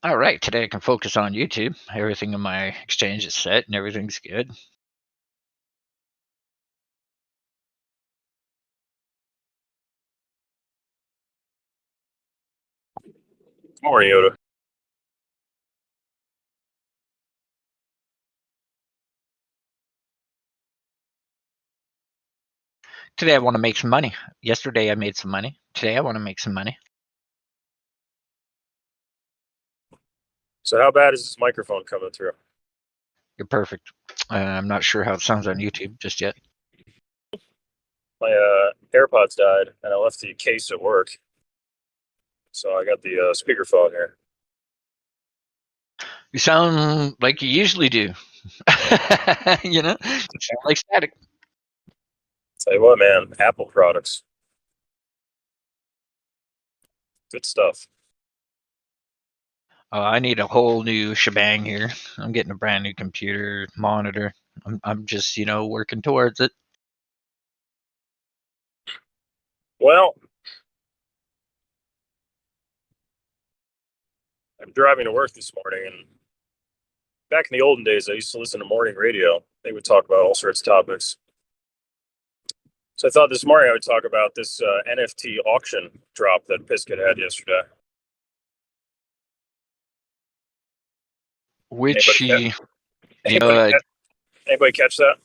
All right, today I can focus on YouTube. Everything in my exchange is set and everything's good. Morning, Yoda. Today I want to make some money. Yesterday I made some money. Today I want to make some money. So how bad is this microphone coming through? You're perfect. I'm not sure how it sounds on YouTube just yet. My AirPods died, and I left the case at work. So I got the speakerphone here. You sound like you usually do. You sound like sTAtic. Tell you what, man, Apple products. Good stuff. I need a whole new shebang here. I'm getting a brand new computer, monitor. I'm just, working towards it. Well, I'm driving to work this morning, and back in the olden days, I used to listen to morning radio. They would talk about all sorts of topics. So I thought this morning I would talk about this NFT auction drop that Pisket had yesterday. Which Anybody, anybody catch that?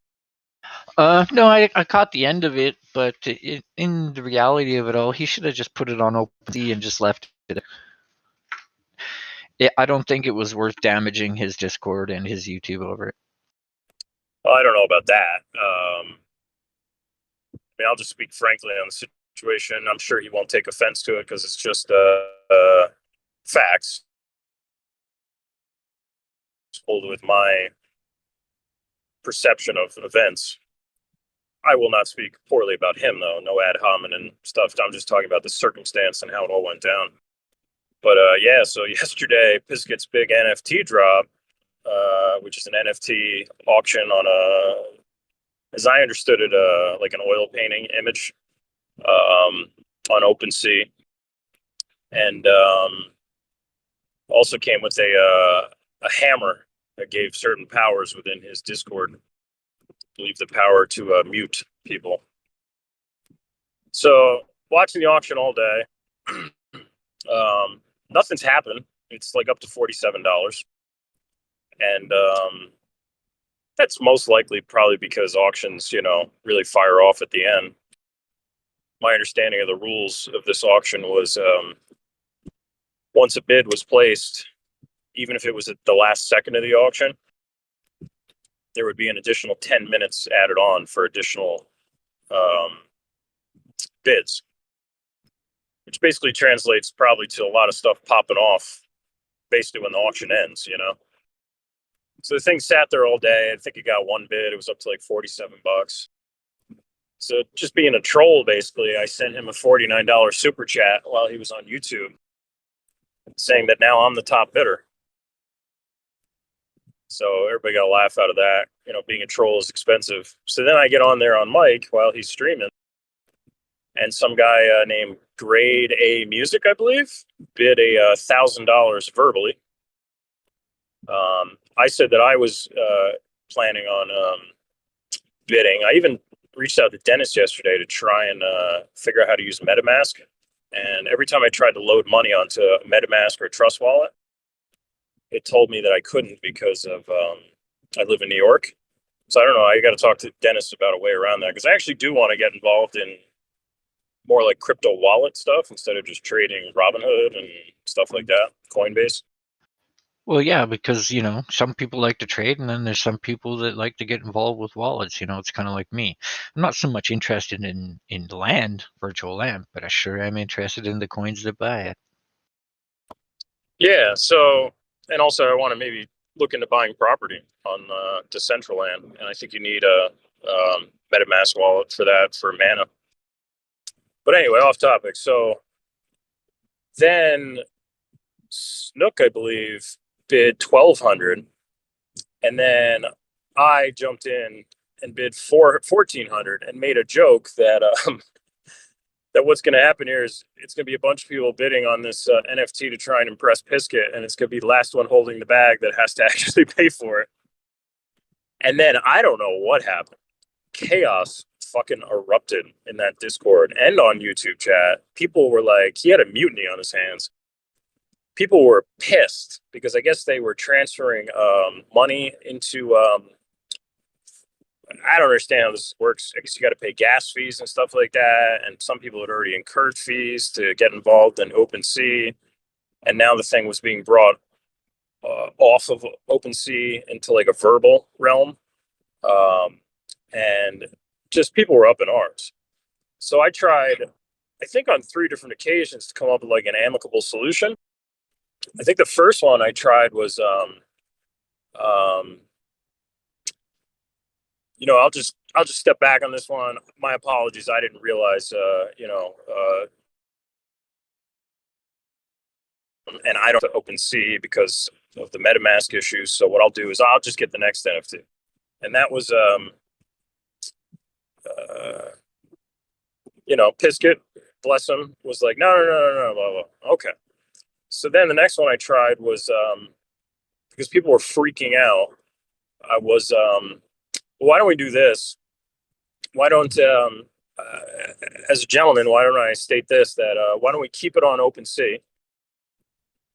No, I caught the end of it, but in the reality of it all, he should have just put it on OpenSea and just left it. I don't think it was worth damaging his Discord and his YouTube over it. Well, I don't know about that. I'll just speak frankly on the situation. I'm sure he won't take offense to it because it's just facts. Told with my perception of events. I will not speak poorly about him, though. No ad hominem stuff. I'm just talking about the circumstance and how it all went down. But yeah, so yesterday, Pisket's big NFT drop, which is an NFT auction on as I understood it, like an oil painting image on OpenSea, and also came with a hammer that gave certain powers within his Discord. I believe the power to mute people. So watching the auction all day, nothing's happened. It's like up to $47, and that's most likely probably because auctions, really fire off at the end. My understanding of the rules of this auction was once a bid was placed, even if it was at the last second of the auction, there would be an additional 10 minutes added on for additional bids, which basically translates probably to a lot of stuff popping off basically when the auction ends, So the thing sat there all day. I think it got one bid. It was up to like $47. So just being a troll, basically, I sent him a $49 super chat while he was on YouTube saying that now I'm the top bidder. So everybody got a laugh out of that. Being a troll is expensive. So then I get on there on mic while he's streaming, and some guy named Grade A Music, I believe, bid $1,000 verbally. I said that I was planning on bidding. I even reached out to Dennis yesterday to try and figure out how to use MetaMask. And every time I tried to load money onto a MetaMask or a Trust Wallet, it told me that I couldn't because of I live in New York. So I don't know. I got to talk to Dennis about a way around that, because I actually do want to get involved in more like crypto wallet stuff instead of just trading Robinhood and stuff like that, Coinbase. Well, yeah, because some people like to trade, and then there's some people that like to get involved with wallets. It's kind of like me. I'm not so much interested in land, virtual land, but I sure am interested in the coins that buy it. Yeah. So, and also I want to maybe look into buying property on Decentraland, and I think you need a MetaMask wallet for that for Mana. But anyway, off topic. So then Snook, I believe, bid 1,200, and then I jumped in and bid 1,400 and made a joke that that what's going to happen here is it's going to be a bunch of people bidding on this NFT to try and impress Pisket, and it's going to be the last one holding the bag that has to actually pay for it. And then I don't know what happened. Chaos fucking erupted in that Discord and on YouTube chat. People were like, he had a mutiny on his hands. People were pissed because I guess they were transferring money into I don't understand how this works. I guess you got to pay gas fees and stuff like that. And some people had already incurred fees to get involved in OpenSea. And now the thing was being brought off of OpenSea into like a verbal realm. And just people were up in arms. So I tried, I think on 3 different occasions to come up with like an amicable solution. I think the first one I tried was, I'll just step back on this one. My apologies. I didn't realize, and I don't OpenSea because of the MetaMask issues. So what I'll do is I'll just get the next NFT, and that was, Pisket, bless him, was like, no, blah, blah. Okay. So then the next one I tried was, because people were freaking out. I was, why don't we do this? Why don't, as a gentleman, why don't I state this, that why don't we keep it on OpenSea?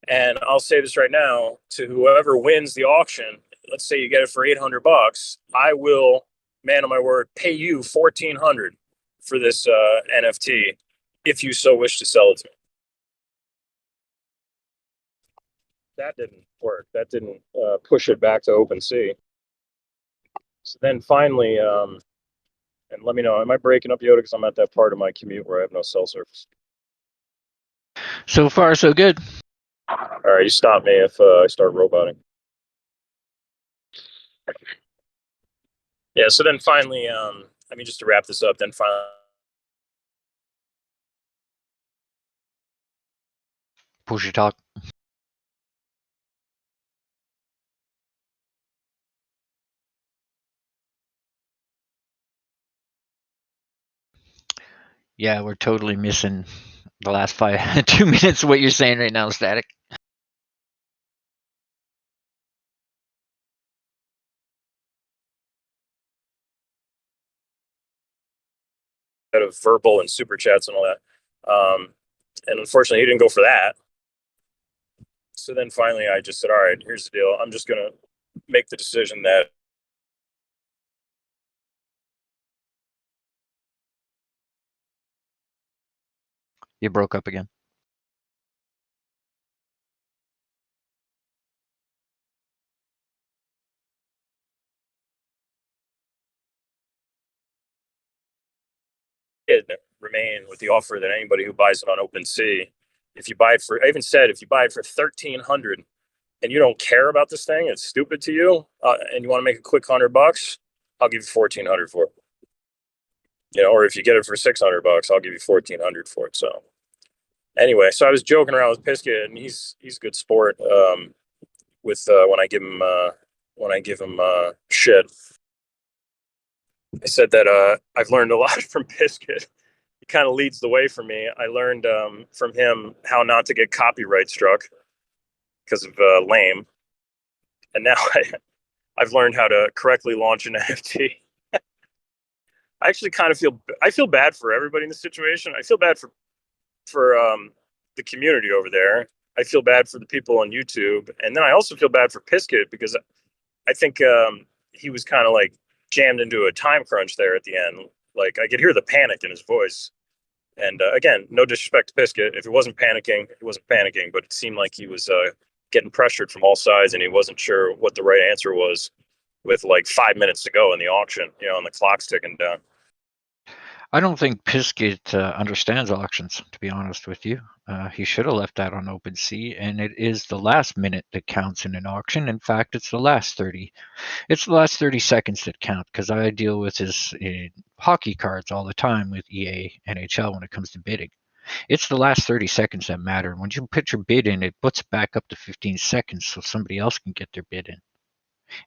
And I'll say this right now to whoever wins the auction. Let's say you get it for $800. I will, man on my word, pay you $1,400 for this NFT if you so wish to sell it to me. That didn't work. That didn't push it back to OpenSea. So then finally, and let me know, am I breaking up, Yoda? Because I'm at that part of my commute where I have no cell service. So far, so good. All right, you stop me if I start roboting. Yeah, so then finally, just to wrap this up, then finally, Push your talk. Yeah, we're totally missing the last 2 minutes of what you're saying right now, sTAtic. out of verbal and super chats and all that. And unfortunately, he didn't go for that. So then finally, I just said, all right, here's the deal. I'm just going to make the decision that You broke up again. remain with the offer that anybody who buys it on OpenSea, if you buy it for, I even said, if you buy it for 1,300 and you don't care about this thing, it's stupid to you, and you want to make a quick $100, I'll give you 1,400 for it. Or if you get it for $600, I'll give you 1,400 for it. So anyway, so I was joking around with Pisket, and he's a good sport. With when I give him shit. I said that I've learned a lot from Pisket. He kind of leads the way for me. I learned from him how not to get copyright struck because of lame, and now I've learned how to correctly launch an NFT. I actually kind of feel bad for everybody in this situation. I feel bad for the community over there. I feel bad for the people on YouTube, and then I also feel bad for Pisket because I think he was kind of like jammed into a time crunch there at the end. Like I could hear the panic in his voice. And again, no disrespect to Pisket. If he wasn't panicking, he wasn't panicking, but it seemed like he was getting pressured from all sides, and he wasn't sure what the right answer was with like 5 minutes to go in the auction, and the clock's ticking down. I don't think Pisket understands auctions, to be honest with you. He should have left that on OpenSea, and it is the last minute that counts in an auction. In fact, it's the last 30. It's the last 30 seconds that count, because I deal with his hockey cards all the time with EA, NHL when it comes to bidding. It's the last 30 seconds that matter. When you put your bid in, it puts it back up to 15 seconds so somebody else can get their bid in.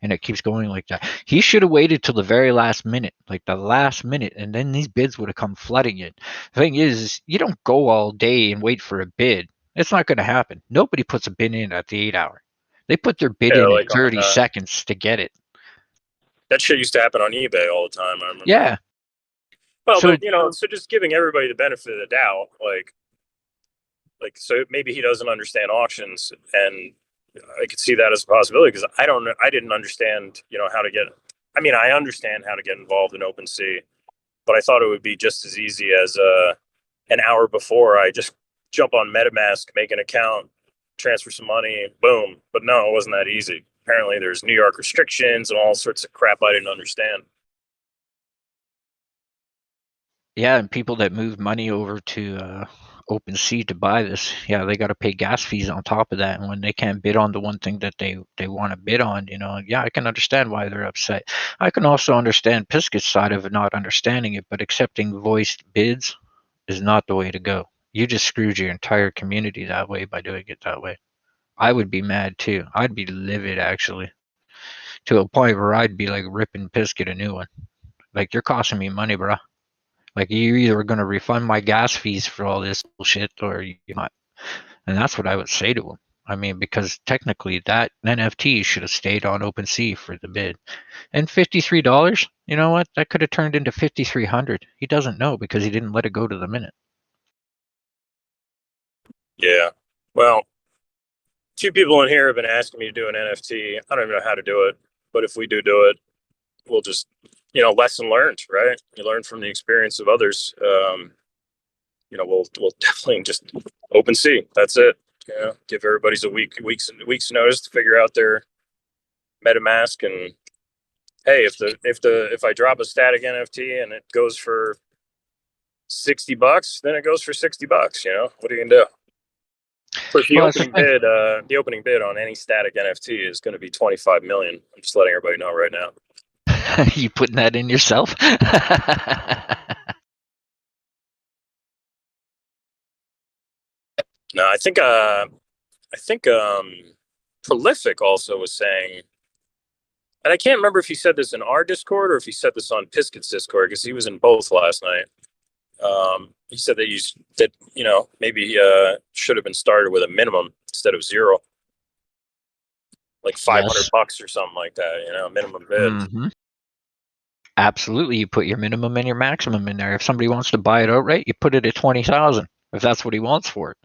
and it keeps going like that. He should have waited till the very last minute, like the last minute, and then these bids would have come flooding in. The thing is, you don't go all day and wait for a bid. It's not going to happen. Nobody puts a bid in at the 8 hour. They put their bid Yeah, in like on 30 seconds to get it. that shit used to happen on eBay all the time. I remember. Yeah. Well, So but so just giving everybody the benefit of the doubt, so maybe he doesn't understand auctions, and I could see that as a possibility because I didn't understand, how to get. I mean, I understand how to get involved in OpenSea, but I thought it would be just as easy as an hour before I just jump on MetaMask, make an account, transfer some money, boom. But no, it wasn't that easy. Apparently, there's New York restrictions and all sorts of crap I didn't understand. yeah, and people that move money over to OpenSea to buy this, yeah, they got to pay gas fees on top of that. And when they can't bid on the one thing that they want to bid on, yeah, I can understand why they're upset. I can also understand Pisket's side of not understanding it, but accepting voiced bids is not the way to go. You just screwed your entire community that way by doing it that way. I would be mad too. I'd be livid actually, to a point where I'd be like ripping Pisket a new one. Like, you're costing me money, bro. Like, you're either going to refund my gas fees for all this bullshit or you're not. And that's what I would say to him. I mean, because technically that NFT should have stayed on OpenSea for the bid. And $53, you know what? That could have turned into 5,300. He doesn't know because he didn't let it go to the minute. Yeah. Well, two people in here have been asking me to do an NFT. I don't even know how to do it, but if we do it, we'll just, lesson learned, right? You learn from the experience of others. We'll definitely just open sea. That's it. Give everybody's a week's notice to figure out their MetaMask. And hey, if I drop a sTAtic NFT and it goes for $60, then it goes for $60. What are you gonna do? But Well, that's the thing. the opening bid on any sTAtic NFT is going to be 25 million. I'm just letting everybody know right now. You putting that in yourself? No, I think Prolific also was saying, and I can't remember if he said this in our Discord or if he said this on Pisket's Discord because he was in both last night. He said that maybe should have been started with a minimum instead of zero, like 500 Yes. bucks or something like that. Minimum bid. Hmm. Absolutely, you put your minimum and your maximum in there. If somebody wants to buy it outright, you put it at 20,000. If that's what he wants for it,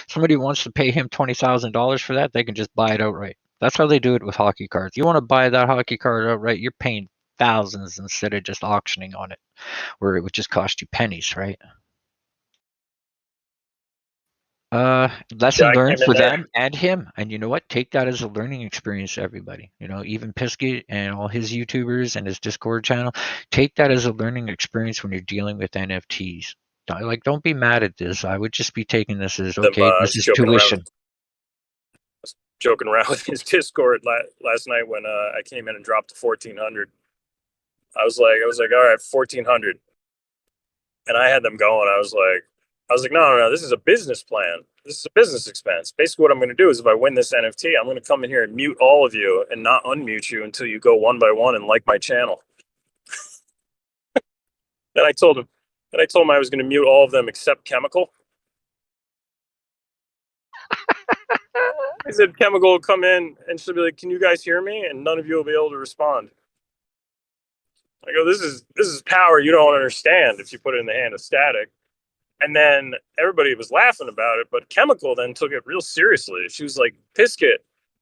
somebody wants to pay him $20,000 for that, they can just buy it outright. That's how they do it with hockey cards. You want to buy that hockey card outright, you're paying thousands instead of just auctioning on it, where it would just cost you pennies, right? Yeah, Lesson I learned came in for there. them and him. And you know what? Take that as a learning experience, everybody. Even Piskett and all his YouTubers and his Discord channel, take that as a learning experience when you're dealing with NFTs. Don't be mad at this. I would just be taking this as, Them okay, this is tuition. joking around with his Discord last night when I came in and dropped to 1,400. I was like, all right, 1,400, and I had them going. I was like, no, no, no, this is a business plan. This is a business expense. Basically, what I'm going to do is if I win this NFT, I'm going to come in here and mute all of you and not unmute you until you go one by one and like my channel. Then I told him I was going to mute all of them except Chemical. I said Chemical will come in and she'll be like, "Can you guys hear me?" And none of you will be able to respond. I go, "This is power you don't understand if you put it in the hand of sTAtic." And then everybody was laughing about it, but Chemical then took it real seriously. She was like, "Piskett,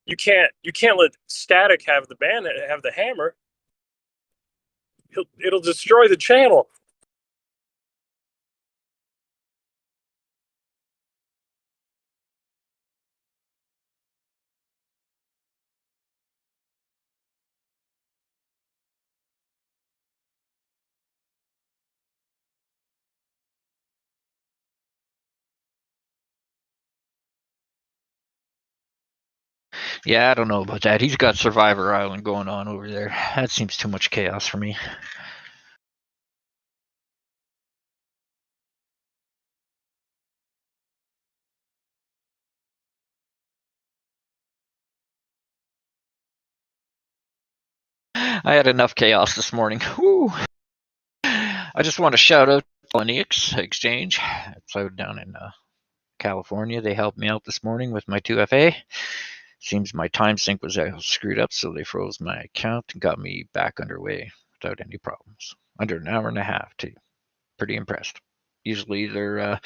you can't let sTAtic have the hammer. It'll destroy the channel." Yeah, I don't know about that. He's got Survivor Island going on over there. That seems too much chaos for me. I had enough chaos this morning. Woo. I just want to shout out Phoenix Exchange. It's out down in California. They helped me out this morning with my 2FA. Seems my time sync was screwed up, so they froze my account and got me back underway without any problems. Under an hour and a half, too. Pretty impressed. Usually their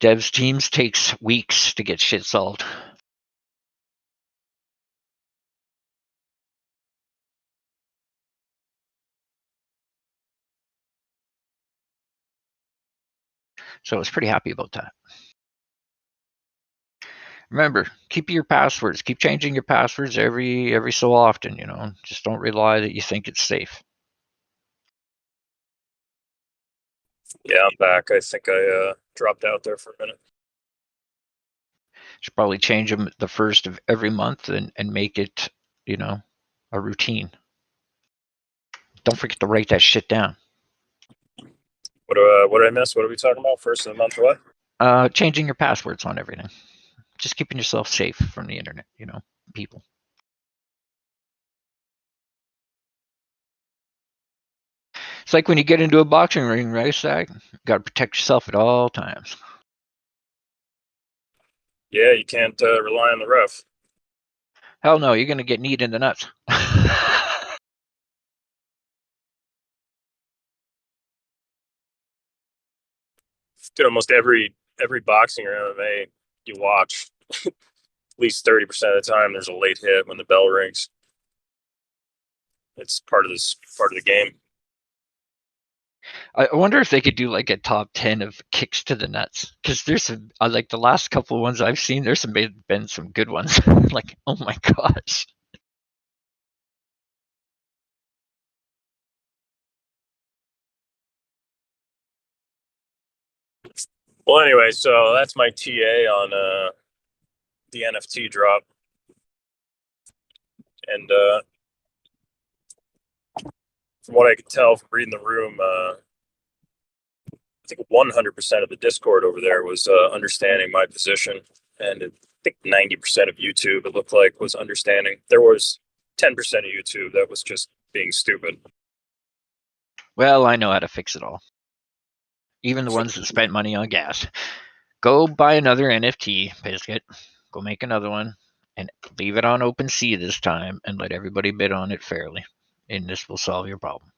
devs teams takes weeks to get shit solved. So I was pretty happy about that. Remember, keep your passwords. Keep changing your passwords every so often, you know. Just don't rely that you think it's safe. Yeah, I'm back. I think I dropped out there for a minute. Should probably change them the first of every month and make it, you know, a routine. Don't forget to write that shit down. What did I miss? What are we talking about? First of the month, what? Changing your passwords on everything. Just keeping yourself safe from the internet, you know, people. It's like when you get into a boxing ring, right, Zach? You got to protect yourself at all times. Yeah, you can't rely on the ref. Hell no, you're going to get kneed in the nuts. Dude, almost every boxing or MMA you watch, at least 30% of the time, there's a late hit when the bell rings. It's part of the game. I wonder if they could do like a top 10 of kicks to the nuts, because there's some like the last couple of ones I've seen. There's been some good ones. Like, oh my gosh. Well, anyway, so that's my TA on the NFT drop, and from what I could tell from reading the room, I think 100% of the Discord over there was understanding my position, and I think 90% of YouTube, it looked like, was understanding. There was 10% of YouTube that was just being stupid. Well, I know how to fix it all. Even the ones that spent money on gas. Go buy another NFT, Biscuit. Go make another one and leave it on OpenSea this time and let everybody bid on it fairly. And this will solve your problem.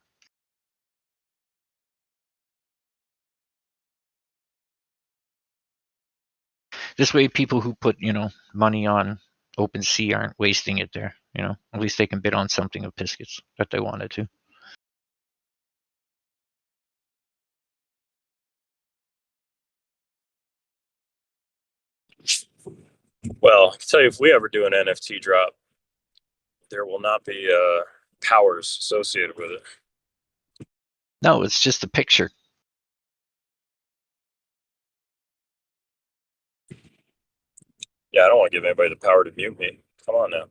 This way, people who put, you know, money on OpenSea aren't wasting it there. You know, at least they can bid on something of Biscuits that they wanted to. Well, I can tell you, if we ever do an NFT drop, there will not be powers associated with it. No, it's just a picture. Yeah, I don't want to give anybody the power to mute me. Come on now.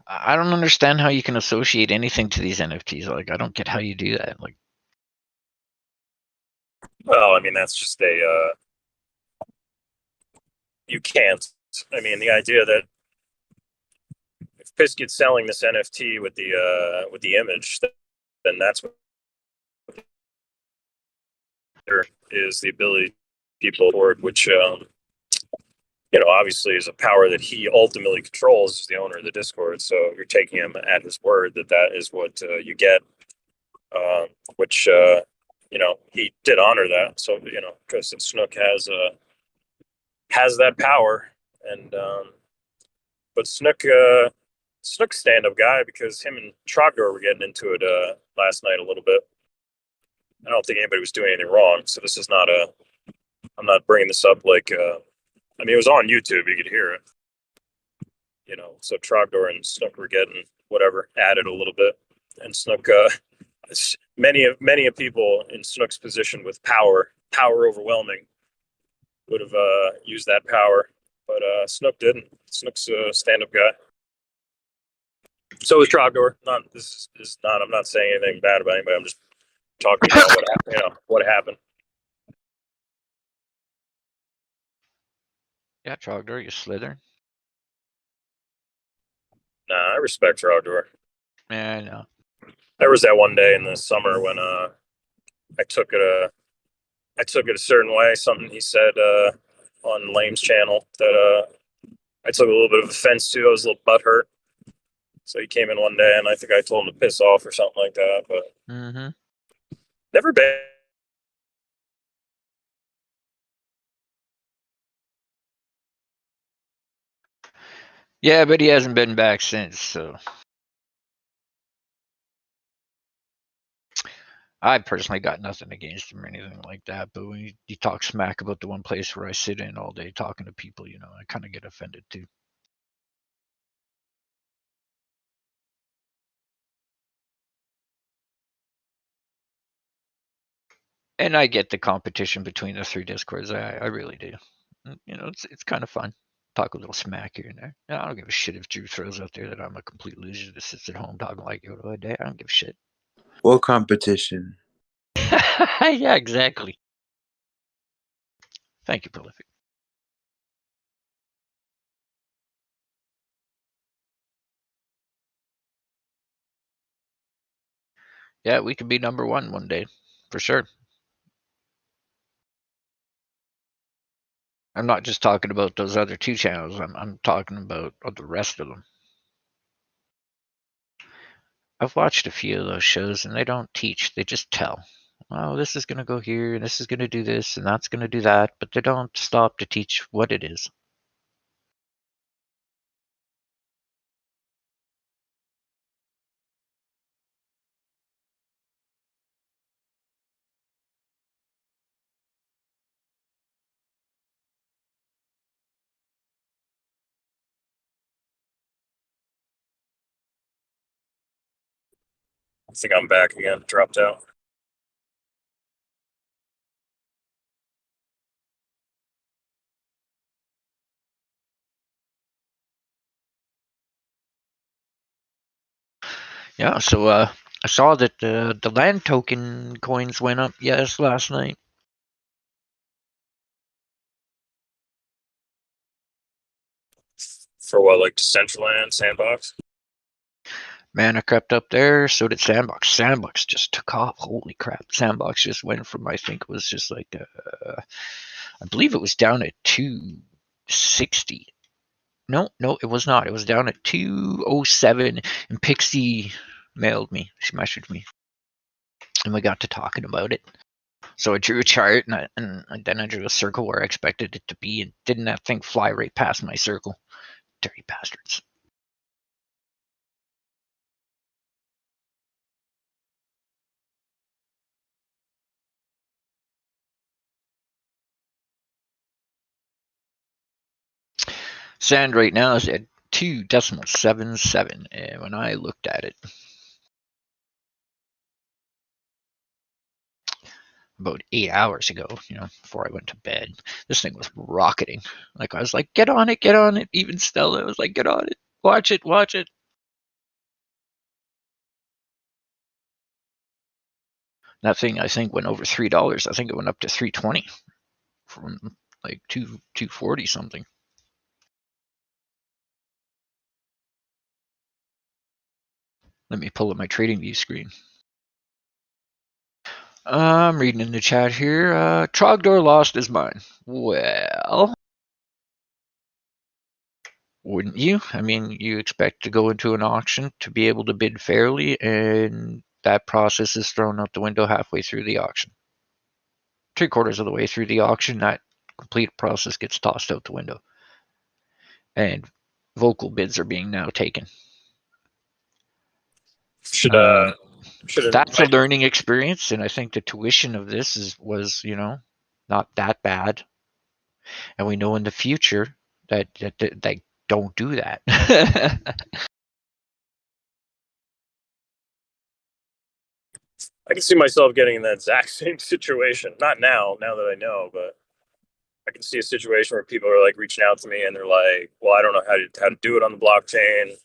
I don't understand how you can associate anything to these NFTs. Like, I don't get how you do that. Like, Well, I mean, that's just you can't. I mean, the idea that if Piskett's selling this NFT with the image, then that's what there is, the ability people forward, which you know, obviously is a power that he ultimately controls as the owner of the Discord. So you're taking him at his word that that is what you get, which you know, he did honor that. So, you know, because Snook has that power, and but Snook's stand-up guy, because him and Trogdor were getting into it last night a little bit. I don't think anybody was doing anything wrong, so this is not a. I'm not bringing this up like. I mean, it was on YouTube; you could hear it. You know, so Trogdor and Snook were getting whatever added a little bit, and Snook. Many of people in Snook's position with power overwhelming, would have used that power, but Snook didn't. Snook's a stand-up guy. So is Trogdor. Not this is not. I'm not saying anything bad about anybody. I'm just talking about what happened. You know what happened. yeah, Trogdor, you slither. Nah, I respect Trogdor. Yeah, I know. There was that one day in the summer when I took it a certain way. Something he said on Lame's channel that I took a little bit of offense to. I was a little butthurt. So he came in one day, and I think I told him to piss off or something like that. But never been. Yeah, but he hasn't been back since, so. I personally got nothing against him or anything like that, but when you talk smack about the one place where I sit in all day talking to people, I kind of get offended too. And I get the competition between the three discords. I really do. It's kind of fun. Talk a little smack here and there. I don't give a shit if Drew throws out there that I'm a complete loser that sits at home talking like you a day. I don't give a shit. What competition? Yeah, exactly. Thank you, Prolific. Yeah, we could be number one day, for sure. I'm not just talking about those other two channels. I'm talking about the rest of them. I've watched a few of those shows, and they don't teach; they just tell. Oh, this is going to go here, and this is going to do this, and that's going to do that, but they don't stop to teach what it is. I think I'm back again. Dropped out. Yeah, so I saw that the land token coins went up, yes, last night. For what, like Decentraland, Sandbox? Mana crept up there, so did Sandbox. Sandbox just took off. Holy crap. Sandbox just went from, I think it was just like, I believe it was down at 260. No, it was not. It was down at 207, and Pixie mailed me. She messaged me, and we got to talking about it. So I drew a chart, and then I drew a circle where I expected it to be, and didn't that thing fly right past my circle? Dirty bastards. Sand right now is at 2.77, and when I looked at it about 8 hours ago, before I went to bed, this thing was rocketing. Like, I was like, get on it, get on it. Even Stella was like, get on it, watch it, watch it. That thing, I think, went over $3. I think it went up to 320 from like 240 something. Let me pull up my trading view screen. I'm reading in the chat here. Trogdor lost his mind. Well, wouldn't you? I mean, you expect to go into an auction to be able to bid fairly, and that process is thrown out the window halfway through the auction. 3/4 of the way through the auction, that complete process gets tossed out the window. And vocal bids are being now taken. That's a learning experience, and I think the tuition of this was not that bad. And we know in the future that don't do that. I can see myself getting in that exact same situation. Not now that I know, but I can see a situation where people are like reaching out to me and they're like, well, I don't know how to do it on the blockchain.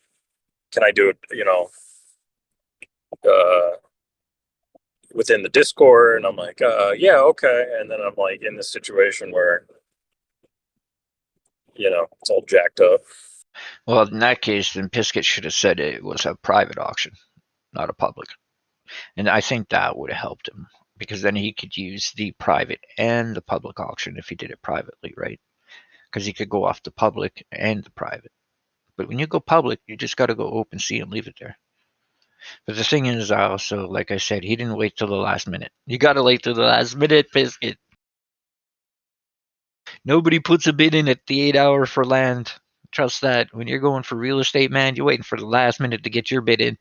Can I do it, within the Discord? And I'm like, yeah, okay. And then I'm like in this situation where, it's all jacked up. Well, in that case, then Piskett should have said it was a private auction, not a public. And I think that would have helped him because then he could use the private and the public auction if he did it privately, right? Because he could go off the public and the private. But when you go public, you just got to go OpenSea and leave it there. But the thing is, also, like I said, he didn't wait till the last minute. You got to wait till the last minute, Biscuit. Nobody puts a bid in at the 8 hour for land. Trust that. When you're going for real estate, man, you're waiting for the last minute to get your bid in.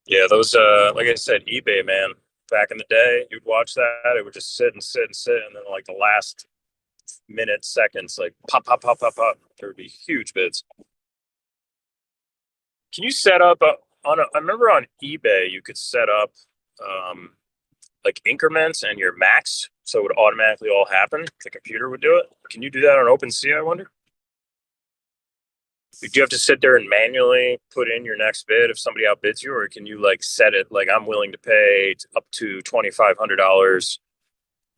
Yeah, those like I said, eBay, man. Back in the day, you'd watch that, it would just sit and sit and sit, and then like the last minute, seconds, like pop, pop, pop, pop, pop. There would be huge bids. Can you set up I remember on eBay you could set up like increments and your max, so it would automatically all happen. The computer would do it. Can you do that on OpenSea, I wonder? Do you have to sit there and manually put in your next bid if somebody outbids you, or can you like set it like I'm willing to pay up to $2,500?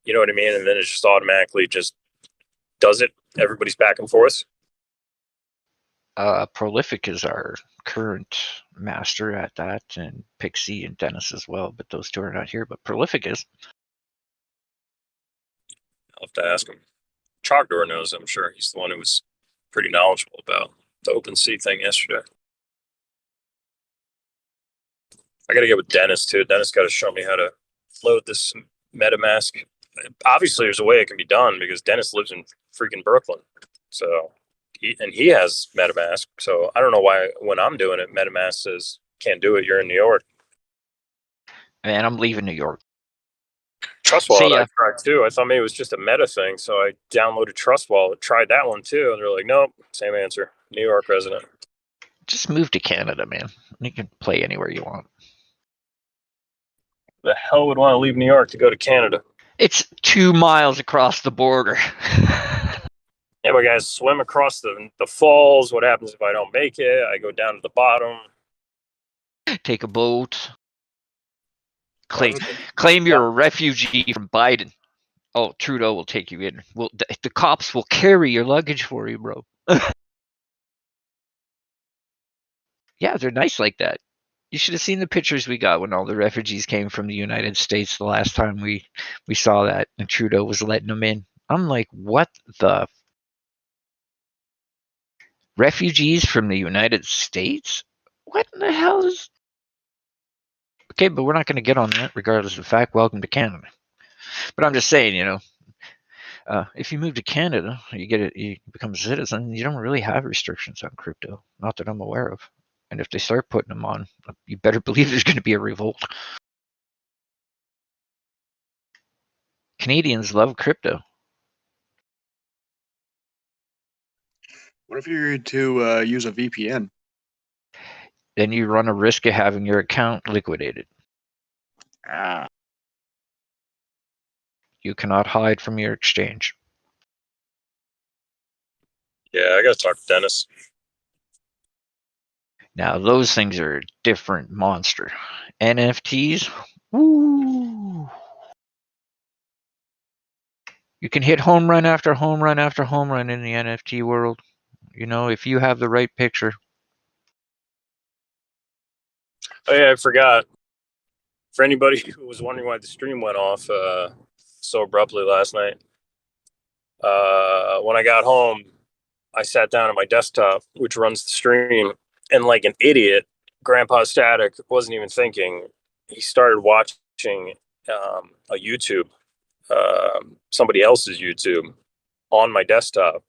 You know what I mean? And then it just automatically just does it. Everybody's back and forth. Prolific is our current master at that, and Pixie and Dennis as well. But those two are not here. But Prolific is. I'll have to ask him. Chalkdoor knows, I'm sure. He's the one who was pretty knowledgeable about the OpenSea thing yesterday. I got to get with Dennis too. Dennis got to show me how to load this MetaMask. Obviously, there's a way it can be done because Dennis lives in freaking Brooklyn. So, he has MetaMask. So I don't know why when I'm doing it, MetaMask says can't do it. You're in New York. Man, I'm leaving New York. Trust Wallet, I tried too. I thought maybe it was just a meta thing, so I downloaded Trust Wallet, tried that one too, and they're like, nope, same answer. New York resident. Just move to Canada, man. You can play anywhere you want. The hell would want to leave New York to go to Canada? It's 2 miles across the border. Yeah, my guys swim across the falls. What happens if I don't make it? I go down to the bottom. Take a boat. Claim you're a refugee from Biden. Oh, Trudeau will take you in. Well, the cops will carry your luggage for you, bro. Yeah, they're nice like that. You should have seen the pictures we got when all the refugees came from the United States the last time we saw that, and Trudeau was letting them in. I'm like, what the? Refugees from the United States? What in the hell is? Okay, but we're not going to get on that, regardless of the fact. Welcome to Canada. But I'm just saying, if you move to Canada, you become a citizen. You don't really have restrictions on crypto, not that I'm aware of. And if they start putting them on, you better believe there's going to be a revolt. Canadians love crypto. What if you're to use a VPN? Then you run a risk of having your account liquidated. Ah. You cannot hide from your exchange. Yeah, I got to talk to Dennis. Now, those things are a different monster. NFTs, woo! You can hit home run after home run after home run in the NFT world. If you have the right picture. Oh yeah, I forgot. For anybody who was wondering why the stream went off so abruptly last night, when I got home, I sat down at my desktop, which runs the stream, and like an idiot, Grandpa sTAtic wasn't even thinking. He started watching a YouTube, somebody else's YouTube, on my desktop,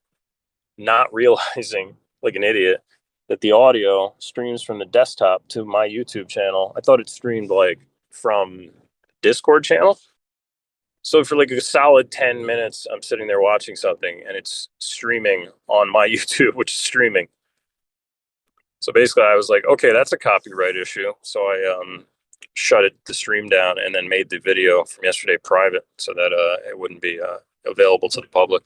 not realizing, like an idiot, that the audio streams from the desktop to my YouTube channel. I thought it streamed like from Discord channel. So for like a solid 10 minutes, I'm sitting there watching something and it's streaming on my YouTube, which is streaming. So basically I was like, okay, that's a copyright issue. So I shut the stream down and then made the video from yesterday private so that it wouldn't be available to the public.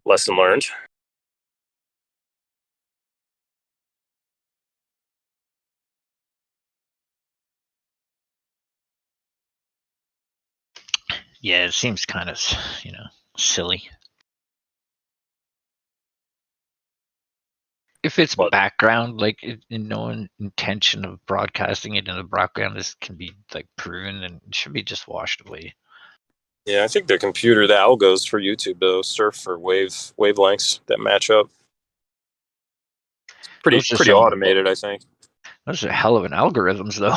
Lesson learned. Yeah, it seems kind of, silly. If it's But background, like no intention of broadcasting it in the background, this can be like proven and it should be just washed away. Yeah, I think the algos for YouTube though surf for wavelengths that match up. Those are Pretty some- automated, I think. Those are hell of an algorithms, though.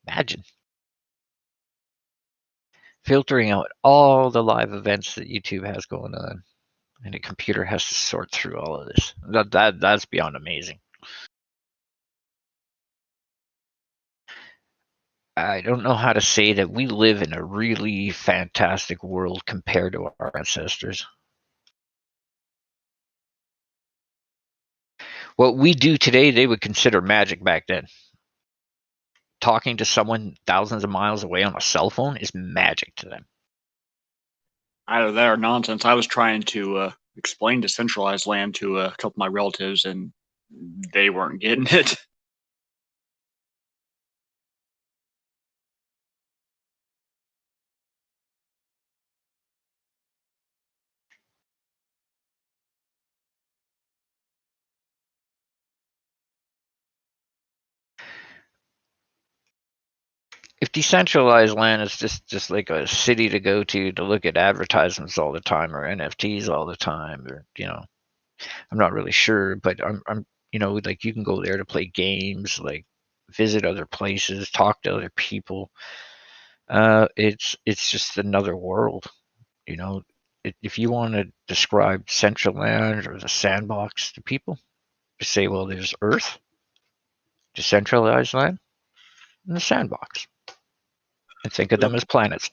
Imagine filtering out all the live events that YouTube has going on, and a computer has to sort through all of this. That's beyond amazing. I don't know how to say that we live in a really fantastic world compared to our ancestors. What we do today, they would consider magic back then. Talking to someone thousands of miles away on a cell phone is magic to them. Either that or nonsense. I was trying to explain decentralized land to a couple of my relatives, and they weren't getting it. If decentralized land is just like a city to go to look at advertisements all the time or NFTs all the time, or I'm not really sure, but I'm like you can go there to play games, like visit other places, talk to other people. It's just another world, If you want to describe Central Land or the Sandbox to people, just say, well, there's Earth, decentralized land, and the Sandbox, and think of them as planets.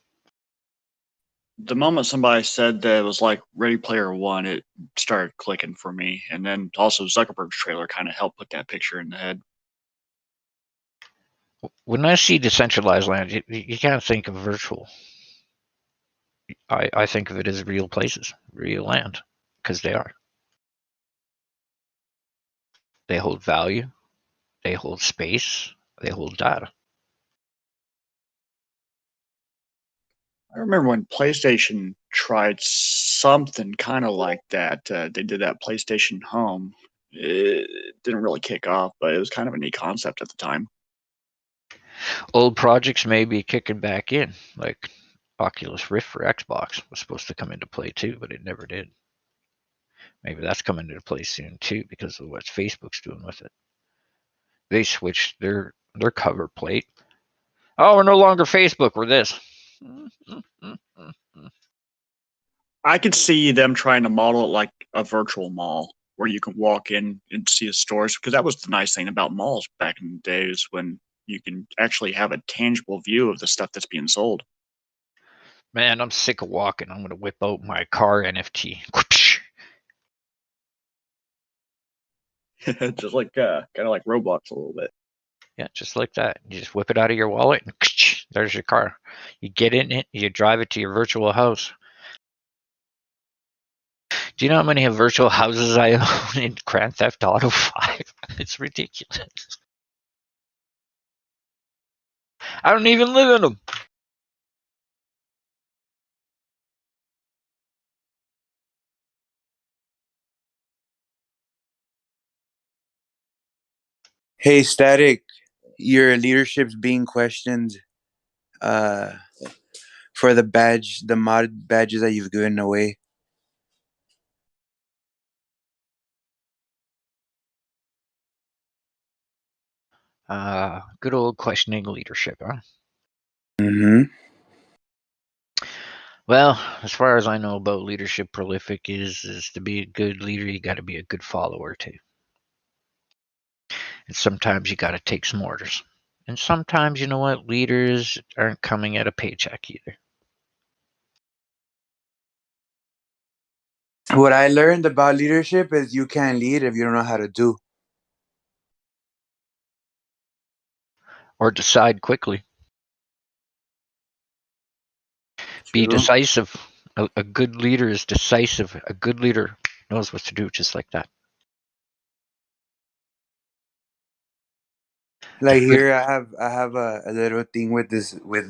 The moment somebody said that it was like Ready Player One, it started clicking for me. And then also Zuckerberg's trailer kind of helped put that picture in the head. When I see decentralized land, you can't think of virtual. I think of it as real places, real land, because they are. They hold value, they hold space, they hold data. I remember when PlayStation tried something kind of like that. They did that PlayStation Home. It didn't really kick off, but it was kind of a neat concept at the time. Old projects may be kicking back in, like Oculus Rift for Xbox was supposed to come into play too, but it never did. Maybe that's coming into play soon too because of what Facebook's doing with it. They switched their cover plate. Oh, we're no longer Facebook, we're this. I could see them trying to model it like a virtual mall where you can walk in and see the stores, because that was the nice thing about malls back in the days, when you can actually have a tangible view of the stuff that's being sold. Man, I'm sick of walking. I'm going to whip out my car NFT. Just like kind of like Roblox a little bit. Yeah, just like that. You just whip it out of your wallet and there's your car. You get in it, you drive it to your virtual house. Do you know how many virtual houses I own in Grand Theft Auto 5? It's ridiculous. I don't even live in them. Hey, sTAtic, your leadership's being questioned for the mod badges that you've given away. Good old questioning leadership, huh? Mm-hmm. Well, as far as I know about leadership, prolific is to be a good leader, you got to be a good follower too. And sometimes you got to take some orders. And sometimes, you know what, leaders aren't coming at a paycheck either. What I learned about leadership is you can't lead if you don't know how to do. Or decide quickly. Be True. decisive. A good leader is decisive. A good leader knows what to do, just like that. Like here, I have a little thing with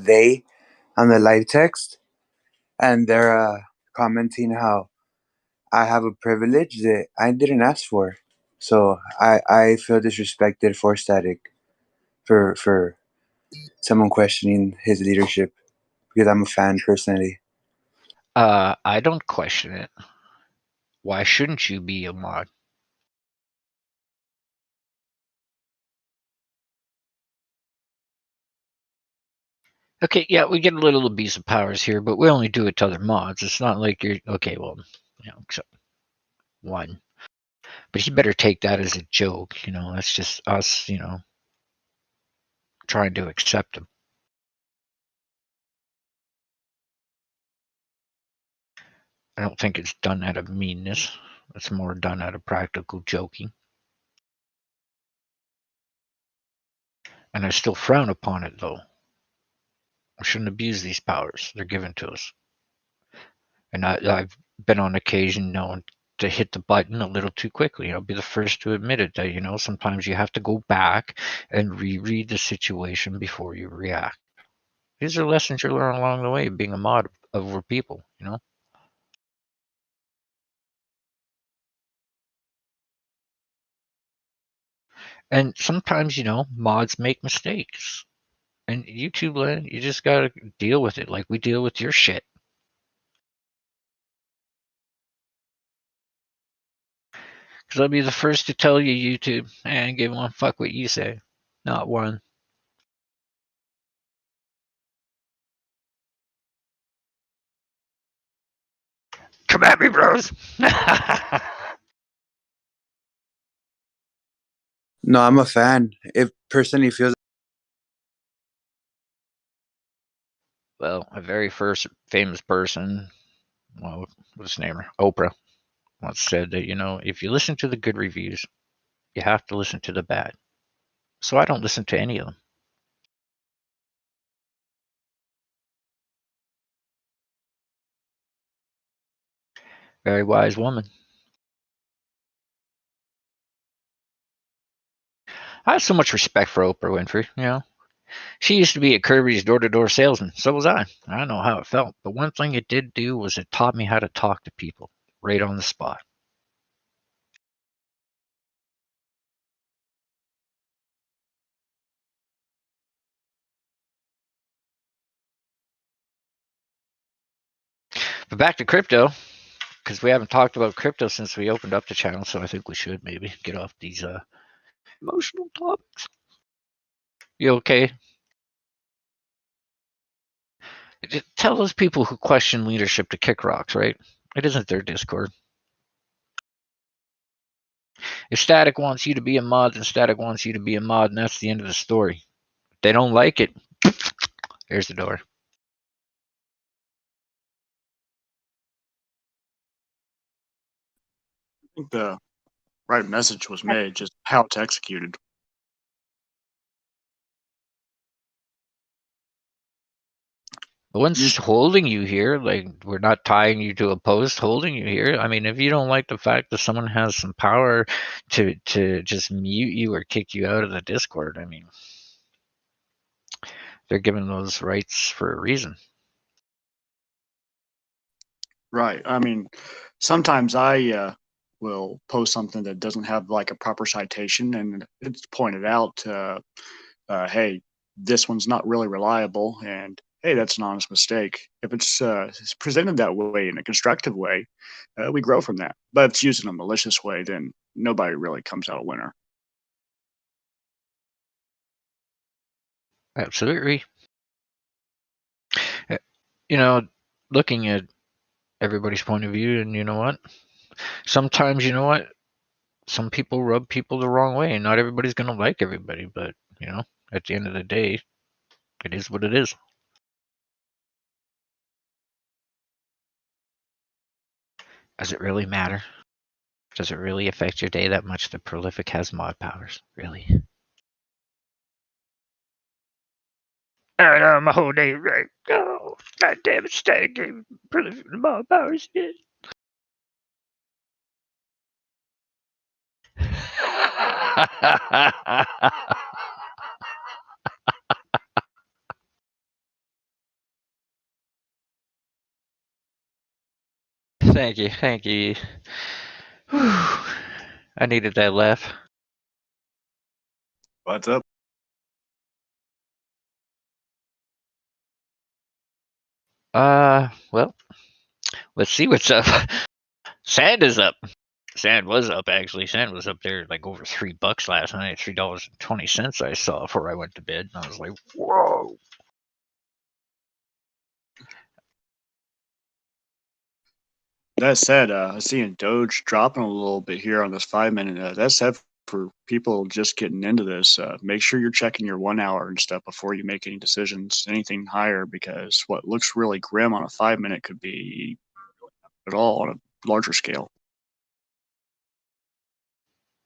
they on the live text, and they're commenting how I have a privilege that I didn't ask for. So I feel disrespected for sTAtic for someone questioning his leadership because I'm a fan personally. I don't question it. Why shouldn't you be a mod? Okay, yeah, we get a little abuse of powers here, but we only do it to other mods. It's not like you're okay. Well, except one, but he better take that as a joke. That's just us. Trying to accept him. I don't think it's done out of meanness. It's more done out of practical joking. And I still frown upon it, though. I shouldn't abuse these powers. They're given to us. And I've been on occasion known to hit the button a little too quickly. I'll be the first to admit it that, sometimes you have to go back and reread the situation before you react. These are lessons you learn along the way being a mod over people. And sometimes, mods make mistakes. And YouTube land, you just gotta deal with it like we deal with your shit. Because I'll be the first to tell you, YouTube, and give one fuck what you say. Not one. Come at me, bros. No, I'm a fan. It personally feels. Well, a very first famous person, well, what's his name? Oprah, once said that, if you listen to the good reviews, you have to listen to the bad. So I don't listen to any of them. Very wise woman. I have so much respect for Oprah Winfrey. She used to be at Kirby's door-to-door salesman. So was I. I don't know how it felt. But one thing it did do was it taught me how to talk to people right on the spot. But back to crypto, because we haven't talked about crypto since we opened up the channel, so I think we should maybe get off these emotional topics. You okay? Tell those people who question leadership to kick rocks, right? It isn't their Discord. If sTAtic wants you to be a mod, then sTAtic wants you to be a mod, and that's the end of the story. If they don't like it, there's the door. I think the right message was made, just how it's executed. The one's holding you here, like we're not tying you to a post, holding you here. I mean, if you don't like the fact that someone has some power to just mute you or kick you out of the Discord, I mean, they're given those rights for a reason. Right. I mean, sometimes I will post something that doesn't have like a proper citation, and it's pointed out, hey, this one's not really reliable, and hey, that's an honest mistake. If it's presented that way in a constructive way, we grow from that. But if it's used in a malicious way, then nobody really comes out a winner. Absolutely. Looking at everybody's point of view, and you know what? Sometimes, some people rub people the wrong way, and not everybody's going to like everybody, but, at the end of the day, it is what it is. Does it really matter? Does it really affect your day that much that Prolific has mod powers? Really? I know, my whole day, right? Oh, god damn it, sTAtic gave Prolific the mod powers. Yeah. Thank you, thank you. Whew. I needed that laugh. What's up? Well, let's see what's up. Sand is up. Sand was up actually. Sand was up there like over $3 last night. $3.20 I saw before I went to bed. And I was like, whoa. That said, I seeing Doge dropping a little bit here on this 5 minute. That said, for people just getting into this, make sure you're checking your 1 hour and stuff before you make any decisions, anything higher, because what looks really grim on a 5 minute could be at all on a larger scale.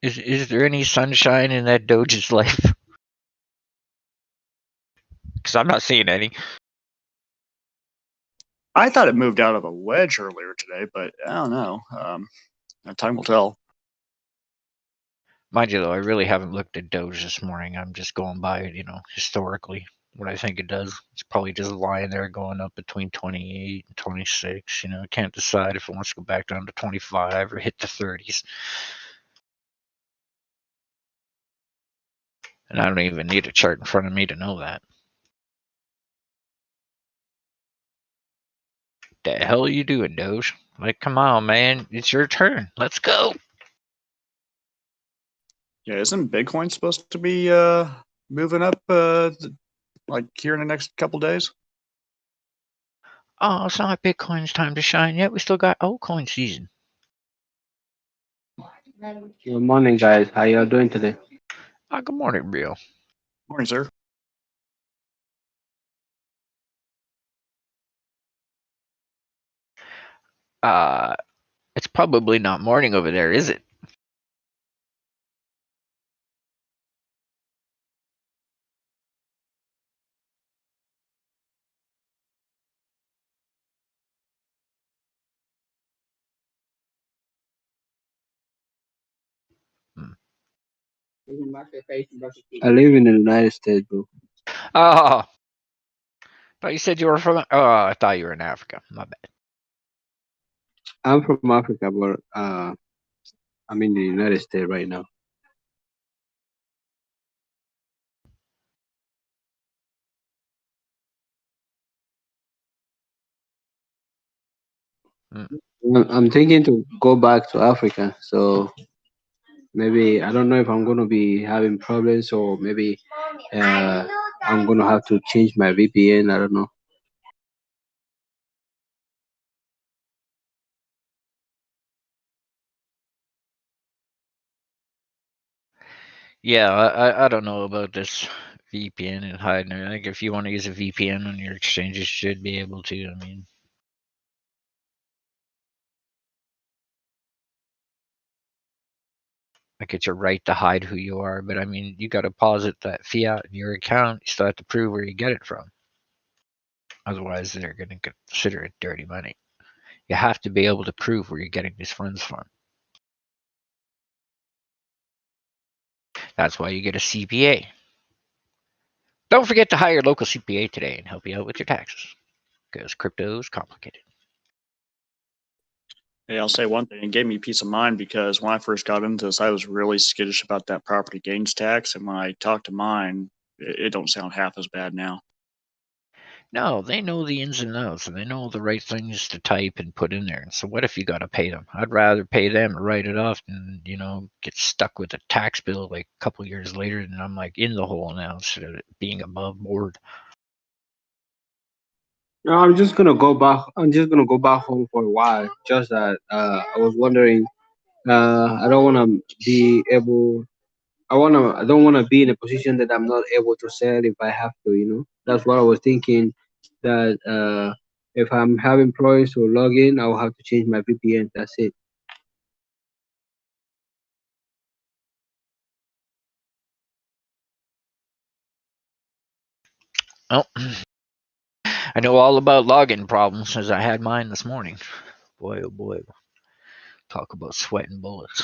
Is there any sunshine in that Doge's life? Because I'm not seeing any. I thought it moved out of a wedge earlier today, but I don't know. Time will tell. Mind you, though, I really haven't looked at Doge this morning. I'm just going by, historically, what I think it does. It's probably just lying there going up between 28 and 26. I can't decide if it wants to go back down to 25 or hit the 30s. And I don't even need a chart in front of me to know that. The hell are you doing, Doge? Like, come on, man. It's your turn. Let's go. Yeah, isn't Bitcoin supposed to be moving up like here in the next couple days? Oh, it's not Bitcoin's time to shine yet. We still got altcoin season. Good morning, guys. How y'all doing today? Good morning, Bill. Morning, sir. It's probably not morning over there, is it? I live in the United States, bro. Oh, thought you said you were from. Oh, I thought you were in Africa. My bad. I'm from Africa, but I'm in the United States right now. I'm thinking to go back to Africa, so maybe I don't know if I'm gonna be having problems, or maybe I'm gonna have to change my VPN. I don't know. Yeah, I don't know about this VPN and hiding it. I think if you want to use a VPN on your exchange, you should be able to. I mean, like it's your right to hide who you are, but I mean, you got to deposit that fiat in your account. You still have to prove where you get it from. Otherwise, they're going to consider it dirty money. You have to be able to prove where you're getting these funds from. That's why you get a CPA. Don't forget to hire your local CPA today and help you out with your taxes, because crypto is complicated. Hey, I'll say one thing. It gave me peace of mind because when I first got into this, I was really skittish about that property gains tax. And when I talked to mine, it don't sound half as bad now. No, they know the ins and outs, and they know the right things to type and put in there. So what if you got to pay them? I'd rather pay them and write it off than get stuck with a tax bill like a couple years later, and I'm like in the hole now instead of it being above board. No, I'm just gonna go back. I'm just gonna go back home for a while. Just that I was wondering. I don't want to be able. I don't want to be in a position that I'm not able to sell if I have to. That's what I was thinking. That if I'm having employees to log in, I'll have to change my VPN. That's it. Well, I know all about login problems as I had mine this morning. Boy, oh boy. Talk about sweating bullets.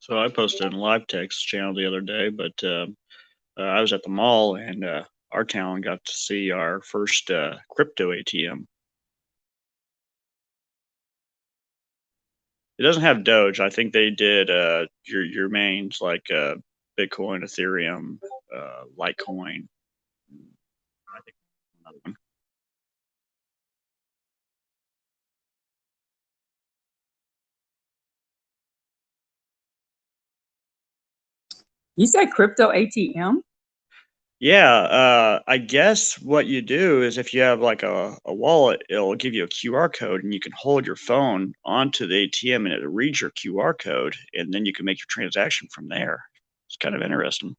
So I posted in live text channel the other day, but I was at the mall and our town got to see our first crypto ATM. It doesn't have Doge. I think they did your mains like Bitcoin, Ethereum, Litecoin. I think another one. You said crypto ATM? Yeah, I guess what you do is if you have like a wallet, it'll give you a QR code and you can hold your phone onto the ATM and it'll read your QR code and then you can make your transaction from there. It's kind of interesting.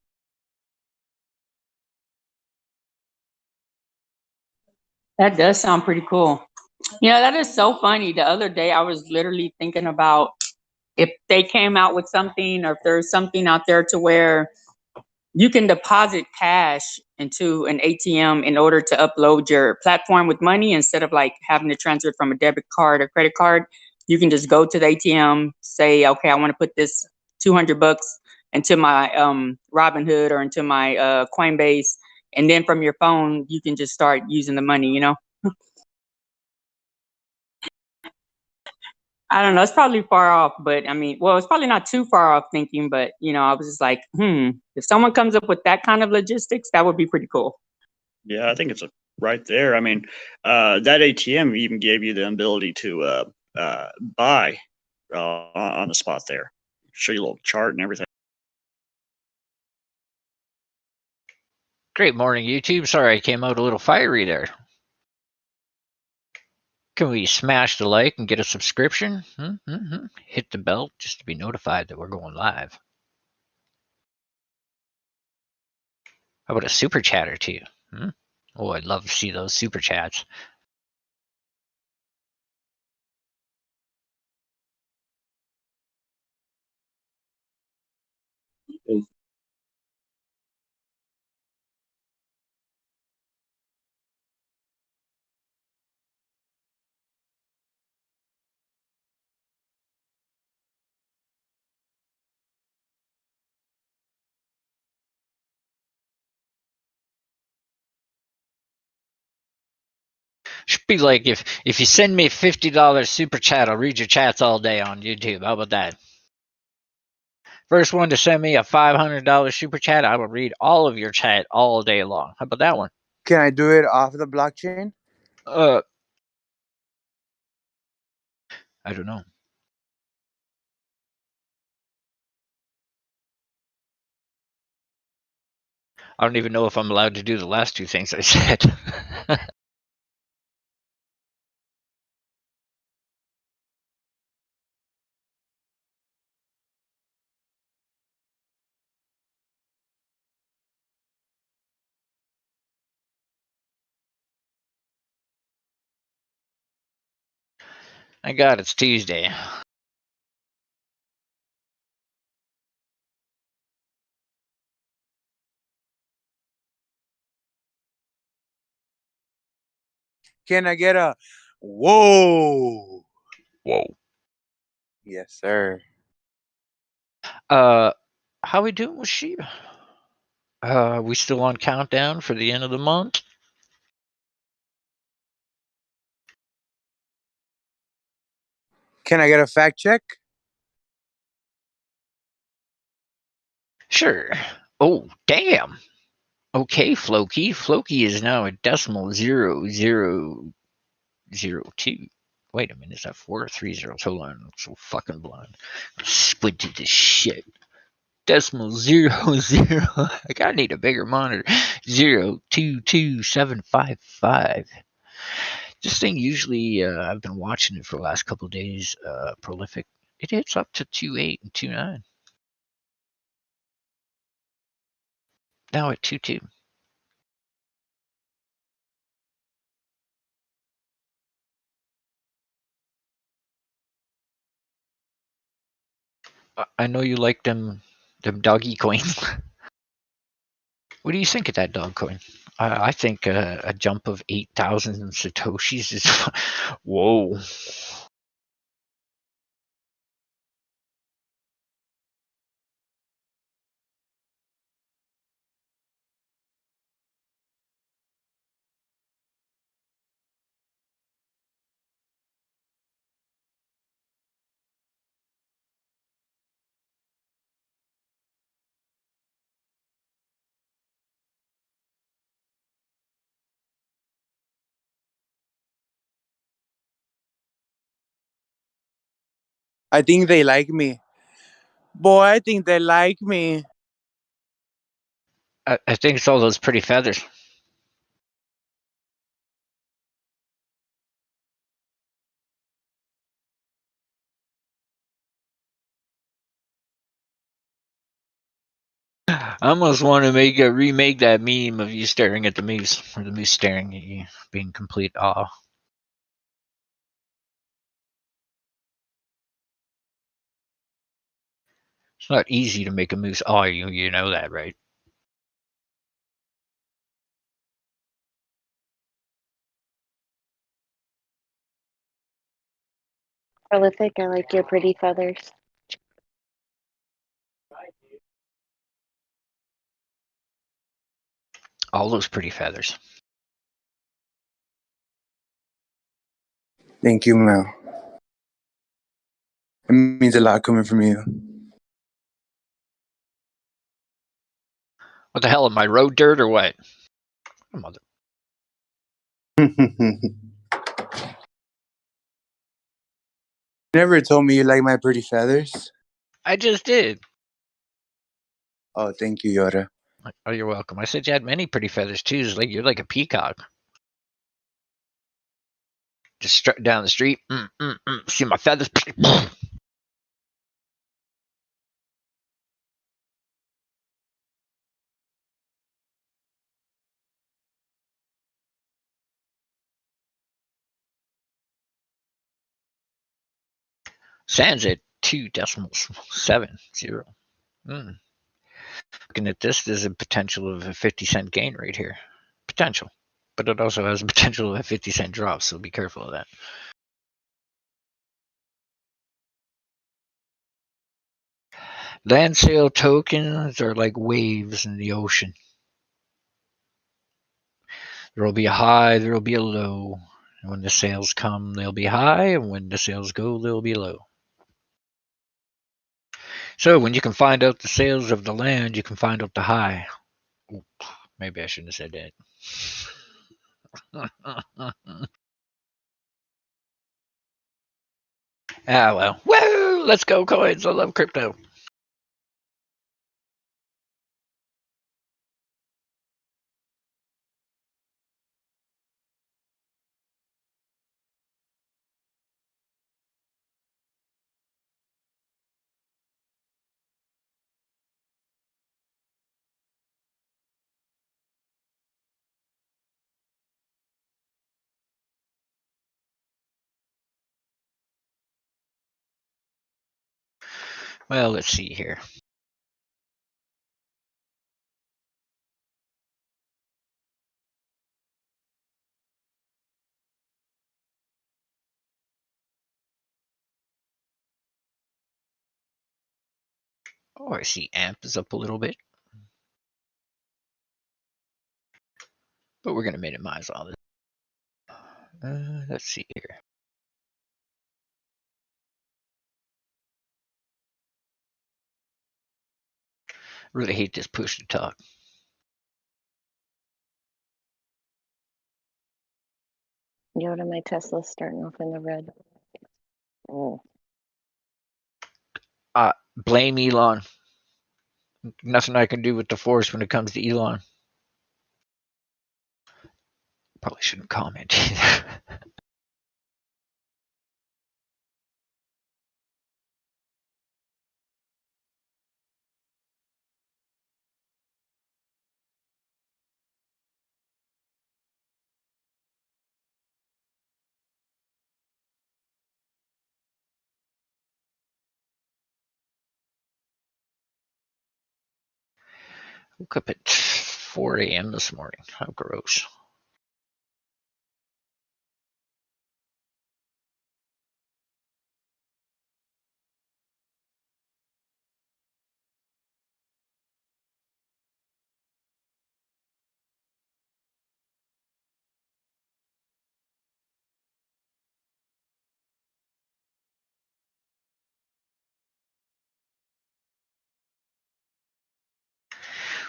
That does sound pretty cool. You know, that is so funny. The other day I was literally thinking about if they came out with something or if there's something out there to where you can deposit cash into an ATM in order to upload your platform with money instead of like having to transfer it from a debit card or credit card. You can just go to the ATM, say, okay, I want to put this $200 into my Robinhood or into my Coinbase, and then from your phone you can just start using the money. You know, I don't know. It's probably far off, but I mean, well, it's probably not too far off thinking, but you know, I was just like, if someone comes up with that kind of logistics, that would be pretty cool. Yeah, I think it's right there. I mean, that ATM even gave you the ability to buy on the spot there. Show you a little chart and everything. Great morning, YouTube. Sorry I came out a little fiery there. Can we smash the like and get a subscription? Hit the bell just to be notified that we're going live. How about a super chat or two? Oh, I'd love to see those super chats. Should be like if you send me $50 super chat, I'll read your chats all day on YouTube. How about that? First one to send me a $500 super chat, I will read all of your chat all day long. How about that one? Can I do it off the blockchain? I don't know. I don't even know if I'm allowed to do the last two things I said. Thank God it's Tuesday. Can I get a whoa? Whoa. Yes, sir. How we doing with Shib? We still on countdown for the end of the month? Can I get a fact check? Sure. Oh, damn. Okay, Floki. Floki is now a decimal 0002. Wait a minute, is that 4 or 3 zeros? Hold on, I'm so fucking blind. Squinted this shit. Decimal 00. I gotta need a bigger monitor. 022755. This thing usually, I've been watching it for the last couple of days. Prolific. It hits up to 28 and 29. Now at 22. I know you like them doggy coins. What do you think of that dog coin? I think a jump of 8,000 satoshis is whoa. I think they like me. Boy, I think they like me. I think it's all those pretty feathers. I almost want to remake that meme of you staring at the moose, or the moose staring at you, being complete awe. It's not easy to make a moose awe you. You know that, right? Prolific, I like your pretty feathers. All those pretty feathers. Thank you, Mel. It means a lot coming from you. What the hell, am I road dirt or what? Mother. Never told me you like my pretty feathers. I just did. Oh, thank you, Yoda. Oh, you're welcome. I said you had many pretty feathers too. It's like you're like a peacock. Just strut down the street. See my feathers. Sans at 2.70. Looking at this, there's a potential of a 50-cent gain right here. Potential. But it also has a potential of a 50-cent drop, so be careful of that. Land sale tokens are like waves in the ocean. There will be a high, there will be a low. And when the sales come, they'll be high, and when the sales go, they'll be low. So when you can find out the sales of the land, you can find out the high. Ooh, maybe I shouldn't have said that. Ah, well. Woo! Let's go, coins. I love crypto. Well, let's see here. Oh, I see AMP is up a little bit. But we're going to minimize all this. Let's see here. Really hate this push to talk. Yoda, my Tesla's starting off in the red. Oh. Blame Elon. Nothing I can do with the force when it comes to Elon. Probably shouldn't comment either. Woke up at 4 a.m. this morning. How gross.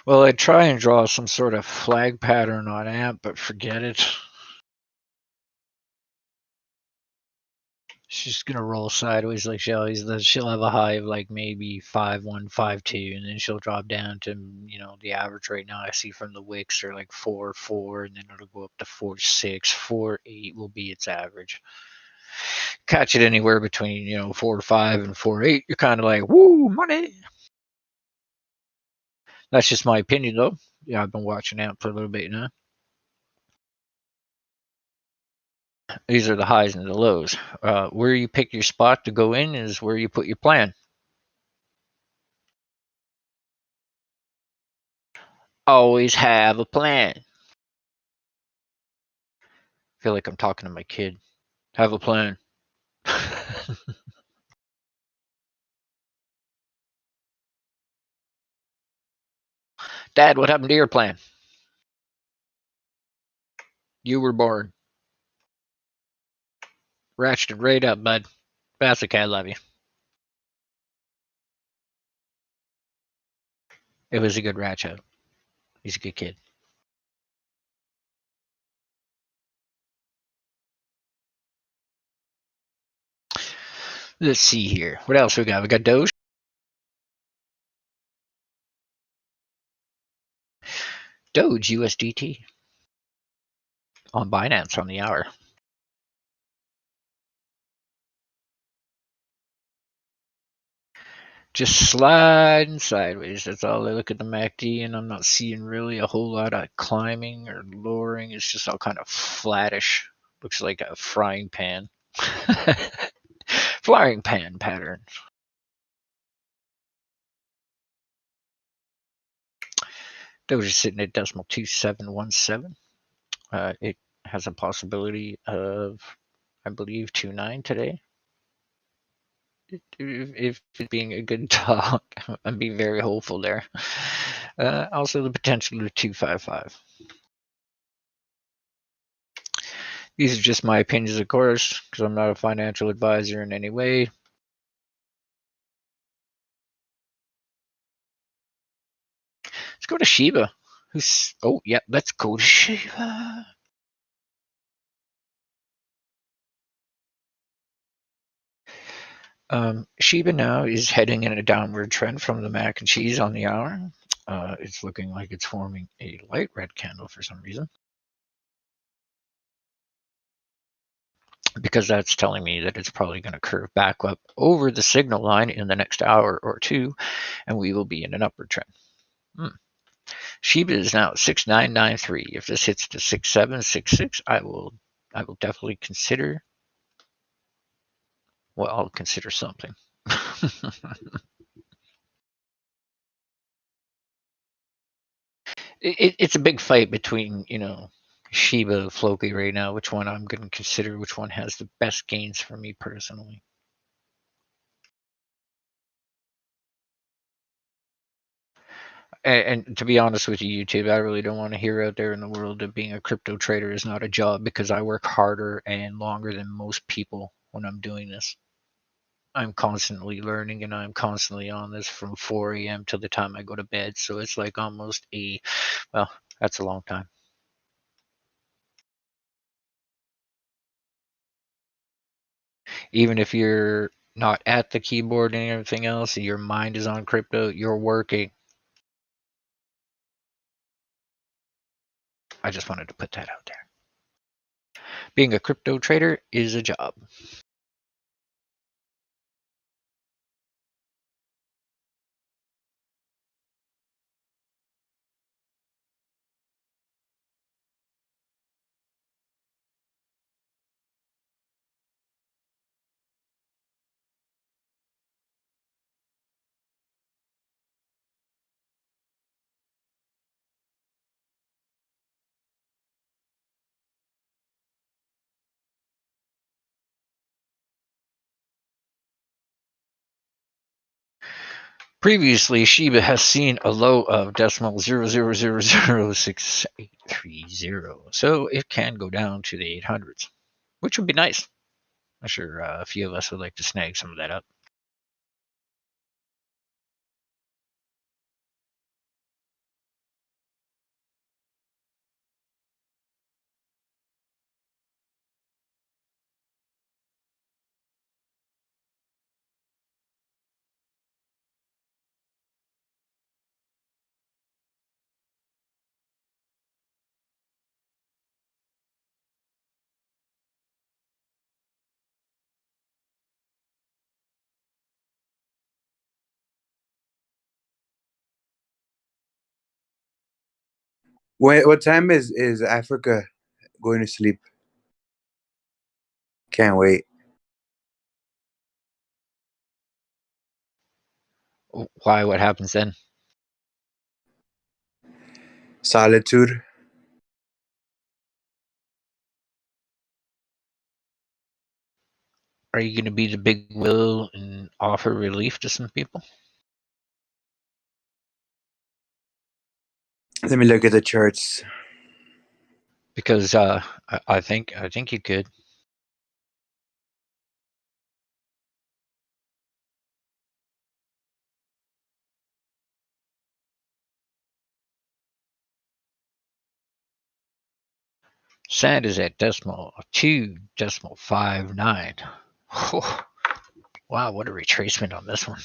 Well, I'd try and draw some sort of flag pattern on AMP, but forget it. She's gonna roll sideways like she always does. She'll have a high of like maybe 5.1, 5.2, and then she'll drop down to, the average right now I see from the wicks are like 4.4, and then it'll go up to 4.6, 4.8 will be its average. Catch it anywhere between 4.5 and 4.8. You're kind of like, woo, money. That's just my opinion though. Yeah, I've been watching out for a little bit now. These are the highs and the lows. Where you pick your spot to go in is where you put your plan. Always have a plan. I feel like I'm talking to my kid. Have a plan. Dad, what happened to your plan? You were born. Ratcheted right up, bud. That's okay, I love you. It was a good ratchet. He's a good kid. Let's see here. What else we got? We got Doge. Doge USDT on Binance on the hour. Just sliding sideways. That's all I look at the MACD, and I'm not seeing really a whole lot of climbing or lowering. It's just all kind of flattish. Looks like a frying pan. Frying pan pattern. Doge is sitting at decimal 2717. It has a possibility of, I believe, 2.9 today. If it being a good talk, I'm being very hopeful there. Also, the potential of 2.55. These are just my opinions, of course, because I'm not a financial advisor in any way. Let's go to Shiba. Let's go to Shiba. Shiba now is heading in a downward trend from the mac and cheese on the hour. It's looking like it's forming a light red candle for some reason, because that's telling me that it's probably going to curve back up over the signal line in the next hour or two, and we will be in an upward trend. Shiba is now 6993. If this hits to 6766, I will definitely consider. Well, I'll consider something. It's a big fight between, Shiba and Floki right now. Which one I'm going to consider? Which one has the best gains for me personally? And to be honest with you, YouTube, I really don't want to hear out there in the world that being a crypto trader is not a job, because I work harder and longer than most people when I'm doing this. I'm constantly learning, and I'm constantly on this from 4 a.m. till the time I go to bed. So it's like almost that's a long time. Even if you're not at the keyboard and everything else, your mind is on crypto, you're working. I just wanted to put that out there. Being a crypto trader is a job. Previously, Shiba has seen a low of decimal 0.00006830, so it can go down to the 800s, which would be nice. I'm sure a few of us would like to snag some of that up. What time is Africa going to sleep? Can't wait. Why? What happens then? Solitude. Are you going to be the big will and offer relief to some people? Let me look at the charts. Because I think you could. Sand is at 2.59. Oh, wow, what a retracement on this one.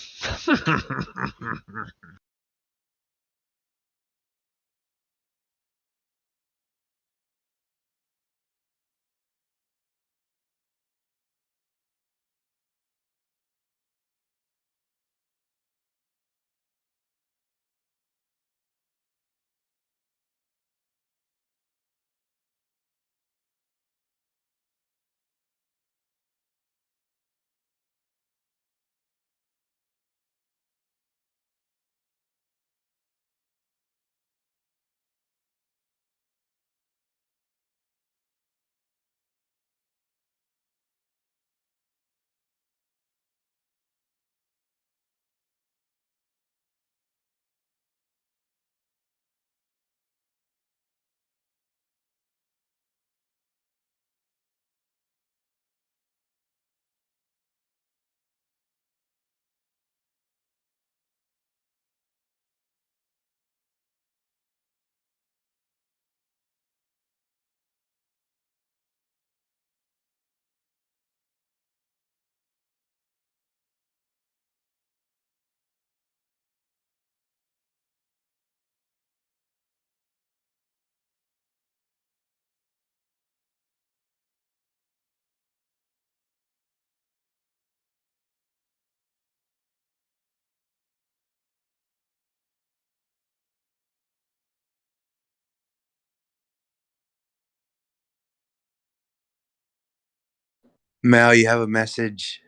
Mel, you have a message.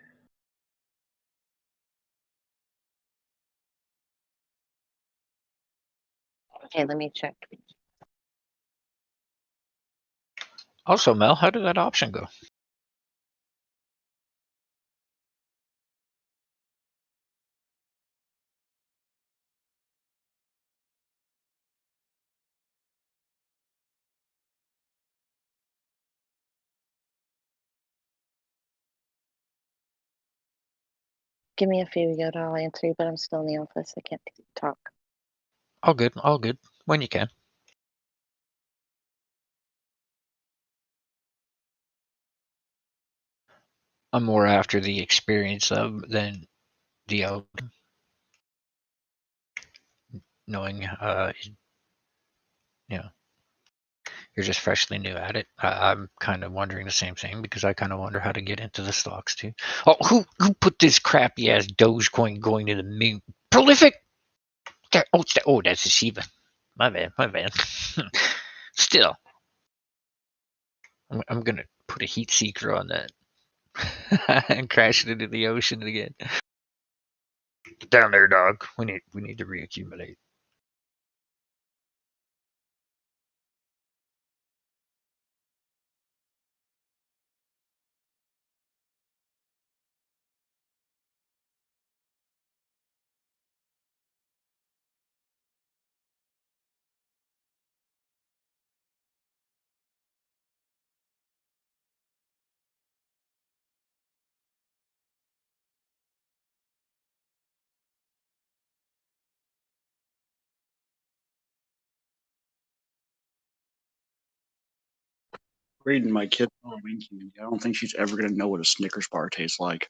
Okay, let me check. Also, Mel, how did that option go? Give me a few, Yoda. I'll answer you, but I'm still in the office. I can't talk. All good, all good. When you can. I'm more after the experience of than the outcome. Knowing, you know, you're just freshly new at it. I'm kind of wondering the same thing because I kind of wonder how to get into the stocks too. Oh, who put this crappy ass Dogecoin going to the moon? Prolific. Oh, that's a Shiba. My bad. Still, I'm gonna put a heat seeker on that and crash it into the ocean again. Get down there, dog. We need to reaccumulate. Reading my kid Halloween candy. I don't think she's ever gonna know what a Snickers bar tastes like.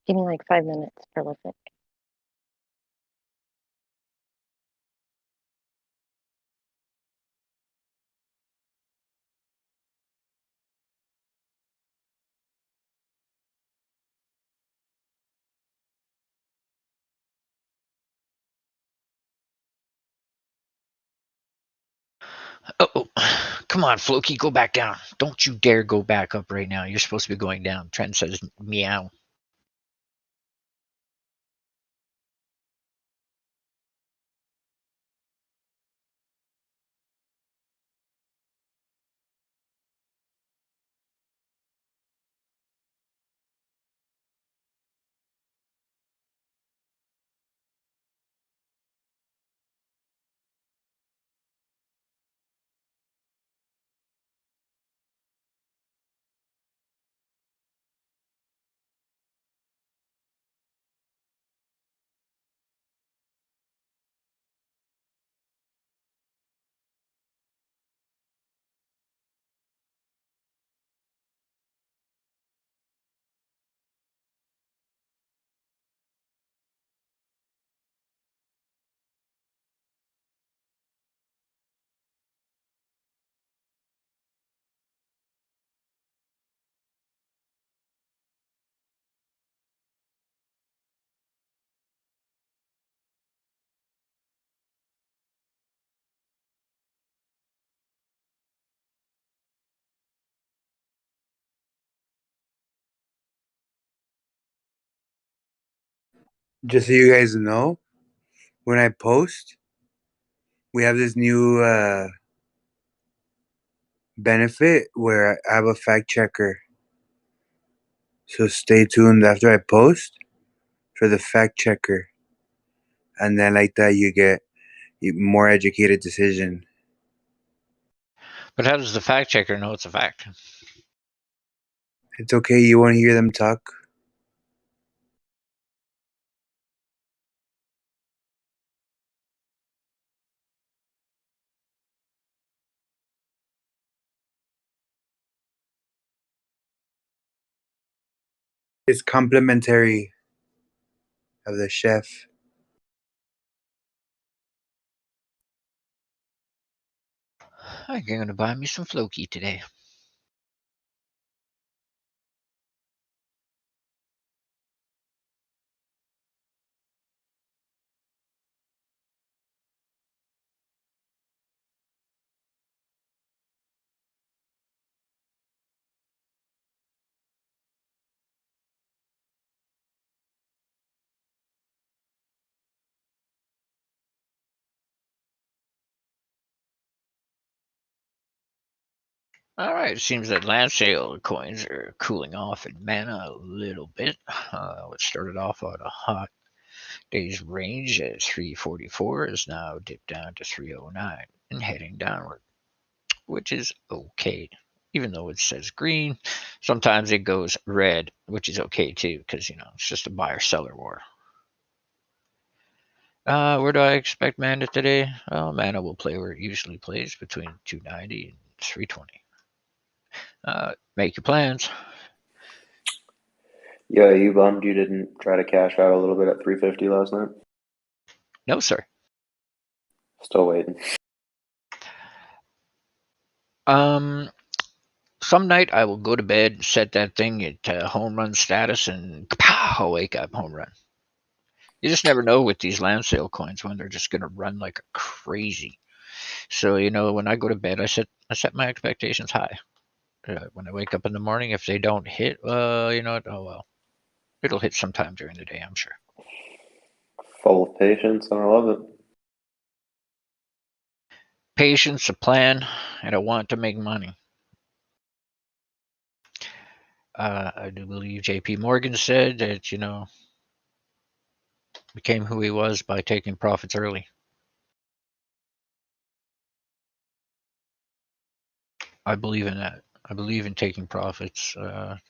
Give me like 5 minutes, prolific. Come on, Floki, go back down. Don't you dare go back up right now. You're supposed to be going down. Trent says meow. Just so you guys know, when I post, we have this new benefit where I have a fact checker. So stay tuned after I post for the fact checker. And then like that, you get a more educated decision. But how does the fact checker know it's a fact? It's okay. You won't hear them talk. It's complimentary of the chef. I'm going to buy me some Floki today. All right, it seems that land sale coins are cooling off in mana a little bit. What started off on a hot day's range at 344 is now dipped down to 309 and heading downward, which is okay. Even though it says green, sometimes it goes red, which is okay too, because it's just a buyer-seller war. Where do I expect mana today? Well, mana will play where it usually plays, between 290 and 320. Make your plans. Yeah, you bummed you didn't try to cash out a little bit at 350 last night? No, sir. Still waiting. Some night I will go to bed, set that thing at home run status, and I'll wake up home run. You just never know with these land sale coins when they're just going to run like crazy. So when I go to bed, I set my expectations high. When I wake up in the morning, if they don't hit, you know what? Oh well, it'll hit sometime during the day, I'm sure. Full of patience, and I love it. Patience, a plan, and I want to make money. I do believe J.P. Morgan said that became who he was by taking profits early. I believe in that. I believe in taking profits.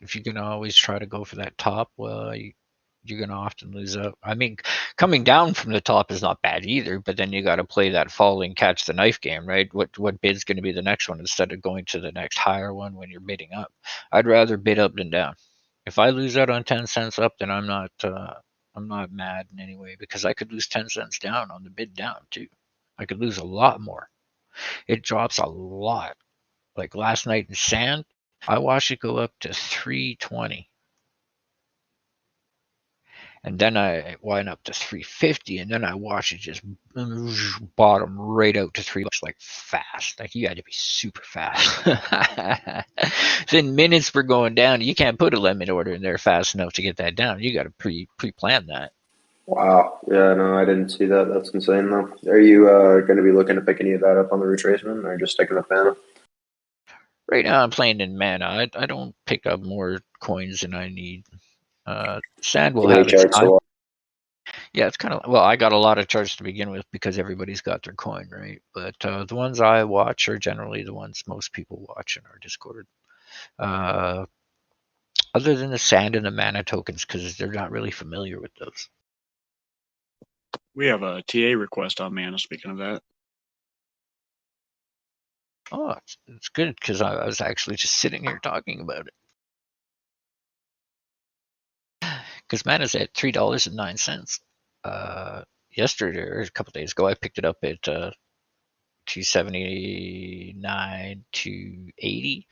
If you're going to always try to go for that top, well, you're going to often lose out. I mean, coming down from the top is not bad either, but then you got to play that falling catch the knife game, right? What bid's going to be the next one instead of going to the next higher one when you're bidding up? I'd rather bid up than down. If I lose out on 10 cents up, then I'm not mad in any way, because I could lose 10 cents down on the bid down too. I could lose a lot more. It drops a lot. Like last night in sand, I watched it go up to 320. And then I went up to 350, and then I watched it just bottom right out to $3, like fast. Like you had to be super fast. Then minutes were going down. You can't put a limit order in there fast enough to get that down. You got to pre-plan that. Wow. Yeah, no, I didn't see that. That's insane, though. Are you going to be looking to pick any of that up on the retracement, or just sticking with Mana? Right now, I'm playing in Mana. I don't pick up more coins than I need. Sand will Too many have its charts to time. watch. Yeah, it's kind of, well, I got a lot of charts to begin with because everybody's got their coin, right? But the ones I watch are generally the ones most people watch in our Discord. Other than the sand and the mana tokens, because they're not really familiar with those. We have a TA request on Mana, speaking of that. Oh, it's good because I was actually just sitting here talking about it. Because Mana's at $3.09. Yesterday or a couple days ago, I picked it up at 279 to 80.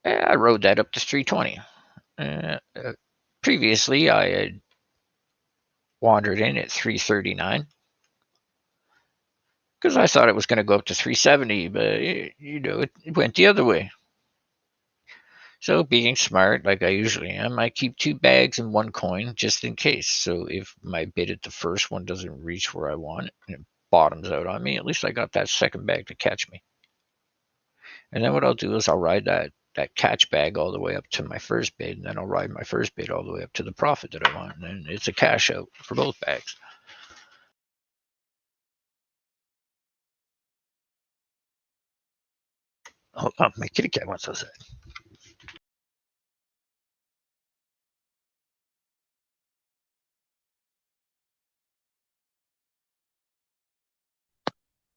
I rode that up to 320. Previously, I had wandered in at 339 because I thought it was going to go up to 370, but it went the other way. So being smart, like I usually am, I keep 2 bags and 1 coin just in case. So if my bid at the first one doesn't reach where I want it and it bottoms out on me, at least I got that second bag to catch me. And then what I'll do is I'll ride that catch bag all the way up to my first bid, and then I'll ride my first bid all the way up to the profit that I want. And then it's a cash out for both bags. Hold on, my kitty cat wants outside.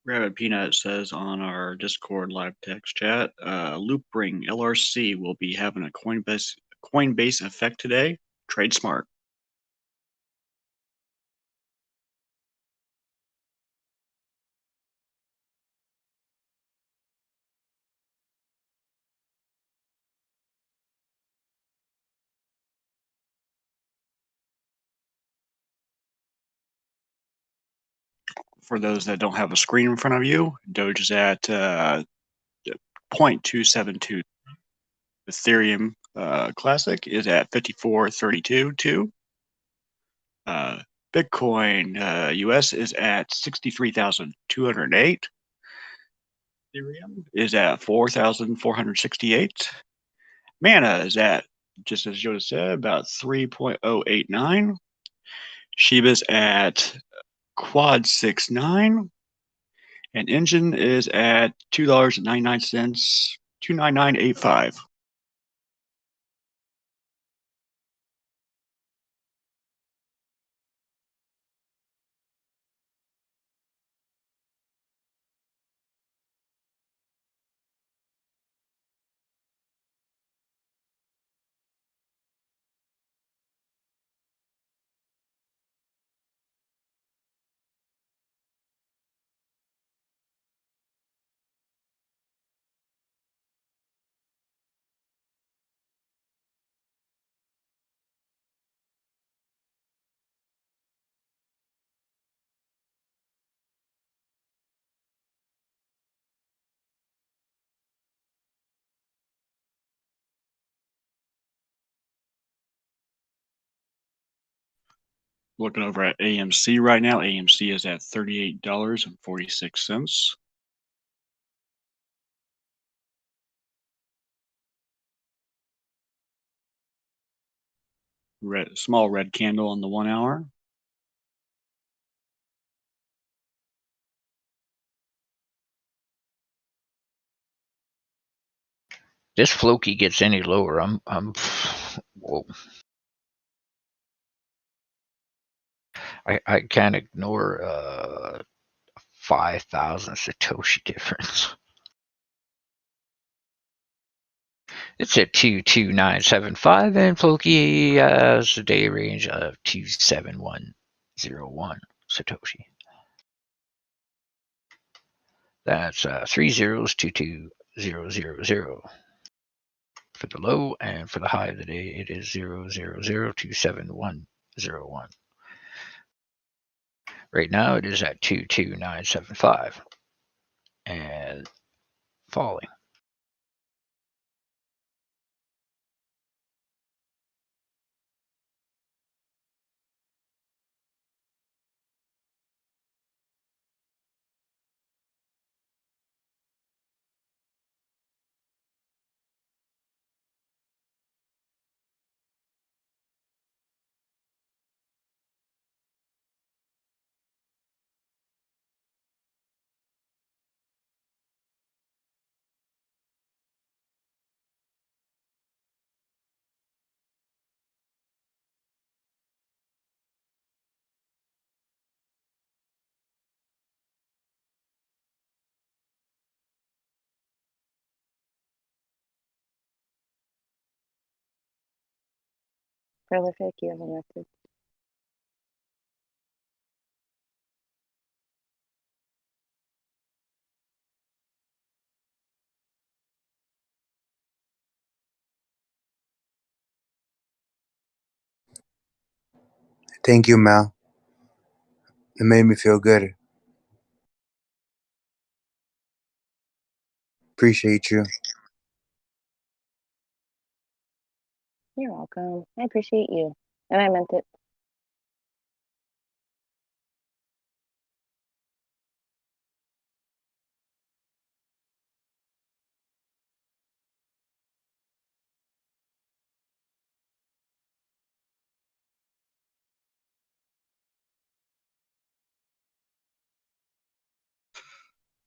Rabbit Peanut says on our Discord live text chat, Loopring LRC will be having a Coinbase effect today. Trade smart. For those that don't have a screen in front of you, Doge is at 0.272. Ethereum Classic is at 54.32 too. Bitcoin US is at 63,208. Ethereum is at 4,468. Mana is at, just as Yoda said, about 3.089. Shib is at quad 69. And Engine is at $2.99, 299.85. Looking over at AMC right now, AMC is at $38.46. Small red candle on the 1 hour. This Floki gets any lower, I'm whoa. I can't ignore 5,000 Satoshi difference. It's at 22975, and Floki has a day range of 27101 Satoshi. That's 3 zeros, 22000 for the low, and for the high of the day, it is 000271. 0.01. Right now it is at 22975 and falling. Prolific, you have a message. Thank you, Mal. It made me feel good. Appreciate you. You're welcome. I appreciate you. And I meant it.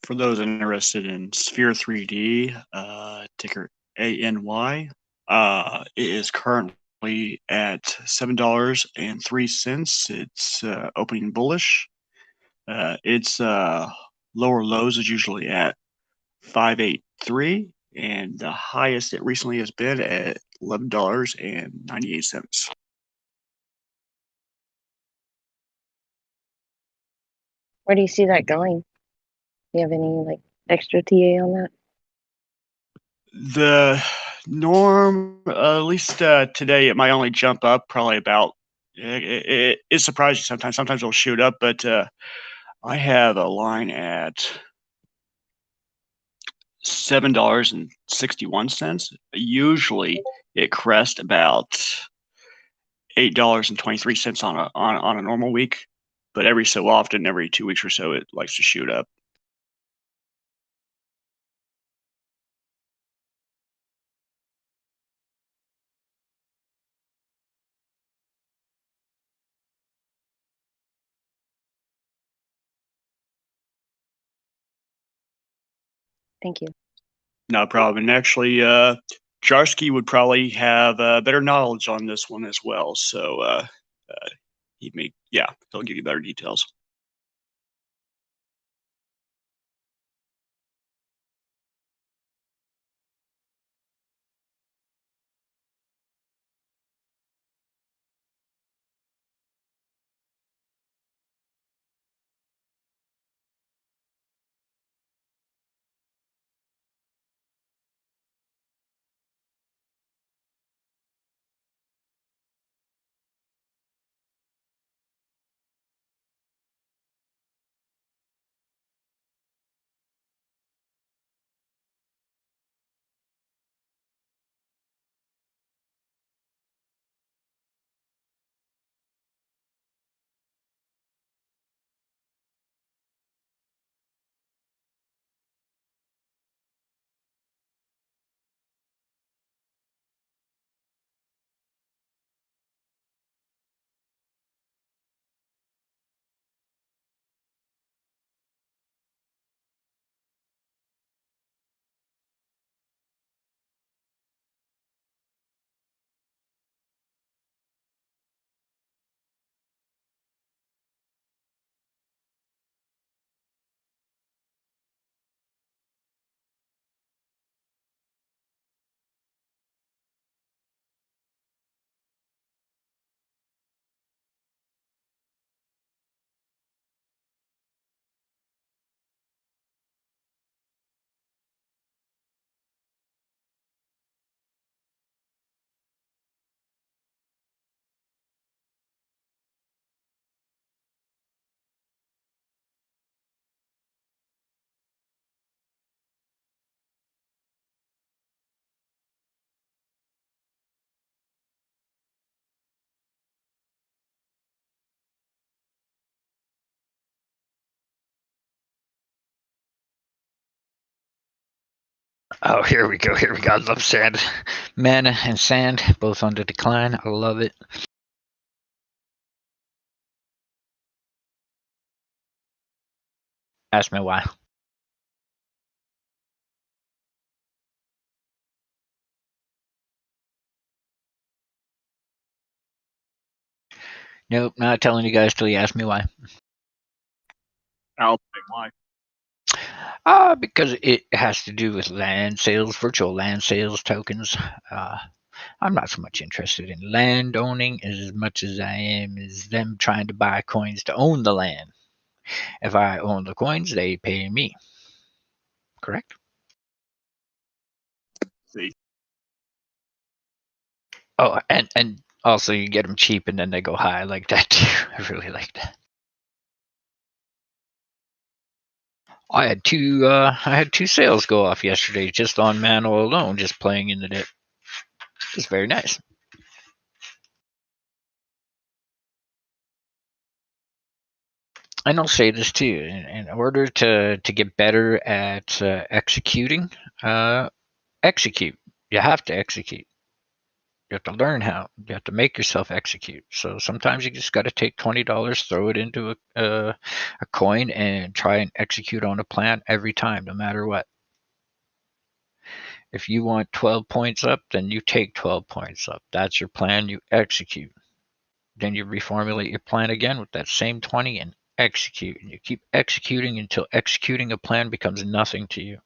For those interested in Sphere 3D, ticker ANY, it is currently at $7.03. It's opening bullish. Its lower lows is usually at 583, and the highest it recently has been at $11.98. Where do you see that going? Do you have any like extra TA on that? The norm, at least today, it might only jump up probably about. It's surprising sometimes. Sometimes it'll shoot up, but I have a line at $7.61. Usually, it crests about $8.23 on a normal week, but every so often, every 2 weeks or so, it likes to shoot up. Thank you. No problem. And actually, Jarsky would probably have better knowledge on this one as well. So he'll give you better details. Oh, here we go. Here we go. I love sand. Mana and sand, both on the decline. I love it. Ask me why. Nope, not telling you guys till you ask me why. I'll say why. Because it has to do with land sales, virtual land sales tokens. I'm not so much interested in land owning as much as I am is them trying to buy coins to own the land. If I own the coins, they pay me. Correct? See, Oh, and also you get them cheap and then they go high. I like that too. I really like that. I had two sales go off yesterday just on Mano alone, just playing in the dip. It's very nice. And I'll say this too: in order to get better at executing, execute. You have to execute. You have to learn how. You have to make yourself execute. So sometimes you just got to take $20, throw it into a coin, and try and execute on a plan every time, no matter what. If you want 12 points up, then you take 12 points up. That's your plan. You execute. Then you reformulate your plan again with that same 20 and execute. And you keep executing until executing a plan becomes nothing to you.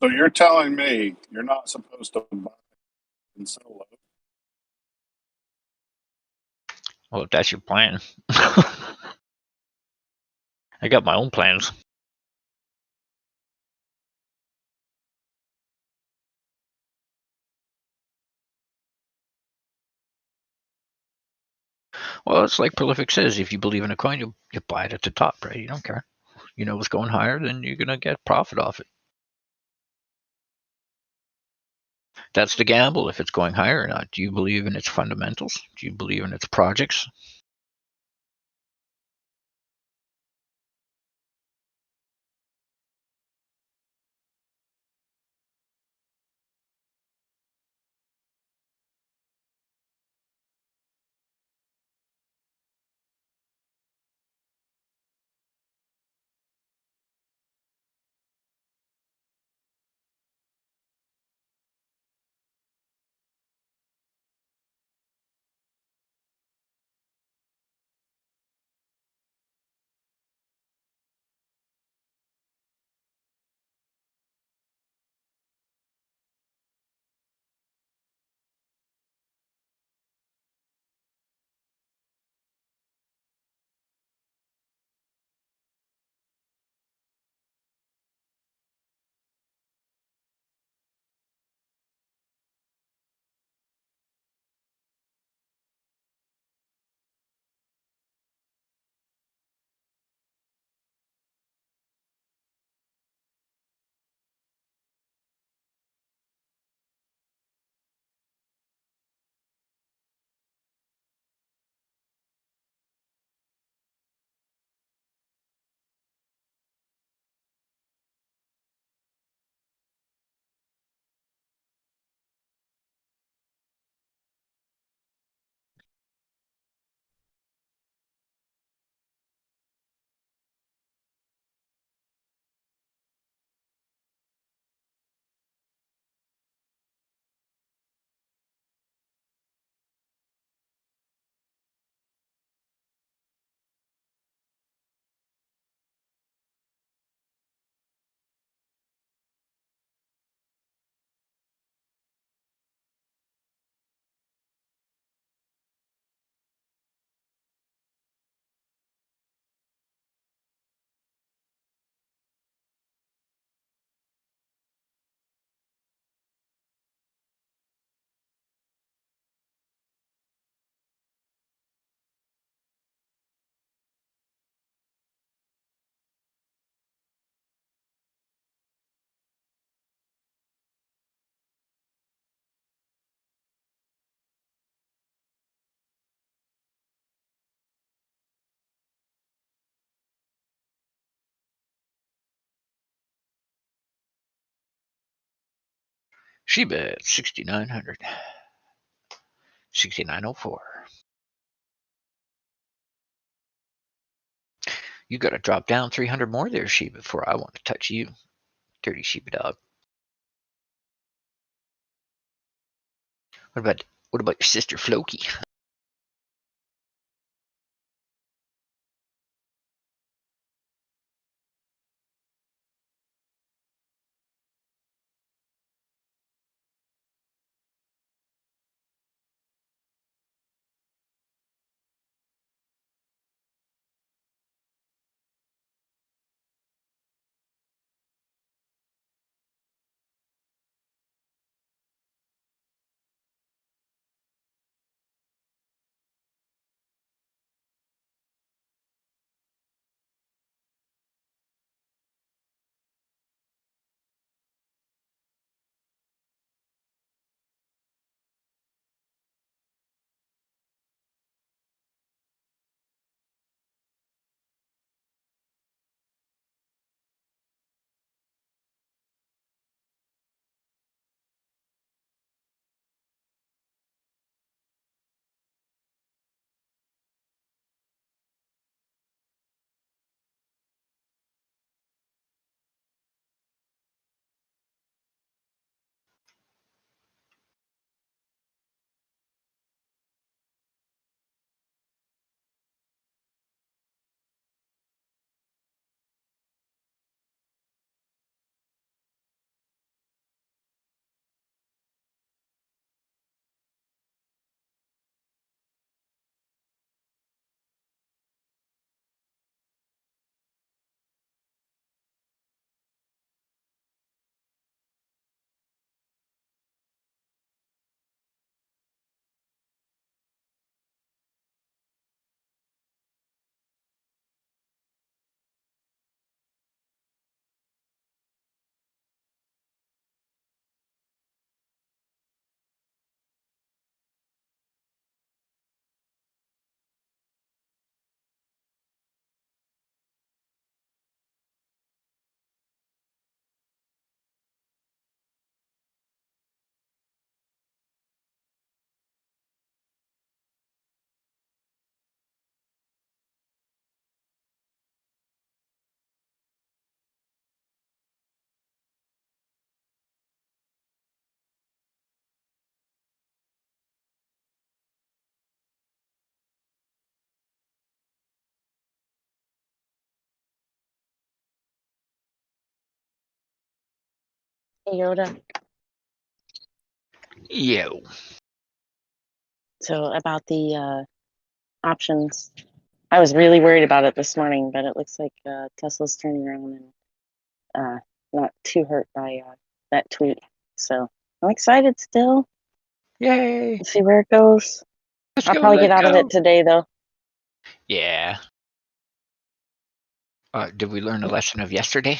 So you're telling me you're not supposed to buy and sell low? Well, if that's your plan. I got my own plans. Well, it's like Prolific says, if you believe in a coin, you buy it at the top, right? You don't care. You know what's going higher, then you're going to get profit off it. That's the gamble, if it's going higher or not. Do you believe in its fundamentals? Do you believe in its projects? Shib at 6,900. 6,904. You got to drop down 300 more there, Shib, before I want to touch you. Dirty Shib dog. What about your sister Floki? Hey, Yoda. Yo. So about the options, I was really worried about it this morning, but it looks like Tesla's turning around and not too hurt by that tweet. So I'm excited still. Yay. Let's see where it goes. I'll probably get out of it today, though. Yeah. Did we learn a lesson of yesterday?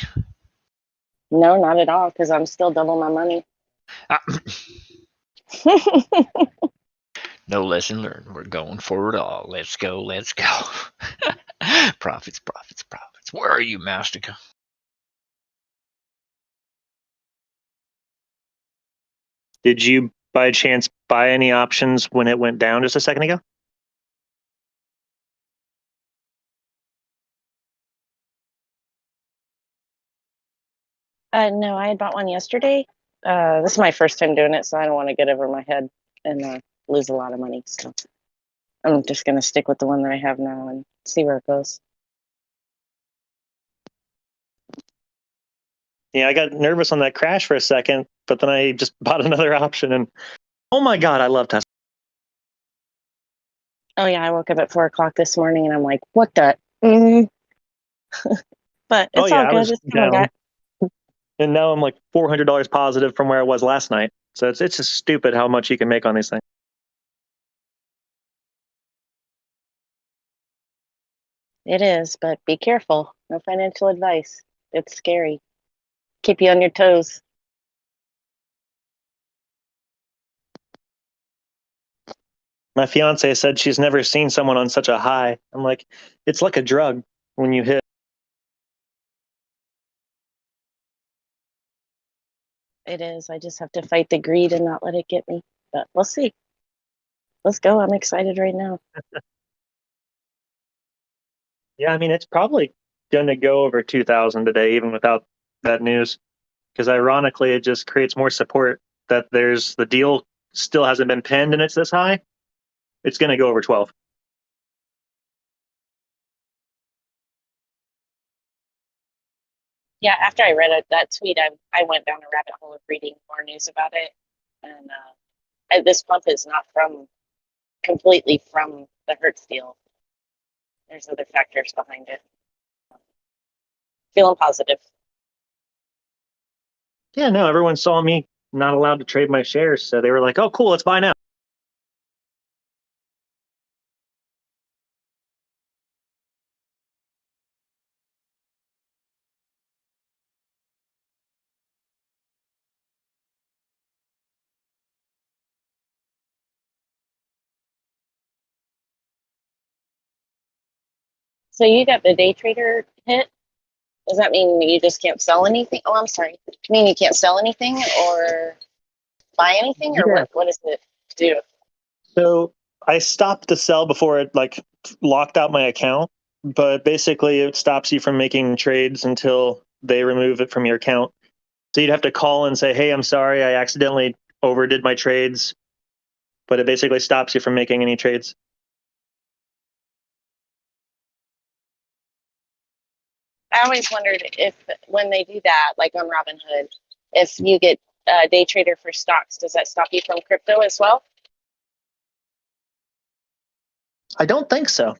No, not at all, because I'm still double my money. No lesson learned. We're going for it all. Let's go. Let's go. Profits, profits, profits. Where are you, Mastica? Did you, by chance, buy any options when it went down just a second ago? No, I had bought one yesterday. This is my first time doing it, so I don't want to get over my head and lose a lot of money. So I'm just going to stick with the one that I have now and see where it goes. Yeah, I got nervous on that crash for a second, but then I just bought another option and oh my God, I love Tesla. Oh yeah, I woke up at 4 o'clock this morning and I'm like, what the? But it's all good. It's coming back. And now I'm like $400 positive from where I was last night. So it's just stupid how much you can make on these things. It is, but be careful. No financial advice. It's scary. Keep you on your toes. My fiance said she's never seen someone on such a high. I'm like, it's like a drug when you hit. It is. I just have to fight the greed and not let it get me. But we'll see. Let's go. I'm excited right now. Yeah, I mean, it's probably going to go over 2,000 today, even without that news. Because ironically, it just creates more support that there's the deal still hasn't been pinned and it's this high. It's going to go over 12. Yeah, after I read that tweet, I went down a rabbit hole of reading more news about it. And this pump is not completely from the Hertz deal. There's other factors behind it. Feeling positive. Yeah, no, everyone saw me not allowed to trade my shares. So they were like, oh, cool, let's buy now. So you got the day trader hit? Does that mean you just can't sell anything? Oh, I'm sorry. You mean you can't sell anything or buy anything, or Yeah. what does it do? So I stopped the sell before it like locked out my account, but basically it stops you from making trades until they remove it from your account. So you'd have to call and say, hey, I'm sorry, I accidentally overdid my trades, but it basically stops you from making any trades. I always wondered if when they do that, like on Robinhood, if you get a day trader for stocks, does that stop you from crypto as well? I don't think so.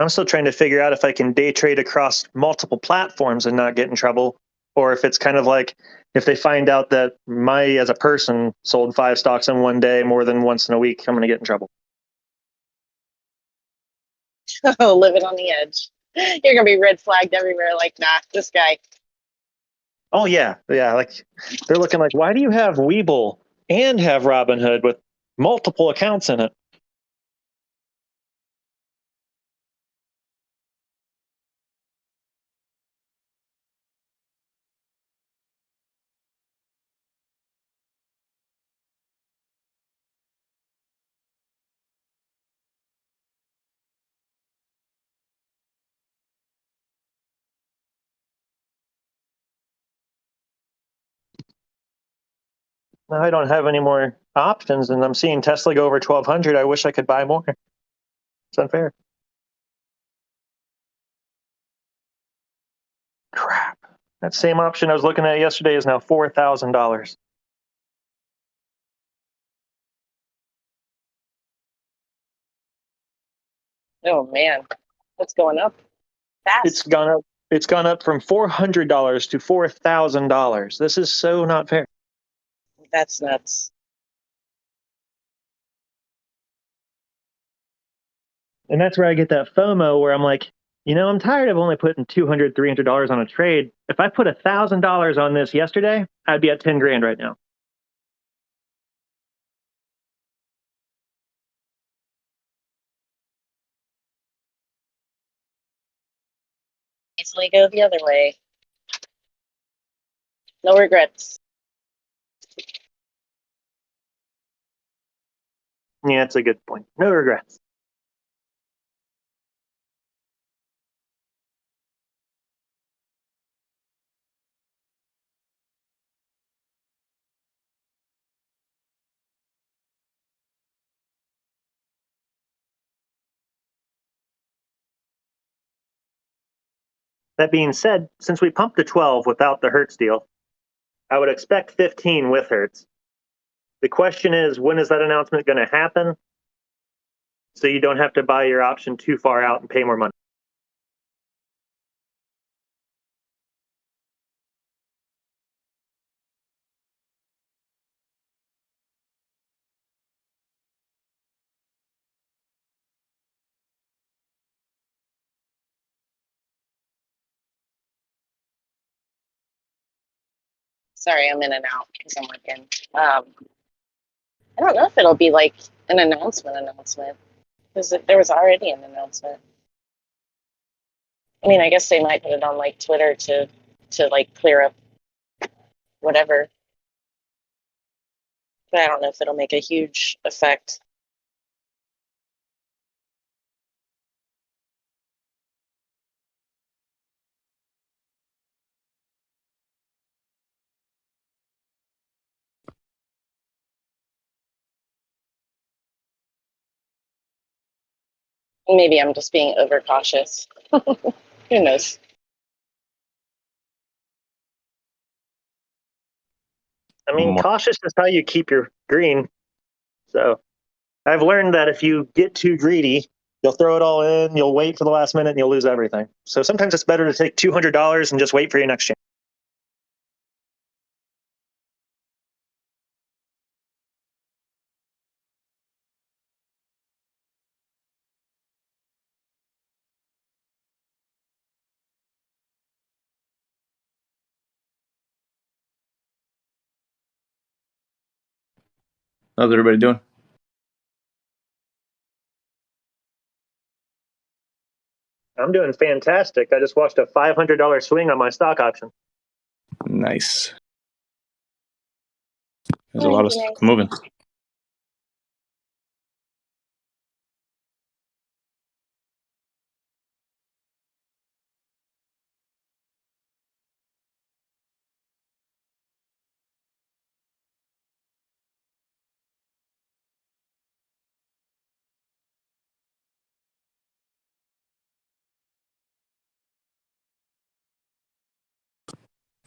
I'm still trying to figure out if I can day trade across multiple platforms and not get in trouble, or if it's kind of like if they find out that as a person sold 5 stocks in one day more than once in a week, I'm going to get in trouble. Oh, living on the edge. You're gonna be red flagged everywhere. Like, nah, this guy. Oh yeah, yeah. Like they're looking like, why do you have Webull and have Robinhood with multiple accounts in it? Now I don't have any more options, and I'm seeing Tesla go over 1,200. I wish I could buy more. It's unfair. Crap. That same option I was looking at yesterday is now $4,000. Oh man, what's going up It's fast? gone up. It's gone up from $400 to $4,000. This is so not fair. That's nuts. And that's where I get that FOMO where I'm like, I'm tired of only putting $200, $300 on a trade. If I put $1,000 on this yesterday, I'd be at 10 grand right now. Easily go the other way. No regrets. Yeah, that's a good point. No regrets. That being said, since we pumped to 12 without the Hertz deal, I would expect 15 with Hertz. The question is, when is that announcement going to happen? So you don't have to buy your option too far out and pay more money. Sorry, I'm in and out because I'm working. I don't know if it'll be like an announcement, because there was already an announcement. I mean, I guess they might put it on like Twitter to like clear up whatever, but I don't know if it'll make a huge effect. Maybe I'm just being overcautious. Who knows? I mean, cautious is how you keep your green. So I've learned that if you get too greedy, you'll throw it all in, you'll wait for the last minute, and you'll lose everything. So sometimes it's better to take $200 and just wait for your next chance. How's everybody doing? I'm doing fantastic. I just watched a $500 swing on my stock option. Nice. There's a lot of stuff moving.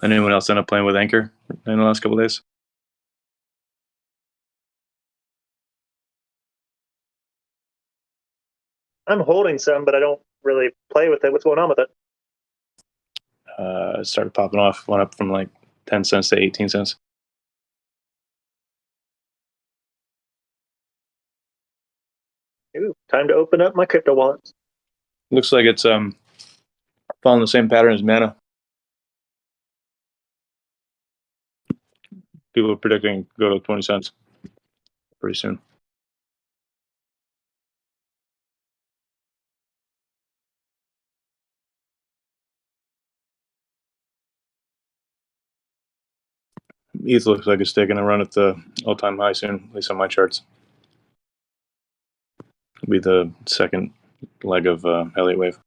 Anyone else end up playing with Anchor in the last couple of days? I'm holding some, but I don't really play with it. What's going on with it? It started popping off, went up from like 10 cents to 18 cents. Ooh, time to open up my crypto wallets. Looks like it's following the same pattern as Mana. People are predicting go to 20 cents pretty soon. ETH looks like it's taking a run at the all-time high soon, at least on my charts. It'll be the second leg of Elliott wave.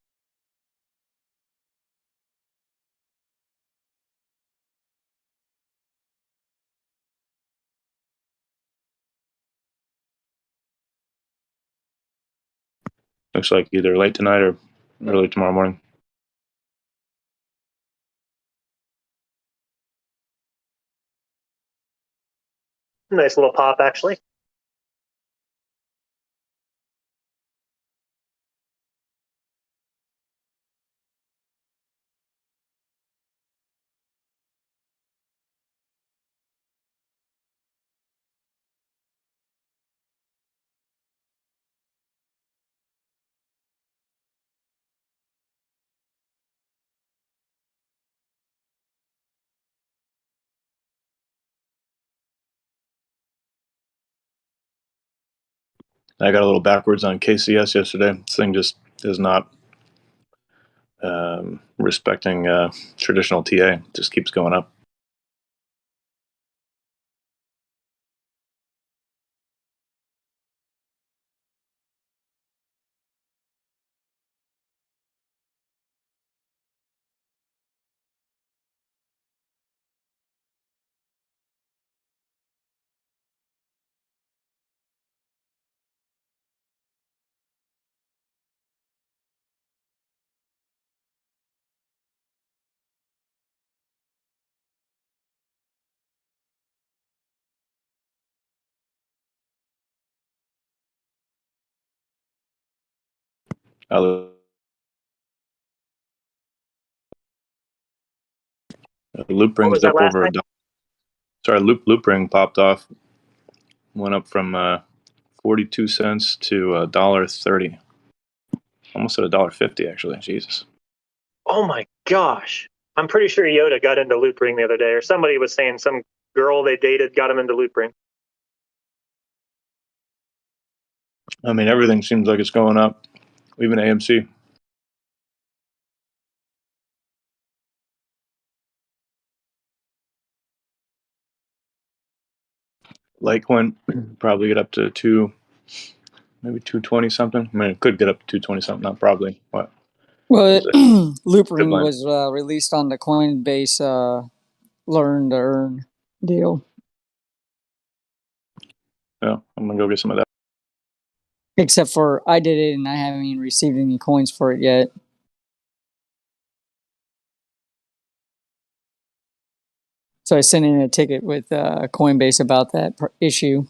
Looks like either late tonight or early tomorrow morning. Nice little pop, actually. I got a little backwards on KCS yesterday. This thing just is not respecting traditional TA. It just keeps going up. Loop ring's up over a dollar. Sorry, loop ring popped off. Went up from 42 cents to $1.30. Almost at $1.50 actually. Jesus. Oh my gosh. I'm pretty sure Yoda got into Loop Ring the other day, or somebody was saying some girl they dated got him into Loop Ring. I mean, everything seems like it's going up, even AMC. Litecoin probably get up to maybe 220 something. I mean, it could get up to 220 something. Not probably. What? Well, Loop Good Ring line. was released on the Coinbase learn to earn deal. Yeah, I'm gonna go get some of that. Except for I did it and I haven't even received any coins for it yet. So I sent in a ticket with Coinbase about that issue.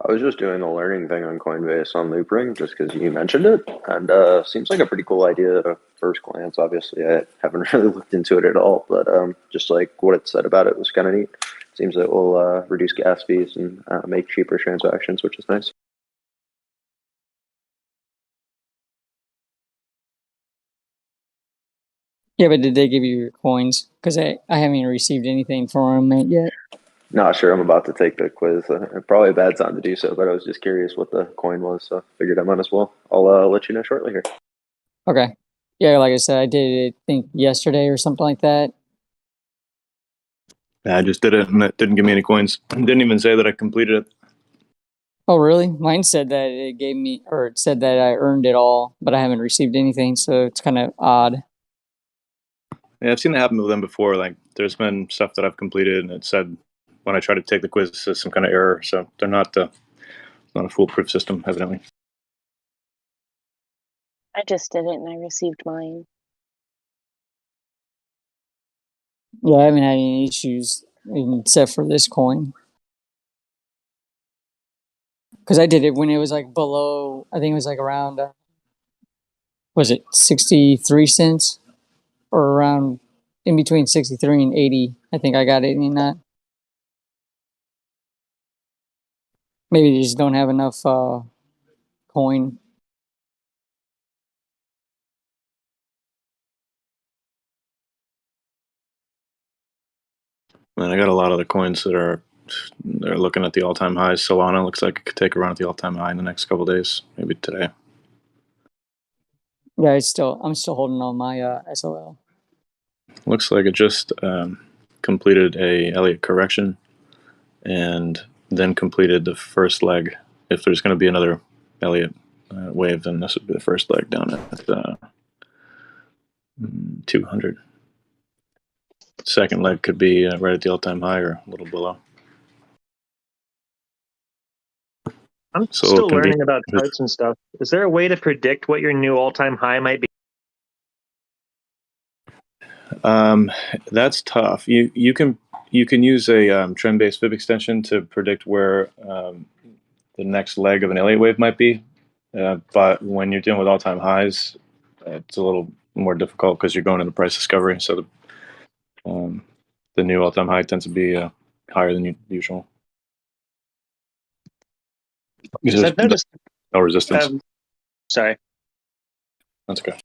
I was just doing the learning thing on Coinbase on Loopring just because you mentioned it, and seems like a pretty cool idea at a first glance. Obviously, I haven't really looked into it at all, but just like what it said about it was kind of neat. Seems that it will reduce gas fees and make cheaper transactions, which is nice. Yeah, but did they give you your coins? Because I haven't even received anything from them yet. Not sure I'm about to take the quiz. Probably a bad time to do so, but I was just curious what the coin was, so figured I might as well. I'll let you know shortly here. Okay. Yeah, like I said, I did it, I think, yesterday or something like that. Yeah, I just did it, and it didn't give me any coins. It didn't even say that I completed it. Oh, really? Mine said that it gave me, or it said that I earned it all, but I haven't received anything, so it's kind of odd. Yeah, I've seen that happen with them before. Like, there's been stuff that I've completed, and it said when I try to take the quiz, it says some kind of error. So they're not a foolproof system, evidently. I just did it and I received mine. Yeah, I haven't had any issues except for this coin. Because I did it when it was like below, I think it was like around, was it 63 cents? Or around in between 63 and 80. I think I got it in that. Maybe they just don't have enough coin. And I got a lot of the coins that are they're looking at the all-time highs. Solana looks like it could take a run at the all-time high in the next couple of days, maybe today. Yeah, I'm still holding on my SOL. Looks like it just completed a Elliott correction and then completed the first leg. If there's going to be another Elliott wave, then this would be the first leg down at 200. Second leg could be right at the all-time high or a little below. I'm still learning about charts and stuff. Is there a way to predict what your new all-time high might be? That's tough. You can use a trend-based fib extension to predict where the next leg of an Elliott wave might be, but when you're dealing with all-time highs, it's a little more difficult because you're going into price discovery. So the new all-time high tends to be higher than usual. I've noticed no resistance. Sorry. That's okay.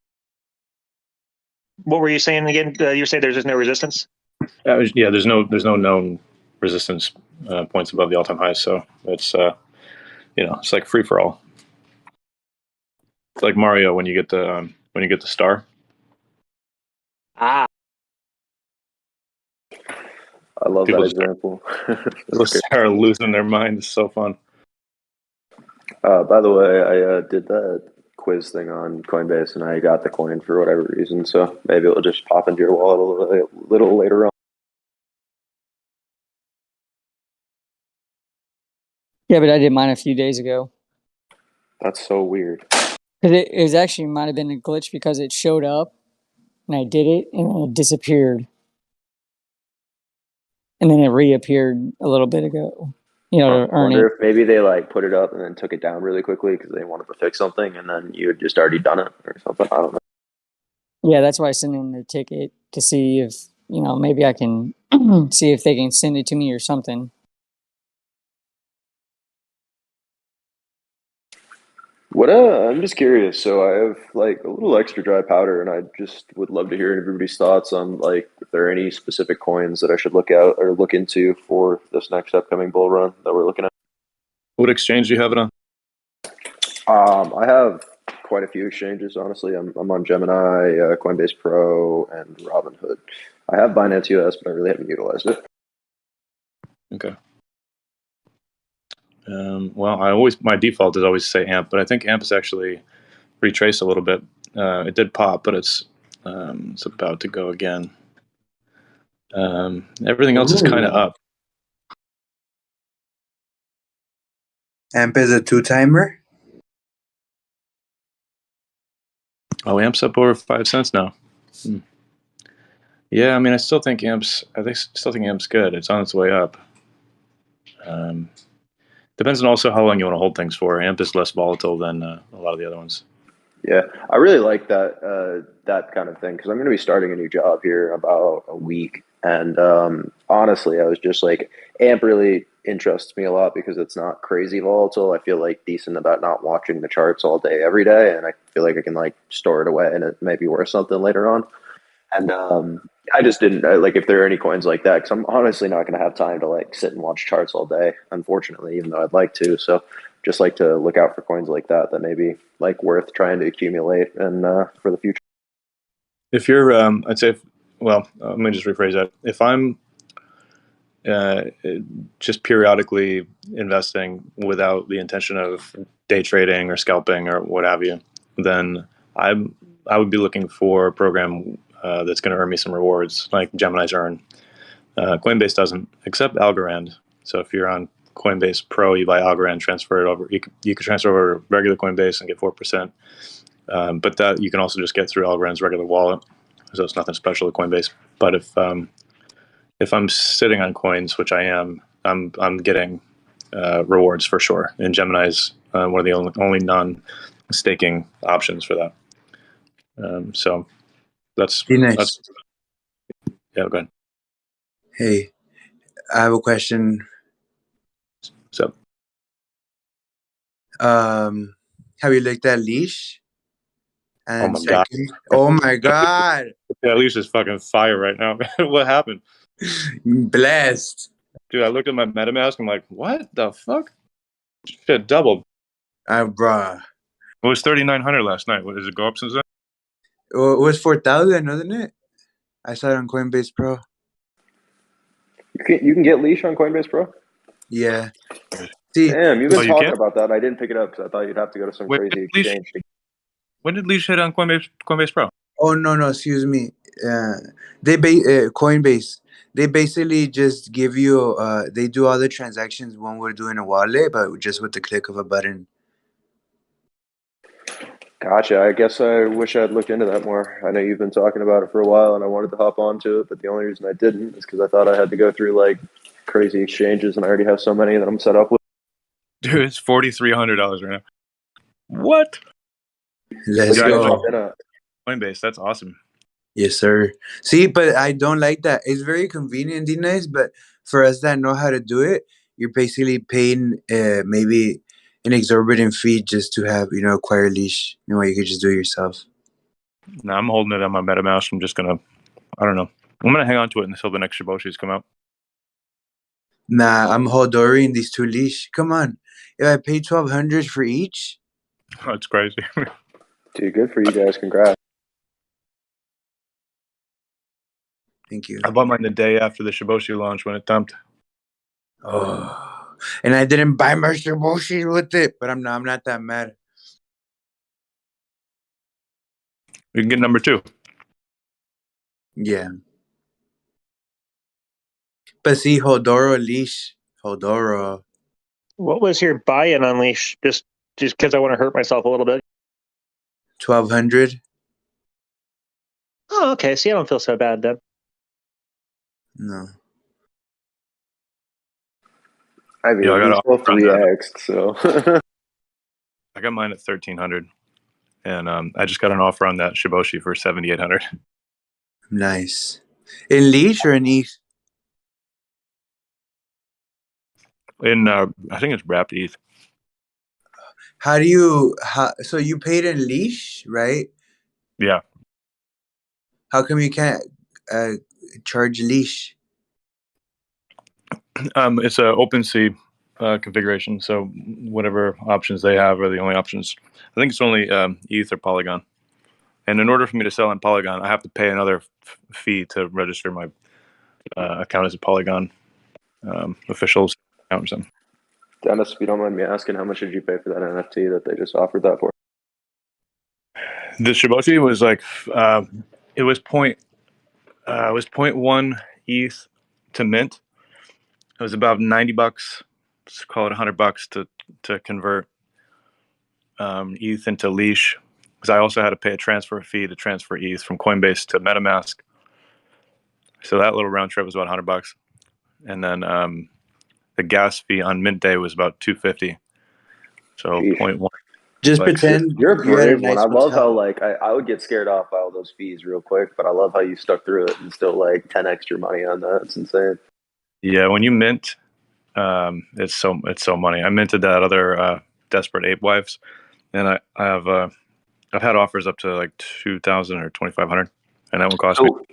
What were you saying again? You say there's just no resistance? Yeah, there's no known resistance points above the all-time highs, so it's it's like free for all. It's like Mario when you get the star. Ah. I love People that example. People start losing their mind. It's so fun. By the way, I did that quiz thing on Coinbase, and I got the coin for whatever reason. So maybe it'll just pop into your wallet a little later on. Yeah, but I did mine a few days ago. That's so weird. Because it was actually might have been a glitch because it showed up and I did it and then it disappeared. And then it reappeared a little bit ago, to I earn wonder it. if maybe they like put it up and then took it down really quickly because they wanted to fix something, and then you had just already done it or something. I don't know. Yeah, that's why I sent in the ticket to see if, maybe I can see if they can send it to me or something. I'm just curious. So I have like a little extra dry powder, and I just would love to hear everybody's thoughts on like if there are any specific coins that I should look out or look into for this next upcoming bull run that we're looking at. What exchange do you have it on? I have quite a few exchanges, honestly. I'm on Gemini, Coinbase Pro, and Robinhood. I have Binance US, but I really haven't utilized it. Okay. Well, my default is always say AMP, but I think AMP is actually retraced a little bit. It did pop, but it's about to go again. Everything else is kind of up. AMP is a 2-timer? Oh, AMP's up over 5 cents now. Yeah, I mean, I still think AMP's good. It's on its way up. Depends on also how long you want to hold things for. AMP is less volatile than a lot of the other ones. Yeah, I really like that kind of thing because I'm going to be starting a new job here in about a week, and honestly, I was just like, AMP really interests me a lot because it's not crazy volatile. I feel like decent about not watching the charts all day every day, and I feel like I can like store it away and it may be worth something later on. And I just didn't like if there are any coins like that because I'm honestly not going to have time to like sit and watch charts all day, unfortunately, even though I'd like to. So just like to look out for coins like that may be like worth trying to accumulate and for the future. If you're, I'd say, let me just rephrase that. If I'm just periodically investing without the intention of day trading or scalping or what have you, then I would be looking for a program that's going to earn me some rewards, like Gemini's earn. Coinbase doesn't, except Algorand. So if you're on Coinbase Pro, you buy Algorand, transfer it over. You can transfer over regular Coinbase and get 4%. But that you can also just get through Algorand's regular wallet. So it's nothing special to Coinbase. But if I'm sitting on coins, which I am, I'm getting rewards for sure. And Gemini's one of the only non-staking options for that. So that's Nice. Yeah, go ahead. Hey, I have a question. So, have you looked at Leash? And oh my god! Oh my god! Yeah, Leash is fucking fire right now. What happened? Blessed. Dude, I looked at my MetaMask. I'm like, what the fuck? Shit doubled. Bruh. It was 3,900 last night. What, does it go up since then? It was 4,000, wasn't it? I saw it on Coinbase Pro. You can get Leash on Coinbase Pro? Yeah. See, damn, you've been talking about that. I didn't pick it up because I thought you'd have to go to some crazy exchange. When did Leash hit on Coinbase Pro? Oh, no, excuse me. Coinbase. They basically just give you, they do all the transactions when we're doing a wallet, but just with the click of a button. Gotcha. I guess I wish I'd looked into that more. I know you've been talking about it for a while and I wanted to hop onto it, but the only reason I didn't is because I thought I had to go through like crazy exchanges and I already have so many that I'm set up with. Dude, it's $4,300 right now. What? Let's go. Coinbase, that's awesome. Yes, sir. See, but I don't like that. It's very convenient and nice, but for us that know how to do it, you're basically paying maybe an exorbitant fee just to have, acquire Leash. You could just do it yourself. No, I'm holding it on my MetaMask. I'm just going to, I don't know. I'm going to hang on to it until the next Shiboshis come out. Nah, I'm Hodori in these 2 Leash. Come on. If I pay $1,200 for each. That's crazy. Dude, good for you guys. Congrats. Thank you. I bought mine the day after the Shiboshi launch when it dumped. Oh, and I didn't buy my Shiboshi with it, but I'm not that mad. You can get number 2. Yeah. But see, Hodoro Leash. Hodoro. What was your buy-in on Leash? Just because I want to hurt myself a little bit. 1,200. Oh, okay. See, I don't feel so bad then. No. I mean, Yeah, I got we an both offer on that. 3x'd, so. I got mine at 1,300, and I just got an offer on that Shiboshi for 7,800. Nice. In Leash or in ETH? In I think it's wrapped ETH. So you paid in Leash, right? Yeah. How come you can't charge Leash? It's a OpenSea configuration, so whatever options they have are the only options. I think it's only ETH or Polygon. And in order for me to sell on Polygon, I have to pay another fee to register my account as a Polygon official account or something. Dennis, if you don't mind me asking, how much did you pay for that NFT that they just offered that for? The Shiboshi was like it was 0.1 ETH to mint. It was about $90. Let's call it $100 to convert ETH into Leash, because I also had to pay a transfer fee to transfer ETH from Coinbase to MetaMask. So that little round trip was about $100, and then the gas fee on mint day was about $250. So Sheesh. 0.1. Just like, pretend You're a you had a brave one. nice I love how hotel. I would get scared off by all those fees real quick, but I love how you stuck through it and still 10 extra money on that. It's insane. Yeah, when you mint, it's so money. I minted that other Desperate Ape Wives, and I've had offers up to like 2,000 or 2,500, and that one cost me. So,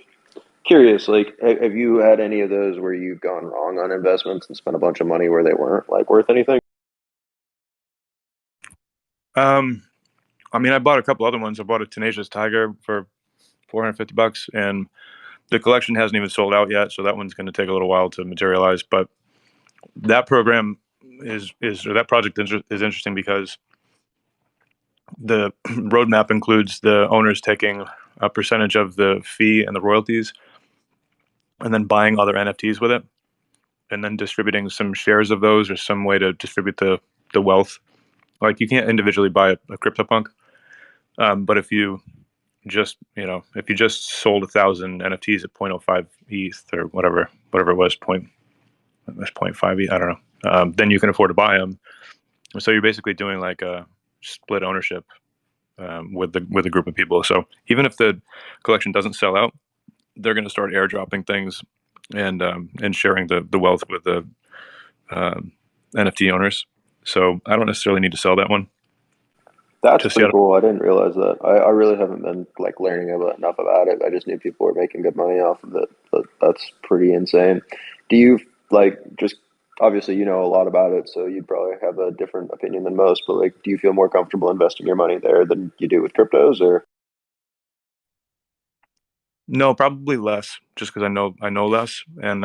curious, have you had any of those where you've gone wrong on investments and spent a bunch of money where they weren't worth anything? I mean, I bought a couple other ones. I bought a Tenacious Tiger for $450, and the collection hasn't even sold out yet, so that one's going to take a little while to materialize. But that program that project is interesting because the roadmap includes the owners taking a percentage of the fee and the royalties, and then buying other NFTs with it, and then distributing some shares of those or some way to distribute the wealth. Like, you can't individually buy a CryptoPunk, but if you just sold 1,000 NFTs at 0.05 ETH or whatever it was, 0.5 ETH, I don't know, then you can afford to buy them. So you're basically doing like a split ownership with a group of people. So even if the collection doesn't sell out, they're going to start airdropping things and sharing the wealth with the NFT owners. So I don't necessarily need to sell that one. That's pretty cool. I didn't realize that. I really haven't been learning enough about it. I just knew people were making good money off of it, but that's pretty insane. Do you just obviously you know a lot about it, so you'd probably have a different opinion than most, but do you feel more comfortable investing your money there than you do with cryptos, or? No, probably less, just because I know less, and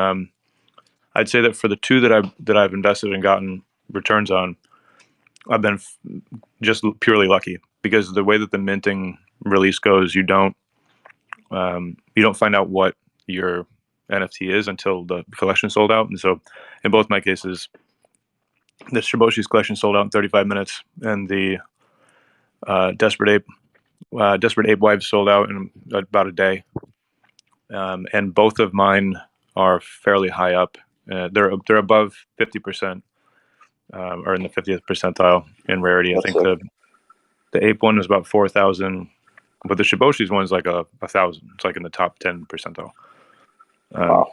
I'd say that for the two that I've invested and gotten returns on, I've been just purely lucky, because the way that the minting release goes, you don't find out what your NFT is until the collection sold out. And so in both my cases, the Shiboshi's collection sold out in 35 minutes, and the Desperate Ape Wives sold out in about a day. And both of mine are fairly high up. They're above 50%, or in the 50th percentile in rarity. I think the ape one is about 4,000, but the Shiboshi's one is like 1,000. It's like in the top 10 percentile. Wow.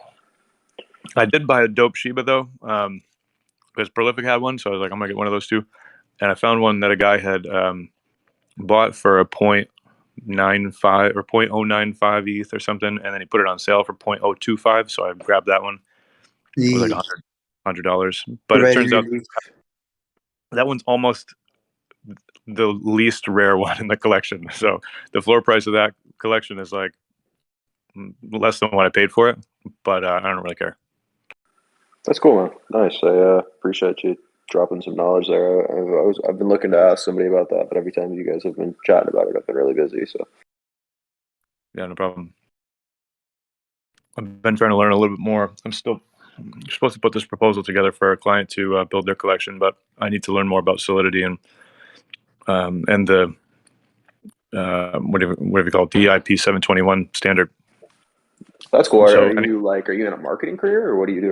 I did buy a dope Shiba though, because Prolific had one, so I was like, I'm gonna get one of those too. And I found one that a guy had bought for a 0.95 or 0.095 ETH or something, and then he put it on sale for 0.025. So I grabbed that one. It was like $100. But it turns out that one's almost the least rare one in the collection. So the floor price of that collection is like less than what I paid for it, but I don't really care. That's cool, man. Nice. I appreciate you dropping some knowledge there. I've been looking to ask somebody about that, but every time you guys have been chatting about it, I've been really busy. So yeah, no problem. I've been trying to learn a little bit more. I'm still supposed to put this proposal together for a client to build their collection, but I need to learn more about Solidity and the whatever you call it, the IP 721 standard. That's cool. So Are you in a marketing career, or what do you do?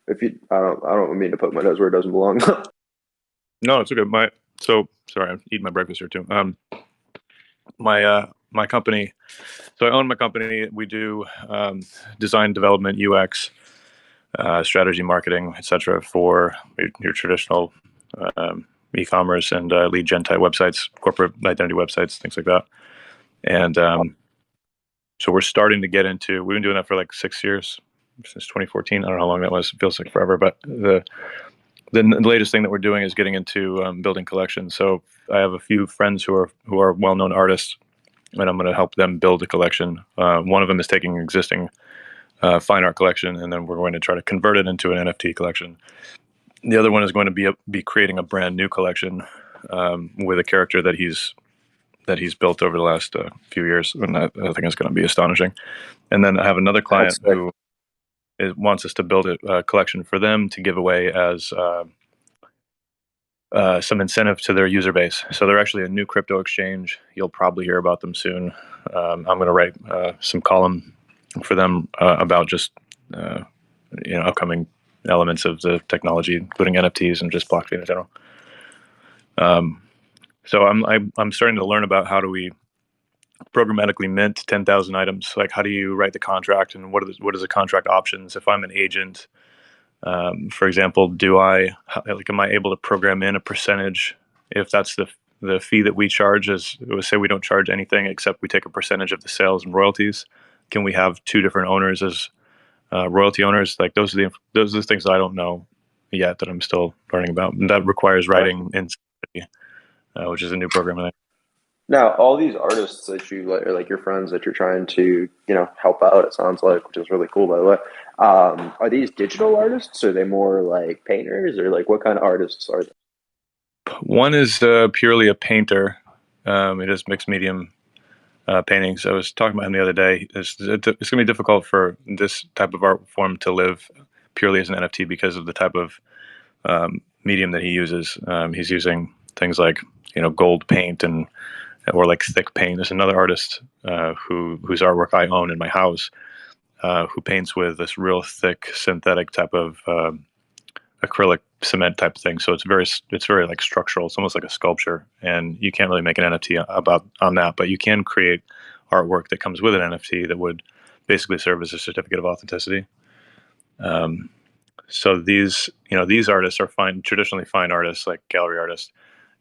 If you, I don't mean to put my nose where it doesn't belong. no, it's okay. Sorry, I'm eating my breakfast here too. My company. So I own my company. We do design, development, UX, strategy, marketing, etc. for your traditional e-commerce and lead gen type websites, corporate identity websites, things like that. And so we're starting to get into. We've been doing that for like 6 years, since 2014. I don't know how long that was. It feels like forever. But the latest thing that we're doing is getting into building collections. So I have a few friends who are well-known artists, and I'm going to help them build a collection. One of them is taking an existing fine art collection, and then we're going to try to convert it into an NFT collection. The other one is going to be creating a brand new collection with a character that he's built over the last few years, and I think it's going to be astonishing. And then I have another client who wants us to build a collection for them to give away as some incentive to their user base. So they're actually a new crypto exchange. You'll probably hear about them soon. I'm going to write some column for them about just upcoming elements of the technology, including NFTs and just blockchain in general. So I'm starting to learn about how do we programmatically mint 10,000 items. Like, how do you write the contract, and what is the contract options? If I'm an agent, for example, am I able to program in a percentage? If that's the fee that we charge, say we don't charge anything except we take a percentage of the sales and royalties. Can we have two different owners as royalty owners? Like, those are the things that I don't know yet, that I'm still learning about. And that requires writing in which is a new program. Now, all these artists that you like your friends that you're trying to, help out, it sounds like, which is really cool, by the way. Are these digital artists? Are they more like painters, or like what kind of artists are they? One is purely a painter. It is mixed medium paintings. I was talking about him the other day. It's going to be difficult for this type of art form to live purely as an NFT because of the type of medium that he uses. He's using things like gold paint or like thick paint. There's another artist whose artwork I own in my house who paints with this real thick synthetic type of acrylic cement type of thing. So it's very like structural. It's almost like a sculpture, and you can't really make an NFT on that, but you can create artwork that comes with an NFT that would basically serve as a certificate of authenticity. So these artists are traditionally fine artists, like gallery artists.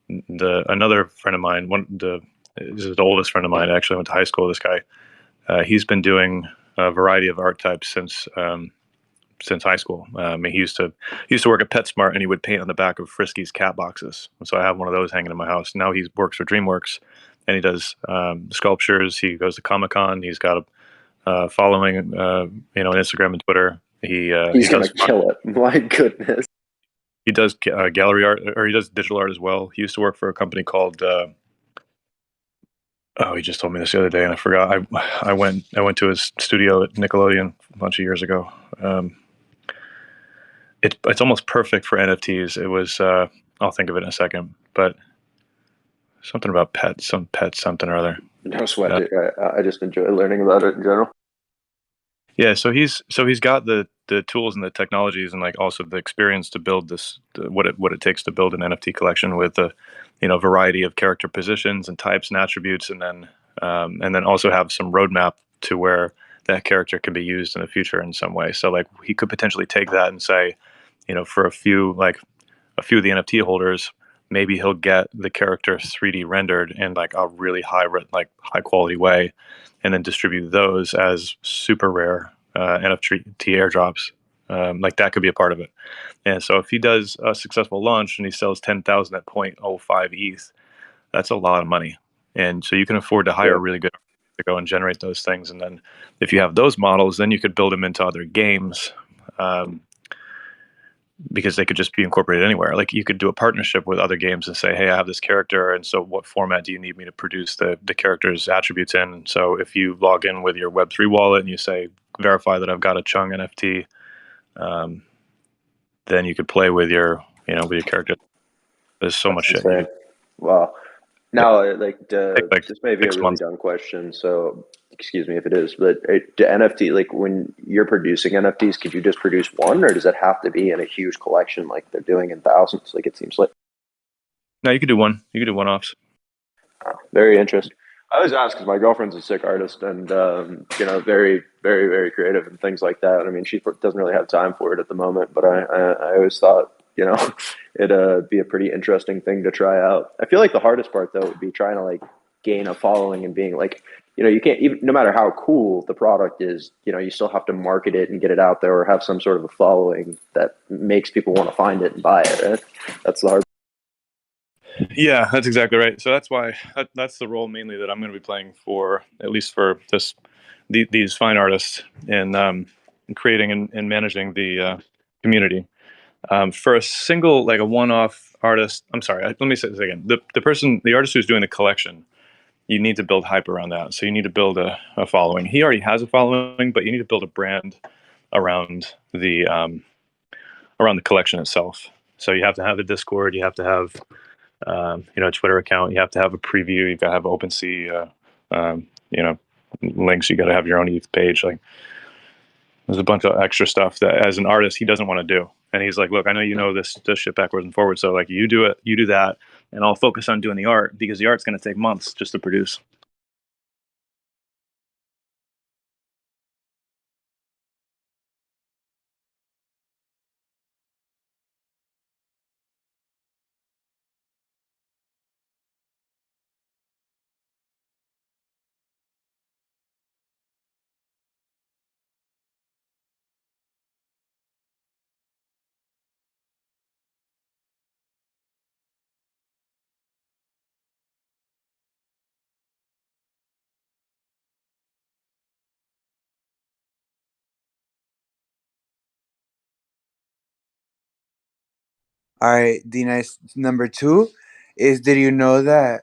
Another friend of mine, this is the oldest friend of mine. I actually went to high school with this guy. He's been doing a variety of art types since high school. He used to work at PetSmart, and he would paint on the back of Frisky's cat boxes. And so I have one of those hanging in my house. Now he works for DreamWorks, and he does sculptures. He goes to Comic-Con. He's got a following, on Instagram and Twitter. He's gonna kill it. My goodness. He does gallery art, or he does digital art as well. He used to work for a company called. He just told me this the other day, and I forgot. I went to his studio at Nickelodeon a bunch of years ago. It's almost perfect for NFTs. It was. I'll think of it in a second, but something about something or other. No sweat. I just enjoy learning about it in general. Yeah, so he's got the tools and the technologies, and like also the experience to build this what it takes to build an NFT collection with a variety of character positions and types and attributes, and then also have some roadmap to where that character can be used in the future in some way. So like he could potentially take that and say, for a few of the NFT holders, maybe he'll get the character 3D rendered in like a really high quality way, and then distribute those as super rare NFT airdrops. Like that could be a part of it. And so if he does a successful launch and he sells 10,000 at 0.05 ETH, that's a lot of money. And so you can afford to hire really good to go and generate those things. And then if you have those models, then you could build them into other games. Because they could just be incorporated anywhere. Like you could do a partnership with other games and say, hey, I have this character, and so what format do you need me to produce the character's attributes in? So if you log in with your Web3 wallet and you say, verify that I've got a Chung NFT, then you could play with your with your character. There's so much shit. Insane. Wow. Now, like, Like this may be a 6 really months. dumb question, so excuse me if it is, but do NFT, like when you're producing NFTs, could you just produce one, or does it have to be in a huge collection like they're doing in thousands, like it seems like? No, you could do one. You could do one-offs. Very interesting. I always ask because my girlfriend's a sick artist and, very, very, very creative and things like that. I mean, she doesn't really have time for it at the moment, but I always thought, it'd be a pretty interesting thing to try out. I feel like the hardest part though would be trying to like gain a following and being like, you can't even, no matter how cool the product is, you still have to market it and get it out there or have some sort of a following that makes people want to find it and buy it. Right? That's the hard. Yeah, that's exactly right. So that's why that's the role mainly that I'm going to be playing for, at least for these fine artists, in creating and managing the community. For a single, like a one-off artist, I'm sorry, let me say this again. The artist who's doing the collection, you need to build hype around that. So you need to build a following. He already has a following, but you need to build a brand around the collection itself. So you have to have a Discord, you have to have a Twitter account, you have to have a preview, you've got to have OpenSea, links, you got to have your own ETH page. Like, there's a bunch of extra stuff that as an artist he doesn't want to do. And he's like, look, I know this shit backwards and forwards. So like, you do it, you do that, and I'll focus on doing the art because the art's going to take months just to produce. All right, the nice number 2 is, did you know that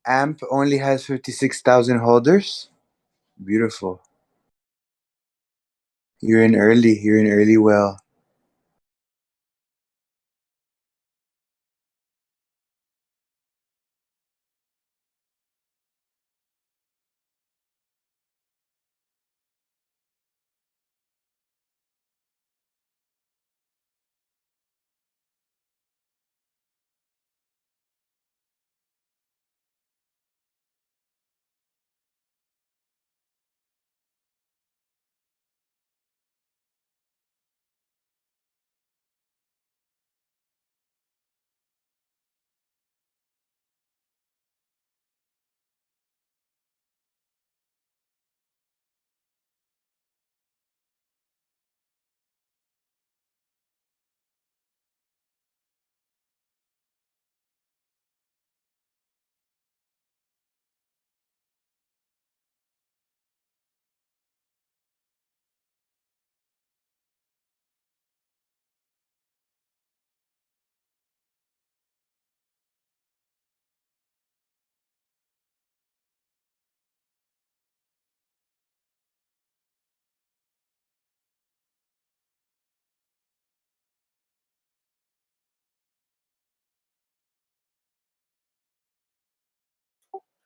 AMP only has 56,000 holders? Beautiful. You're in early. You're in early well.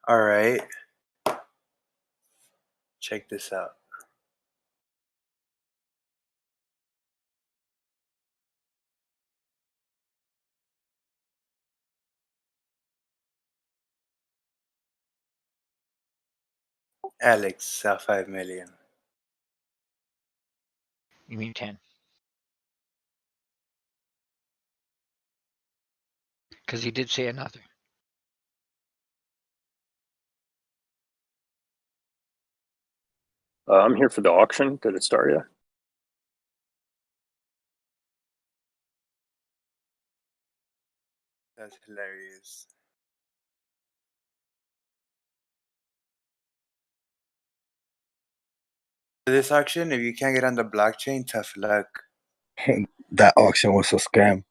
All right. Check this out. Alex, 5 million. You mean 10? Because he did say another. I'm here for the auction. Did it start yet? That's hilarious. This auction, if you can't get on the blockchain, tough luck. That auction was a scam.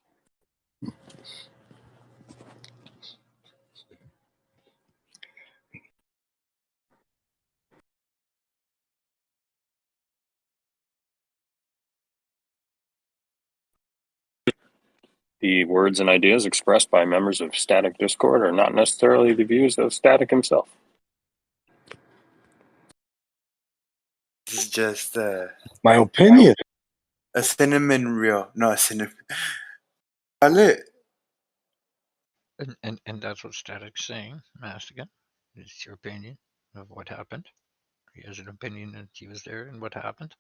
The words and ideas expressed by members of sTAtic Discord are not necessarily the views of sTAtic himself. This is just My opinion. a cinnamon reel. No, a cinnamon. Lit. And that's what sTAtic's saying, Mastiga. It's your opinion of what happened. He has an opinion that he was there and what happened.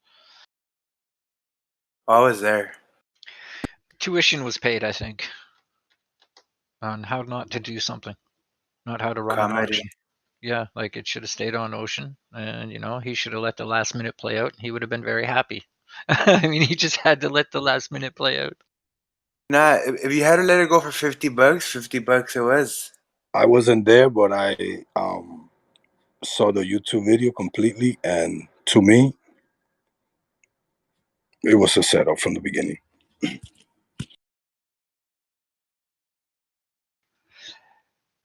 I was there. Tuition was paid, I think, on how not to do something, not how to run an Comedy. auction. Yeah, like it should have stayed on Ocean, and he should have let the last minute play out. He would have been very happy. I mean, he just had to let the last minute play out. Nah, if you had to let it go for $50, $50 it was. I wasn't there, but I saw the YouTube video completely, and to me, it was a setup from the beginning.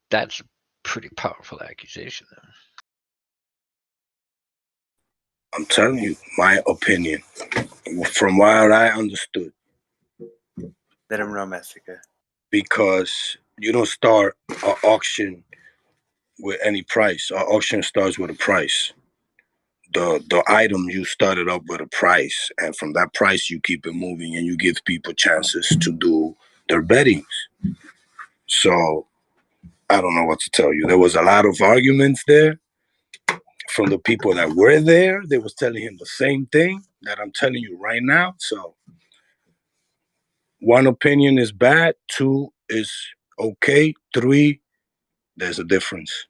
That's a pretty powerful accusation, though. I'm telling you, my opinion, from what I understood. Let him know, Massacre. Because you don't start an auction with any price. An auction starts with a price. The item, you started up with a price, and from that price you keep it moving, and you give people chances to do their bettings. So I don't know what to tell you. There was a lot of arguments there from the people that were there. They was telling him the same thing that I'm telling you right now. So one opinion is bad, two is okay, three, there's a difference.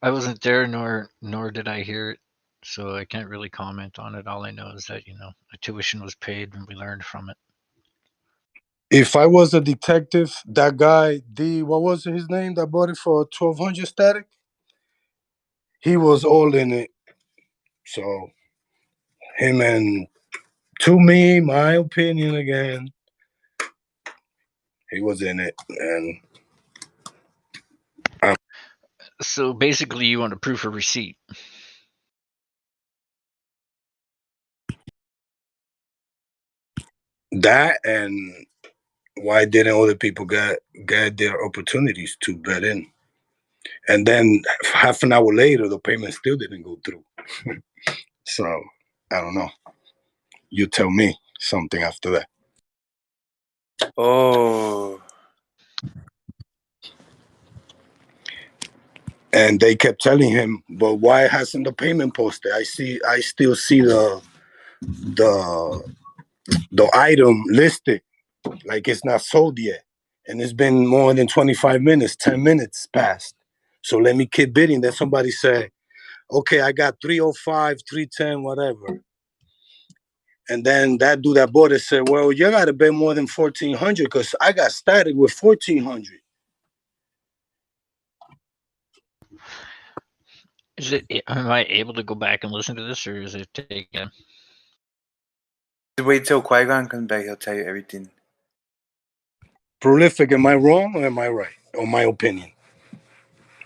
I wasn't there, nor did I hear it, so I can't really comment on it. All I know is that the tuition was paid and we learned from it. If I was a detective, that guy, what was his name that bought it for 1,200 sTAtic? He was all in it. So him, and to me, my opinion again, he was in it. And so basically you want a proof of receipt. That, and why didn't other people get their opportunities to bet in? And then half an hour later, the payment still didn't go through. So I don't know. You tell me something after that. Oh. And they kept telling him, but why hasn't the payment posted? I still see the item listed, like it's not sold yet. And it's been more than 25 minutes, 10 minutes passed. So let me keep bidding. Then somebody said, okay, I got 305, 310, whatever. And then that dude that bought it said, well, you got to bet more than 1,400 because I got sTAtic with 1,400. Am I able to go back and listen to this, or is it taken? Just wait till Qui-Gon comes back. He'll tell you everything. Prolific, am I wrong or am I right? Or my opinion?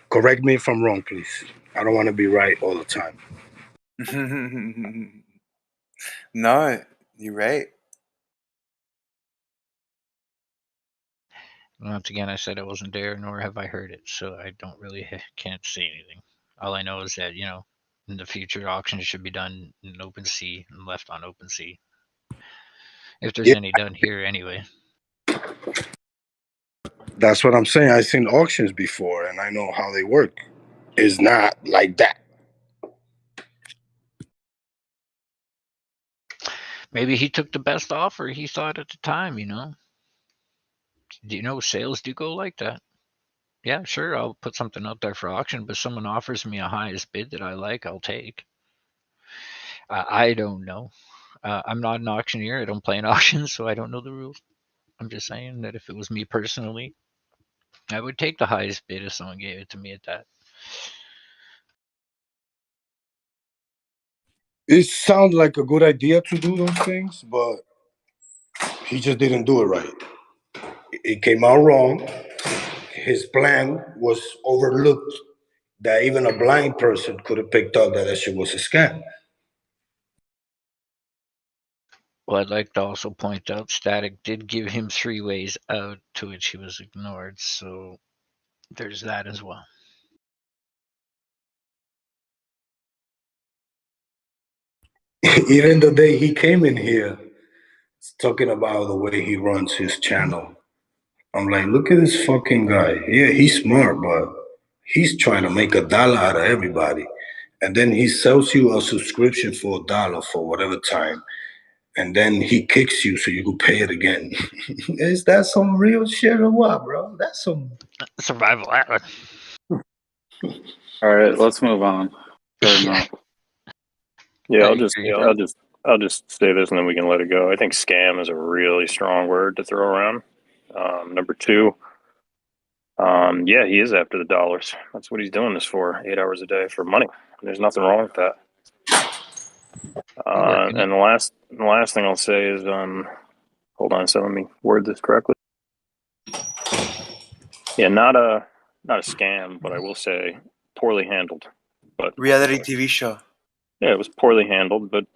Correct me if I'm wrong, please. I don't want to be right all the time. No, you're right. Once again, I said I wasn't there, nor have I heard it, so I can't say anything. All I know is that, in the future, auctions should be done in OpenSea and left on OpenSea. If there's any done here anyway. That's what I'm saying. I've seen auctions before, and I know how they work. It's not like that. Maybe he took the best offer he thought at the time, sales do go like that. Yeah, sure, I'll put something out there for auction, but someone offers me a highest bid that I like, I'll take. I don't know. I'm not an auctioneer. I don't play in auctions, so I don't know the rules. I'm just saying that if it was me personally, I would take the highest bid if someone gave it to me at that. It sounds like a good idea to do those things, but he just didn't do it right. It came out wrong. His plan was overlooked, that even a blind person could have picked up that shit was a scam. Well, I'd like to also point out sTAtic did give him 3 ways out, to which he was ignored, so there's that as well. Even the day he came in here, talking about the way he runs his channel, I'm like, look at this fucking guy. Yeah, he's smart, but he's trying to make $1 out of everybody. And then he sells you a subscription for $1 for whatever time. And then he kicks you so you can pay it again. Is that some real shit or what, bro? That's some survival island. All right, let's move on. Fair enough. Yeah, I'll just say this and then we can let it go. I think scam is a really strong word to throw around. Number 2, yeah, he is after the dollars. That's what he's doing this for, 8 hours a day for money. There's nothing wrong with that. And the last thing I'll say is, hold on, so let me word this correctly. Yeah, not a scam, but I will say poorly handled. But reality TV show. Yeah, it was poorly handled, but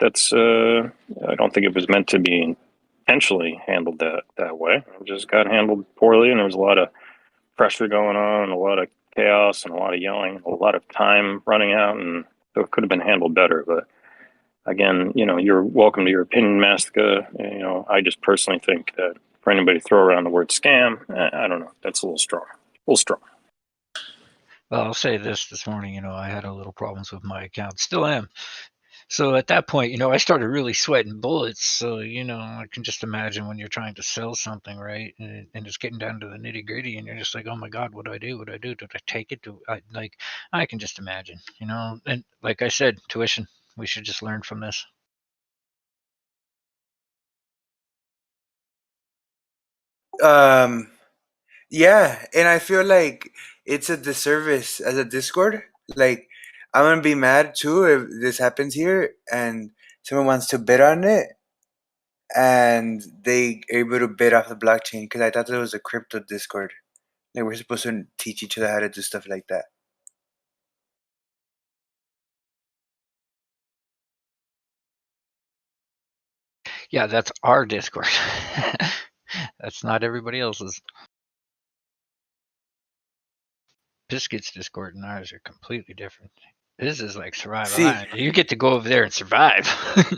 that's I don't think it was meant to be intentionally handled that way. It just got handled poorly, and there was a lot of pressure going on, a lot of chaos, and a lot of yelling, a lot of time running out, and so it could have been handled better. But again, you're welcome to your opinion, Mastica. I just personally think that for anybody to throw around the word scam, I don't know, that's a little strong. Well, I'll say this morning, I had a little problems with my account, still am. So at that point, I started really sweating bullets. So, I can just imagine when you're trying to sell something, right? And it's getting down to the nitty gritty and you're just like, oh my God, what do I do? What do I do? Did I take it? I can just imagine, and like I said, tuition, we should just learn from this. Yeah, and I feel like it's a disservice as a Discord. Like, I'm gonna be mad too if this happens here and someone wants to bid on it and they are able to bid off the blockchain, because I thought there was a crypto Discord. Like, we're supposed to teach each other how to do stuff like that. Yeah, that's our Discord. That's not everybody else's. Biscuit's Discord and ours are completely different. This is like survival island. You get to go over there and survive.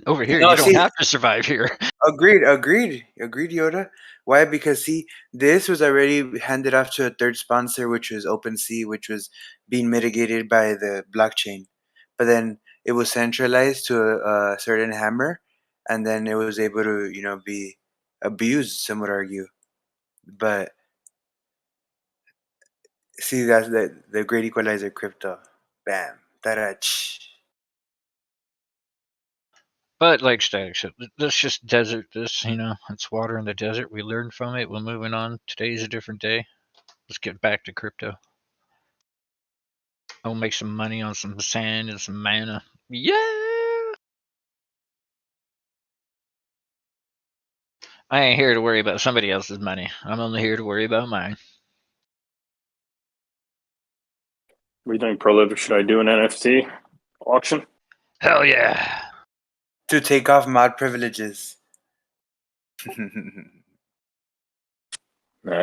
Over here, you don't have to survive here. Agreed, Yoda. Why? Because this was already handed off to a third sponsor, which was OpenSea, which was being mitigated by the blockchain. But then it was centralized to a certain hammer, and then it was able to, be abused, some would argue. But see, that's the great equalizer crypto. Bam. Ta-da. But like sTAtic said, let's just desert this, it's water in the desert. We learned from it. We're moving on. Today's a different day. Let's get back to crypto. I'll make some money on some sand and some mana. Yeah! I ain't here to worry about somebody else's money. I'm only here to worry about mine. What do you think, Prolific? Should I do an NFT auction? Hell yeah! To take off mod privileges. I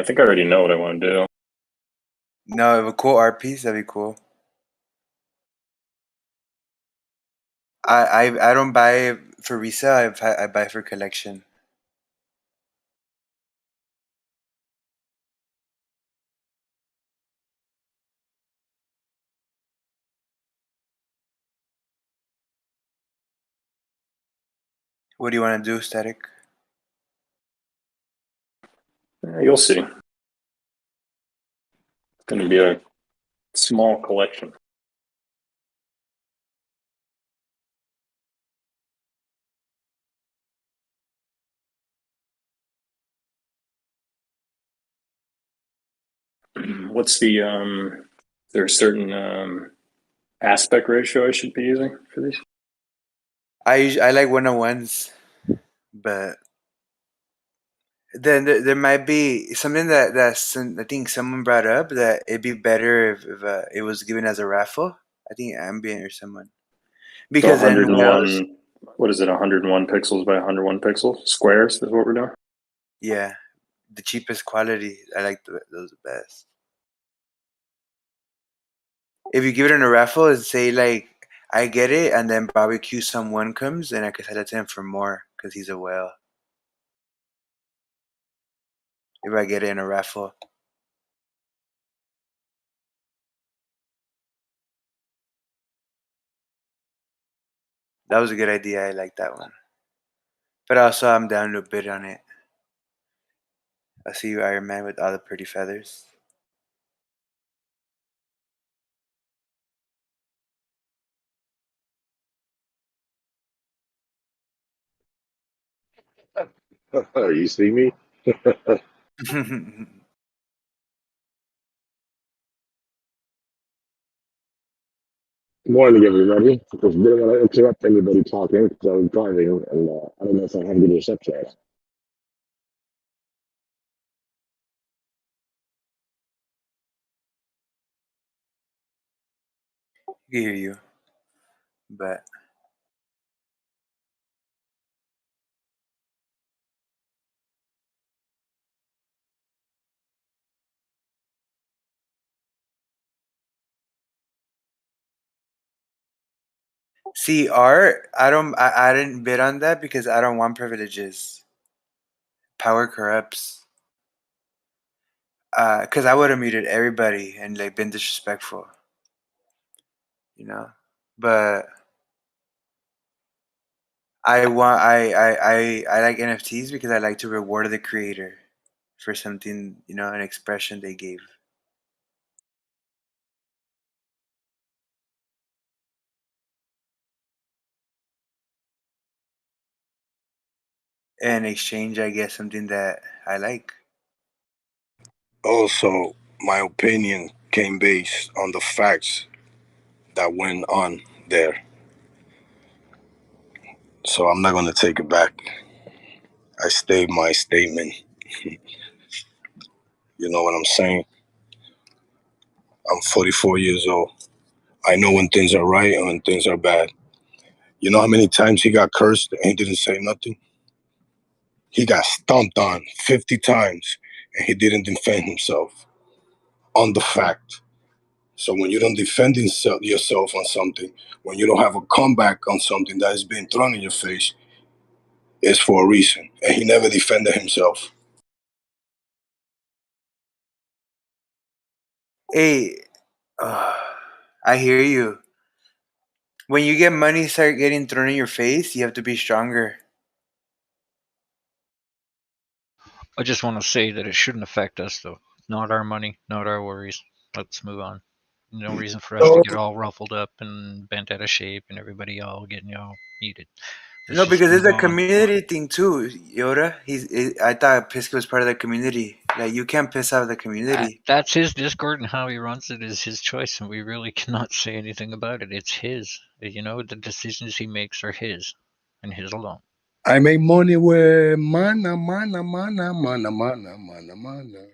think I already know what I want to do. No, a cool art piece, that'd be cool. I don't buy for resale. I buy for collection. What do you want to do, sTAtic? You'll see. It's going to be a small collection. What's the is there a certain aspect ratio I should be using for these? I like 101s, but then there might be something that I think someone brought up, that it'd be better if it was given as a raffle. I think Ambient or someone, because so then 101 What is it? 101 pixels by 101 pixels squares is what we're doing. Yeah, the cheapest quality. I like those the best. If you give it in a raffle, and say like I get it, and then barbecue someone comes, and I could sell it to him for more because he's a whale. If I get it in a raffle. That was a good idea. I like that one. But also, I'm down to bid on it. I see you, Iron Man, with all the pretty feathers. You see me? Morning, everybody. Because didn't want to interrupt anybody talking because I was driving, and I don't know if I have good reception. I hear you, but see, art. I didn't bid on that because I don't want privileges. Power corrupts. Because I would have muted everybody and like been disrespectful, you know. But I want I like NFTs because I like to reward the creator for something, you know, an expression they gave. In exchange, I get something that I like. Also, my opinion came based on the facts that went on there. So I'm not going to take it back. I stayed my statement. You know what I'm saying? I'm 44 years old. I know when things are right and when things are bad. You know how many times he got cursed and he didn't say nothing? He got stomped on 50 times and he didn't defend himself on the fact. So when you don't defend yourself on something, when you don't have a comeback on something that is being thrown in your face, it's for a reason. And he never defended himself. Hey, I hear you. When you get money start getting thrown in your face, you have to be stronger. I just want to say that it shouldn't affect us, though. Not our money, not our worries. Let's move on. No reason for us to get all ruffled up and bent out of shape and everybody all getting all muted. Let's No, just because it's move a on. community thing too, Yoda. I thought Pisky was part of the community. Like you can't piss off the community. That's his Discord, and how he runs it is his choice, and we really cannot say anything about it. It's his. You know, the decisions he makes are his, and his alone. I make money with mana, mana, mana, mana, mana, mana, mana.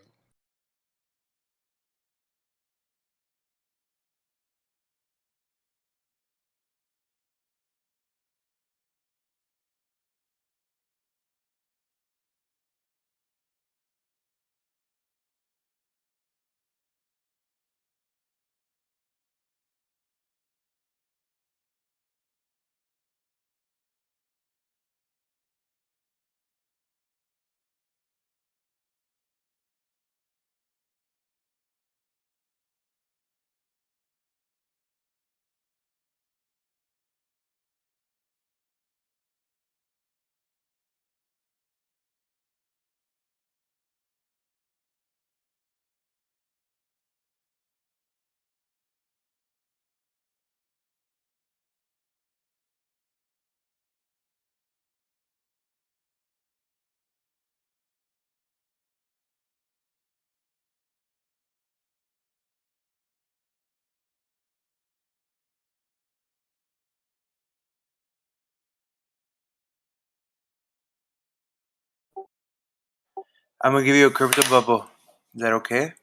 I'm gonna give you a crypto bubble. Is that okay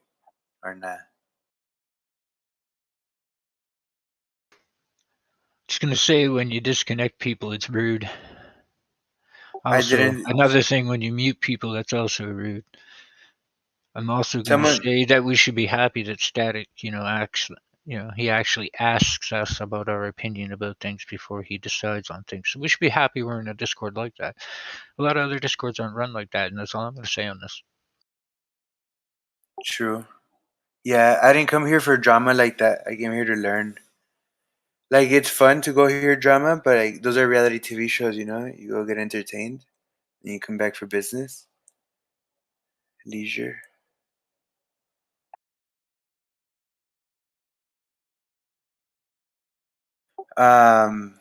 or not? was gonna say, when you disconnect people, it's rude. I Also, didn't. another thing, when you mute people, that's also rude. I'm also gonna Someone. say that we should be happy that sTAtic, he actually asks us about our opinion about things before he decides on things. So we should be happy we're in a Discord like that. A lot of other Discords aren't run like that, and that's all I'm gonna say on this. True. Yeah, I didn't come here for drama like that. I came here to learn. Like, it's fun to go hear drama, but like, those are reality TV shows, you know? You go get entertained, and you come back for business, leisure. Um,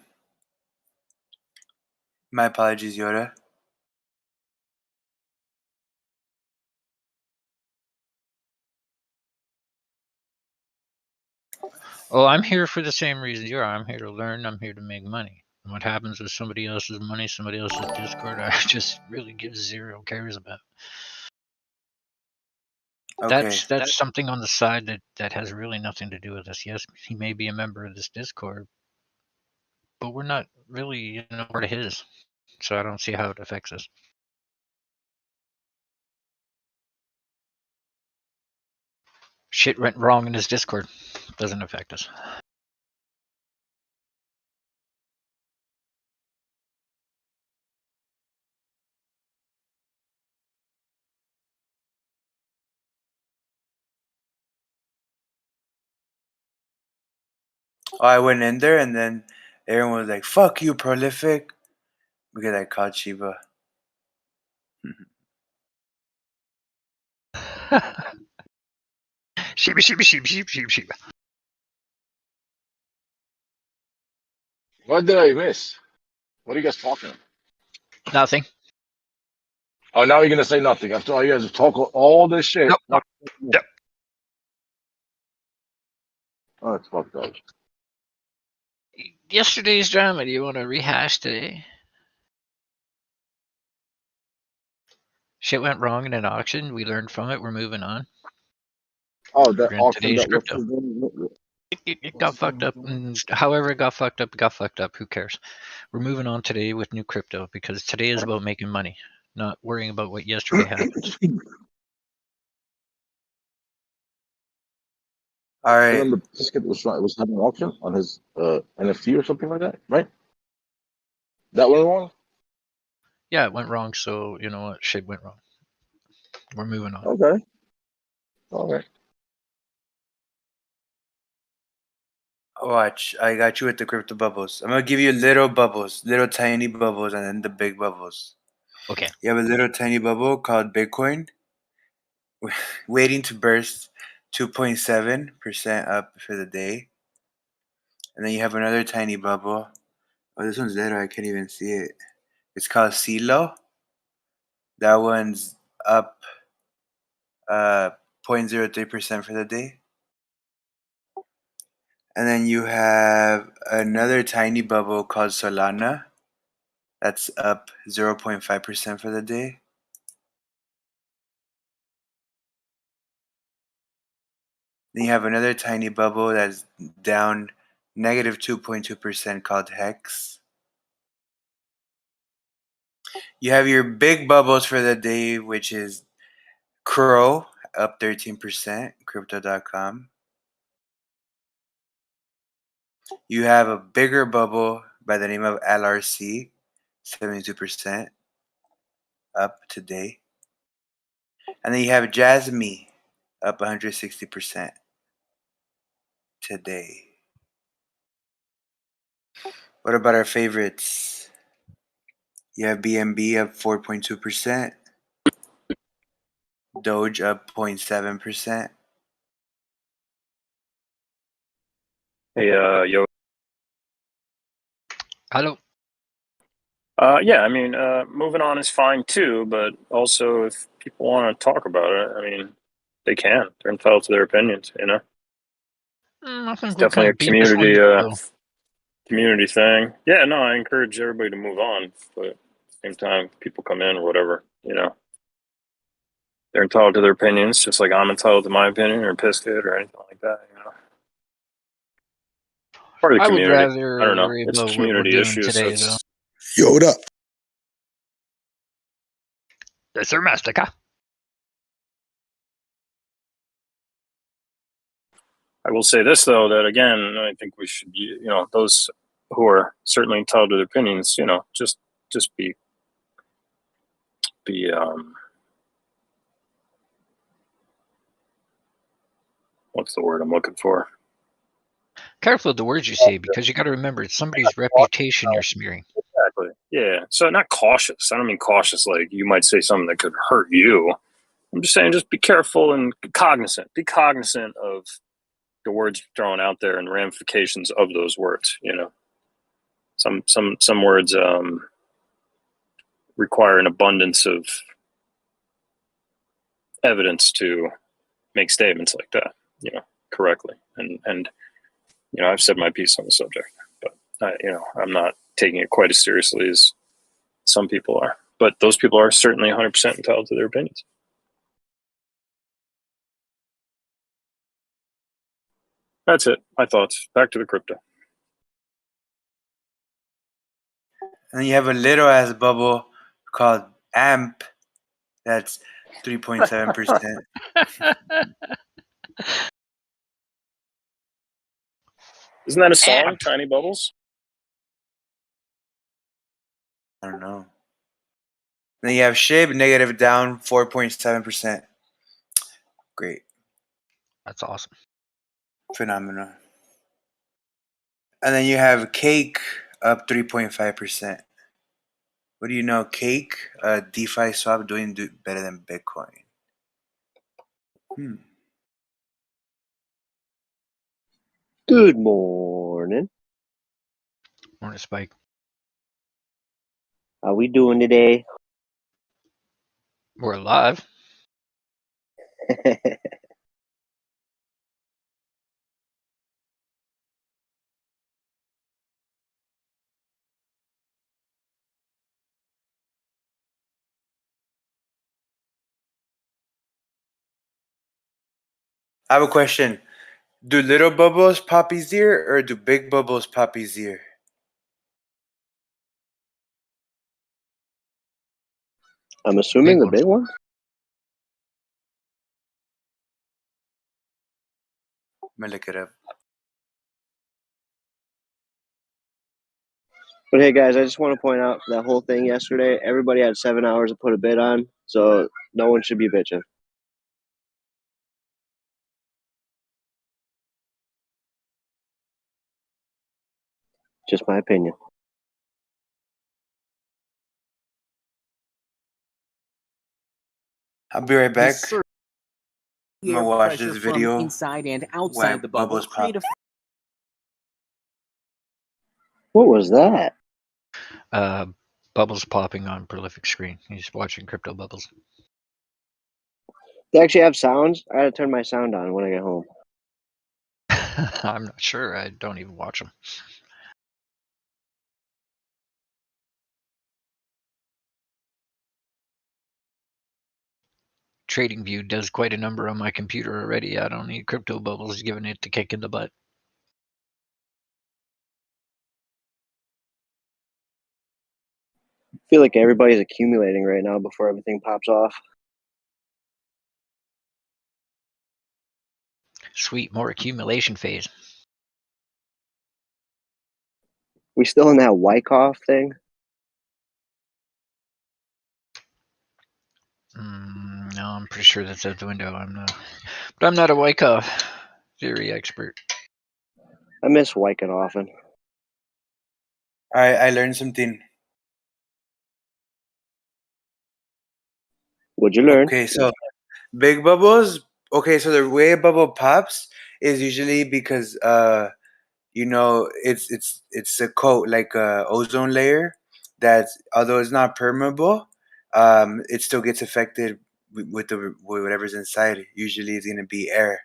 my apologies, Yoda. Oh, I'm here for the same reason you are. I'm here to learn. I'm here to make money. And what happens with somebody else's money, somebody else's Discord, I just really give zero cares about. Okay. That's something on the side that has really nothing to do with us. Yes, he may be a member of this Discord, but we're not really, part of his. So I don't see how it affects us. Shit went wrong in his Discord. Doesn't affect us. Oh, I went in there, and then everyone was like, "Fuck you, prolific," because I called Shiba. Shiba. What did I miss? What are you guys talking about? Nothing. Oh, now you're gonna say nothing after all you guys talk all this shit. Nope. Yep. Oh, it's fucked up. Yesterday's drama, do you want to rehash today? Shit went wrong in an auction. We learned from it. We're moving on. Oh, that We're in auction today's that was. crypto. It got fucked up. And however it got fucked up, it got fucked up. Who cares? We're moving on today with new crypto because today is about making money, not worrying about what yesterday happened. All I right. remember Biscuit was having an auction on his NFT or something like that, right? That went wrong. Yeah, it went wrong. So you know what? Shit went wrong. We're moving on. Okay. All right. Watch, I got you with the crypto bubbles. I'm gonna give you little bubbles, little tiny bubbles, and then the big bubbles. Okay. You have a little tiny bubble called Bitcoin, waiting to burst 2.7% up for the day. And then you have another tiny bubble. Oh, this one's little. I can't even see it. It's called CeeLo. That one's up 0.03% for the day. And then you have another tiny bubble called Solana. That's up 0.5% for the day. Then you have another tiny bubble that's down negative 2.2% called Hex. You have your big bubbles for the day, which is Crow, up 13%, crypto.com. You have a bigger bubble by the name of LRC, 72% up today. And then you have Jasmine, up 160% today. What about our favorites? You have BNB up 4.2%, Doge up 0.7%. Hey, yo. Hello. Yeah, I mean, moving on is fine too, but also if people want to talk about it, I mean, they can. They're entitled to their opinions, you know? I think It's we kind definitely a of beat this one. community thing. Yeah, no, I encourage everybody to move on, but at the same time, people come in or whatever, you know. They're entitled to their opinions, just like I'm entitled to my opinion or Pisket or anything like that, you know. part of the I would community. rather I don't know. worry It's a about what we're community doing issue, so today, though. it's. Yo, what up? Yes, sir, Mastica. I will say this though, that again, I think we should, those who are certainly entitled to their opinions, just be what's the word I'm looking for? Careful of the words you say, because you got to remember it's somebody's reputation you're smearing. Exactly. Yeah. So not cautious. I don't mean cautious like you might say something that could hurt you. I'm just saying, just be careful and cognizant. Be cognizant of the words thrown out there and ramifications of those words. Some words require an abundance of evidence to make statements like that, correctly. And I've said my piece on the subject, but I'm not taking it quite as seriously as some people are. But those people are certainly 100% entitled to their opinions. That's it. My thoughts. Back to the crypto. And you have a little ass bubble called AMP. That's 3.7%. Isn't that a song, Tiny Bubbles? I don't know. Then you have Shib, negative down 4.7%. Great. That's awesome. Phenomenal. And then you have Cake up 3.5%. What do you know? Cake, DeFi swap doing better than Bitcoin. Good morning. Morning, Spike. How we doing today? We're alive. I have a question. Do little bubbles pop easier or do big bubbles pop easier? I'm assuming the big one. I'm gonna look it up. But hey, guys, I just want to point out for that whole thing yesterday, everybody had 7 hours to put a bid on, so no one should be bitching. Just my opinion. I'll be right back. Yes, sir. I'm gonna watch this video. Inside and outside the bubble. Pop. What was that? Bubbles popping on prolific screen. He's watching crypto bubbles. They actually have sounds. I gotta turn my sound on when I get home. I'm not sure. I don't even watch them. TradingView does quite a number on my computer already. I don't need crypto bubbles giving it the kick in the butt. I feel like everybody's accumulating right now before everything pops off. Sweet, more accumulation phase. We still in that Wyckoff thing? No, I'm pretty sure that's out the window. But I'm not a Wyckoff theory expert. I miss Wyckoff. I learned something. What'd you learn? Okay, so big bubbles. Okay, so the way a bubble pops is usually because it's a coat like a ozone layer that, although it's not permeable, it still gets affected with whatever's inside. Usually it's gonna be air,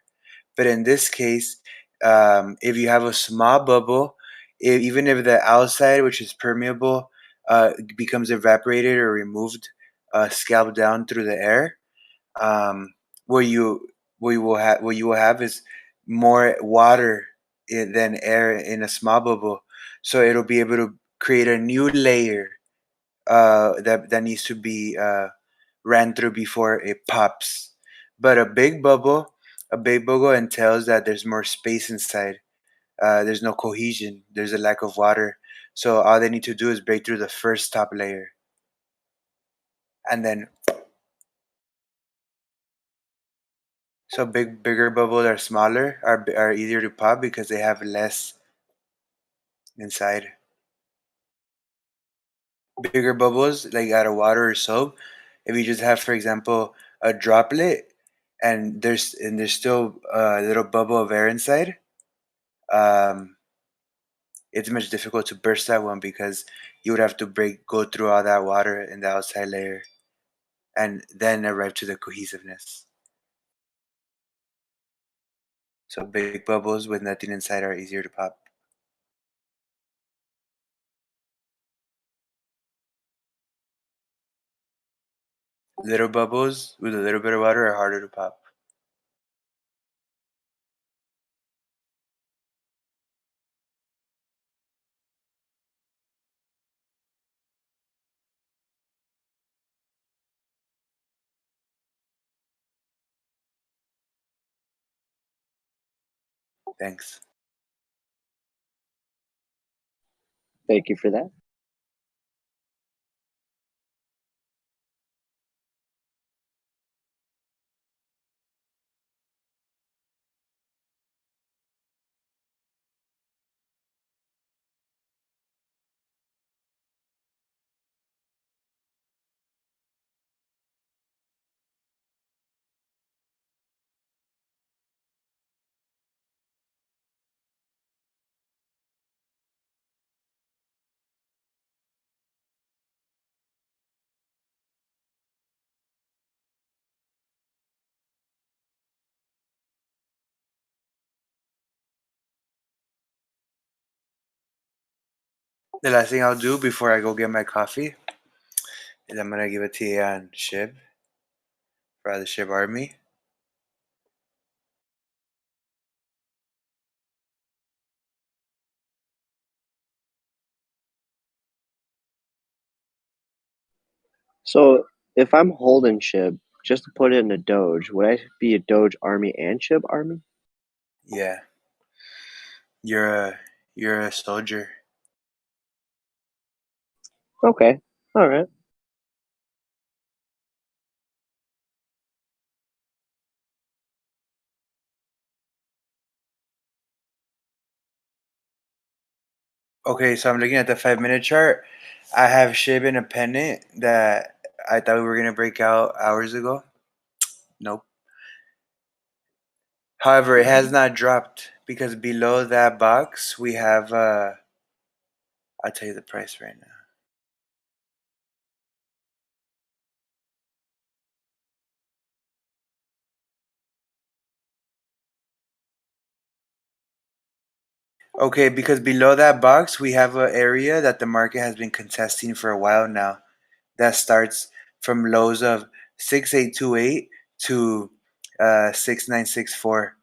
but in this case, if you have a small bubble, even if the outside, which is permeable, becomes evaporated or removed, scalped down through the air, what you will have is more water than air in a small bubble. So it'll be able to create a new layer that needs to be ran through before it pops. But a big bubble entails that there's more space inside. There's no cohesion. There's a lack of water. So all they need to do is break through the first top layer, and then so bigger bubbles are smaller, are easier to pop because they have less inside. Bigger bubbles like out of water or soap, if you just have, for example, a droplet and there's still a little bubble of air inside, um, it's much difficult to burst that one because you would have to go through all that water in the outside layer and then arrive to the cohesiveness. So big bubbles with nothing inside are easier to pop. Little bubbles with a little bit of water are harder to pop. Thanks. Thank you for that. The last thing I'll do before I go get my coffee is I'm gonna give a TA on Shib for the Shib army. So if I'm holding Shib just to put it in a Doge, would I be a Doge army and Shib army? Yeah. You're a soldier. Okay. All right. Okay, so I'm looking at the 5 minute chart. I have Shib in a pennant that I thought we were gonna break out hours ago. Nope. However, it has not dropped because below that box we have I'll tell you the price right now. Okay, because below that box we have an area that the market has been contesting for a while now. That starts from lows of 6828 to 6964.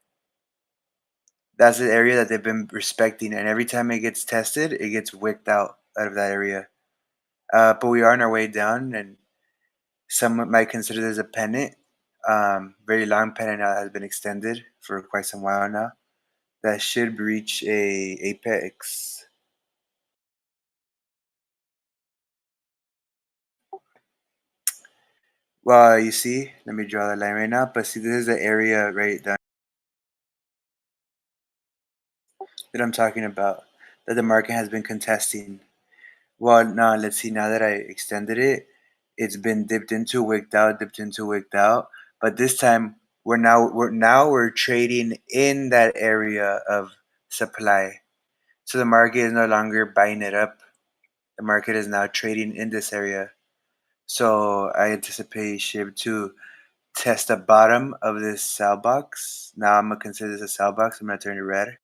That's the area that they've been respecting, and every time it gets tested, it gets wicked out of that area. But we are on our way down, and some might consider this a pennant. Very long pennant now has been extended for quite some while now. That should reach a apex. Well, you see, let me draw the line right now. But see, this is the area right down that I'm talking about that the market has been contesting. Well, now let's see. Now that I extended it, it's been dipped into, wicked out, dipped into, wicked out. But this time, we're trading in that area of supply. So the market is no longer buying it up. The market is now trading in this area. So I anticipate SHIB to test the bottom of this sell box. Now I'm gonna consider this a sell box. I'm gonna turn it red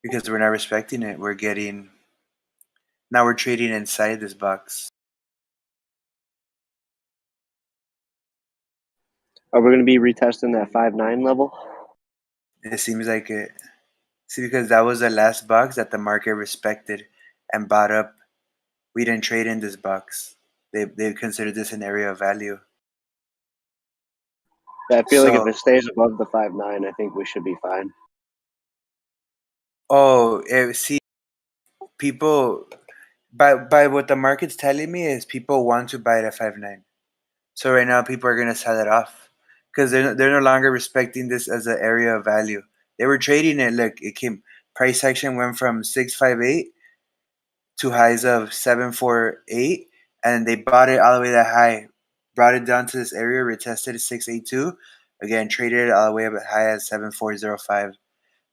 because we're not respecting it. Now we're trading inside this box. Are we going to be retesting that 5.9 level? It seems like it. See, because that was the last box that the market respected and bought up. We didn't trade in this box. They considered this an area of value. Yeah, I feel like if So, it stays above the 5.9, I think we should be fine. see, people by what the market's telling me is people want to buy it at 5.9. So right now people are gonna sell it off because they're no longer respecting this as an area of value. They were trading it. Look, it came price action went from 658 to highs of 748, and they bought it all the way that high, brought it down to this area, retested 682, again traded it all the way up at high as 7405.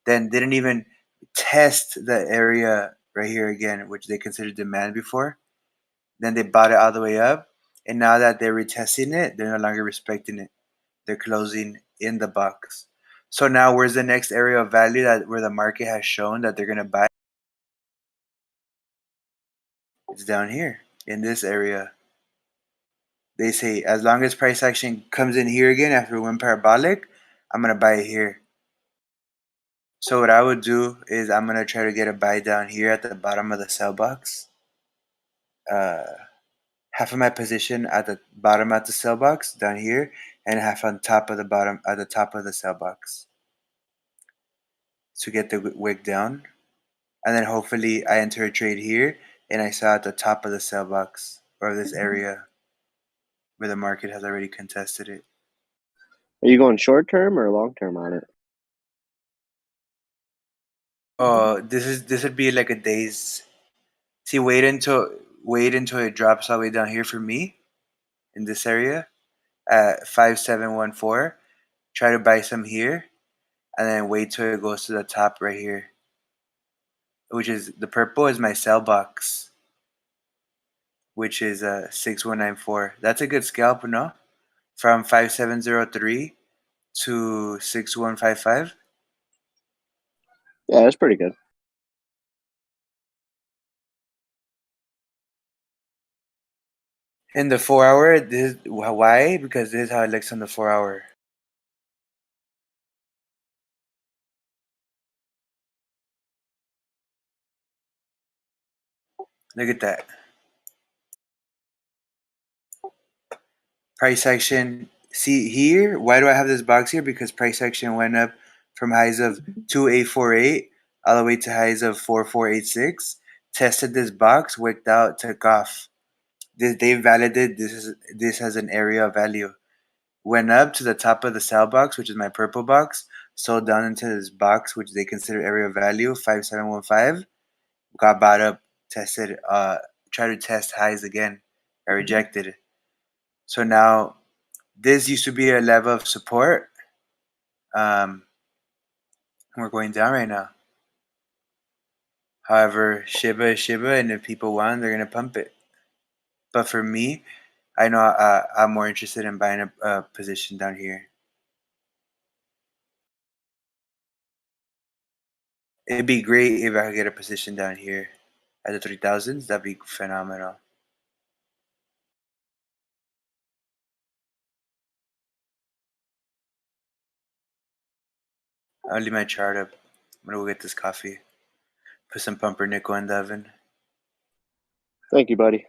Then didn't even test the area right here again, which they considered demand before. Then they bought it all the way up, and now that they're retesting it, they're no longer respecting it. They're closing in the box. So now, where's the next area of value that where the market has shown that they're gonna buy? It's down here in this area. They say as long as price action comes in here again after one parabolic, I'm gonna buy it here. So what I would do is I'm gonna try to get a buy down here at the bottom of the sell box. Half of my position at the bottom at the sell box down here, and half on top of the bottom at the top of the sell box to get the wick down. And then hopefully I enter a trade here and I sell at the top of the sell box or this area where the market has already contested it. Are you going short term or long term on it? Oh, this would be like a day's. See, wait until it drops all the way down here for me in this area at 5714. Try to buy some here, and then wait till it goes to the top right here, which is the purple is my sell box, which is 6194. That's a good scalp, no? From 5703 to 6155. Yeah, that's pretty good. In the 4 hour, this why? Because this is how it looks on the 4 hour. Look at that. Price action. See here, why do I have this box here? Because price action went up from highs of 2848 all the way to highs of 4486. Tested this box, wicked out, took off. They validated this has an area of value. Went up to the top of the sell box, which is my purple box, sold down into this box, which they consider area of value, 5715. Got bought up, tested, tried to test highs again. I rejected it. So now this used to be a level of support. We're going down right now. However, Shiba is Shiba, and if people want, they're gonna pump it. But for me, I know I'm more interested in buying a position down here. It'd be great if I could get a position down here at the 3000s. That'd be phenomenal. I'll leave my chart up. I'm gonna go get this coffee. Put some pumpernickel in the oven. Thank you, buddy.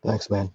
Thanks, man.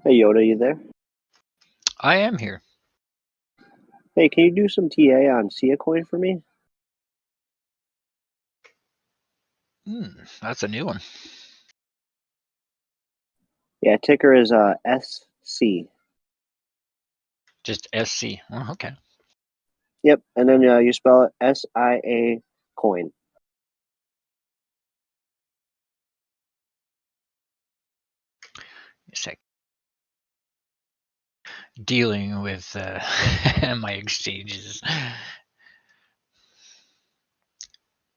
Hey Yoda, you there? I am here. Hey, can you do some TA on Sia coin for me? That's a new one. Yeah, ticker is SC. Just SC. Oh, okay. Yep, and then you spell it SIA coin. A sec. Dealing with my exchanges.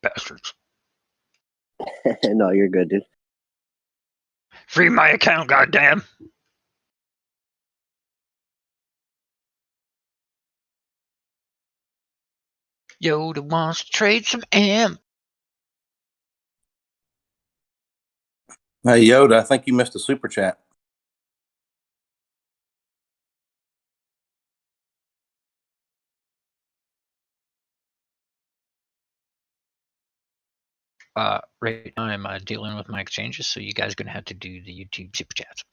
Bastards. No, you're good, dude. Free my account, goddamn. Yoda wants to trade some amp. Hey Yoda, I think you missed a super chat. Right now I'm dealing with my exchanges, so you guys are gonna have to do the YouTube super chats.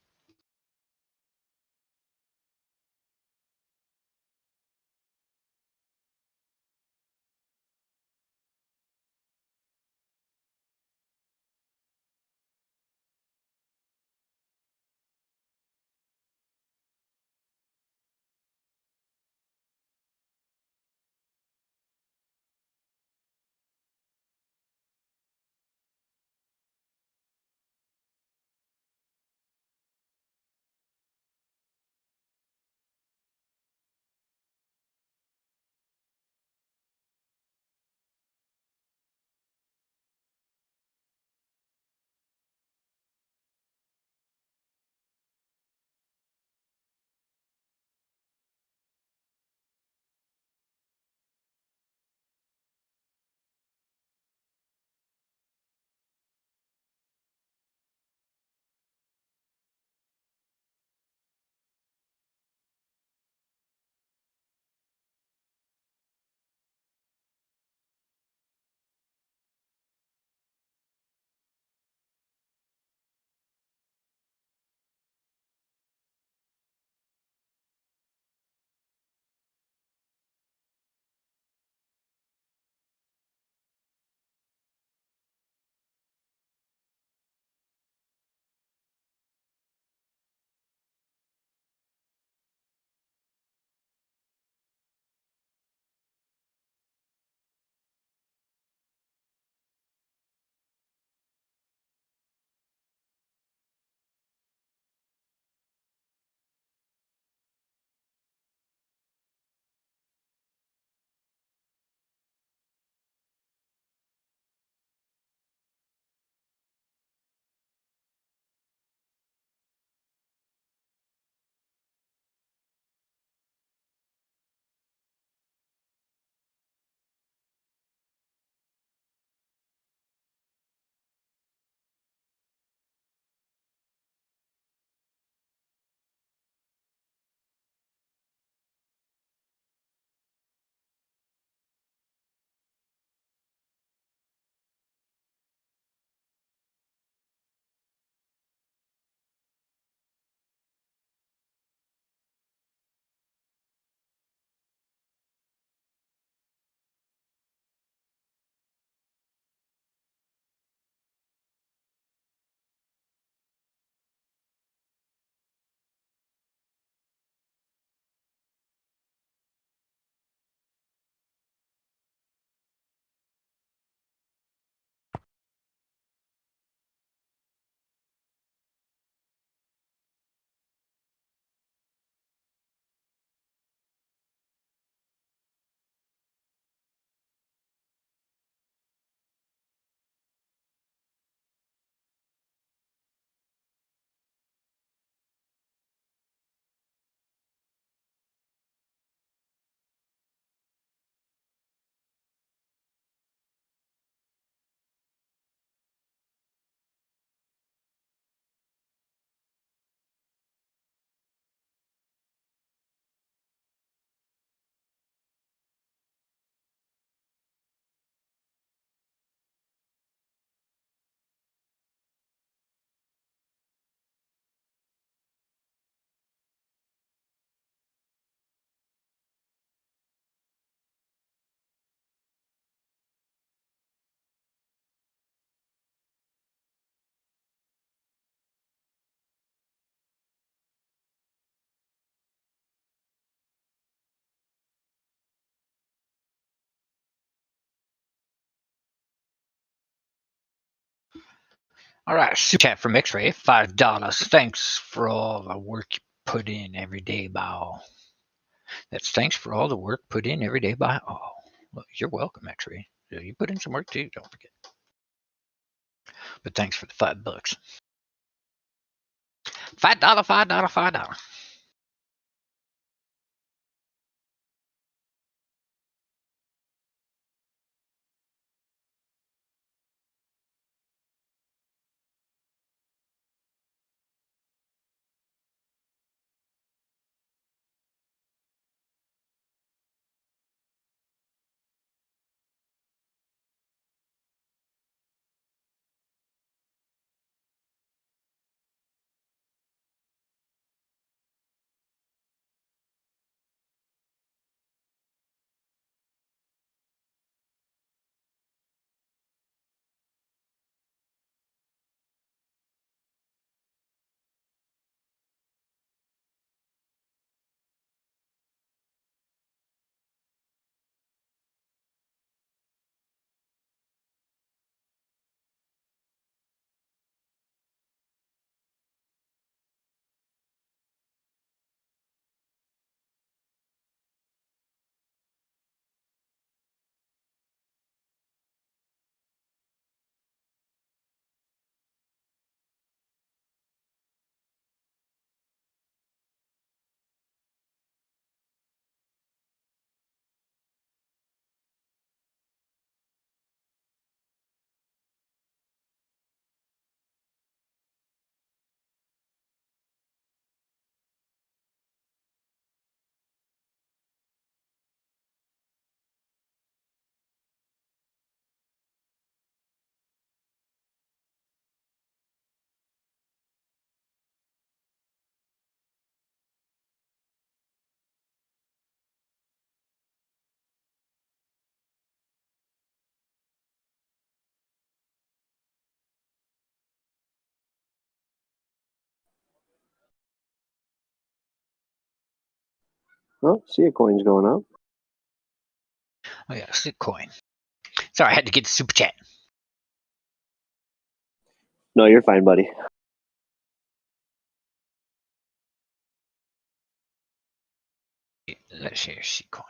All right, super chat from X-Ray, $5. Thanks for all the work you put in every day by all. That's thanks for all the work put in every day by all. Well, you're welcome, X-Ray. You put in some work too, don't forget. But thanks for the $5. $5, $5, $5. Oh, see a coin's going up. Oh yeah, Sitcoin. Sorry, I had to get the super chat. No, you're fine, buddy. Let's share Sitcoin.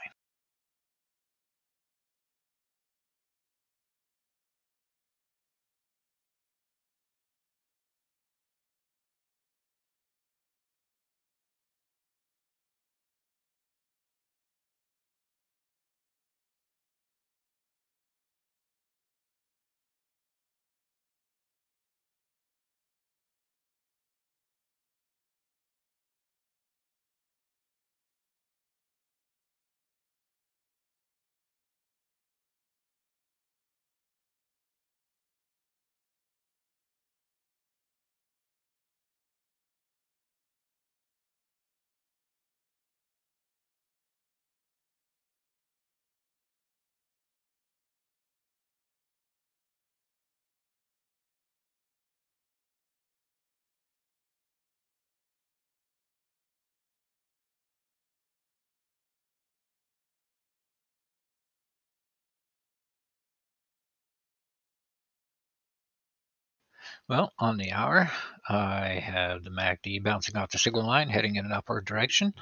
Well, on the hour, I have the MACD bouncing off the signal line, heading in an upward direction,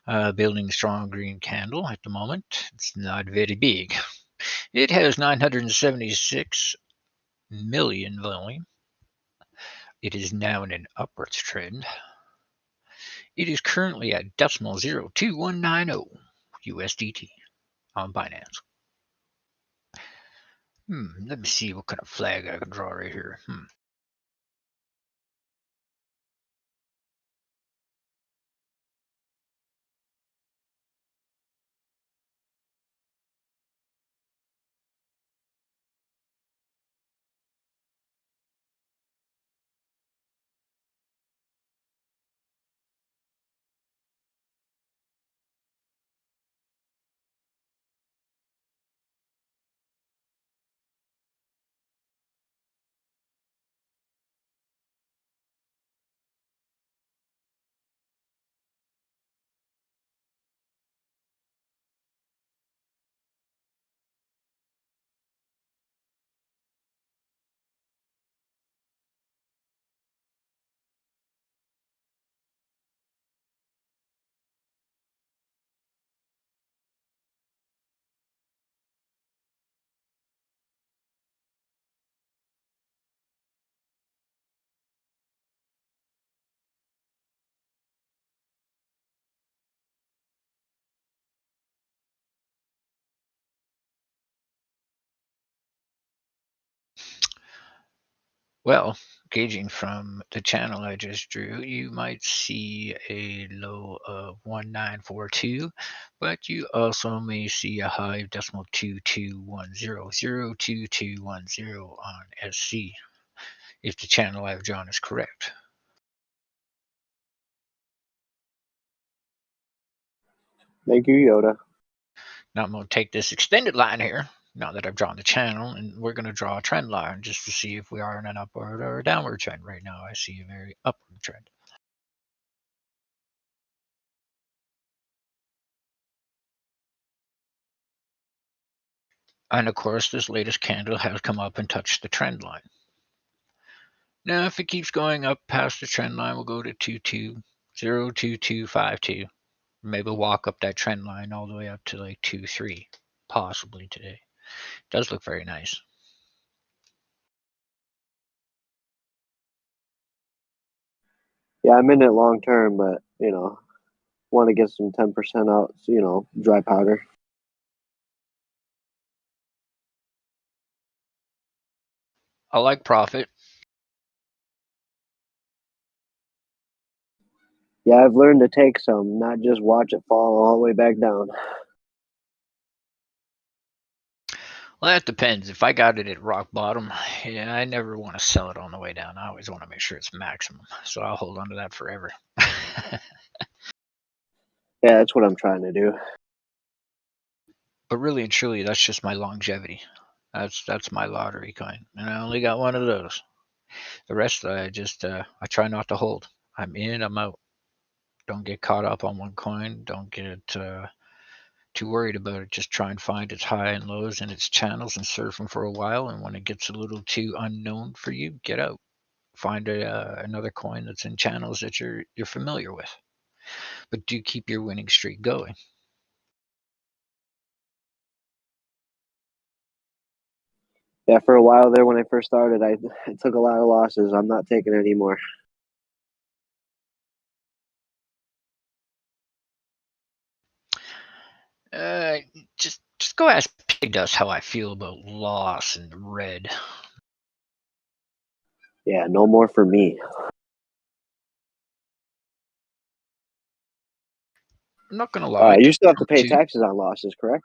building a strong green candle at the moment. It's not very big. It has 976 million volume. It is now in an upwards trend. It is currently at .02190 USDT on Binance. Let me see what kind of flag I can draw right here. Well, gauging from the channel I just drew, you might see a low of 1942, but you also may see a high of decimal 2210.02210 on SC, if the channel I've drawn is correct. Thank you, Yoda. Now I'm going to take this extended line here, now that I've drawn the channel, and we're going to draw a trend line just to see if we are in an upward or a downward trend. Right now I see a very upward trend. And of course, this latest candle has come up and touched the trend line. Now, if it keeps going up past the trend line, we'll go to 22.02252. Maybe walk up that trend line all the way up to like 2.3, possibly today. Does look very nice. Yeah, I'm in it long term, but want to get some 10% out, dry powder. I like profit. Yeah, I've learned to take some, not just watch it fall all the way back down. Well, that depends. If I got it at rock bottom, yeah, I never want to sell it on the way down. I always want to make sure it's maximum. So I'll hold on to that forever. Yeah, that's what I'm trying to do. But really and truly, that's just my longevity. That's my lottery coin, and I only got one of those. The rest I just I try not to hold. I'm in, I'm out. Don't get caught up on one coin. Don't get too worried about it. Just try and find its high and lows and its channels and surf them for a while. And when it gets a little too unknown for you, get out. Find another coin that's in channels that you're familiar with. But do keep your winning streak going. Yeah, for a while there when I first started, I took a lot of losses. I'm not taking any more. Just go ask Pig Dust how I feel about loss and red. Yeah, no more for me. I'm not gonna lie. You still have to pay taxes on losses, correct?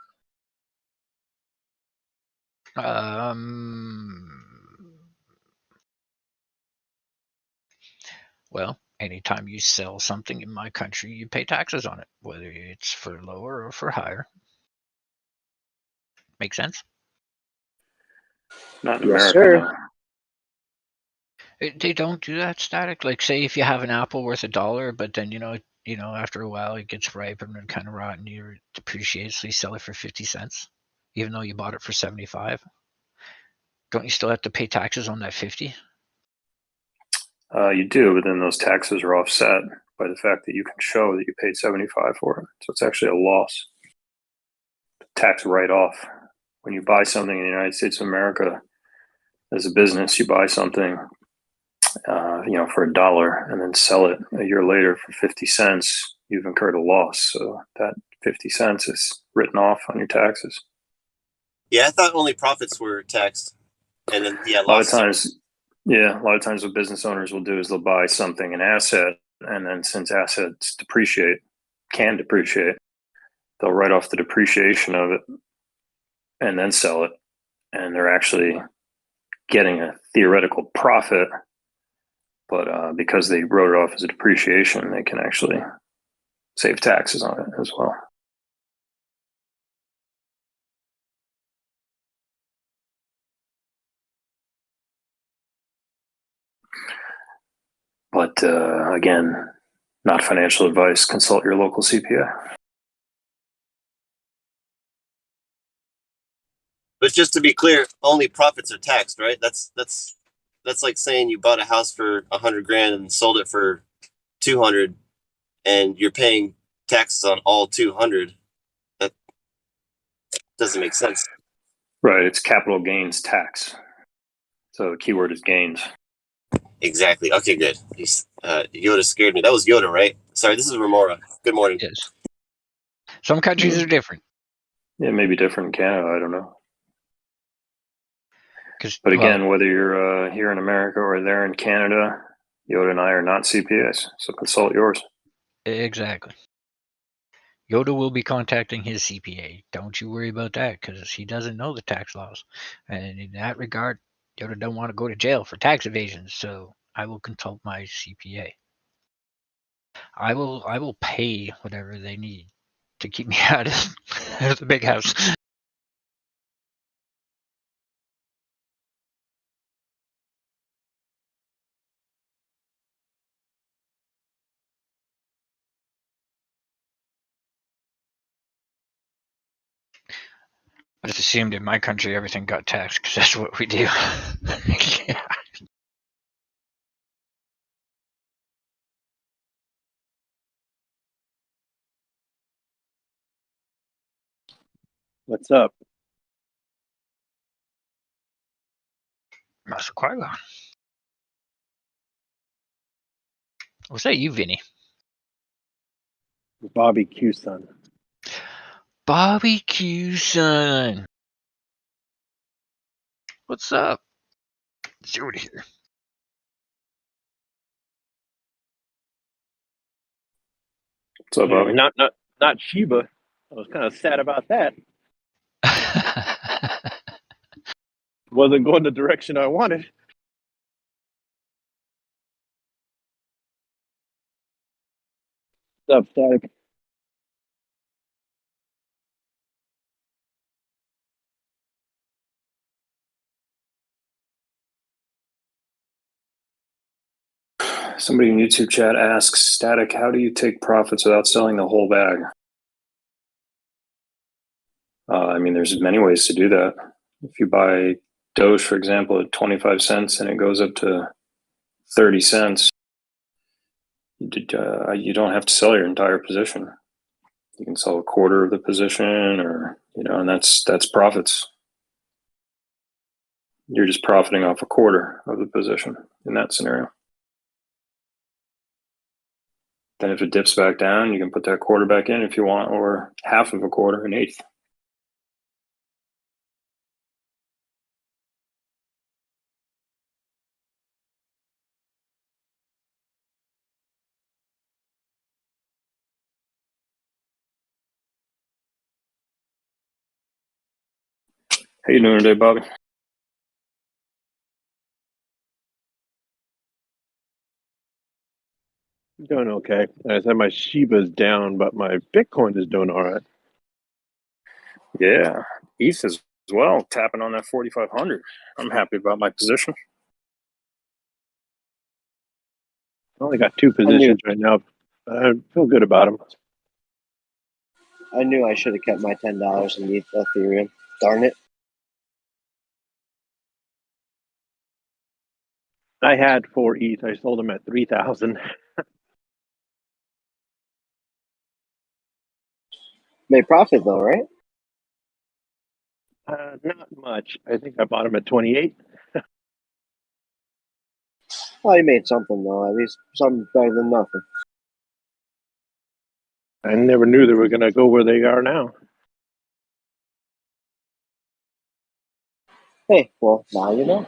Well, anytime you sell something in my country, you pay taxes on it, whether it's for lower or for higher. Make sense? Not in Yes, America, sir. no. They don't do that sTAtic. Like, say if you have an apple worth $1, but then after a while it gets ripened and kind of rotten, you depreciate, so you sell it for 50 cents, even though you bought it for 75. Don't you still have to pay taxes on that 50? You do, but then those taxes are offset by the fact that you can show that you paid 75 for it. So it's actually a loss. Tax write-off. When you buy something in the United States of America, as a business, you buy something, for $1 and then sell it a year later for 50 cents, you've incurred a loss. So that 50 cents is written off on your taxes. Yeah, I thought only profits were taxed. And then, a lot of times what business owners will do is they'll buy something, an asset, and then since assets can depreciate, they'll write off the depreciation of it and then sell it. And they're actually getting a theoretical profit, but because they wrote it off as a depreciation, they can actually save taxes on it as well. But again, not financial advice. Consult your local CPA. But just to be clear, only profits are taxed, right? That's like saying you bought a house for $100,000 and sold it for 200, and you're paying taxes on all 200. That doesn't make sense. Right, it's capital gains tax. So the keyword is gains. Exactly. Okay, good. Yoda scared me. That was Yoda, right? Sorry, this is Remora. Good morning. Yes. Some countries are different. Yeah, maybe different in Canada. I don't know. But well, again, whether you're here in America or there in Canada, Yoda and I are not CPAs, so consult yours. exactly. Yoda will be contacting his CPA. Don't you worry about that, because he doesn't know the tax laws. And in that regard, Yoda don't want to go to jail for tax evasion, so I will consult my CPA. I will pay whatever they need to keep me out of the big house. I just assumed in my country everything got taxed because that's what we do. Yeah. What's up? Master Qui-Gon. Was that you, Vinny? Bobby Q son. Bobby Q son. What's up? It's Yoda here. What's up, Bobby? Not Sheba. I was kind of sad about that. Wasn't going the direction I wanted. What's up, sTAtic? Somebody in YouTube chat asks, sTAtic, how do you take profits without selling the whole bag? I mean, there's many ways to do that. If you buy Doge, for example, at 25 cents and it goes up to 30 cents, you don't have to sell your entire position. You can sell a quarter of the position, or and that's profits. You're just profiting off a quarter of the position in that scenario. Then if it dips back down, you can put that quarter back in if you want, or half of a quarter, an eighth. How you doing today, Bobby? Doing okay. I said my Sheba's down, but my Bitcoin is doing all right. Yeah, ETH as well, tapping on that 4,500. I'm happy about my position. I only got two positions right now. I feel good about them. I knew I should have kept my $10 in Ethereum. Darn it. I had 4 ETH. I sold them at 3,000. Made profit though, right? Not much. I think I bought them at 28. Well, you made something though. At least something better than nothing. I never knew they were going to go where they are now. Hey, well, now you know.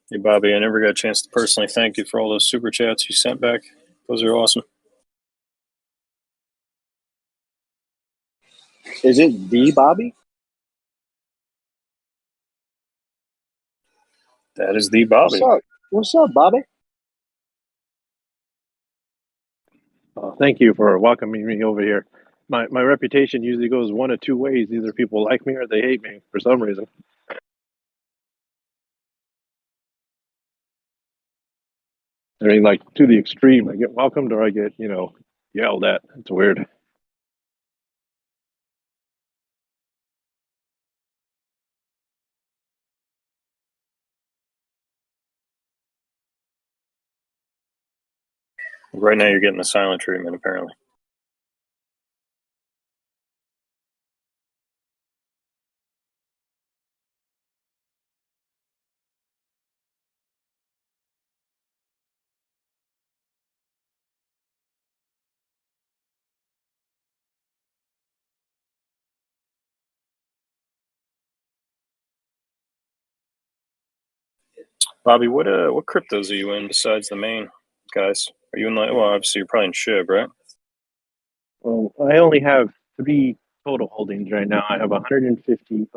Hey, Bobby, I never got a chance to personally thank you for all those super chats you sent back. Those are awesome. Is it the Bobby? That is the Bobby. What's up? What's up, Bobby? Thank you for welcoming me over here. My reputation usually goes one of two ways. Either people like me or they hate me for some reason. I mean, like to the extreme. I get welcomed or I get, yelled at. It's weird. Right now, you're getting the silent treatment, apparently. Bobby, what cryptos are you in besides the main guys? Are you in well, obviously you're probably in Shib, right? Well, I only have 3 total holdings right now. I have 150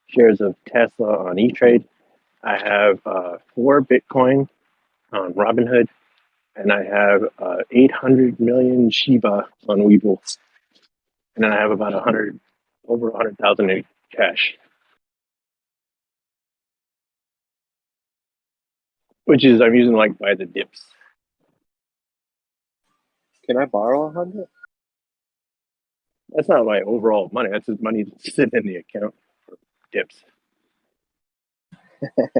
shares of Tesla on E-Trade. I have 4 Bitcoin on Robinhood, and I have 800 million Shiba on Webull, and then I have about over 100,000 in cash, which is I'm using like by the dips. Can I borrow 100? That's not my overall money. That's just money that's sitting in the account for dips.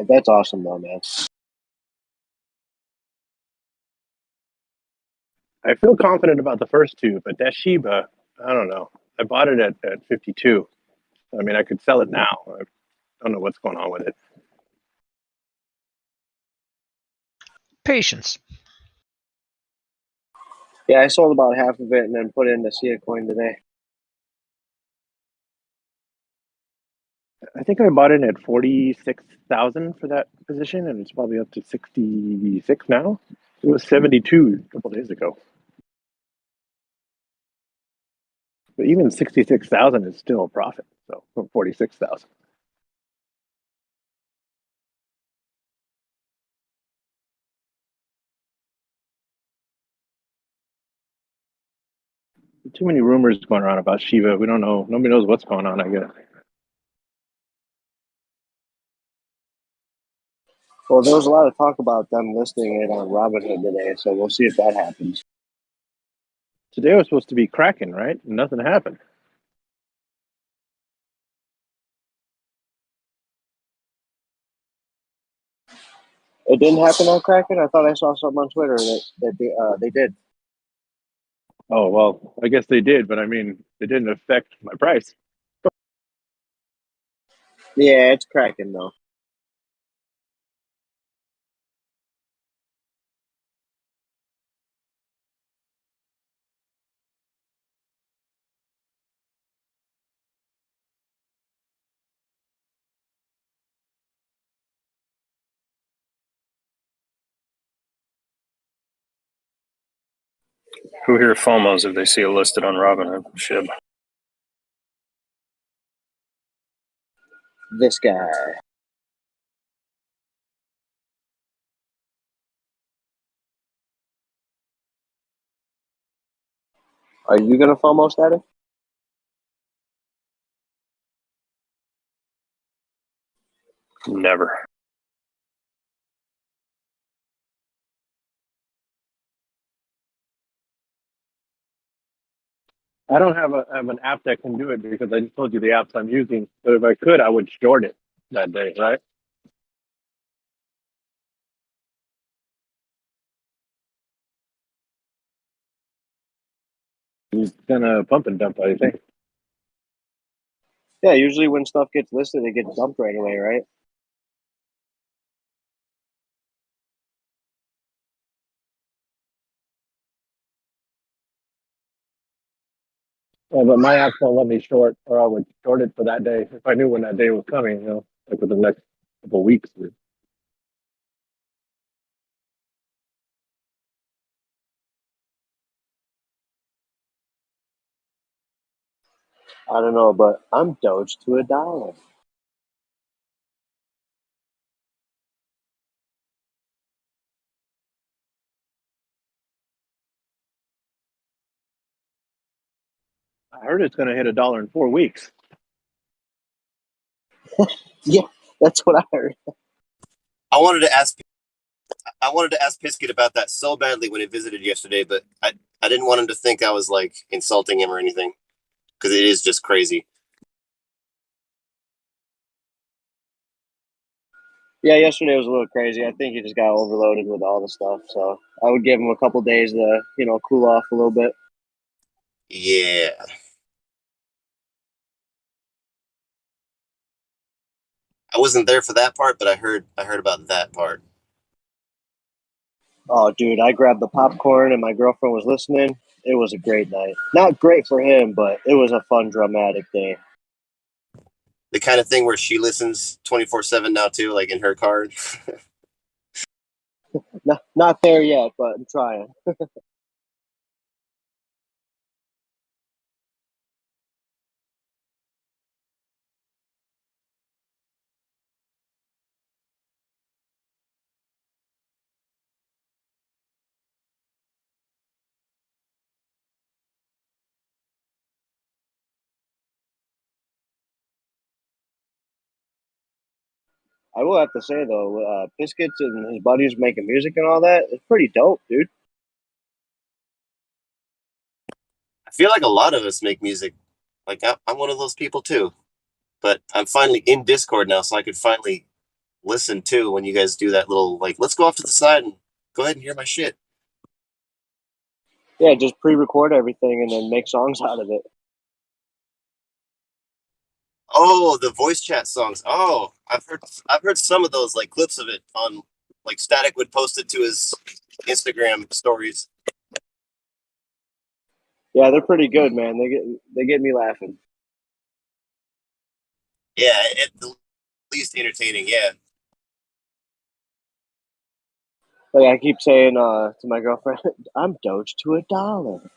That's awesome though, man. I feel confident about the first 2, but that Shiba, I don't know. I bought it at 52. I mean, I could sell it now. I don't know what's going on with it. Patience. Yeah, I sold about half of it and then put it into SIA coin today. I think I bought it at 46,000 for that position, and it's probably up to 66 now. It was 72 a couple days ago. But even 66,000 is still a profit. So from 46,000. Too many rumors going around about Shiba. We don't know. Nobody knows what's going on, I guess. Well, there was a lot of talk about them listing it on Robinhood today, so we'll see if that happens. Today was supposed to be Kraken, right? And nothing happened. It didn't happen on Kraken? I thought I saw something on Twitter that they did. Oh, well, I guess they did, but I mean, it didn't affect my price. Yeah, it's Kraken though. Who here FOMOs if they see it listed on Robinhood? Shib. This guy. Are you gonna FOMO sTAtic? Never. I don't have an app that can do it because I just told you the apps I'm using. But if I could, I would short it that day, right? It's gonna pump and dump, I think. Yeah, usually when stuff gets listed, it gets dumped right away, right? Well, but my apps don't let me short, or I would short it for that day if I knew when that day was coming. Like within the next couple of weeks. I don't know, but I'm Doge to $1. I heard it's gonna hit $1 in 4 weeks. Yeah, that's what I heard. I wanted to ask Pisket about that so badly when he visited yesterday, but I didn't want him to think I was like insulting him or anything because it is just crazy. Yeah, yesterday was a little crazy. I think he just got overloaded with all the stuff. So I would give him a couple days to, cool off a little bit. Yeah. I wasn't there for that part, but I heard about that part. Oh, dude, I grabbed the popcorn and my girlfriend was listening. It was a great night. Not great for him, but it was a fun, dramatic day. the kind of thing where she listens 24/7 now too, like in her car? Not there yet, but I'm trying. I will have to say though, Biscuits and his buddies making music and all that, it's pretty dope, dude. I feel like a lot of us make music. Like I'm one of those people too. But I'm finally in Discord now, so I could finally listen too when you guys do that little like, let's go off to the side and go ahead and hear my shit. Yeah, just pre-record everything and then make songs out of it. Oh, the voice chat songs. Oh, I've heard some of those, like clips of it on, like sTAtic would post it to his Instagram stories. Yeah, they're pretty good, man. They get me laughing. Yeah, at the least entertaining. Yeah. Like I keep saying to my girlfriend, I'm Doge to $1.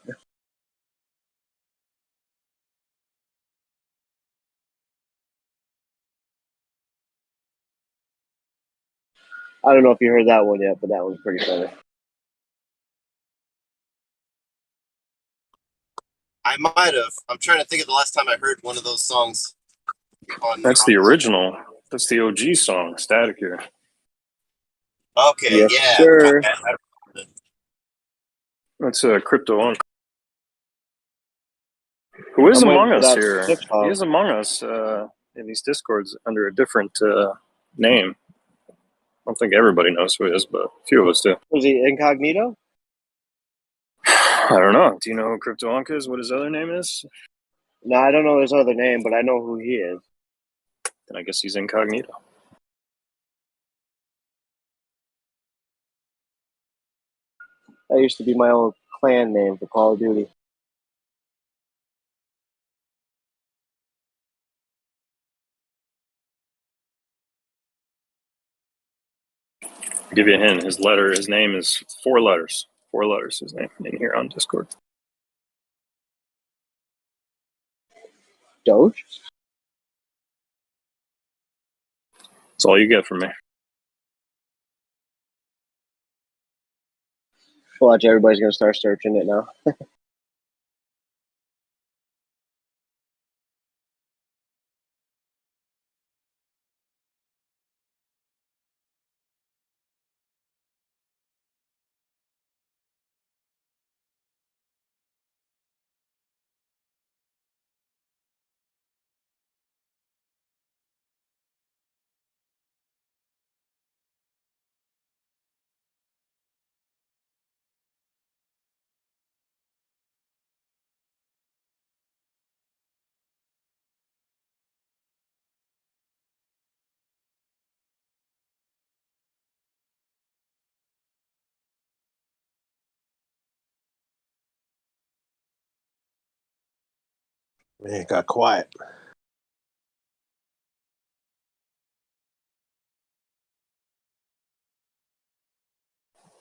I don't know if you heard that one yet, but that one's pretty funny. I might have. I'm trying to think of the last time I heard one of those songs. That's the original. That's the OG song, sTAtic here. Okay, yes, yeah. sir. That's a Crypto Unc, who is I'm waiting among for us that here. 6 He is among us in these Discords under a different name. I don't think everybody knows who he is, but a few of us do. Was he incognito? I don't know. Do you know who Crypto Unc is? What his other name is? No, I don't know his other name, but I know who he is. Then I guess he's incognito. That used to be my old clan name for Call of Duty. I'll give you a hint. His name is 4 letters. 4 letters, his name, in here on Discord. Doge? That's all you get from me. Watch, everybody's gonna start searching it now. Man, it got quiet.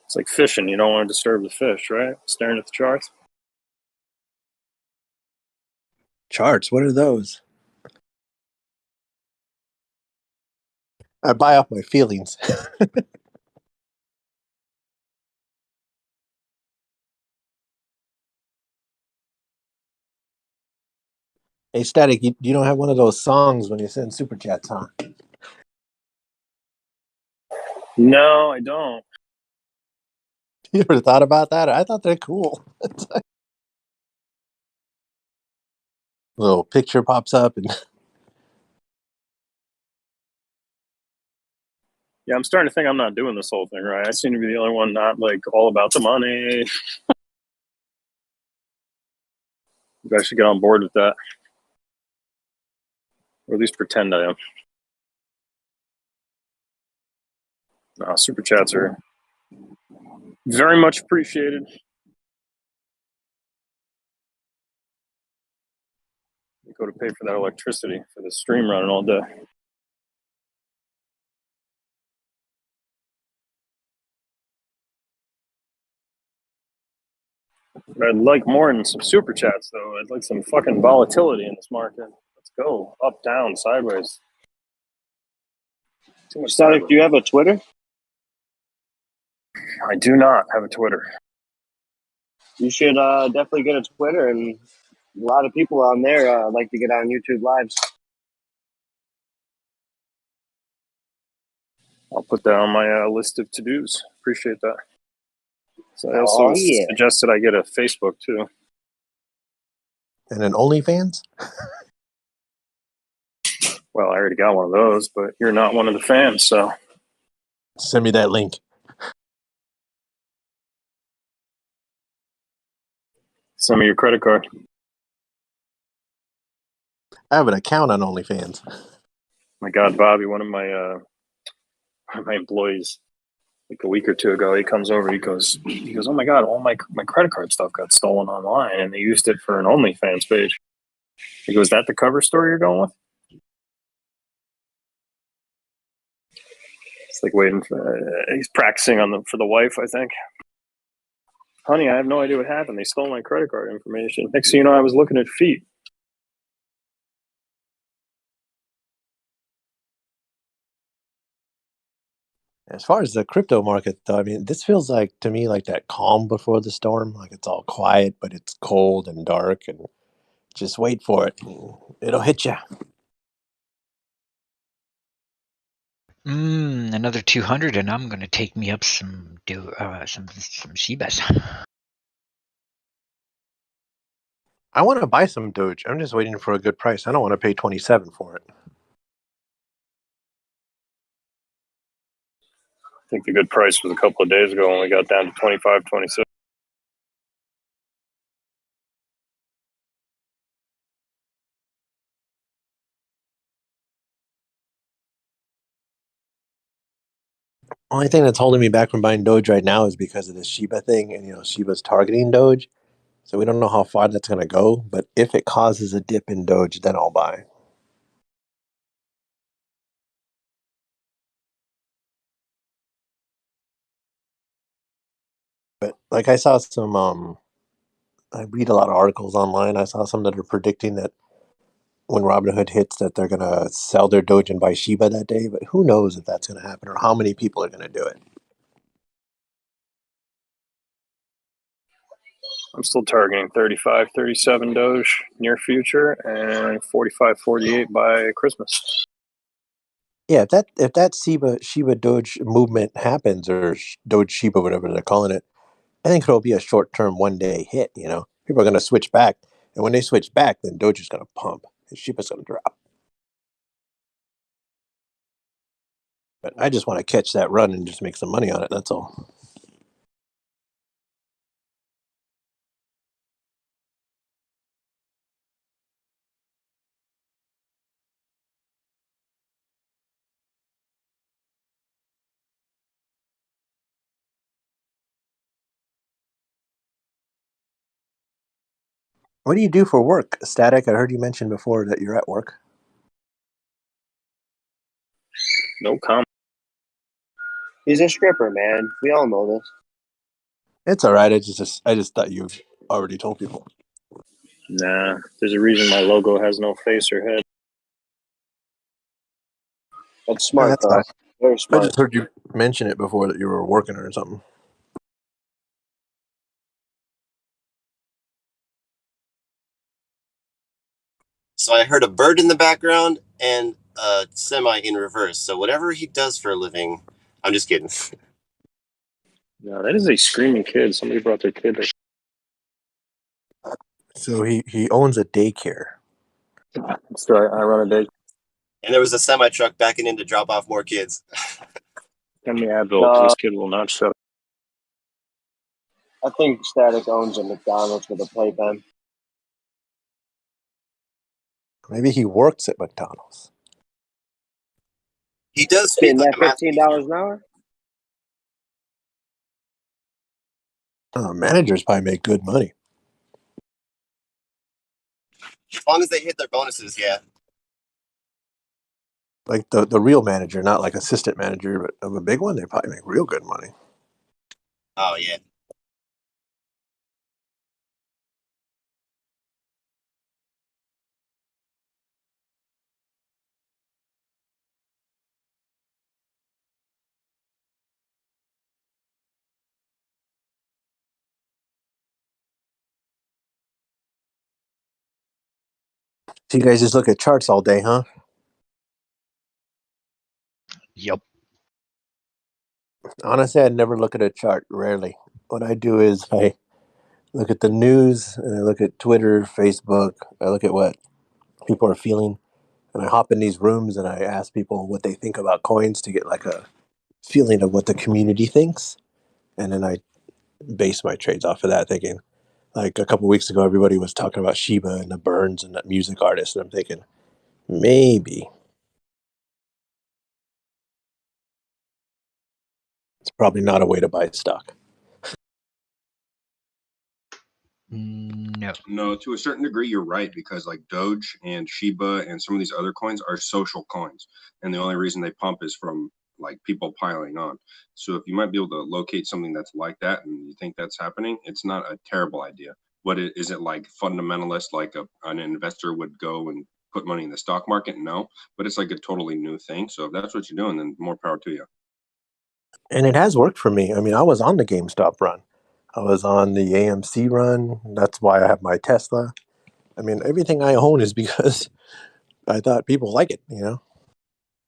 It's like fishing. You don't want to disturb the fish, right? Staring at the charts. Charts, what are those? I buy off my feelings. Hey, sTAtic, you don't have one of those songs when you send super chats, huh? No, I don't. You ever thought about that? I thought they're cool. Little picture pops up and Yeah, I'm starting to think I'm not doing this whole thing right. I seem to be the only one not like all about the money. You guys should get on board with that, or at least pretend I am. No, super chats are very much appreciated. Go to pay for that electricity for the stream running all day. But I'd like more than some super chats, though. I'd like some fucking volatility in this market. Let's go up, down, sideways. Too much sTAtic, do you have a Twitter? I do not have a Twitter. You should definitely get a Twitter, and a lot of people on there like to get on YouTube Lives. I'll put that on my list of to-dos. Appreciate that. So I also suggested I get a Facebook, too. And an OnlyFans? Well, I already got one of those, but you're not one of the fans, so. Send me that link. Send me your credit card. I have an account on OnlyFans. My God, Bobby, one of my employees, like a week or two ago, he comes over, he goes, oh my God, all my credit card stuff got stolen online, and they used it for an OnlyFans page. He goes, that the cover story you're going with? It's like waiting for, he's practicing for the wife, I think. Honey, I have no idea what happened. They stole my credit card information. Next thing you know, I was looking at feet. As far as the crypto market, though, I mean, this feels like to me like that calm before the storm. Like it's all quiet, but it's cold and dark, and just wait for it. It'll hit you. Another 200, and I'm gonna take me up some Shibas. I want to buy some Doge. I'm just waiting for a good price. I don't want to pay 27 for it. I think the good price was a couple of days ago when we got down to 25, 26. Only thing that's holding me back from buying Doge right now is because of this Shiba thing, and Shiba's targeting Doge, so we don't know how far that's going to go. But if it causes a dip in Doge, then I'll buy. But like I saw some, I read a lot of articles online. I saw some that are predicting that when Robinhood hits, that they're going to sell their Doge and buy Shiba that day. But who knows if that's going to happen or how many people are going to do it. I'm still targeting 35, 37 Doge near future and 45, 48 by Christmas. Yeah, if that Shiba Doge movement happens, or Doge Shiba, whatever they're calling it, I think it'll be a short-term one-day hit. People are going to switch back, and when they switch back, then Doge is going to pump, and Shiba's going to drop. But I just want to catch that run and just make some money on it. That's all. What do you do for work, sTAtic? I heard you mention before that you're at work. No comment. He's a stripper, man. We all know this. It's all right. I just thought you already told people. Nah, there's a reason my logo has no face or head. That's smart, That's though. fine. Very I smart. just heard you mention it before that you were working or something. So I heard a bird in the background and a semi in reverse. So whatever he does for a living, I'm just kidding. No, that is a screaming kid. Somebody brought their kid. So he owns a daycare. So I run a day. And there was a semi truck backing in to drop off more kids. Send me Advil. This kid will not shut up. I think sTAtic owns a McDonald's with a playpen. Maybe he works at McDonald's. He does speak Getting like that $15 an hour? Managers probably make good money. As long as they hit their bonuses, yeah. Like the real manager, not like assistant manager, but of a big one, they probably make real good money. Oh yeah. So you guys just look at charts all day, huh? Yep. Honestly, I never look at a chart. Rarely. What I do is I look at the news and I look at Twitter, Facebook. I look at what people are feeling, and I hop in these rooms and I ask people what they think about coins to get like a feeling of what the community thinks, and then I base my trades off of that. Thinking like a couple weeks ago, everybody was talking about Shiba and the Burns and that music artist, and I'm thinking maybe it's probably not a way to buy stock. No. No, to a certain degree, you're right, because like Doge and Shiba and some of these other coins are social coins. And the only reason they pump is from like people piling on. So if you might be able to locate something that's like that and you think that's happening, it's not a terrible idea. What is it like fundamentalist, like an investor would go and put money in the stock market? No, but it's like a totally new thing. So if that's what you're doing, then more power to you. And it has worked for me. I mean, I was on the GameStop run. I was on the AMC run. That's why I have my Tesla. I mean, everything I own is because I thought people like it, you know?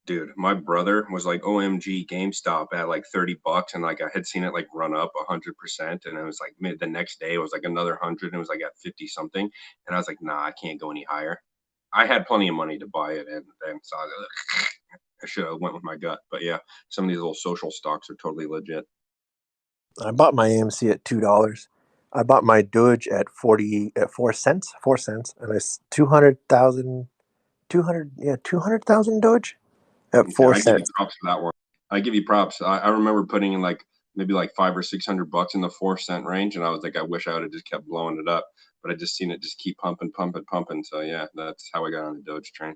Dude, my brother was like, OMG, GameStop at like $30, and like I had seen it like run up 100%, and it was like the next day it was like another 100, and it was like at 50 something, and I was like, nah, I can't go any higher. I had plenty of money to buy it, and then so I should have went with my gut. But yeah, some of these little social stocks are totally legit. I bought my AMC at $2. I bought my Doge at 4 cents, and it's 200,000, 200,000 Doge at Okay, four I give you cents. props for that one. I give you props. I remember putting in like maybe like $500 or $600 in the 4 cent range, and I was like, I wish I would have just kept blowing it up, but I just seen it just keep pumping, pumping, pumping. So yeah, that's how I got on the Doge train.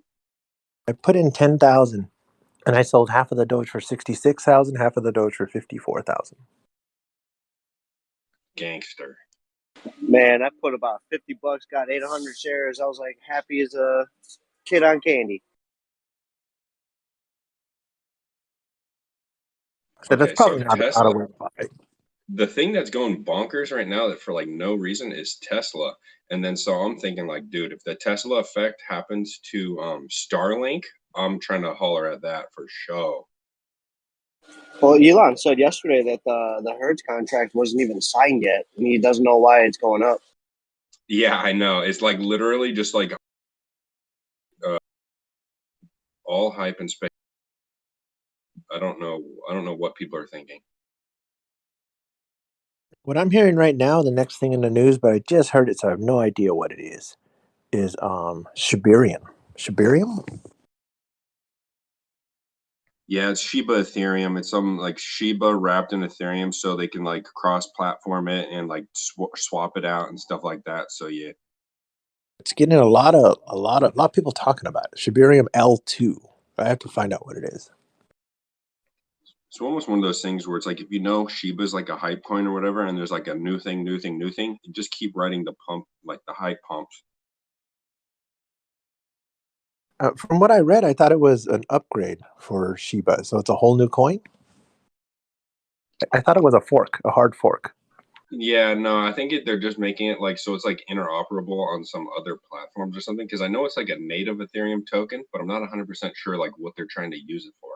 I put in 10,000, and I sold half of the Doge for 66,000, half of the Doge for 54,000. Gangster. Man, I put about $50, got 800 shares. I was like happy as a kid on candy. So that's Okay, so probably not a Tesla, way to buy. the thing that's going bonkers right now that for like no reason is Tesla. And then so I'm thinking like, dude, if the Tesla effect happens to Starlink, I'm trying to holler at that for sure. Well, Elon said yesterday that the Hertz contract wasn't even signed yet, and he doesn't know why it's going up. Yeah, I know. It's like literally just like all hype and space. I don't know. I don't know what people are thinking. What I'm hearing right now, the next thing in the news, but I just heard it, so I have no idea what it is Shibarium. Shibarium? Yeah, it's Shiba Ethereum. It's some like Shiba wrapped in Ethereum, so they can like cross-platform it and like swap it out and stuff like that. So yeah, It's getting a lot of people talking about it. Shibarium L2. I have to find out what it is. it's almost one of those things where it's like if you know Shiba's like a hype coin or whatever, and there's like a new thing, new thing, new thing, you just keep riding the pump, like the hype pumps. From what I read, I thought it was an upgrade for Shiba, so it's a whole new coin. I thought it was a fork, a hard fork. Yeah, no, I think they're just making it like so it's like interoperable on some other platforms or something. Because I know it's like a native Ethereum token, but I'm not 100% sure like what they're trying to use it for.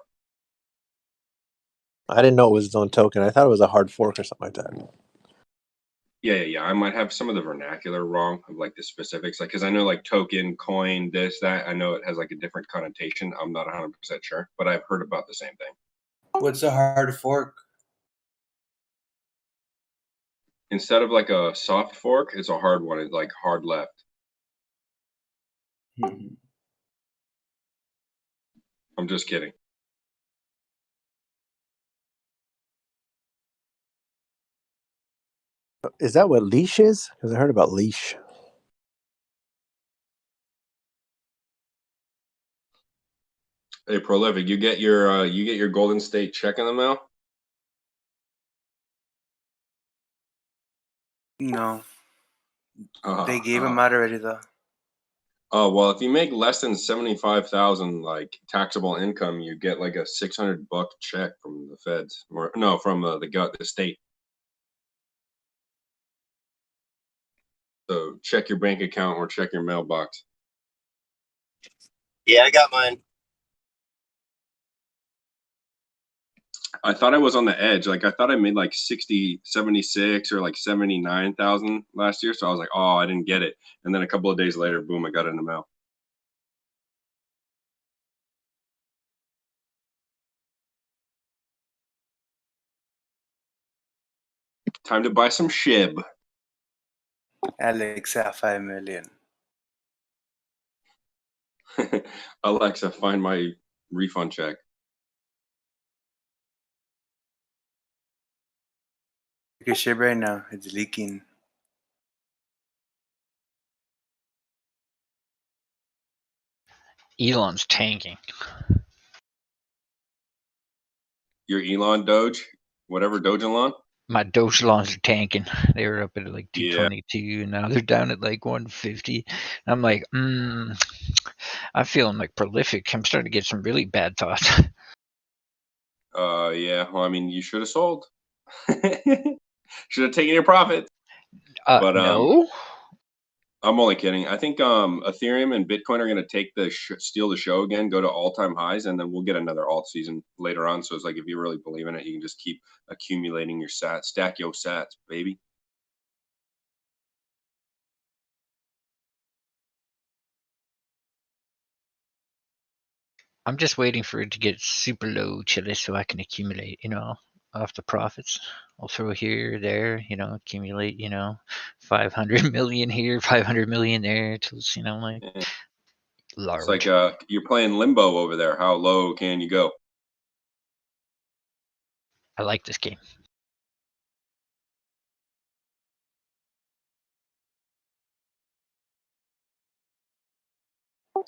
I didn't know it was its own token. I thought it was a hard fork or something like that. Yeah. I might have some of the vernacular wrong of like the specifics, like because I know like token, coin, this, that. I know it has like a different connotation. I'm not 100% sure, but I've heard about the same thing. What's a hard fork? Instead of like a soft fork, it's a hard one. It's like hard left. I'm just kidding. Is that what leash is? Because I heard about leash. Hey, Prolific, you get your Golden State check in the mail? No, they gave him Oh. out already though. Oh, well, if you make less than 75,000 like taxable income, you get like a $600 check from the feds, or no, from the state. So check your bank account or check your mailbox. Yeah, I got mine. I thought I was on the edge. Like I thought I made like 76 or like 79,000 last year. So I was like, oh, I didn't get it. And then a couple of days later, boom, I got it in the mail. Time to buy some Shib. Alexa, 5 million. Alexa, find my refund check. Take a ship right now. It's leaking. Elon's tanking. Your Elon Doge, whatever Doge Elon. My Doge longs are tanking. They were up at like Yeah. 222, and now they're down at like 150. I'm like, I'm feeling like prolific. I'm starting to get some really bad thoughts. Yeah. Well, I mean, you should have sold. Should have taken your profit. But No. I'm only kidding. I think Ethereum and Bitcoin are going to take steal the show again, go to all-time highs, and then we'll get another alt season later on. So it's like if you really believe in it, you can just keep accumulating your sats, stack your sats, baby. I'm just waiting for it to get super low, chilly, so I can accumulate, off the profits. I'll throw here, there, accumulate, 500 million here, 500 million there, till it's, like large. It's like you're playing limbo over there. How low can you go? I like this game.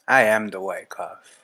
I am the white cough.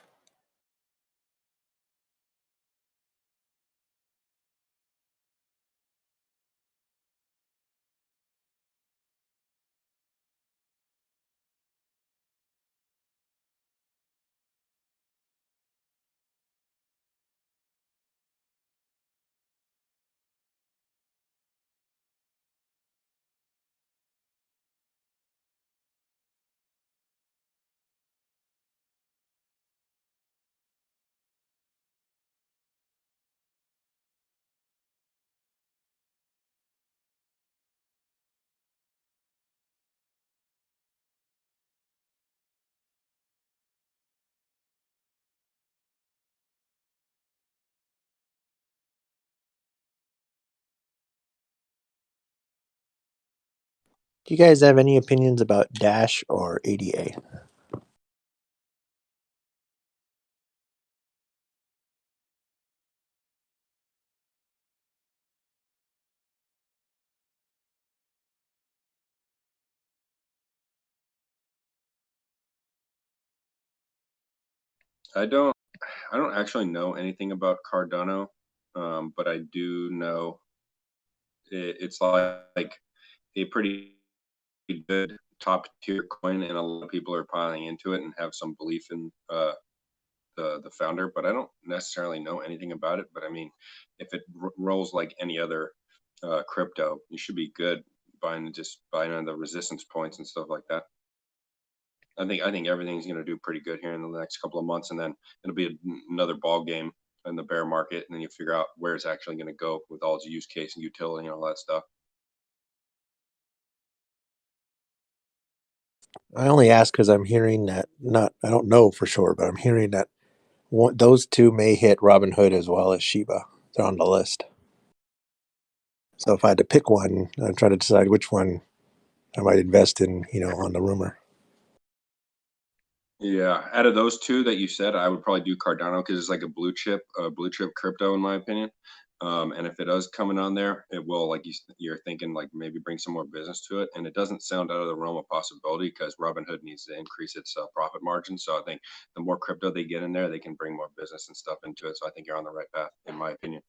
Do you guys have any opinions about Dash or ADA? I don't actually know anything about Cardano, but I do know it's like a pretty good top tier coin, and a lot of people are piling into it and have some belief in the founder. But I don't necessarily know anything about it. But I mean, if it rolls like any other crypto, you should be good buying on the resistance points and stuff like that. I think everything's going to do pretty good here in the next couple of months, and then it'll be another ball game in the bear market, and then you figure out where it's actually going to go with all its use case and utility and all that stuff. I only ask because I'm hearing that I don't know for sure, but I'm hearing that those two may hit Robinhood as well as Shiba. They're on the list. So if I had to pick one, I'm trying to decide which one I might invest in, on the rumor. Yeah, out of those two that you said, I would probably do Cardano because it's like a blue chip crypto in my opinion. And if it is coming on there, it will, like you're thinking, like maybe bring some more business to it. And it doesn't sound out of the realm of possibility because Robinhood needs to increase its profit margin. So I think the more crypto they get in there, they can bring more business and stuff into it. So I think you're on the right path, in my opinion.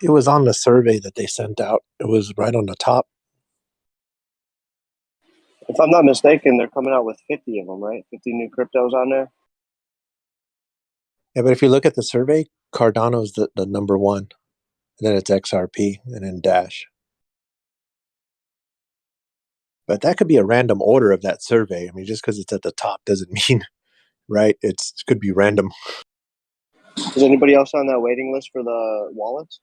It was on the survey that they sent out. It was right on the top. If I'm not mistaken, they're coming out with 50 of them, right? 50 new cryptos on there. Yeah, but if you look at the survey, Cardano's the number one. And then it's XRP and then Dash. But that could be a random order of that survey. I mean, just because it's at the top doesn't mean, right? It could be random. Is anybody else on that waiting list for the wallets?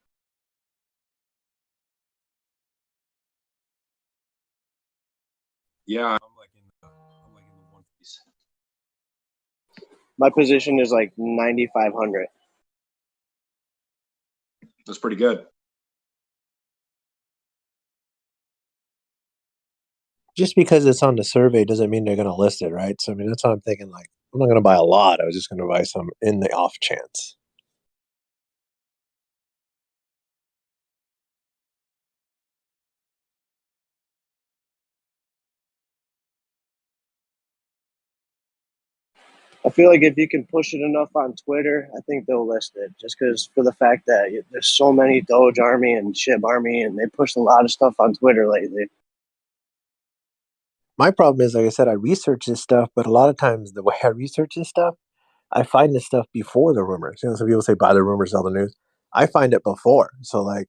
Yeah, I'm like in the one piece. My position is like 9,500. That's pretty good. Just because it's on the survey doesn't mean they're going to list it, right? So, I mean, that's what I'm thinking. Like, I'm not going to buy a lot. I was just going to buy some in the off chance. I feel like if you can push it enough on Twitter, I think they'll list it. Just because for the fact that there's so many Doge Army and Shib Army, and they pushed a lot of stuff on Twitter lately. My problem is, like I said, I research this stuff, but a lot of times the way I research this stuff, I find this stuff before the rumors. You know, some people say buy the rumors, sell the news. I find it before. So, like,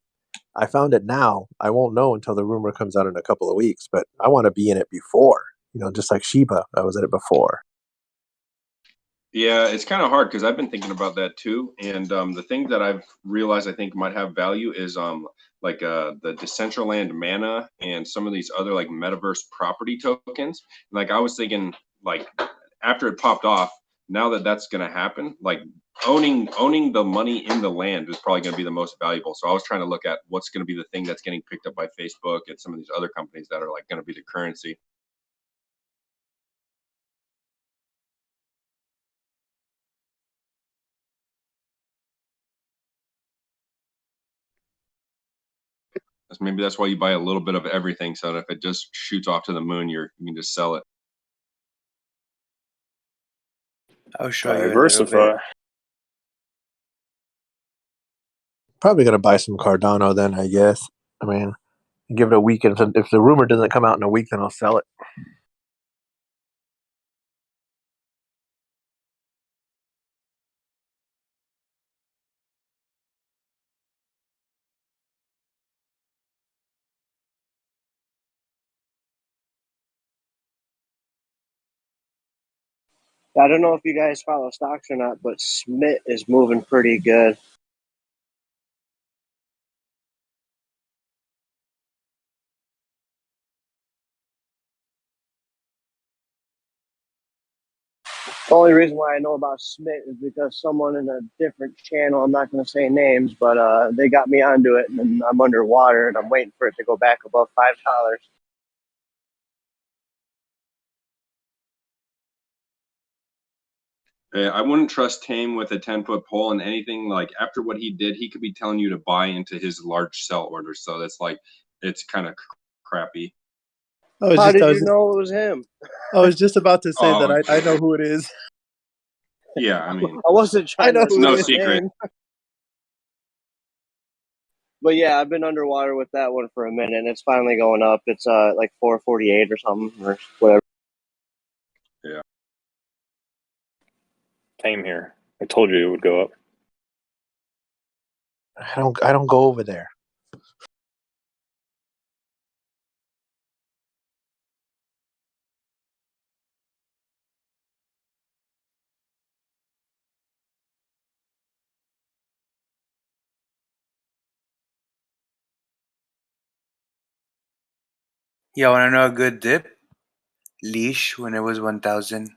I found it now. I won't know until the rumor comes out in a couple of weeks, but I want to be in it before. You know, just like Shiba, I was in it before. Yeah, it's kind of hard because I've been thinking about that too. And the thing that I've realized I think might have value is like the Decentraland Mana and some of these other like metaverse property tokens. Like I was thinking, like after it popped off, now that that's going to happen, like owning the money in the land is probably going to be the most valuable. So I was trying to look at what's going to be the thing that's getting picked up by Facebook and some of these other companies that are like going to be the currency. Maybe that's why you buy a little bit of everything, so that if it just shoots off to the moon, you can just sell it. I'll show you a little bit. Diversify. Probably going to buy some Cardano then, I guess. I mean, give it a week. And if the rumor doesn't come out in a week, then I'll sell it. I don't know if you guys follow stocks or not, but Smith is moving pretty good. The only reason why I know about Smith is because someone in a different channel, I'm not going to say names, but they got me onto it, and I'm underwater, and I'm waiting for it to go back above $5. I wouldn't trust Tame with a 10-foot pole and anything. Like after what he did, he could be telling you to buy into his large sell orders. So that's like, it's kind of crappy. How did you know it was him? I was just about to say that I know who it is. Yeah, I mean, I wasn't trying to it's no say secret. name. But yeah, I've been underwater with that one for a minute, and it's finally going up. It's like 448 or something or whatever. Yeah. Tame here. I told you it would go up. I don't go over there. Yeah, want to know a good dip? Leash when it was 1,000.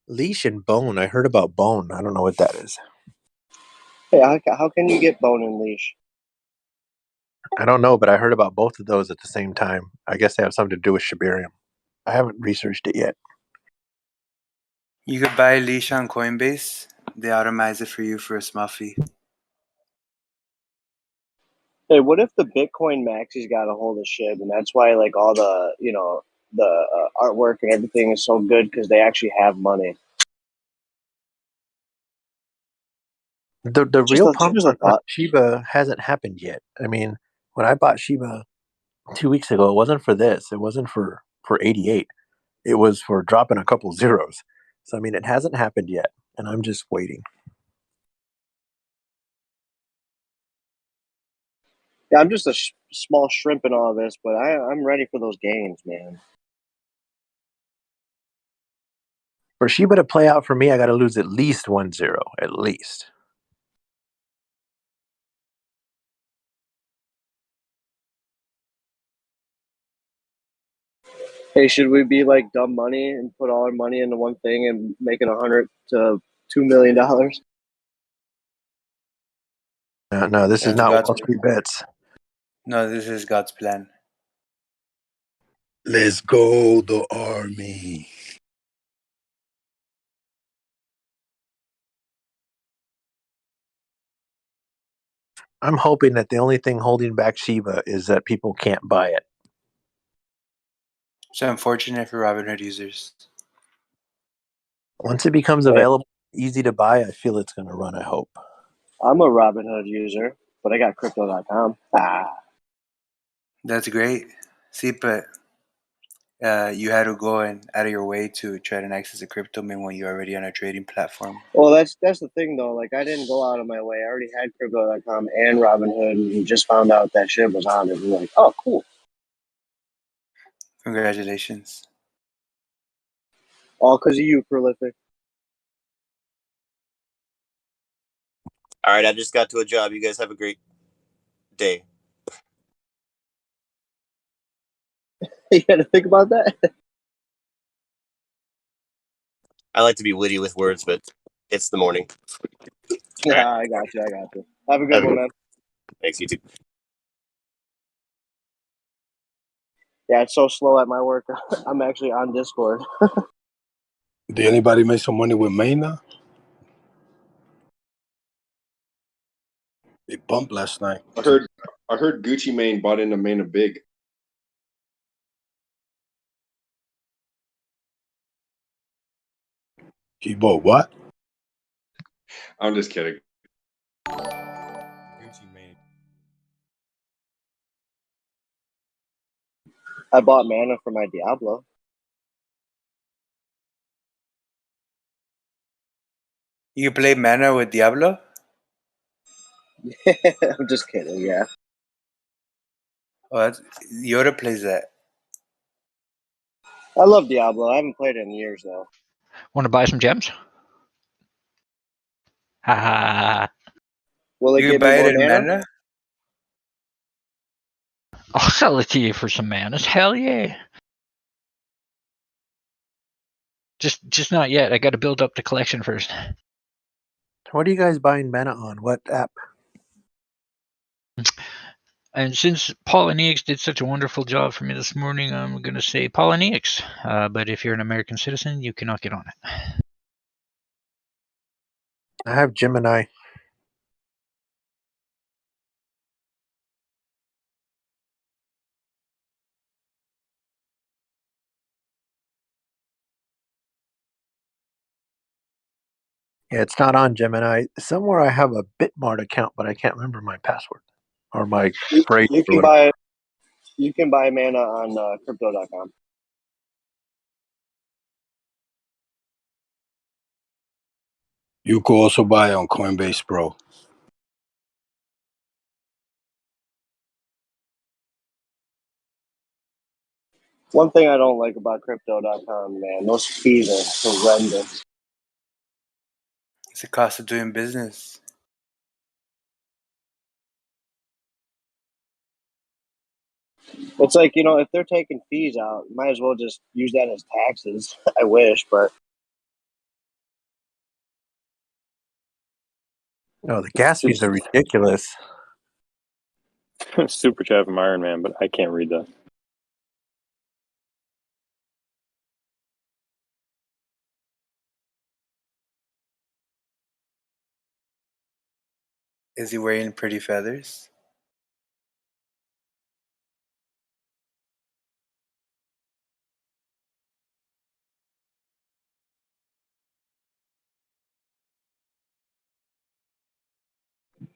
Leash and Bone. I heard about Bone. I don't know what that is. Hey, how can you get Bone and Leash? I don't know, but I heard about both of those at the same time. I guess they have something to do with Shibarium. I haven't researched it yet. You could buy a leash on Coinbase. They automate it for you for a small fee. Hey, what if the Bitcoin maxis got a hold of Shib, and that's why like all the the artwork and everything is so good because they actually have money. The Just real a pump just a on thought. Shiba hasn't happened yet. I mean, when I bought Shiba 2 weeks ago, it wasn't for this. It wasn't for 88. It was for dropping a couple zeros. So I mean, it hasn't happened yet, and I'm just waiting. Yeah, I'm just a small shrimp in all this, but I'm ready for those gains, man. For Shiba to play out for me, I got to lose at least 1 0, at least. Hey, should we be like dumb money and put all our money into one thing and make it 100 to $2 million? No, this is That's not God's. Wall Street bets. No, this is God's plan. Let's go, the army. I'm hoping that the only thing holding back Shiba is that people can't buy it. So unfortunate for Robinhood users. Once it becomes Hey, available, easy to buy, I feel it's going to run, I hope. I'm a Robinhood user, but I got crypto.com. That's great. See, but you had to go and out of your way to try to access a crypto mint when you're already on a trading platform. Well, that's the thing though. Like I didn't go out of my way. I already had crypto.com and Robinhood, and just found out that shit was on it. And like, oh, cool. Congratulations. All because of you, Prolific. All right, I just got to a job. You guys have a great day. You had to think about that. I like to be witty with words, but it's the morning. Yeah, All right. I got you. I got you. Have a good Have a one, good man. Thanks, you too. Yeah, it's so slow at my work. I'm actually on Discord. Did anybody make some money with Maina? It bumped last night. I heard Gucci Mane bought into Maina big. He bought what? I'm just kidding. I bought mana for my Diablo. You play Mana with Diablo? I'm just kidding. Yeah. Oh, Yoda plays that. I love Diablo. I haven't played it in years though. Want to buy some gems? Ha! Will it You give me buy it more in mana? Mana? I'll sell it to you for some manas. Hell yeah! Just not yet. I got to build up the collection first. What are you guys buying mana on? What app? And since Polyneics did such a wonderful job for me this morning, I'm going to say Polyneics. But if you're an American citizen, you cannot get on it. I have Gemini. Yeah, it's not on Gemini. Somewhere I have a Bitmart account, but I can't remember my password or my phrase You or can whatever. buy mana on crypto.com. You could also buy on Coinbase Pro. One thing I don't like about crypto.com, man, those fees are horrendous. It's the cost of doing business. It's like, if they're taking fees out, might as well just use that as taxes. I wish, but No, the gas fees are ridiculous. Super chat from Iron Man, but I can't read that. Is he wearing pretty feathers?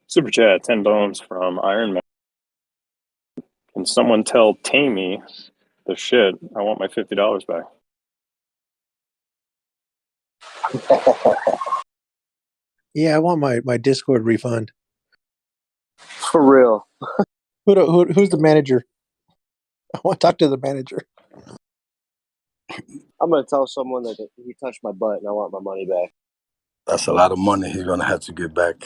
Super chat, 10 bones from Iron Man. Can someone tell Tammy the shit? I want my $50 back. Yeah, I want my Discord refund. For real. Who's the manager? I want to talk to the manager. I'm gonna tell someone that he touched my butt and I want my money back. That's a lot of money he's gonna have to get back.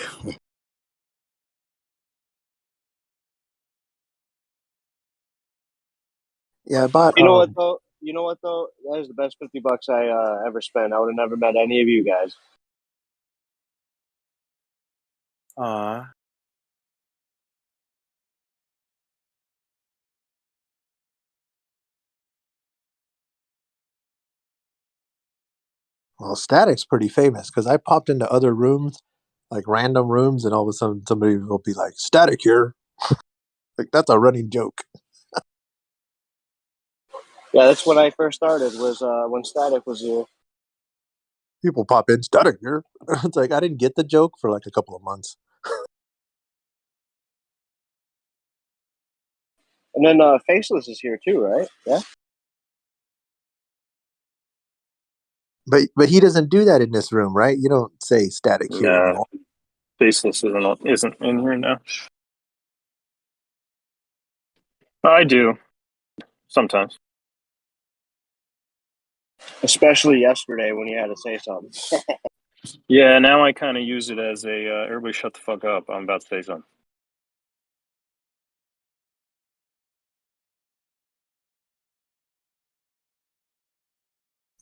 Yeah, I bought. You know what though? You know what though? That is the best $50 I ever spent. I would have never met any of you guys. Well, sTAtic's pretty famous because I popped into other rooms, like random rooms, and all of a sudden somebody will be like, "sTAtic here." Like that's a running joke. Yeah, that's when I first started. Was when sTAtic was here. People pop in, "sTAtic here." It's like I didn't get the joke for like a couple of months. And then Faceless is here too, right? Yeah. But he doesn't do that in this room, right? You don't say "sTAtic here" Nah, anymore. Faceless isn't in here now. I do. Sometimes. Especially yesterday when you had to say something. Yeah, now I kind of use it as a everybody shut the fuck up. I'm about to say something.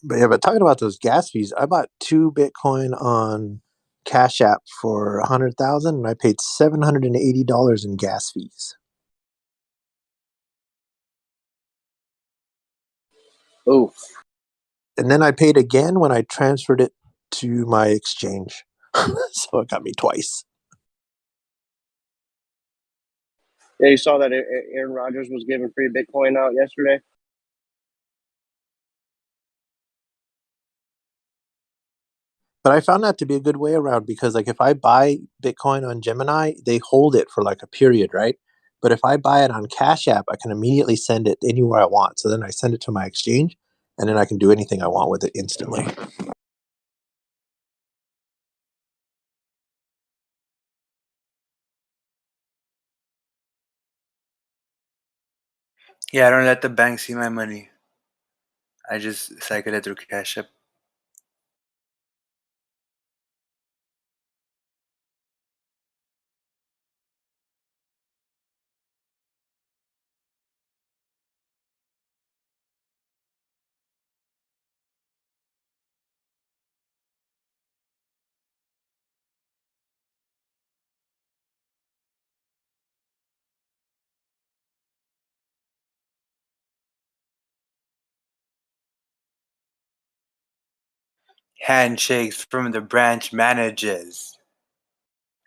But yeah, but talking about those gas fees, I bought 2 Bitcoin on Cash App for 100,000, and I paid $780 in gas fees. Oof. And then I paid again when I transferred it to my exchange. So it got me twice. Yeah, you saw that Aaron Rodgers was giving free Bitcoin out yesterday. But I found that to be a good way around because, like, if I buy Bitcoin on Gemini, they hold it for like a period, right? But if I buy it on Cash App, I can immediately send it anywhere I want. So then I send it to my exchange, and then I can do anything I want with it instantly. Yeah, I don't let the bank see my money. I just cycle it through Cash App. Handshakes from the branch managers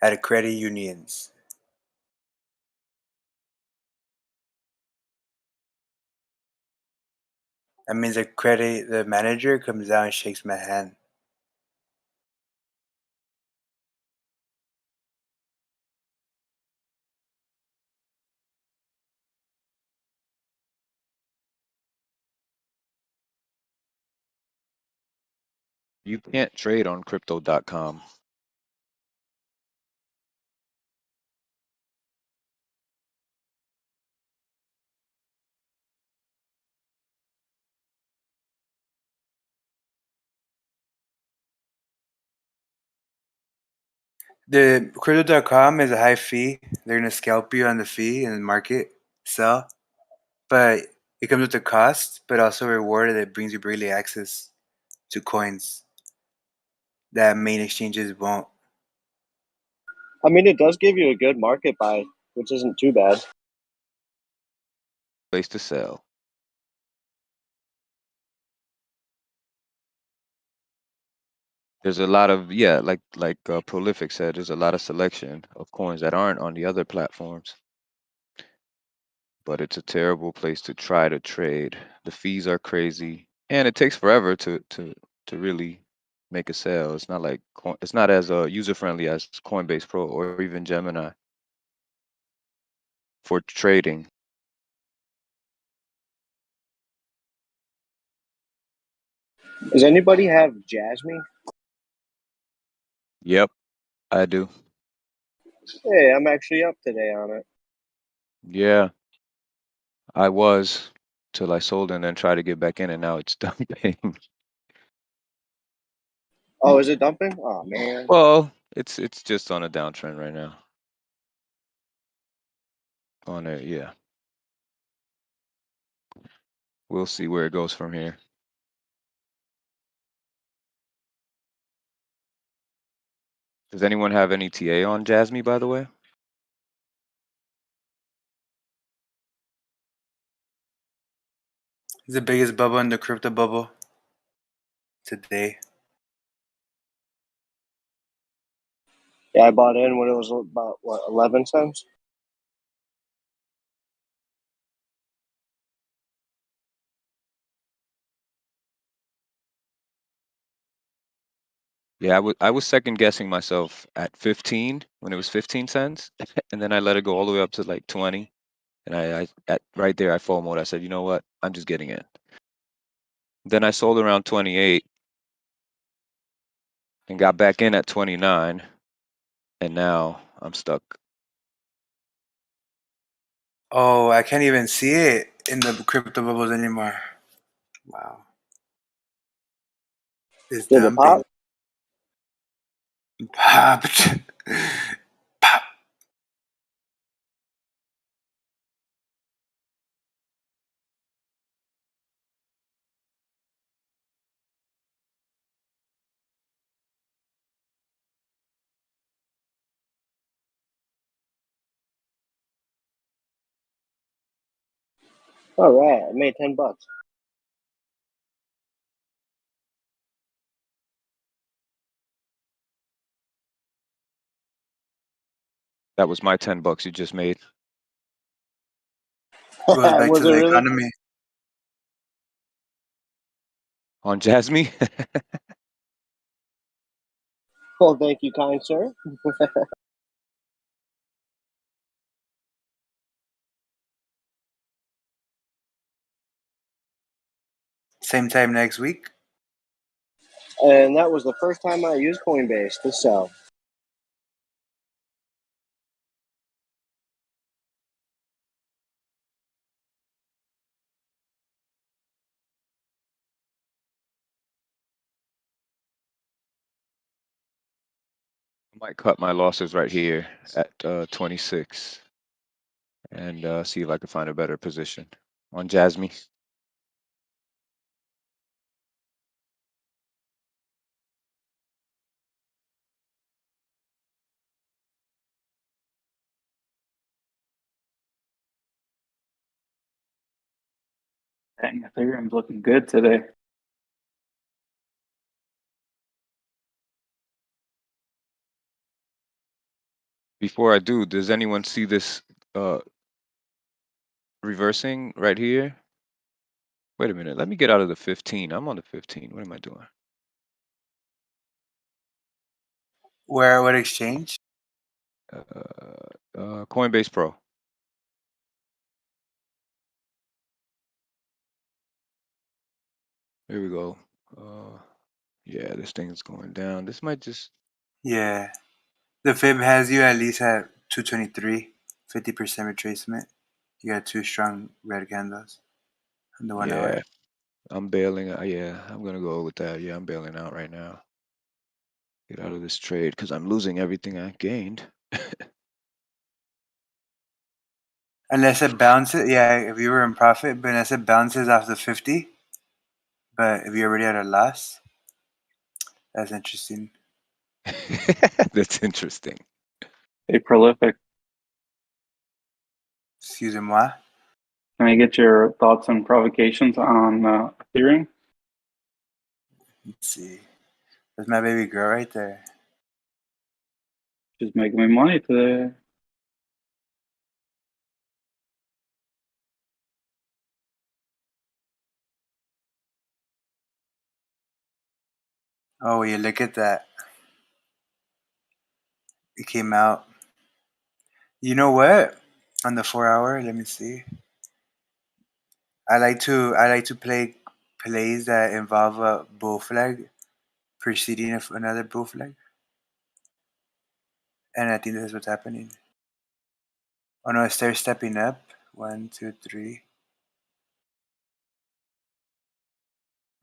at credit unions. That means the manager comes down and shakes my hand. You can't trade on crypto.com. The crypto.com is a high fee. They're gonna scalp you on the fee in the market, sell. But it comes with a cost, but also a reward that brings you early access to coins that main exchanges won't. I mean, it does give you a good market buy, which isn't too bad. Place to sell. There's a lot of like Prolific said, there's a lot of selection of coins that aren't on the other platforms. But it's a terrible place to try to trade. The fees are crazy, and it takes forever to really make a sale. It's not like it's not as user friendly as Coinbase Pro or even Gemini for trading. Does anybody have Jasmine? Yep, I do. Hey, I'm actually up today on it. Yeah, I was till I sold and then tried to get back in, and now it's dumping. Oh, is it dumping? Oh man. Well, it's just on a downtrend right now. On it, yeah. We'll see where it goes from here. Does anyone have any TA on Jasmine, by the way? It's the biggest bubble in the crypto bubble today. Yeah, I bought in when it was about what 11 cents. Yeah, I was second guessing myself at 15 when it was 15 cents, and then I let it go all the way up to like 20, and I at right there I FOMO'd. I said, you know what? I'm just getting in. Then I sold around 28 and got back in at 29, and now I'm stuck. Oh, I can't even see it in the crypto bubbles anymore. Wow. It's Did it dumping. pop? Popped. All right, I made $10. That was my $10 you just made Goes back to Was it the really? economy. on Jasmine. Well, thank you, kind sir. Same time next week. And that was the first time I used Coinbase to sell. I might cut my losses right here at 26 and see if I can find a better position on Jasmine. Dang, Ethereum's looking good today. Before I do, does anyone see this reversing right here? Wait a minute. Let me get out of the 15. I'm on the 15. What am I doing? Where? What exchange? Coinbase Pro. Here we go. Yeah, this thing's going down. This might just. Yeah. The fib has you at least at 223, 50% retracement. You got two strong red candles on the 1 hour. Yeah, I'm bailing. Yeah, I'm gonna go with that. Yeah, I'm bailing out right now. Get out of this trade because I'm losing everything I gained. Unless it bounces, yeah, if you were in profit, but unless it bounces off the 50, but if you're already at a loss, that's interesting. That's interesting. Hey, Prolific, Excusez-moi. can I get your thoughts and provocations on Ethereum? Let's see. That's my baby girl right there. She's making me money today. Oh, yeah, look at that. It came out. You know what? On the 4 hour, let me see. I like to play plays that involve a bull flag preceding another bull flag, and I think that's what's happening. Oh no, they're stepping up. 1, 2, 3.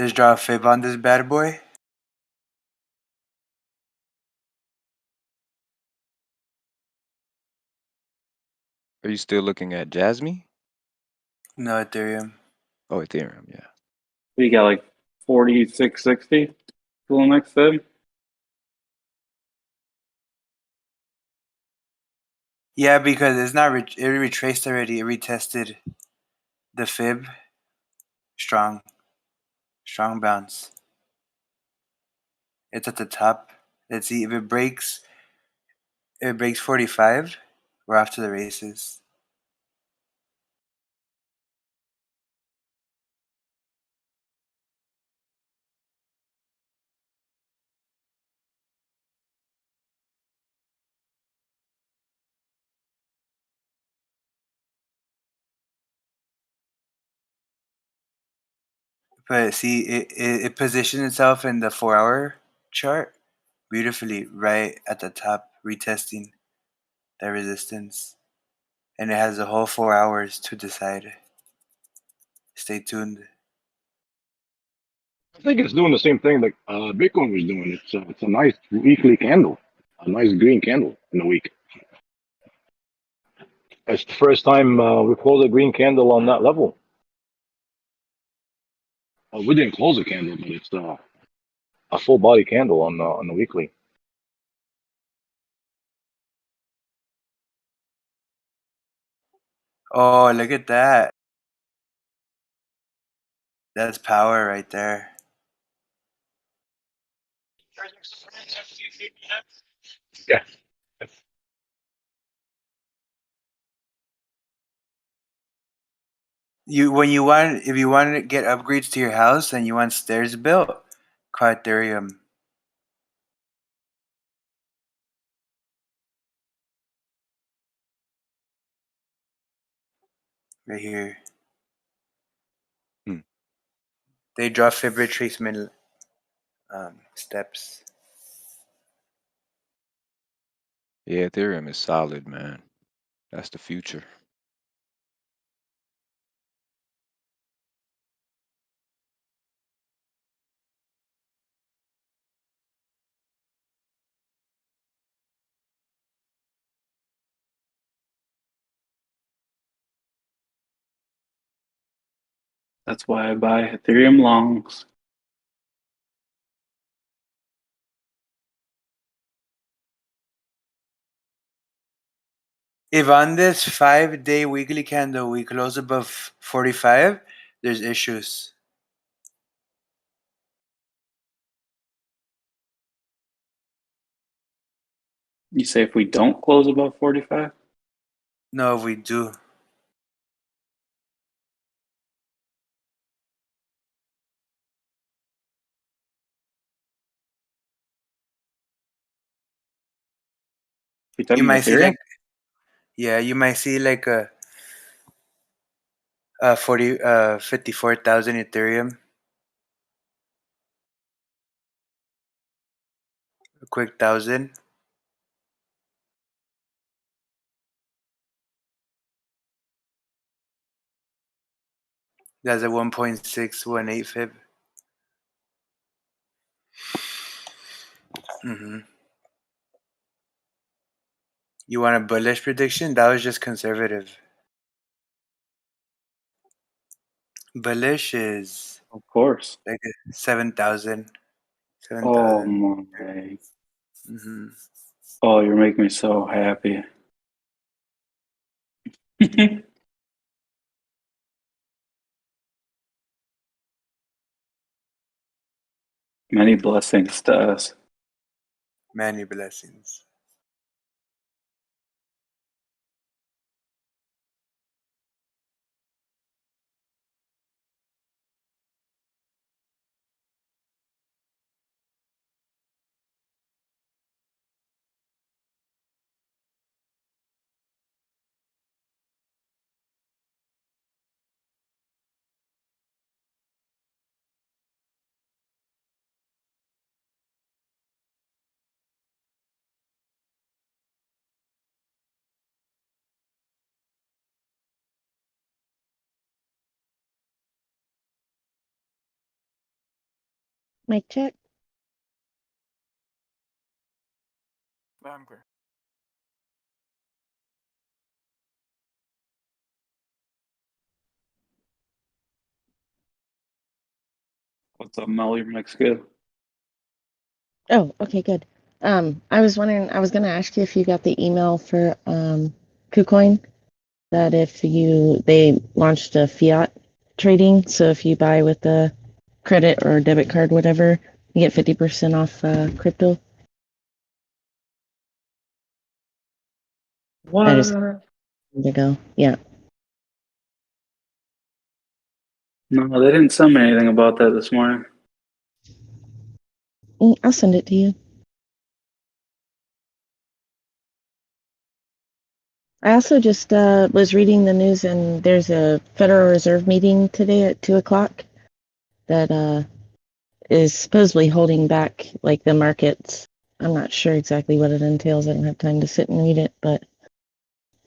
Let's draw a fib on this bad boy. Are you still looking at Jasmine? No, Ethereum. Oh, Ethereum, yeah. We got like 4660 for the next fib. Yeah, because it's not. It retraced already. It retested the fib. Strong bounce. It's at the top. Let's see if it breaks. If it breaks 45. We're off to the races. But see, it positioned itself in the 4 hour chart beautifully right at the top, retesting that resistance. And it has the whole 4 hours to decide. Stay tuned. I think it's doing the same thing like Bitcoin was doing. It's a nice weekly candle, a nice green candle in the week. It's the first time we closed a green candle on that level. We didn't close a candle, but it's a full body candle on the weekly. Oh, look at that. That's power right there. Yeah. If you want to get upgrades to your house and you want stairs built, call Ethereum. Right here. They draw fib retracement steps. Yeah, Ethereum is solid, man. That's the future. That's why I buy Ethereum longs. If on this 5-day weekly candle we close above 45, there's issues. You say if we don't close above 45? No, if we do. You might see Ethereum? like, yeah, you might see like a 54,000 Ethereum. A quick 1,000. That's a 1.618 fib. You want a bullish prediction? That was just conservative. Bullish is Of course. like 7,000. Oh 7,000. my. Oh, you're making me so happy. Many blessings to us. Many blessings. Mic check. I'm clear. What's up, Mel? Your mic's good. Oh, okay, good. I was wondering, I was gonna ask you if you got the email for KuCoin, that if they launched a fiat trading, so if you buy with a credit or debit card, whatever, you get 50% off crypto. I just What? to go. Yeah. No, they didn't send me anything about that this morning. I'll send it to you. I also just was reading the news, and there's a Federal Reserve meeting today at 2 o'clock that is supposedly holding back like the markets. I'm not sure exactly what it entails. I don't have time to sit and read it, but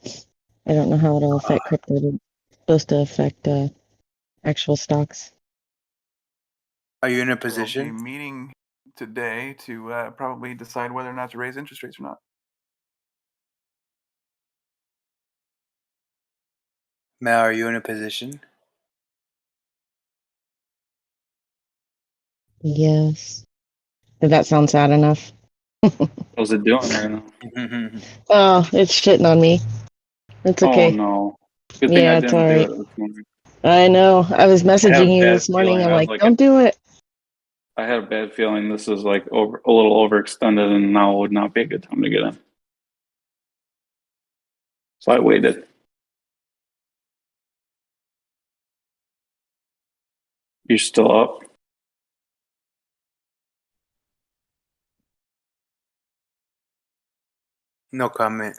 I don't know how it'll affect crypto. It's supposed to affect actual stocks. Are you in a There will be a position? meeting today to probably decide whether or not to raise interest rates or not. Mel, are you in a position? Yes. Did that sound sad enough? How's it doing right now? Oh, it's shitting on me. It's Oh okay. no. Good thing I Yeah, it's all didn't do right. it this morning. I know. I was I had a messaging you bad this morning. feeling. I'm like, don't do it. I had a bad feeling this is like a little overextended, and now would not be a good time to get in. So I waited. You're still up? No comment.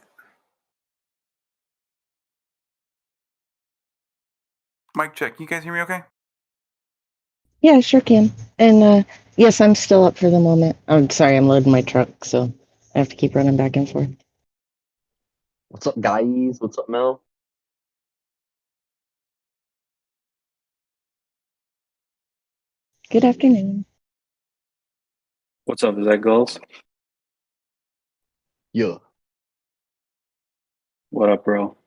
Mic check. Can you guys hear me okay? Yeah, I sure can. And yes, I'm still up for the moment. I'm sorry, I'm loading my truck, so I have to keep running back and forth. What's up, guys? What's up, Mel? Good afternoon. What's up? Is that Gulls? Yeah. What up, bro?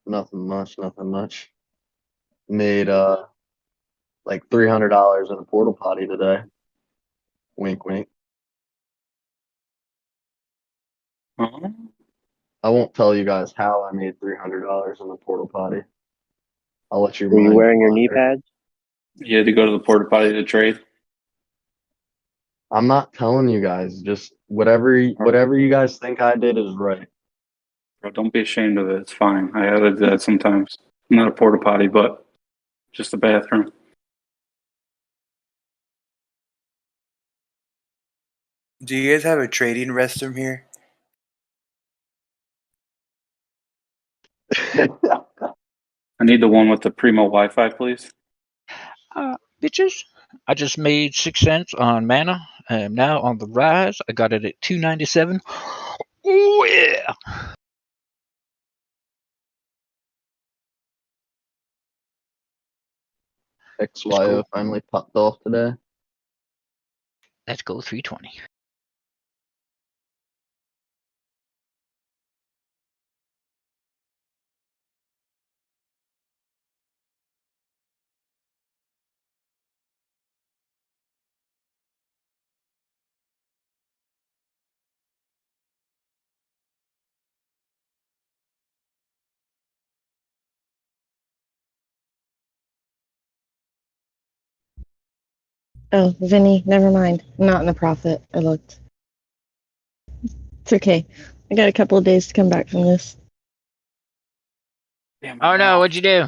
Nothing much, nothing much. Made like $300 in a portal potty today. Wink, wink. Uh-huh. I won't tell you guys how I made $300 in a portal potty. I'll let your Were you mind wearing your knee wander. pads? You had to go to the porta potty to trade? I'm not telling you guys. Just whatever you guys think I did is right. Bro, don't be ashamed of it. It's fine. I had to do that sometimes. Not a porta potty, but just a bathroom. Do you guys have a trading restroom here? I need the one with the Primo Wi-Fi, please. Bitches, I just made 6 cents on mana. I am now on the rise. I got it at 297. Oh yeah! XYO finally popped off today. Let's go 320. Oh, Vinny, never mind. I'm not in the profit. I looked. It's okay. I got a couple of days to come back from this. Damn it, Oh no, Mel. what'd you do?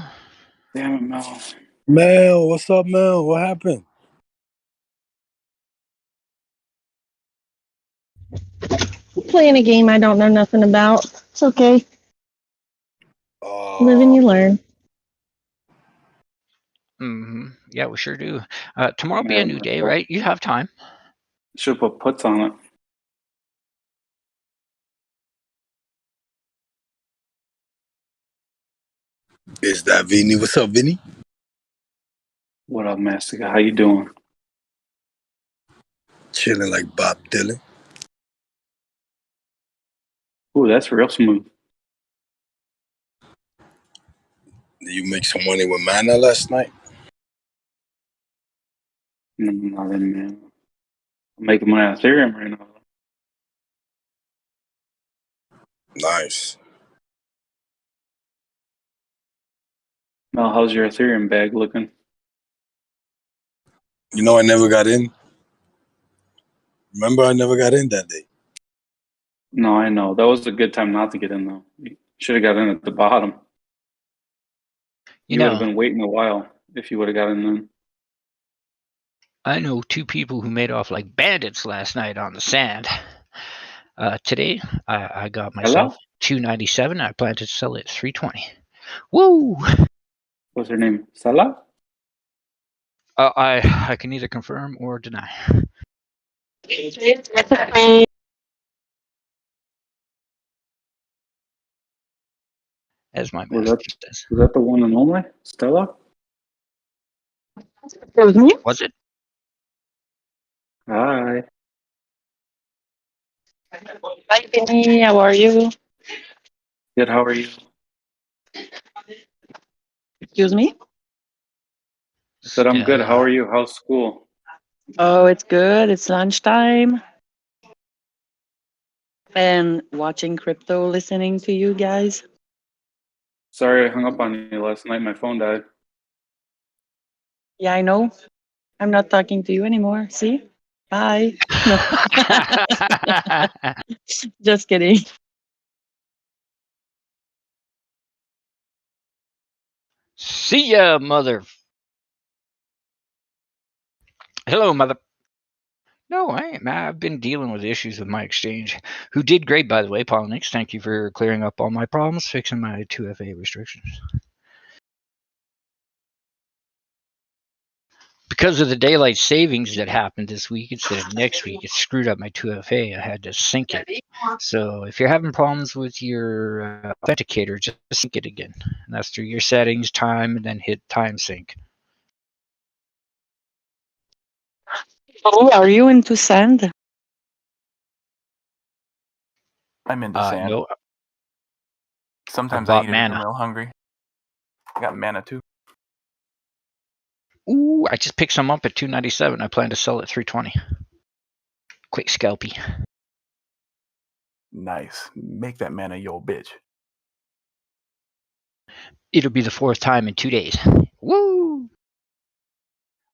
Damn it, Mel. Mel, what's up, Mel? What happened? Playing a game I don't know nothing about. It's okay. Live and you learn. Yeah, we sure do. Tomorrow will be Yeah, a new day, right? You have time. Should put puts on it. Is that Vinny? What's up, Vinny? What up, Mastica? How you doing? Chilling like Bob Dylan. Ooh, that's real smooth. Did you make some money with Mana last night? No, nothing, man. I'm making money on Ethereum right now. Nice. Mel, how's your Ethereum bag looking? You know I never got in. Remember I never got in that day. No, I know. That was a good time not to get in, though. You should have got in at the bottom. You would have been waiting a while if you would have got in then. I know two people who made off like bandits last night on the sand. Today, I got myself $297. I plan to sell it at $320. Woo! What's her name? Salah? I can either confirm or deny. As my message says. Was that the one and only? Stella? Was it? Hi. Hi, Vinny. How are you? Good, how are you? Excuse me? I said I'm good. How are you? How's school? Oh, it's good. It's lunchtime. And watching crypto, listening to you guys. Sorry I hung up on you last night. My phone died. Yeah, I know. I'm not talking to you anymore. See? Bye. No. Just kidding. See ya, mother. Hello, mother. No, I ain't. I've been dealing with issues with my exchange, who did great, by the way, Polynix. Thank you for clearing up all my problems, fixing my 2FA restrictions. Because of the daylight savings that happened this week instead of next week, it screwed up my 2FA. I had to sync it. So if you're having problems with your authenticator, just sync it again. And that's through your settings, time, and then hit time sync. Oh, are you into sand? I'm into sand. No. Sometimes I I bought eat it if I'm mana. real hungry. I got mana too. Ooh, I just picked some up at $297. I plan to sell it at $320. Quick scalpy. Nice. Make that mana yo bitch. It'll be the fourth time in 2 days. Woo!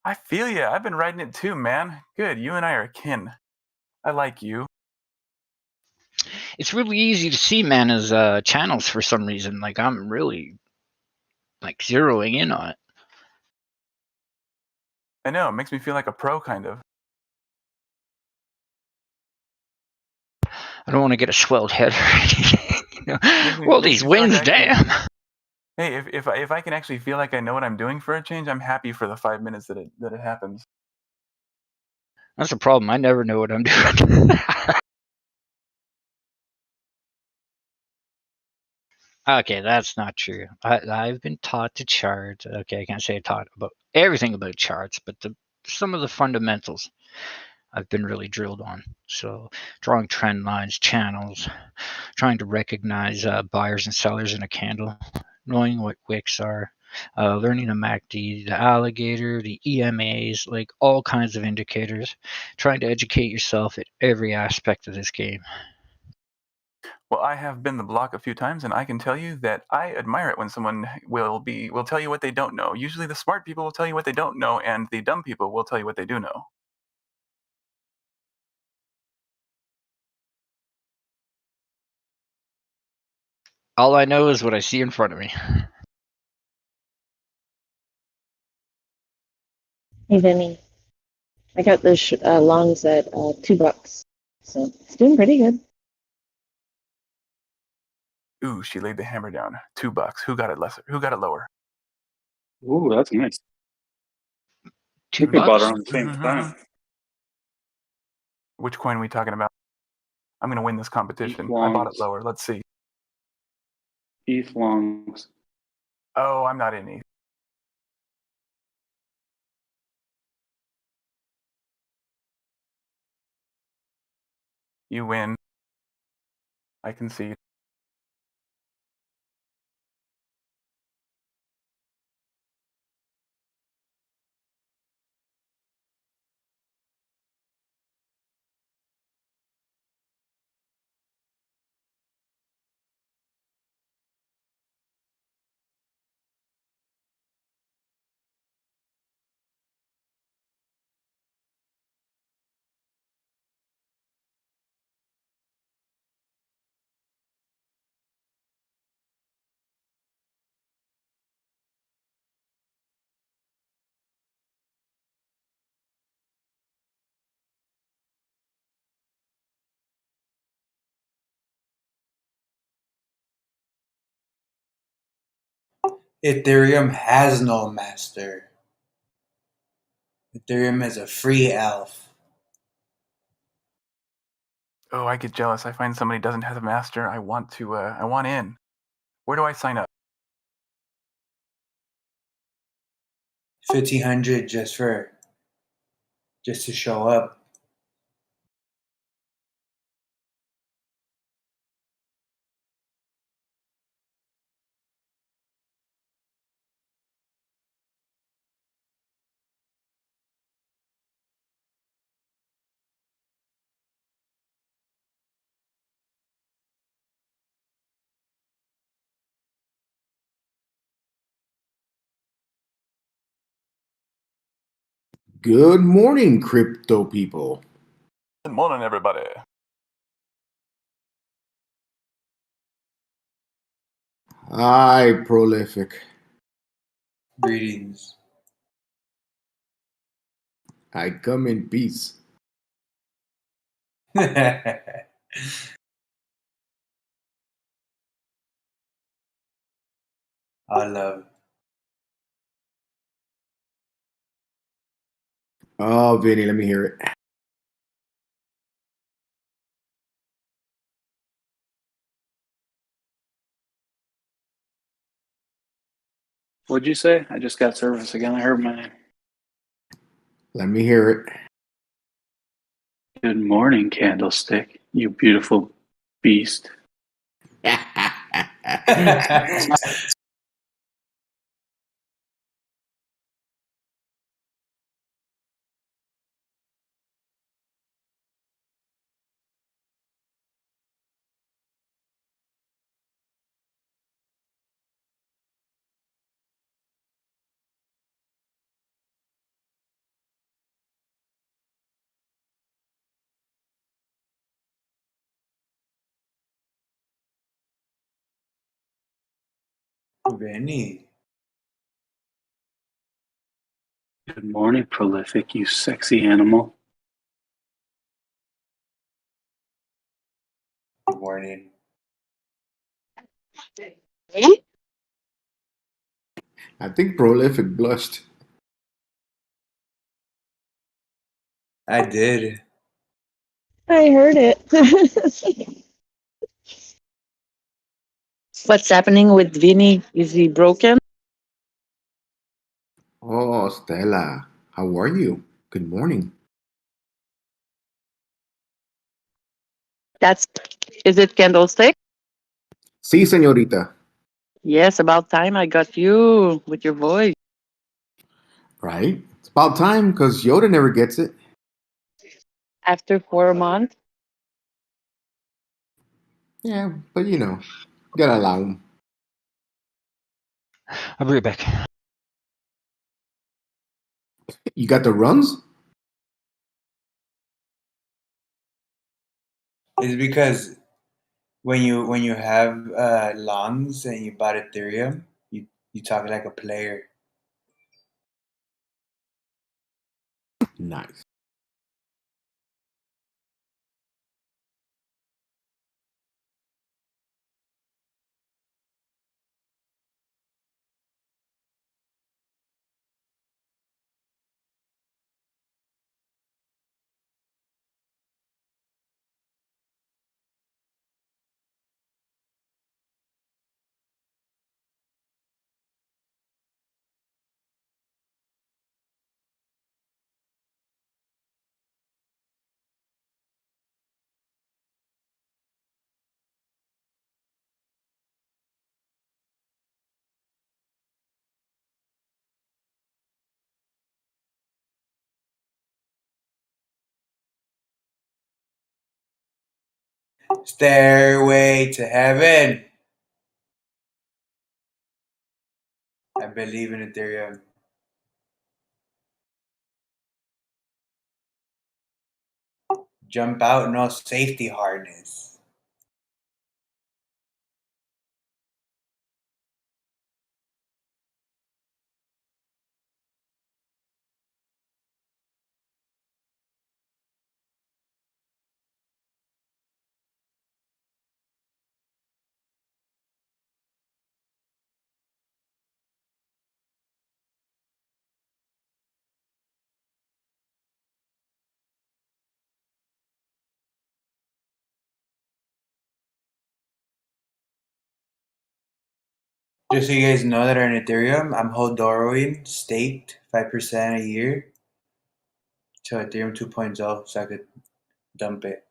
I feel ya. I've been riding it too, man. Good. You and I are kin. I like you. It's really easy to see mana's channels for some reason. Like I'm really like zeroing in on it. I know. It makes me feel like a pro, kind of. I don't want to get a swelled head or anything. You know? Well, these wins, damn. Hey, if I can actually feel like I know what I'm doing for a change, I'm happy for the 5 minutes that it happens. That's the problem. I never know what I'm doing. Okay, that's not true. I've been taught to chart. Okay, I can't say taught about everything about charts, but some of the fundamentals I've been really drilled on. So drawing trend lines, channels, trying to recognize buyers and sellers in a candle, knowing what wicks are, learning the MACD, the alligator, the EMAs, like all kinds of indicators, trying to educate yourself at every aspect of this game. Well, I have been the block a few times, and I can tell you that I admire it when someone will tell you what they don't know. Usually the smart people will tell you what they don't know, and the dumb people will tell you what they do know. All I know is what I see in front of me. Hey, Vinny. I got the longs at $2, so it's doing pretty good. Ooh, she laid the hammer down. $2. Who got it lesser? Who got it lower? Ooh, that's nice. I $2. think we bought around the same time. Which coin are we talking about? I'm going to win this competition. I bought it lower. Let's see. ETH longs. Oh, I'm not in ETH. You win. I concede. Ethereum has no master. Ethereum is a free elf. Oh, I get jealous. I find somebody doesn't have a master. I want in. Where do I sign up? 1,500 just to show up. Good morning, crypto people. Good morning, everybody. Hi, Prolific. Greetings. I come in peace. I love. Oh, Vinny, let me hear it. What'd you say? I just got service again. I heard my name. Let me hear it. Good morning, Candlestick, you beautiful beast. Vinny. Good morning, Prolific, you sexy animal. Good morning. I think Prolific blushed. I did. I heard it. What's happening with Vinny? Is he broken? Oh, Stella, how are you? Good morning. Is it Candlestick? Sí, señorita. Yes, about time I got you with your voice. Right? It's about time, because Yoda never gets it. After 4 months? Yeah, but you know, gotta allow them. I'll be right back. You got the runs? It's because when you have longs and you bought Ethereum, you talk like a player. Nice. Stairway to heaven. I believe in Ethereum. Jump out, no safety harness. Just so you guys know that on Ethereum, I'm Hodoroing staked 5% a year to Ethereum 2.0 so I could dump it.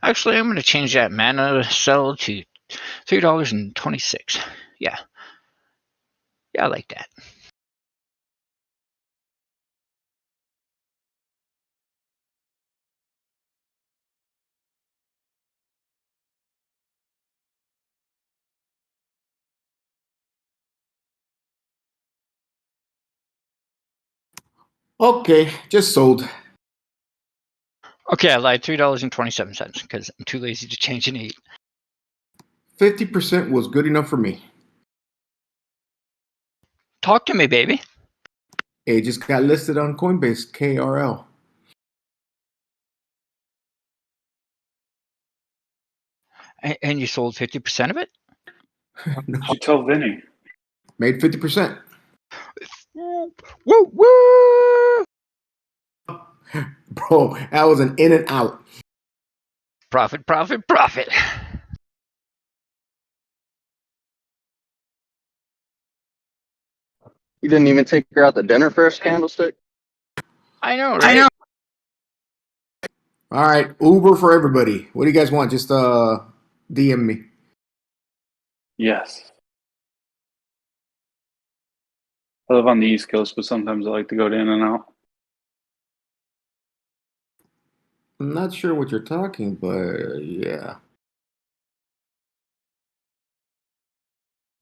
Actually, I'm going to change that mana sell to $3.26. Yeah. Yeah, I like that. Okay, just sold. Okay, I lied. $3.27 because I'm too lazy to change an 8. 50% was good enough for me. Talk to me, baby. It just got listed on Coinbase, KRL. And you sold 50% of it? You should tell Vinny. Made 50%. Woo, woo! Bro, that was an in and out. Profit, profit, profit. You didn't even take her out to dinner first, Candlestick? I know, right? All right, Uber for everybody. What do you guys want? Just DM me. Yes. I live on the East Coast, but sometimes I like to go in and out. I'm not sure what you're talking, but yeah.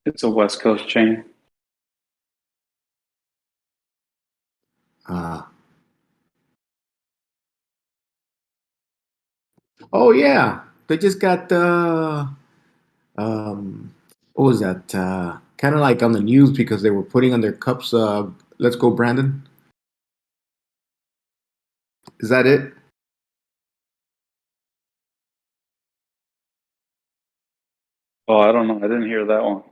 It's a West Coast chain. Oh yeah, they just got what was that? Kind of like on the news because they were putting on their cups. Let's go, Brandon. Is that it? Oh, I don't know. I didn't hear that one.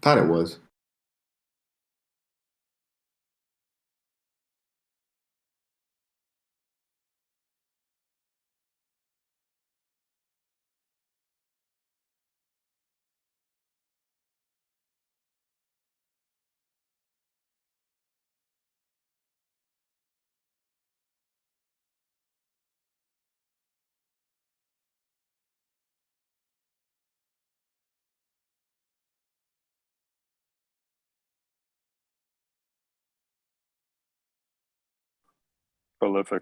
Thought it was. Prolific.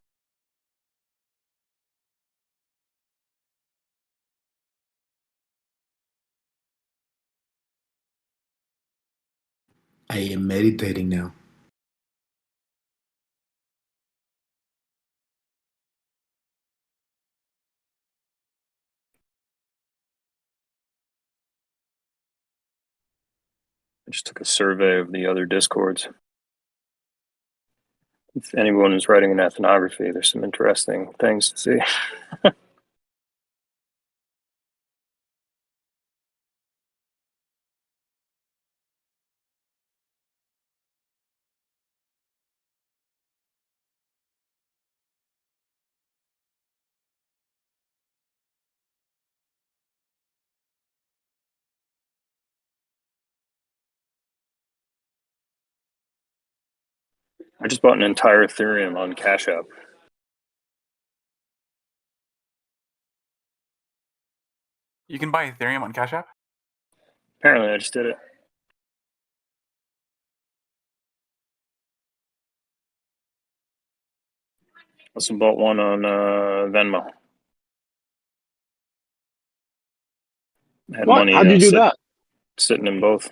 I am meditating now. I just took a survey of the other discords. If anyone is writing an ethnography, there's some interesting things to see. I just bought an entire Ethereum on Cash App. You can buy Ethereum on Cash App? Apparently, I just did it. Also bought one on Venmo. I had What? money How'd you do that? sitting in both.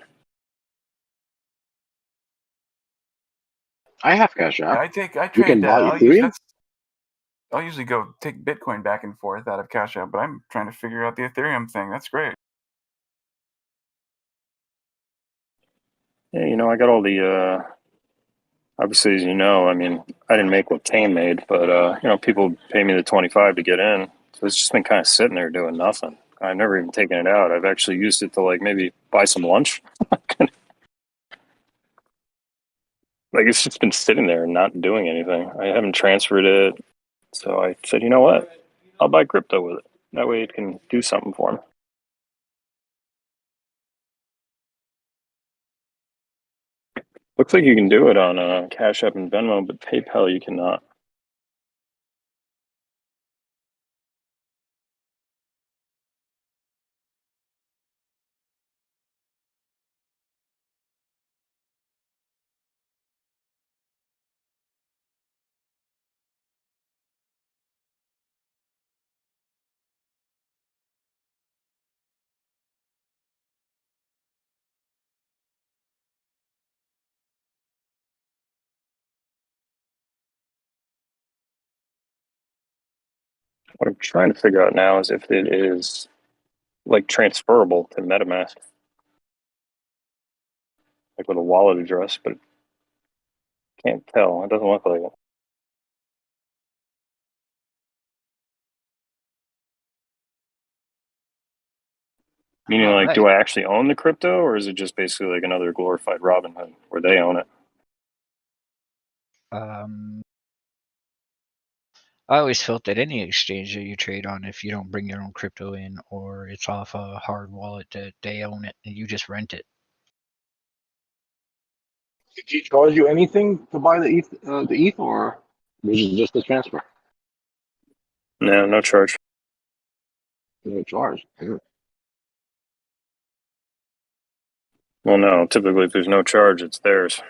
I have Cash App. Yeah, I You can trade. buy Ethereum? I'll usually go take Bitcoin back and forth out of Cash App, but I'm trying to figure out the Ethereum thing. That's great. Yeah, you know, I got all the obviously, as you know, I mean, I didn't make what Tame made, but you know, people pay me the 25 to get in. So it's just been kind of sitting there doing nothing. I've never even taken it out. I've actually used it to like maybe buy some lunch. Like it's just been sitting there and not doing anything. I haven't transferred it. So I said, you know what? I'll buy crypto with it. That way it can do something for me. Looks like you can do it on Cash App and Venmo, but PayPal you cannot. What I'm trying to figure out now is if it is like transferable to MetaMask, like with a wallet address, but can't tell. It doesn't look like it. Meaning, All like, right. do I actually own the crypto, or is it just basically like another glorified Robinhood where they own it? I always felt that any exchange that you trade on, if you don't bring your own crypto in or it's off a hard wallet, that they own it and you just rent it. Did he charge you anything to buy the ETH, or was it just the transfer? No, no charge. No charge. Yeah. Well, no. Typically, if there's no charge, it's theirs.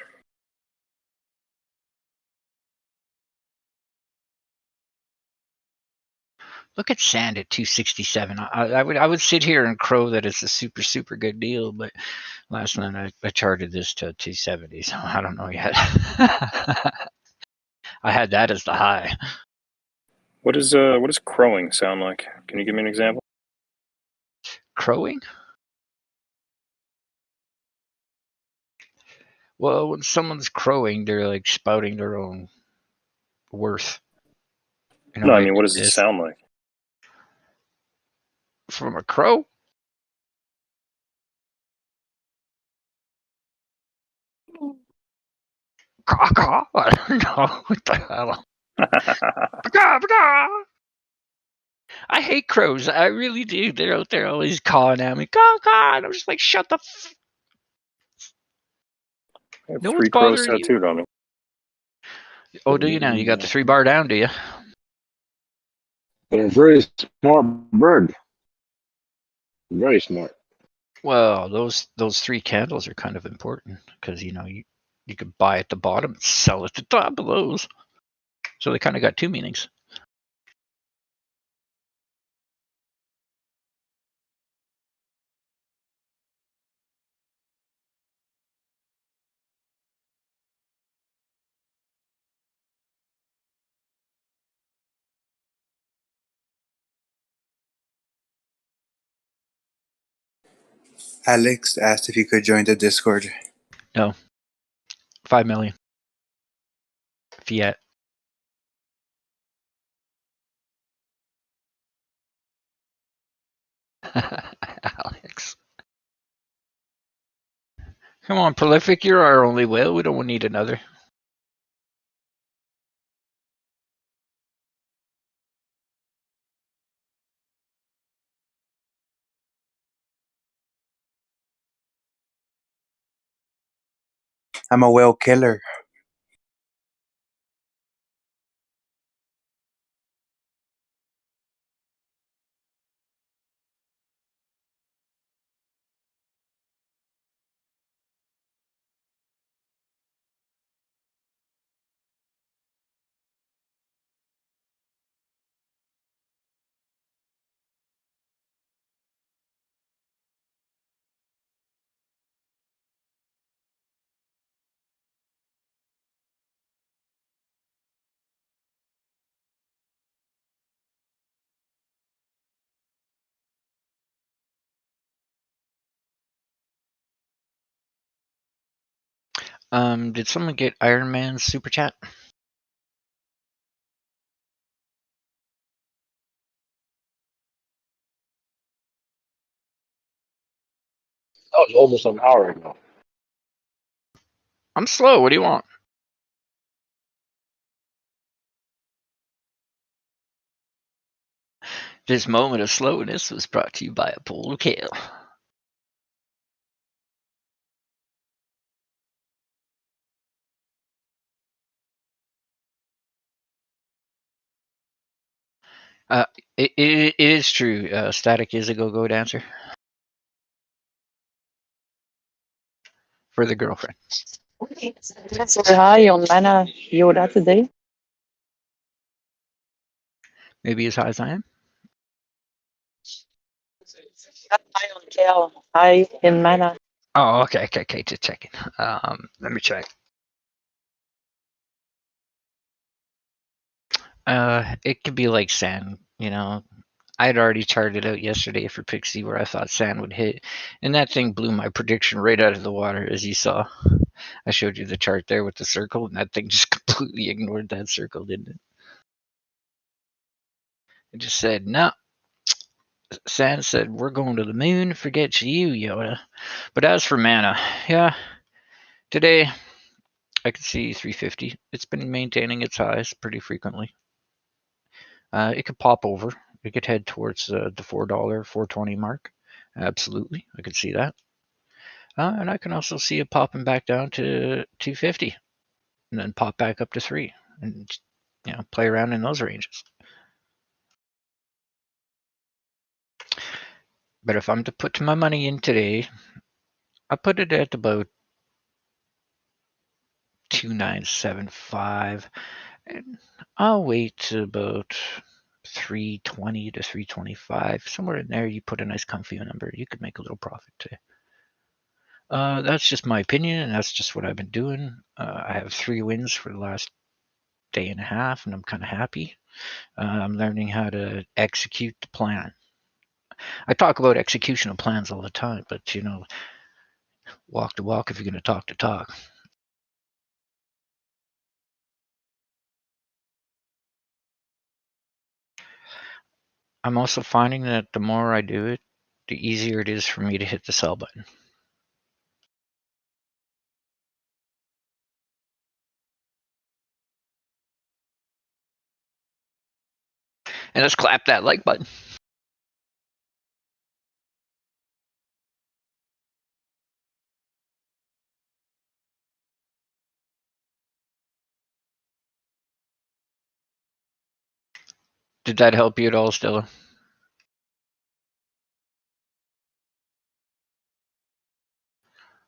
Look at sand at 267. I would sit here and crow that it's a super good deal, but last night I charted this to 270, so I don't know yet. I had that as the high. What does crowing sound like? Can you give me an example? Crowing? Well, when someone's crowing, they're like spouting their own worth. No, I mean, what does it sound like? From a crow? Caw-caw? I don't know. What the hell? I hate crows. I really do. They're out there always cawing at me. Caw-caw. And I'm just like, shut the I have No 3 one's crows bothering you. tattooed on me. Oh, do you now? You got the 3-bar down, do you? They're a very smart bird. Very smart. Well, those 3 candles are kind of important because you could buy at the bottom and sell at the top of those. So they kind of got two meanings. Alex asked if you could join the Discord. No. 5 million. Fiat. Alex. Come on, Prolific, you're our only whale. We don't need another. I'm a whale killer. Did someone get Iron Man's super chat? That was almost an hour ago. I'm slow. What do you want? This moment of slowness was brought to you by a polar kale. It is true. sTAtic is a go-go dancer. For the girlfriend. High on mana Yoda today. Maybe as high as I am. High on Kale. High in mana. Oh, okay. Just checking. Let me check. It could be like sand, you know. I'd already charted out yesterday for Pixie where I thought sand would hit, and that thing blew my prediction right out of the water, as you saw. I showed you the chart there with the circle, and that thing just completely ignored that circle, didn't it? It just said, no. Sand said, we're going to the moon, forget you, Yoda. But as for mana, yeah, today I could see 350. It's been maintaining its highs pretty frequently. It could pop over. It could head towards the $4, 420 mark. Absolutely, I could see that. And I can also see it popping back down to 250, and then pop back up to 3, and play around in those ranges. But if I'm to put my money in today, I put it at about 2975, and I'll wait to about 320 to 325, somewhere in there. You put a nice comfy number, you could make a little profit today. That's just my opinion, and that's just what I've been doing. I have 3 wins for the last day and a half, and I'm kind of happy. I'm learning how to execute the plan. I talk about execution of plans all the time, but walk the walk if you're going to talk the talk. I'm also finding that the more I do it, the easier it is for me to hit the sell button. And let's clap that like button. Did that help you at all, Stella?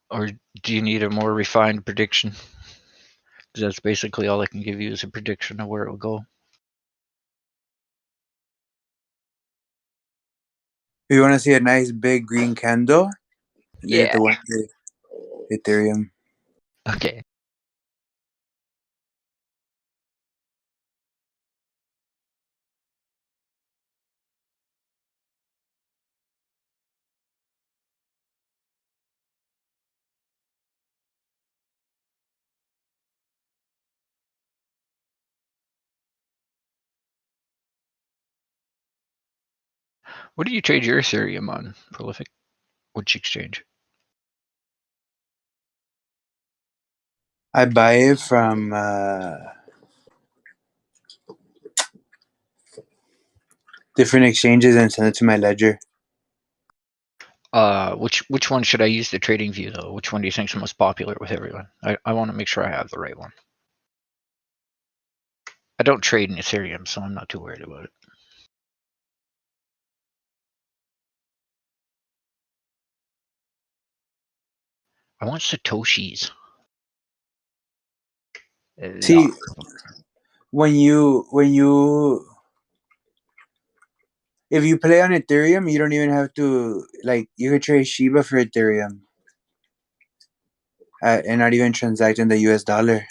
Or do you need a more refined prediction? That's basically all I can give you is a prediction of where it will go. You want to see a nice big green candle? Look at Yeah. the one day Ethereum. Okay. What do you trade your Ethereum on, Prolific? Which exchange? I buy it from different exchanges and send it to my ledger. Which one should I use the trading view though? Which one do you think is the most popular with everyone? I want to make sure I have the right one. I don't trade in Ethereum, so I'm not too worried about it. I want Satoshis. See, when you if you play on Ethereum, you don't even have to like you could trade Shiba for Ethereum and not even transact in the US dollar.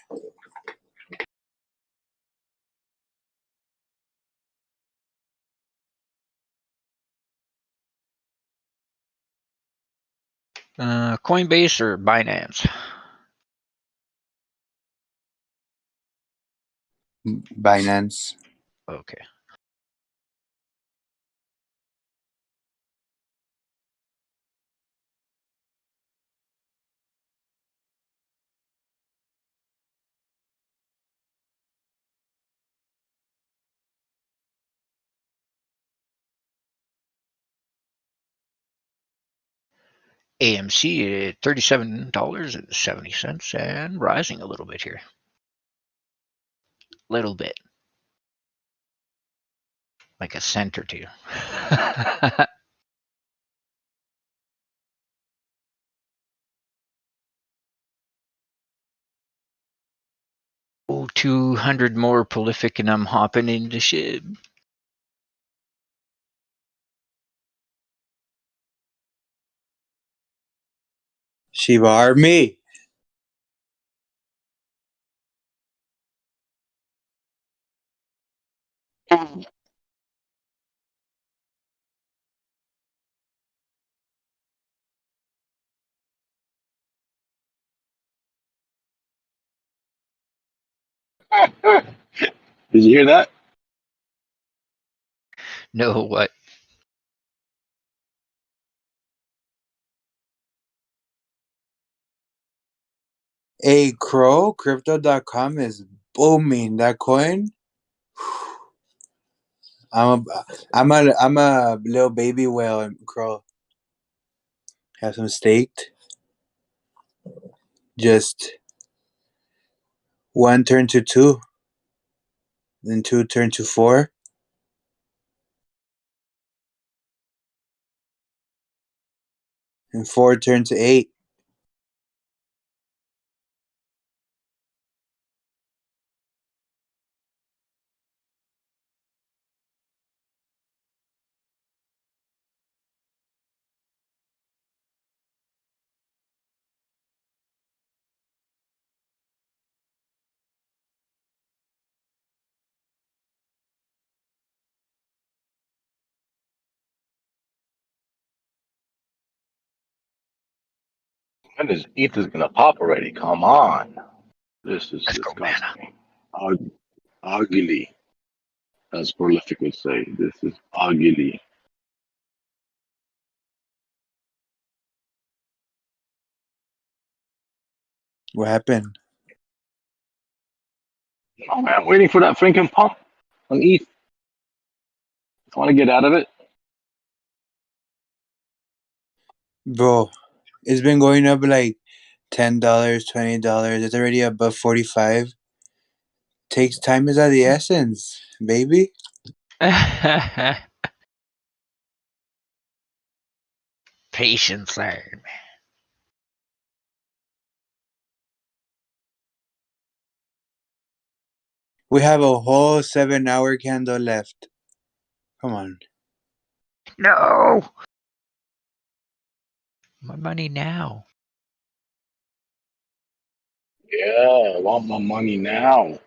Coinbase or Binance? Binance. Okay. AMC at $37.70 and rising a little bit here. Little bit. Like a cent or two. Oh, 200 more Prolific and I'm hopping into Shib. Shiba Army. Did you hear that? No, what? Hey, Crow, crypto.com is booming. That coin. I'm a little baby whale in Crow. Have some staked. Just one turn to two. Then two turn to four. And four turn to eight. When is ETH is gonna pop already? Come on. This is Let's go, man. disgusting. Ugly, as Prolific would say. This is ugly. What happened? Oh man, waiting for that freaking pump on ETH. I want to get out of it. Bro, it's been going up like $10, $20. It's already above 45. Takes time is of the essence, baby. Patience, learn. We have a whole 7-hour candle left. Come on. No! My money now. Yeah, I want my money now.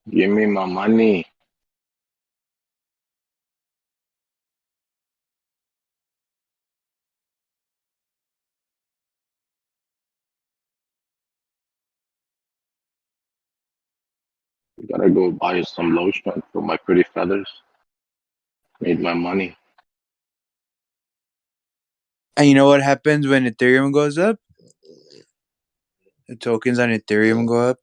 Give me my money. I gotta go buy some lotion for my pretty feathers. Made my money. And you know what happens when Ethereum goes up? The tokens on Ethereum go up.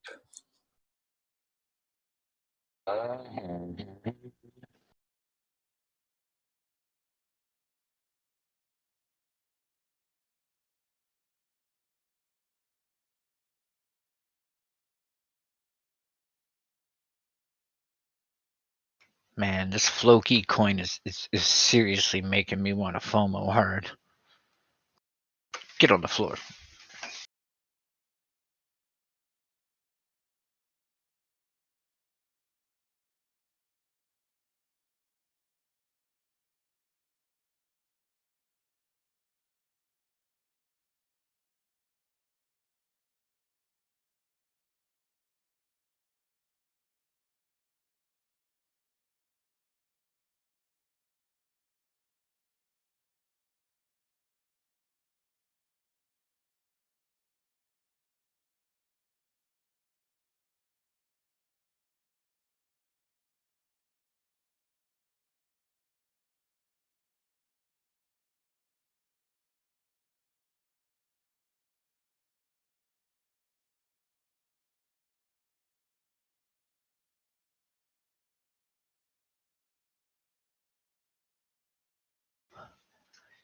Man, this Floki coin is seriously making me want to FOMO hard. Get on the floor.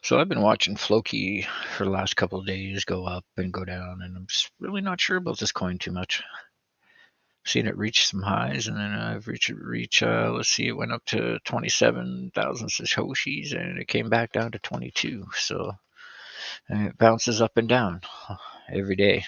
So I've been watching Floki for the last couple of days go up and go down, and I'm just really not sure about this coin too much. I've seen it reach some highs, and then I've reached let's see, it went up to 27,000 satoshis, and it came back down to 22. So and it bounces up and down every day.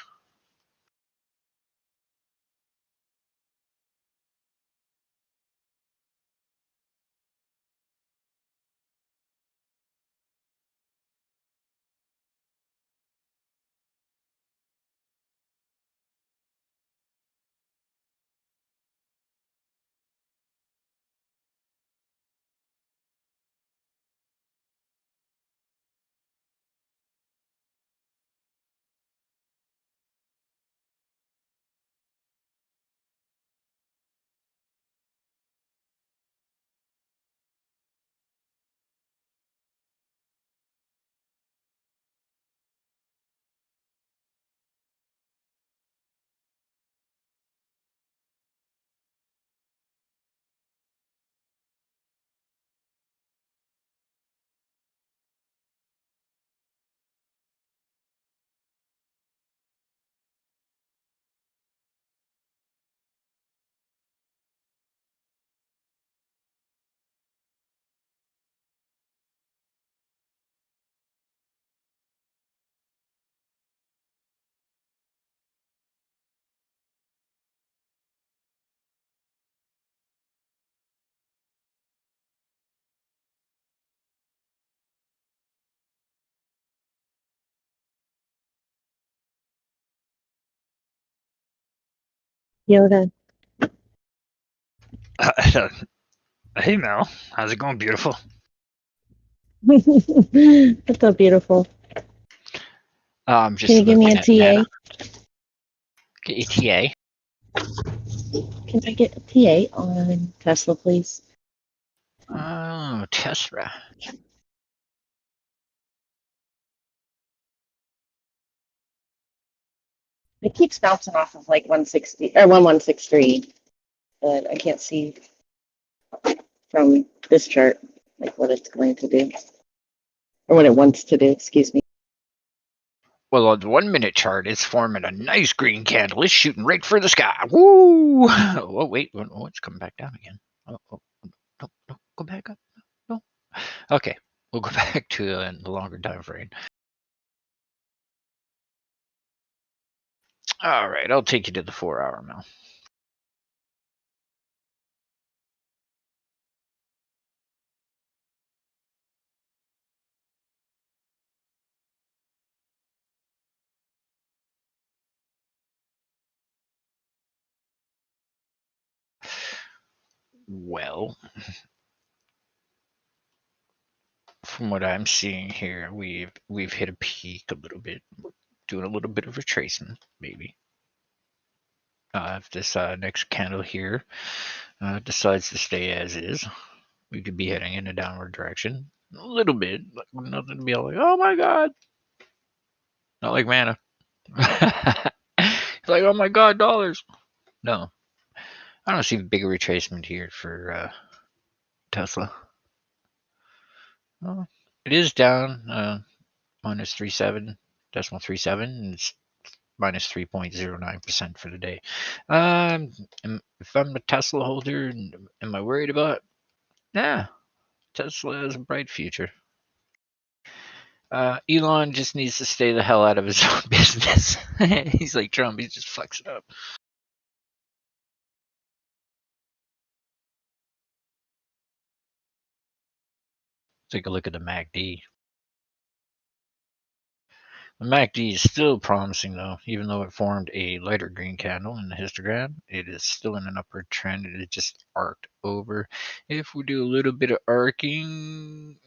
Yoda. Hey Mel, how's it going, beautiful? That's so beautiful. I'm just Can you give me a looking at TA? ETA. Can I get a TA on Tesla, please? Oh, Tesla. It keeps bouncing off of like 160 or 1163, but I can't see from this chart like what it's going to do or what it wants to do. Excuse me. Well, on the 1 minute chart, it's forming a nice green candle. It's shooting right for the sky. Woo! Oh, wait. Oh, it's coming back down again. Oh, no, go back up. No. Okay, we'll go back to the longer time frame. All right, I'll take you to the 4 hour now. Well, from what I'm seeing here, we've hit a peak a little bit. We're doing a little bit of retracement, maybe. If this next candle here decides to stay as is, we could be heading in a downward direction. A little bit, like nothing to be like, oh my god. Not like mana. It's like, oh my god, dollars. No. I don't see big retracement here for Tesla. Well, it is down minus 37.37, and it's minus 3.09% for the day. If I'm a Tesla holder, am I worried about it? Nah, Tesla has a bright future. Elon just needs to stay the hell out of his own business. He's like Trump, he just fucks it up. Take a look at the MACD. The MACD is still promising though, even though it formed a lighter green candle in the histogram. It is still in an upward trend. It just arced over. If we do a little bit of arcing,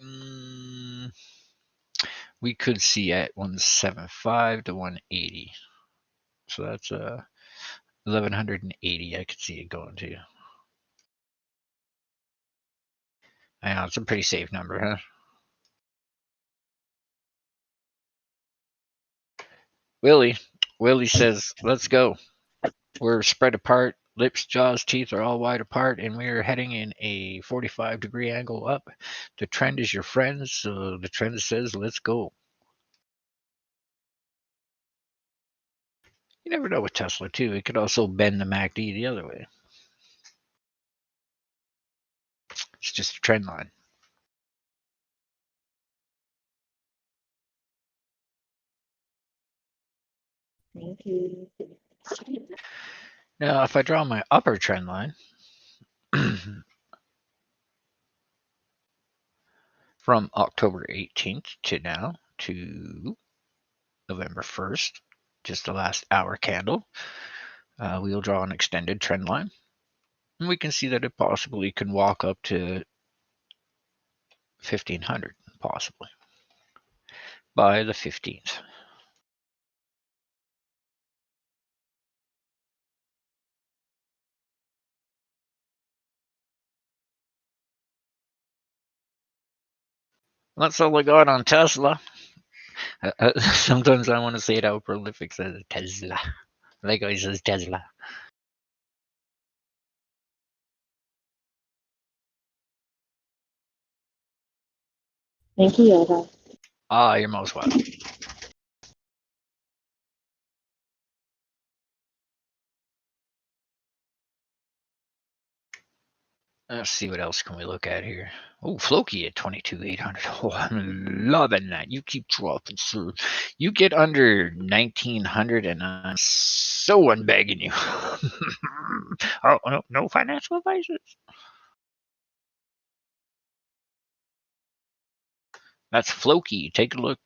we could see at 175 to 180. So that's 1180. I could see it going to. I know it's a pretty safe number, huh? Willie says, let's go. We're spread apart. Lips, jaws, teeth are all wide apart, and we are heading in a 45-degree angle up. The trend is your friend, so the trend says, let's go. You never know with Tesla, too. It could also bend the MACD the other way. It's just a trend line. Thank you. Now, if I draw my upper trend line, from October 18th to now to November 1st, just the last hour candle, we'll draw an extended trend line. And we can see that it possibly can walk up to 1500, possibly, by the 15th. That's all I got on Tesla. Sometimes I want to say it how prolific says Tesla. Like how he says Tesla. Thank you, Yoda. You're most welcome. Let's see what else can we look at here. Oh, Floki at 22,800. Oh, I'm loving that. You keep dropping, sir. You get under 1,900 and I'm so unbegging you. Oh, no financial advisors. That's Floki. Take a look.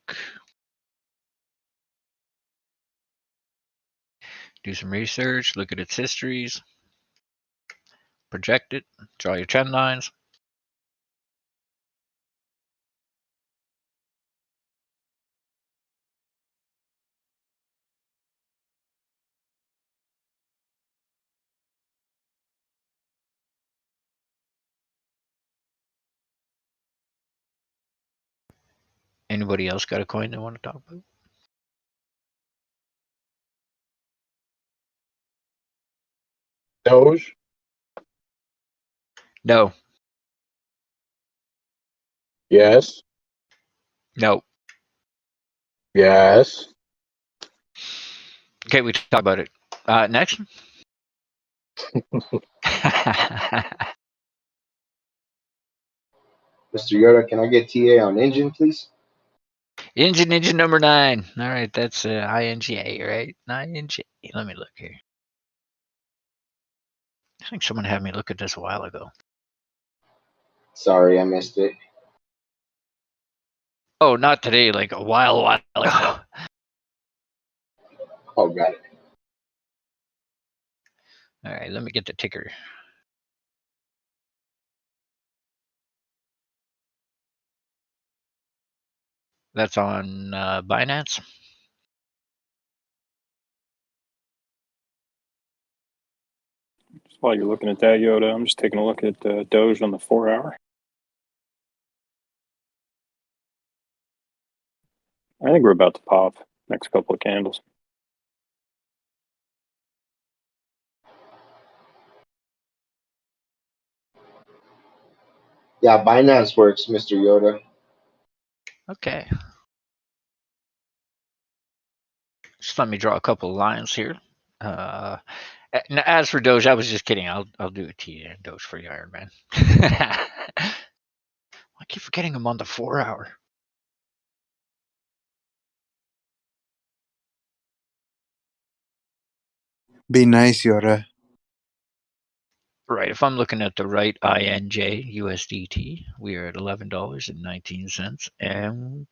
Do some research. Look at its histories. Project it. Draw your trend lines. Anybody else got a coin they want to talk about? Doge? No. Yes. No. Yes. Okay, we talk about it. Next. Mr. Yoda, can I get TA on engine, please? Engine number 9. All right, that's INGA, right? INGA. Let me look here. I think someone had me look at this a while ago. Sorry, I missed it. Oh, not today, like a while ago. Oh, got it. All right, let me get the ticker. That's on Binance. While you're looking at that, Yoda, I'm just taking a look at Doge on the 4-hour. I think we're about to pop next couple of candles. Yeah, Binance works, Mr. Yoda. Okay. Just let me draw a couple of lines here. As for Doge, I was just kidding. I'll do a T and Doge for you, Iron Man. I keep forgetting I'm on the 4-hour. Be nice, Yoda. Right. If I'm looking at the right INJ USDT, we are at $11.19, and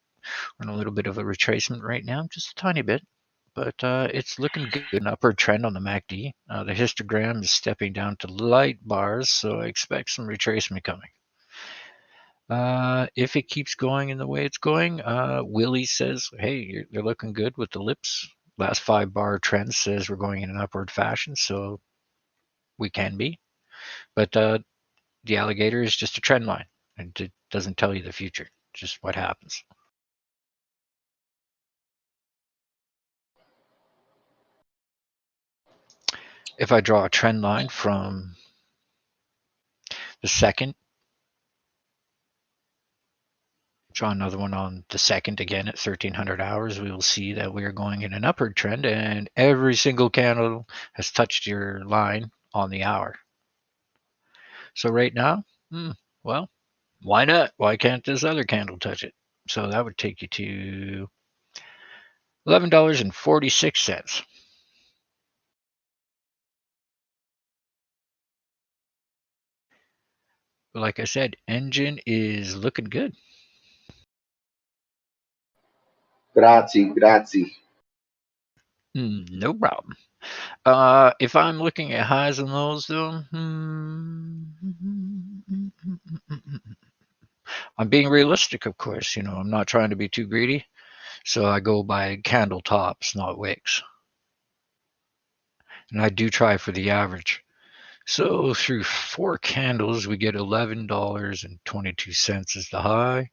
we're in a little bit of a retracement right now, just a tiny bit, but it's looking good. An upward trend on the MACD. The histogram is stepping down to light bars, so I expect some retracement coming. If it keeps going in the way it's going, Willie says, hey, you're looking good with the lips. Last 5-bar trend says we're going in an upward fashion, so we can be. But the alligator is just a trend line, and it doesn't tell you the future, just what happens. If I draw a trend line from the second, draw another one on the second again at 1300 hours, we will see that we are going in an upward trend, and every single candle has touched your line on the hour. So right now, well, why not? Why can't this other candle touch it? So that would take you to $11.46. Like I said, engine is looking good. Grazie, grazie. No problem. If I'm looking at highs and lows, though, I'm being realistic, of course. I'm not trying to be too greedy, so I go by candle tops, not wicks. And I do try for the average. So through 4 candles, we get $11.22 as the high.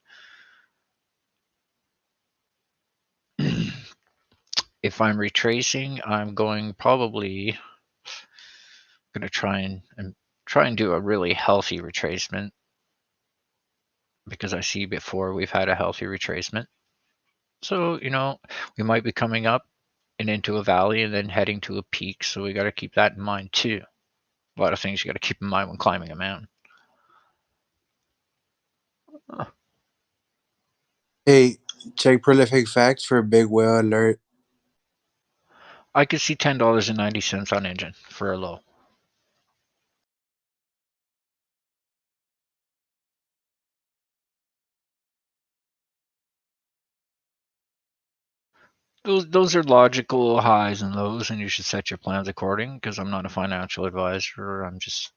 If I'm retracing, I'm probably going to try and do a really healthy retracement, because I see before we've had a healthy retracement. So, we might be coming up and into a valley and then heading to a peak. So we got to keep that in mind too. A lot of things you got to keep in mind when climbing a mountain. Hey, check prolific facts for a big whale alert. I could see $10.90 on engine for a low. Those are logical highs and lows, and you should set your plans according, because I'm not a financial advisor. I'm just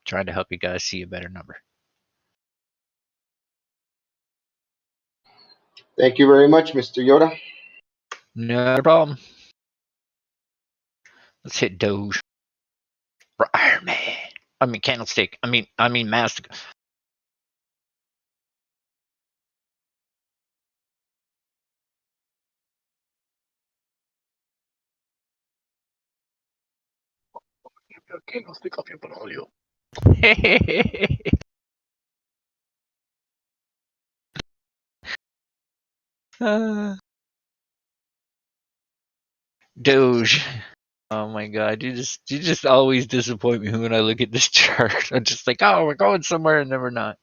trying to help you guys see a better number. Thank you very much, Mr. Yoda. No problem. Let's hit Doge. Iron Man. I mean candlestick. I mean master. Candlestick up your banolio. Doge. Oh my god, you just always disappoint me when I look at this chart. I'm just like, oh, we're going somewhere, and then we're not.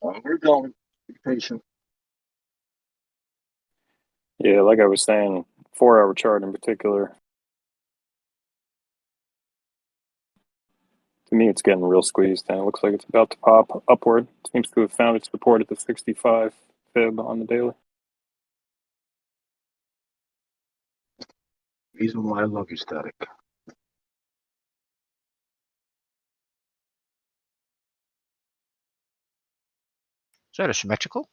We're going. Be patient. Yeah, like I was saying, 4-hour chart in particular. To me, it's getting real squeezed, and it looks like it's about to pop upward. It seems to have found its support at the 65 fib on the daily. Reason why I love you, sTAtic. Is that a symmetrical?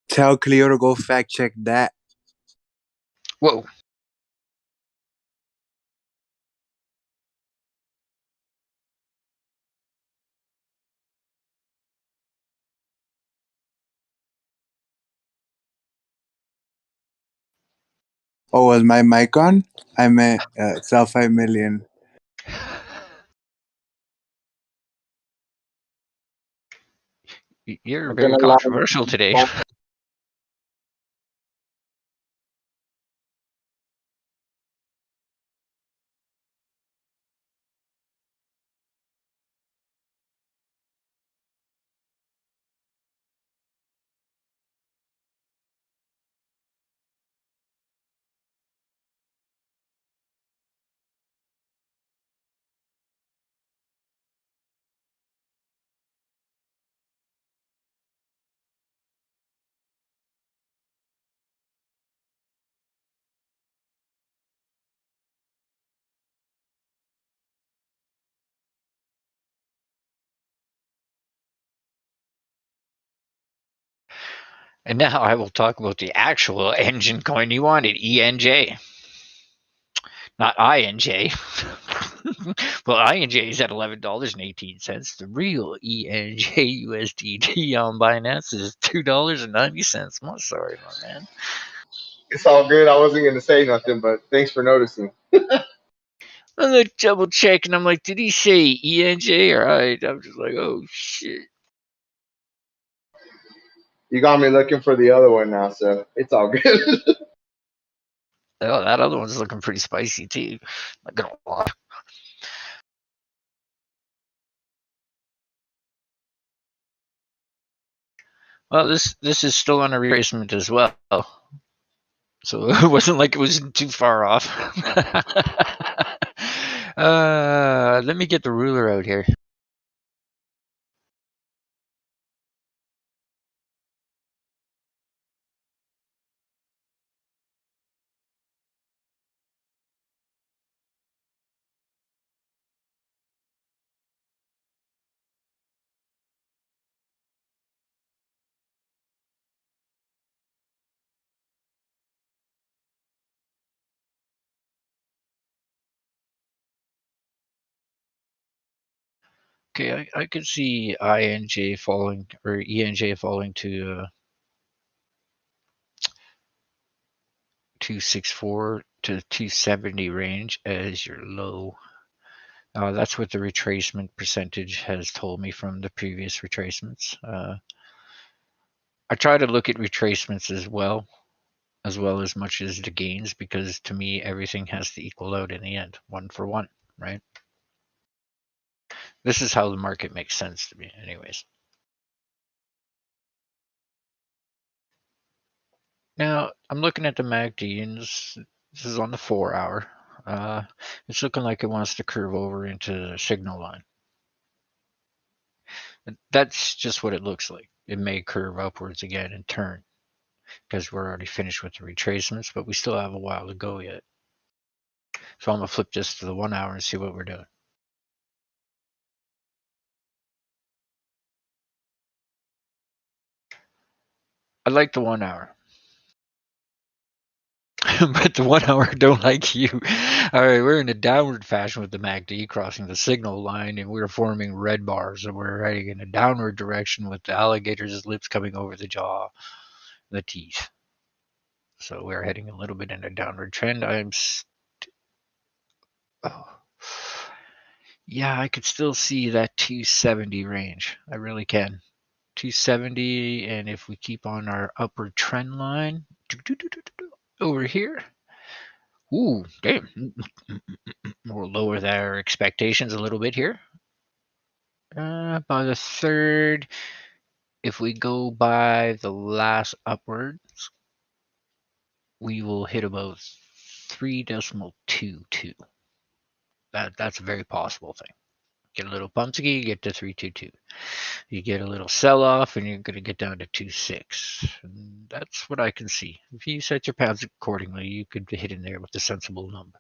Tell Cleo to go fact check that. Whoa. Oh, was my mic on? I meant sell 5 million. You're I'm very gonna allow controversial today. And now I will talk about the actual engine coin you wanted, ENJ. Not INJ. Well, INJ is at $11.18. The real ENJ USDT on Binance is $2.90. I'm sorry, my man. It's all good. I wasn't gonna say nothing, but thanks for noticing. I'm like double checking. I'm like, did he say ENJ or I? I'm just like, oh shit. You got me looking for the other one now, so it's all good. Oh, that other one's looking pretty spicy too. Not gonna lie. Well, this is still on a retracement as well, so it wasn't like it was too far off. Let me get the ruler out here. Okay, I could see INJ falling or ENJ falling to 264 to 270 range as your low. That's what the retracement percentage has told me from the previous retracements. I try to look at retracements as well as much as the gains, because to me everything has to equal out in the end, one for one, right? This is how the market makes sense to me, anyways. Now I'm looking at the MACD, and this is on the 4-hour. It's looking like it wants to curve over into the signal line. That's just what it looks like. It may curve upwards again and turn, because we're already finished with the retracements, but we still have a while to go yet. So I'm gonna flip this to the 1 hour and see what we're doing. I like the 1 hour. But the 1 hour don't like you. All right, we're in a downward fashion with the MACD crossing the signal line, and we're forming red bars, and we're heading in a downward direction with the alligator's lips coming over the jaw, the teeth. So we're heading a little bit in a downward trend. Yeah, I could still see that 270 range. I really can. 270, and if we keep on our upward trend line over here. Ooh, damn. We'll lower their expectations a little bit here. By the third, if we go by the last upwards, we will hit about 3.22. That's a very possible thing. Get a little pumpsky, get to 322. You get a little sell-off, and you're going to get down to 2.6. And that's what I can see. If you set your paths accordingly, you could hit in there with a sensible number.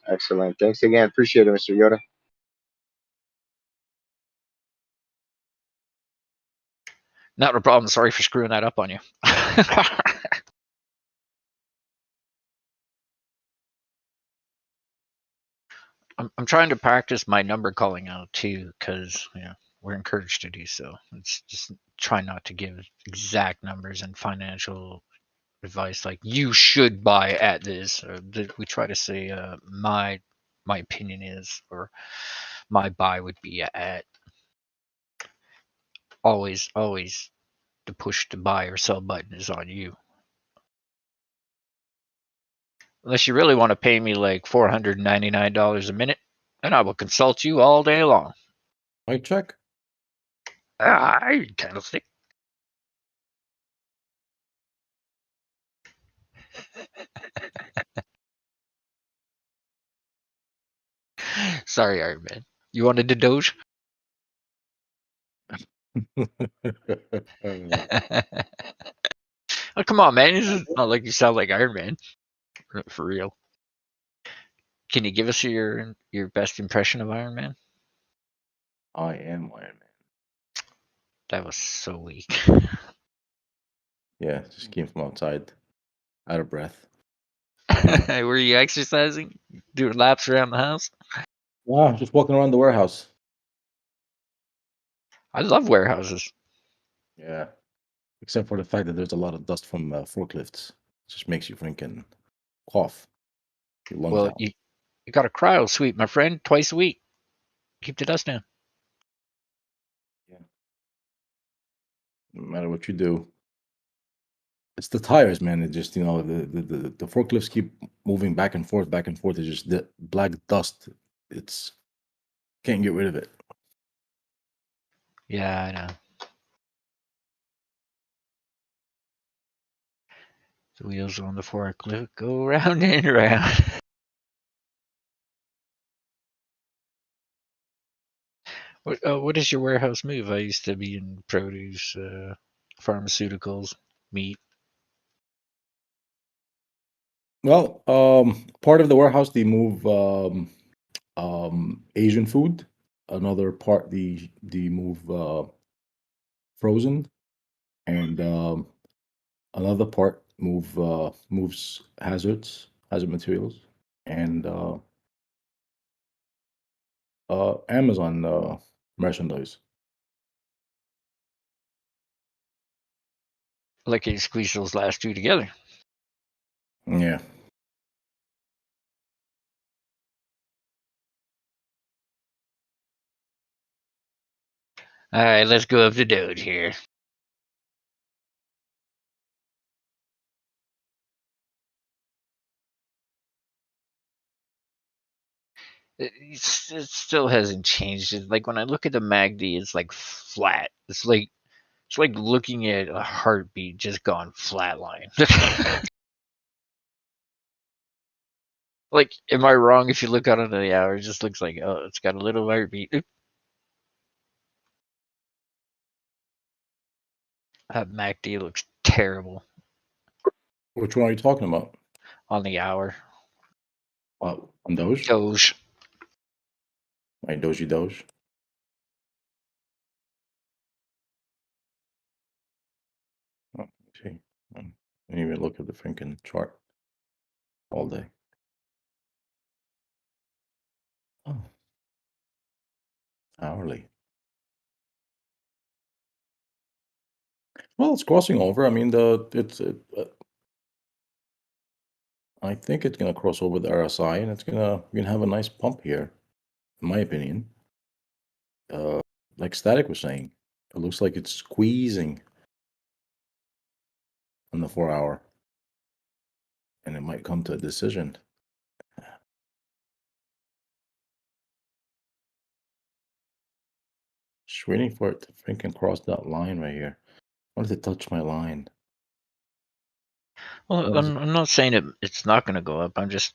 Excellent. Thanks again. Appreciate it, Mr. Yoda. Not a problem. Sorry for screwing that up on you. I'm trying to practice my number calling out too, because we're encouraged to do so. It's just try not to give exact numbers and financial advice like you should buy at this. Or we try to say my opinion is, or my buy would be at. Always the push to buy or sell button is on you. Unless you really want to pay me like $499 a minute, then I will consult you all day long. Mic check. I kind of think. Sorry, Iron Man. You wanted to Doge? Oh, come on, man. It's not like you sound like Iron Man. For real. Can you give us your best impression of Iron Man? I am Iron Man. That was so weak. Yeah, just came from outside, out of breath. Were you exercising? Doing laps around the house? Wow, just walking around the warehouse. I love warehouses. Yeah, except for the fact that there's a lot of dust from forklifts. It just makes you freaking cough your lungs Well, out. you got a cryo sweep, my friend, twice a week. Keep the dust down. Yeah. No matter what you do, it's the tires, man. It just the forklifts keep moving back and forth. It's just the black dust. It's can't get rid of it. Yeah, I know. The wheels on the forklift go round and round. What is your warehouse move? I used to be in produce, pharmaceuticals, meat. Well, part of the warehouse they move Asian food. Another part they move frozen, and another part moves hazard materials, and Amazon merchandise. Like you squeeze those last two together. Yeah. All right, let's go up to Doge here. It still hasn't changed. Like when I look at the MACD, it's like flat. It's like looking at a heartbeat just gone flatline. Like, am I wrong if you look out into the hour? It just looks like, oh, it's got a little heartbeat. That MACD looks terrible. Which one are you talking about? On the hour. On Doge? Doge. My Doge. Oh, see. I didn't even look at the freaking chart all day. Oh. Hourly. Well, it's crossing over. I mean, I think it's gonna cross over the RSI, and we're gonna have a nice pump here, in my opinion. Like sTAtic was saying, it looks like it's squeezing on the 4-hour, and it might come to a decision. Just waiting for it to freaking cross that line right here. I wanted to touch my line. Well, I'm not saying it's not going to go up. I'm just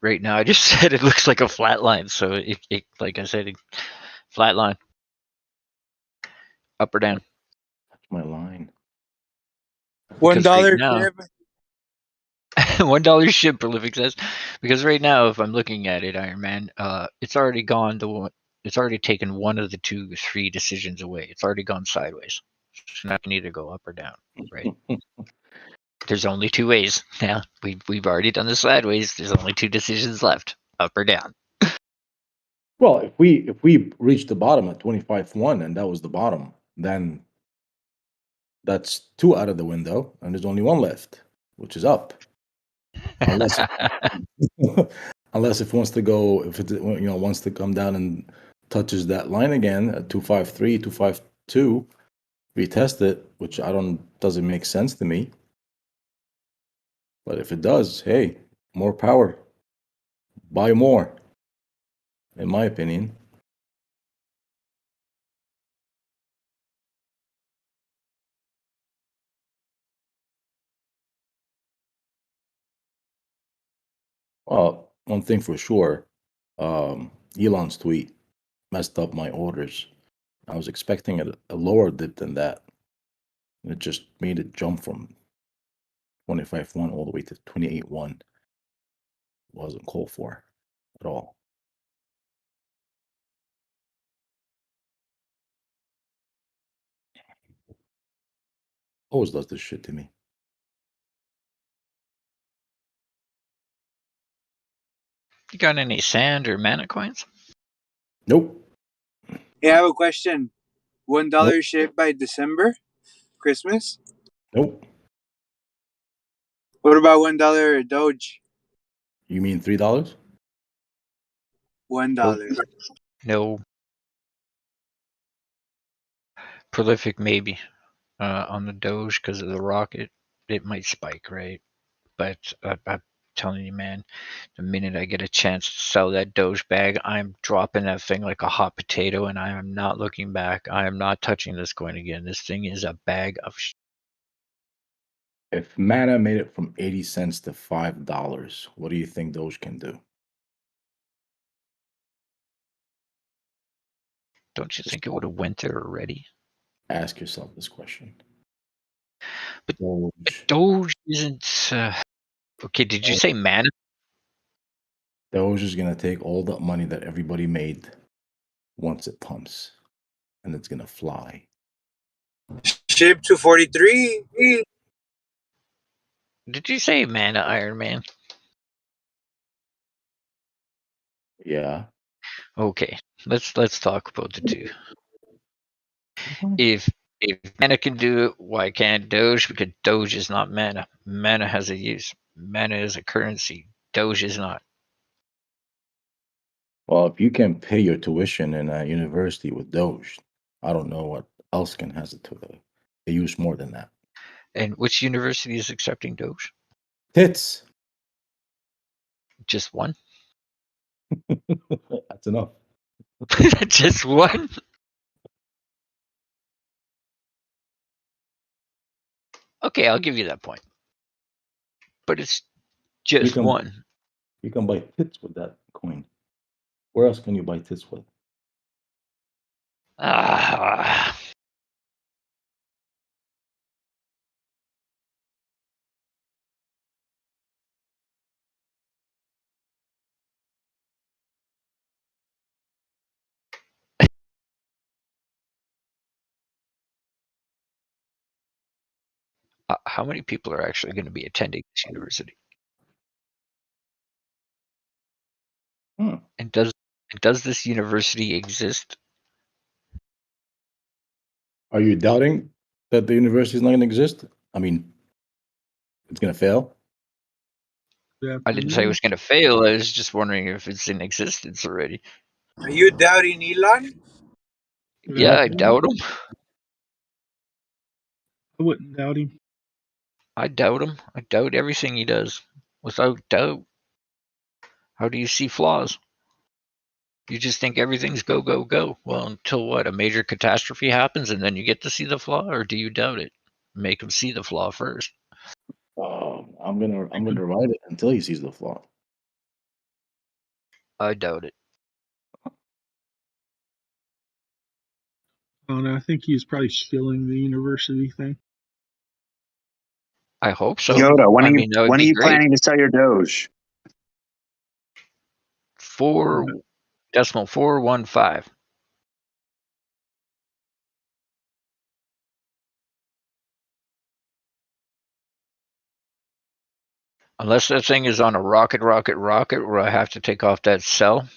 right now. I just said it looks like a flat line. So it like I said, flat line, up or down. Touch my line. Because right $1 now, Shib. $1 Shib, Prolific says, because right now, if I'm looking at it, Iron Man, it's already gone it's already taken one of the 3 decisions away. It's already gone sideways. So now it can either go up or down, right? There's only 2 ways now. We've already done the sideways. There's only 2 decisions left, up or down. Well, if we reach the bottom at 25.1 and that was the bottom, then that's 2 out of the window, and there's only 1 left, which is up. Unless unless if it wants to go, if it wants to come down and touches that line again at 253, 252, retest it, which doesn't make sense to me. But if it does, hey, more power. Buy more, in my opinion. Well, one thing for sure, Elon's tweet messed up my orders. I was expecting a lower dip than that. And it just made it jump from 25.1 all the way to 28.1. Wasn't called for at all. Always does this shit to me. You got any sand or mana coins? Nope. Hey, I have a question. $1 ship by December? Christmas? Nope. What about $1 Doge? You mean $3? $1. No. Prolific maybe on the Doge because of the rocket. It might spike, right? But I'm telling you, man, the minute I get a chance to sell that Doge bag, I'm dropping that thing like a hot potato, and I am not looking back. I am not touching this coin again. This thing is a bag of If mana made it from 80 cents to $5, what do you think Doge can do? Don't you think it would have went there already? Ask yourself this question. But Doge isn't. Okay, did you say mana? Doge is going to take all that money that everybody made once it pumps, and it's going to fly. Shib 243. Did you say mana, Iron Man? Yeah. Okay, let's talk about the 2. If mana can do it, why can't Doge? Because Doge is not mana. Mana has a use. Mana is a currency. Doge is not. Well, if you can pay your tuition in a university with Doge, I don't know what else can has it to they use more than that. And which university is accepting Doge? Tits. Just one? That's enough. Just one? Okay, I'll give you that point. But it's just one. You can buy tits with that coin. Where else can you buy tits with? How many people are actually going to be attending this university? And does this university exist? Are you doubting that the university is not going to exist? I mean, it's going to fail? I didn't say it was going to fail. I was just wondering if it's in existence already. Are you doubting Elon? Yeah, I doubt him. I wouldn't doubt him. I doubt him. I doubt everything he does. Without doubt. How do you see flaws? You just think everything's go, go, go. Well, until what? A major catastrophe happens and then you get to see the flaw? Or do you doubt it? Make him see the flaw first. I'm gonna ride it until he sees the flaw. I doubt it. I don't know. I think he's probably shilling the university thing. I hope so. Yoda, when I are you mean, that would when are be you great. planning to sell your Doge? 4.415. Unless that thing is on a rocket where I have to take off that sell.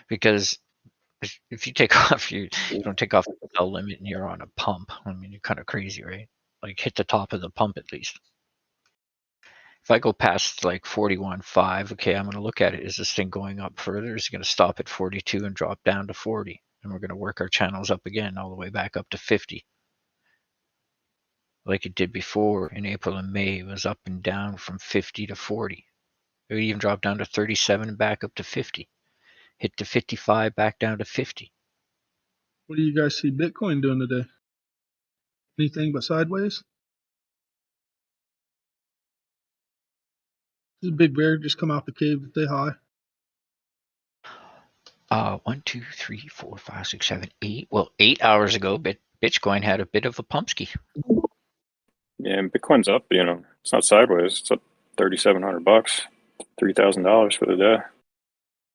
Because if you take off, you don't take off the sell limit and you're on a pump. I mean, you're kind of crazy, right? Like hit the top of the pump at least. If I go past like 41.5, okay, I'm going to look at it. Is this thing going up further? Is it going to stop at 42 and drop down to 40? And we're going to work our channels up again all the way back up to 50. Like it did before in April and May. It was up and down from 50 to 40. It even dropped down to 37 and back up to 50. Hit to 55, back down to 50. What do you guys see Bitcoin doing today? Anything but sideways? This big bear just come out the cave to say hi. 1, 2, 3, 4, 5, 6, 7, 8. Well, 8 hours ago, Bitcoin had a bit of a pumpski. Yeah, and Bitcoin's up. It's not sideways. It's up $3,700, $3,000 for the day.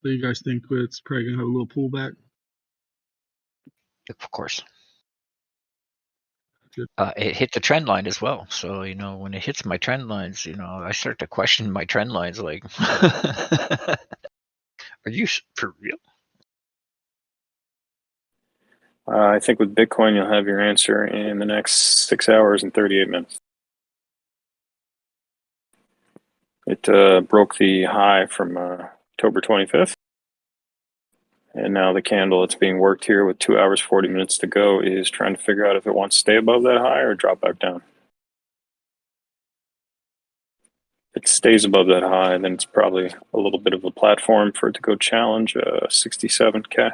So you guys think it's probably gonna have a little pullback? Of course. It hit the trend line as well. So, when it hits my trend lines, I start to question my trend lines like, are you for real? I think with Bitcoin, you'll have your answer in the next 6 hours and 38 minutes. It broke the high from October 25th. And now the candle that's being worked here with 2 hours, 40 minutes to go is trying to figure out if it wants to stay above that high or drop back down. If it stays above that high, then it's probably a little bit of a platform for it to go challenge 67K.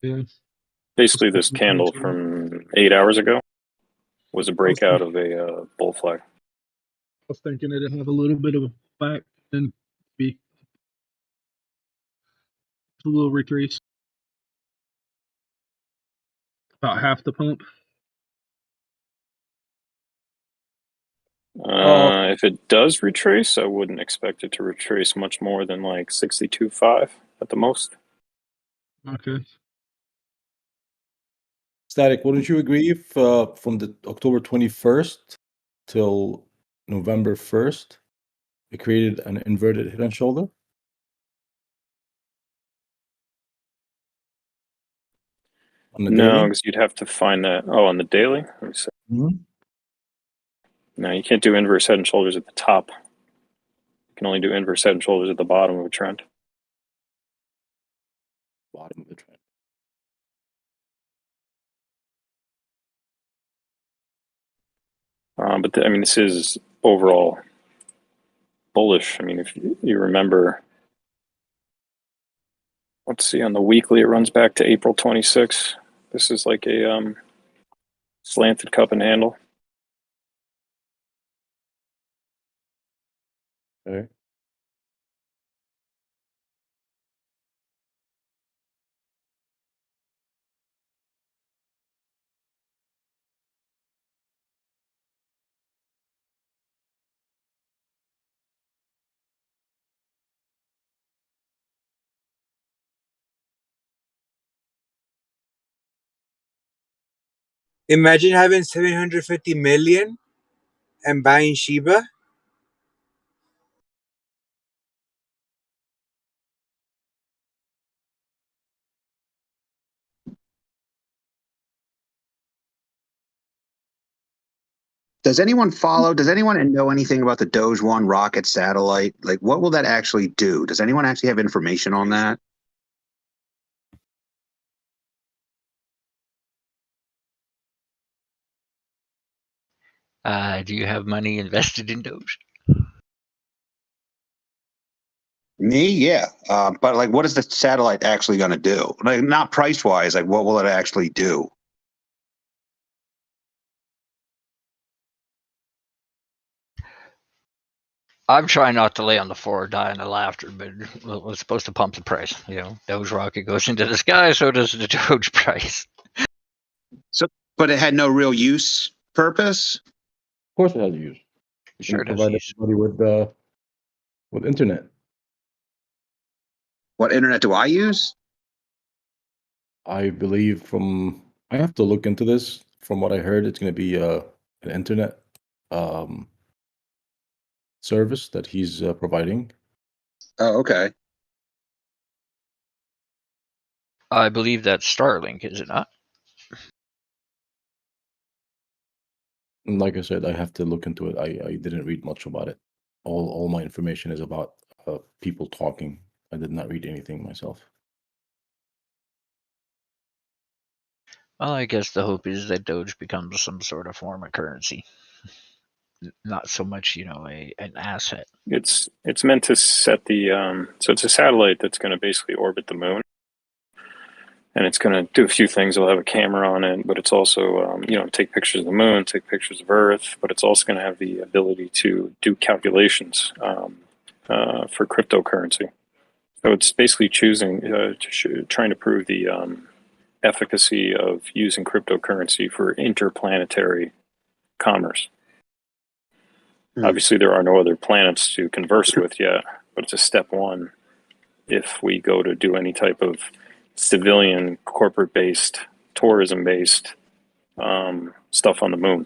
Yeah. Basically, this candle from 8 hours ago was a breakout of a bull flag. I was thinking it'd have a little bit of a back and be a little retrace. About half the pump. If it does retrace, I wouldn't expect it to retrace much more than like 62.5 at the most. Okay. sTAtic, wouldn't you agree if from the October 21st till November 1st, it created an inverted head and shoulder? On the No, daily? because you'd have to find that. Oh, on the daily? Let me see. No, you can't do inverse head and shoulders at the top. You can only do inverse head and shoulders at the bottom of a trend. Bottom of the trend. But this is overall bullish. If you remember, let's see, on the weekly, it runs back to April 26. This is like a slanted cup and handle. Okay. Imagine having 750 million and buying Shiba. Does anyone know anything about the Doge 1 rocket satellite? Like, what will that actually do? Does anyone actually have information on that? Do you have money invested in Doge? Me, yeah. But like, what is the satellite actually going to do? Like, not price wise. Like, what will it actually do? I'm trying not to lay on the floor dying of laughter, but it's supposed to pump the price. You know, Doge rocket goes into the sky, so does the Doge price. So, but it had no real use purpose. Of course, it has use. You Sure can does provide use. everybody with internet. What internet do I use? I believe I have to look into this. From what I heard, it's going to be an internet um, service that he's providing. Oh, okay. I believe that's Starlink, is it not? And like I said, I have to look into it. I didn't read much about it. All my information is about people talking. I did not read anything myself. Well, I guess the hope is that Doge becomes some sort of form of currency, not so much, an asset. It's meant to set the so it's a satellite that's going to basically orbit the moon, and it's going to do a few things. It'll have a camera on it, but it's also take pictures of the moon, take pictures of Earth, but it's also going to have the ability to do calculations for cryptocurrency. So it's basically choosing trying to prove the efficacy of using cryptocurrency for interplanetary commerce. Obviously, there are no other planets to converse with yet, but it's a step one if we go to do any type of civilian, corporate-based, tourism-based stuff on the moon.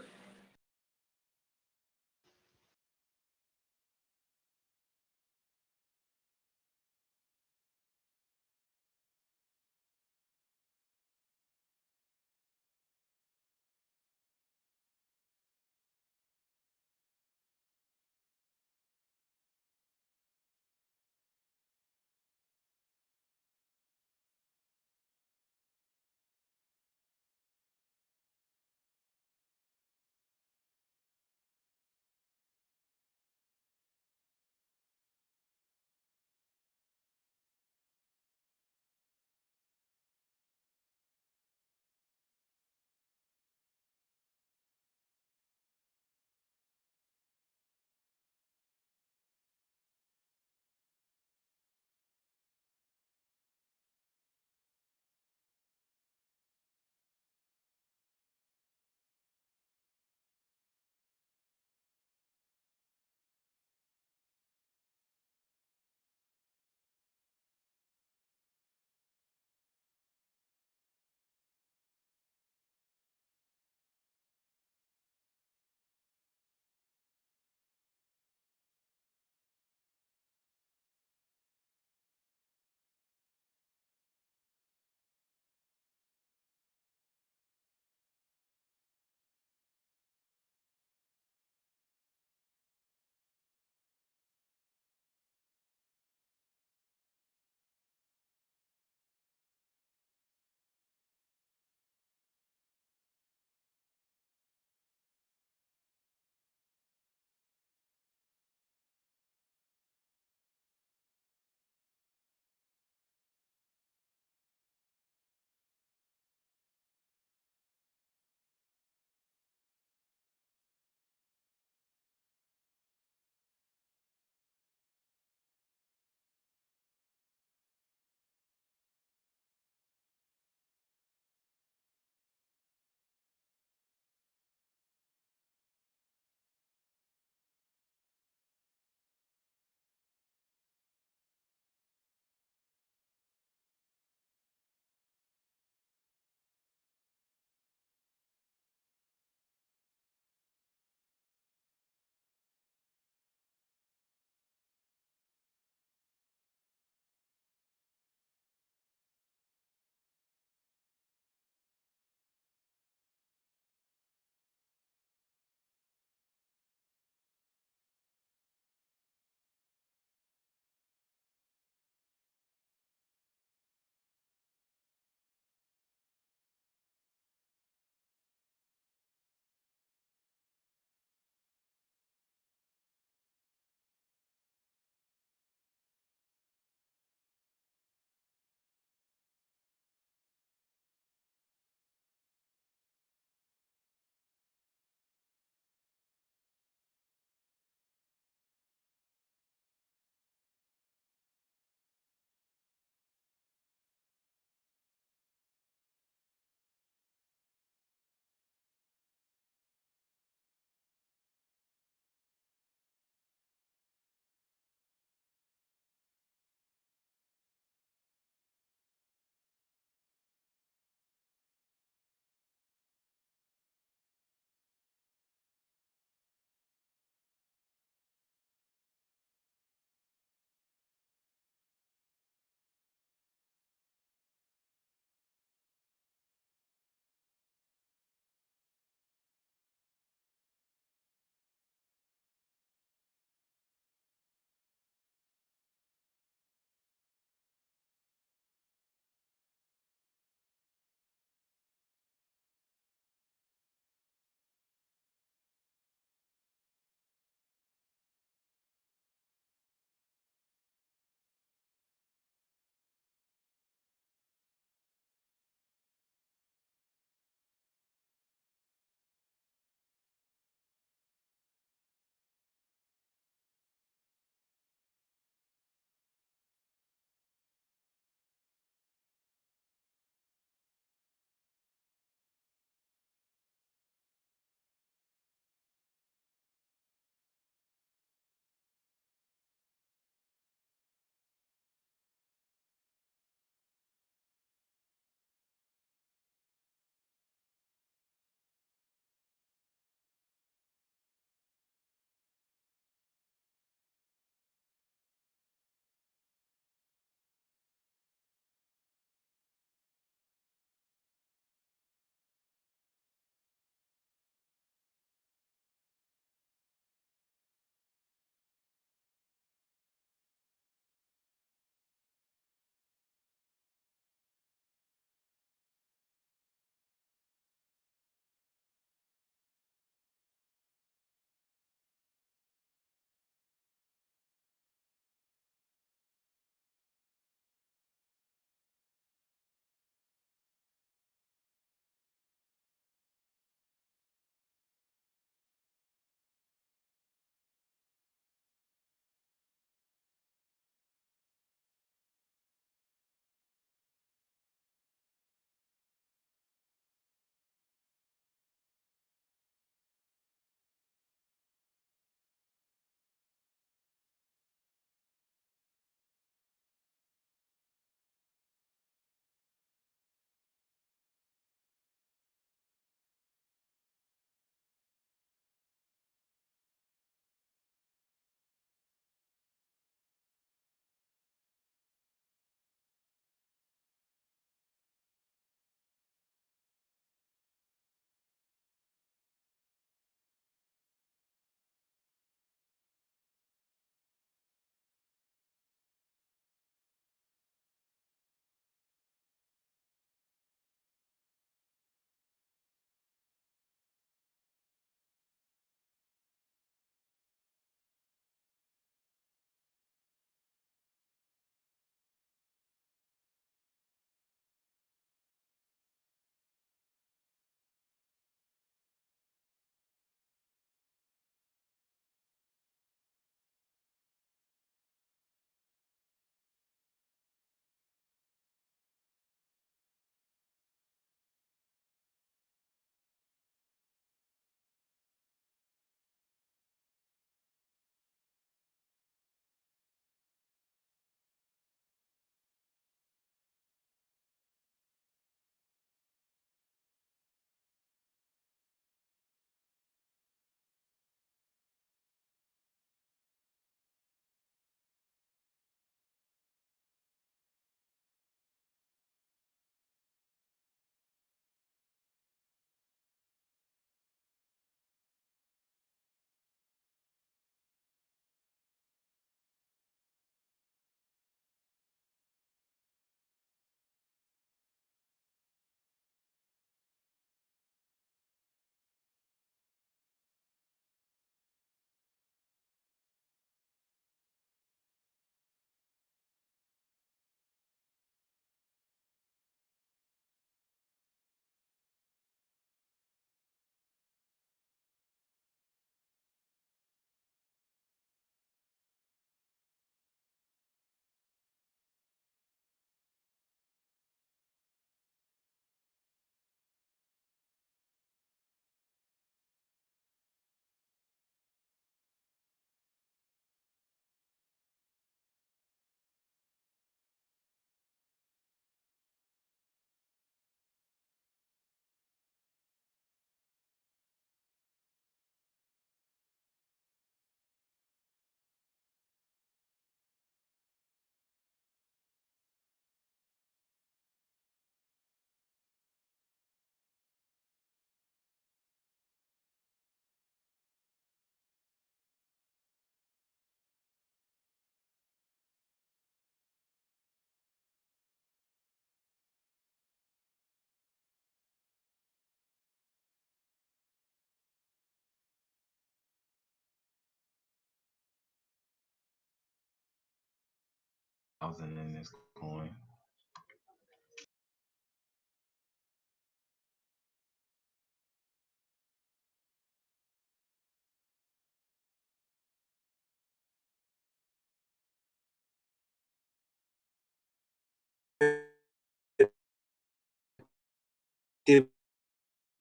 in this coin.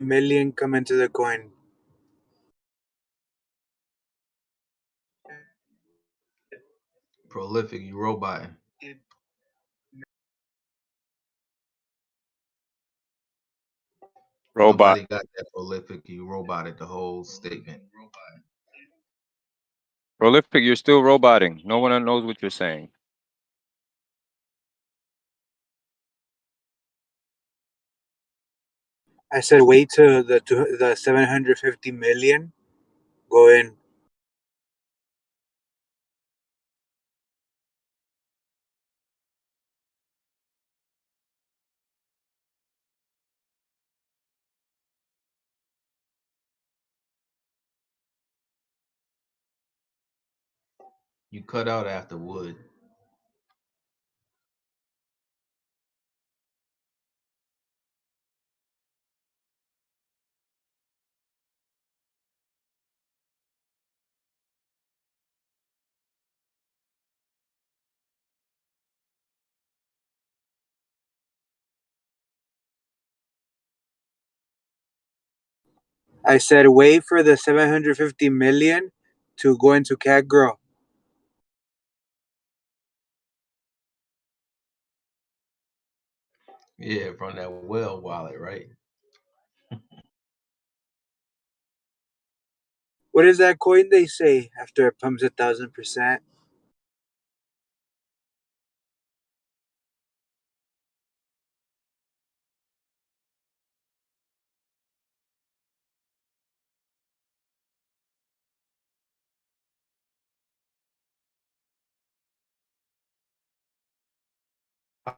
Million come into the coin. Prolific, you robot. Robot. Nobody got that prolific. You roboted the whole statement. Prolific, you're still roboting. No one knows what you're saying. I said wait till the 750 million go in. You cut out after wood. I said wait for the 750 million to go into cat girl. Yeah, from that well wallet, right? What is that coin they say after it pumps 1,000%?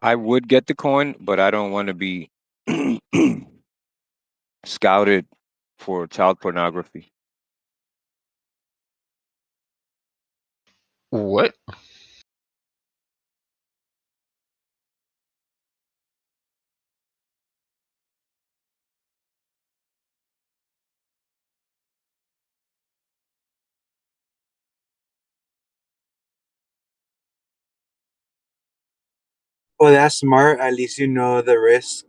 I would get the coin, but I don't want to be scouted for child pornography. What? Well, that's smart. At least you know the risk.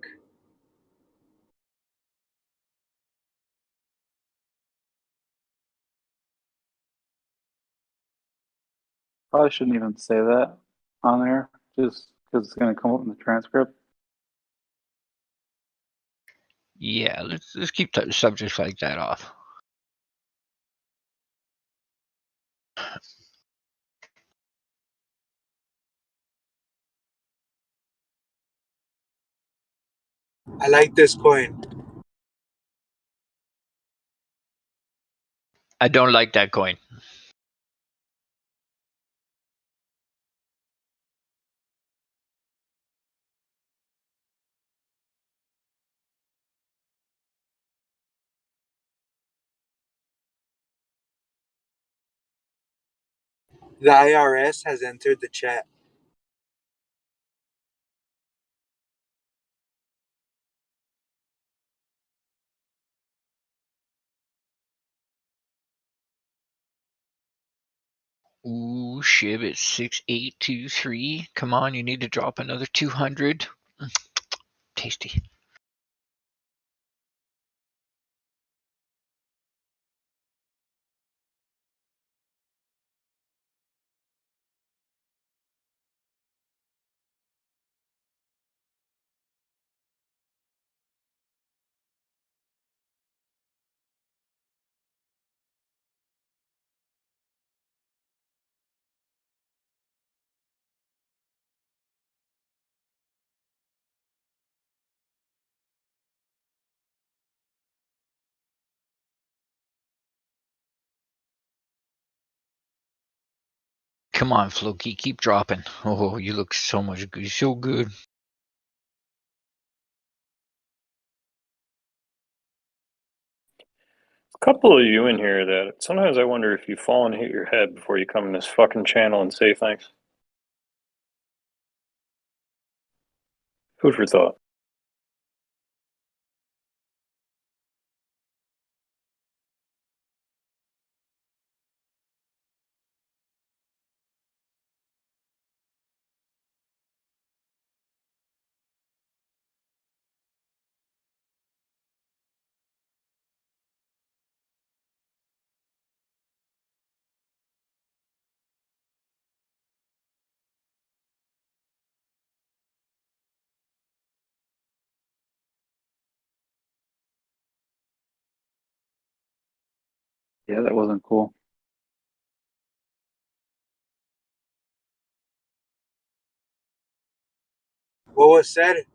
Probably shouldn't even say that on there, just because it's going to come up in the transcript. Yeah, let's keep subjects like that off. I like this coin. I don't like that coin. The IRS has entered the chat. Ooh, Shib, it's 6823. Come on, you need to drop another 200. Tasty. Come on, Floki, keep dropping. Oh, you look so much good. So good. A couple of you in here that sometimes I wonder if you fall and hit your head before you come in this fucking channel and say thanks. Food for thought. Yeah, that wasn't cool. What was said?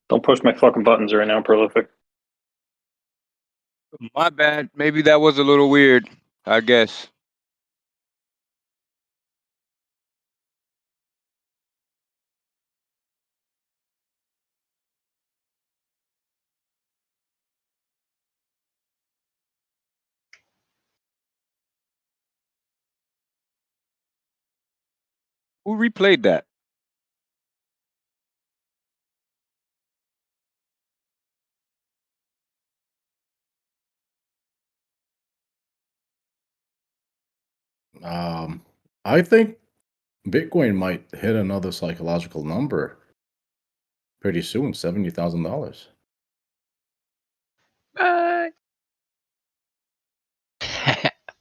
Don't push my fucking buttons right now, Prolific. My bad. Maybe that was a little weird. I guess. Who replayed that? I think Bitcoin might hit another psychological number pretty soon, $70,000.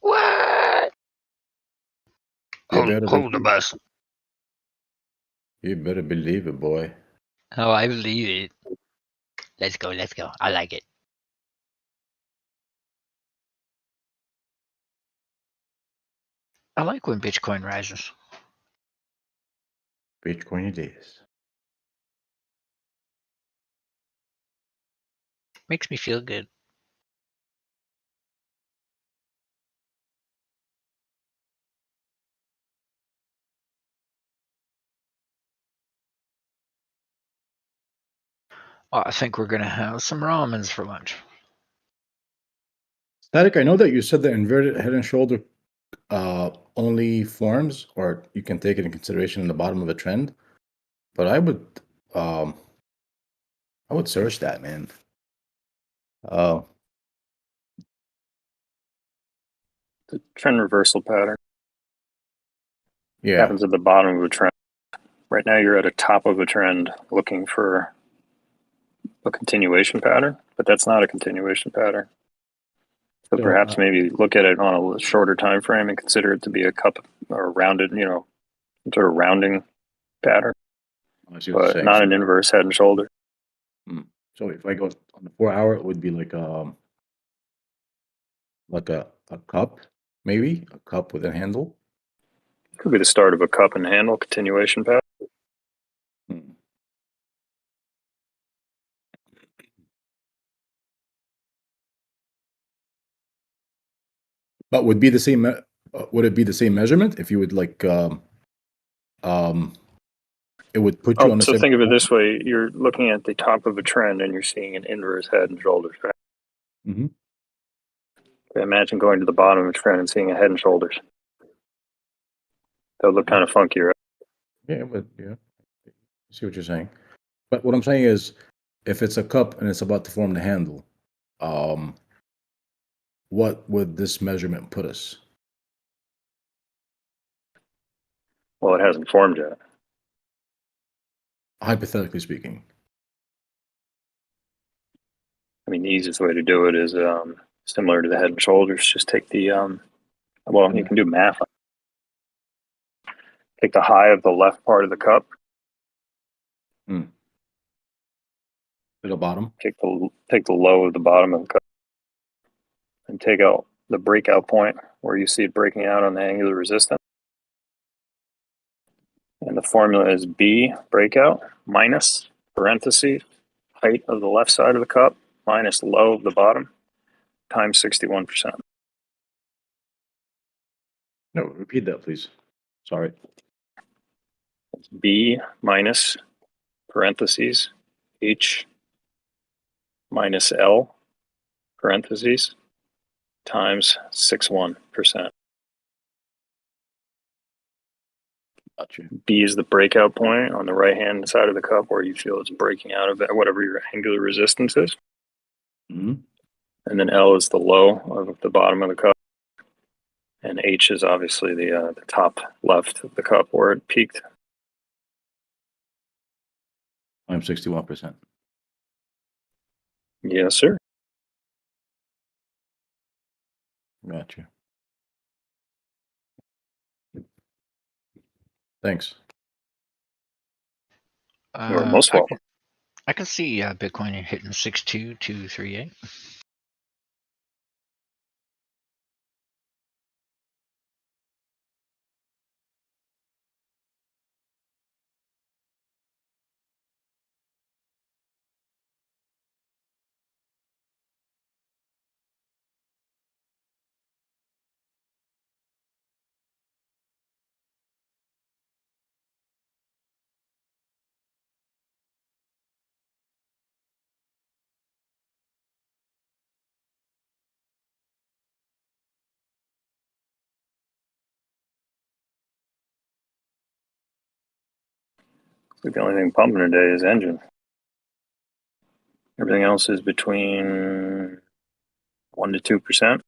What? What? You better Hold the believe. bus. You better believe it, boy. Oh, I believe it. Let's go. Let's go. I like it. I like when Bitcoin rises. Bitcoin it is. Makes me feel good. Oh, I think we're gonna have some ramens for lunch. sTAtic, I know that you said the inverted head and shoulder only forms, or you can take it in consideration in the bottom of a trend, but I would search that, man. The trend reversal pattern Yeah. happens at the bottom of a trend. Right now, you're at a top of a trend looking for a continuation pattern, but that's not a continuation pattern. So perhaps maybe look at it on a shorter time frame and consider it to be a cup or rounded, sort of rounding pattern, I see what you're but saying. not an inverse head and shoulder. So if I go on the 4 hour, it would be like a cup, maybe a cup with a handle. Could be the start of a cup and handle continuation pattern. But would be the same? Would it be the same measurement if you would like? It would put you on the So same. think of it this way: you're looking at the top of a trend and you're seeing an inverse head and shoulders pattern. Mm-hmm. Imagine going to the bottom of a trend and seeing a head and shoulders. That would look kind of funky, right? Yeah, but yeah, I see what you're saying. But what I'm saying is, if it's a cup and it's about to form the handle, what would this measurement put us? Well, it hasn't formed yet. Hypothetically speaking. I mean, the easiest way to do it is similar to the head and shoulders. Just take the you can do math. Take the high of the left part of the cup. To the bottom. Take the low of the bottom of the cup, and take out the breakout point where you see it breaking out on the angular resistance. And the formula is B breakout minus parentheses height of the left side of the cup minus low of the bottom times 61%. No, repeat that, please. Sorry. It's B minus parentheses H minus L parentheses times 61%. Gotcha. B is the breakout point on the right hand side of the cup where you feel it's breaking out of it, whatever your angular resistance is. Mm-hmm. And then L is the low of the bottom of the cup. And H is obviously the top left of the cup where it peaked. I'm 61%. Yes, sir. Gotcha. Thanks. You're most welcome. I can see Bitcoin hitting 62238. The only thing pumping today is engine. Everything else is between 1% to 2%,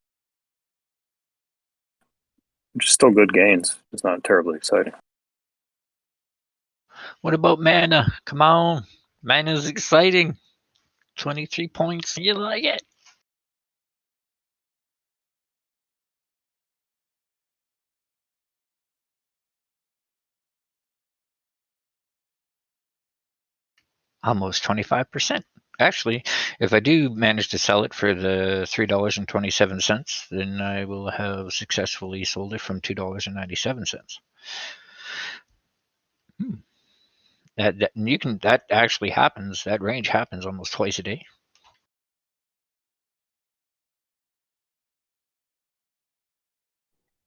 which is still good gains. It's not terribly exciting. What about mana? Come on. Mana's exciting. 23 points. You like it? Almost 25%. Actually, if I do manage to sell it for the $3.27, then I will have successfully sold it from $2.97. That actually happens. That range happens almost twice a day.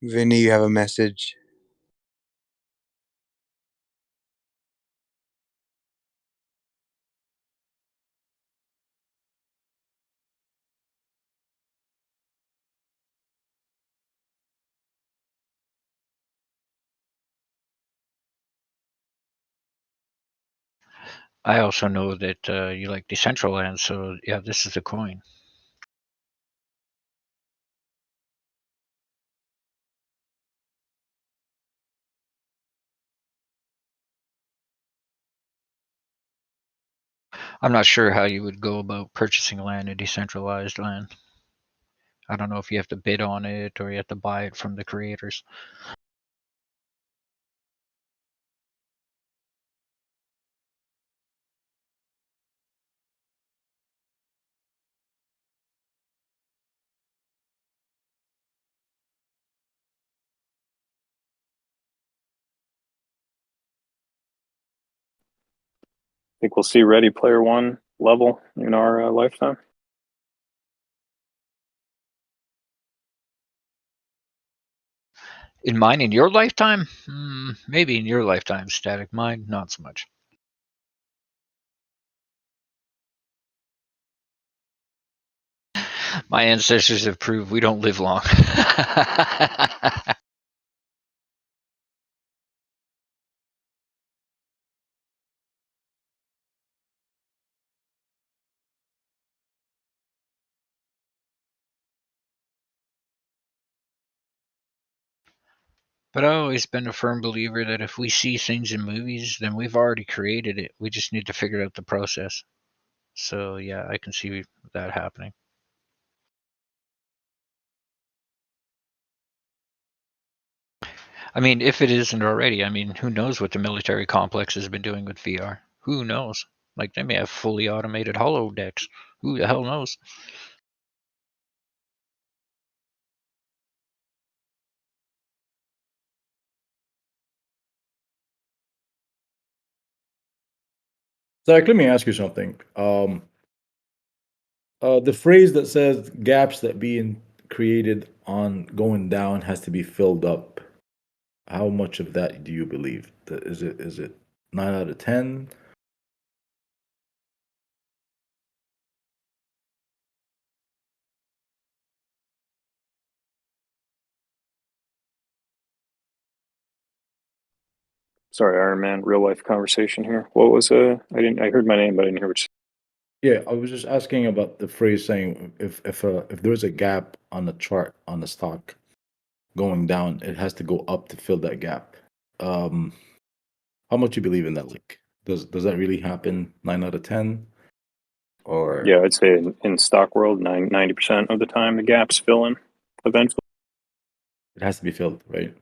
Vinny, you have a message. I also know that you like Decentraland, so yeah, this is a coin. I'm not sure how you would go about purchasing land in decentralized land. I don't know if you have to bid on it or you have to buy it from the creators. Think we'll see Ready Player One level in our lifetime? In mine, in your lifetime? Maybe in your lifetime, sTAtic. Mine, not so much. My ancestors have proved we don't live long. But I've always been a firm believer that if we see things in movies, then we've already created it. We just need to figure out the process. So yeah, I can see that happening. I mean, if it isn't already, I mean, who knows what the military complex has been doing with VR? Who knows? Like, they may have fully automated holodecks. Who the hell knows? Zach, let me ask you something. The phrase that says gaps that being created on going down has to be filled up. How much of that do you believe? Is it 9 out of 10? Sorry, Iron Man, real life conversation here. What was I heard my name, but I didn't hear what Yeah, I was just asking about the phrase saying if there's a gap on the chart on the stock going down, it has to go up to fill that gap. How much you believe in that? Like, does that really happen 9 out of 10? Or Yeah, I'd say in stock world, 90% of the time the gaps fill in eventually. it has to be filled, right?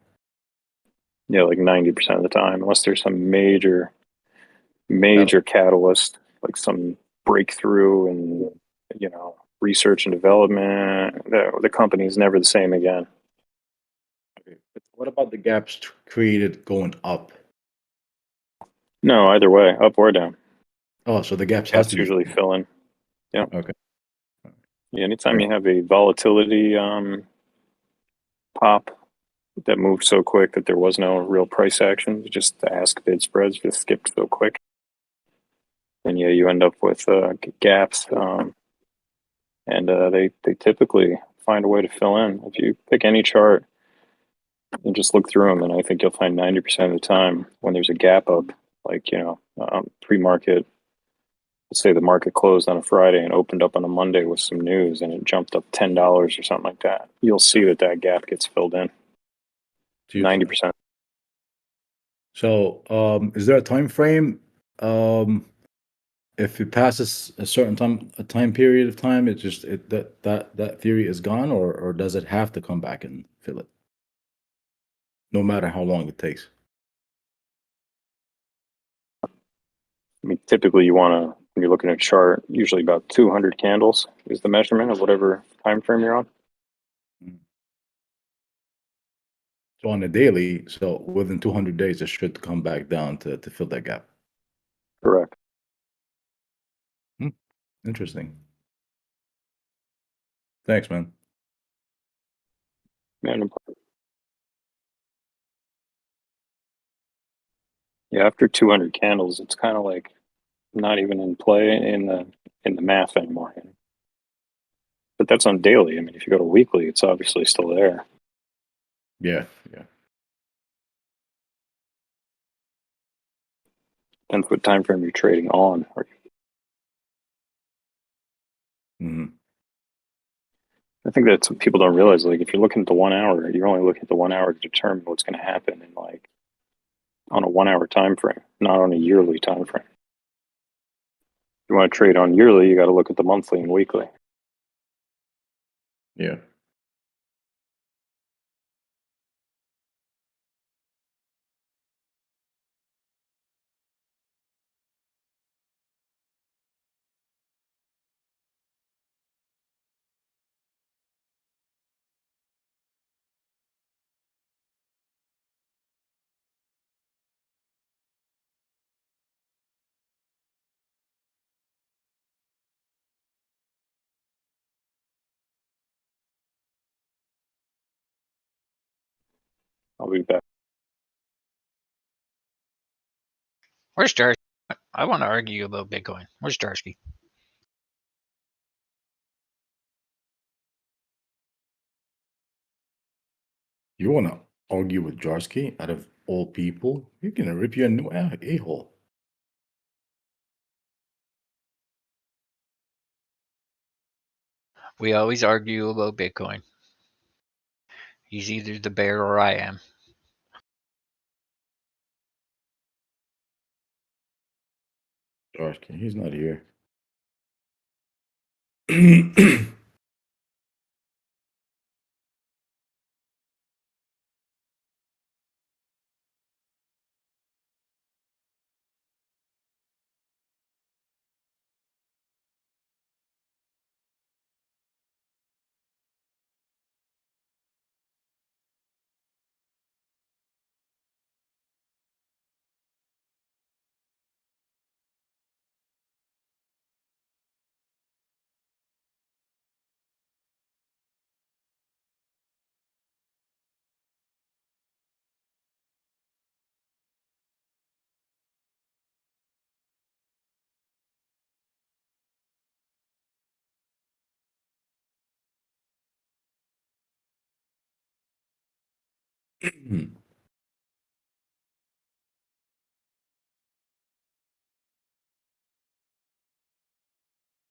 Yeah, like 90% of the time, unless there's some major catalyst, like some breakthrough in research and development. The company is never the same again. Okay, but what about the gaps created going up? No, either way, up or down. Oh, so the gaps has to be usually fill in. Yeah. Okay. Yeah, anytime you have a volatility pop that moved so quick that there was no real price action, just the ask bid spreads just skipped so quick. And yeah, you end up with gaps, and they typically find a way to fill in. If you pick any chart and just look through them, and I think you'll find 90% of the time when there's a gap up, like pre-market. Let's say the market closed on a Friday and opened up on a Monday with some news, and it jumped up $10 or something like that. You'll see that gap gets filled in. 90%. So, is there a time frame? If it passes a certain time period of time, that theory is gone, or does it have to come back and fill it, no matter how long it takes? I mean, typically when you're looking at a chart, usually about 200 candles is the measurement of whatever time frame you're on. So on a daily, so within 200 days, it should come back down to fill that gap. Correct. Interesting. Thanks, man. Yeah, after 200 candles, it's kind of like not even in play in the math anymore. But that's on daily. I mean, if you go to weekly, it's obviously still there. Yeah. Depends what time frame you're trading on. I think that's what people don't realize. Like, if you're looking at the 1 hour, you're only looking at the 1 hour to determine what's going to happen in on a 1 hour time frame, not on a yearly time frame. If you want to trade on yearly, you got to look at the monthly and weekly. Yeah. I'll be back. Where's Darcy? I want to argue about Bitcoin. Where's Darcy? You want to argue with Jarsky out of all people? You're going to rip you a new a-hole. We always argue about Bitcoin. He's either the bear or I am. Jarsky, he's not here.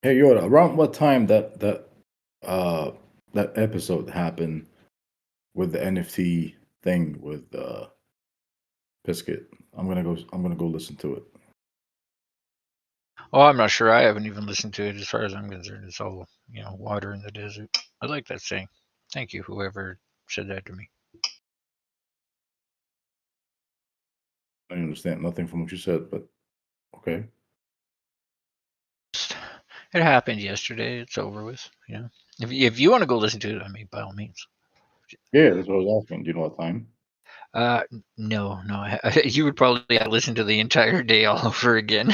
Hey, Yoda, around what time that episode happened with the NFT thing with Biscuit? I'm gonna go listen to it. Oh, I'm not sure. I haven't even listened to it. As far as I'm concerned, it's all water in the desert. I like that saying. Thank you, whoever said that to me. I understand nothing from what you said, but okay. It happened yesterday. It's over with. If you want to go listen to it, I mean, by all means. Yeah, that's what I was asking. Do you know what time? No. You would probably have to listen to the entire day all over again.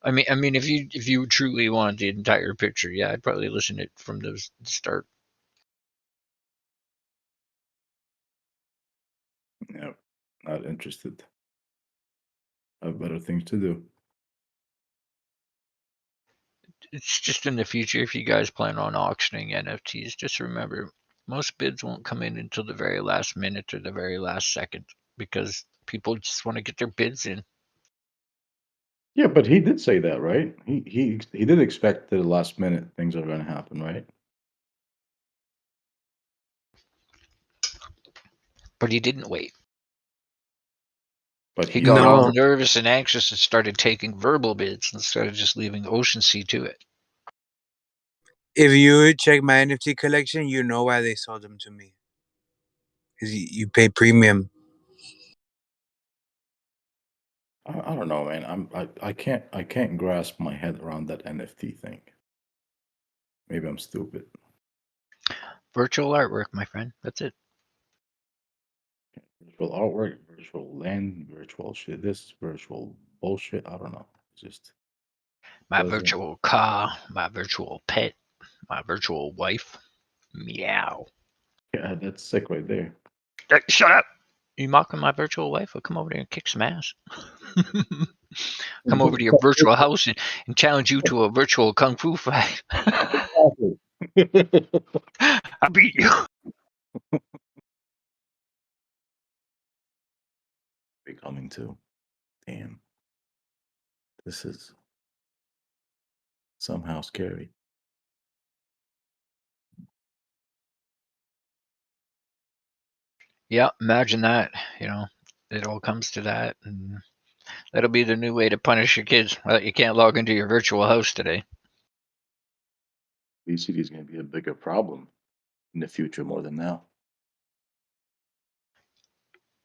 I mean, if you truly want the entire picture, yeah, I'd probably listen to it from the start. No, not interested. I have better things to do. It's just in the future. If you guys plan on auctioning NFTs, just remember most bids won't come in until the very last minute or the very last second because people just want to get their bids in. Yeah, but he did say that, right? He did expect that the last minute things are going to happen, right? But he didn't wait. But He he got all No, nervous and anxious and started taking verbal bids instead of just leaving Ocean Sea to it. if you check my NFT collection, you know why they sold them to me. Because you pay premium. I don't know, man. I can't grasp my head around that NFT thing. Maybe I'm stupid. Virtual artwork, my friend. That's it. Virtual artwork, virtual land, virtual shit. This virtual bullshit. I don't know. It just My doesn't. virtual car, my virtual pet, my virtual wife. Meow. Yeah, that's sick right there. Hey, shut up! You mocking my virtual wife? I'll come over there and kick some ass. Come over to your virtual house and challenge you to a virtual kung fu fight. I beat you. Be coming too. Damn. This is somehow scary. Yeah, imagine that. It all comes to that, and that'll be the new way to punish your kids. Well, you can't log into your virtual house today. Obesity is going to be a bigger problem in the future more than now.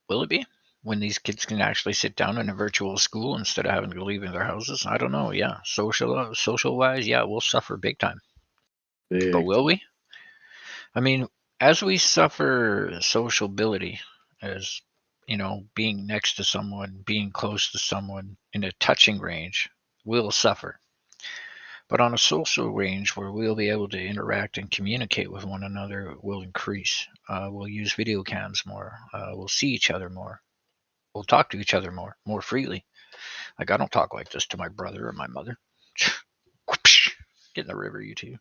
Will it be? When these kids can actually sit down in a virtual school instead of having to leave their houses? I don't know. Yeah, social wise, yeah, we'll suffer big time. But Big. will we? I mean, as we suffer sociability, as being next to someone, being close to someone in a touching range, we'll suffer. But on a social range where we'll be able to interact and communicate with one another will increase. We'll use video cams more. We'll see each other more. We'll talk to each other more freely. Like I don't talk like this to my brother or my mother. Get in the river, you two.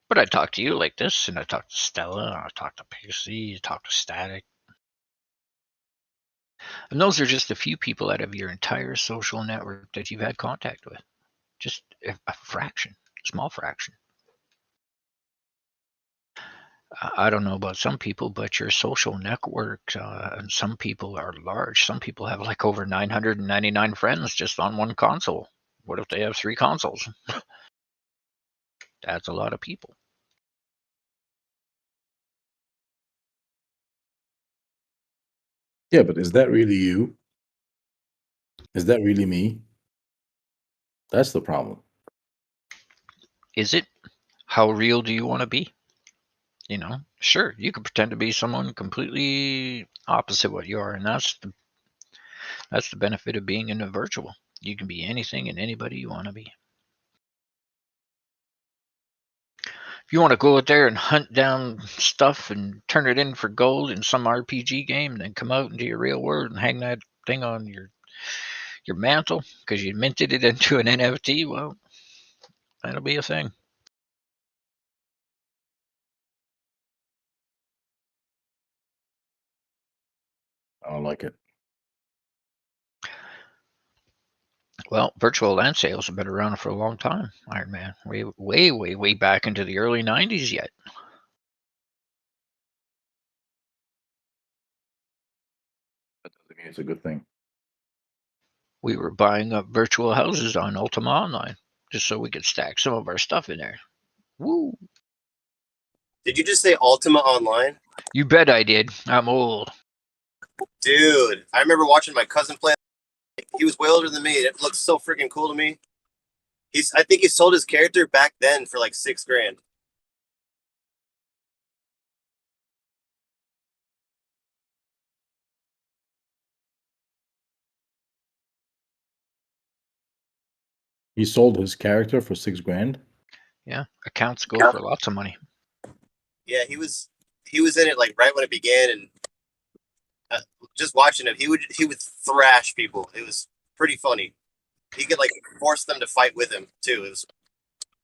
But I talk to you like this, and I talk to Stella, and I talk to Pixie, I talk to sTAtic. And those are just a few people out of your entire social network that you've had contact with. Just a fraction, small fraction. I don't know about some people, but your social network, and some people are large. Some people have like over 999 friends just on one console. What if they have 3 consoles? That's a lot of people. Yeah, but is that really you? Is that really me? That's the problem. Is it? How real do you want to be? Sure, you could pretend to be someone completely opposite what you are, and that's the benefit of being in a virtual. You can be anything and anybody you want to be. If you want to go out there and hunt down stuff and turn it in for gold in some RPG game, then come out into your real world and hang that thing on your mantle because you minted it into an NFT, well, that'll be a thing. don't like it. Well, virtual land sales have been around for a long time, Iron Man. Way back into the early 90s yet. That doesn't mean it's a good thing. We were buying up virtual houses on Ultima Online just so we could stack some of our stuff in there. Woo! Did you just say Ultima Online? You bet I did. I'm old. Dude, I remember watching my cousin play. He was way older than me. It looks so freaking cool to me. I think he sold his character back then for like $6,000. He sold his character for $6,000. Yeah, accounts go for lots of money. Yeah, he was in it like right when it began, and just watching him, he would thrash people. It was pretty funny. He could like force them to fight with him too. It was,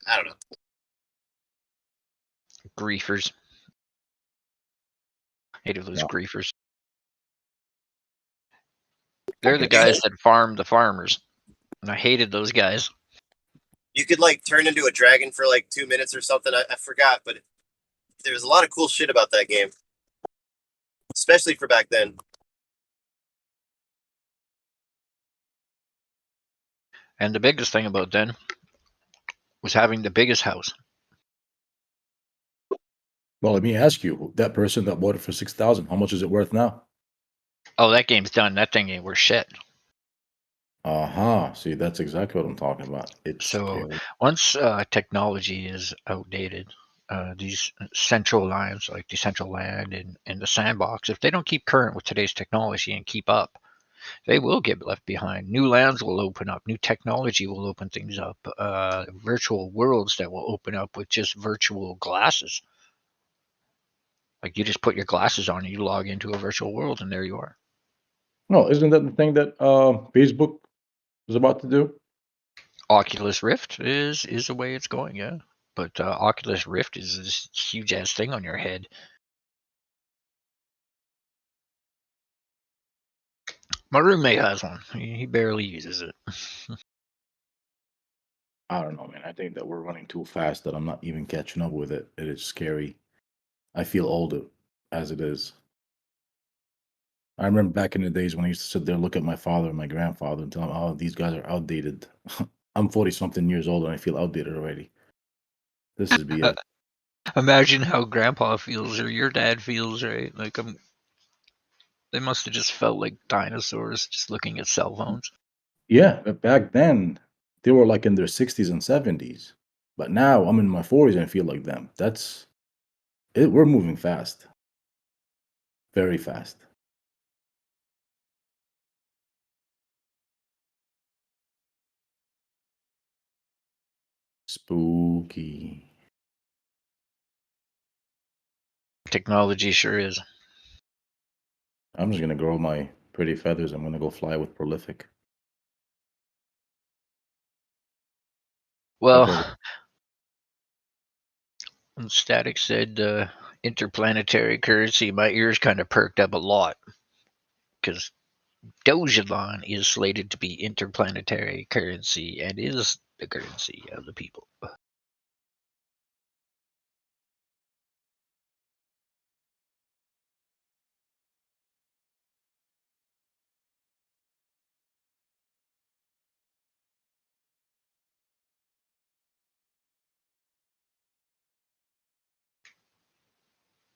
I don't know. Griefers. Hated those griefers. They're the guys that farm the farmers. And I hated those guys. You could like turn into a dragon for like 2 minutes or something. I forgot, but there was a lot of cool shit about that game, especially for back then. And the biggest thing about then was having the biggest house. Well, let me ask you, that person that bought it for $6,000, how much is it worth now? Oh, that game's done. That thing ain't worth shit. See, that's exactly what I'm talking about. It's So scary. once technology is outdated, these central lines like Decentraland and the Sandbox, if they don't keep current with today's technology and keep up, they will get left behind. New lands will open up. New technology will open things up. Virtual worlds that will open up with just virtual glasses. Like you just put your glasses on and you log into a virtual world and there you are. No, isn't that the thing that Facebook is about to do? Oculus Rift is the way it's going, yeah. But Oculus Rift is this huge ass thing on your head. My roommate has one. He barely uses it. I don't know, man. I think that we're running too fast that I'm not even catching up with it. It is scary. I feel older as it is. I remember back in the days when I used to sit there, look at my father and my grandfather and tell them, oh, these guys are outdated. I'm 40-something years old and I feel outdated already. This is BS. Imagine how Grandpa feels or your dad feels, right? Like they must have just felt like dinosaurs just looking at cell phones. Yeah, but back then, they were like in their 60s and 70s. But now I'm in my 40s and I feel like them. That's it. We're moving fast. Very fast. Spooky. Technology sure is. I'm just going to grow my pretty feathers. I'm going to go fly with Prolific. Well, when sTAtic said interplanetary currency, my ears kind of perked up a lot because Dogelon is slated to be interplanetary currency and is the currency of the people.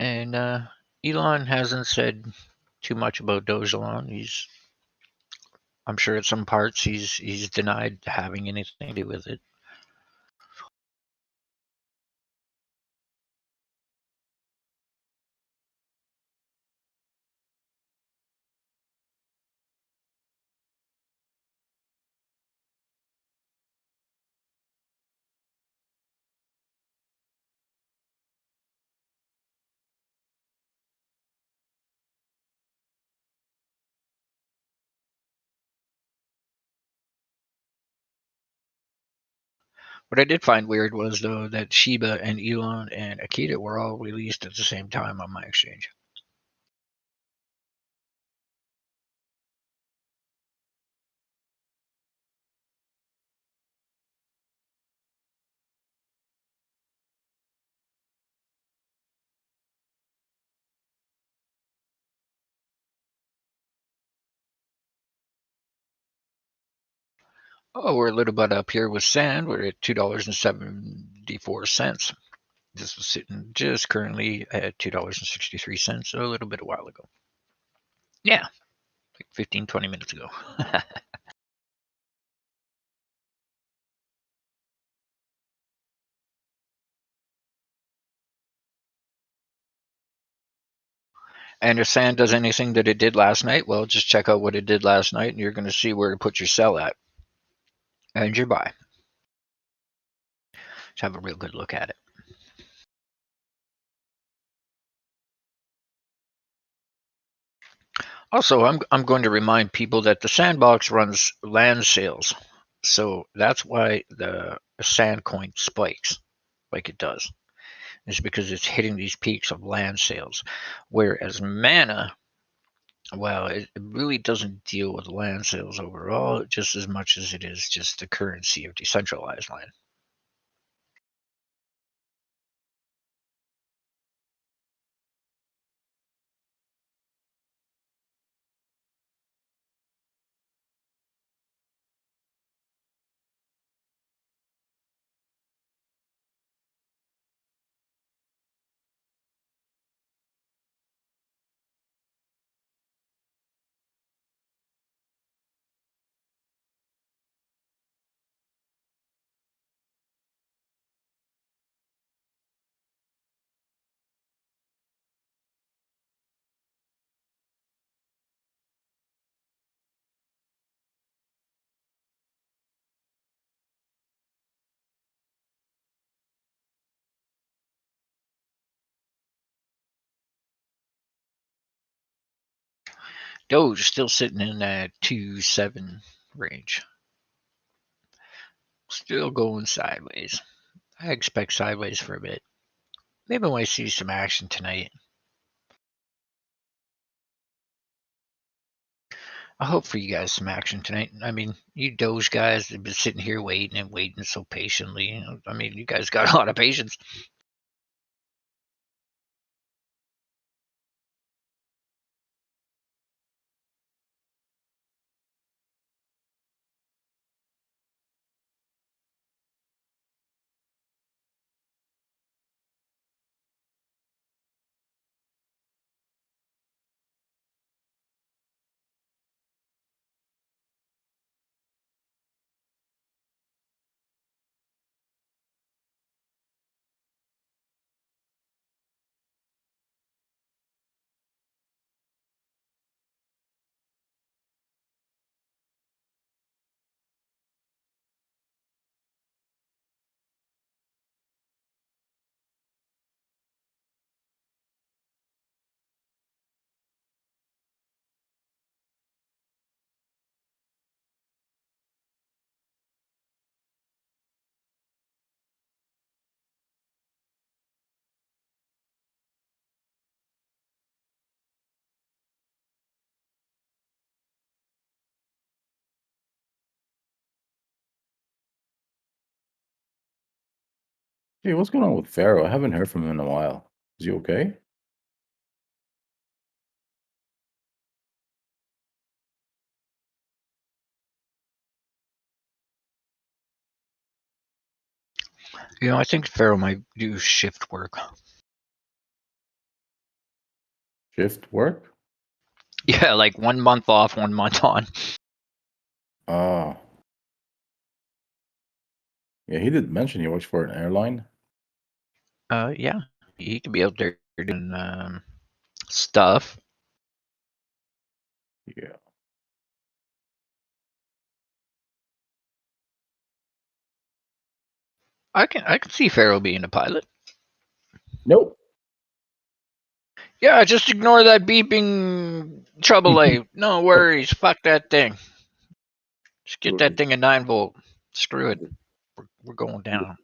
And Elon hasn't said too much about Dogelon. I'm sure at some parts he's denied having anything to do with it. What I did find weird was, though, that Shiba and Elon and Akita were all released at the same time on my exchange. Oh, we're a little bit up here with sand. We're at $2.74. This was sitting just currently at $2.63 a little bit a while ago. Yeah, like 15, 20 minutes ago. And if sand does anything that it did last night, well, just check out what it did last night, and you're going to see where to put your sell at and your buy. Let's have a real good look at it. Also, I'm going to remind people that the sandbox runs land sales, so that's why the sand coin spikes like it does. It's because it's hitting these peaks of land sales, whereas mana, well, it really doesn't deal with land sales overall, just as much as it is just the currency of decentralized land. Doge still sitting in that 2.7 range. Still going sideways. I expect sideways for a bit. Maybe we see some action tonight. I hope for you guys some action tonight. I mean, you Doge guys have been sitting here waiting and waiting so patiently. I mean, you guys got a lot of patience. Hey, what's going on with Pharaoh? I haven't heard from him in a while. Is he okay? You know, I think Pharaoh might do shift work. Shift work? Yeah, like 1 month off, 1 month on. Oh. Yeah, he did mention he works for an airline. Yeah, he could be out there doing stuff. Yeah. I can see Pharaoh being a pilot. Nope. Yeah, just ignore that beeping trouble light. No worries. Fuck that thing. Just get that thing a 9-volt. Screw it. We're going down.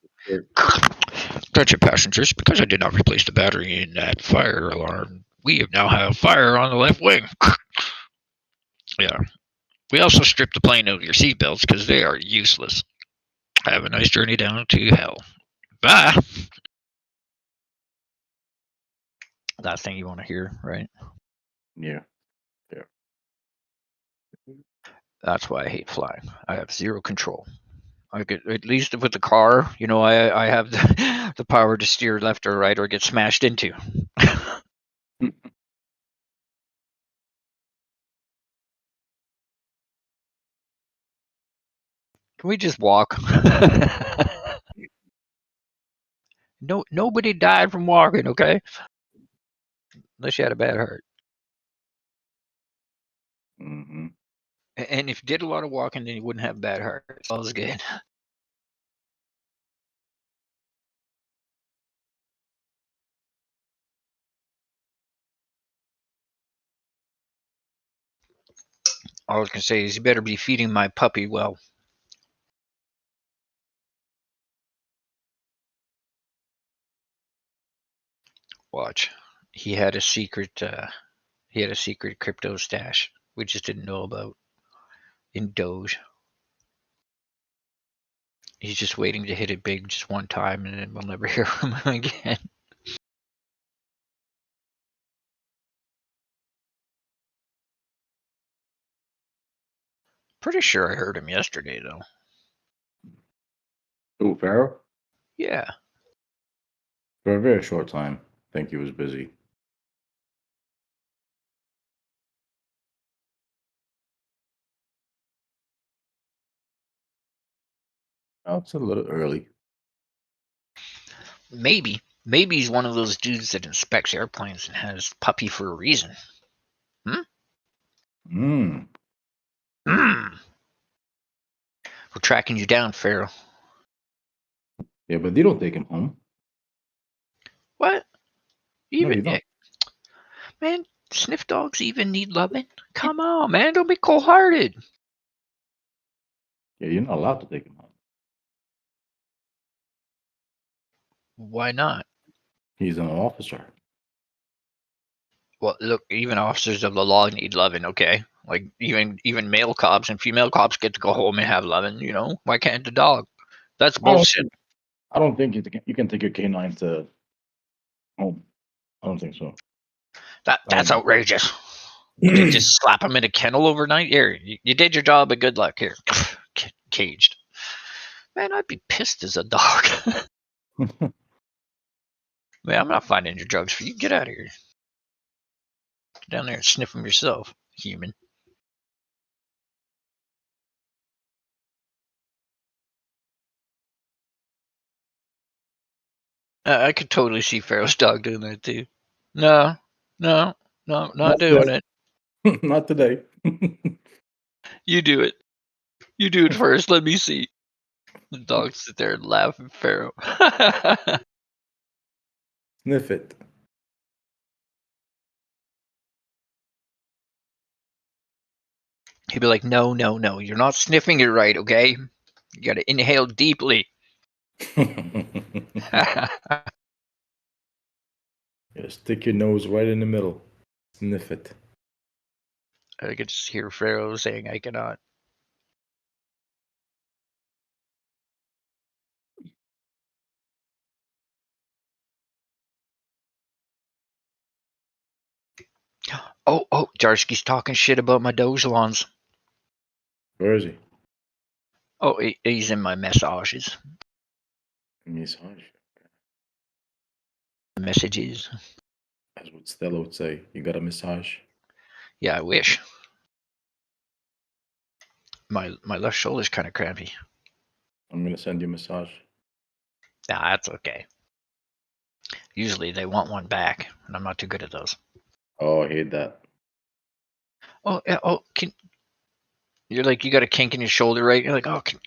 Attention passengers, because I did not replace the battery in that fire alarm, we now have fire on the left wing. Yeah. We also stripped the plane of your seatbelts because they are useless. Have a nice journey down to hell. Bye. That thing you want to hear, right? Yeah. Yeah. That's why I hate flying. I have zero control. I could, at least with the car, you know, I have the power to steer left or right or get smashed into. Can we just walk? No, nobody died from walking, okay? Unless you had a bad heart. Mm-hmm. And if you did a lot of walking, then you wouldn't have bad heart. It's all good. All I was gonna say is you better be feeding my puppy well. Watch. He had a secret crypto stash we just didn't know about in Doge. He's just waiting to hit it big just one time and then we'll never hear from him again. Pretty sure I heard him yesterday though. Oh, Pharaoh? Yeah. For a very short time. I think he was busy. Oh, it's a little early. Maybe he's one of those dudes that inspects airplanes and has puppy for a reason. Mm. We're tracking you down, Pharaoh. Yeah, but they don't take him home. What? No, you don't. Man, sniff dogs even need loving? Come on, man, don't be cold-hearted. Yeah, you're not allowed to take him home. Why not? He's an officer. Well, look, even officers of the law need loving, okay? Like even male cops and female cops get to go home and have loving, you know? Why can't the dog? That's bullshit. I don't think you can take your canine to home. I don't think so. That's outrageous. You did just slap him in a kennel overnight? Here, you did your job, but good luck. Here, caged. Man, I'd be pissed as a dog. Man, I'm not finding your drugs for you. Get out of here. Get down there and sniff them yourself, human. I could totally see Pharaoh's dog doing that too. No, not doing today. it. Not today. You do it. You do it first. Let me see. The dog sit there and laugh at Pharaoh. Sniff it. He'd be like, no, you're not sniffing it right, okay? You gotta inhale deeply. Yeah, stick your nose right in the middle. Sniff it. I could just hear Pharaoh saying, I cannot. Oh, Jarsky's talking shit about my Doge lawns. Where is he? Oh, he's in my messages. Massage. Messages. That's what Stella would say. You got a massage? Yeah, I wish. My left shoulder's kind of crampy. I'm gonna send you a massage. Nah, that's okay. Usually they want one back, and I'm not too good at those. Oh, I hate that. Oh, yeah, you're like, you got a kink in your shoulder, right? You're like, oh, can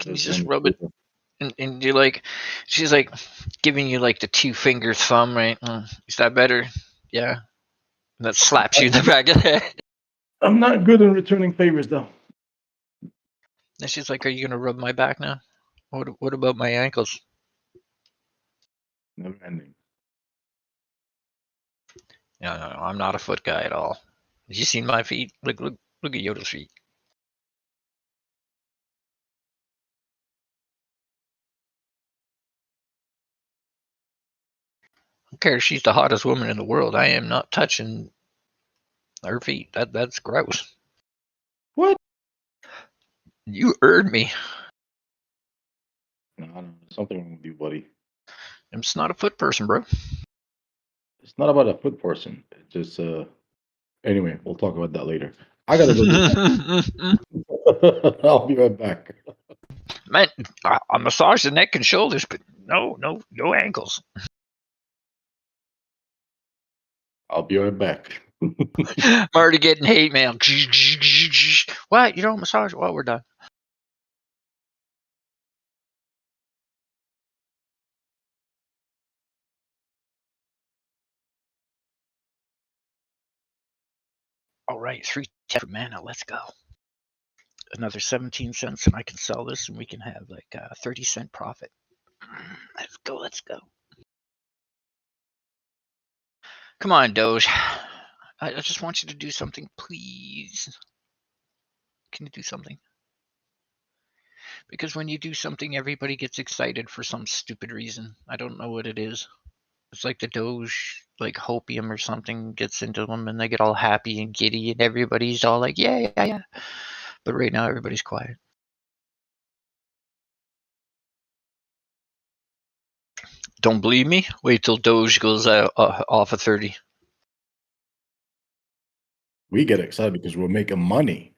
you just rub it? And you're like, she's like giving you like the 2-finger thumb, right? Is that better? Yeah. And that slaps you in the back of the head. I'm not good in returning favors, though. And she's like, are you going to rub my back now? What about my ankles? Never ending. No, I'm not a foot guy at all. Have you seen my feet? Look at Yoda's feet. I don't care if she's the hottest woman in the world. I am not touching her feet. That's gross. What? You heard me. No, I don't know. Something wrong with you, buddy. I'm just not a foot person, bro. It's not about a foot person. It's just anyway, we'll talk about that later. I gotta go do I'll be right back. Man, I massage the neck and shoulders, but no ankles. I'll be right back. I'm already getting hate mail. What? You don't massage? Well, we're done. All right, 3 for mana. Let's go. Another 17 cents, and I can sell this, and we can have like a 30-cent profit. Let's go. Let's go. Come on, Doge. I just want you to do something, please. Can you do something? Because when you do something, everybody gets excited for some stupid reason. I don't know what it is. It's like the Doge, like hopium or something gets into them, and they get all happy and giddy, and everybody's all like, yeah. But right now, everybody's quiet. Don't believe me? Wait till Doge goes off of 30. We get excited because we're making money.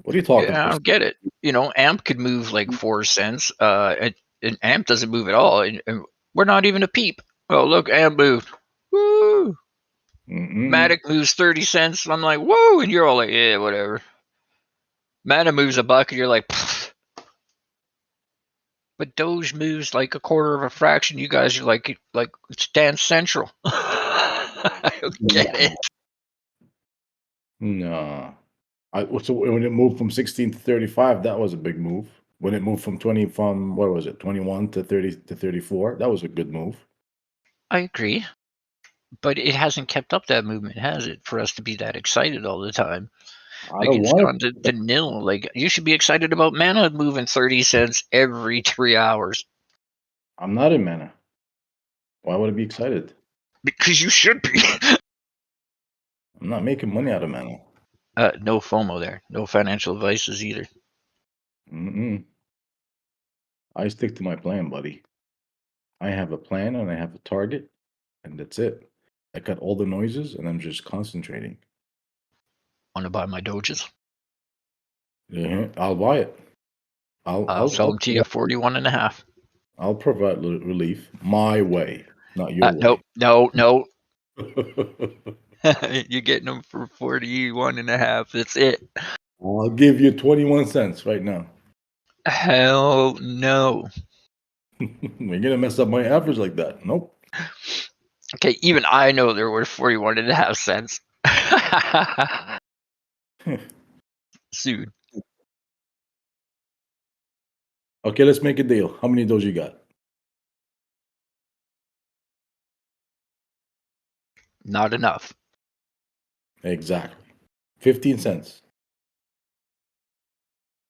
What are you talking Yeah, I don't get it. You know, AMP could move like 4 cents. And AMP doesn't move at all. And we're not even a peep. Oh, look, AMP moved. Woo! Matic moves 30 cents. I'm like, whoa! And you're all like, yeah, whatever. Mana moves $1, and you're like, pfft. But Doge moves like a quarter of a fraction. You guys are like it's Dance Central. I don't get it. No. So when it moved from 16 to 35, that was a big move. When it moved from 21 to 30 to 34, that was a good move. I agree. But it hasn't kept up that movement, has it? For us to be that excited all the time. Like it's gone to nil. Like you should be excited about mana moving 30 cents every 3 hours. I'm not in mana. Why would I be excited? Because you should be. I'm not making money out of mana. No FOMO there. No financial advices either. I stick to my plan, buddy. I have a plan and I have a target, and that's it. I cut all the noises and I'm just concentrating. Want to buy my Doges? Yeah, I'll buy it. I'll sell them to you at 41.5. I'll provide relief my way, not your way. No. You're getting them for 41.5. That's it. I'll give you 21 cents right now. Hell no. You're gonna mess up my average like that. Nope. Okay, even I know they're worth 41.5 cents. Sued. Okay, let's make a deal. How many of those you got? Not enough. Exactly. 15 cents.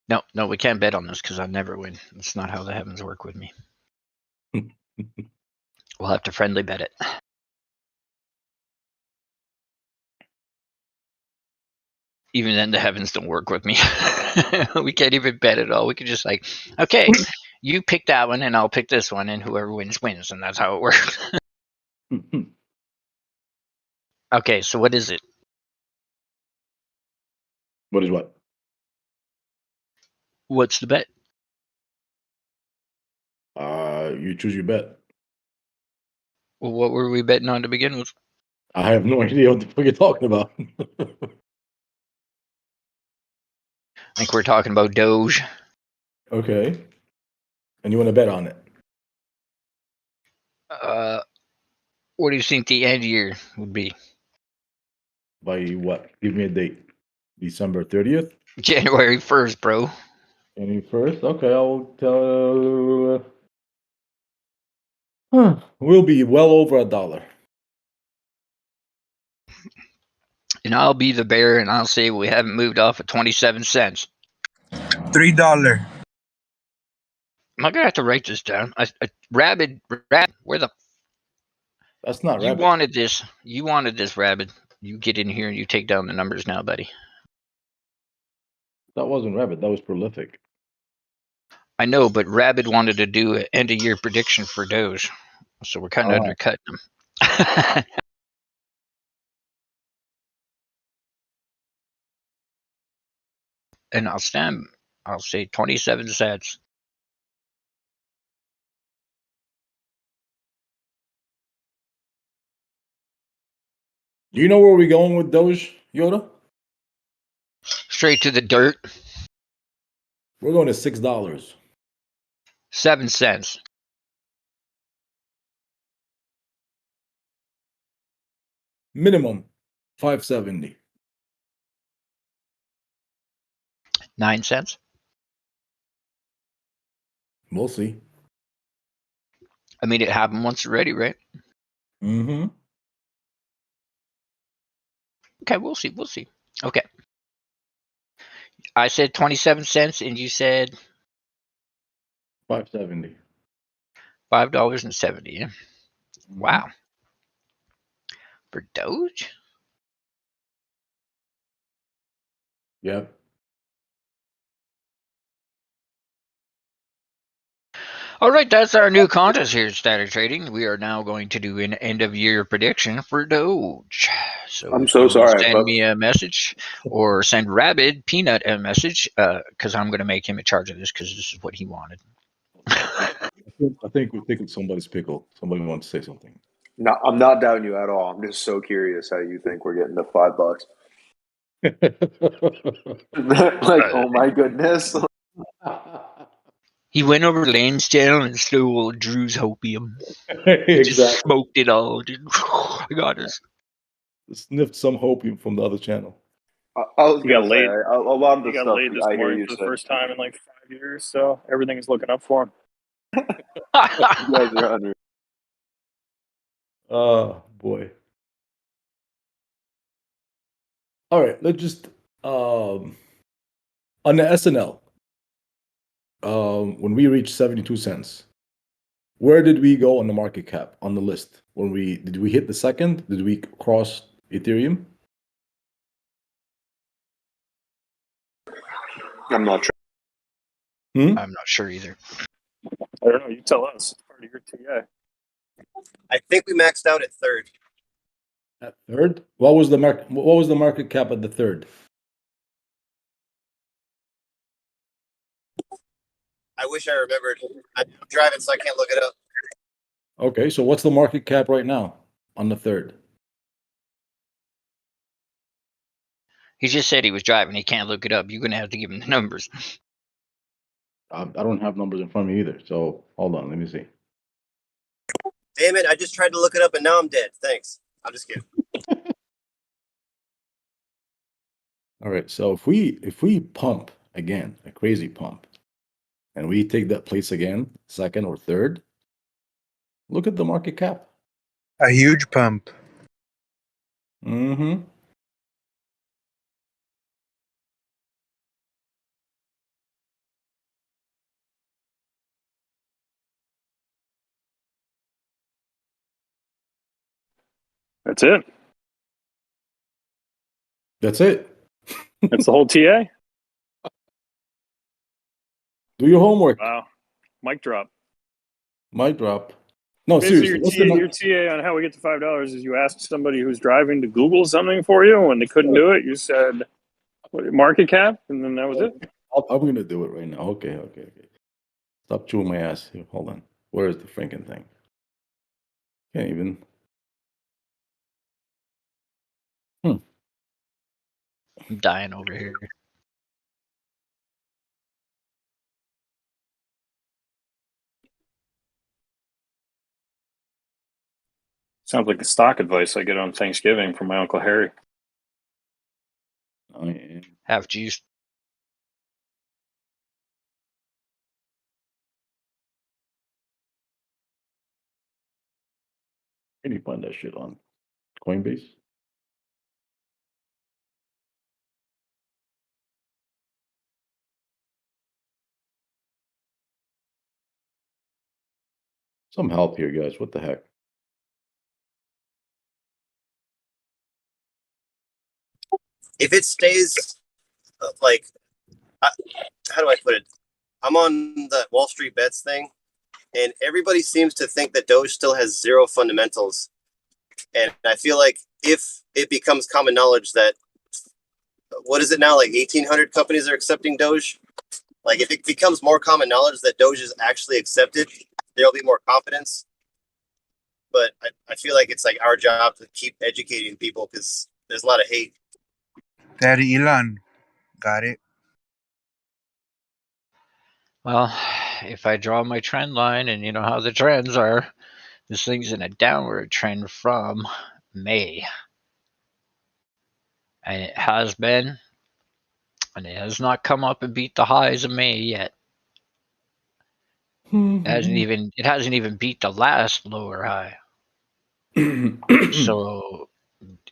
No, we can't bet on this because I never win. That's not how the heavens work with me. We'll have to friendly bet it. Even then, the heavens don't work with me. We can't even bet at all. We could just like, okay, you pick that one and I'll pick this one, and whoever wins, wins. And that's how it works. Okay, so what is it? What is what? What's the bet? You choose your bet. Well, what were we betting on to begin with? I have no idea what the fuck you're talking about. I think we're talking about Doge. Okay. And you want to bet on it? What do you think the end year would be? By what? Give me a date. December 30th? January 1st, bro. January 1st? Okay, I'll tell. We'll be well over $1. And I'll be the bear, and I'll say we haven't moved off at 27 cents. $3. Am I gonna have to write this down? Rabid, where the? That's not You Rabid. wanted this. You wanted this, Rabid. You get in here and you take down the numbers now, buddy. That wasn't Rabbit. That was Prolific. I know, but Rabbit wanted to do an end of year prediction for Doge, so we're kind of undercutting them. And I'll say 27 cents. Do you know where we're going with Doge, Yoda? Straight to the dirt. We're going to $6. 7 cents. Minimum 570. 9 cents. We'll see. I mean, it happened once already, right? Mm-hmm. Okay, we'll see. We'll see. Okay. I said 27 cents, and you said 570. $5.70. Yeah. Wow. For Doge? Yep. All right, that's our new contest here at sTAtic Trading. We are now going to do an end of year prediction for Doge. So I'm if so you want to sorry, send but me a message or send Rabid Peanut a message, because I'm going to make him in charge of this because this is what he wanted. I think we're taking somebody's pickle. Somebody wants to say something. no, I'm not doubting you at all. I'm just so curious how you think we're getting to $5. Like, oh my goodness. He went over Lansdale and stole Drew's hopium. He just Exactly. smoked it all. Dude. I got this. Sniffed some hopium from the other channel. I was He got gonna say laid. a lot of He the got stuff laid this I hear morning you for the say. first time in like 5 years, so everything's looking up for him. You guys are under. Oh boy. All right, let's just on the SNL. When we reached 72 cents, where did we go on the market cap on the list? Did we hit the second? Did we cross Ethereum? I'm not sure. I'm not sure either. I don't know. You tell us. Part of your TA. I think we maxed out at third. At third? What was the market cap at the third? I wish I remembered. I'm driving, so I can't look it up. Okay, so what's the market cap right now on the third? He just said he was driving. He can't look it up. You're going to have to give him the numbers. I don't have numbers in front of me either. So hold on, let me see. Damn it! I just tried to look it up, and now I'm dead. Thanks. I'm just kidding. All right, so if we pump again, a crazy pump, and we take that place again, second or third, look at the market cap. A huge pump. Mm-hmm. That's it. That's it. That's the whole TA. Do your homework. Wow. Mic drop. Mic drop. No, Basically, seriously. your TA on how we get to $5 is you asked somebody who's driving to Google something for you. When they couldn't do it, you said market cap, and then that was it. I'm gonna do it right now. Okay. Stop chewing my ass. Here, hold on. Where is the freaking thing? Can't even. I'm dying over here. Sounds like the stock advice I get on Thanksgiving from my Uncle Harry. Oh, yeah. Have juice. Can you find that shit on Coinbase? Some help here, guys. What the heck? If it stays like how do I put it? I'm on the Wall Street Bets thing, and everybody seems to think that Doge still has zero fundamentals. And I feel like if it becomes common knowledge that, what is it now, like 1,800 companies are accepting Doge? Like if it becomes more common knowledge that Doge is actually accepted, there'll be more confidence. But I feel like it's like our job to keep educating people because there's a lot of hate. Daddy Elon, got it. Well, if I draw my trend line, and you know how the trends are, this thing's in a downward trend from May. And it has been, and it has not come up and beat the highs of May yet. It hasn't even beat the last lower high. So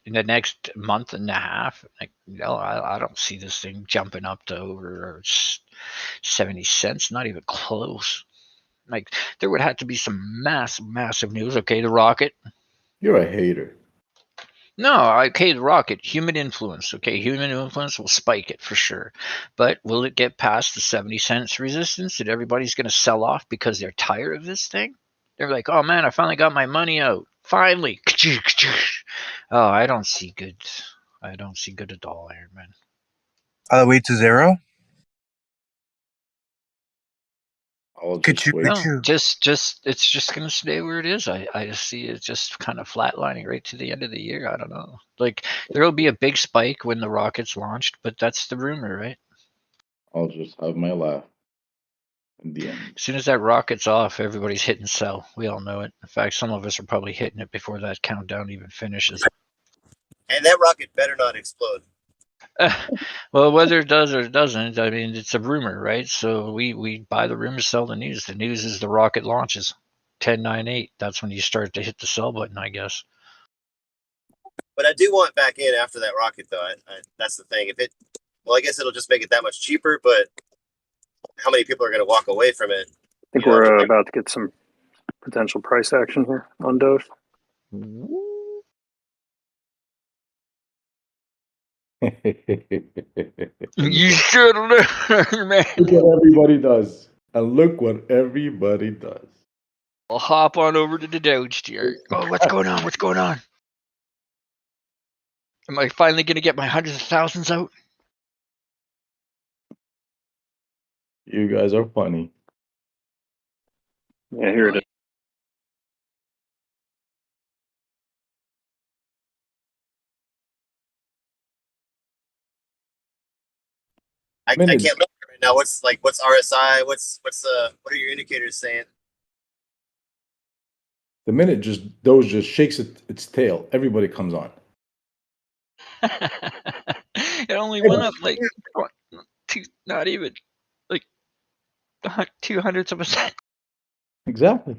in the next month and a half, like, I don't see this thing jumping up to over 70 cents, not even close. Like, there would have to be some massive news. Okay, the rocket. You're a hater. No, okay, the rocket, human influence. Okay, human influence will spike it for sure. But will it get past the 70 cents resistance that everybody's going to sell off because they're tired of this thing? They're like, oh man, I finally got my money out. Finally. Oh, I don't see good. I don't see good at all, Iron Man. All the way to zero? No, just it's just gonna stay where it is. I just see it just kind of flatlining right to the end of the year. I don't know. Like there'll be a big spike when the rocket's launched, but that's the rumor, right? I'll just have my laugh in the end. As soon as that rocket's off, everybody's hitting sell. We all know it. In fact, some of us are probably hitting it before that countdown even finishes. And that rocket better not explode. Well, whether it does or it doesn't, I mean, it's a rumor, right? So we buy the rumor, sell the news. The news is the rocket launches. 10-9-8. That's when you start to hit the sell button, I guess. But I do want back in after that rocket, though. That's the thing. Well, I guess it'll just make it that much cheaper. But how many people are going to walk away from it? I think we're about to get some potential price action here on Doge. You should learn, man. Look what everybody does. And look what everybody does. I'll hop on over to the Doge tier. Oh, what's going on? What's going on? Am I finally going to get my hundreds of thousands out? You guys are funny. Yeah, here it is. I can't look right now. What's RSI? What are your indicators saying? The minute Doge just shakes its tail, everybody comes on. It only went up like not even like 0.02%. Exactly.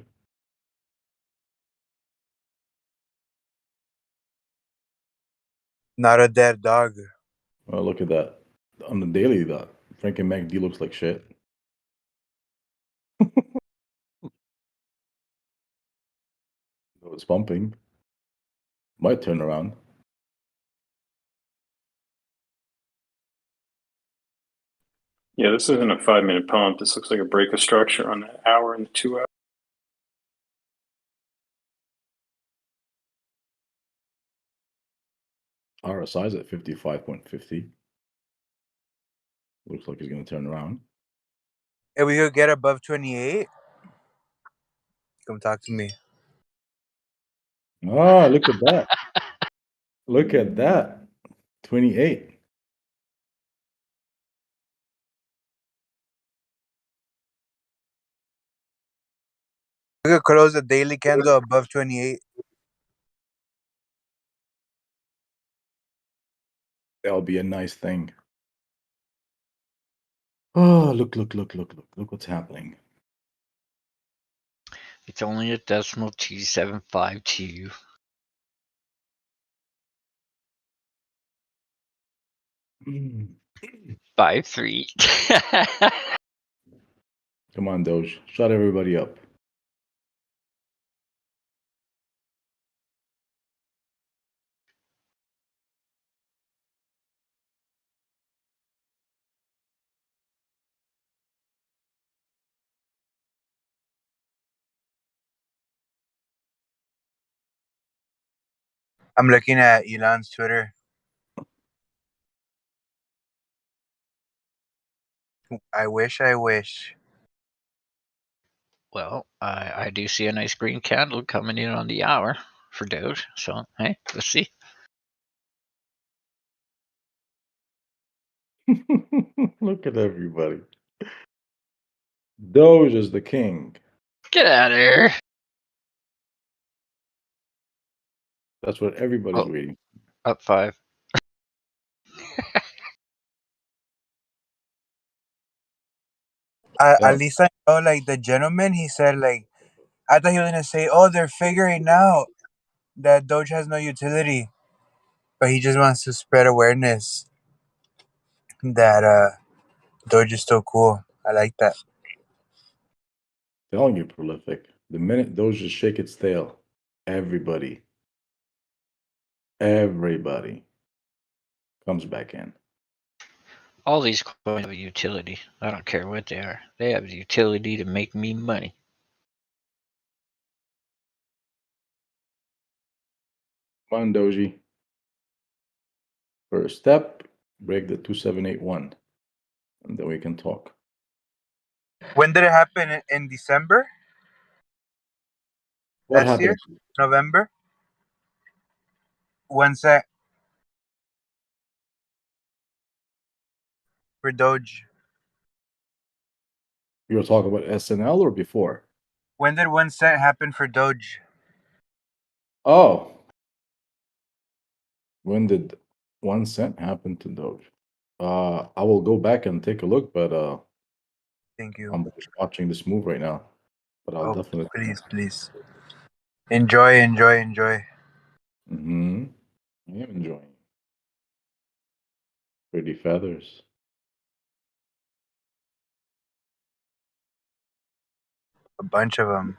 Not a dead dog. Oh, look at that. On the daily, that Frank and MacD looks like shit. It's pumping. Might turn around. Yeah, this isn't a 5-minute pump. This looks like a break of structure on the hour and the 2 hour. RSI is at 55.50. Looks like he's going to turn around. If we could get above 28, come talk to me. Ah, look at that. Look at that. 28. We could close the daily candle above 28. That'll be a nice thing. Oh, look what's happening. It's only a decimal 2752. Mm. 53. Come on, Doge. Shut everybody up. I'm looking at Elon's Twitter. I wish. Well, I do see a nice green candle coming in on the hour for Doge. So, hey, let's see. Look at everybody. Doge is the king. Get out of here. That's what everybody's Oh, waiting. up 5. Yeah. At least I know, like, the gentleman, he said, like, I thought he was gonna say, oh, they're figuring out that Doge has no utility, but he just wants to spread awareness that Doge is still cool. I like that. Telling you, Prolific. The minute Doge just shake its tail, everybody comes back in. All these coins have a utility. I don't care what they are. They have the utility to make me money. Come on, Doji. First step, break the 2781, and then we can talk. When did it happen? In December? What Last year? happened? November? 1 cent for Doge. You were talking about SNL or before? When did 1 cent happen for Doge? Oh. When did 1 cent happen to Doge? I will go back and take a look, but Thank you. I'm just watching this move right now. But I'll definitely. Please. Enjoy. Mm-hmm. I am enjoying. Pretty feathers. A bunch of them.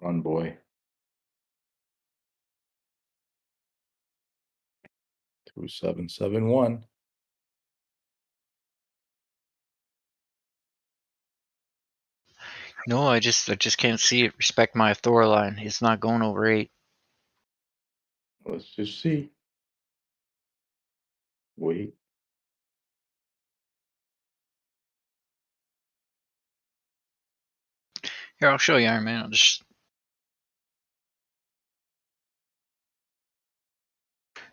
Run, boy. 2771. No, I just can't see it. Respect my Thor line. It's not going over 8. Let's just see. Wait. Here, I'll show you, Iron Man. I'll just.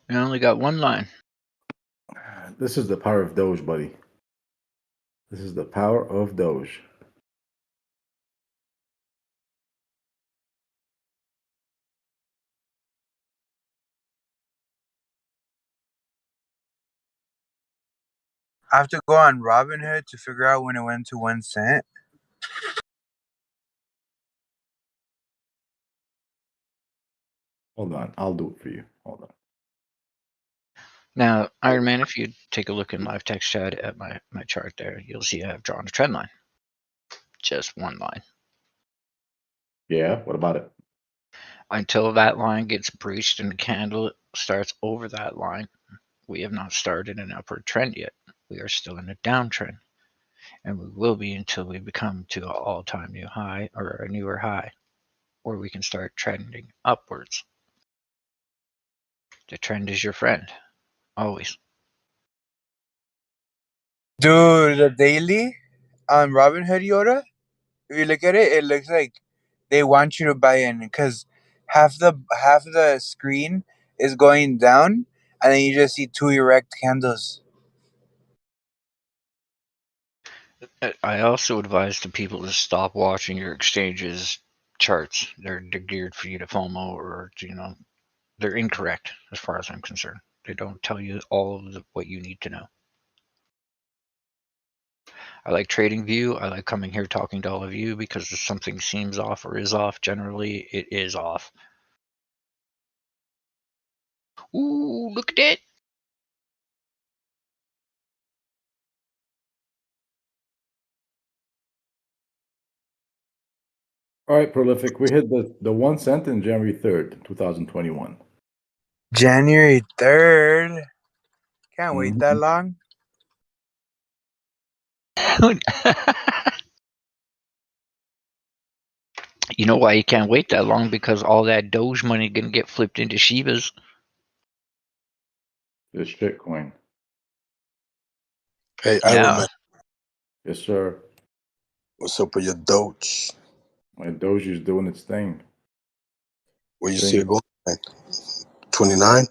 I only got one line. This is the power of Doge, buddy. This is the power of Doge. I have to go on Robinhood to figure out when it went to 1 cent. Hold on. I'll do it for you. Hold on. Now, Iron Man, if you take a look in live text chat at my chart there, you'll see I have drawn a trend line. Just one line. Yeah, what about it? Until that line gets breached and the candle starts over that line, we have not started an upward trend yet. We are still in a downtrend. And we will be until we become to an all-time new high or a newer high, or we can start trending upwards. The trend is your friend, always. Dude, the daily on Robinhood, Yoda, if you look at it, it looks like they want you to buy in because half the screen is going down, and then you just see 2 erect candles. I also advise the people to stop watching your exchanges charts. They're geared for you to FOMO, or they're incorrect as far as I'm concerned. They don't tell you all of what you need to know. I like TradingView. I like coming here talking to all of you because if something seems off or is off, generally it is off. Ooh, look at that. All right, Prolific. We hit the 1 cent in January 3rd, 2021. January 3rd. Can't wait that Mhm. long. You know why you can't wait that long? Because all that Doge money gonna get flipped into Shibas. This shitcoin. Hey, Yeah. Iron Man, Yes, sir. what's up with your Doge? My Doge is doing its thing. Where you Doing see it going? 29?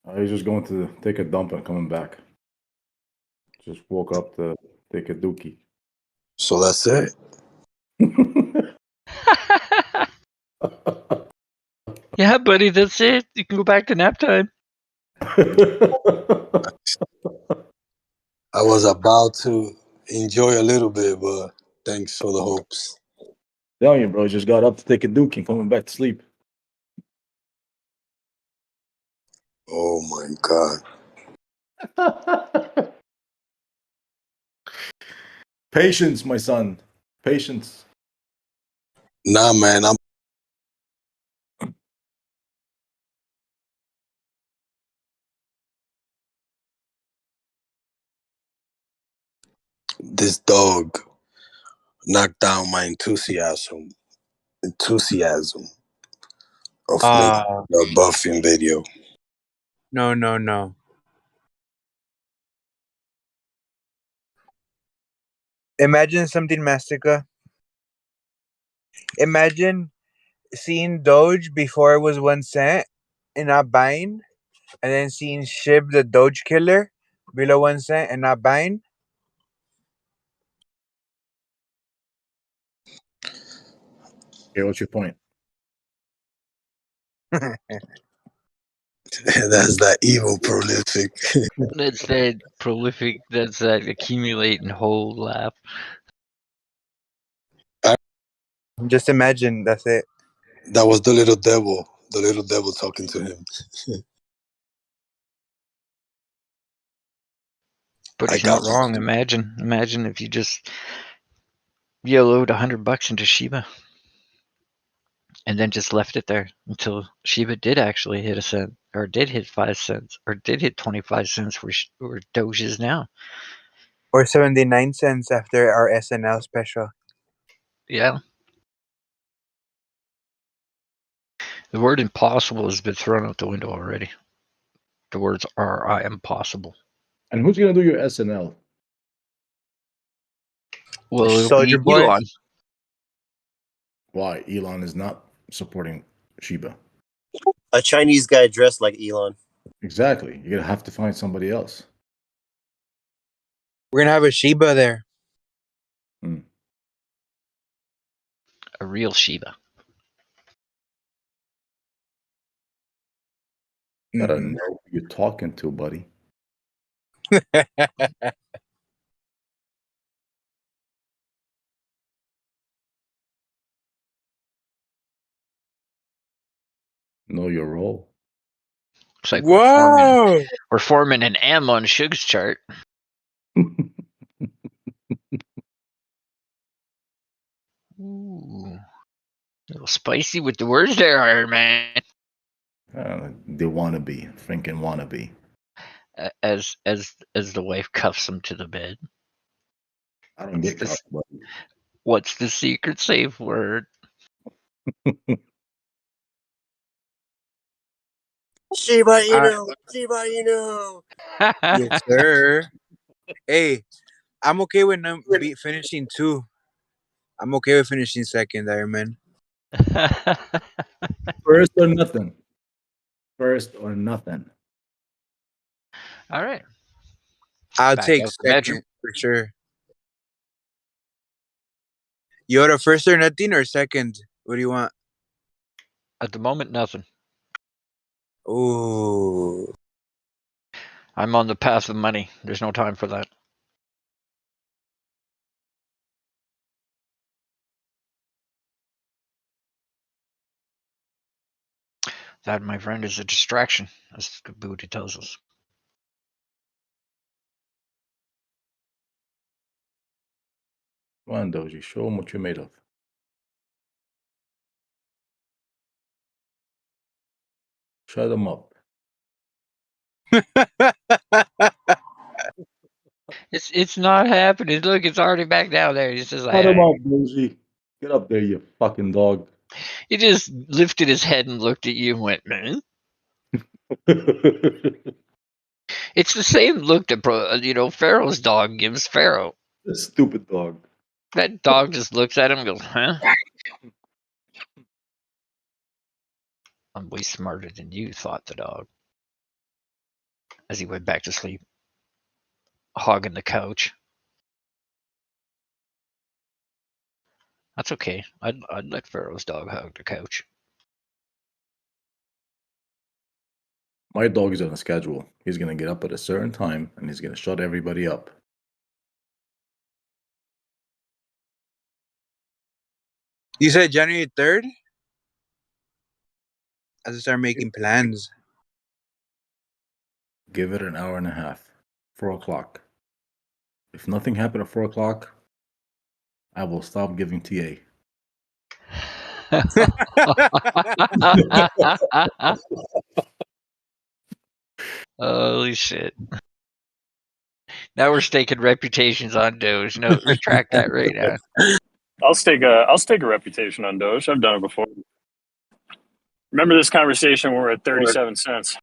I was just going to take a dump and coming back. Just woke up to take a dookie. So that's it? Yeah, buddy, that's it. You can go back to nap time. I was about to enjoy a little bit, but thanks for the hopes. Telling you, bro, just got up to take a dookie and coming back to sleep. Oh my God. Patience, my son. Patience. Nah, man, this dog knocked down my enthusiasm of making a buffing video. No. Imagine something, Mastica. Imagine seeing Doge before it was 1 cent and not buying, and then seeing Shib the Doge killer below 1 cent and not buying. Okay, what's your point? That's that evil prolific. That's that prolific. That's that accumulate and hold laugh. Just imagine, that's it. That was the little devil talking to him. But I he's got not wrong. Imagine if you just YOLO'd $100 into Shiba and then just left it there until Shiba did actually hit a cent, or did hit 5 cents, or did hit 25 cents where Doge is now. Or 79 cents after our SNL special. Yeah. The word impossible has been thrown out the window already. The words are I am possible. And who's gonna do your SNL? Well, it'll Soldier be Boy. Elon. Why Elon is not supporting Shiba? A Chinese guy dressed like Elon. Exactly. You're gonna have to find somebody else. We're gonna have a Shiba there. A real Shiba. Gotta know who you're talking to, buddy. Know your role. It's like Whoa! we're forming an M on Suge's chart. Ooh. A little spicy with the words there, Iron Man. They wannabe, thinking wannabe. As the wife cuffs him to the bed. I don't get cuffed, buddy. What's the secret safe word? Shiba Inu. Yes, sir. Hey, I'm okay with finishing 2. I'm okay with finishing 2nd, Iron Man. First or nothing. First or nothing. All right. I'll Back take out the bedroom. 2nd for sure. Yoda, first or nothing or 2nd? What do you want? At the moment, nothing. Ooh. I'm on the path of money. There's no time for that. That, my friend, is a distraction, as Buddha tells us. Come on, Doji, show them what you're made of. Shut them up. It's not happening. Look, it's already back down there. It's just like, Shut them up, Doji. Get up there, you fucking dog. He just lifted his head and looked at you and went, man. It's the same look that Pharaoh's dog gives Pharaoh. Stupid dog. That dog just looks at him and goes, huh? I'm way smarter than you, thought the dog, as he went back to sleep, hogging the couch. That's okay. I'd let Pharaoh's dog hog the couch. My dog is on a schedule. He's gonna get up at a certain time and he's gonna shut everybody up. You said January 3rd? I have to start making plans. Give it an hour and a half. 4 o'clock. If nothing happened at 4 o'clock, I will stop giving TA. Holy shit. Now we're staking reputations on Doge. No, retract that right now. I'll stake a reputation on Doge. I've done it before. Remember this conversation when we're at 37 cents.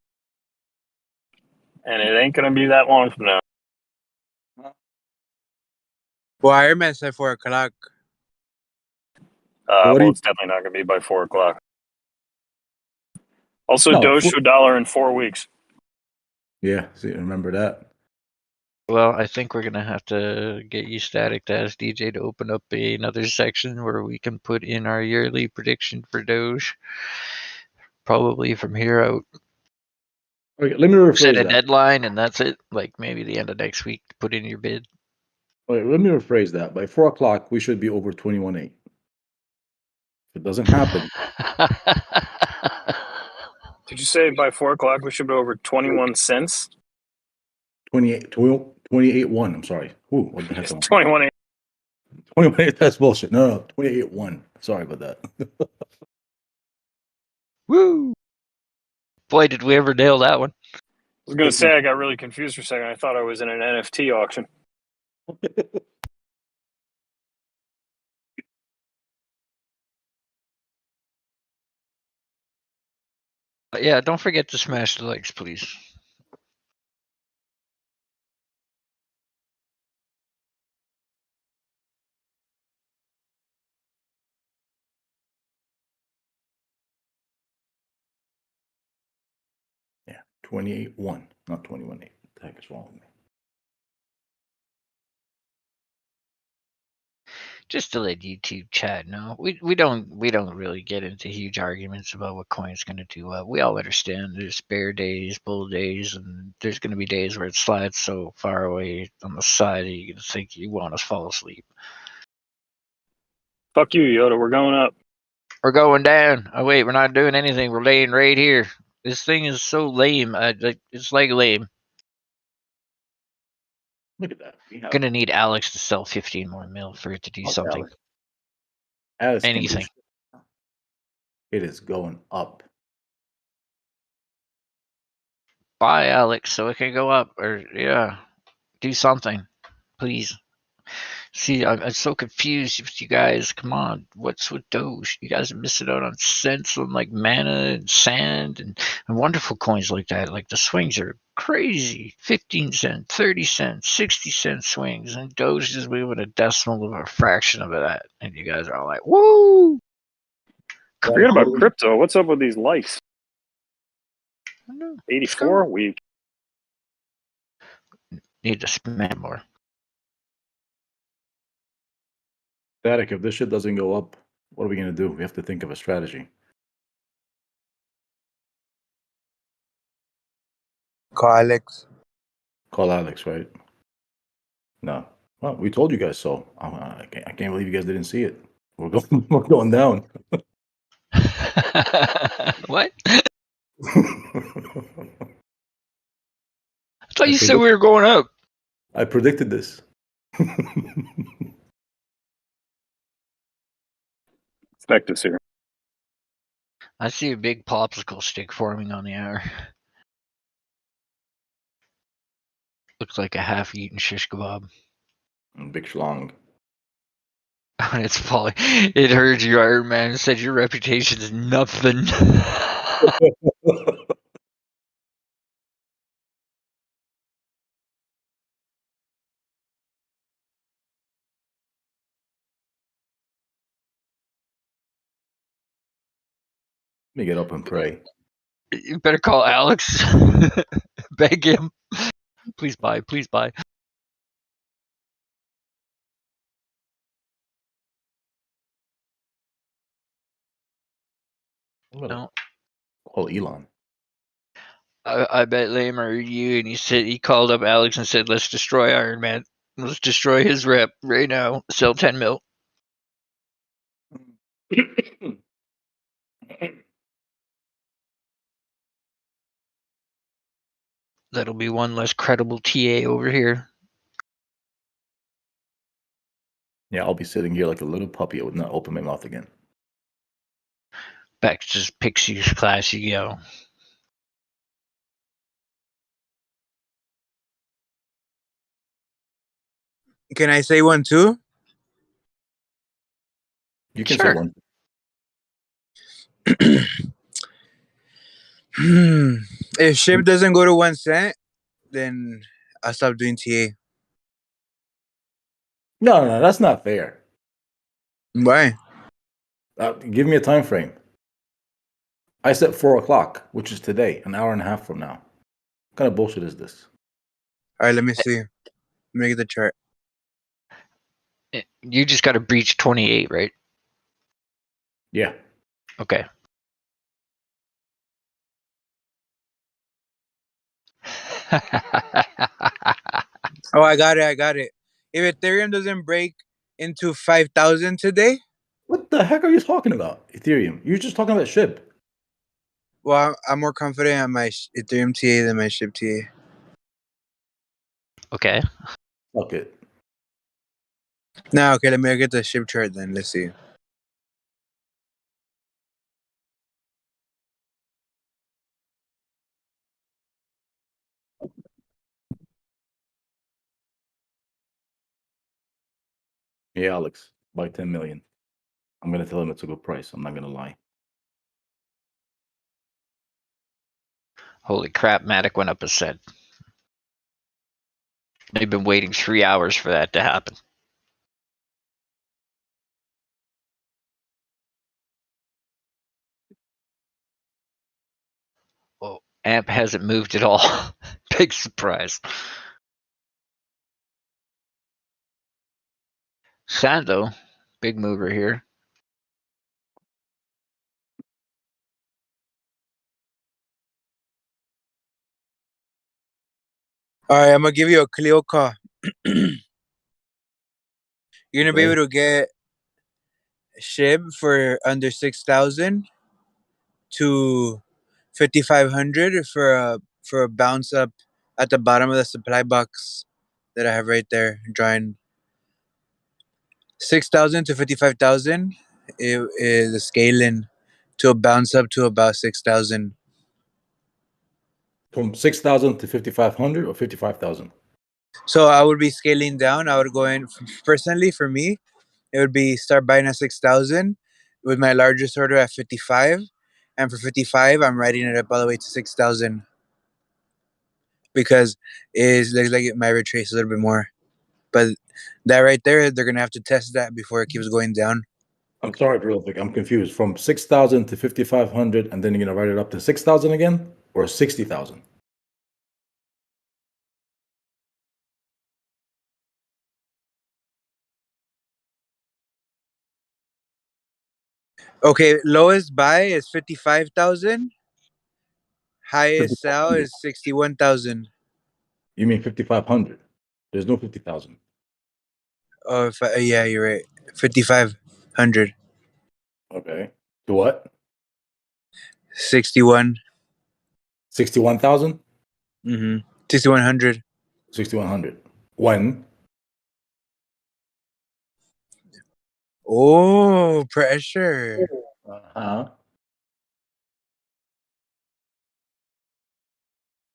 And it ain't gonna be that long from now. Well, Iron Man said 4 o'clock. It's definitely not gonna be by 4 o'clock. Also, No, Doge to $1 in 4 weeks. Yeah, see, remember that. Well, I think we're going to have to get you sTAtic to ask DJ to open up another section where we can put in our yearly prediction for Doge. Probably from here out. Okay, let me rephrase Set a that. deadline and that's it. Like maybe the end of next week to put in your bid. Wait, let me rephrase that. By 4 o'clock, we should be over 21.8. If it doesn't happen. Did you say by 4 o'clock we should be over 21 cents? 28.1. I'm sorry. Ooh, what the heck? 21.8. 21.8. That's bullshit. No, 28.1. Sorry about that. Woo! Boy, did we ever nail that one. I was gonna say I got really confused for a second. I thought I was in an NFT auction. But yeah, don't forget to smash the likes, please. Yeah, 28.1, not 21.8. What the heck is wrong with me? Just to let YouTube chat know, we don't really get into huge arguments about what coin's going to do. We all understand there's bear days, bull days, and there's going to be days where it slides so far away on the side that you're going to think you want to fall asleep. Fuck you, Yoda. We're going up. We're going down. Oh wait, we're not doing anything. We're laying right here. This thing is so lame. It's like lame. Look at that. We have Gonna need Alex to sell 15 more mil for it to do something. Alex can do Anything. shit. It is going up. Buy Alex so it can go up, or yeah, do something, please. See, I'm so confused with you guys. Come on, what's with Doge? You guys are missing out on cents on like mana and sand and wonderful coins like that. Like the swings are crazy. 15 cent, 30 cent, 60 cent swings, and Doge is moving a decimal of a fraction of that. And you guys are all like, woo! Forget about crypto. What's up with these likes? 84 week. Need to spend more. sTAtic, if this shit doesn't go up, what are we going to do? We have to think of a strategy. Call Alex. Call Alex, right? No. Well, we told you guys so. I can't believe you guys didn't see it. We're going down. What? I thought you said we were going up. I predicted this. Spectus here. I see a big popsicle stick forming on the hour. Looks like a half-eaten shish kebab. Big schlong. It's falling. It heard you, Iron Man, and said your reputation's nothing. Let me get up and pray. You better call Alex. Beg him. Please buy. Please buy. I'm gonna No. call Elon. I bet Lame heard you, and he called up Alex and said, "Let's destroy Iron Man. Let's destroy his rep right now. Sell 10 mil." That'll be one less credible TA over here. Yeah, I'll be sitting here like a little puppy. I would not open my mouth again. Back to just Pixie's class you go. Can I say one too? You can say Sure. one. If Shib doesn't go to 1 cent, then I'll stop doing TA. No, that's not fair. Why? Give me a time frame. I said 4 o'clock, which is today, an hour and a half from now. What kind of bullshit is this? All right, let me see. Let me get the chart. You just got to breach 28, right? Yeah. Okay. Oh, I got it. If Ethereum doesn't break into 5,000 today, What the heck are you talking about? Ethereum. You're just talking about Shib. well, I'm more confident on my Ethereum TA than my Shib TA. Okay. Fuck it. Now, okay, let me get the Shib chart then. Let's see. Hey, Alex, buy 10 million. I'm going to tell him it's a good price. I'm not going to lie. Holy crap, Matic went up a cent. They've been waiting 3 hours for that to happen. Oh, AMP hasn't moved at all. Big surprise. Sando, big mover here. All right, I'm gonna give you a Clio call. You're gonna be able to get Shib for under 6,000 to 5,500 for a bounce up at the bottom of the supply box that I have right there, drawing 6,000 to 55,000. It is scaling to a bounce up to about 6,000. From 6,000 to 5,500 or 55,000? So I would be scaling down. I would go in personally for me. It would be start buying at 6,000 with my largest order at 55, and for 55, I'm writing it up all the way to 6,000 because it looks like it might retrace a little bit more. But that right there, they're gonna have to test that before it keeps going down. I'm sorry, real quick. I'm confused. From 6,000 to 5,500, and then you're going to write it up to 6,000 again? Or 60,000? Okay, lowest buy is 55,000. Highest sell 5,500. is 61,000. You mean 5,500? There's no 50,000. Oh, yeah, you're right. 5,500. Okay. To what? 61. 61,000? 6,100. 6,100. When? Oh, pressure. Uh-huh.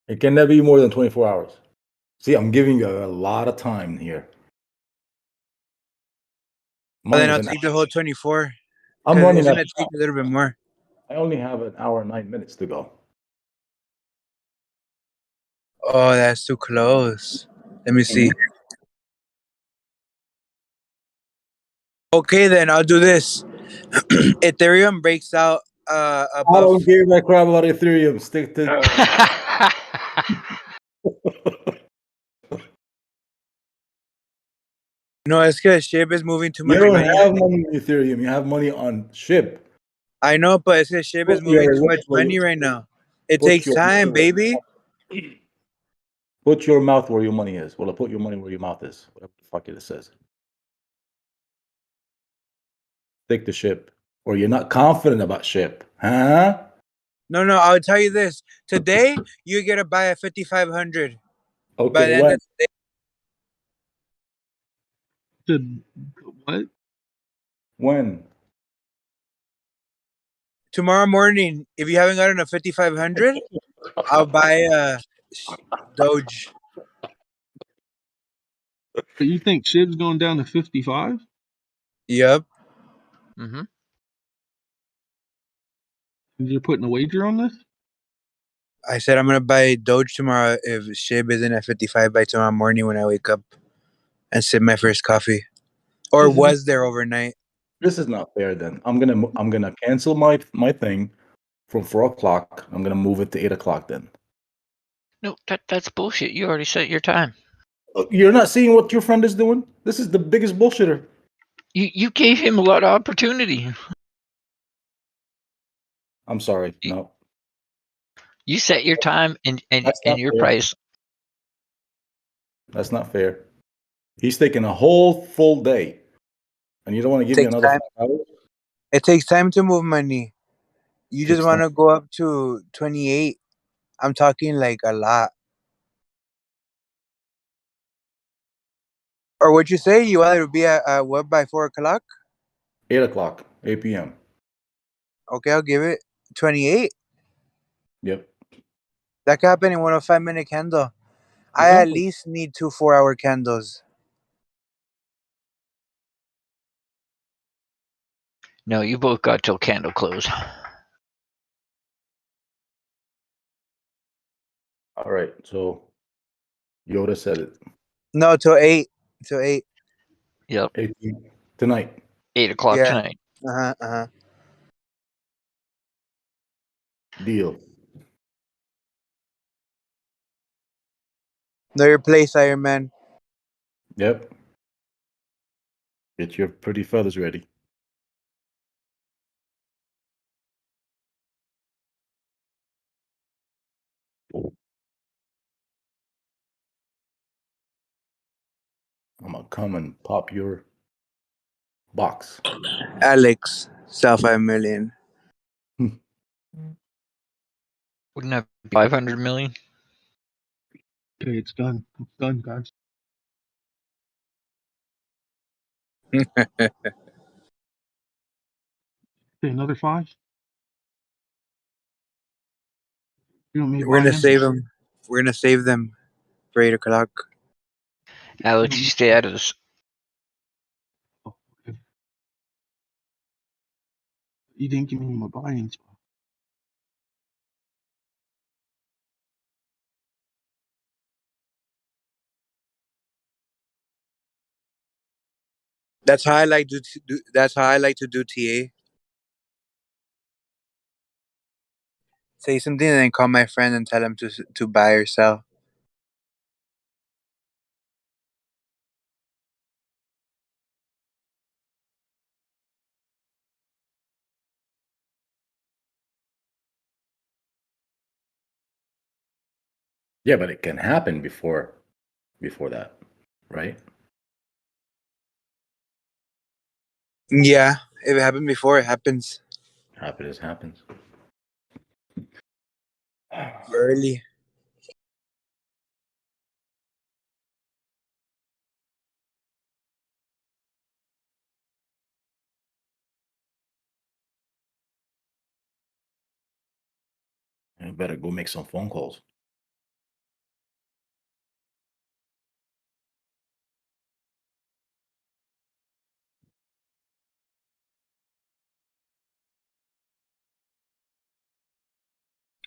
It can never be more than 24 hours. See, I'm giving you a lot of time here. Well, Mine then is I'll an take the whole 24. I'm Because running isn't out it of take time. a little bit more? I only have an hour and 9 minutes to go. Oh, that's too close. Let me see. Okay, then I'll do this. Ethereum breaks out I above. don't give a crap about Ethereum. Stick to. No, it's because Shib is moving too You much don't money. have money in Ethereum. You have money on Shib. I know, but it's because Shib is moving too much money right now. It Put takes your time, baby. Put your mouth where your money is. Well, put your money where your mouth is. Whatever the fuck it says. Stick to Shib. Or you're not confident about Shib. Huh? No, I'll tell you this. Today, you get to buy at 5,500. Okay, By the end when? of the day. What? When? Tomorrow morning, if you haven't gotten a 5,500, I'll buy a Doge. But you think Shib's going down to 55? Yep. Mm-hmm. You're putting a wager on this? I said I'm gonna buy Doge tomorrow if Shib isn't at 55 by tomorrow morning when I wake up and sip my first coffee, or was there overnight. This is not fair. Then I'm gonna cancel my thing from 4 o'clock. I'm gonna move it to 8 o'clock. Then No, that's bullshit. You already set your time. you're not seeing what your friend is doing. This is the biggest bullshitter. You gave him a lot of opportunity. I'm sorry. No, You set your time and that's not your fair. price. That's not fair. He's taking a whole full day, and you don't want to give me Takes another time. 5 hours. It takes time to move money. You just Takes want time. to go up to 28. I'm talking like a lot. Or what you say? You want to be at what by 4 o'clock? 8 o'clock, 8 p.m. Okay, I'll give it 28. Yep. That could happen in 105-minute candle. I at Exactly. least need 2 4-hour candles. No, you both got till candle close. All right. So Yoda said it. No, till 8. Till 8. Yep. 8 p.m. tonight. 8 o'clock Yeah. tonight. Deal. Know your place, Iron Man. Yep. Get your pretty feathers ready. I'm gonna come and pop your box. Alex, sell 5 million. Wouldn't that be 500 million? Okay, it's done. It's done, guys. We're Okay, another 5. You want me to buy gonna in? save them. We're gonna save them for 8 o'clock. Alex, you stay out of this. You didn't give me my buy-in spot. That's how I like to do. That's how I like to do TA. Say something and then call my friend and tell him to buy or sell. Yeah, but it can happen before that, right? Yeah, if it happened before, it happens Happens. early. I better go make some phone calls.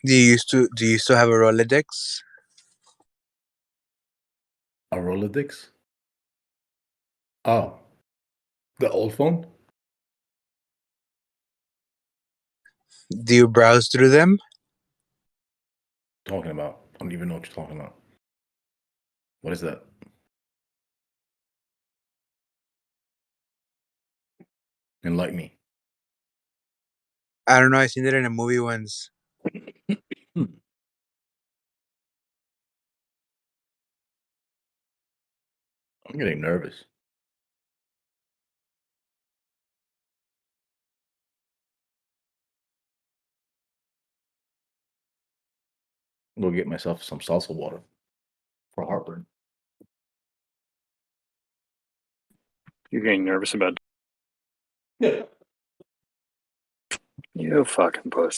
Do you still have a Rolodex? A Rolodex? Oh, the old phone? Do you browse through them? Talking about? I don't even know what you're talking about. What is that? Enlighten me. I don't know. I seen it in a movie once. I'm getting nervous. I'll go get myself some salsa water for heartburn. You're getting nervous about. Yeah. You fucking puss.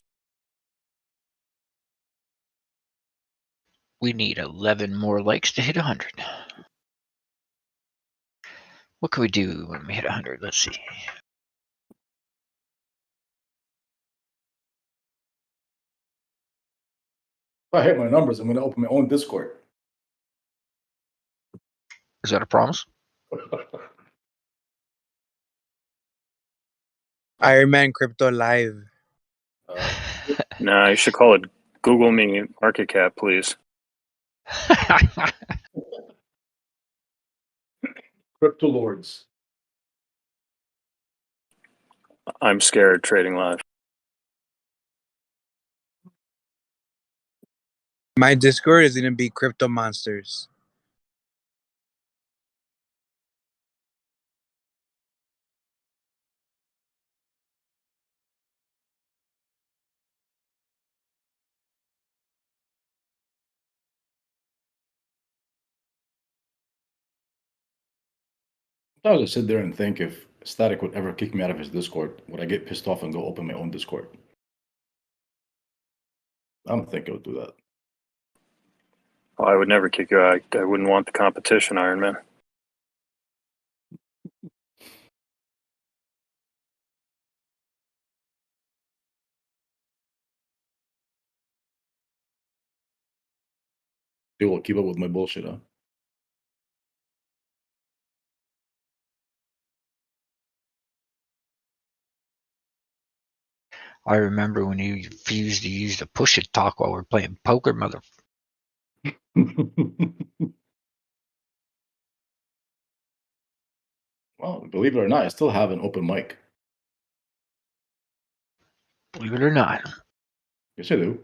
We need 11 more likes to hit 100. What can we do when we hit 100? Let's see. If I hit my numbers, I'm going to open my own Discord. Is that a promise? Iron Man Crypto Live. Nah, you should call it Google Me Market Cap, please. Crypto Lords. I'm scared trading live. My Discord is gonna be Crypto Monsters. Sometimes I sit there and think if sTAtic would ever kick me out of his Discord, would I get pissed off and go open my own Discord? I don't think I would do that. Well, I would never kick you out. I wouldn't want the competition, Iron Man. You will keep up with my bullshit, huh? I remember when you refused to use the push it talk while we're playing poker, mother. Well, believe it or not, I still have an open mic. Believe it or not. Yes, I do.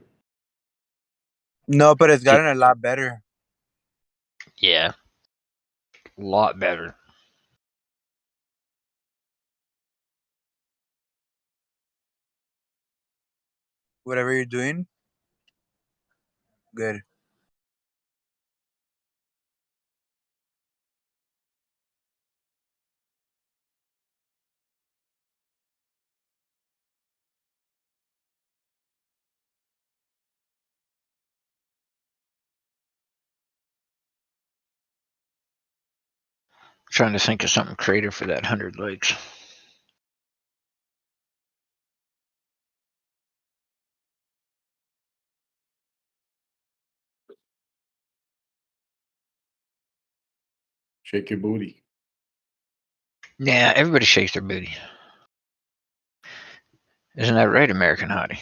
No, but it's gotten a lot better. Yeah. A lot better. Whatever you're doing, good. Trying to think of something creative for that 100 likes. Shake your booty. Yeah, everybody shakes their booty. Isn't that right, American Hottie?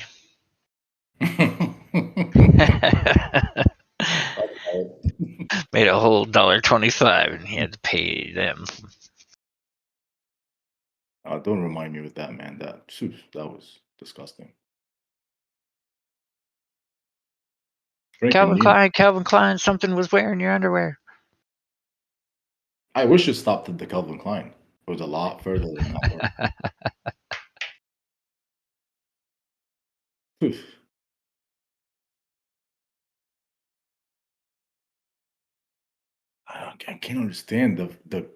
Made a whole $1.25 and he had to pay them. Don't remind me with that, man. That was disgusting. Calvin Klein, something was wearing your underwear. I wish it stopped at the Calvin Klein. It was a lot further than that. I can't understand the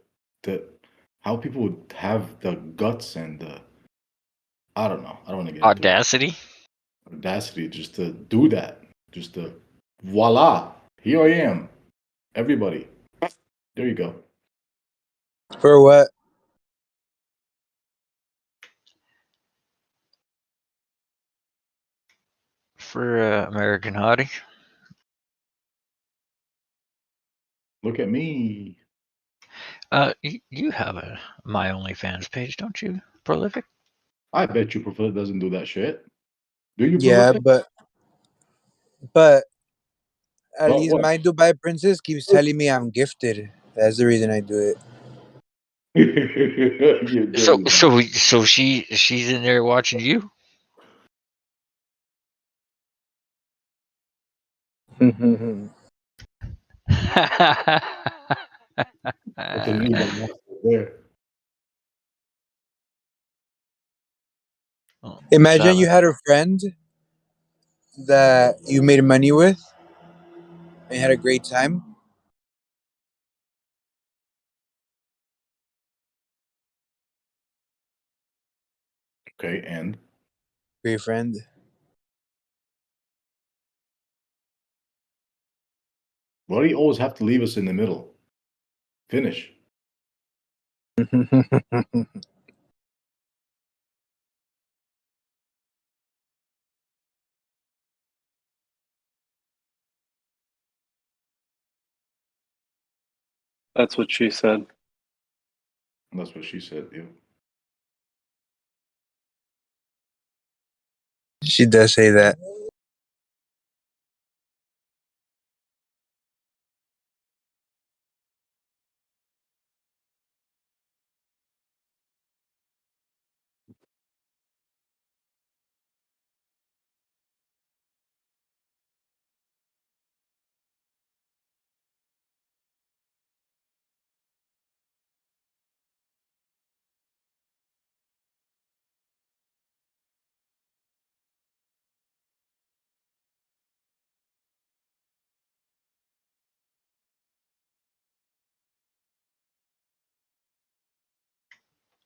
how people would have the guts and the I don't know. I don't want to get audacity. Audacity just to do that. Just to voila. Here I am. Everybody. There you go. For what? for American Hottie. Look at me. You have a My OnlyFans page, don't you, Prolific? I bet you Prolific doesn't do that shit. Do you, Yeah, Prolific? but at But least what? my Dubai princess keeps telling me I'm gifted. That's the reason I do it. You're dirty. So she's in there watching you. Look at me, the monster there. Imagine you had a friend that you made money with and you had a great time. Okay, and Great friend. why do you always have to leave us in the middle? Finish. That's what she said. That's what she said. Yeah. She does say that.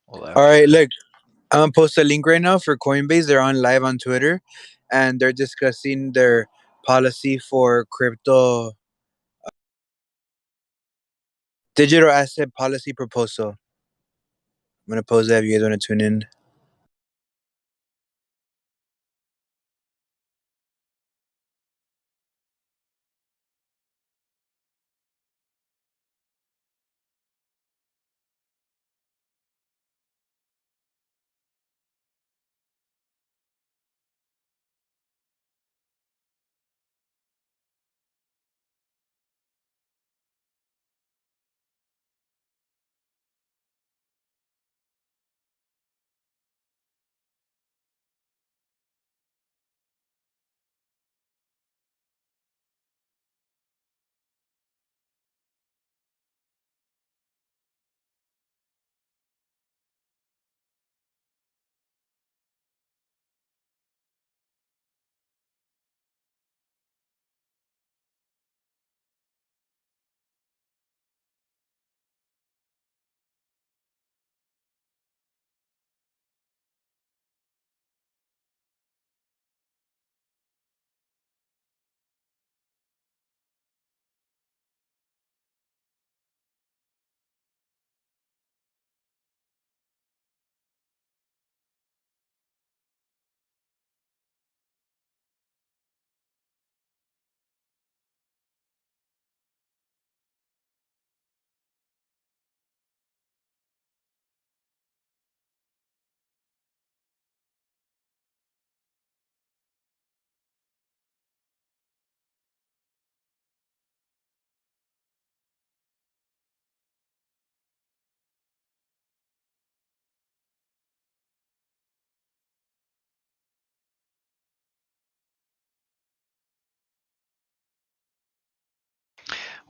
Well, All right, look, I'm gonna post a link right now for Coinbase. They're on live on Twitter, and they're discussing their policy for crypto digital asset policy proposal. I'm gonna post that if you guys want to tune in.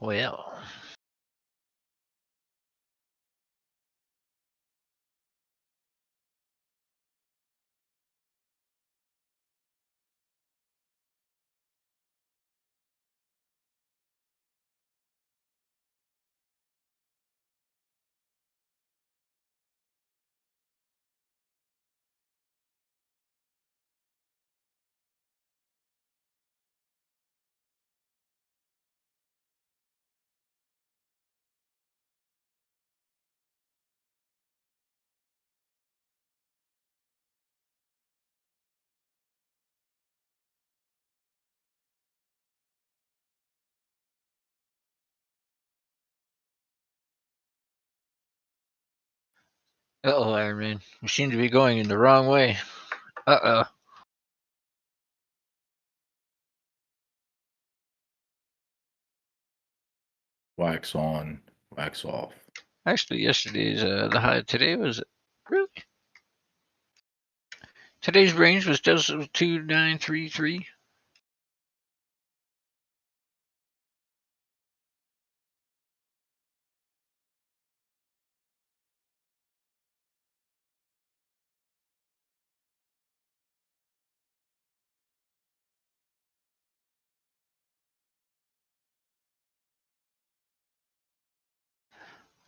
Well. Uh-oh, Iron Man. We seem to be going in the wrong way. Uh-oh. Wax on, wax off. Actually, yesterday's the high today was really. Today's range was just 2933.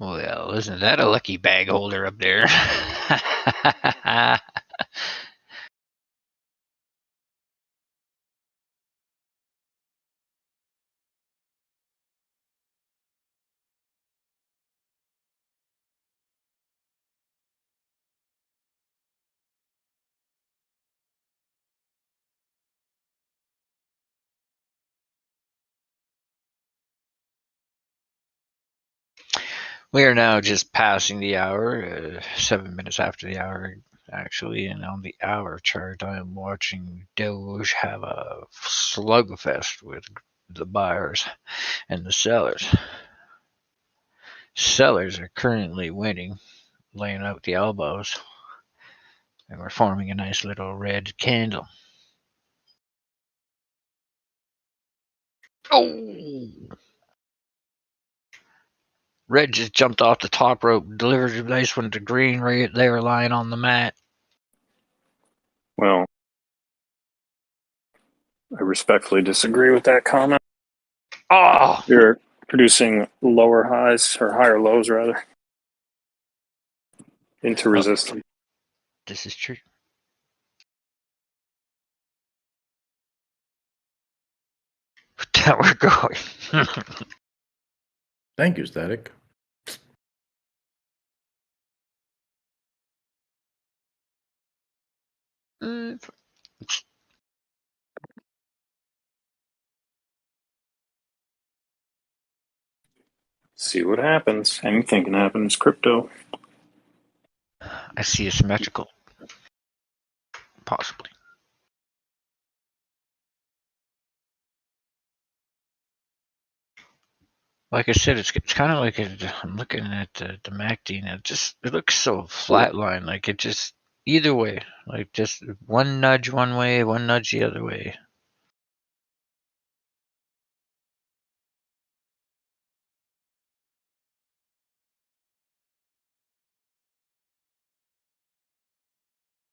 Well, yeah, isn't that a lucky bag holder up there? We are now just passing the hour, 7 minutes after the hour, actually, and on the hour chart, I am watching Doge have a slugfest with the buyers and the sellers. Sellers are currently winning, laying out the elbows, and we're forming a nice little red candle. Oh! Red just jumped off the top rope, delivered a nice one to green right there lying on the mat. Well, I respectfully disagree with that comment. Oh! You're producing lower highs, or higher lows, rather, into resistance. This is true. That we're going. Thank you, sTAtic. See what happens. Anything can happen. It's crypto. I see a symmetrical. Possibly. Like I said, it's kind of like I'm looking at the MACD and it looks so flatline. Like it just either way, like just one nudge one way, one nudge the other way.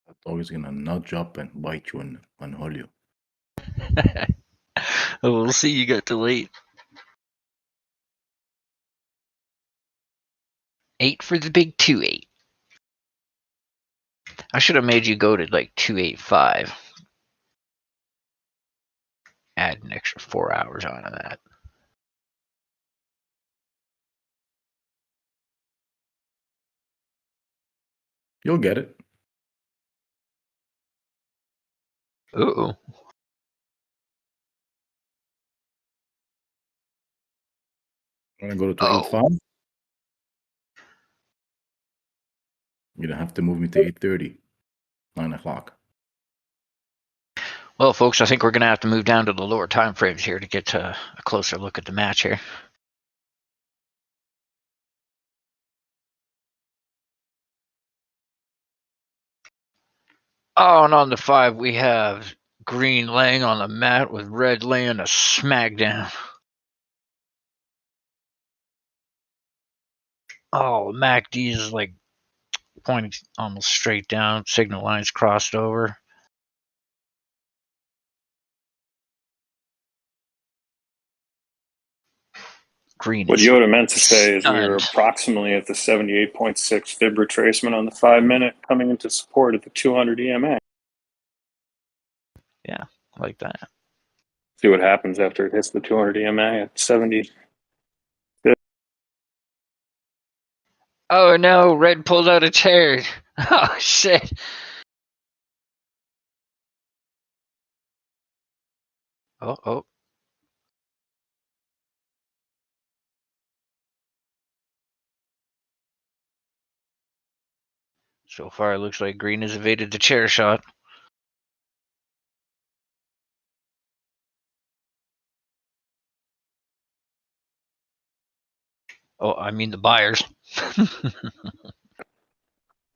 That's always gonna nudge up and bite you and hold you. Oh, we'll see. You got to wait. 8 for the big 2-8. I should have made you go to like 285. Add an extra 4 hours onto that. You'll get it. Uh-oh. Wanna go to 285? You're gonna have to move me to 8:30, 9 o'clock. Well, folks, I think we're going to have to move down to the lower time frames here to get a closer look at the match here. Oh, and on the 5, we have green laying on the mat with red laying a smackdown. Oh, MACD is like pointing almost straight down. Signal lines crossed over. Green What is Yoda meant to say is we are stunned. approximately at the 78.6 fib retracement on the 5-minute, coming into support at the 200 EMA. Yeah, like that. See what happens after it hits the 200 EMA at 70. Oh no, red pulled out a chair. Oh shit. Oh. So far, it looks like green has evaded the chair shot. Oh, I mean the buyers.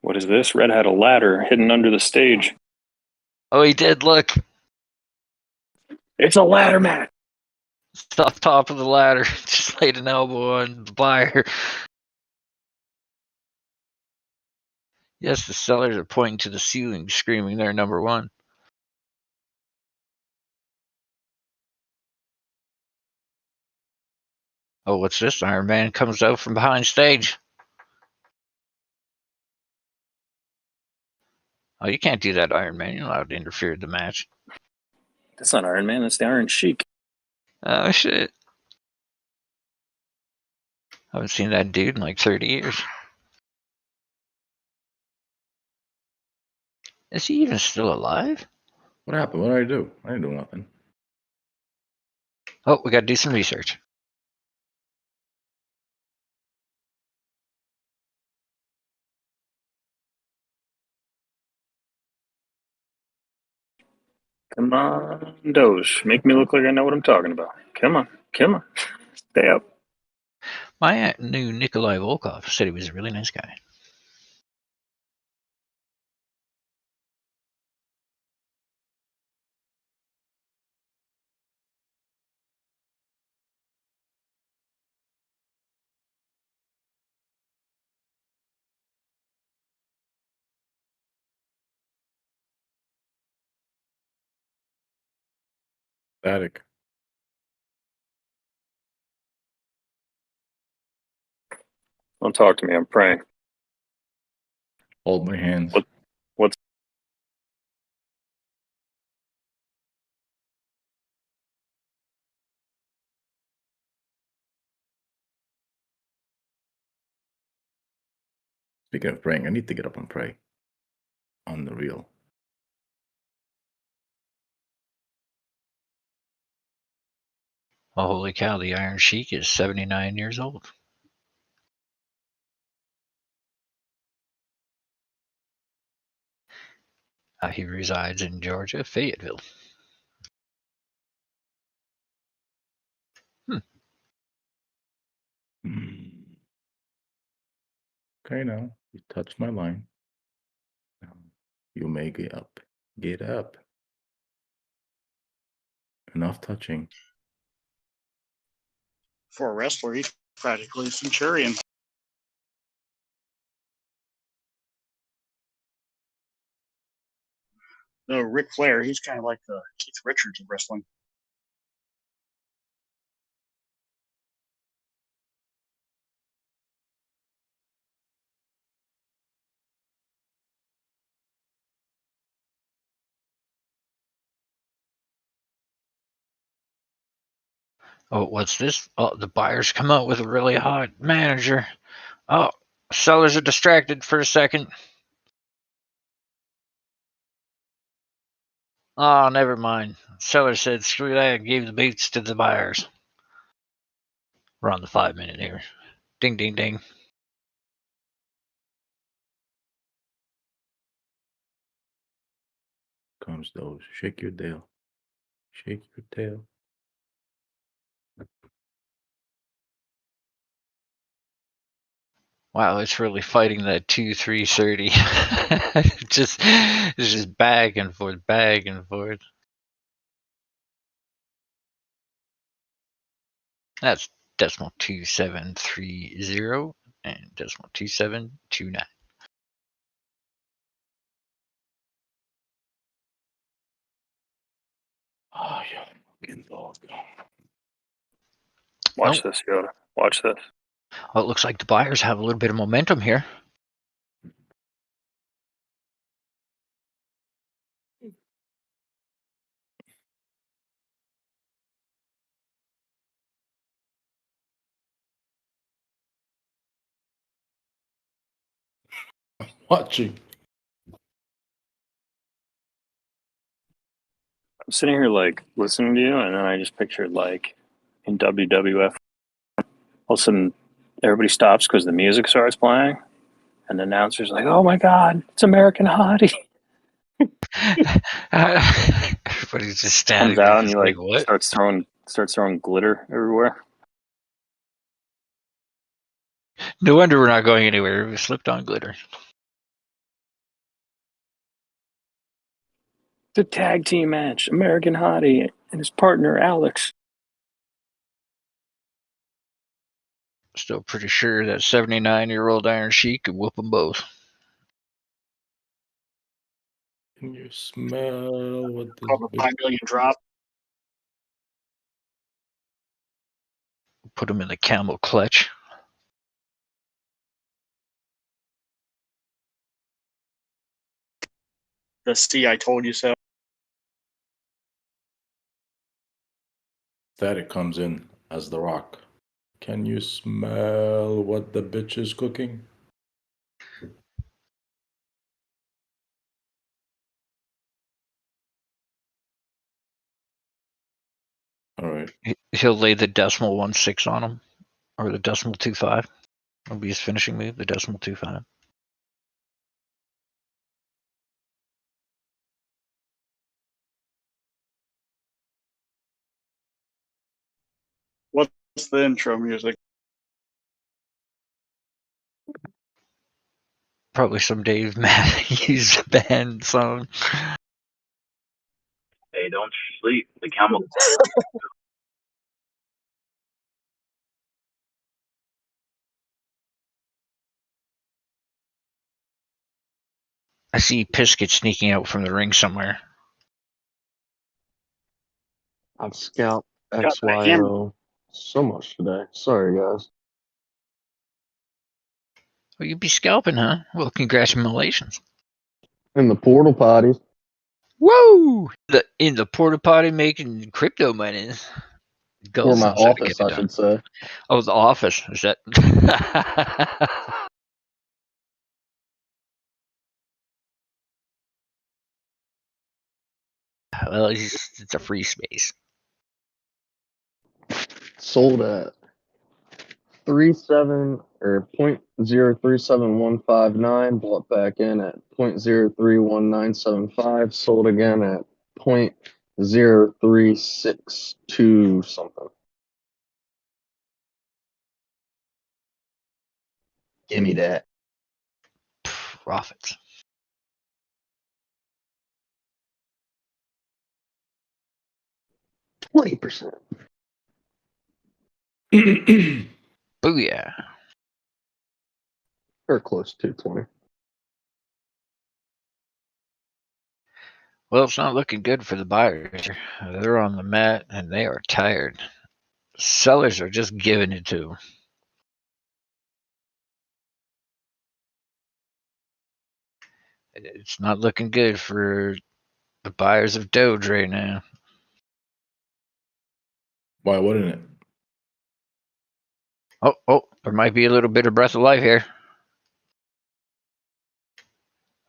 What is this? Red had a ladder hidden under the stage. Oh, he did, look. It's a ladder, Matt. It's off top of the ladder. Just laid an elbow on the buyer. Yes, the sellers are pointing to the ceiling, screaming they're number one. Oh, what's this? Iron Man comes out from behind stage. Oh, you can't do that, Iron Man. You're not allowed to interfere in the match. That's not Iron Man. That's the Iron Sheik. Oh, shit. I haven't seen that dude in like 30 years. Is he even still alive? What happened? What did I do? I didn't do nothing. Oh, we got to do some research. Come on, Doge. Make me look like I know what I'm talking about. Come on. Come on. Stay up. My aunt knew Nikolai Volkov. Said he was a really nice guy. sTAtic. Don't talk to me. I'm praying. Hold my hands. What's Speaking of praying, I need to get up and pray. On the real. Oh, holy cow, the Iron Sheik is 79 years old. He resides in Georgia, Fayetteville. Okay, now you touched my line. Now you may get up. Get up. Enough touching. For a wrestler, he's practically a centurion. No, Ric Flair, he's kind of like the Keith Richards of wrestling. Oh, what's this? Oh, the buyers come out with a really hot manager. Oh, sellers are distracted for a second. Oh, never mind. Seller said, screw that, and gave the boots to the buyers. We're on the 5-minute here. Ding, ding, ding. Comes those. Shake your tail. Shake your tail. Wow, it's really fighting that 2-3-30. It's just back and forth, back and forth. That's decimal 2730 and decimal 2729. Oh, you fucking dog. Watch this, Yoda. Watch this. Well, it looks like the buyers have a little bit of momentum here. Watching. I'm sitting here like listening to you, and then I just pictured like in WWF, all of a sudden everybody stops because the music starts playing, And the announcer's like, "Oh my God, it's American Hottie." Everybody's just standing Comes there, out and just he like, like what? starts throwing glitter everywhere. No wonder we're not going anywhere. We slipped on glitter. It's a tag team match. American Hottie and his partner Alex. Still pretty sure that 79-year-old Iron Sheik could whoop them both. Can you smell what this Called the 5 million drop. Put them in the camel clutch. The C, I told you so. sTAtic comes in as the rock? Can you smell what the bitch is cooking? All right. He'll lay the decimal 1-6 on him, or the decimal 2-5. That'll be his finishing move, the decimal 2-5. What's the intro music? Probably some Dave Matthews Band song. Hey, don't sleep. The camel. I see Pisket sneaking out from the ring somewhere. I've scalped Got that hammer. XYO so much today. Sorry, guys. Well, you'd be scalping, huh? Well, congratulations. In the portal potties. Woo! In the porta potty making crypto money. Or my Goes, office, I should say. Oh, the office. Is that? Well, it's a free space. Sold at 37 or 0.037159, bought back in at 0.031975, sold again at 0.0362 something. Give me that. Profits. %20. Booyah. Or close to 20. Well, it's not looking good for the buyers. They're on the mat and they are tired. Sellers are just giving it to them. It's not looking good for the buyers of Doge right now. Why wouldn't it? Oh, there might be a little bit of breath of life here.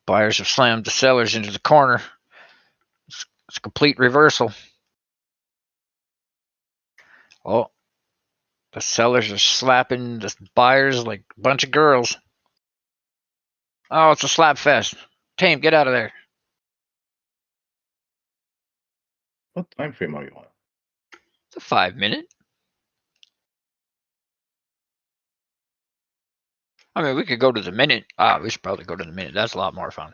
Buyers have slammed the sellers into the corner. It's a complete reversal. Oh, the sellers are slapping the buyers like a bunch of girls. Oh, it's a slap fest. Tame, get out of there. What time frame are you on? It's a 5-minute. I mean, we could go to the minute. We should probably go to the minute. That's a lot more fun.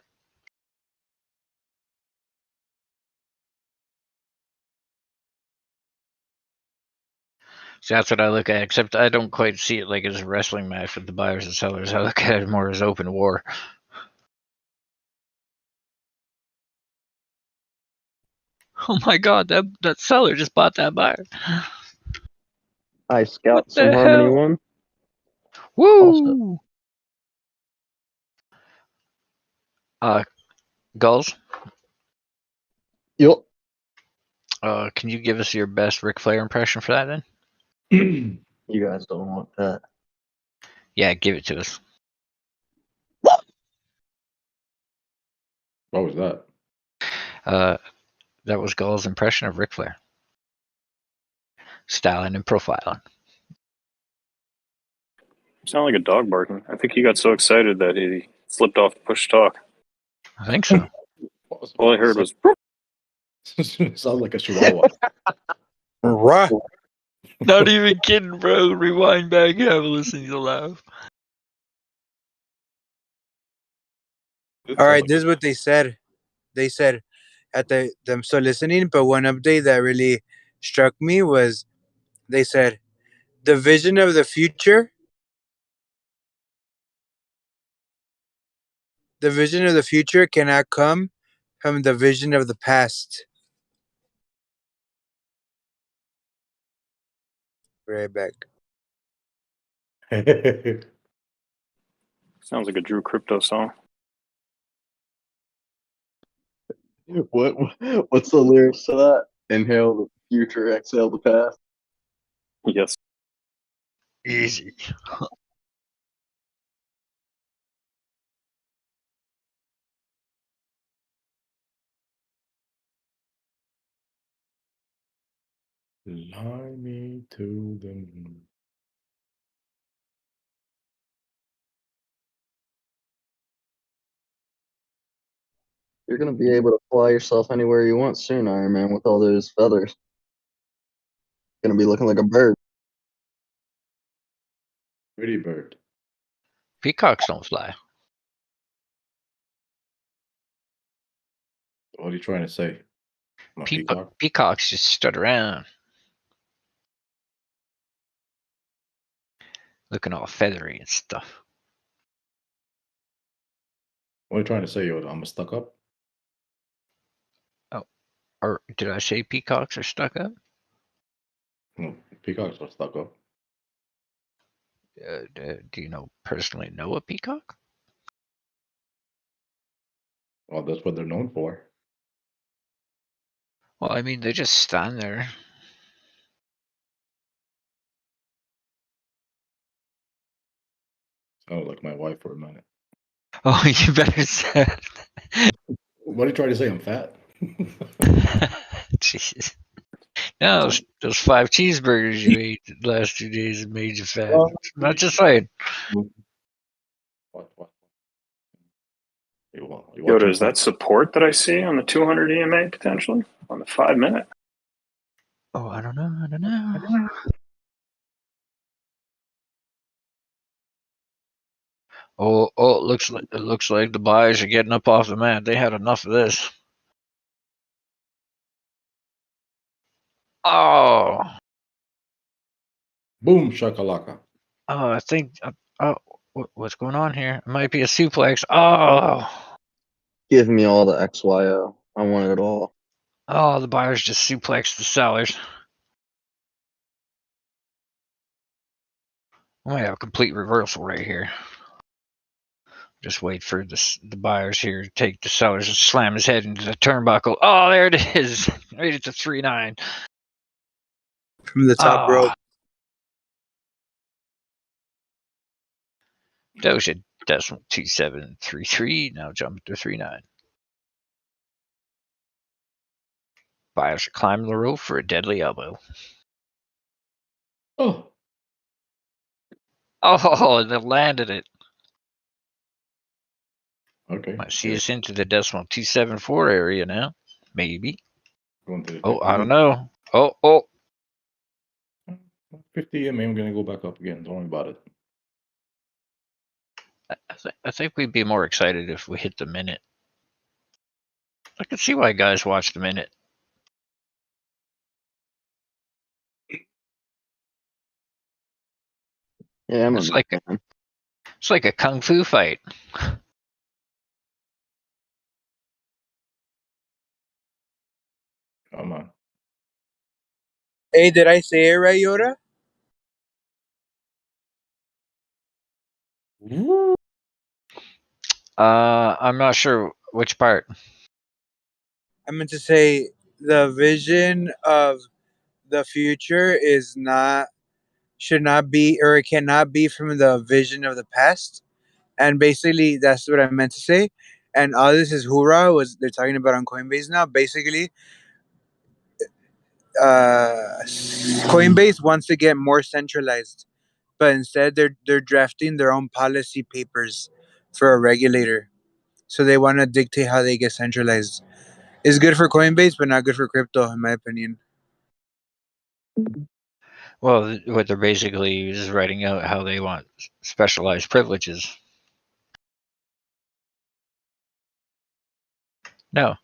So that's what I look at, except I don't quite see it like as a wrestling match with the buyers and sellers. I look at it more as open war. Oh my god, that seller just bought that buyer. I scalped What some the Harmony hell? 1. Woo! Gulls? Yup. Can you give us your best Ric Flair impression for that then? You guys don't want that. Yeah, give it to us. What was that? That was Gull's impression of Ric Flair. Styling and profiling. Sound like a dog barking. I think he got so excited that he flipped off push talk. I think so. All I heard was. Sounds like a chihuahua. Right. Not even kidding, bro. Rewind back and have a listen. You'll laugh. All right, this is what they said. They said I'm still listening, but one update that really struck me was they said the vision of the future. The vision of the future cannot come from the vision of the past. Right back. Sounds like a Drew Crypto song. What's the lyrics to that? Inhale the future, exhale the past. Yes. Easy. Fly me to the moon. You're gonna be able to fly yourself anywhere you want soon, Iron Man, with all those feathers. Gonna be looking like a bird. Pretty bird. Peacocks don't fly. What are you trying to say? Peacock? Peacocks just strut around. Looking all feathery and stuff. What are you trying to say, Yoda? I'm a stuck up? Oh, or did I say peacocks are stuck up? No, peacocks are stuck up. Do you personally know a peacock? Well, that's what they're known for. Well, I mean, they just stand there. Sounded like my wife for a minute. Oh, you better say. What are you trying to say? I'm fat? Jesus. No, those 5 cheeseburgers you ate the last 2 days have made you fat. Not just saying. What? Yoda, is that support that I see on the 200 EMA potentially on the 5 minute? Oh, I don't know. Oh, it looks like the buyers are getting up off the mat. They had enough of this. Oh. Boom shakalaka. Oh, I think. What's going on here? It might be a suplex. Oh. Give me all the XYO. I want it all. Oh, the buyers just suplexed the sellers. We might have a complete reversal right here. Just wait for the buyers here to take the sellers and slam his head into the turnbuckle. Oh, there it is. Right at the 3.9. From the top rope. Doge at decimal 2733. Now jumping to 3.9. Buyers are climbing the rope for a deadly elbow. Oh, and they landed it. okay. Might see us into the decimal 274 area now. Maybe. Oh, I don't know. Oh. 50 EMA, I'm going to go back up again. Don't worry about it. I think we'd be more excited if we hit the minute. I can see why guys watch the minute. Yeah, it's like a kung fu fight. Come on. Hey, did I say it right, Yoda? I'm not sure which part. I meant to say the vision of the future should not be, or it cannot be from the vision of the past. And basically, that's what I meant to say. And all this is hoorah, they're talking about on Coinbase now. Basically, Coinbase wants to get more centralized. but instead they're drafting their own policy papers for a regulator. So they want to dictate how they get centralized. It's good for Coinbase, but not good for crypto, in my opinion. Well, what they're basically is writing out how they want specialized privileges. No.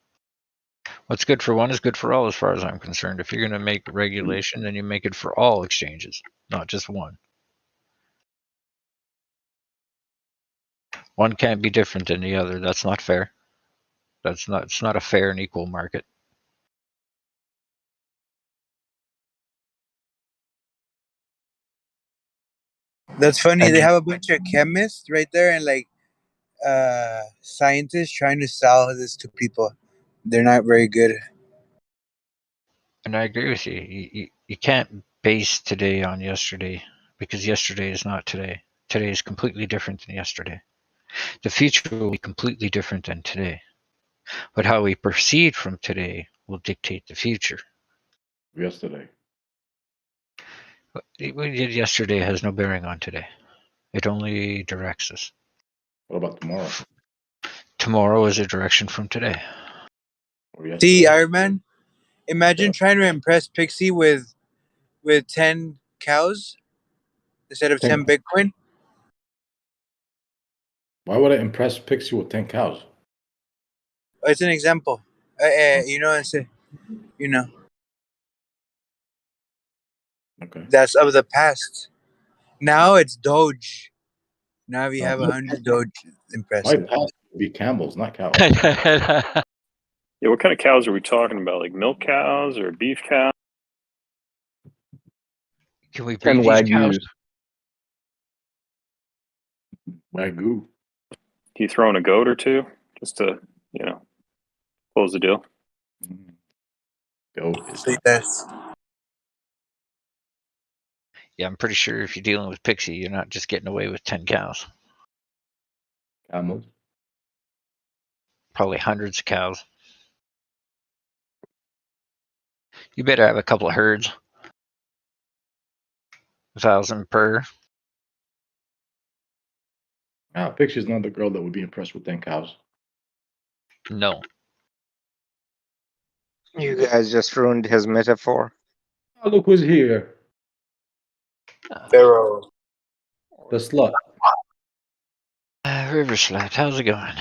What's good for one is good for all, as far as I'm concerned. If you're going to make regulation, then you make it for all exchanges, not just one. One can't be different than the other. That's not fair. It's not a fair and equal market. That's funny. And They have a bunch of chemists right there and like scientists trying to sell this to people. They're not very good. And I agree with you. You can't base today on yesterday, because yesterday is not today. Today is completely different than yesterday. The future will be completely different than today. But how we proceed from today will dictate the future. Yesterday. What we did yesterday has no bearing on today. It only directs us. What about tomorrow? Tomorrow is a direction from today. See, Iron Man, imagine trying to impress Pixie with 10 cows instead of 10 Bitcoin. Why would I impress Pixie with 10 cows? It's an example. Okay. That's of the past. Now it's Doge. Now we have 100 Doge My impressive. past would be camels, not cows. Yeah, what kind of cows are we talking about? Like milk cows or beef cows? Can we breed these cows? Wagyu. You throw in a goat or two just to, close the deal? Goat is Yeah, I'm pretty sure if you're dealing with Pixie, you're not just getting away with 10 cows. Camels. Probably hundreds of cows. You better have a couple of herds. 1,000 per. Pixie's not the girl that would be impressed with 10 cows. No. You guys just ruined his metaphor. Oh, look who's here. Pharaoh. The slut. River Slut, how's it going?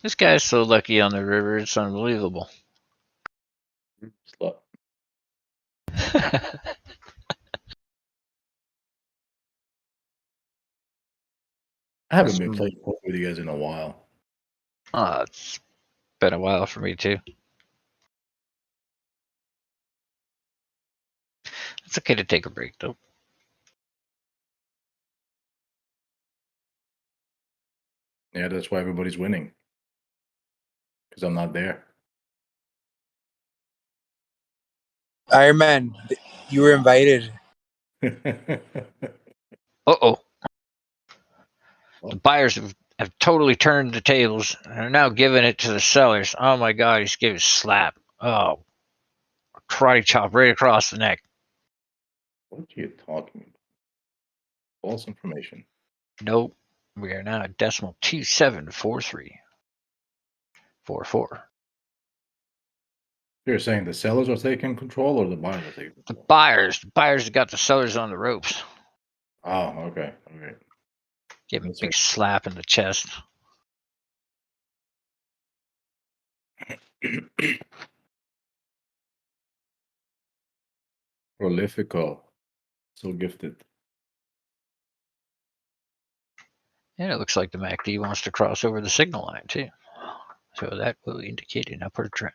This guy's so lucky on the river, it's unbelievable. Slut. I haven't been playing poker with you guys in a while. It's been a while for me too. It's okay to take a break though. Yeah, that's why everybody's winning. Because I'm not there. Iron Man, you were invited. Uh-oh. The buyers have totally turned the tables and are now giving it to the sellers. Oh my god, he's giving a slap. Oh. Karate chop right across the neck. What are you talking about? False information. Nope. We are now at decimal 274344. You're saying the sellers are taking control or the buyers are taking control? The buyers have got the sellers on the ropes. Oh, okay. Okay. Give him a big slap in the chest. Prolifico. So gifted. And it looks like the MACD wants to cross over the signal line too. So that will indicate an upward trend.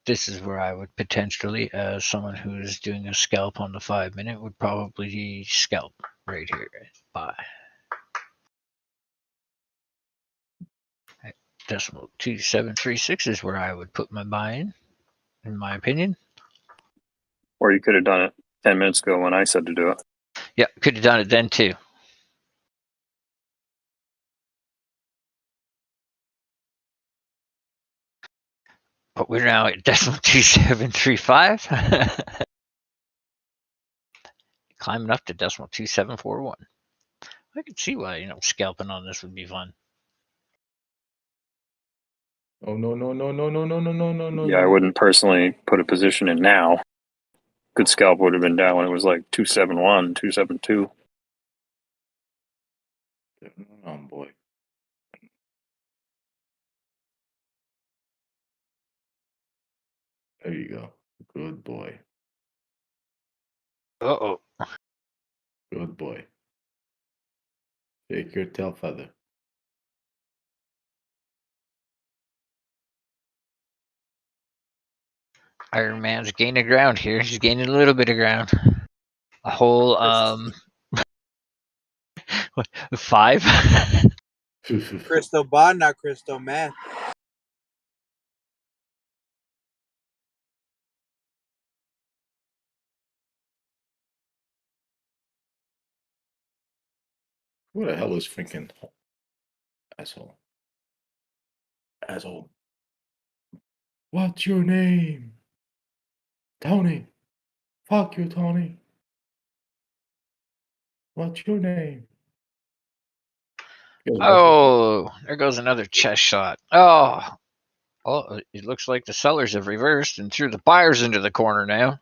This is where I would potentially, as someone who's doing a scalp on the 5 minute, would probably scalp right here. Buy. At decimal 2736 is where I would put my buy in my opinion. Or you could have done it 10 minutes ago when I said to do it. Yeah, could have done it then too. But we're now at 0.2735. Climbing up to 0.2741. I can see why, scalping on this would be fun. Oh no no no no no no no no no no. Yeah, I wouldn't personally put a position in now. Good scalp would have been down when it was like 271, 272. Oh boy. There you go. Good boy. Uh-oh. Good boy. Shake your tail feather. Iron Man's gaining ground here. He's gaining a little bit of ground. A whole 5. Crystal ball, not crystal man. Who the hell is freaking asshole? Asshole. What's your name? Tony. Fuck you, Tony. What's your name? Oh, there goes another chest shot. Oh, it looks like the sellers have reversed and threw the buyers into the corner now.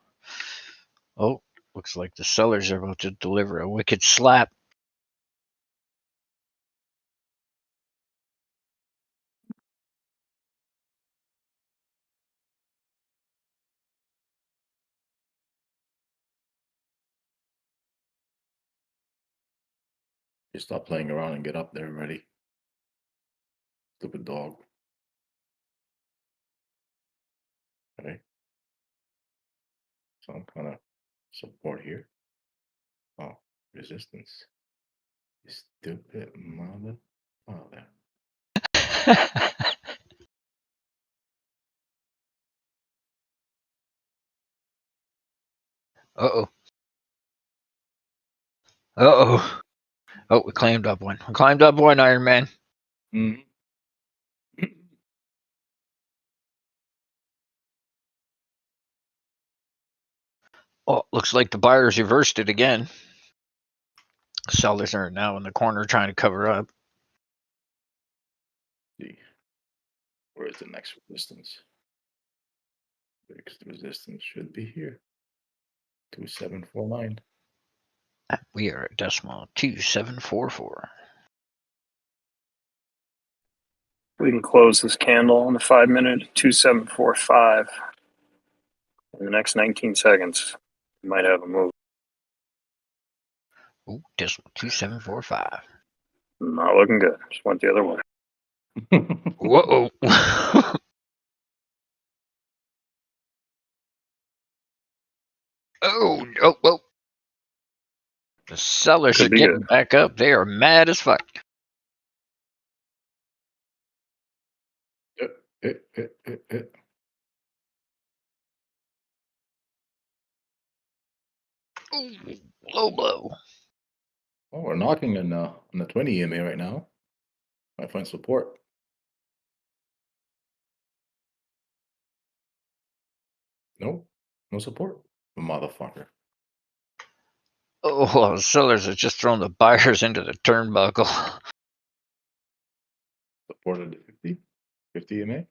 Oh, looks like the sellers are about to deliver a wicked slap. You stop playing around and get up there already. Stupid dog. Okay. Some kind of support here. Oh, resistance. You stupid mother. Oh, there. Uh-oh. Uh-oh. Oh, we climbed up one. We climbed up one, Iron Man. Mm. Oh, looks like the buyers reversed it again. Sellers are now in the corner trying to cover up. See. Where is the next resistance? Because the resistance should be here. 2749. We are at 0.2744. We can close this candle on the 5-minute 2745. In the next 19 seconds, we might have a move. Ooh, 0.2745. Not looking good. Just went the other way. Whoa. Oh. The sellers Could are be getting good. back up. They are mad as fuck. Ooh, low blow. Oh, we're knocking on the 20 EMA right now. I find support. Nope. No support. Motherfucker. Oh, the sellers have just thrown the buyers into the turnbuckle. Supported 50. 50 EMA.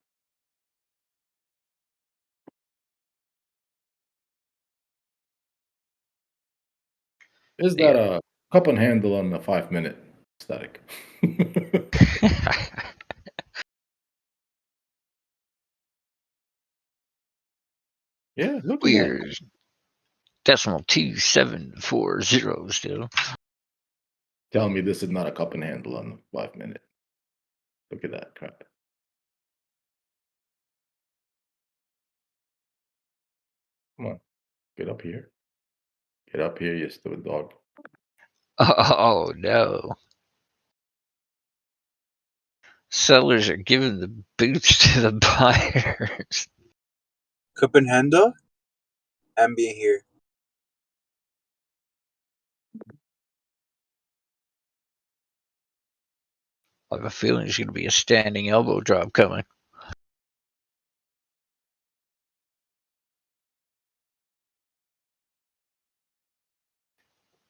Is that a cup and handle on the 5-minute sTAtic? Yeah, look at Weird. that. 0.2740 still. Tell me this is not a cup and handle on the 5-minute. Look at that crap. Come on. Get up here. Get up here, you stupid dog. Oh no. Sellers are giving the boots to the buyers. Cup and handle. I'm being here. I have a feeling there's going to be a standing elbow drop coming.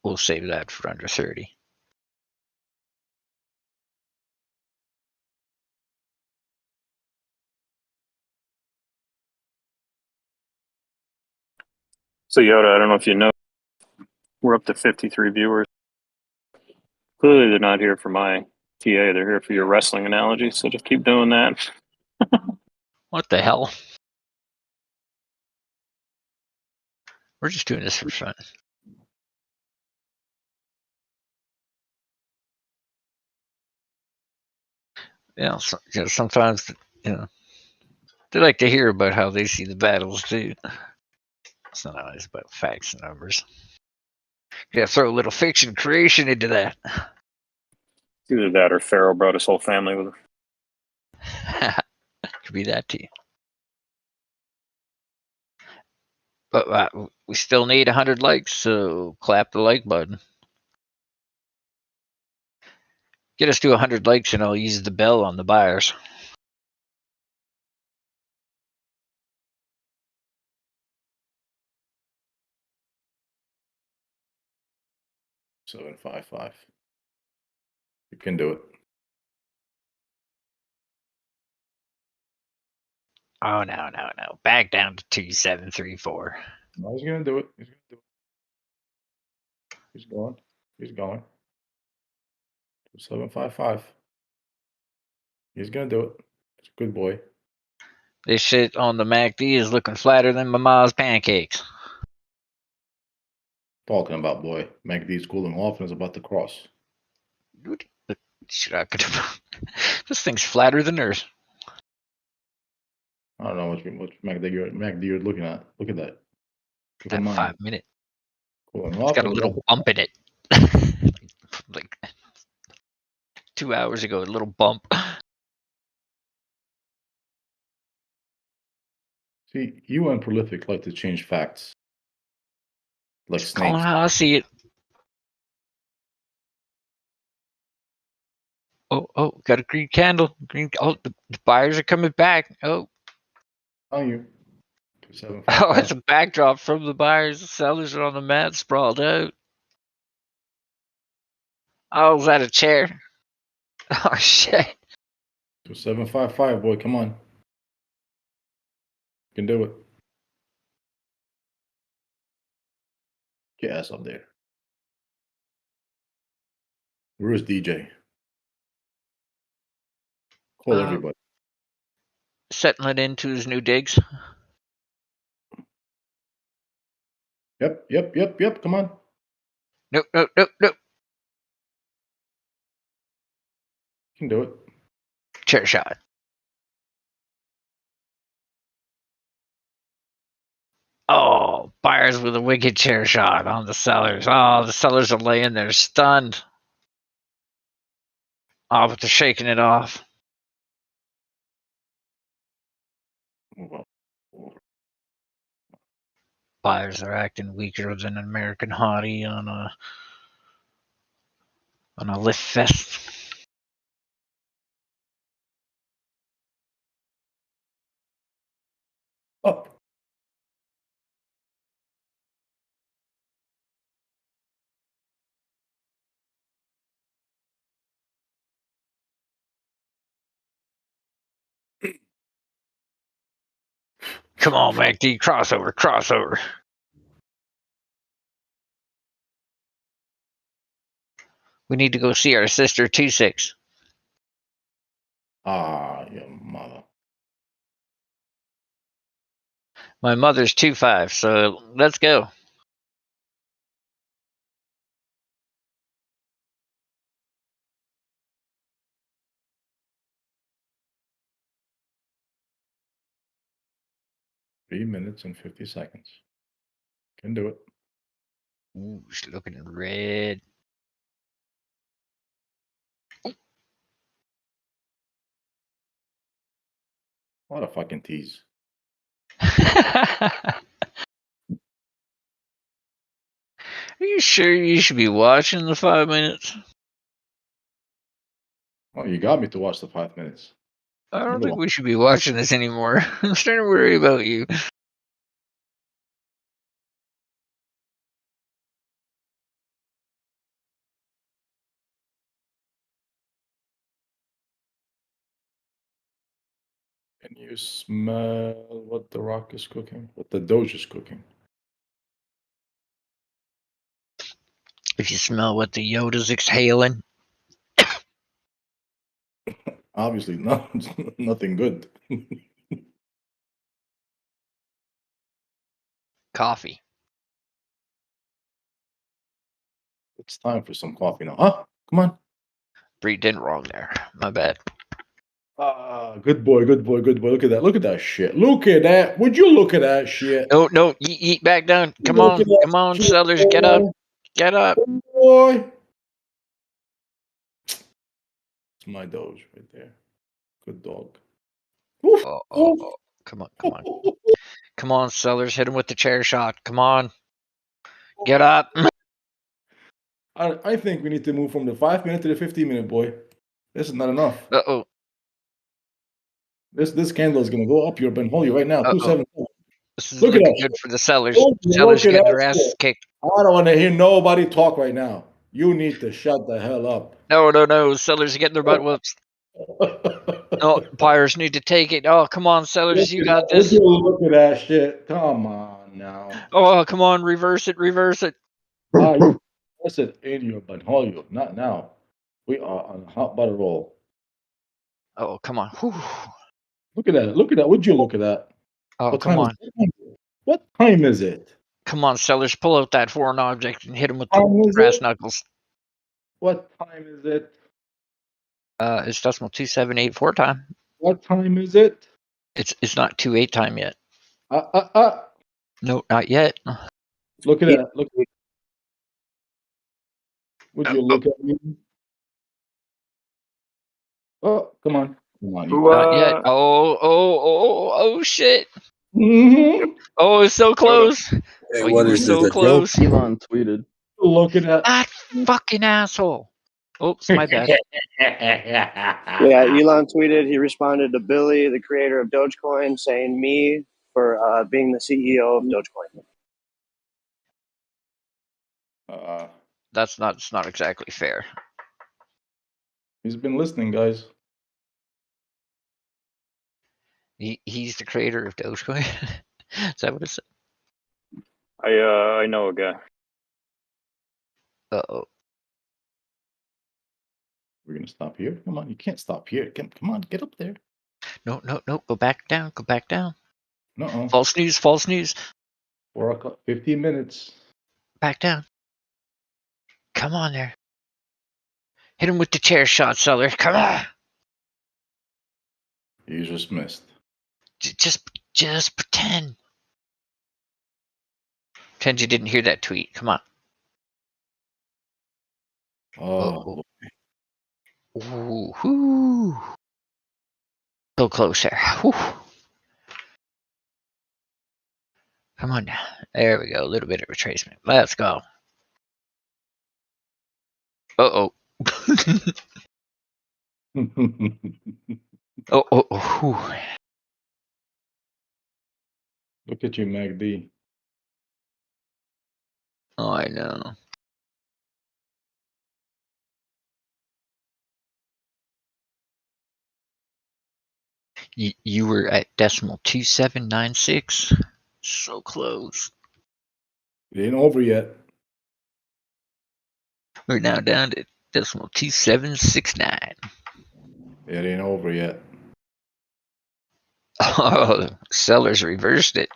We'll save that for under 30. So Yoda, I don't know if you know, we're up to 53 viewers. Clearly they're not here for my TA, they're here for your wrestling analogy, so just keep doing that. What the hell? We're just doing this for fun. Sometimes, they like to hear about how they see the battles too. It's not always about facts and numbers. Yeah, throw a little fiction creation into that. Either that or Pharaoh brought his whole family with him. Could be that too. But we still need 100 likes, so clap the like button. Get us to 100 likes and I'll use the bell on the buyers. $7.55. You can do it. Oh, no. Back down to 2734. No, he's going to do it. He's going. 7.55. He's going to do it. It's a good boy. This shit on the MACD is looking flatter than my mom's pancakes. Talking about, boy. MACD's cooling off and is about to cross. This thing's flatter than Earth. I don't know which MACD you're looking at. Look at that. Look That at mine. 5 minute. Cooling It's off. got a little bump in it. Like 2 hours ago, a little bump. See, you and Prolific like to change facts. Like Just calling snakes. how I see it. Oh, got a green candle. Oh, the buyers are coming back. Oh. On you. Oh, it's a backdrop from the buyers. The sellers are on the mat, sprawled out. Oh, is that a chair? Oh, shit. 7.55, boy, come on. You can do it. Get ass up there. Where is DJ? Call everybody. Settling into his new digs. Yep. Come on. Nope. You can do it. Chair shot. Oh, buyers with a wicked chair shot on the sellers. Oh, the sellers are laying there stunned. Oh, but they're shaking it off. Buyers are acting weaker than an American hottie on a lift fest. Up. Come on, MACD, crossover. We need to go see our sister 2-6. Ah, your mother. My mother's 2-5, so let's go. Three minutes and 50 seconds. Can do it. Ooh, she's looking red. What a fucking tease. Are you sure you should be watching the 5 minutes? Oh, you got me to watch the 5 minutes. I don't think we should be watching this anymore. I'm starting to worry about you. Can you smell what the rock is cooking? What the Doge is cooking? If you smell what the Yoda's exhaling. Obviously, no, nothing good. Coffee. It's time for some coffee now. Huh? Come on. Breathed in wrong there. My bad. Good boy, good boy, good boy. Look at that. Look at that shit. Look at that. Would you look at that shit? No, no, eat back down. Come Look on, at that come on, shit, sellers, get boy. up. Get up. Boy. It's my Doge right there. Good dog. Oof, oof. Come on, come on. Come on, sellers, hit him with the chair shot. Come on. Get up. I think we need to move from the 5 minute to the 15-minute, boy. This is not enough. Uh-oh. This candle is gonna go up your Benholly right now. Uh-oh. 274. This is Look at looking that good shit. for the sellers. Look Sellers at getting that their asses shit. kicked. I don't want to hear nobody talk right now. You need to shut the hell up. No, no, no. Sellers are getting their butt whoops. Oh, buyers need to take it. Oh, come on, sellers, you got this. Look at that shit. Come on now. Oh, come on, reverse it, reverse it. Listen, in your Benholly, not now. We are on a hot butter roll. Oh, come on. Whew. Look at that. Look at that. Would you look at that? Oh, What come time on. is it? What time is it? Come on, sellers, pull out that foreign object and hit him with the brass knuckles. What time is it? It's decimal 2784 time. What time is it? It's not 28 time yet. No, not yet. Look at that. Look. Would you look at me? Oh, come on. Come on. Not yet. Oh, shit. Mm-hmm. Oh, it's so close. Hey, Oh, what you were is this, so a close. joke? Elon tweeted. Look at that. That fucking asshole. Oops, my bad. Yeah, Elon tweeted. He responded to Billy, the creator of Dogecoin, saying me for being the CEO of Dogecoin. That's not exactly fair. He's been listening, guys. He's the creator of Dogecoin. Is that what it said? I know a guy. Uh-oh. We're gonna stop here. Come on, you can't stop here. Come on, get up there. No. Go back down. Go back down. No. False news. False news. 4 o'clock. 15 minutes. Back down. Come on there. Hit him with the chair shot, seller. Come on. You just missed. Just pretend. Pretend you didn't hear that tweet. Come on. Oh. Ooh. So close there. Whew. Come on now. There we go. A little bit of retracement. Let's go. Uh-oh. Oh. Look at you, MACD. Oh, I know. You were at decimal 2796. So close. It ain't over yet. We're now down to decimal 2769. It ain't over yet. Oh, sellers reversed it.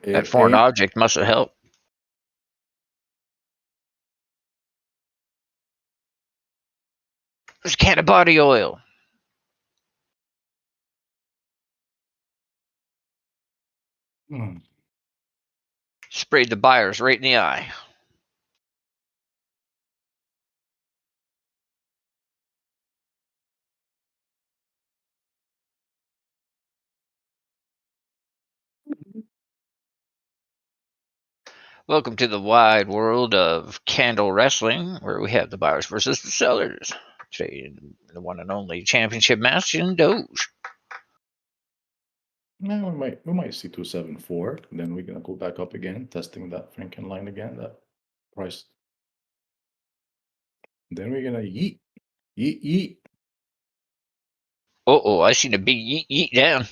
That foreign object must have helped. There's a can of body oil. Sprayed the buyers right in the eye. Welcome to the wide world of candle wrestling, where we have the buyers versus the sellers. Trading the one and only championship master in Doge. No, we might see 274. Then we're gonna go back up again, testing that Franken line again, that price. Then we're gonna yeet, yeet, yeet. Oh, I seen a big yeet down.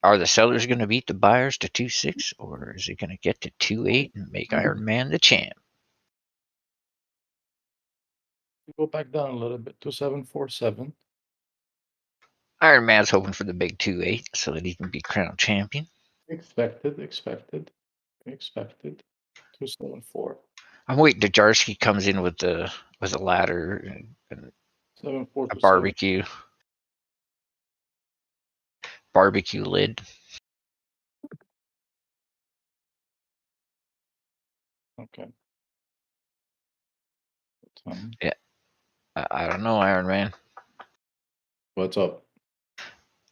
Are the sellers going to beat the buyers to 2.6, or is it going to get to 2.8 and make Iron Man the champ? Go back down a little bit, 2747. Iron Man's hoping for the big 2.8 so that he can be crowned champion. Expected. 274. I'm waiting till Jarsky comes in with a ladder and a barbecue lid. Okay. Yeah, I don't know, Iron Man. What's up?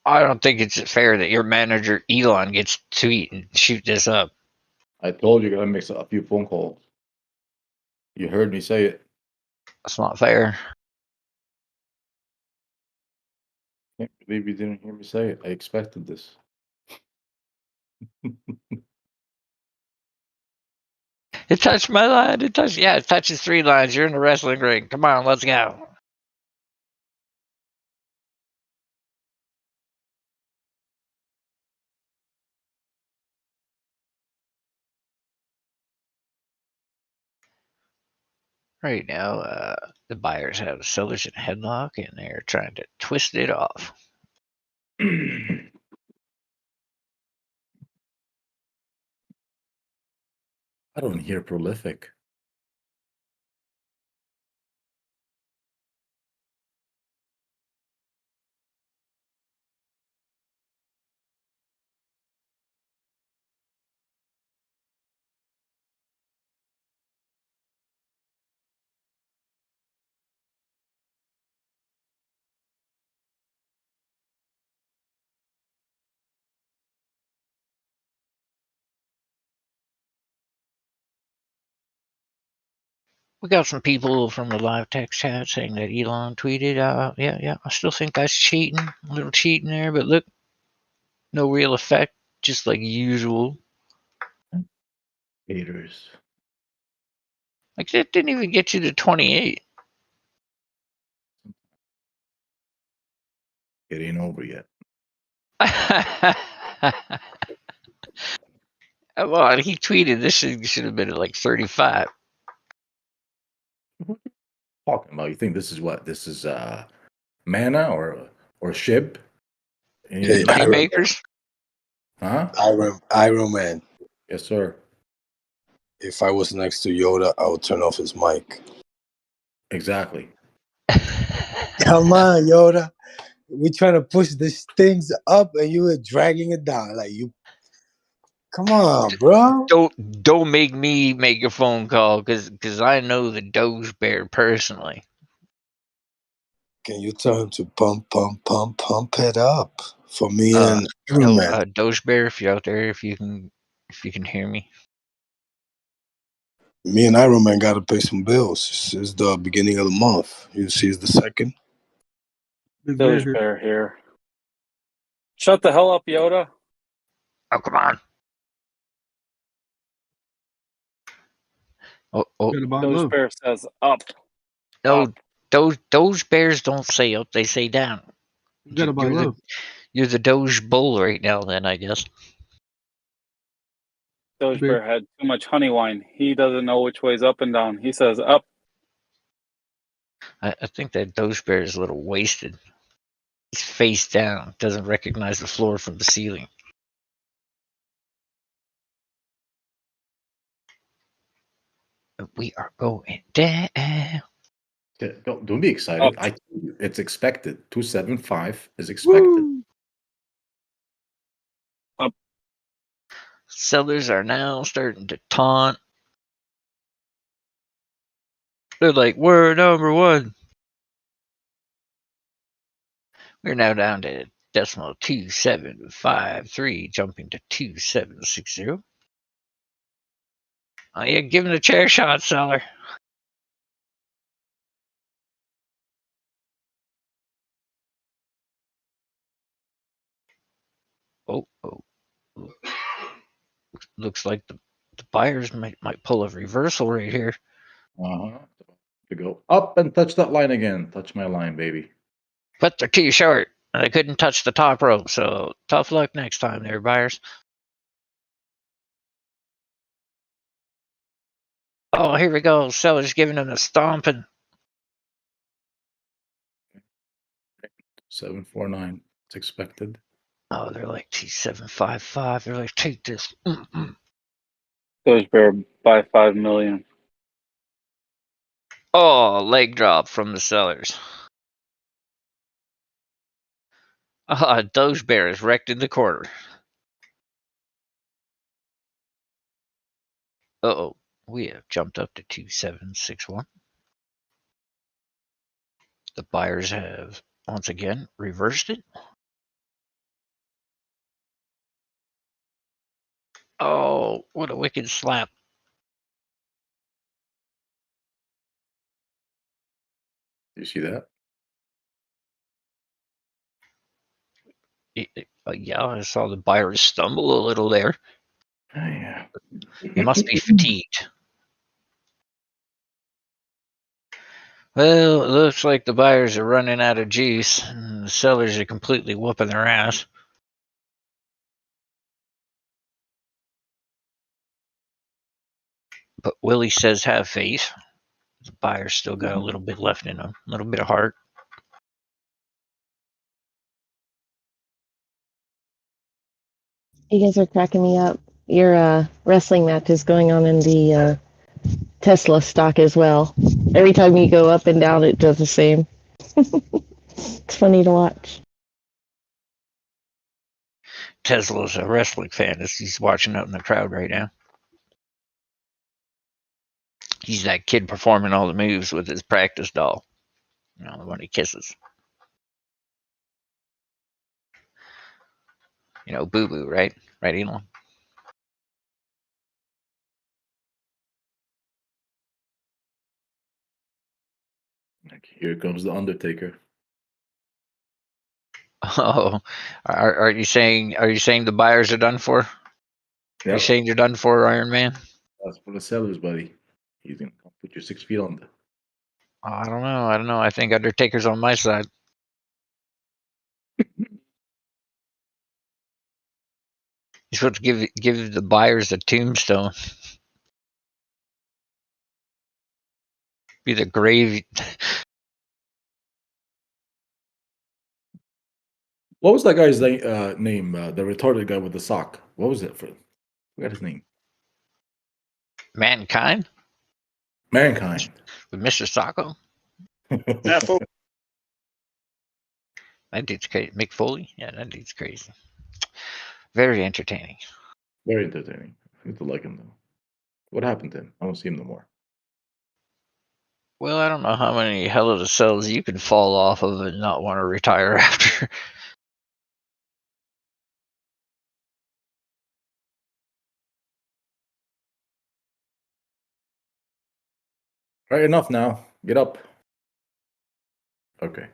I don't think it's fair that your manager Elon gets to tweet and shoot this up. I told you, gotta make a few phone calls. You heard me say it. That's not fair. Can't believe you didn't hear me say it. I expected this. It touched my line. It touches 3 lines. You're in the wrestling ring. Come on, let's go. Right now, the buyers have the sellers in a headlock, and they're trying to twist it off. I don't hear prolific. We got some people from the live text chat saying that Elon tweeted, yeah, I still think that's cheating. A little cheating there, but look, no real effect, just like usual. Haters. Like, that didn't even get you to 28. It ain't over yet. Well, he tweeted this should have been at like 35. Talking about, you think this is what? This is Mana or Shib? Hey, Moneymakers? Huh? Iron Man. Yes, sir. If I was next to Yoda, I would turn off his mic. Exactly. Come on, Yoda. We trying to push these things up, and you were dragging it down. Like, you. Come on, bro. Don't make me make a phone call because I know the Doge Bear personally. Can you tell him to pump it up for me and Iron Man? Doge Bear, if you're out there, if you can hear me. Me and Iron Man got to pay some bills. It's the beginning of the month. You see, it's the 2nd. Doge Bear here. Shut the hell up, Yoda. Oh, come on. Oh. Doge Bear says up. No, Doge Bears don't say up, they say down. You're the Doge Bull right now, then, I guess. Doge Bear had too much honey wine. He doesn't know which way's up and down. He says up. I think that Doge Bear is a little wasted. He's face down, doesn't recognize the floor from the ceiling. We are going down. Don't be excited. I told you, it's expected. 275 is expected. Up. Sellers are now starting to taunt. They're like, we're number 1. We're now down to decimal 2753, jumping to 2760. Oh, yeah, give him a chair shot, seller. Oh, looks like the buyers might pull a reversal right here. To go up and touch that line again. Touch my line, baby. But they're too short. They couldn't touch the top rope, so tough luck next time there, buyers. Oh, here we go. Sellers giving them a stomping. 749. It's expected. Oh, they're like 2755. They're like, take this. Doge Bear buy 5 million. Oh, leg drop from the sellers. Doge Bear is wrecked in the quarter. Uh-oh. We have jumped up to 2761. The buyers have, once again, reversed it. Oh, what a wicked slap. Do you see that? Yeah, I saw the buyers stumble a little there. Yeah. They must be fatigued. Well, it looks like the buyers are running out of juice, and the sellers are completely whooping their ass. But Willie says have faith. The buyers still got a little bit left in them, a little bit of heart. You guys are cracking me up. Your wrestling match is going on in the Tesla stock as well. Every time you go up and down, it does the same. It's funny to watch. Tesla's a wrestling fan. He's watching out in the crowd right now. He's that kid performing all the moves with his practice doll. You know, the one he kisses. You know, Boo Boo, right? Right, Elon? Here comes the Undertaker. Oh, are you saying the buyers are done for? Are you saying you're done for, Iron Man? That's for the sellers, buddy. He's gonna put you 6 feet under. I don't know. I think Undertaker's on my side. He's supposed to give the buyers a tombstone. Be the grave. What was that guy's name? The retarded guy with the sock. What was it for? I forgot his name. Mankind? Mankind. With Mr. Sacco? Yeah, that dude's crazy. Mick Foley? Yeah, that dude's crazy. Very entertaining. Very entertaining. I used to like him though. What happened to him? I don't see him no more. Well, I don't know how many Hell of the Cells you can fall off of and not want to retire after. Right, enough now. Get up. Okay.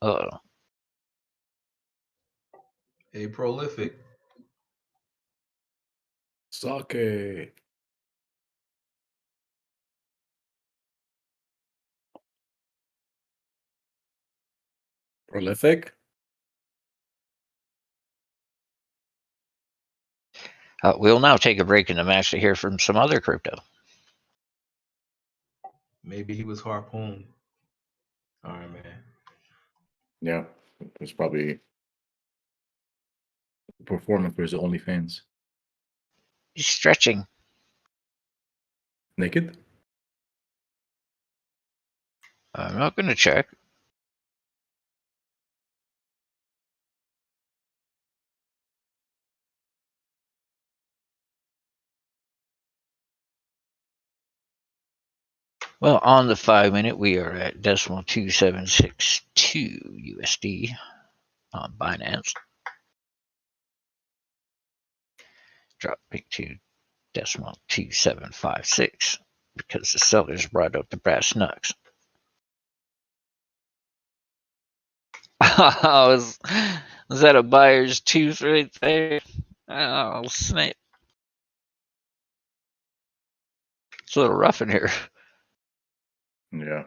Uh-oh. Hey, Prolific. Sake. Prolific? We'll now take a break in the match to hear from some other crypto. Maybe he was harpooned. All right, man. Yeah. It's probably performing for his OnlyFans. He's stretching. Naked? I'm not going to check. Well, on the 5-minute, we are at .2762 USD on Binance. Dropping to .2756 because the sellers brought up the brass knucks. I Is that a buyer's tooth right there? Oh, snap. It's a little rough in here. Yeah.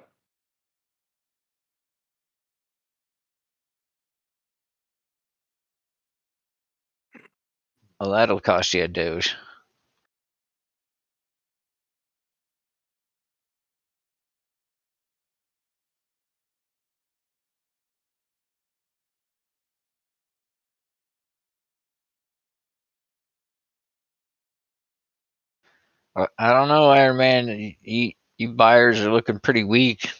Well, that'll cost you a Doge. I don't know, Iron Man. You buyers are looking pretty weak.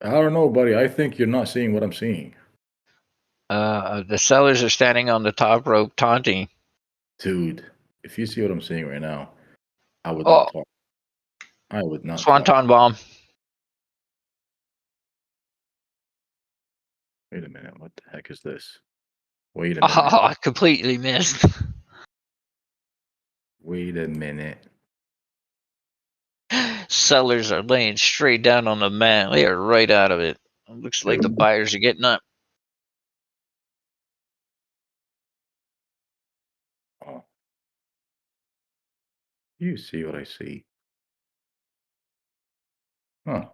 I don't know, buddy. I think you're not seeing what I'm seeing. The sellers are standing on the top rope taunting. Dude, if you see what I'm seeing right now, I would Oh, not talk. I would not talk. Swanton bomb. Wait a minute. What the heck is this? Wait a Oh, minute. I completely missed. Wait a minute. Sellers are laying straight down on the mat. They are right out of it. It looks like the buyers are getting up. Oh. You see what I see. Huh.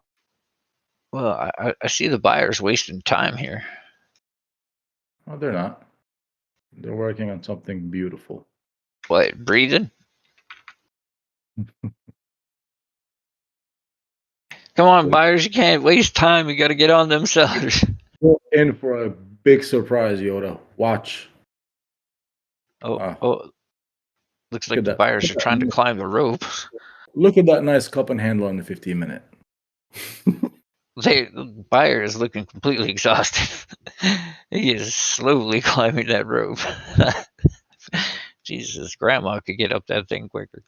Well, I see the buyers wasting time here. Oh, they're not. They're working on something beautiful. What, breathing? Come on, buyers, you can't waste time. You got to get on them sellers. We're in for a big surprise, Yoda. Watch. Oh, looks like the buyers are trying to climb the rope. Look at that nice cup and handle on the 15-minute. The buyer is looking completely exhausted. He is slowly climbing that rope. Jesus, grandma could get up that thing quicker.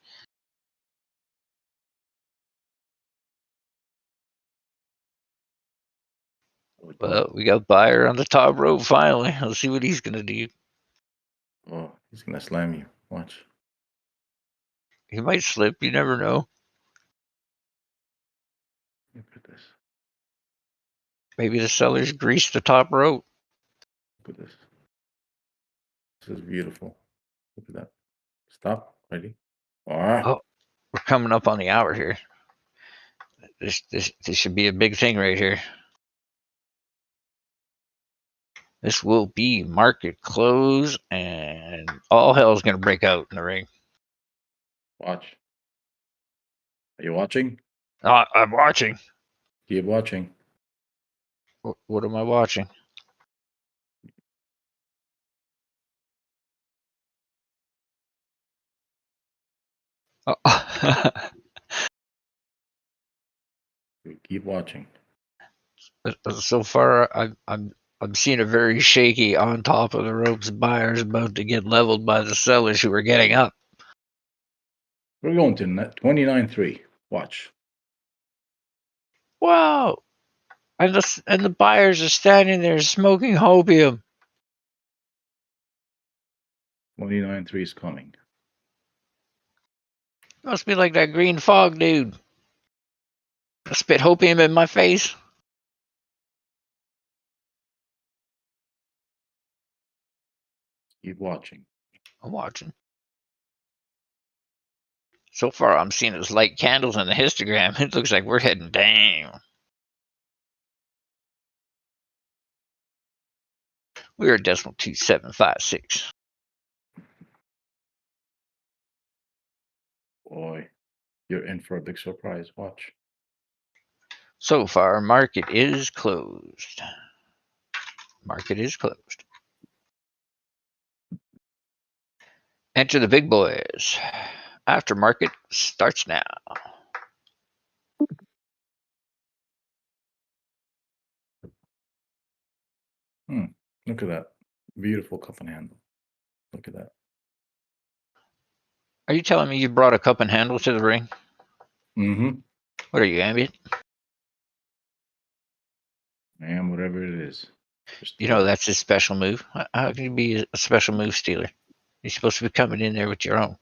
Well, we got buyer on the top rope finally. Let's see what he's gonna do. Oh, he's gonna slam you. Watch. He might slip. You never know. Look at this. Maybe the sellers greased the top rope. Look at this. This is beautiful. Look at that. Stop. Ready? All right. Oh, we're coming up on the hour here. This should be a big thing right here. This will be market close, and all hell is going to break out in the ring. Watch. Are you watching? I'm watching. Keep watching. What am I watching? Oh. Keep watching. So far, I'm seeing a very shaky on top of the ropes buyers about to get leveled by the sellers who are getting up. We're going to 29.3. Watch. Wow. And the buyers are standing there smoking opium. 29.3 is coming. Must be like that green fog dude. Spit opium in my face. Keep watching. I'm watching. So far, I'm seeing those light candles in the histogram. It looks like we're heading down. We're at decimal 2756. Boy, you're in for a big surprise. Watch. So far, market is closed. Market is closed. Enter the big boys. Aftermarket starts now. Look at that. Beautiful cup and handle. Look at that. Are you telling me you brought a cup and handle to the ring? Mm-hmm. What are you, ambient? I am whatever it is. You know that's his special move. How can you be a special move stealer? You're supposed to be coming in there with your own.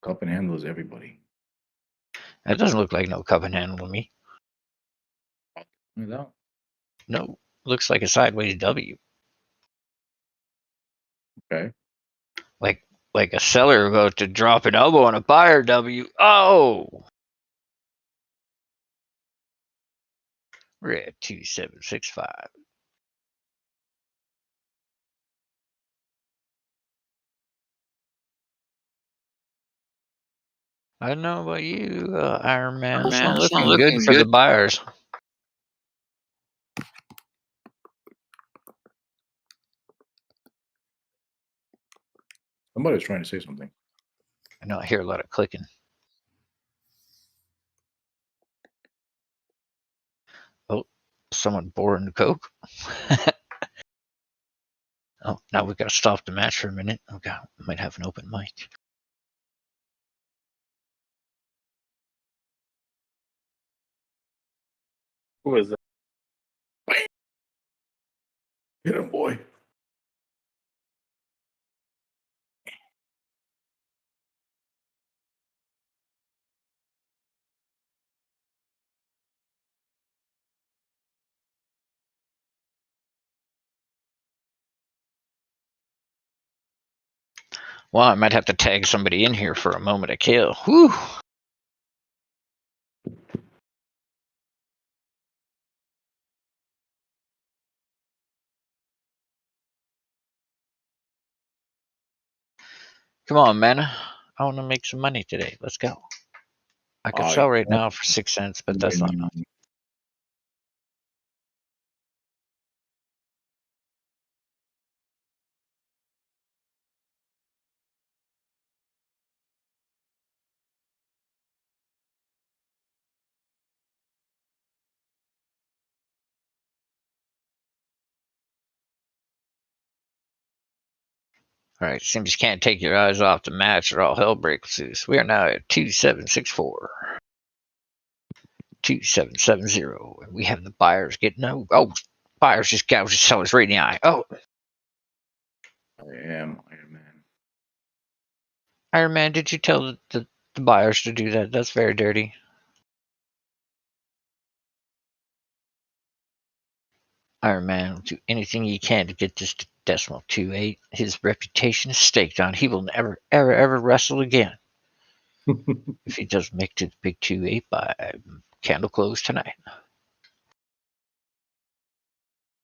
Cup and handle is everybody. That doesn't look like no cup and handle to me. No. No. looks like a sideways W. Okay. Like a seller about to drop an elbow on a buyer W. Oh, we're at 2765. I don't know about you, Iron Man. It's not looking good for the buyers. Somebody's trying to say something. I know I hear a lot of clicking. Oh, someone boring coke. Oh, now we got to stop the match for a minute. Okay, we might have an open mic. Who is it? Get him, boy. Well, I might have to tag somebody in here for a moment of kill. Whew. Come on, man. I want to make some money today. Let's go. I could sell right now for 6 cents, but that's not enough. All right, seems you can't take your eyes off the match or all hell breaks loose. We are now at 2764. 2770. And we have the buyers getting out. Oh, buyers just gouged sellers right in the eye. Oh, I am Iron Man. Iron Man, did you tell the buyers to do that? That's very dirty. Iron Man will do anything he can to get this to decimal 2.8. His reputation is staked on. He will never, ever wrestle again. If he doesn't make it to the big 2.8 by candle close tonight.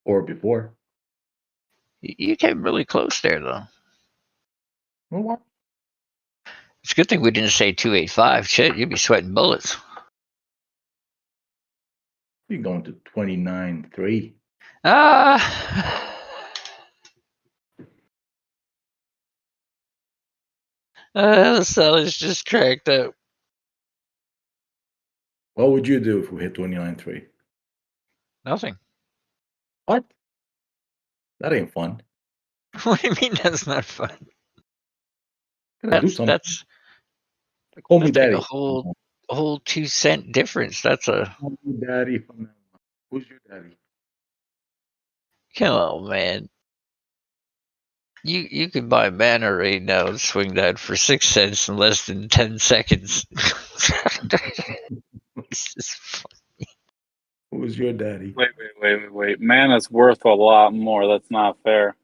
Or before. You came really close there, though. Well, what? It's a good thing we didn't say 285. Shit, you'd be sweating bullets. You're going to 29.3. The sellers just cracked up. What would you do if we hit 29.3? Nothing. What? That ain't fun. What do you mean that's not fun? Gotta do something. That's Call me like daddy. a whole 2 cent difference. That's a Call me daddy from now on. Who's your daddy? come on, man. You can buy mana right now and swing that for 6 cents in less than 10 seconds. This is funny. Who's your daddy? Wait. Mana's worth a lot more. That's not fair.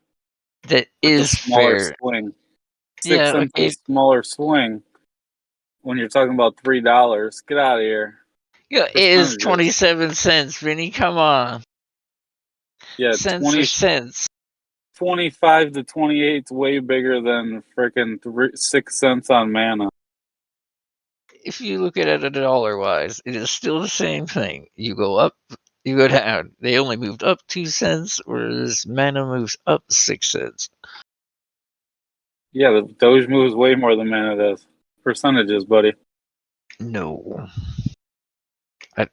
That It's is a smaller fair. swing. 6 Yeah, cents okay. is a smaller swing. When you're talking about $3, get out of here. Yeah, it is 27 cents, Vinny. Come on. Yeah, Cents are cents. 25 to 28 is way bigger than freaking 6 cents on mana. If you look at it dollar wise, it is still the same thing. You go up, you go down. They only moved up 2 cents, whereas mana moves up 6 cents. Yeah, the Doge moves way more than mana does. Percentages, buddy. No.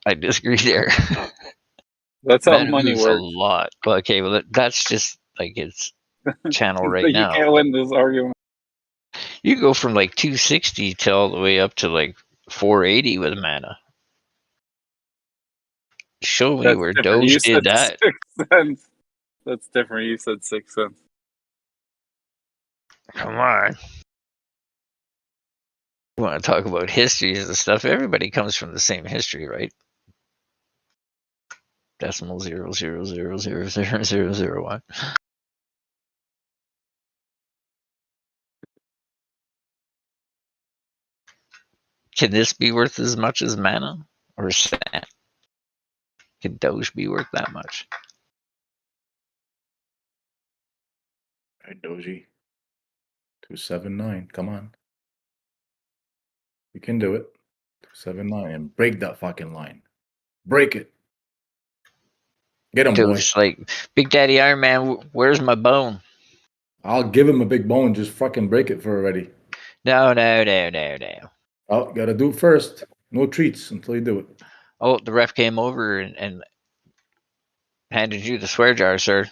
I disagree there. That's how Mana money moves works. a lot. Okay, well, that's just like its channel right You now. can't win this argument. You go from like 260 to all the way up to like 480 with mana. Show me That's where different. You Doge did said that. 6 cents. That's different. You said 6 cents. Come on. You want to talk about histories and stuff? Everybody comes from the same history, right? decimal 0.000000001. Can this be worth as much as mana or sand? Can Doge be worth that much? All right, Doji. 279. Come on. You can do it. 279 and break that fucking line. Break it. Get him, boy. Doge's like, Big Daddy Iron Man, where's my bone? I'll give him a big bone. Just fucking break it for already. No. Oh, gotta do it first. No treats until you do it. Oh, the ref came over and handed you the swear jar, sir.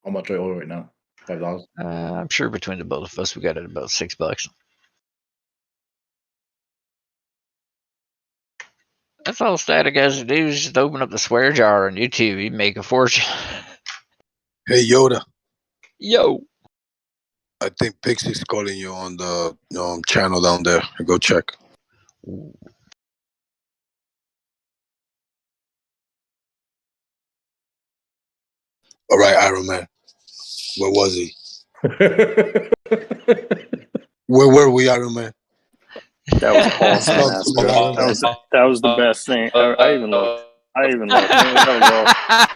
How much I owe right now? $5. I'm sure between the both of us, we got it about $6. That's all sTAtic has to do is just open up the swear jar on YouTube. You make a fortune. Hey Yoda. Yo. I think Pixie's calling you on the channel down there. Go check. Ooh. All right, Iron Man. Where was he? Where were we, Iron Man? That was awesome, Master. That was the best thing. I even looked. That was awesome.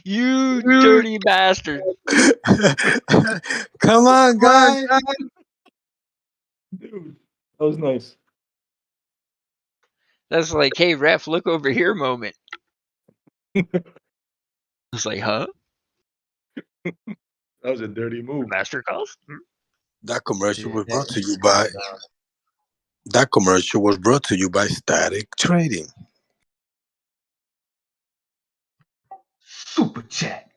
You dirty bastard. Come on, guys. Dude, that was nice. That's like, hey, ref, look over here moment. It's like, huh? That was a dirty move. Master calls? That commercial was brought to you by sTAtic Trading. Super chat.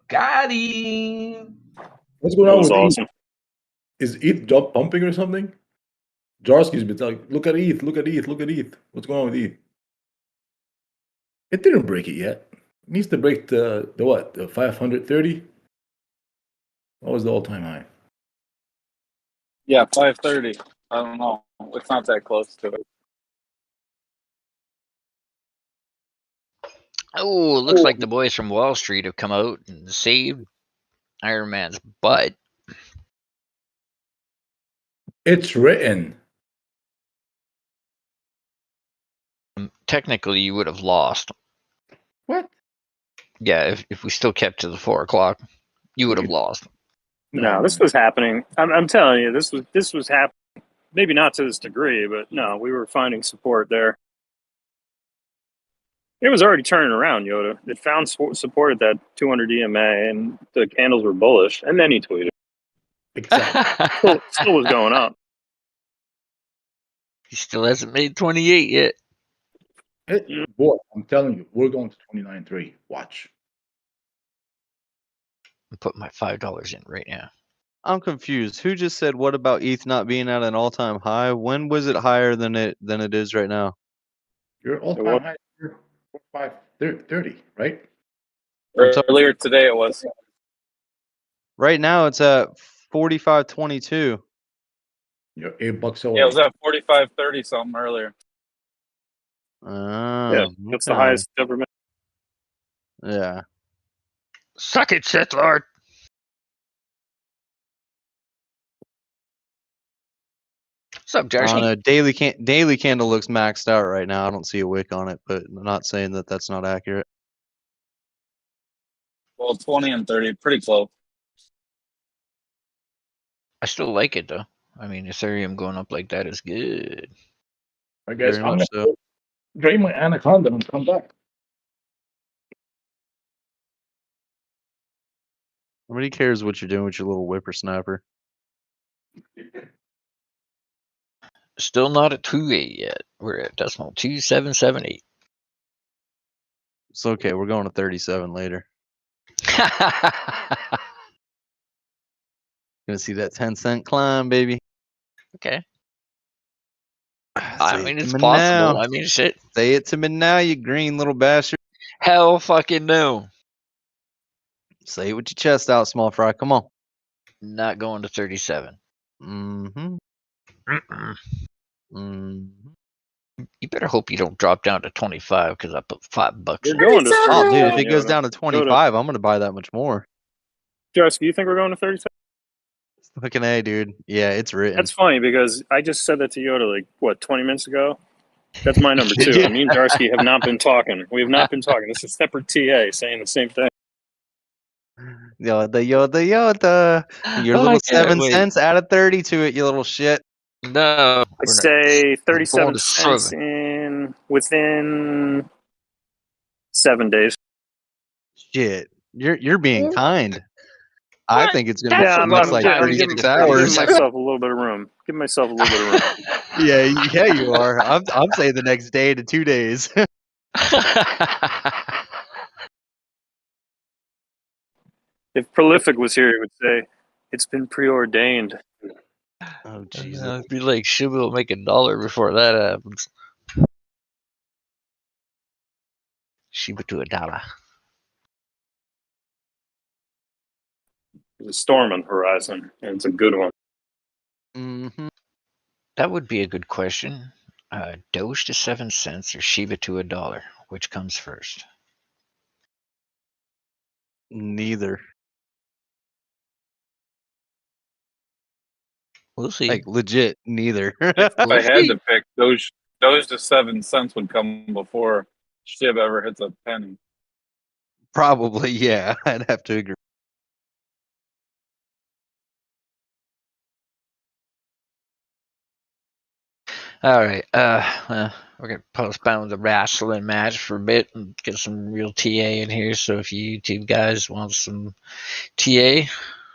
Got him. What's going That on was with awesome. ETH? Is ETH jump pumping or something? Jarski's been like, look at ETH, look at ETH, look at ETH. What's going on with ETH? It didn't break it yet. It needs to break the what? The 530? What was the all-time high? Yeah, 530. I don't know. It's not that close to it. Oh, looks like the boys from Wall Street have come out and saved Iron Man's butt. It's written. Technically, you would have lost. What? Yeah, if we still kept to the 4 o'clock, you would have lost. No, this was happening. I'm telling you, this was happening. Maybe not to this degree, but no, we were finding support there. It was already turning around, Yoda. It found support at that 200 EMA, and the candles were bullish. And then he tweeted. Exactly. still was going up. He still hasn't made 28 yet. Boy, I'm telling you, we're going to 29.3. Watch. I'm putting my $5 in right now. I'm confused. Who just said what about ETH not being at an all-time high? When was it higher than it is right now? Your all-time high is 530, right? Earlier today it was. Right now it's at 45.22. You're $8 away. Yeah, it was at 45.30 something earlier. Yeah, it's the highest ever made. Yeah. Suck it, Sith Lord. What's up, Jarski? Daily candle looks maxed out right now. I don't see a wick on it, but I'm not saying that that's not accurate. Well, 20 and 30, pretty close. I still like it though. I mean, Ethereum going up like that is good. I guess Very I'm much gonna so. drain my anaconda and come back. Nobody cares what you're doing with your little whippersnapper. Still not at 2.8 yet. We're at decimal 2778. It's okay. We're going to 37 later. Gonna see that 10-cent climb, baby. Okay. I mean, it's Now. possible. I mean, shit. Say it to me now, you green little bastard. Hell fucking no. Say it with your chest out, small fry. Come on. Not going to 37. Mm-hmm. Mm-mm. Mm-hmm. You better hope you don't drop down to 25 because I put $5. You're going to 37. Oh, dude, if it goes Yoda. down to 25, I'm gonna buy that much more. Josh, do you think we're going to 37? Fucking A, dude. Yeah, it's written. That's funny because I just said that to Yoda like, what, 20 minutes ago? That's my number two. Yeah. And me and Jarsky have not been talking. We have not been talking. This is separate TA saying the same thing. Yoda. Your I little can't 7 wait. cents, add a 30 to it, you little shit. No. I say We're 37 going to cents within 7 days. Shit. You're being kind. I think it's gonna be Yeah, too much like I'm 36 giving hours. myself a little bit of room. Give myself a little bit of room. Yeah, you are. I'm saying the next day to 2 days. If Prolific was here, he would say, it's been preordained. Oh, Jesus. It'd be like Shib will make $1 before that happens. Shiba to $1. There's a storm on the horizon, and it's a good one. Mm-hmm. That would be a good question. Doge to 7 cents or Shiba to $1? Which comes first? Neither. We'll see. Like legit, neither. If I had to pick, Doge to 7 cents would come before Shib ever hits a penny. Probably, yeah. I'd have to agree. All right. We're gonna postpone the wrestling match for a bit and get some real TA in here. So if you YouTube guys want some TA,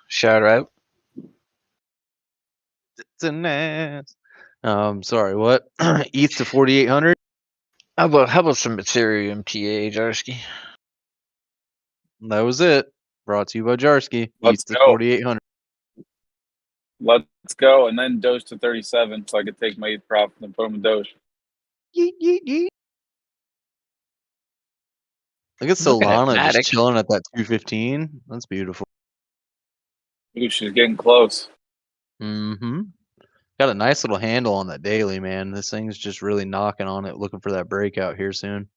shout out. It's an ass. Sorry, what? ETH to 4,800? How about some Ethereum TA, Jarsky? That was it. Brought to you by Jarsky. Let's ETH to go. 4,800. Let's go, and then Doge to 37, so I could take my ETH profit and put them in Doge. Yeet, yeet, yeet. Look at Looking at Solana just Matic. chilling at that 215. That's beautiful. Ooh, she's getting close. Mm-hmm. Got a nice little handle on that daily, man. This thing's just really knocking on it, looking for that breakout here soon.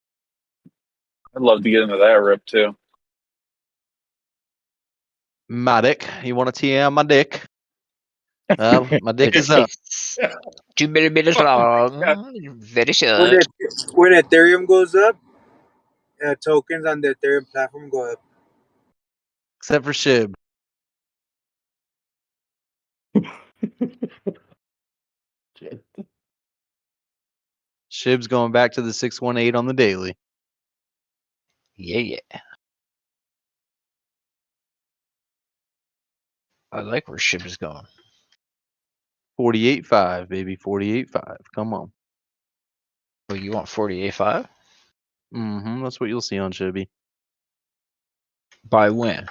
I'd love to get into that rip too. My dick. You want to TM my dick? Well, my dick is up. 2 millimeters long, very short. When Ethereum goes up, tokens on the Ethereum platform go up. Except for Shib. Shib's going back to the 618 on the daily. Yeah. I like where Shib is going. 48.5, baby. 48.5. Come on. Oh, you want 48.5? Mm-hmm. That's what you'll see on Shibby. By when?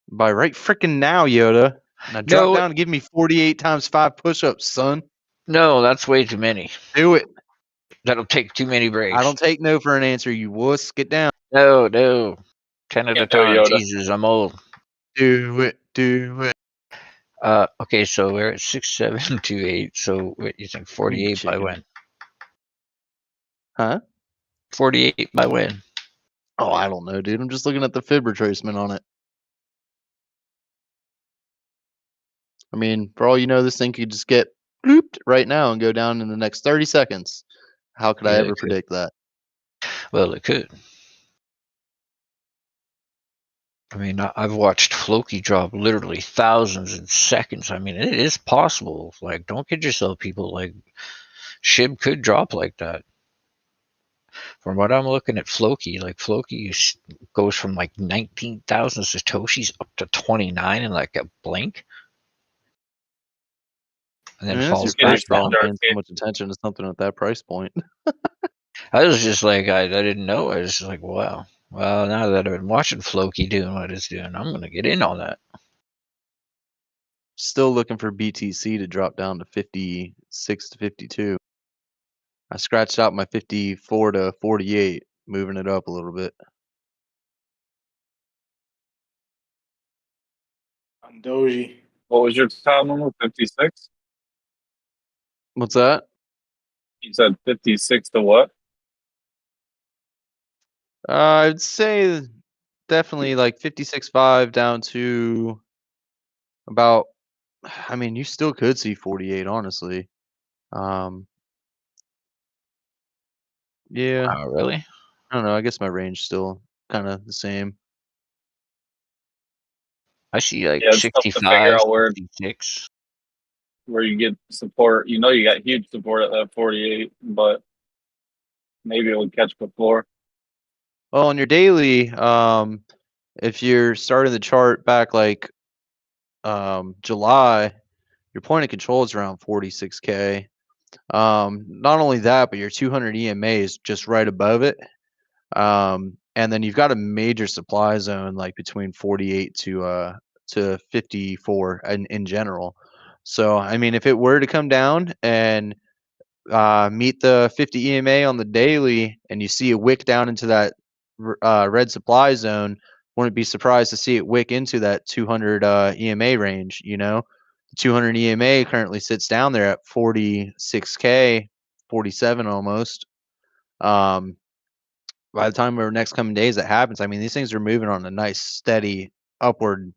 By right freaking now, Yoda. Now drop No. down and give me 48 times 5 push-ups, son. No, that's way too many. Do it. That'll take too many breaks. I don't take no for an answer, you wuss. Get down. No. 10 at a Can't do it, time. Yoda. Jesus, I'm old. Do it. Do it. Okay, so we're at 6728. So what you think 48 by when? Huh? 48 by when? Oh, I don't know, dude. I'm just looking at the fib retracement on it. I mean, for all you know, this thing could just get blooped right now and go down in the next 30 seconds. How could I Yeah, ever it could. predict that? Well, it could. I mean, I've watched Floki drop literally thousands in seconds. I mean, it is possible. Like, don't kid yourself, people. Like, Shib could drop like that. From what I'm looking at Floki, like Floki goes from like 19,000 Satoshis up to 29 in like a blink. And then That's your falls back first draw down. paying so much attention to something at that price point. I was just like, I didn't know. I was just like, wow. Well, now that I've been watching Floki doing what it's doing, I'm going to get in on that. Still looking for BTC to drop down to 56 to 52. I scratched out my 54 to 48, moving it up a little bit. On Doge. What was your top number? 56? What's that? You said 56 to what? I'd say definitely like 56.5 down to about. I mean, you still could see 48, honestly. Yeah. Really? I don't know. I guess my range still kind of the same. I see like Yeah, it's tough to figure 65, out 66. where you get support. You know, you got huge support at that 48, but maybe it would catch before. Well, on your daily, if you're starting the chart back like July, your point of control is around 46K. Not only that, but your 200 EMA is just right above it. And then you've got a major supply zone like between 48 to 54 in general. So I mean, if it were to come down and meet the 50 EMA on the daily, and you see a wick down into that red supply zone, wouldn't be surprised to see it wick into that 200 EMA range. You know, the 200 EMA currently sits down there at 46K, 47 almost. By the time over next coming days that happens, I mean, these things are moving on a nice steady upward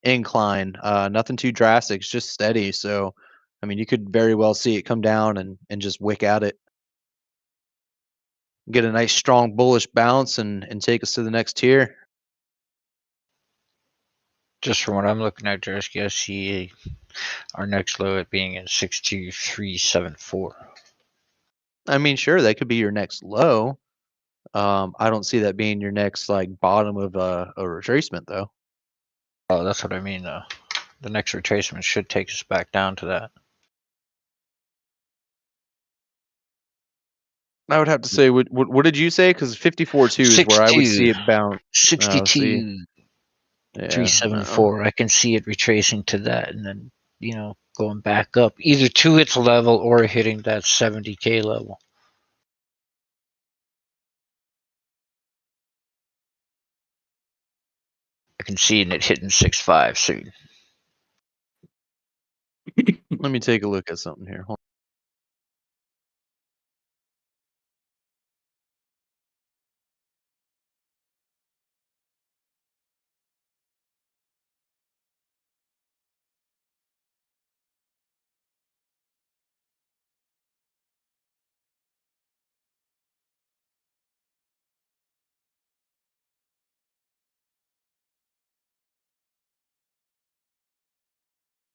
incline. Nothing too drastic, it's just steady. So I mean, you could very well see it come down and just wick at it, get a nice strong bullish bounce and take us to the next tier. Just from what I'm looking at, Jersey, I see our next low at being at 62374. I mean, sure, that could be your next low. I don't see that being your next like bottom of a retracement though. Oh, that's what I mean though. The next retracement should take us back down to that. I would have to say, what did you say? Because 54.2 is where I would see it bounce. 62, Yeah, 374. I can see it retracing to that and then, going back up either to its level or hitting that 70K level. I can see it hitting 6.5 soon. Let me take a look at something here. Hold on.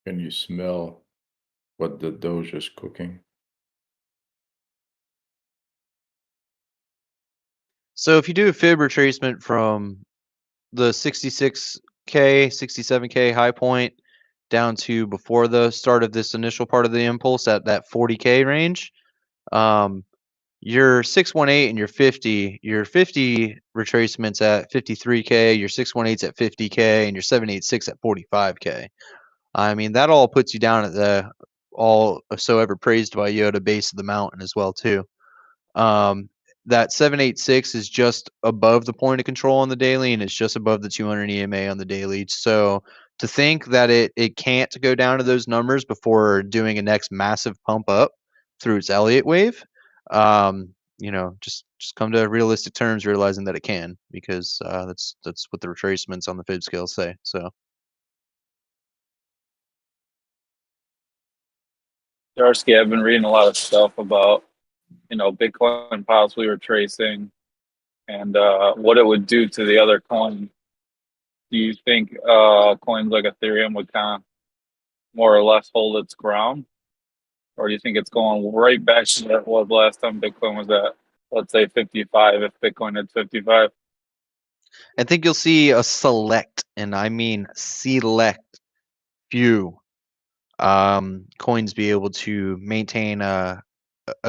Can you smell what the Doge is cooking? So if you do a fib retracement from the 66K, 67K high point down to before the start of this initial part of the impulse at that 40K range, your 618 and your 50 retracements at 53K, your 618's at 50K, and your 786 at 45K. I mean, that all puts you down at the all so ever praised by Yoda base of the mountain as well too. That 786 is just above the point of control on the daily, and it's just above the 200 EMA on the daily. So to think that it can't go down to those numbers before doing a next massive pump up through its Elliott wave, just come to realistic terms, realizing that it can, because that's what the retracements on the fib scale say. So. Darsky, I've been reading a lot of stuff about, Bitcoin possibly retracing and what it would do to the other coins. Do you think coins like Ethereum would kind of more or less hold its ground? Or do you think it's going right back to where it was last time Bitcoin was at, let's say 55, if Bitcoin had 55? I think you'll see a select, and I mean select, few coins be able to maintain a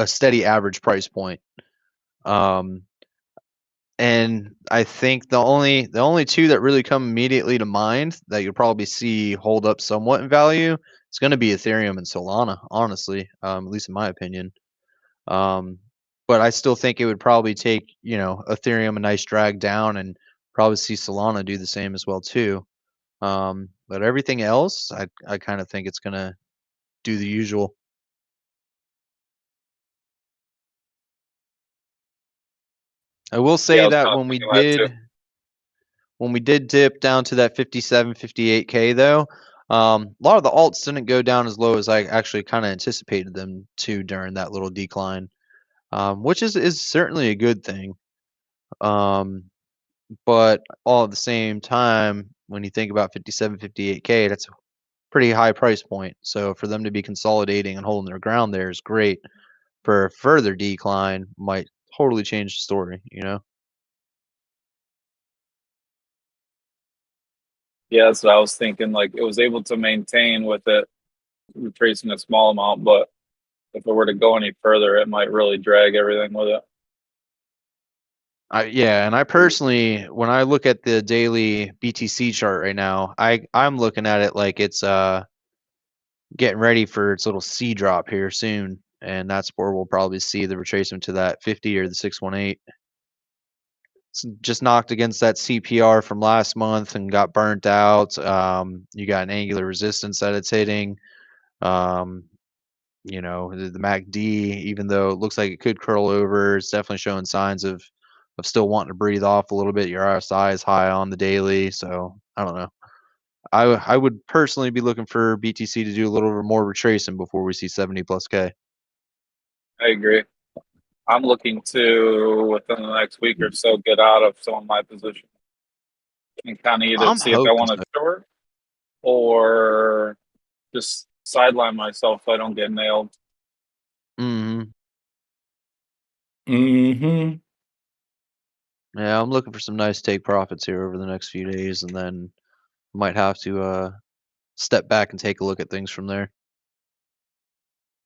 steady average price point. And I think the only two that really come immediately to mind that you'll probably see hold up somewhat in value is going to be Ethereum and Solana, honestly, at least in my opinion. But I still think it would probably take, Ethereum a nice drag down and probably see Solana do the same as well too. But everything else, I kind of think it's gonna do the usual. I will Yeah, I say was that kind of thinking that too. when we did dip down to that 57, 58K though, a lot of the alts didn't go down as low as I actually kind of anticipated them to during that little decline, which is certainly a good thing. But all at the same time, when you think about 57, 58K, that's a pretty high price point. So for them to be consolidating and holding their ground there is great. For a further decline, might totally change the story, you know? Yeah, that's what I was thinking. Like it was able to maintain with it retracing a small amount, but if it were to go any further, it might really drag everything with it. Yeah, and I personally, when I look at the daily BTC chart right now, I'm looking at it like it's getting ready for its little C drop here soon, and that's where we'll probably see the retracement to that 50 or the 618. It's just knocked against that CPR from last month and got burnt out. You got an angular resistance that it's hitting. You know, the MACD, even though it looks like it could curl over, it's definitely showing signs of still wanting to breathe off a little bit. Your RSI is high on the daily, so I don't know. I would personally be looking for BTC to do a little more retracing before we see 70 plus K. I agree. I'm looking to within the next week or so get out of some of my positions and kind of either I'm see if I hoping want to so. short or just sideline myself so I don't get nailed. Mm-hmm. Mm-hmm. Yeah, I'm looking for some nice take profits here over the next few days, and then might have to step back and take a look at things from there.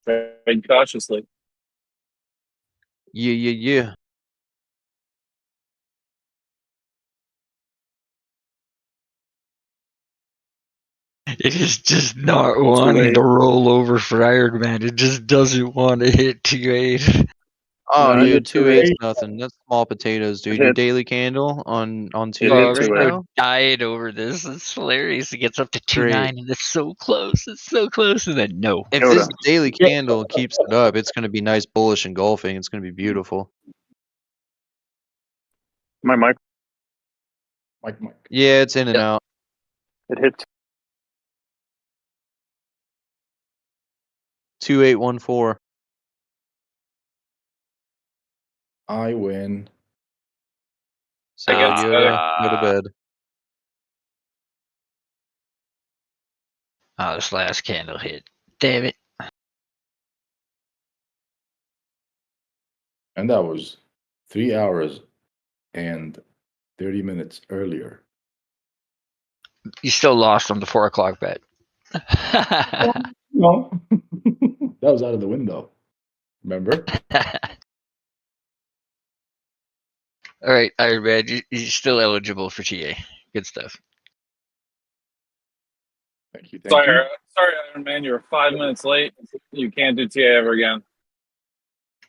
Trade cautiously. Yeah. It is just not wanting to roll over for Iron Man. It just doesn't want to hit 2.8. Oh, No, it dude, hit 2.8's 2.8. nothing. That's small potatoes, dude. It Your hit. daily candle on It 2.8 hit Bro, right 2.8. now, I'm dying over this. It's hilarious. It gets up to 2.9 great. and it's so close. It's so close. And then no. If Yoda. this daily candle keeps it up, it's going to be nice bullish engulfing. It's going to be beautiful. My mic. Mike. Yeah, it's in and Yep. out. It hit. 2814. I win. So Yoda, go to bed. Oh, this last candle hit. Damn it. And that was 3 hours and 30 minutes earlier. You still lost on the 4 o'clock bet. No. That was out of the window. Remember? All right, Iron Man, you're still eligible for TA. Good stuff. Thank you. Sorry, Iron Man, you were 5 minutes late. You can't do TA ever again.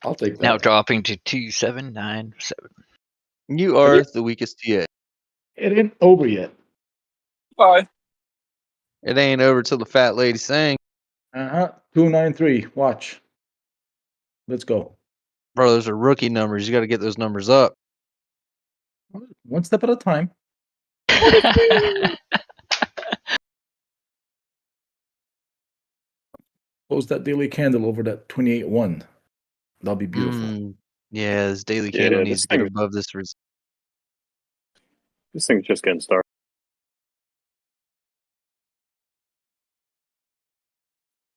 I'll take that. Now dropping to 2797. You are the weakest TA. It ain't over yet. Bye. It ain't over till the fat lady sing. 293. Watch. Let's go. Bro, those are rookie numbers. You got to get those numbers up. One step at a time. Close that daily candle over that 28.1. That'll be beautiful. Yeah, this daily Yeah, candle this needs to get thing- above this. This thing's just getting started.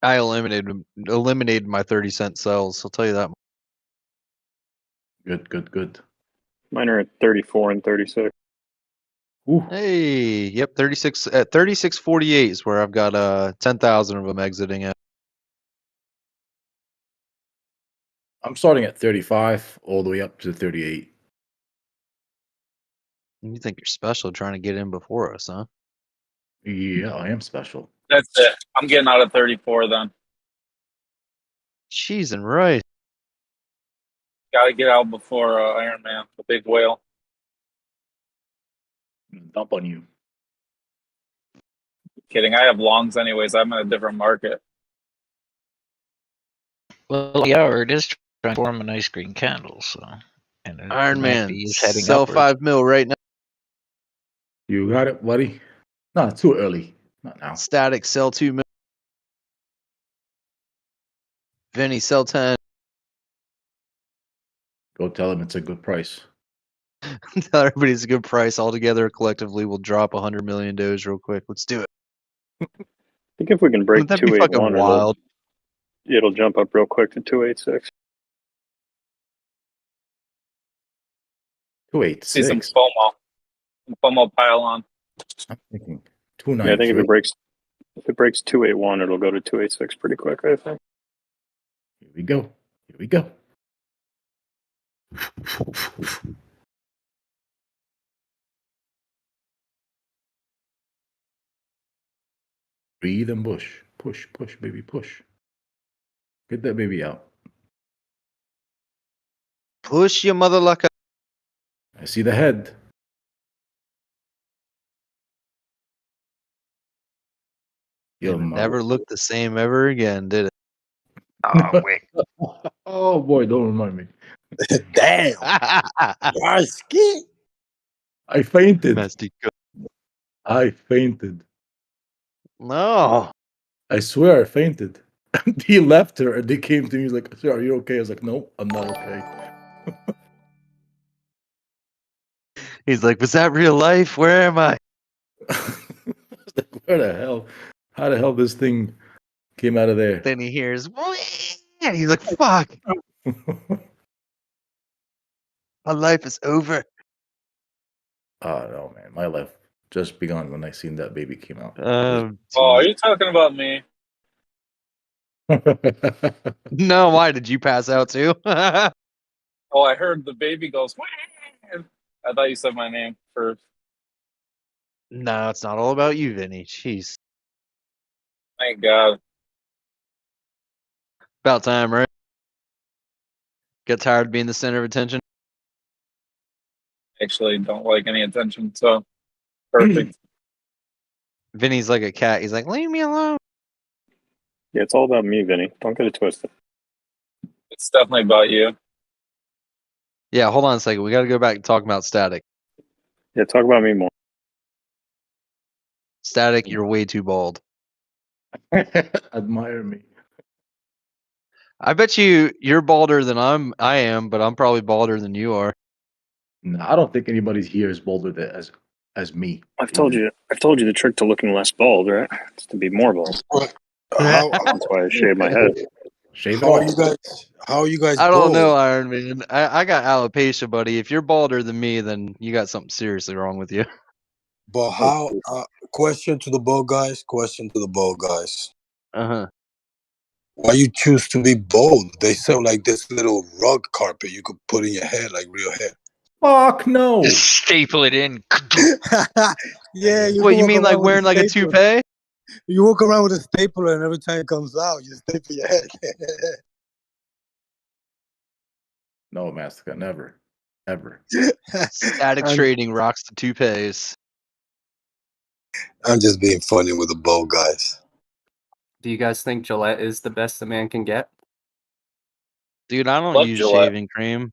I eliminated my 30-cent sells. I'll tell you that. Good. Mine are at 34 and 36. Ooh. Hey, yep, 36 at 36.48 is where I've got 10,000 of them exiting at. I'm starting at 35 all the way up to 38. You think you're special trying to get in before us, huh? Yeah, I am special. That's it. I'm getting out of 34 then. Cheese and rice. Got to get out before Iron Man, the big whale. Dump on you. Kidding. I have longs anyways. I'm in a different market. Well, yeah, it is trying to form a nice green candle, so and the Iron MACD Man, is heading sell upwards. 5 mil right now. You got it, buddy. No, too early. Not now. sTAtic, sell 2 mil. Vinny, sell 10. Go tell him it's a good price. Tell everybody it's a good price. All together, collectively, we'll drop 100 million Doge real quick. Let's do it. I think if we can break Wouldn't that be fucking 281, wild? it'll jump up real quick to 286. See some 286. FOMO pile on. I'm thinking Yeah, I think 293. if it breaks 281, it'll go to 286 pretty quick, I think. Here we go. Here we go. Breathe and push. Push, push, baby, push. Get that baby out. Push your mother lucker. I see the head. Your And it mother. never looked the same ever again, did it? Oh, wait. Oh, boy, don't remind me. Damn. Yarsky. I fainted. Mastica. I fainted. No. I swear I fainted. He left her and they came to me. He's like, "Sir, are you okay?" I was like, "No, I'm not okay." He's like, was that real life? Where am I? Where the hell? How the hell this thing came out of there? Then he hears, and he's like, fuck. My life is over. Oh no, man, my life just begun when I seen that baby came out. Oh, are you talking about me? No, why did you pass out too? Oh, I heard the baby goes. "Wah!" I thought you said my name first. No, it's not all about you, Vinny. Jeez. Thank God. About time, right? Get tired of being the center of attention? Actually, don't like any attention, so perfect. Vinny's like a cat. He's like, leave me alone. Yeah, it's all about me, Vinny. Don't get it twisted. It's definitely about you. Yeah, hold on a second. We got to go back and talk about sTAtic. Yeah, talk about me more. sTAtic, you're way too bald. Admire me. I bet you're balder than I am, but I'm probably balder than you are. No, I don't think anybody here is bolder than as me. I've told you the trick to looking less bald, right? It's to be more bald. That's why I shave my head. Shave How are you guys? How are you guys? I don't know, bald? Iron Man. I got alopecia, buddy. If you're balder than me, then you got something seriously wrong with you. But how? Question to the bald guys. Question to the bald guys. Uh-huh. Why you choose to be bald? They sell like this little rug carpet you could put in your head, like real hair. Fuck no. Just staple it in. Yeah. What, you mean like wearing like a toupee? You walk around with a stapler, and every time it comes out, you staple your head. No, Mastica, never. Ever. sTAtic trading rocks the toupees. I'm just being funny with the bald guys. Do you guys think Gillette is the best a man can get? Dude, I don't Love use Gillette. shaving cream.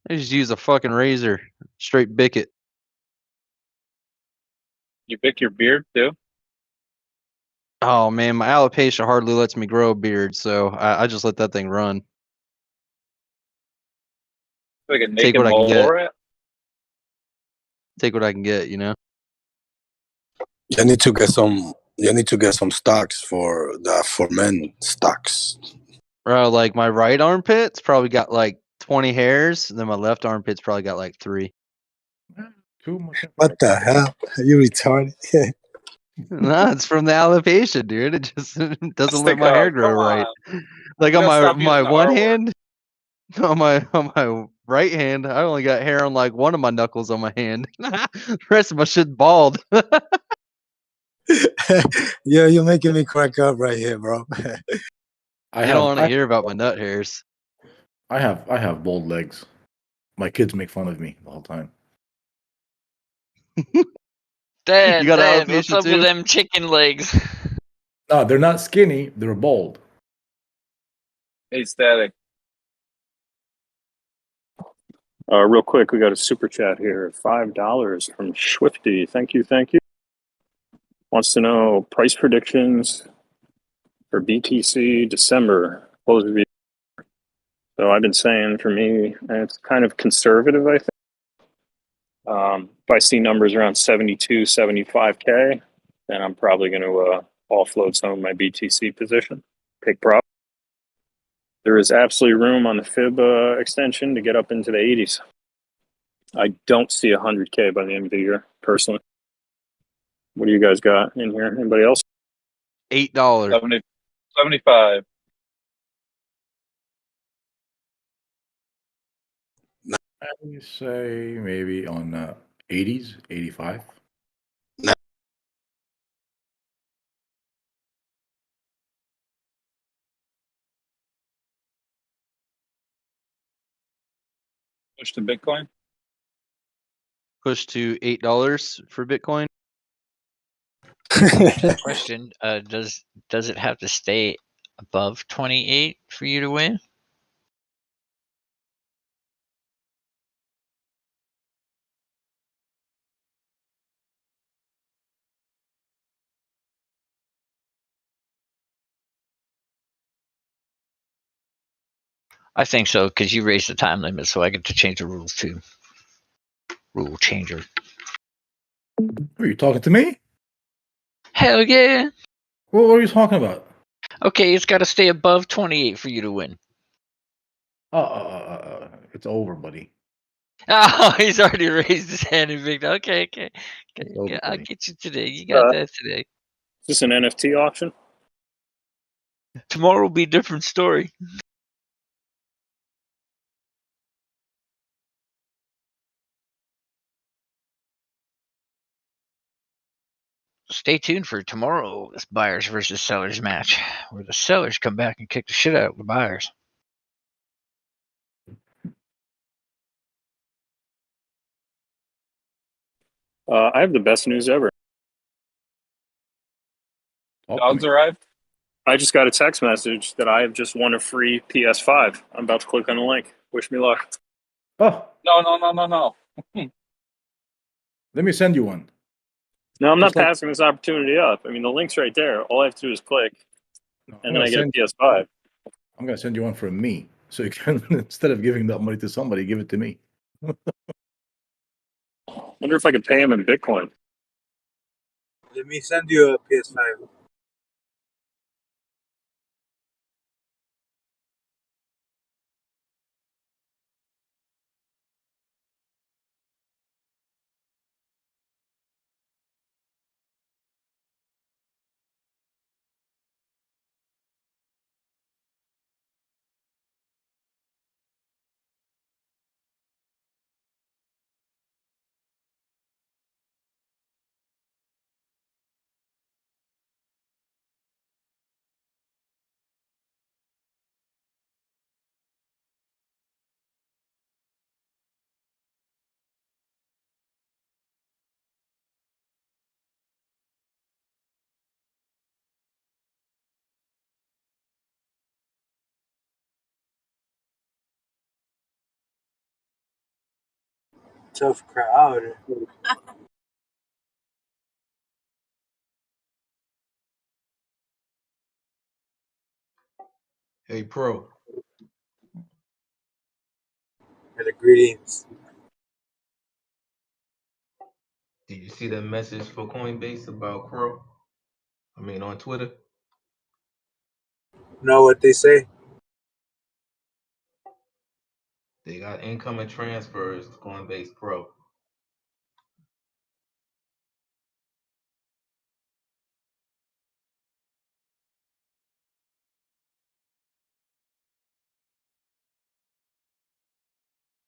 I just use a fucking razor. Straight bick it. You pick your beard too? Oh man, my alopecia hardly lets me grow a beard, so I just let that thing run. Like a Take naked what I can mole get. rat? Take what I can get, you know. You need to get some. You need to get some stocks for men stocks. Bro, like my right armpit's probably got like 20 hairs, and then my left armpit's probably got like 3. Too much. What the hell? Are you retarded? No, it's from the alopecia, dude. It just doesn't let my hair grow come right. on. Like You on gotta stop my using the one R word. hand, on my right hand, I only got hair on like one of my knuckles on my hand. The rest of my shit's bald. Yeah, you're making me crack up right here, bro. You don't want to hear about my nut hairs. I have bald legs. My kids make fun of me the whole time. Dad, You got Dad, what's alopecia up with too? them chicken legs? No, they're not skinny. They're bald. Hey, sTAtic. Real quick, we got a super chat here, $5 from Swifty. Thank you, thank you. Wants to know price predictions for BTC December close of the year. So I've been saying for me, it's kind of conservative, I think. If I see numbers around 72, 75K, then I'm probably going to offload some of my BTC position, take profit. There is absolutely room on the fib extension to get up into the 80s. I don't see 100K by the end of the year, personally. What do you guys got in here? Anybody else? $8. 75. I would say maybe on 80s, 85. Push to Bitcoin. Push to $8 for Bitcoin. Question: does it have to stay above 28 for you to win? I think so, because you raised the time limit, so I get to change the rules too. Rule changer. Are you talking to me? Hell yeah! What are you talking about? Okay, it's got to stay above 28 for you to win. It's over, buddy. Oh, he's already raised his hand and big. Okay. Over, I'll buddy. get you today. You got that today. Is this an NFT auction? Tomorrow will be a different story. Stay tuned for tomorrow's buyers versus sellers match, where the sellers come back and kick the shit out of the buyers. I have the best news ever. Dogs arrived. I just got a text message that I have just won a free PS5. I'm about to click on the link. Wish me luck. Oh, No. let me send you one. No, I'm not Just like- passing this opportunity up. I mean, the link's right there. All I have to do is click, and then I get a PS5. I'm gonna send you one from me, so you can instead of giving that money to somebody, give it to me. Wonder if I could pay him in Bitcoin. Let me send you a PS5. Tough crowd. Hey, Pro. The greetings. Did you see that message for Coinbase about Crow? I mean, on Twitter. Know what they say? They got incoming transfers to Coinbase Pro.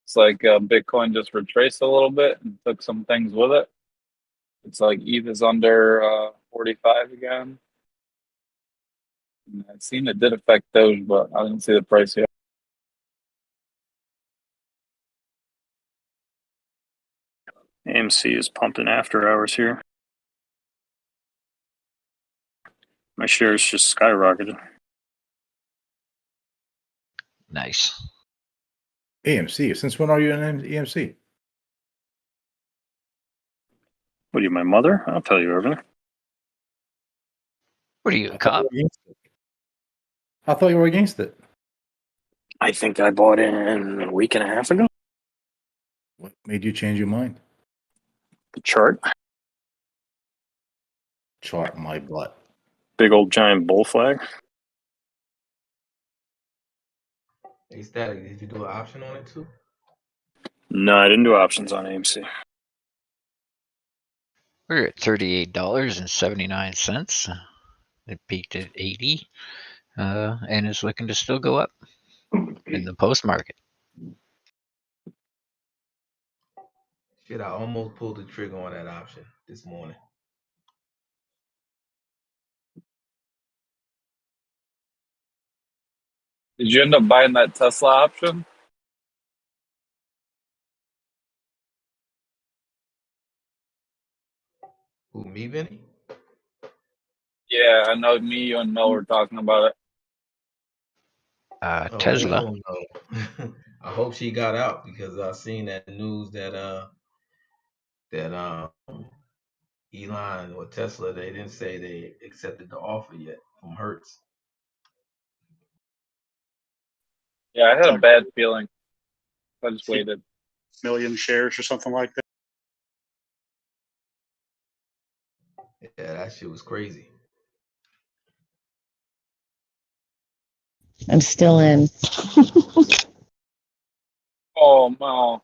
It's like Bitcoin just retraced a little bit and took some things with it. It's like ETH is under 45 again. And I've seen it did affect Doge, but I didn't see the price yet. AMC is pumping after hours here. My shares just skyrocketed. Nice. AMC. Since when are you in EMC? What are you, my mother? I'll tell you everything. What are you, a cop? I thought you were against it. I think I bought in a week and a half ago. What made you change your mind? The chart. Chart my butt. Big old giant bull flag. Hey, sTAtic, did you do an option on it too? No, I didn't do options on AMC. We're at $38.79. It peaked at 80, and is looking to still go up in the post market. Shit, I almost pulled the trigger on that option this morning. Did you end up buying that Tesla option? Who, me, Vinny? Yeah, I know me, you and Mel were talking about it. Oh, Tesla. I don't know. I hope she got out because I seen that news that Elon or Tesla, they didn't say they accepted the offer yet from Hertz. Yeah, I had a bad feeling. I just waited. Million shares or something like that. Yeah, that shit was crazy. I'm still in. Oh, no.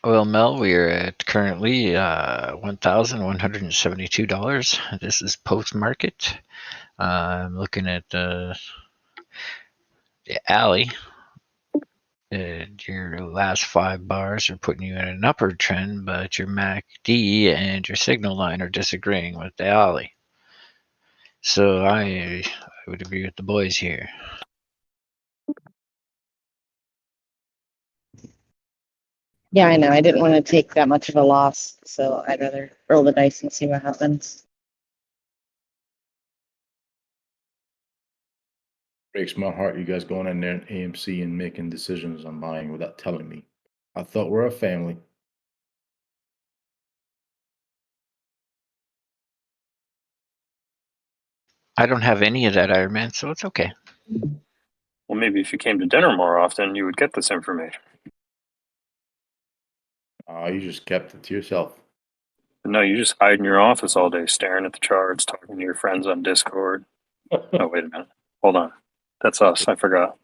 Well, Mel, we are at currently $1,172. This is post market. I'm looking at the alley. Your last 5 bars are putting you in an upward trend, but your MACD and your signal line are disagreeing with the alley. So I would agree with the boys here. Yeah, I know. I didn't want to take that much of a loss, so I'd rather roll the dice and see what happens. Breaks my heart, you guys going in there in AMC and making decisions on buying without telling me. I thought we're a family. I don't have any of that, Iron Man, so it's okay. Well, maybe if you came to dinner more often, you would get this information. You just kept it to yourself. But no, you just hide in your office all day, staring at the charts, talking to your friends on Discord. Oh, wait a minute. Hold on. That's us. I forgot.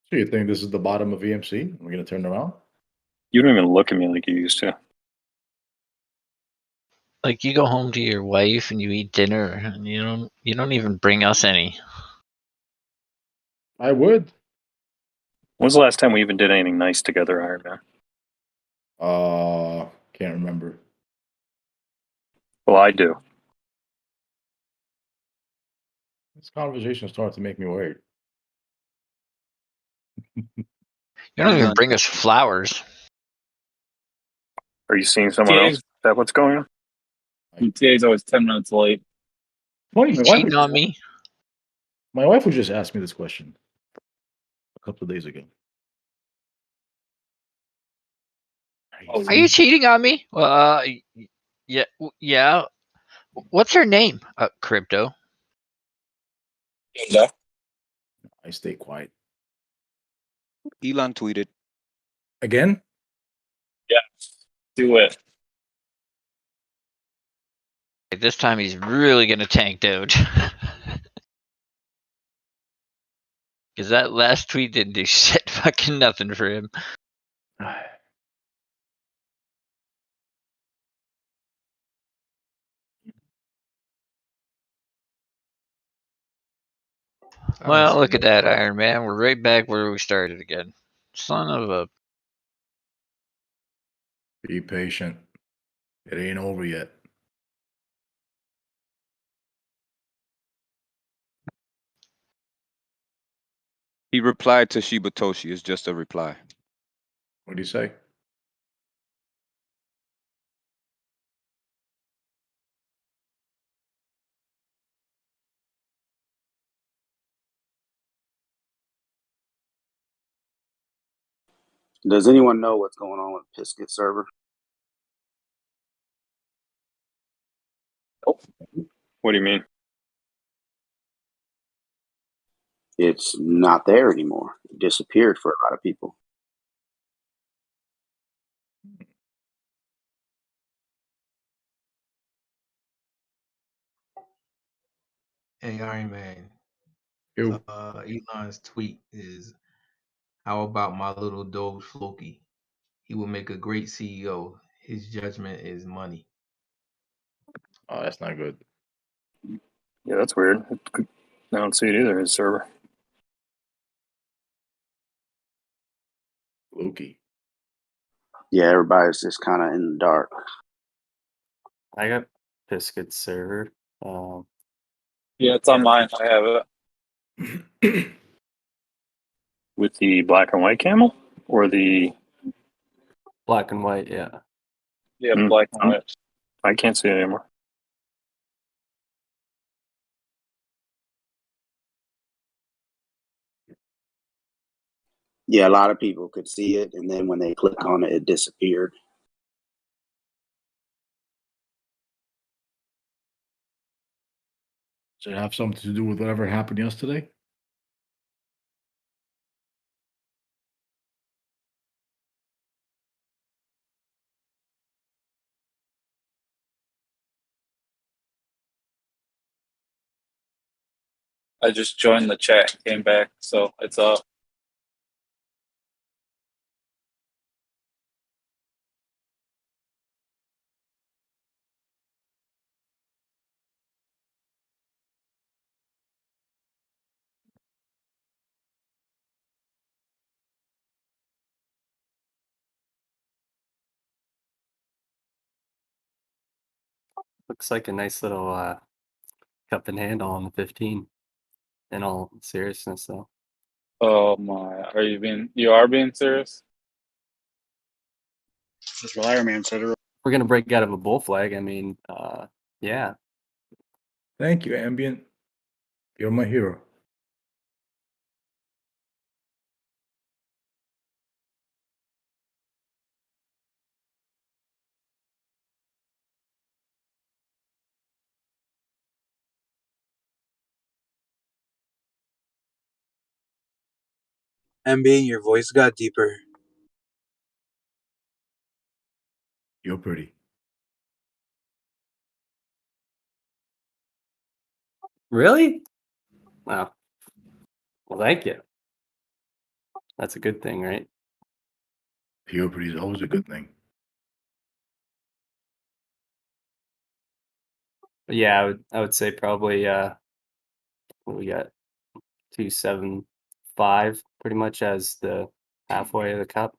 So you think this is the bottom of EMC? We're going to turn around? You don't even look at me like you used to. Like you go home to your wife and you eat dinner, and you don't even bring us any. I would. When's the last time we even did anything nice together, Iron Man? Can't remember. Well, I do. This conversation started to make me worried. You don't even bring us flowers. Are you seeing someone else? Is that what's going on? ETA's always 10 minutes late. Funny, You cheating on me? My wife would just ask me this question a couple of days ago. Are you cheating on me? Well, yeah. What's her name? Crypto. Yeah. I stay quiet. Elon tweeted. Again? Yeah. Do it. This time he's really gonna tank Doge. Because that last tweet didn't do shit fucking nothing for him. Well, look at that, Iron Man. We're right back where we started again. Son of a... Be patient. It ain't over yet. He replied to Shibatoshi. It's just a reply. What do you say? Does anyone know what's going on with Pisket server? What do you mean? It's not there anymore. It disappeared for a lot of people. Hey, Iron Man. Yo. Elon's tweet is, "How about my little Doge Floki? He will make a great CEO. His judgment is money." Oh, that's not good. Yeah, that's weird. I don't see it either. His server. Loki. Yeah, everybody's just kind of in the dark. I got Biscuit server. Yeah, it's on mine. I have it. With the black and white camel or the Black and white, yeah. Yeah, black and white. I can't see it anymore. Yeah, a lot of people could see it, and then when they click on it, it disappeared. Does it have something to do with whatever happened yesterday? I just joined the chat, came back, so it's up. Looks like a nice little cup and handle on the 15. In all seriousness, though. Oh my, you are being serious? That's what Iron Man said. We're gonna break out of a bull flag. I mean, yeah. Thank you, Ambient. You're my hero. MB, your voice got deeper. You're pretty. Really? Wow. Well, thank you. That's a good thing, right? You're pretty is always a good thing. But yeah, I would say probably what we got 275 pretty much as the halfway of the cup.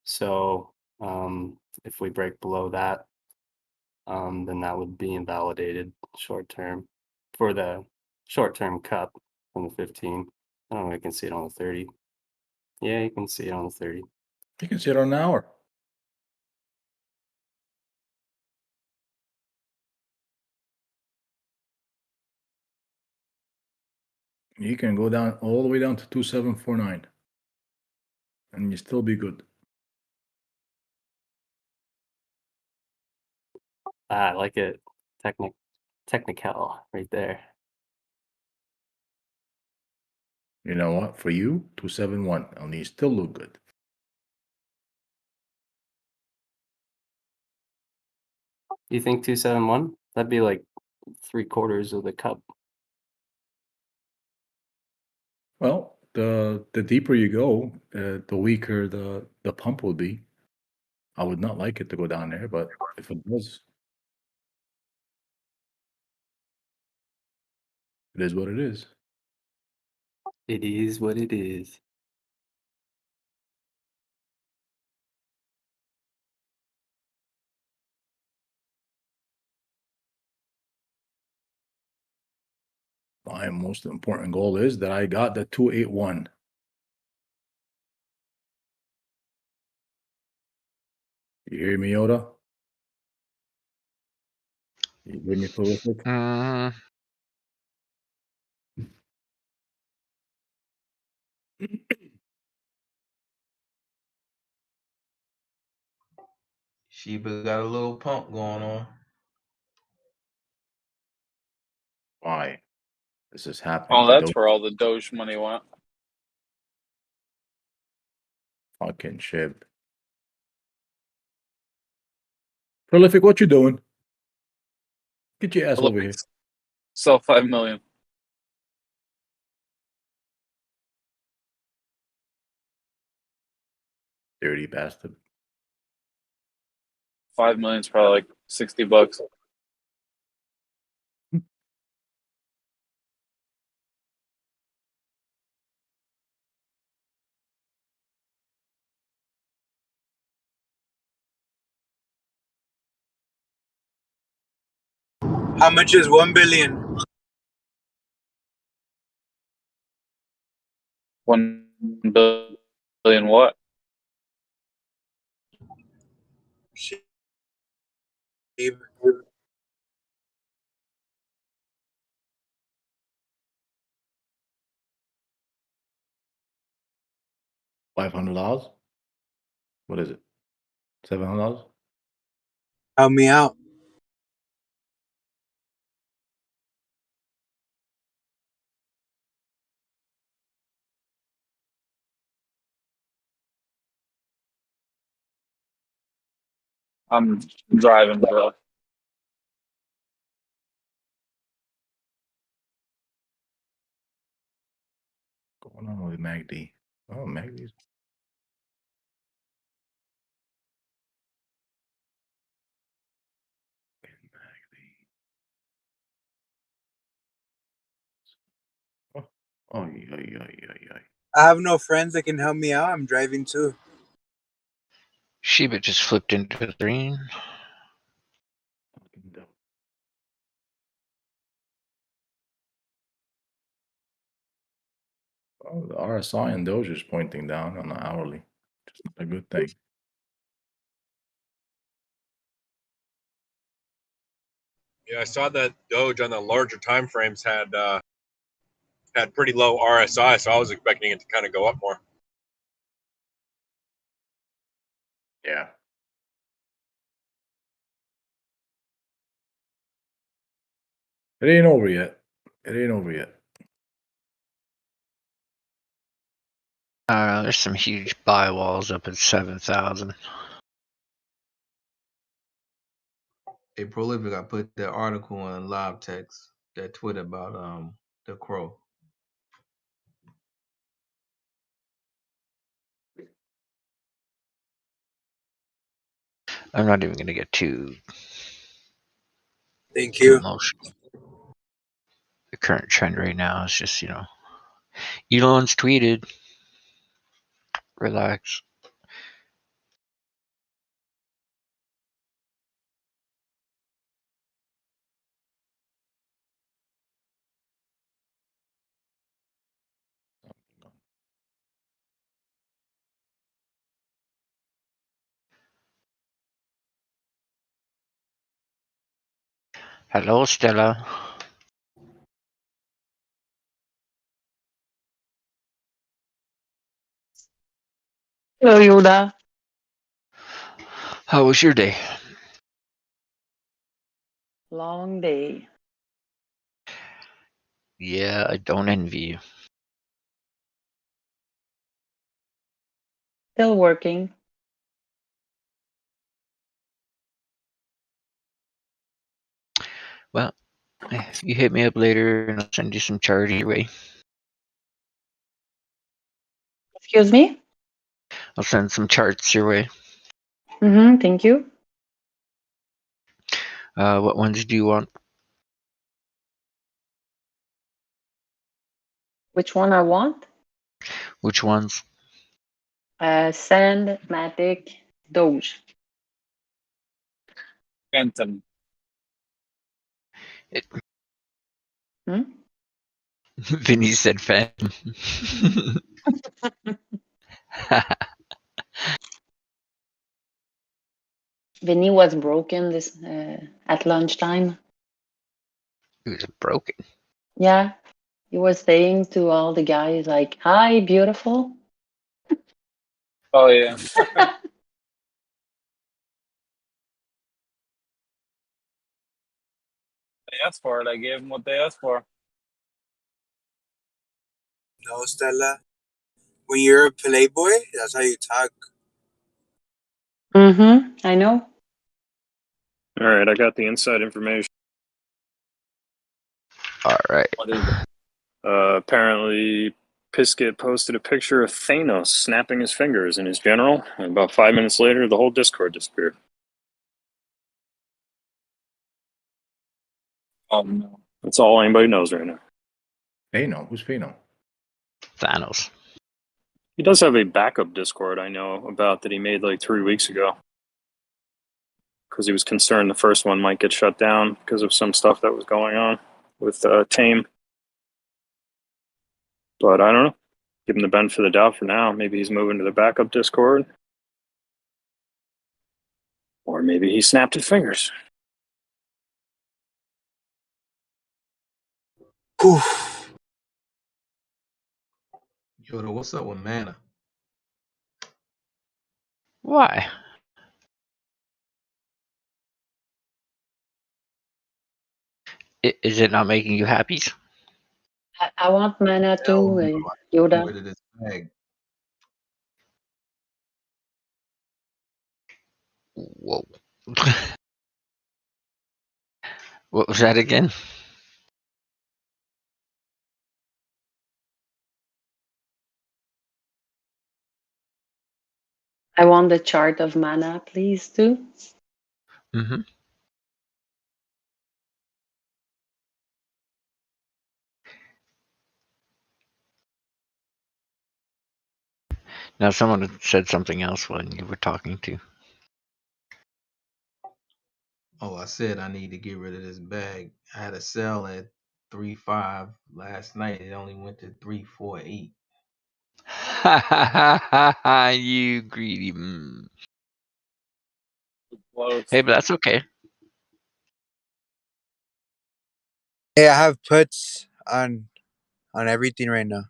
So if we break below that, then that would be invalidated short term for the short term cup on the 15. I don't know if I can see it on the 30. Yeah, you can see it on the 30. You can see it on an hour. You can go down all the way down to 2749. And you still be good. I like it. Technical right there. You know what? For you, 271. And you still look good. You think 271? That'd be like 3/4 of the cup. Well, the deeper you go, the weaker the pump will be. I would not like it to go down there, but if it does, it is what it is. It is what it is. My most important goal is that I got the 281. You hear me, Yoda? You hear me, Prolific? Sheba got a little pump going on. Why? This is happening. Oh, The that's Doge where all the Doge money went. fucking Shib. Prolific, what you doing? Get your ass Look, over here. sell 5 million. Dirty bastard. 5 million's probably like $60. How much is 1 billion? 1 billion what? Shib. $500? What is it? $700? Help me out. I'm driving, bro. What's going on with MACD? Oh, MACD's. Oh, yeah. I have no friends that can help me out. I'm driving too. Sheba just flipped into the green. Oh, the RSI and Doge is pointing down on the hourly. Just not a good thing. Yeah, I saw that Doge on the larger time frames had pretty low RSI, so I was expecting it to kind of go up more. Yeah. It ain't over yet. It ain't over yet. There's some huge buy walls up at 7,000. Hey, Prolific, I put that article in live text, that Twitter about the crow. I'm not even gonna get too Thank you. emotional. The current trend right now is just, Elon's tweeted. Relax. Hello, Stella. Hello, Yoda. How was your day? Long day. Yeah, I don't envy you. Still working. Well, you hit me up later and I'll send you some charge your way. Excuse me? I'll send some charts your way. Thank you. What ones do you want? Which one I want? Which ones? Sand, Matic, Doge. Phantom. Vinny said Phantom. Vinny was broken this at lunchtime. He was broken. Yeah. He was saying to all the guys like, "Hi, beautiful." Oh, yeah. asked for it. I gave them what they asked for. No, Stella. When you're a playboy, that's how you talk. I know. All right, I got the inside information. All right. What is it? Apparently, Piskett posted a picture of Thanos snapping his fingers in his general, and about 5 minutes later, the whole Discord disappeared. Oh no. That's all anybody knows right now. Pano? Who's Pano? Thanos. He does have a backup Discord I know about that he made like 3 weeks ago. Because he was concerned the first one might get shut down because of some stuff that was going on with Tame. But I don't know. Give him the benefit of the doubt for now. Maybe he's moving to the backup Discord. Or maybe he snapped his fingers. Whew. Yoda, what's up with mana? Why? Is it not making you happy? I want mana too, Get Yoda. rid of this bag. Whoa. What was that again? I want the chart of mana, please, too. Mm-hmm. Now, someone had said something else when you were talking to. Oh, I said I need to get rid of this bag. I had a sell at 3.5 last night. It only went to 3.48. You greedy. Close. Hey, but that's okay. Hey, I have puts on everything right now.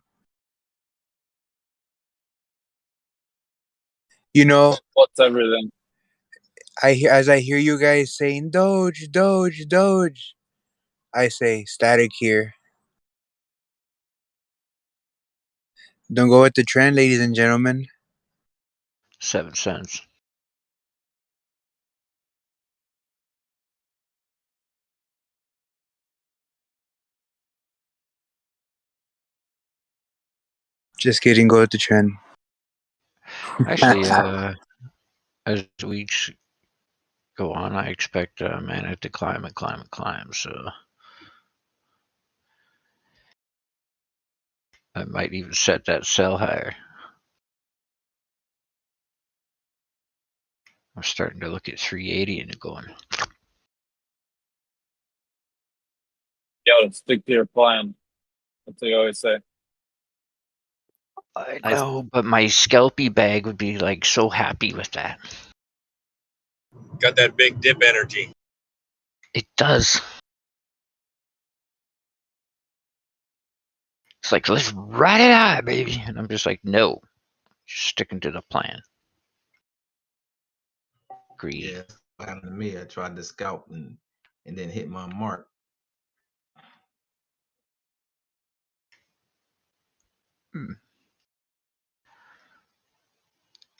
You know, What's everything? as I hear you guys saying Doge, Doge, Doge, I say sTAtic here. Don't go with the trend, ladies and gentlemen. 7 cents. Just kidding, go with the trend. Actually, as weeks go on, I expect mana to climb and climb and climb. So I might even set that sell higher. I'm starting to look at 380 and going. Yo, stick to your plan. That's what you always say. I know, but my scalpy bag would be like so happy with that. Got that big dip energy. It does. It's like, let's ride it out, baby. And I'm just like, no, just sticking to the plan. Greedy. Yeah, what happened to me? I tried to scalp and then hit my mark.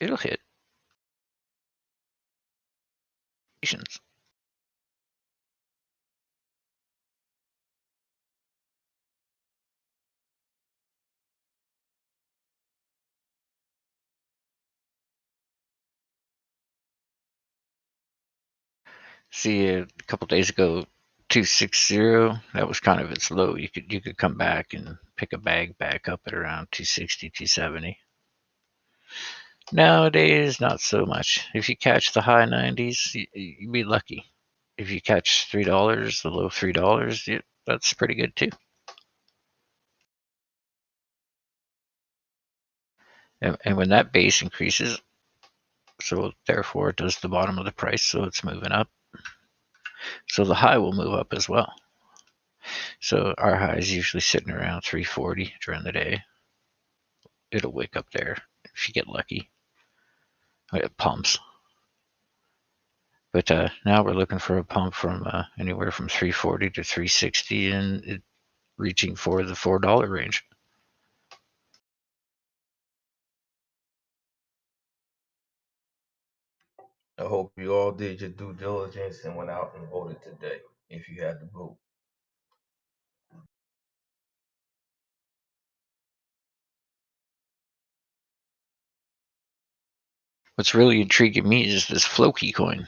It'll hit. Patience. See, a couple days ago, 260. That was kind of its low. You could come back and pick a bag back up at around 260, 270. Nowadays, not so much. If you catch the high 90s, you'd be lucky. If you catch $3, the low $3, that's pretty good too. And when that base increases, so therefore it does the bottom of the price, so it's moving up. So the high will move up as well. So our high is usually sitting around 340 during the day. It'll wake up there if you get lucky. It pumps. But now we're looking for a pump from anywhere from 340 to 360, and it reaching for the $4 range. I hope you all did your due diligence and went out and voted today, if you had to vote. What's really intriguing me is this Floki coin.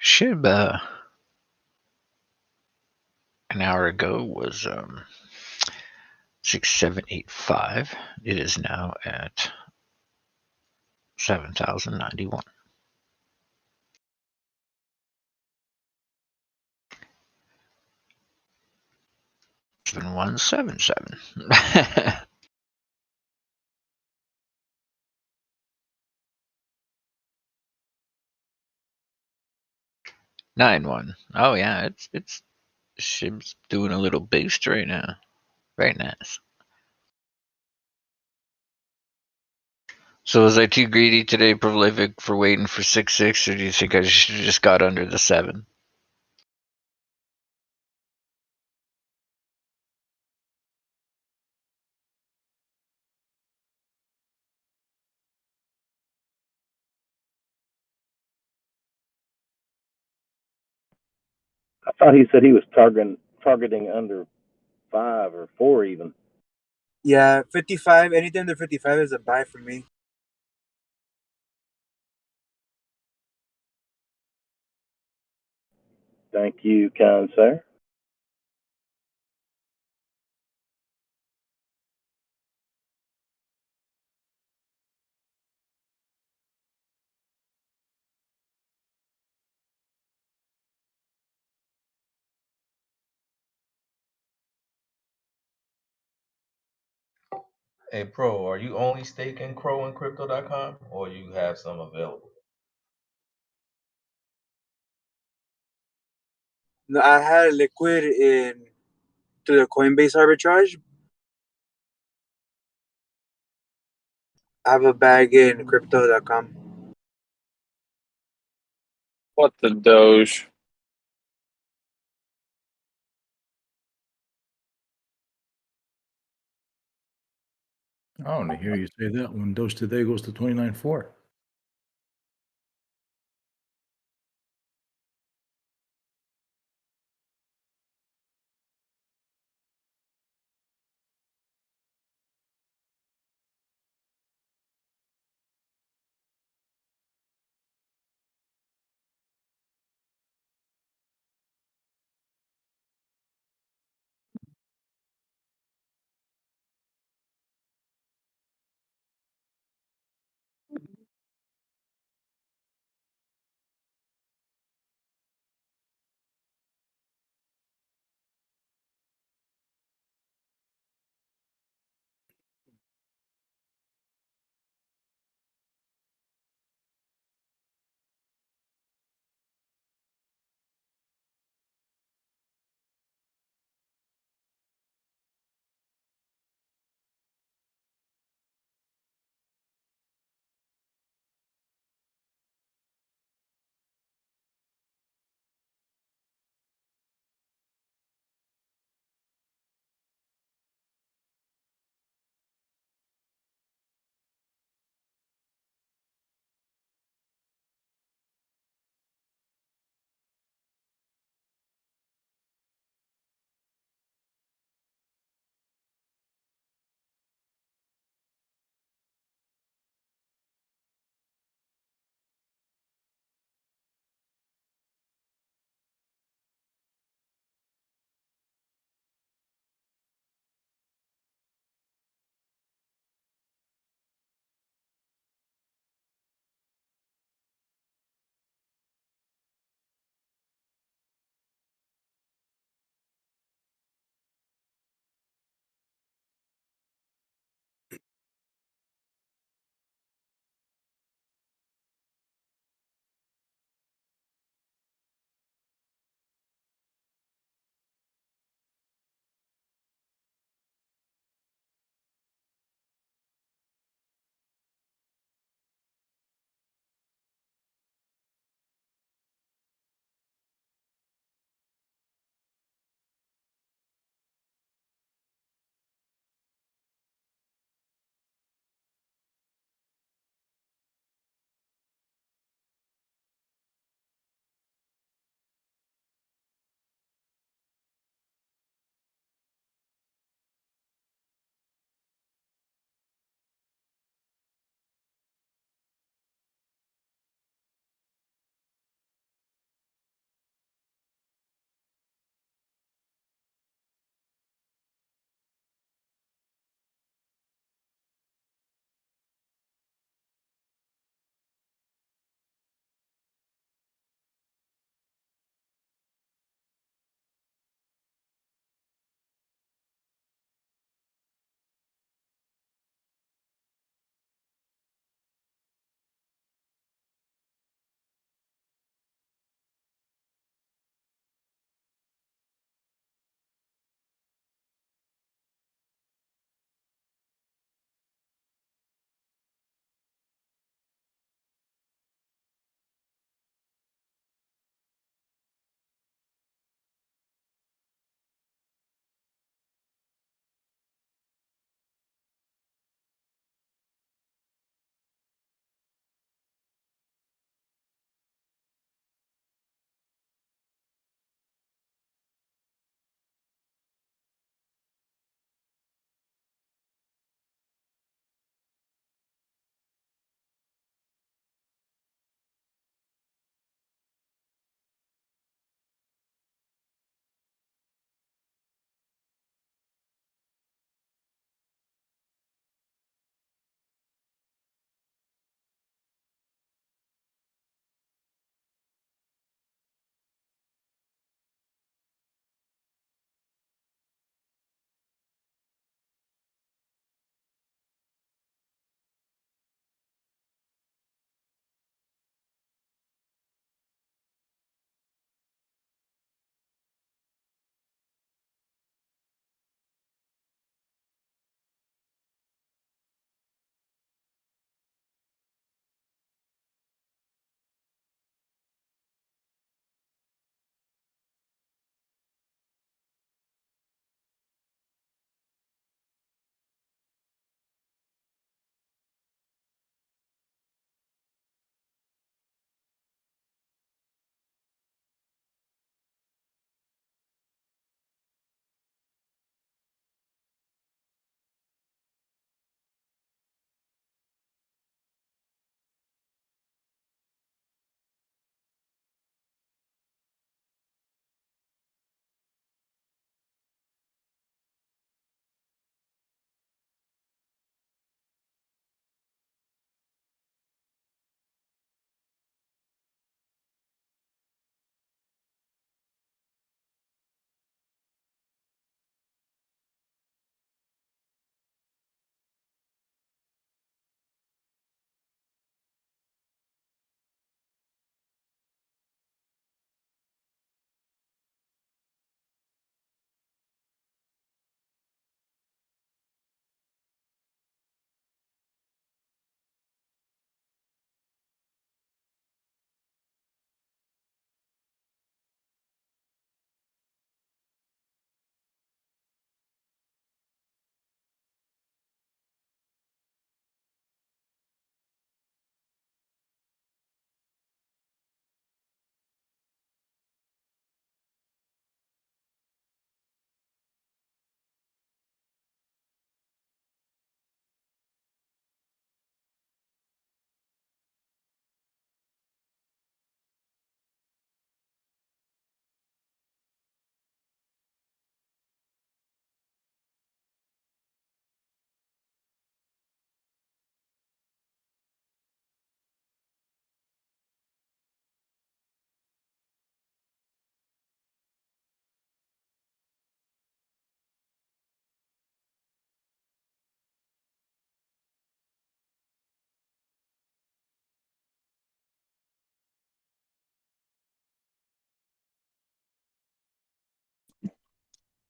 Shib an hour ago was 6785. It is now at 7,091. Seven 177. 9-1. Oh yeah, it's Shib's doing a little boost right now. Very nice. So was I too greedy today, Prolific, for waiting for 6-6, or do you think I should have just got under the 7? I thought he said he was targeting under 5 or 4 even. Yeah, 55. Anything under 55 is a buy for me. Thank you, kind sir. Hey, Pro, are you only staking Crow in Crypto.com, or you have some available? No, I had liquid in to the Coinbase arbitrage. I have a bag in Crypto.com. What the Doge? I want to hear you say that when Doge today goes to 29.4.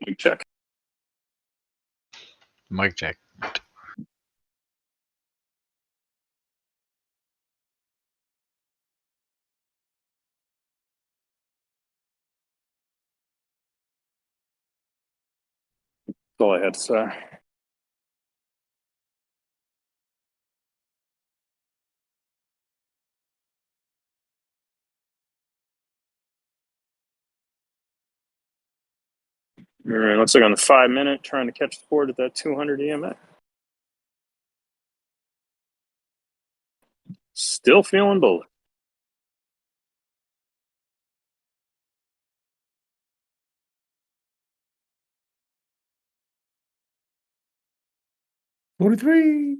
You check. Mic check. That's all I had to say. All right, looks like on the 5 minute, trying to catch the board at that 200 EMA. Still feeling bullish. $43.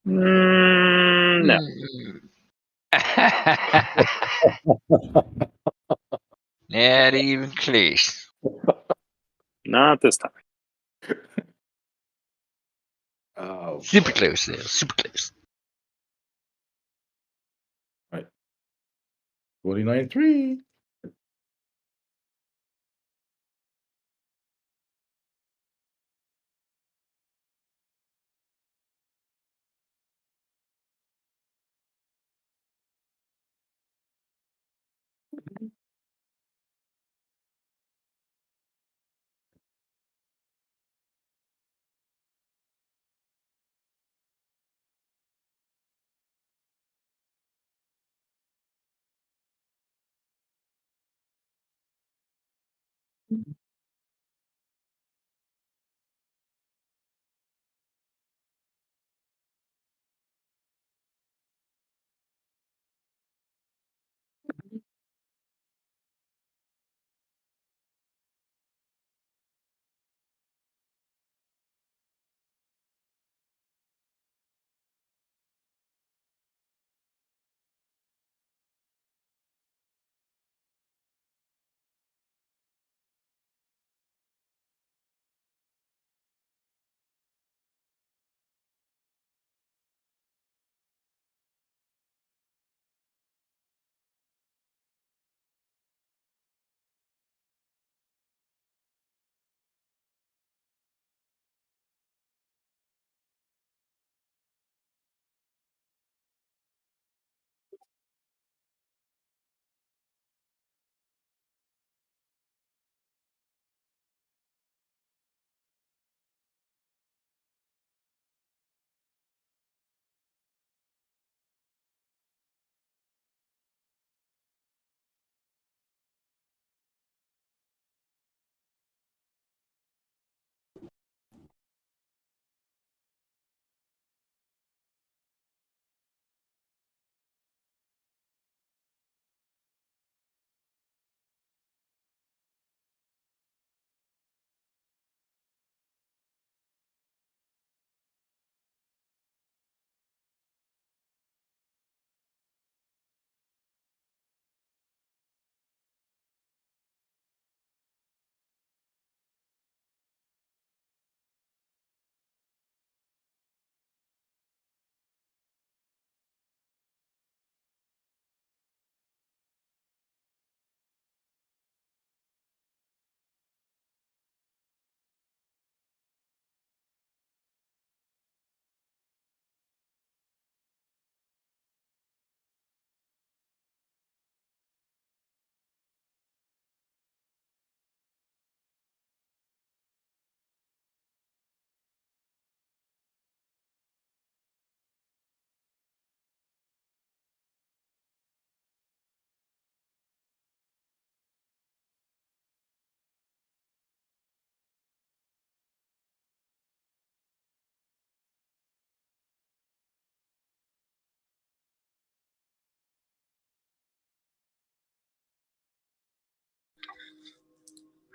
No. Not even close. Not this time. Oh, Super close there. Super close. right. 49.3.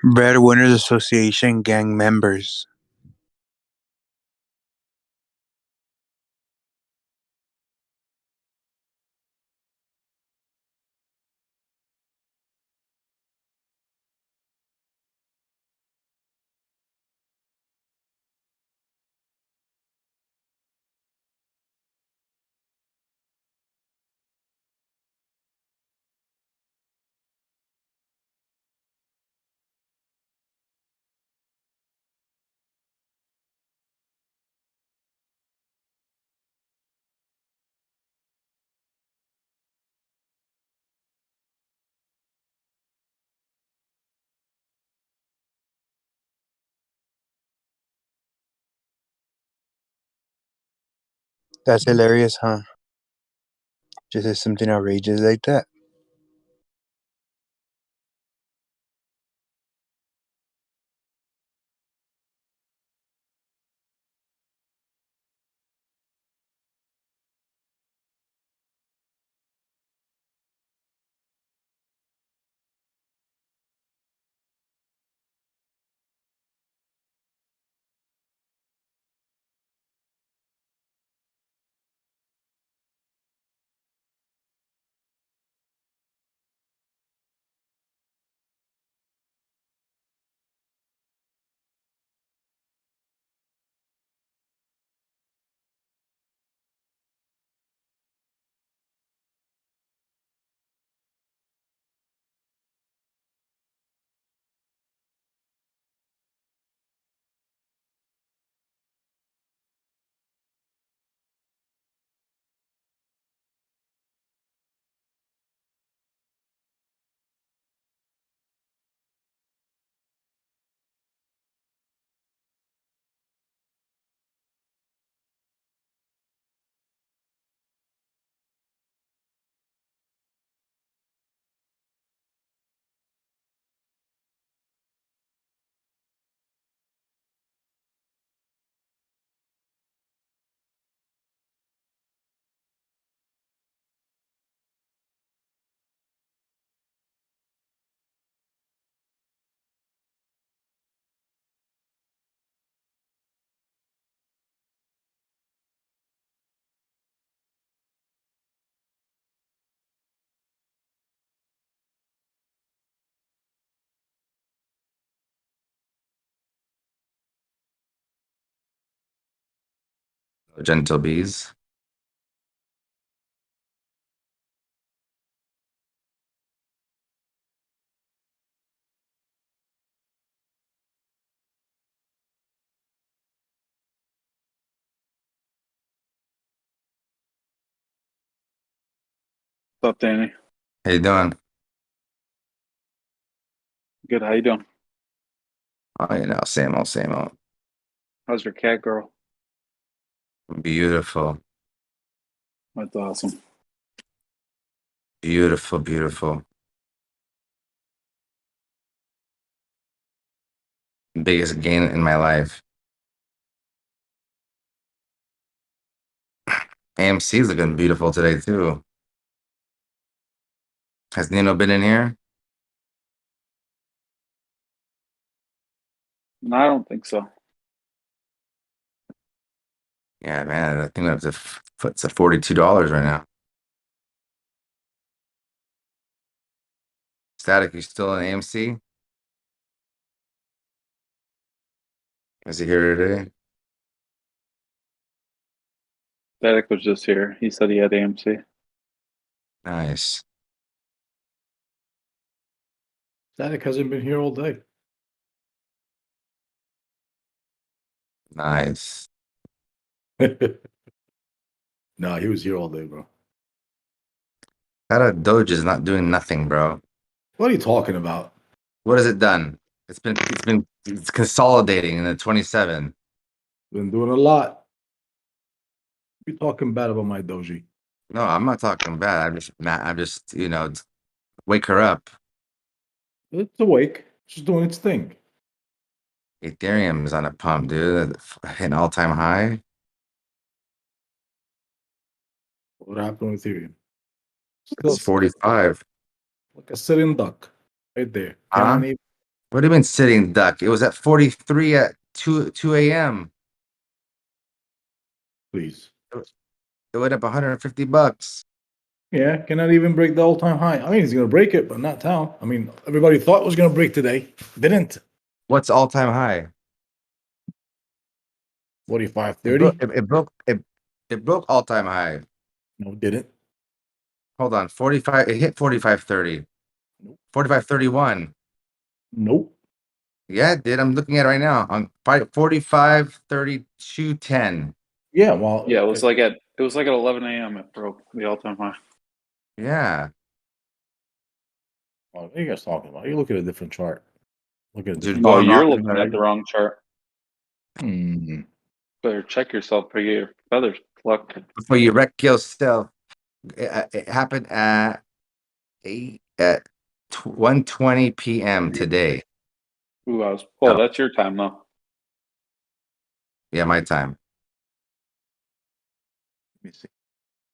Breadwinners Association gang members. That's hilarious, huh? Just as something outrageous like that. Gentle bees. What's up, Danny? How you doing? Good. How you doing? Oh, you know, same old, same old. How's your cat girl? Beautiful, That's awesome. beautiful, beautiful. Biggest gain in my life. AMC's looking beautiful today too. Has Nino been in here? No, I don't think so. Yeah, man. I think that's it's at $42 right now. Static, you still in AMC? Is he here today? sTAtic was just here. He said he had AMC. Nice. sTAtic hasn't been here all day. Nice. No, he was here all day, bro. That Doge is not doing nothing, bro. What are you talking about? What has it done? It's consolidating in the 27. Been doing a lot. You talking bad about my Doji? No, I'm not talking bad. I'm just, wake her up. It's awake, just doing its thing. Ethereum is on a pump, dude. Hitting all-time high. What happened with Ethereum? It's 45. Like a sitting duck, right there. Huh? Can't even. What do you mean sitting duck? It was at 43 at 2 a.m. Please. It went up $150. Yeah, cannot even break the all-time high. I mean, he's gonna break it, but not town. I mean, everybody thought it was gonna break today. Didn't. What's all-time high? 45, 30. It broke all-time high. No, it didn't. Hold on. 45. It hit 45.30. 45.31. Nope. Yeah, it did. I'm looking at it right now on 45.32.10. Yeah, well, Yeah, it was like at 11 a.m. It broke the all-time high. Yeah. What are you guys talking about? You look at a different chart. Look at a Dude, different No, going you're off looking at the wrong chart. Hmm. Better check yourself for your feathers plucked. Before you wreck yourself. It happened at 1:20 p.m. today. Ooh, Oh, that's your time though. yeah, my time. Let me see.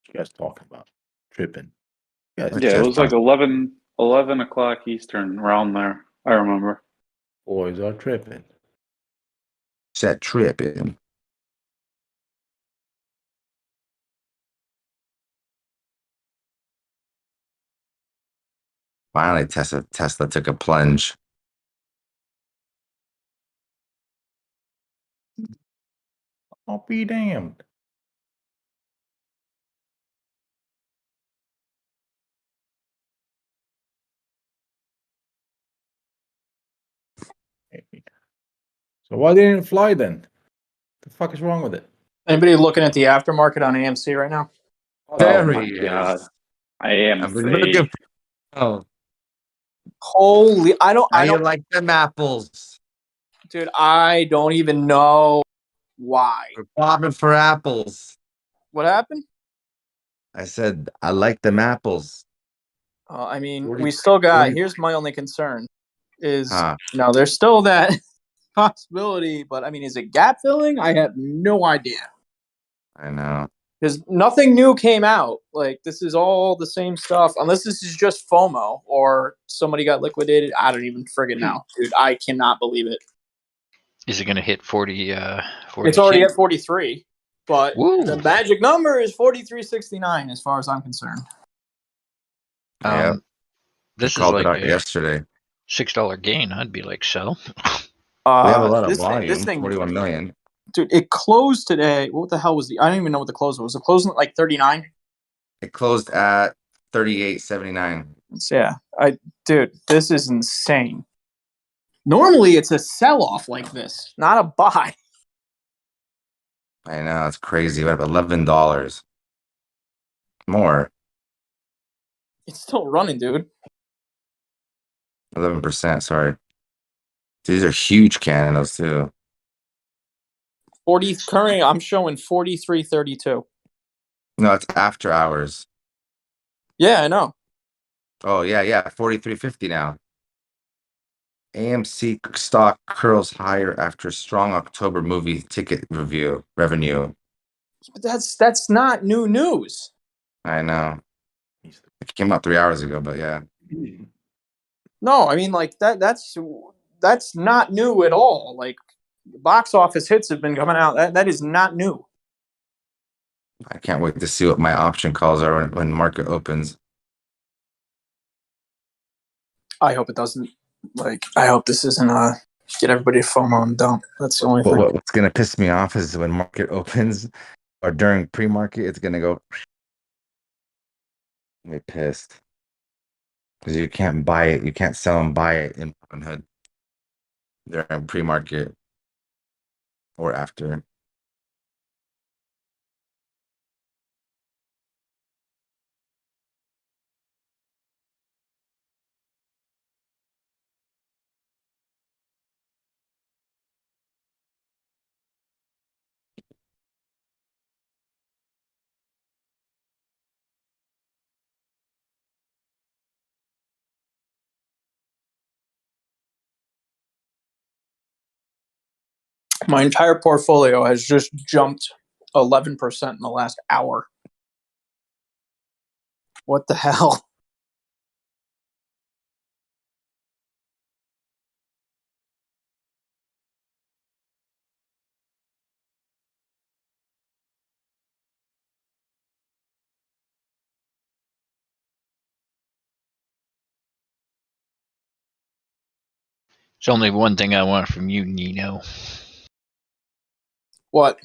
What you guys talking about? Tripping. You guys Yeah, it was like Just 11 o'clock Eastern, around there. I remember. boys are tripping. set tripping. Finally, Tesla took a plunge. I'll be damned. So why didn't it fly then? The fuck is wrong with it? Anybody looking at the aftermarket on AMC right now? There my he God. is. I am I've been looking for. Oh, Holy, I don't like them apples. dude, I don't even know why. We're bobbing for apples. What happened? I said I like them apples. I mean, 40 we still got, 40 here's my only concern is, Huh. no, there's still that possibility, but I mean, is it gap filling? I have no idea. I know. Because nothing new came out. Like, this is all the same stuff, unless this is just FOMO or somebody got liquidated. I don't even friggin' know, dude. I cannot believe it. Is it going to hit 40? 40? It's already at 43, but Woo. the magic number is 43.69 as far as I'm concerned. Yeah. This is Called like it out a yesterday. $6 gain. I'd be like, sell. We have a lot of this volume. thing, 41 million. dude, it closed today. What the hell was I don't even know what the close was. It closed at like 39. It closed at 38.79. Yeah, dude, this is insane. Normally, it's a sell-off like this, not a buy. I know, it's crazy. We have $11 more. It's still running, dude. 11%. Sorry. These are huge candles too. 40 current. I'm showing 43.32. No, it's after hours. Yeah, I know. Oh yeah, 43.50 now. AMC stock curls higher after strong October movie ticket review revenue. But that's not new news. I know. It came out 3 hours ago, but yeah. No, I mean like that's not new at all. Like box office hits have been coming out. That is not new. I can't wait to see what my option calls are when the market opens. I hope it doesn't. Like I hope this isn't get everybody to FOMO and dump. That's the only But thing. what's gonna piss me off is when market opens or during pre-market, it's gonna go. I'm gonna be pissed because you can't buy it, you can't sell and buy it in Robinhood during pre-market or after. My entire portfolio has just jumped 11% in the last hour. What the hell? It's only one thing I want from you, Nino. What?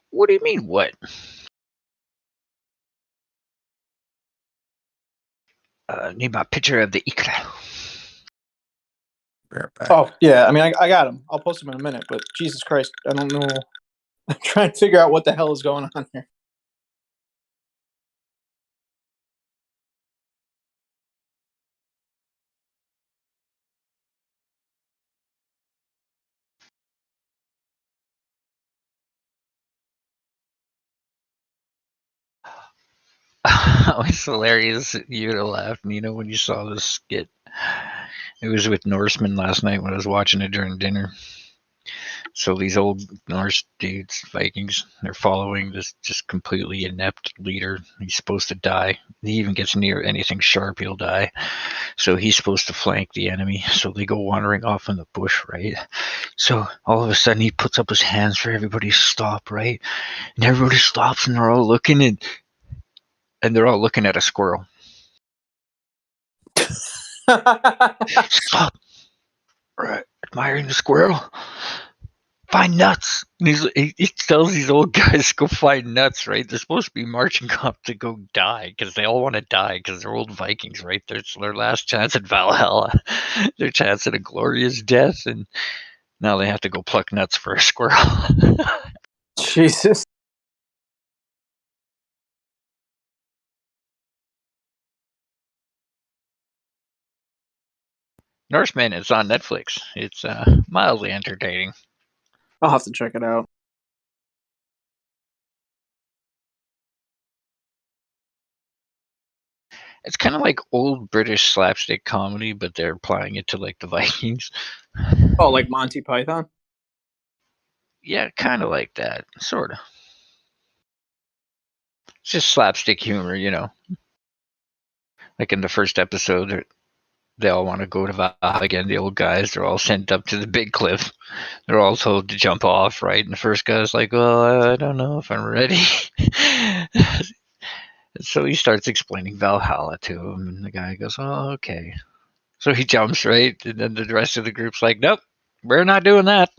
What do you mean, what? Need my picture of the ikra. Oh yeah, I mean I got him. I'll post him in a minute. But Jesus Christ, I don't know. I'm trying to figure out what the hell is going on here. It's hilarious. You'd have laughed, Nino, when you saw this skit. It was with Norseman last night when I was watching it during dinner. So these old Norse dudes, Vikings, they're following this just completely inept leader. He's supposed to die. He even gets near anything sharp, he'll die. So he's supposed to flank the enemy. So they go wandering off in the bush, right? So all of a sudden he puts up his hands for everybody to stop, right? And everybody stops and they're all looking and they're all looking at a squirrel. Stop. Right. Admiring the squirrel. Find nuts. And he tells these old guys to go find nuts, right? They're supposed to be marching up to go die because they all want to die because they're old Vikings, right? It's their last chance at Valhalla, their chance at a glorious death, and now they have to go pluck nuts for a squirrel. Jesus. Norseman is on Netflix. It's mildly entertaining. I'll have to check it out. It's kind of like old British slapstick comedy, but they're applying it to like the Vikings. Oh, like Monty Python? Yeah, kind of like that, sort of. It's just slapstick humor, you know. Like in the first episode, they all want to go to Valhalla again. The old guys, they're all sent up to the big cliff. They're all told to jump off, right? And the first guy's like, "Well, I don't know if I'm ready." So he starts explaining Valhalla to him, and the guy goes, "Oh, okay." So he jumps, right? And then the rest of the group's like, "Nope, we're not doing that."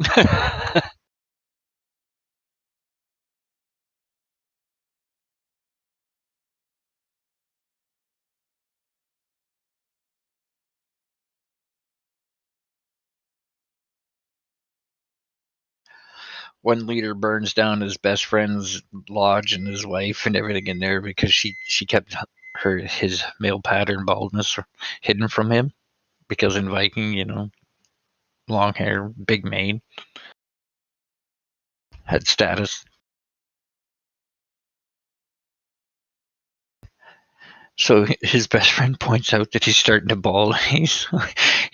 One leader burns down his best friend's lodge and his wife and everything in there because she kept his male pattern baldness hidden from him, because in Viking, you know, long hair, big mane, had status. So his best friend points out that he's starting to bald. He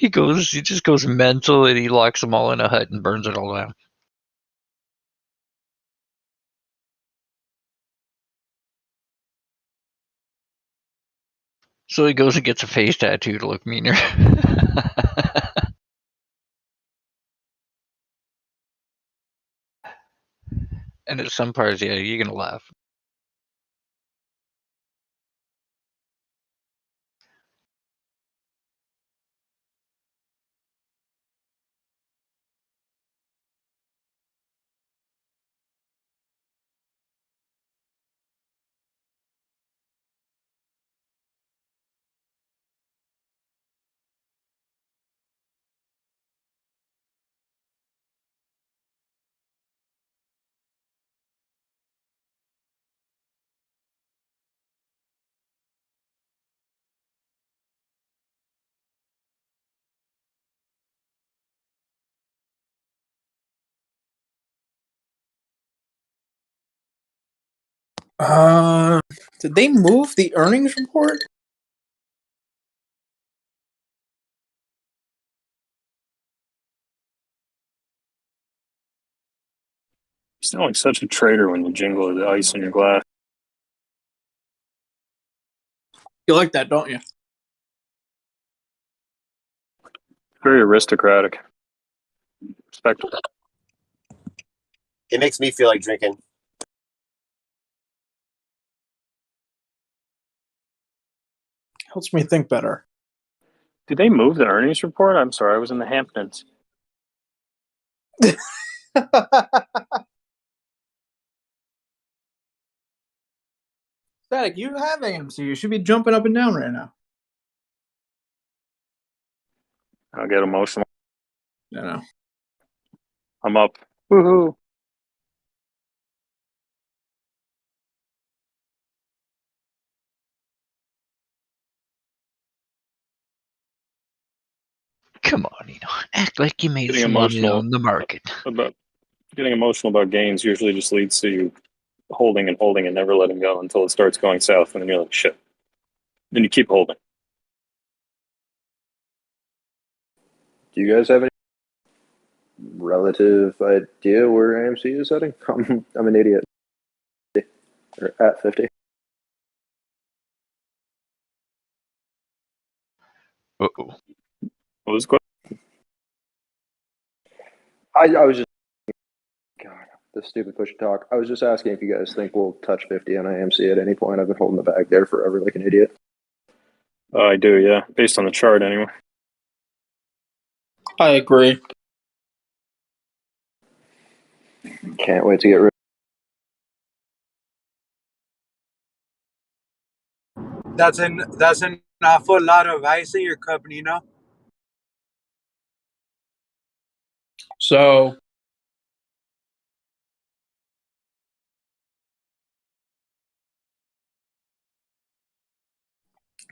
just goes mental, and he locks them all in a hut and burns it all down. So he goes and gets a face tattoo to look meaner. And at some parts, yeah, you're gonna laugh. Did they move the earnings report? You sound like such a traitor when you jingle the ice in your glass. You like that, don't you? Very aristocratic. Respectable. It makes me feel like drinking. Helps me think better. Did they move the earnings report? I'm sorry, I was in the Hamptons. sTAtic, you have AMC. You should be jumping up and down right now. I'll get emotional. I know. I'm up. Woohoo. Come on, act like you made Getting some money emotional on the market. about gains usually just leads to you holding and holding and never letting go until it starts going south, and then you're like, shit. Then you keep holding. Do you guys have any relative idea where AMC is heading? I'm an idiot. Or at 50. Uh-oh. What was good? I was just, God, this stupid push talk. I was just asking if you guys think we'll touch 50 on AMC at any point. I've been holding the bag there forever like an idiot. I do, yeah. Based on the chart, anyway. I agree. Can't wait to get rid. That's an awful lot of ice in your cup, Nino. So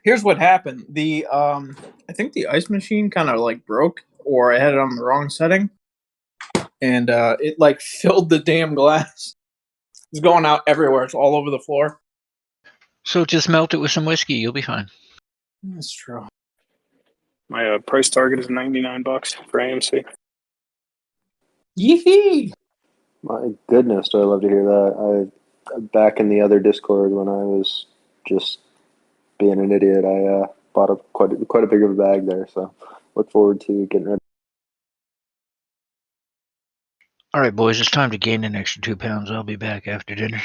here's what happened. The I think the ice machine kind of like broke, or I had it on the wrong setting, and it like filled the damn glass. It's going out everywhere. It's all over the floor. So just melt it with some whiskey. You'll be fine. That's true. My price target is $99 for AMC. Yee. My goodness, do I love to hear that. I back in the other Discord when I was just being an idiot, I bought up quite a big of a bag there. So look forward to getting ready. All right, boys, it's time to gain an extra 2 pounds. I'll be back after dinner.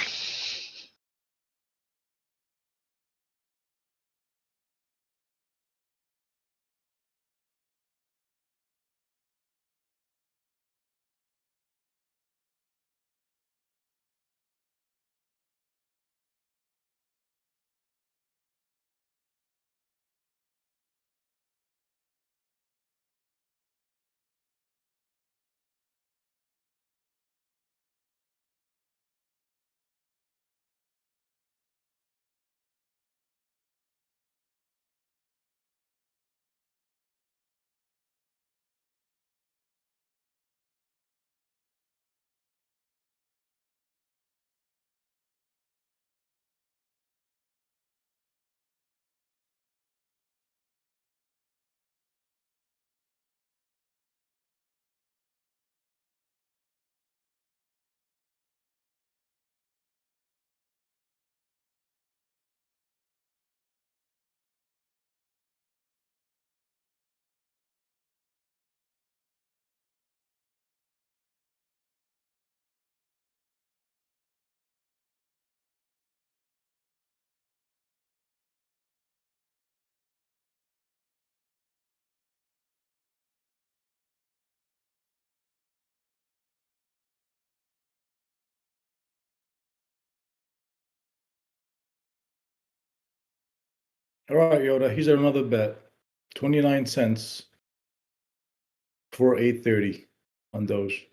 All right, Yoda, here's another bet. 29 cents for 830 on Doge.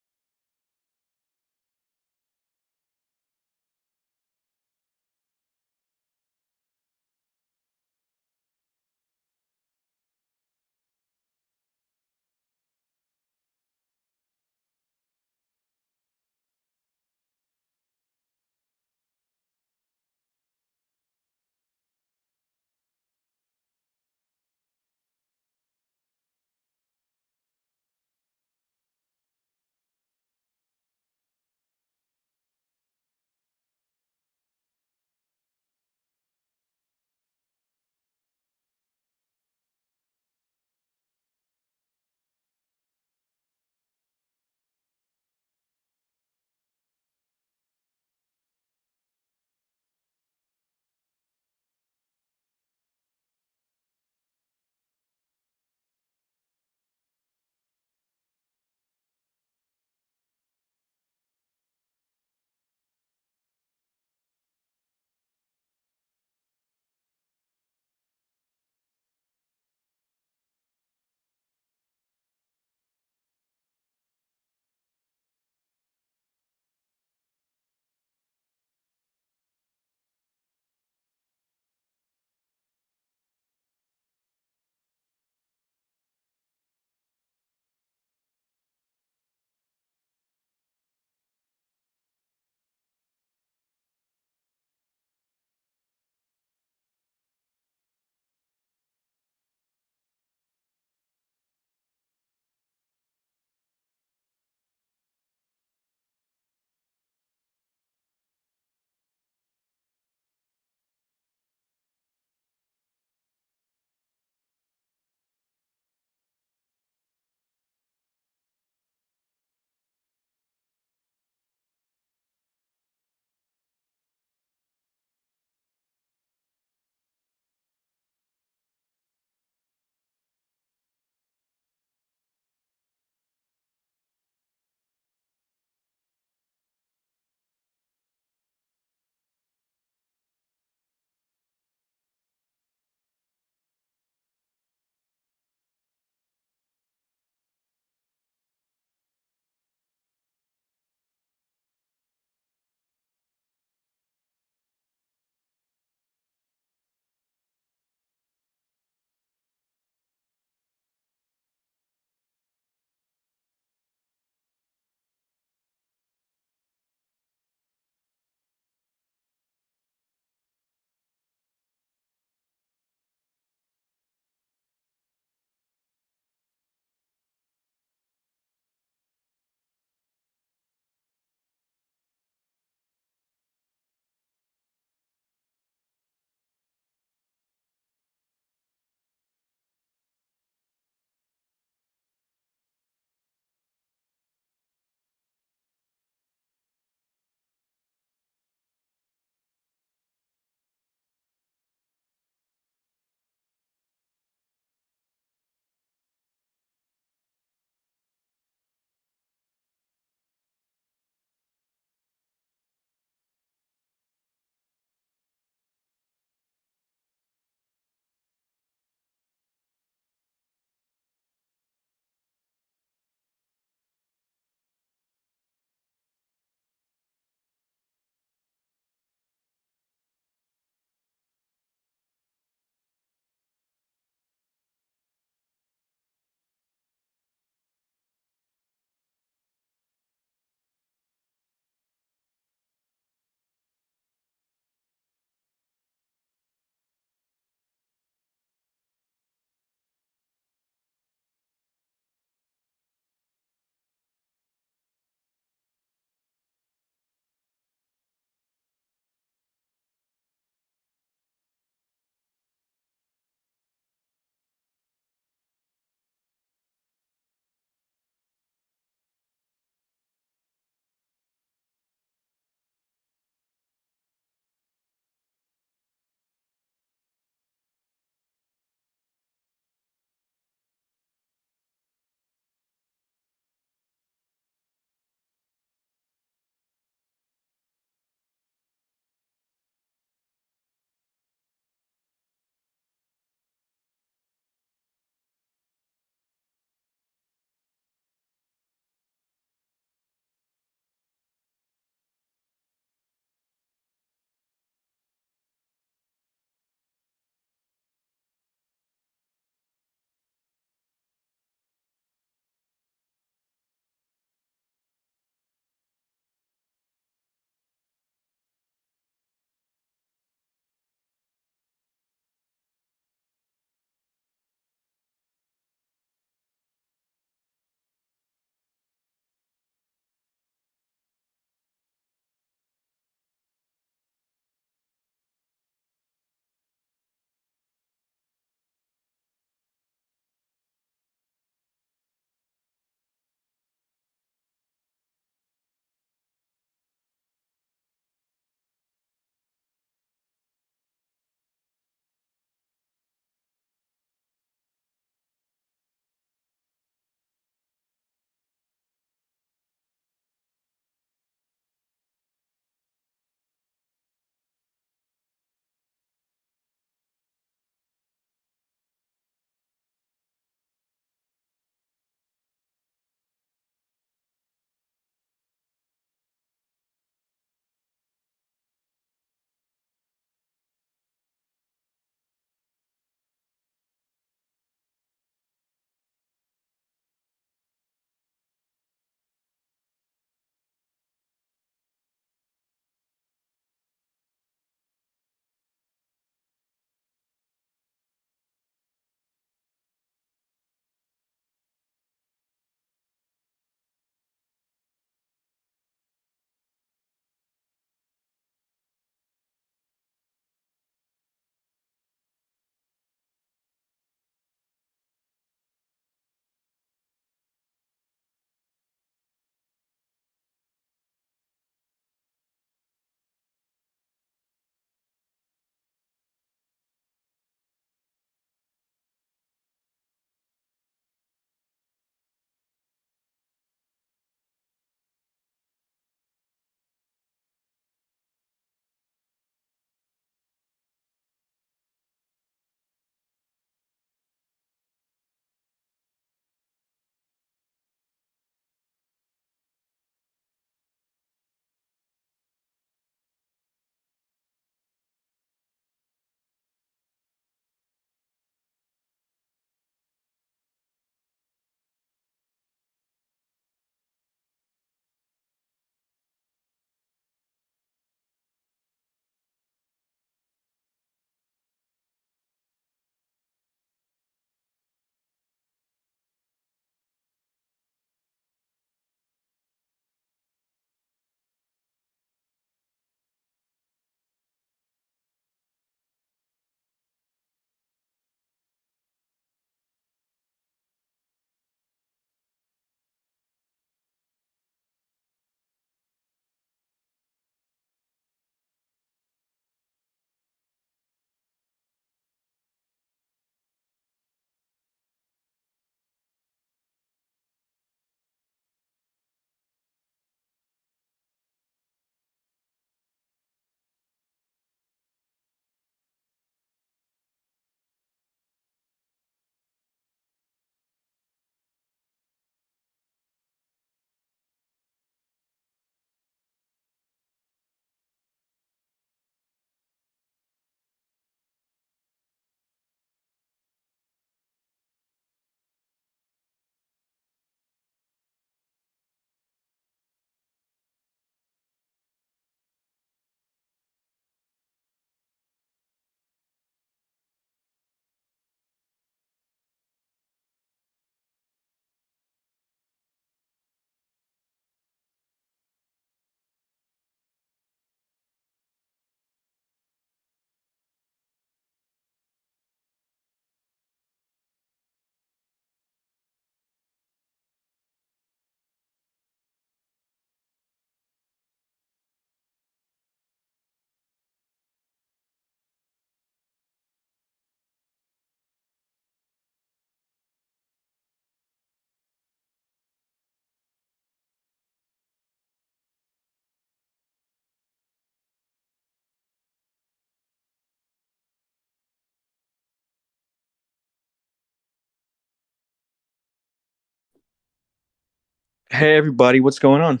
Hey everybody, what's going on?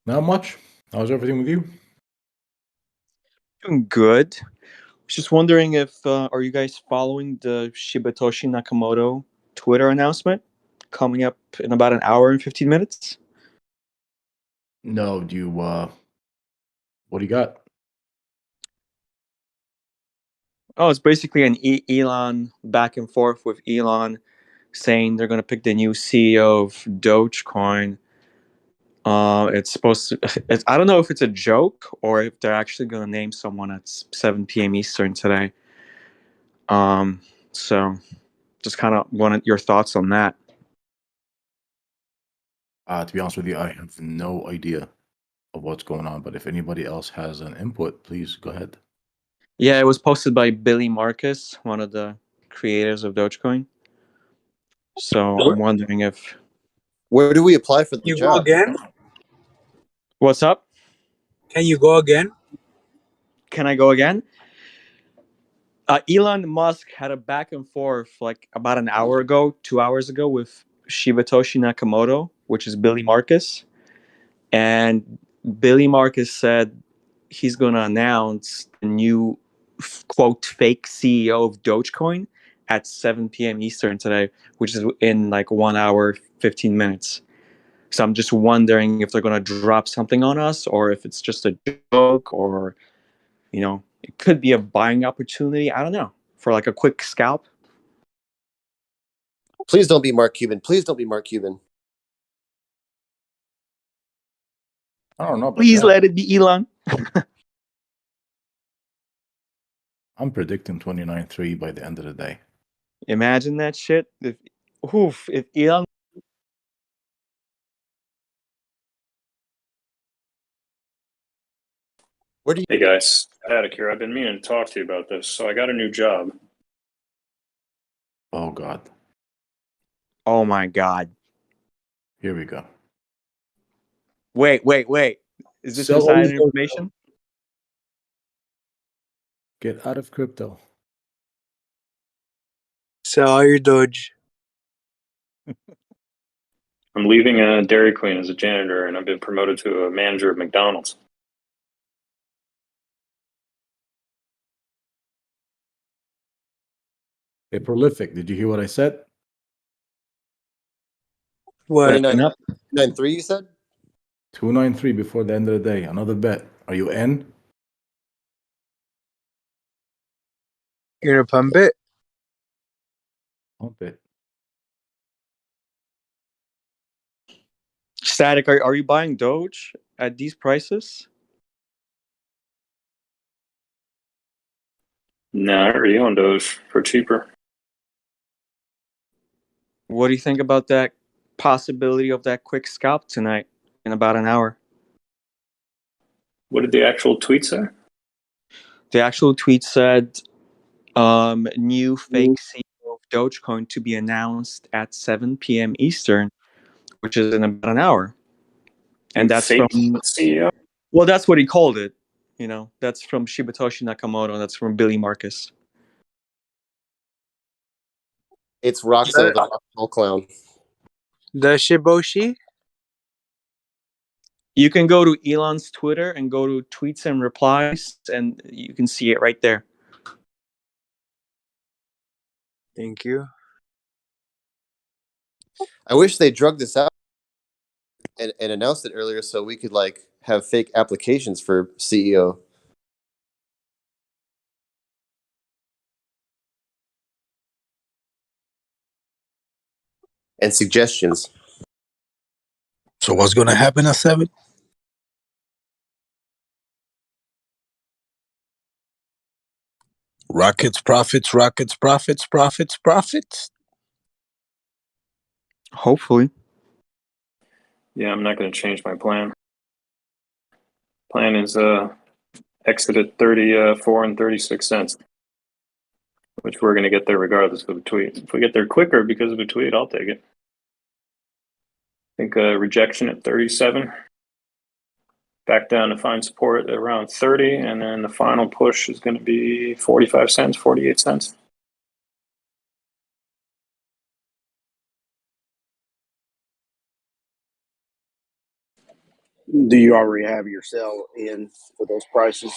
Not much. How's everything with you? Doing good. Was just wondering if are you guys following the Shibatoshi Nakamoto Twitter announcement coming up in about an hour and 15 minutes? No, do you what do you got? Oh, it's basically an Elon back and forth with Elon saying they're going to pick the new CEO of Dogecoin. It's supposed to. I don't know if it's a joke or if they're actually going to name someone at 7 p.m. Eastern today. So just kind of wanted your thoughts on that. To be honest with you, I have no idea of what's going on, but if anybody else has an input, please go ahead. Yeah, it was posted by Billy Marcus, one of the creators of Dogecoin. So I'm wondering if. Where do we apply for the You go job? again? What's up? Can you go again? Can I go again? Elon Musk had a back and forth like about an hour ago, 2 hours ago with Shibatoshi Nakamoto, which is Billy Marcus. And Billy Marcus said he's going to announce the new, quote, fake CEO of Dogecoin at 7 p.m. Eastern today, which is in like 1 hour, 15 minutes. So I'm just wondering if they're going to drop something on us or if it's just a joke or, it could be a buying opportunity. I don't know. For like a quick scalp. Please don't be Mark Cuban. Please don't be Mark Cuban. I don't know about Please that. let it be Elon. I'm predicting 29.3 by the end of the day. Imagine that shit. If Elon. Where do you? Hey guys, sTAtic here. I've been meaning to talk to you about this. So I got a new job. Oh God. Oh my God. Here we go. Wait. Is this Sell all insider your information? Get out of crypto. Sell all your Doge. I'm leaving Dairy Queen as a janitor, and I've been promoted to a manager of McDonald's. Hey, Prolific, did you hear what I said? What? 29.3, you said? 293 before the end of the day. Another bet. Are you in? You're gonna pump it? Pump it. sTAtic, are you buying Doge at these prices? Nah, I already own Doge for cheaper. What do you think about that possibility of that quick scalp tonight in about an hour? What did the actual tweet say? The actual tweet said, new fake CEO of Dogecoin to be announced at 7 p.m. Eastern, which is in about an hour. And that's Fake from CEO? Well, that's what he called it. That's from Shibatoshi Nakamoto. That's from Billy Marcus. It's Roxo, the rock and roll clown. The Shiboshi? You can go to Elon's Twitter and go to tweets and replies, and you can see it right there. Thank you. I wish they drug this out and announced it earlier so we could like have fake applications for CEO. And suggestions. So what's going to happen at 7? Rockets, profits, rockets, profits, profits, profits. Hopefully. Yeah, I'm not going to change my plan. Plan is exit at 34 and 36 cents, which we're going to get there regardless of a tweet. If we get there quicker because of a tweet, I'll take it. think a rejection at 37. Back down to find support at around 30, and then the final push is going to be 45 cents, 48 cents. Do you already have your sell in for those prices?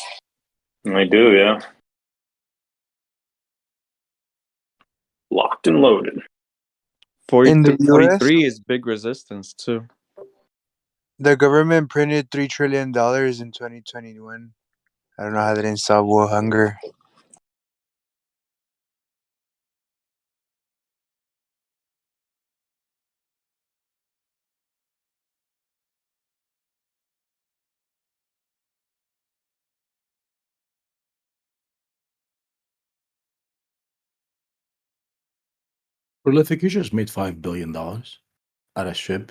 I do, yeah. Locked and loaded. In the US, 43 is big resistance too. the government printed $3 trillion in 2021. I don't know how they didn't solve world hunger. Prolific Futures made $5 billion out of Shib.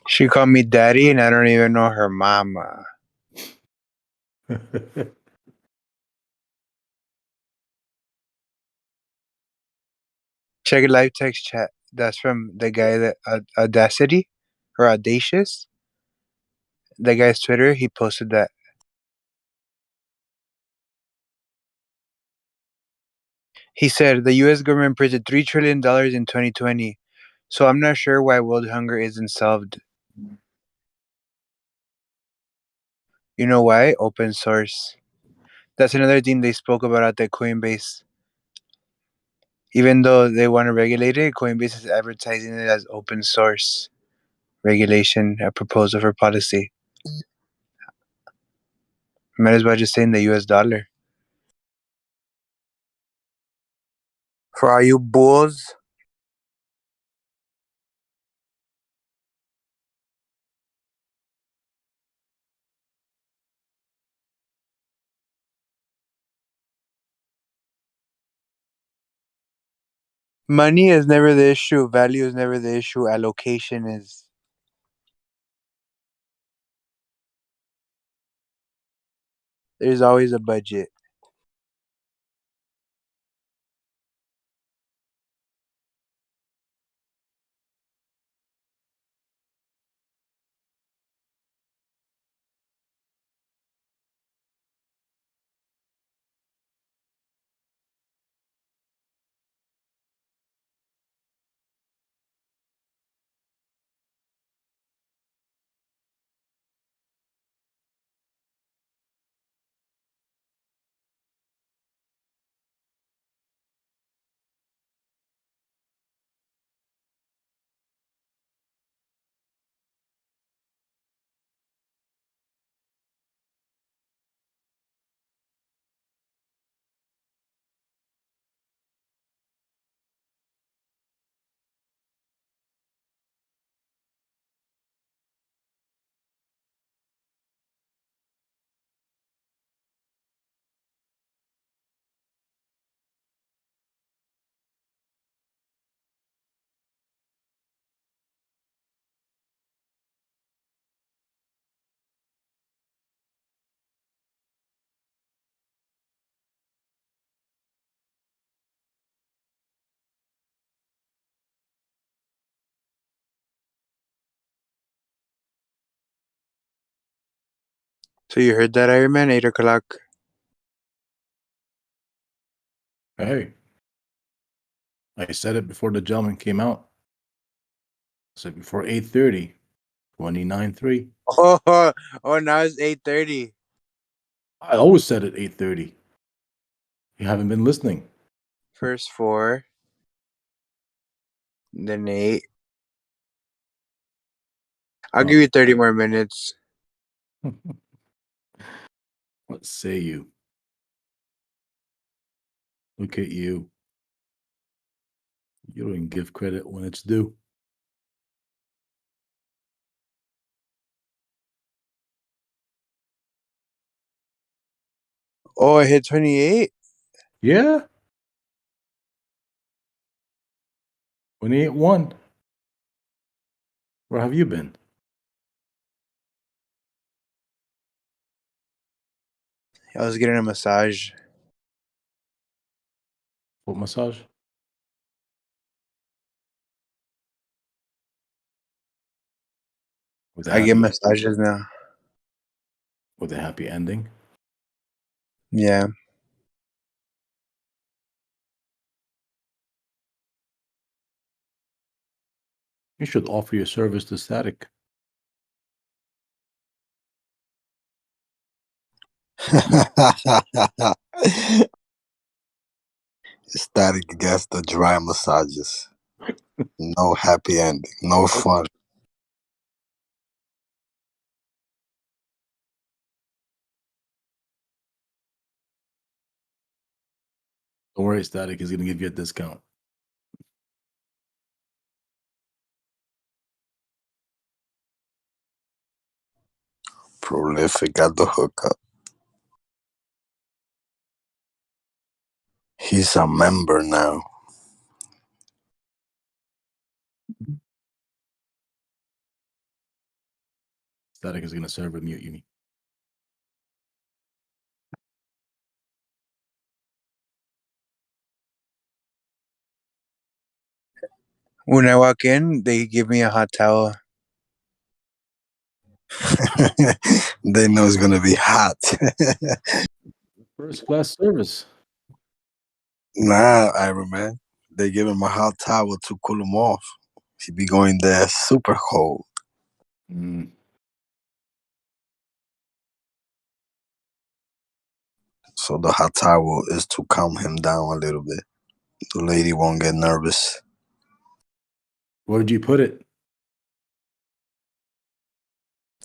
She called me daddy, and I don't even know her mama. Check a live text chat. That's from the guy that Audacity or Audacious. The guy's Twitter. He posted that. He said the U.S. government printed $3 trillion in 2020, so I'm not sure why world hunger isn't solved. You know why? Open source. That's another thing they spoke about at the Coinbase. Even though they want to regulate it, Coinbase is advertising it as open source regulation, a proposal for policy. Might as well just say in the US dollar. For all you bulls. Money is never the issue. Value is never the issue. Allocation is. There's always a budget. So you heard that, Iron Man? 8 o'clock. Hey, I said it before the gentleman came out. I said before 8:30, 29.3. Oh, now it's 8:30. I always said it 8:30. You haven't been listening. First 4. Then 8. I'll give you 30 more minutes. What say you? Look at you. You don't give credit when it's due. Oh, I hit 28? Yeah. 28.1. Where have you been? I was getting a massage. What massage? With a I get happy, massages now. with a happy ending. Yeah. You should offer your service to sTAtic. sTAtic gets the dry massages. No happy ending. No fun. Don't worry, sTAtic is going to give you a discount. Prolific got the hookup. He's a member now. sTAtic is going to server mute you. When I walk in, they give me a hot towel. They know it's gonna be hot. First class service. Nah, Iron Man. They give him a hot towel to cool him off. He be going there super cold. Mm. So the hot towel is to calm him down a little bit. The lady won't get nervous. Where did you put it?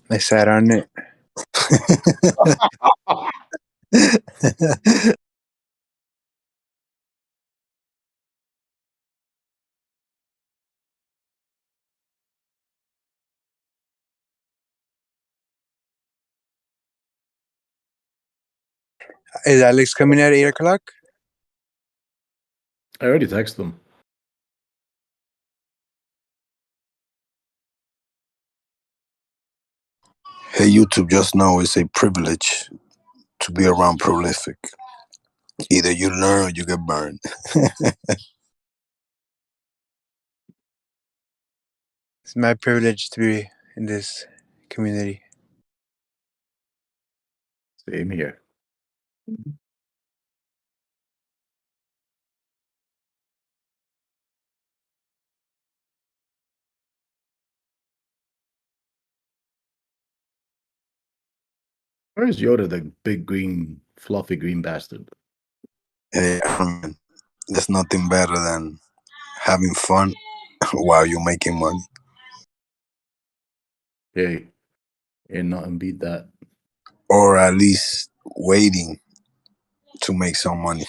I sat on it. Is Alex coming at 8 o'clock? I already texted them. Hey, YouTube, just know it's a privilege to be around Prolific. Either you learn or you get burned. It's my privilege to be in this community. Same here. Where's Yoda, the big green, fluffy green bastard? Hey, there's nothing better than having fun while you're making money. Hey, ain't nothing beat that. Or at least waiting to make some money.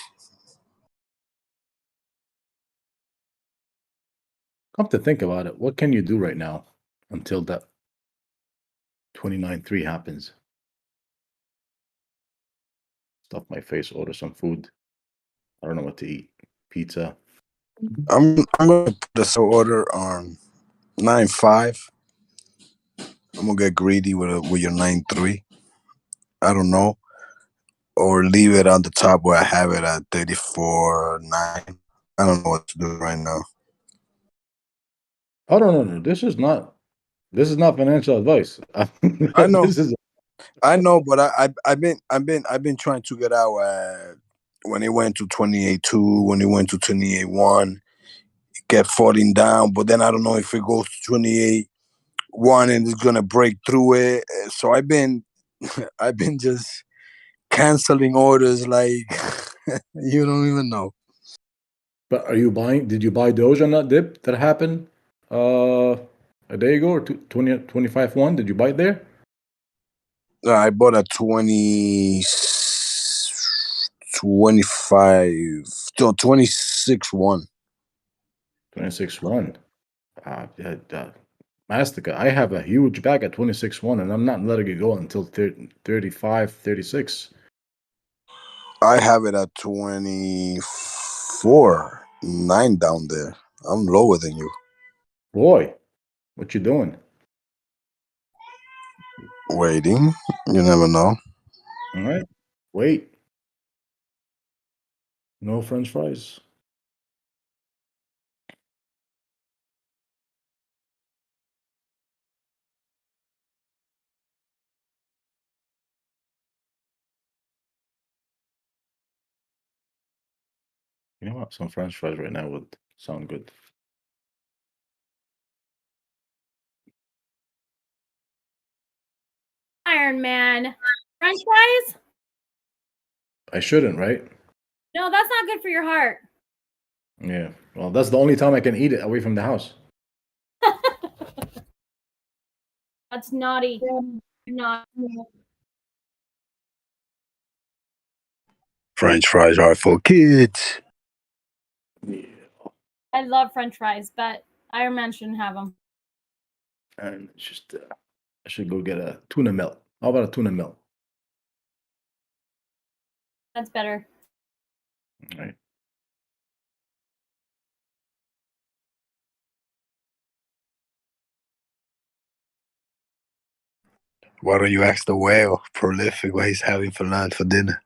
Come to think about it, what can you do right now until that 29.3 happens? Stuff my face, order some food. I don't know what to eat. Pizza. I'm gonna put the sell order on 9.5. I'm gonna get greedy with your 9.3. I don't know. Or leave it on the top where I have it at 34.9. I don't know what to do right now. Oh no. This is not financial advice. I know. This is I know, but I've been trying to get out when it went to 28.2, when it went to 28.1, it kept falling down, but then I don't know if it goes to 28.1 and it's gonna break through it. So I've been just canceling orders like you don't even know. But are you buying? Did you buy Doge on that dip that happened a day ago or 25.1? Did you buy it there? I bought a 25, no, 26.1. 26.1. Mastica, I have a huge bag at 26.1 and I'm not letting it go until 35, 36. I have it at 24.9 down there. I'm lower than you. Boy, what you doing? Waiting. You never know. All right. Wait. No French fries. You know what? Some French fries right now would sound good. Iron Man. French fries? I shouldn't, right? No, that's not good for your heart. Yeah. Well, that's the only time I can eat it away from the house. That's naughty. Not. French fries are for kids. I love French fries, but Iron Man shouldn't have them. And it's just, I should go get a tuna melt. How about a tuna melt? That's better. All right. Why don't you ask the whale, prolific, what he's having for lunch for dinner?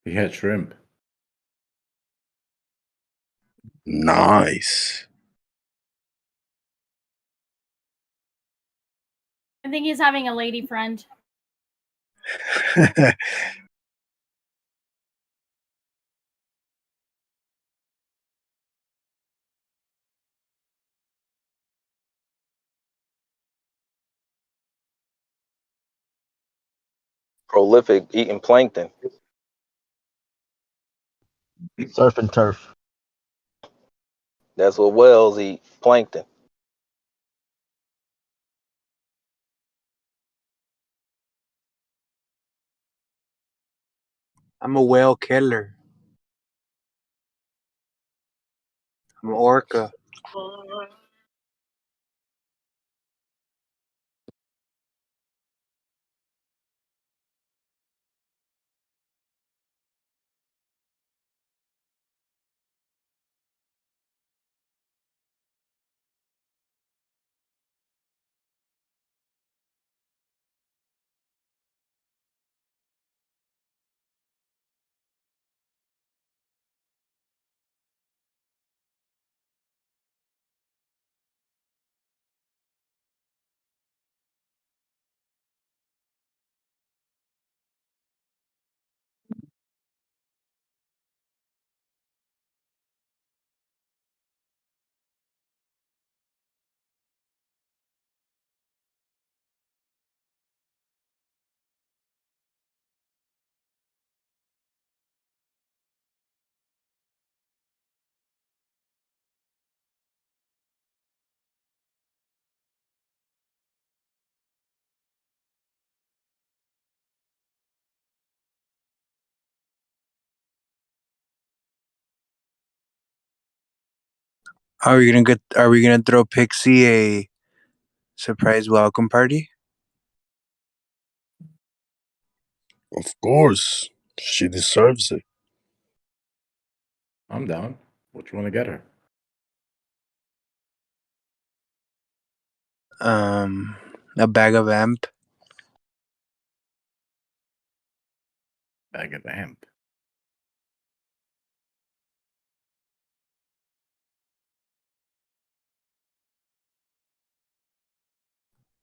He had shrimp. Nice. I think he's having a lady friend. Prolific eating plankton. Surf and turf. That's what whales eat. Plankton. I'm a whale killer. I'm an orca. Are we gonna throw Pixie a surprise welcome party? Of course. She deserves it. I'm down. What you want to get her? A bag of amp. Bag of amp.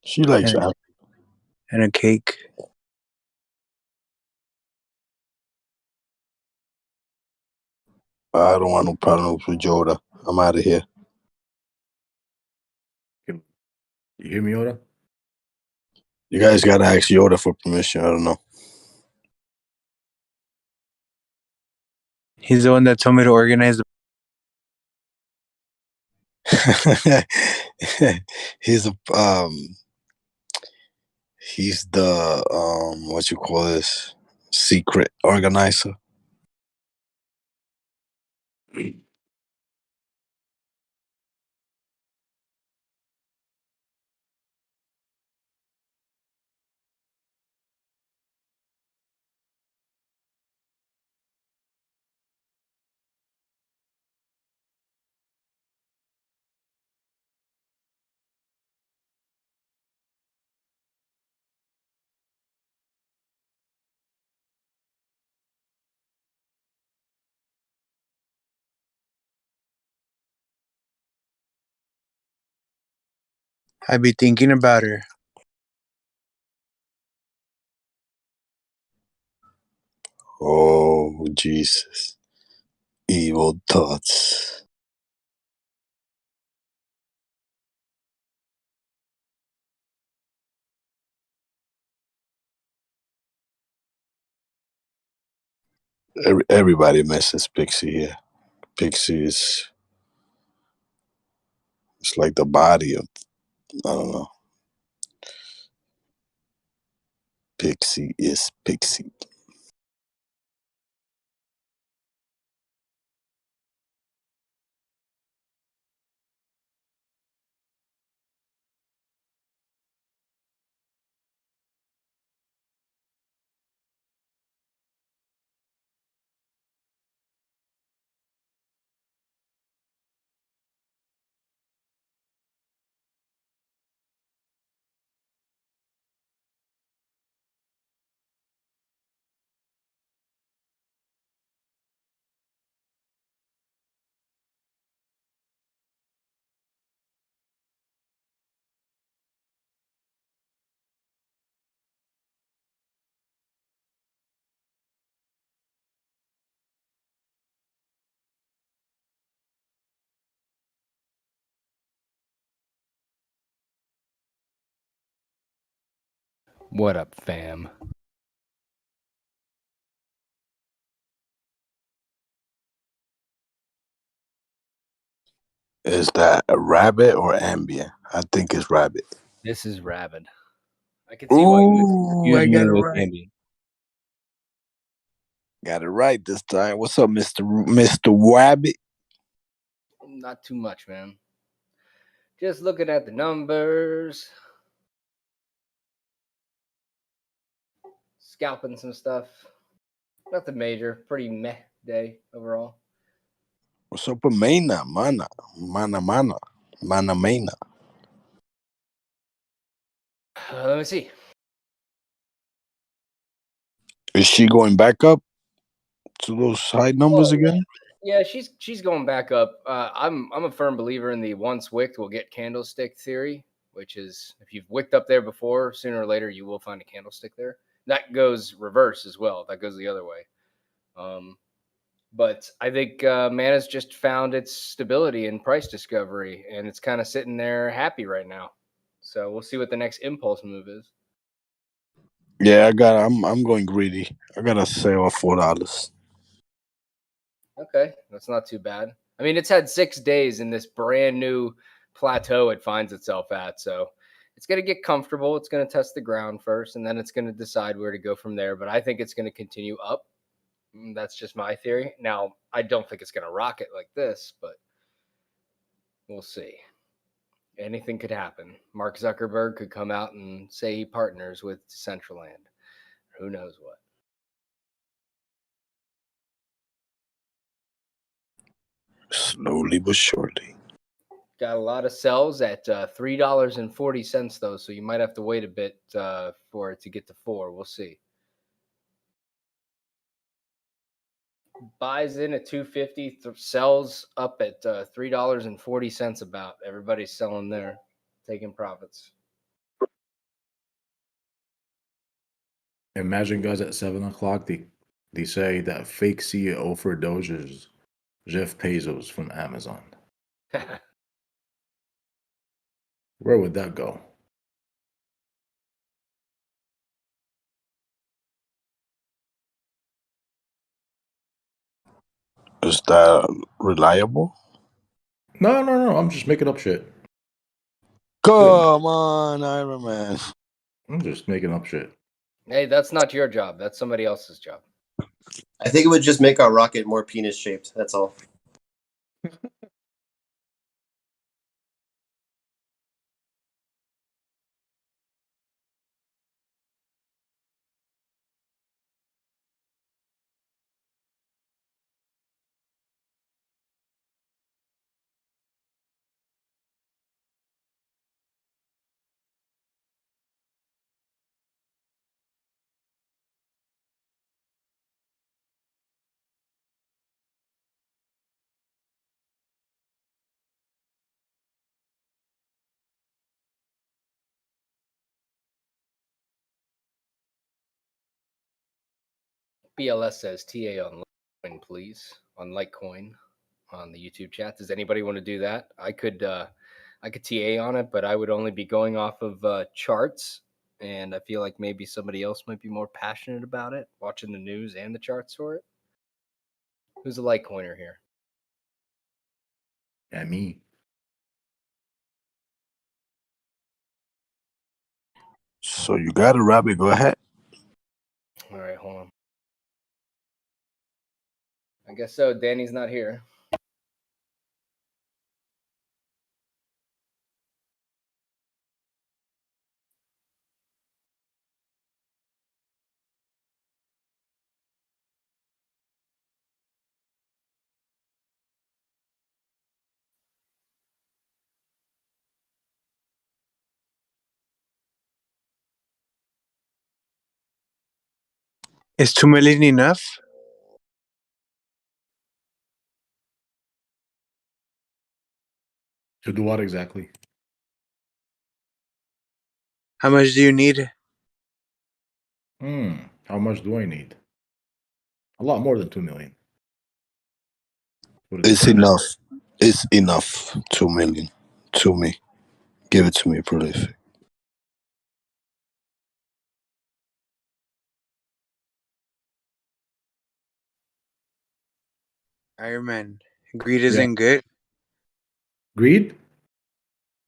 She likes and, amp. and a cake. I don't want no problems with Yoda. I'm out of here. You hear me, Yoda? You guys gotta ask Yoda for permission. I don't know. He's the one that told me to organize the. he's he's the what you call this, secret organizer. I be thinking about her. Oh, Jesus. Evil thoughts. Everybody misses Pixie here. Pixie is it's like the body of, I don't know. Pixie is Pixie. What up, fam? Is that a rabbit or ambient? I think it's rabbit. This is Rabid. I can see why you Ooh, I confuse got me it with right. Andy. Got it right this time. What's up, Mr. Rabbit? Not too much, man. Just looking at the numbers, scalping some stuff. Nothing major. Pretty meh day overall. What's up with Mana? Mana. Let me see. Is she going back up to those high numbers again? Yeah, she's going back up. I'm a firm believer in the once wicked will get candlestick theory, which is if you've wicked up there before, sooner or later you will find a candlestick there. That goes reverse as well. That goes the other way. But I think Mana's just found its stability in price discovery, and it's kind of sitting there happy right now. So we'll see what the next impulse move is. Yeah, I'm going greedy. I gotta sell $4. Okay, that's not too bad. I mean, it's had 6 days in this brand new plateau it finds itself at, so it's going to get comfortable. It's going to test the ground first, and then it's going to decide where to go from there. But I think it's going to continue up. That's just my theory. Now, I don't think it's going to rocket like this, but we'll see. Anything could happen. Mark Zuckerberg could come out and say he partners with Decentraland. Who knows what? Slowly but surely. Got a lot of sells at $3.40 though, so you might have to wait a bit for it to get to 4. We'll see. Buys in at 250, sells up at $3.40 about. Everybody's selling there, taking profits. Imagine, guys, at 7 o'clock, they say that fake CEO for Doge is Jeff Bezos from Amazon. Where would that go? Is that reliable? No. I'm just making up shit. Come on, Iron Man. I'm just making up shit. Hey, that's not your job. That's somebody else's job. I think it would just make our rocket more penis shaped. That's all. BLS says TA on Litecoin, please. On Litecoin on the YouTube chat. Does anybody want to do that? I could TA on it, but I would only be going off of charts. And I feel like maybe somebody else might be more passionate about it, watching the news and the charts for it. Who's a Litecoiner here? Yeah, me. So you got it, Robbie. Go ahead. All right, hold on. I guess so. Danny's not here. Is 2 million enough? To do what exactly? How much do you need? How much do I need? A lot more than 2 million. It's enough. It's enough. 2 million. To me. Give it to me, Prolific. Iron Man. Greed isn't good. Greed?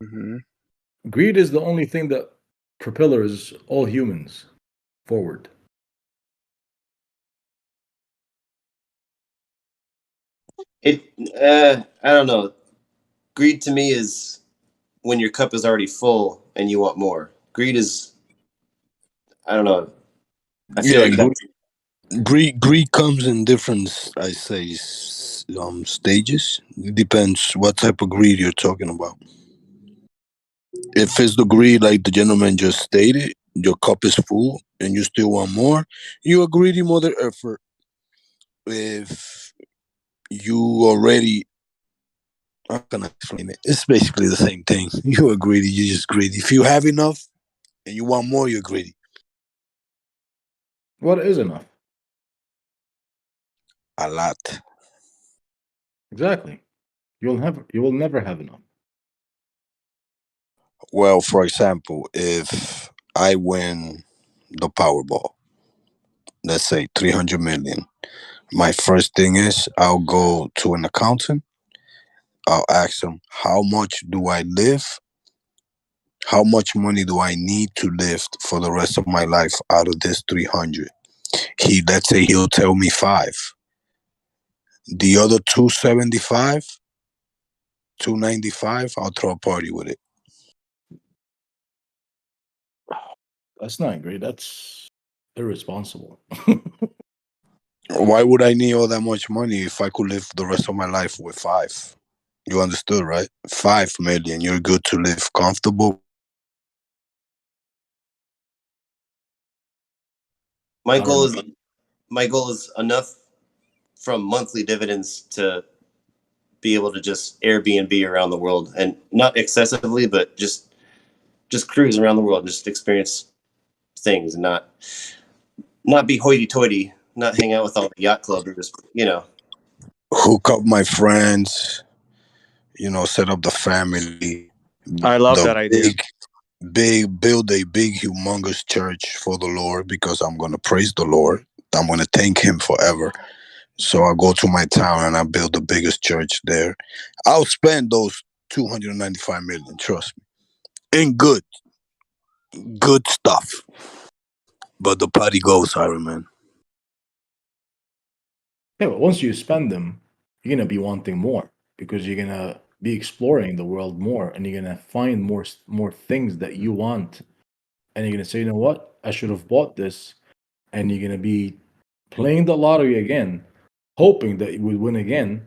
Mm-hmm. Greed is the only thing that propels all humans forward. I don't know. Greed to me is when your cup is already full and you want more. Greed is, I don't know. I feel like that's Greed comes in different, I say, stages. It depends what type of greed you're talking about. If it's the greed like the gentleman just stated, your cup is full and you still want more, you're a greedy mother effer. If you already, how can I explain it? It's basically the same thing. You're greedy, you're just greedy. If you have enough and you want more, you're greedy. What is enough? A lot. Exactly. You will never have enough. Well, for example, if I win the Powerball, let's say 300 million, my first thing is I'll go to an accountant. I'll ask him, how much do I live? How much money do I need to live for the rest of my life out of this 300? Let's say he'll tell me 5. The other 275, 295, I'll throw a party with it. That's not great. That's irresponsible. Why would I need all that much money if I could live the rest of my life with 5? You understood, right? 5 million. You're good to live comfortable. my goal is enough from monthly dividends to be able to just Airbnb around the world, and not excessively, but just cruise around the world, just experience things, and not be hoity-toity, not hang out with all the yacht club, or just Hook up my friends, set up the family. I love The that idea. build a big, humongous church for the Lord, because I'm going to praise the Lord. I'm going to thank him forever. So I go to my town and I build the biggest church there. I'll spend those 295 million, trust me, in good stuff. But the party goes, Iron Man. Yeah, but once you spend them, you're gonna be wanting more because you're gonna be exploring the world more, and you're gonna find more things that you want, and you're gonna say, you know what, I should have bought this, and you're gonna be playing the lottery again, hoping that you would win again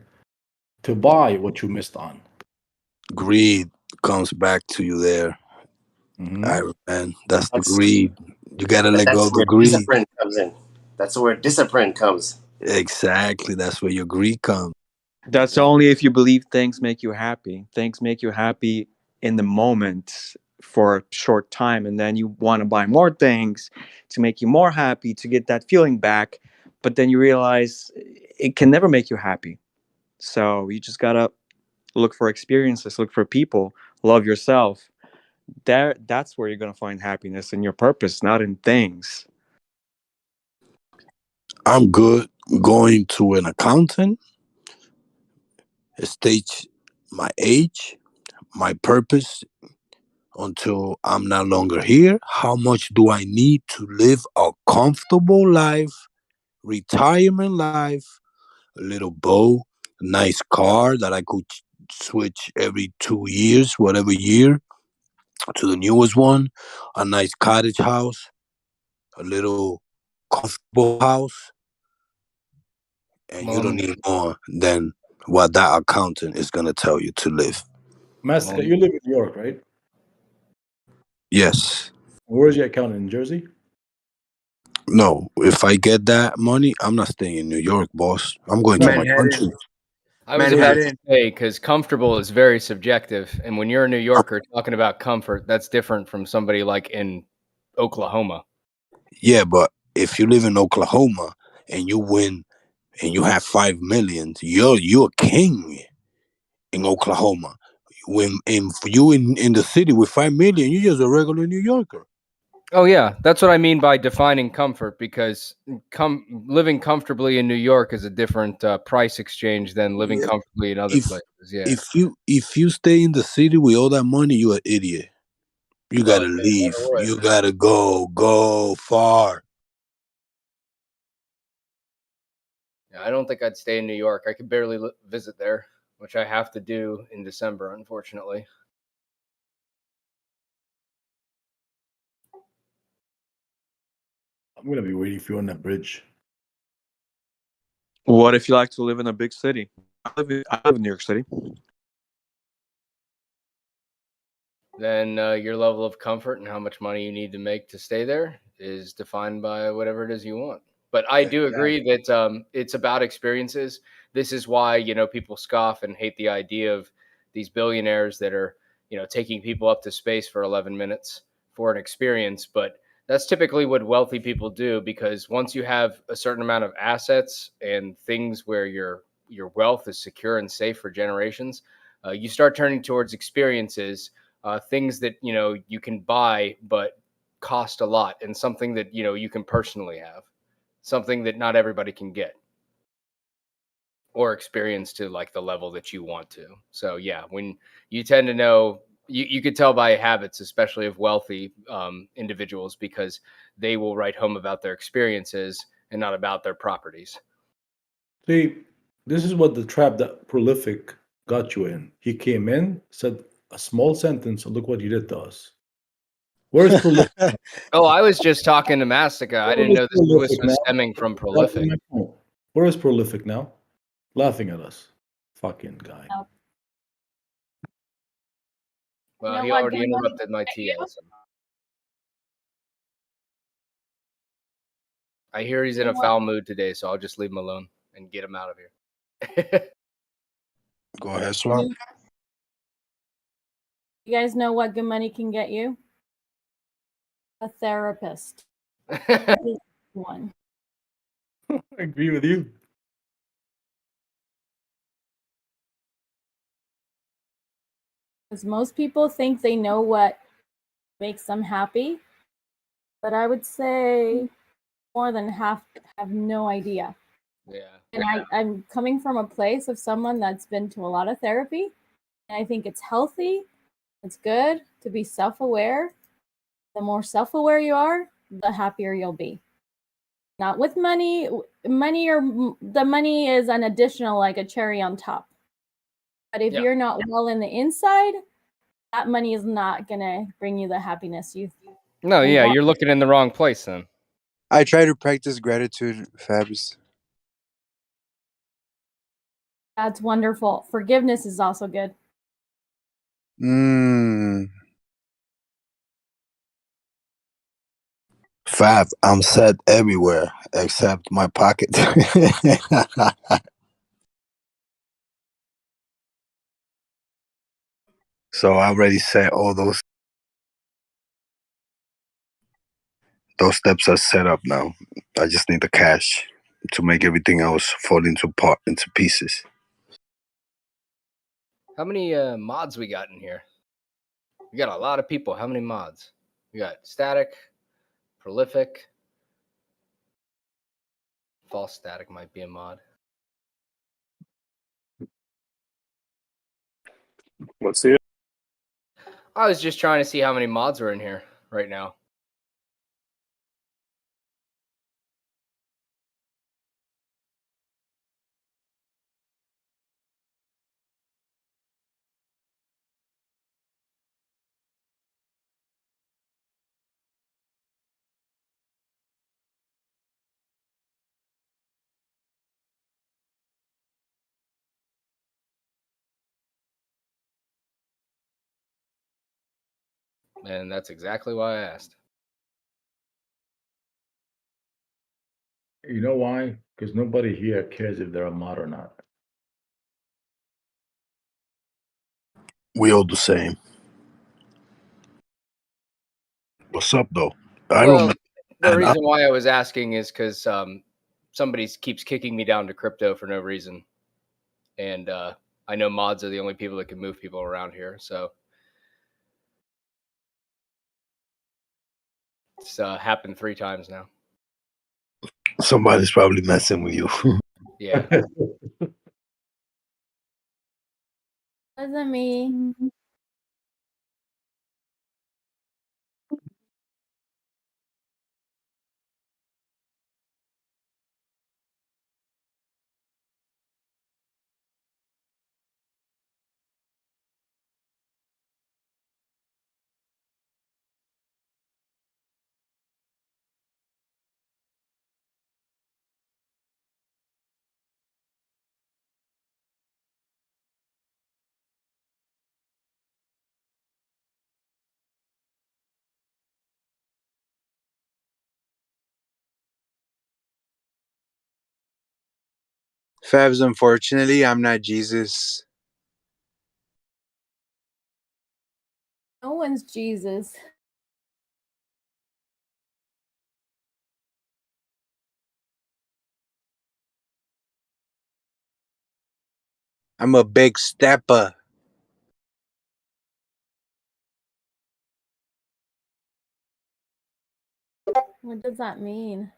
to buy what you missed on. Greed comes back to you there, Iron Man. That's the greed. You gotta let go of the greed. Discipline comes in. That's where discipline comes. Exactly. That's where your greed comes. That's only if you believe things make you happy. Things make you happy in the moment for a short time, and then you want to buy more things to make you more happy, to get that feeling back. but then you realize it can never make you happy. So you just gotta look for experiences, look for people, love yourself. That's where you're gonna find happiness in your purpose, not in things. I'm good going to an accountant, state my age, my purpose until I'm no longer here. How much do I need to live a comfortable life, retirement life, a little boat, a nice car that I could switch every 2 years, whatever year, to the newest one, a nice cottage house, a little comfortable house, and you don't need more than what that accountant is going to tell you to live. Mastica, you live in New York, right? Yes. Where's your accountant, in Jersey? No, if I get that money, I'm not staying in New York, boss. I'm going to my country. I was about to say, because comfortable is very subjective. And when you're a New Yorker talking about comfort, that's different from somebody like in Oklahoma. Yeah, but if you live in Oklahoma and you win and you have 5 million, you're a king in Oklahoma. When you in the city with 5 million, you're just a regular New Yorker. Oh yeah, that's what I mean by defining comfort, because living comfortably in New York is a different price exchange than living comfortably in other places. Yeah. If you stay in the city with all that money, you're an idiot. You gotta leave. You gotta go far. Yeah, I don't think I'd stay in New York. I could barely visit there, which I have to do in December, unfortunately. I'm gonna be waiting for you on that bridge. What if you like to live in a big city? I live in New York City. Then your level of comfort and how much money you need to make to stay there is defined by whatever it is you want. But I do agree that it's about experiences. This is why, people scoff and hate the idea of these billionaires that are, taking people up to space for 11 minutes for an experience. But that's typically what wealthy people do, because once you have a certain amount of assets and things where your wealth is secure and safe for generations, you start turning towards experiences, things that you can buy but cost a lot, and something that you can personally have, something that not everybody can get or experience to like the level that you want to. So yeah, when you tend to know, you could tell by habits, especially of wealthy individuals, because they will write home about their experiences and not about their properties. See, this is what the trap that Prolific got you in. He came in, said a small sentence, and look what you did to us. Where's Prolific? Oh, I was just talking to Mastica. I didn't know this twist was stemming from Prolific. Where is Prolific now? Laughing at us. Fucking guy. Well, he already interrupted my tea, Allison. I hear he's in a foul mood today, so I'll just leave him alone and get him out of here. Go ahead, Swamp. You guys know what good money can get you? A therapist. One. I agree with you. Because most people think they know what makes them happy, but I would say more than half have no idea. Yeah. And I'm coming from a place of someone that's been to a lot of therapy, and I think it's healthy, it's good to be self-aware. The more self-aware you are, the happier you'll be. Not with money. The money is an additional, like a cherry on top. But if you're not well in the inside, that money is not gonna bring you the happiness you. No, yeah, you're looking in the wrong place then. I try to practice gratitude, Fabs. That's wonderful. Forgiveness is also good. Fab, I'm set everywhere except my pocket. So I already set all those steps are set up now. I just need the cash. to make everything else fall into pieces. How many mods we got in here? We got a lot of people. How many mods? We got sTAtic, prolific. False sTAtic might be a mod. Let's see it. I was just trying to see how many mods are in here right now. And that's exactly why I asked. You know why? Because nobody here cares if they're a mod or not. We all the same. What's up, though? I Well, remember. the reason why I was asking is because somebody keeps kicking me down to crypto for no reason. And I know mods are the only people that can move people around here. So it's happened 3 times now. Somebody's probably messing with you. Yeah. Wasn't me. Fabs, unfortunately, I'm not Jesus. No one's Jesus. I'm a big stepper. What does that mean?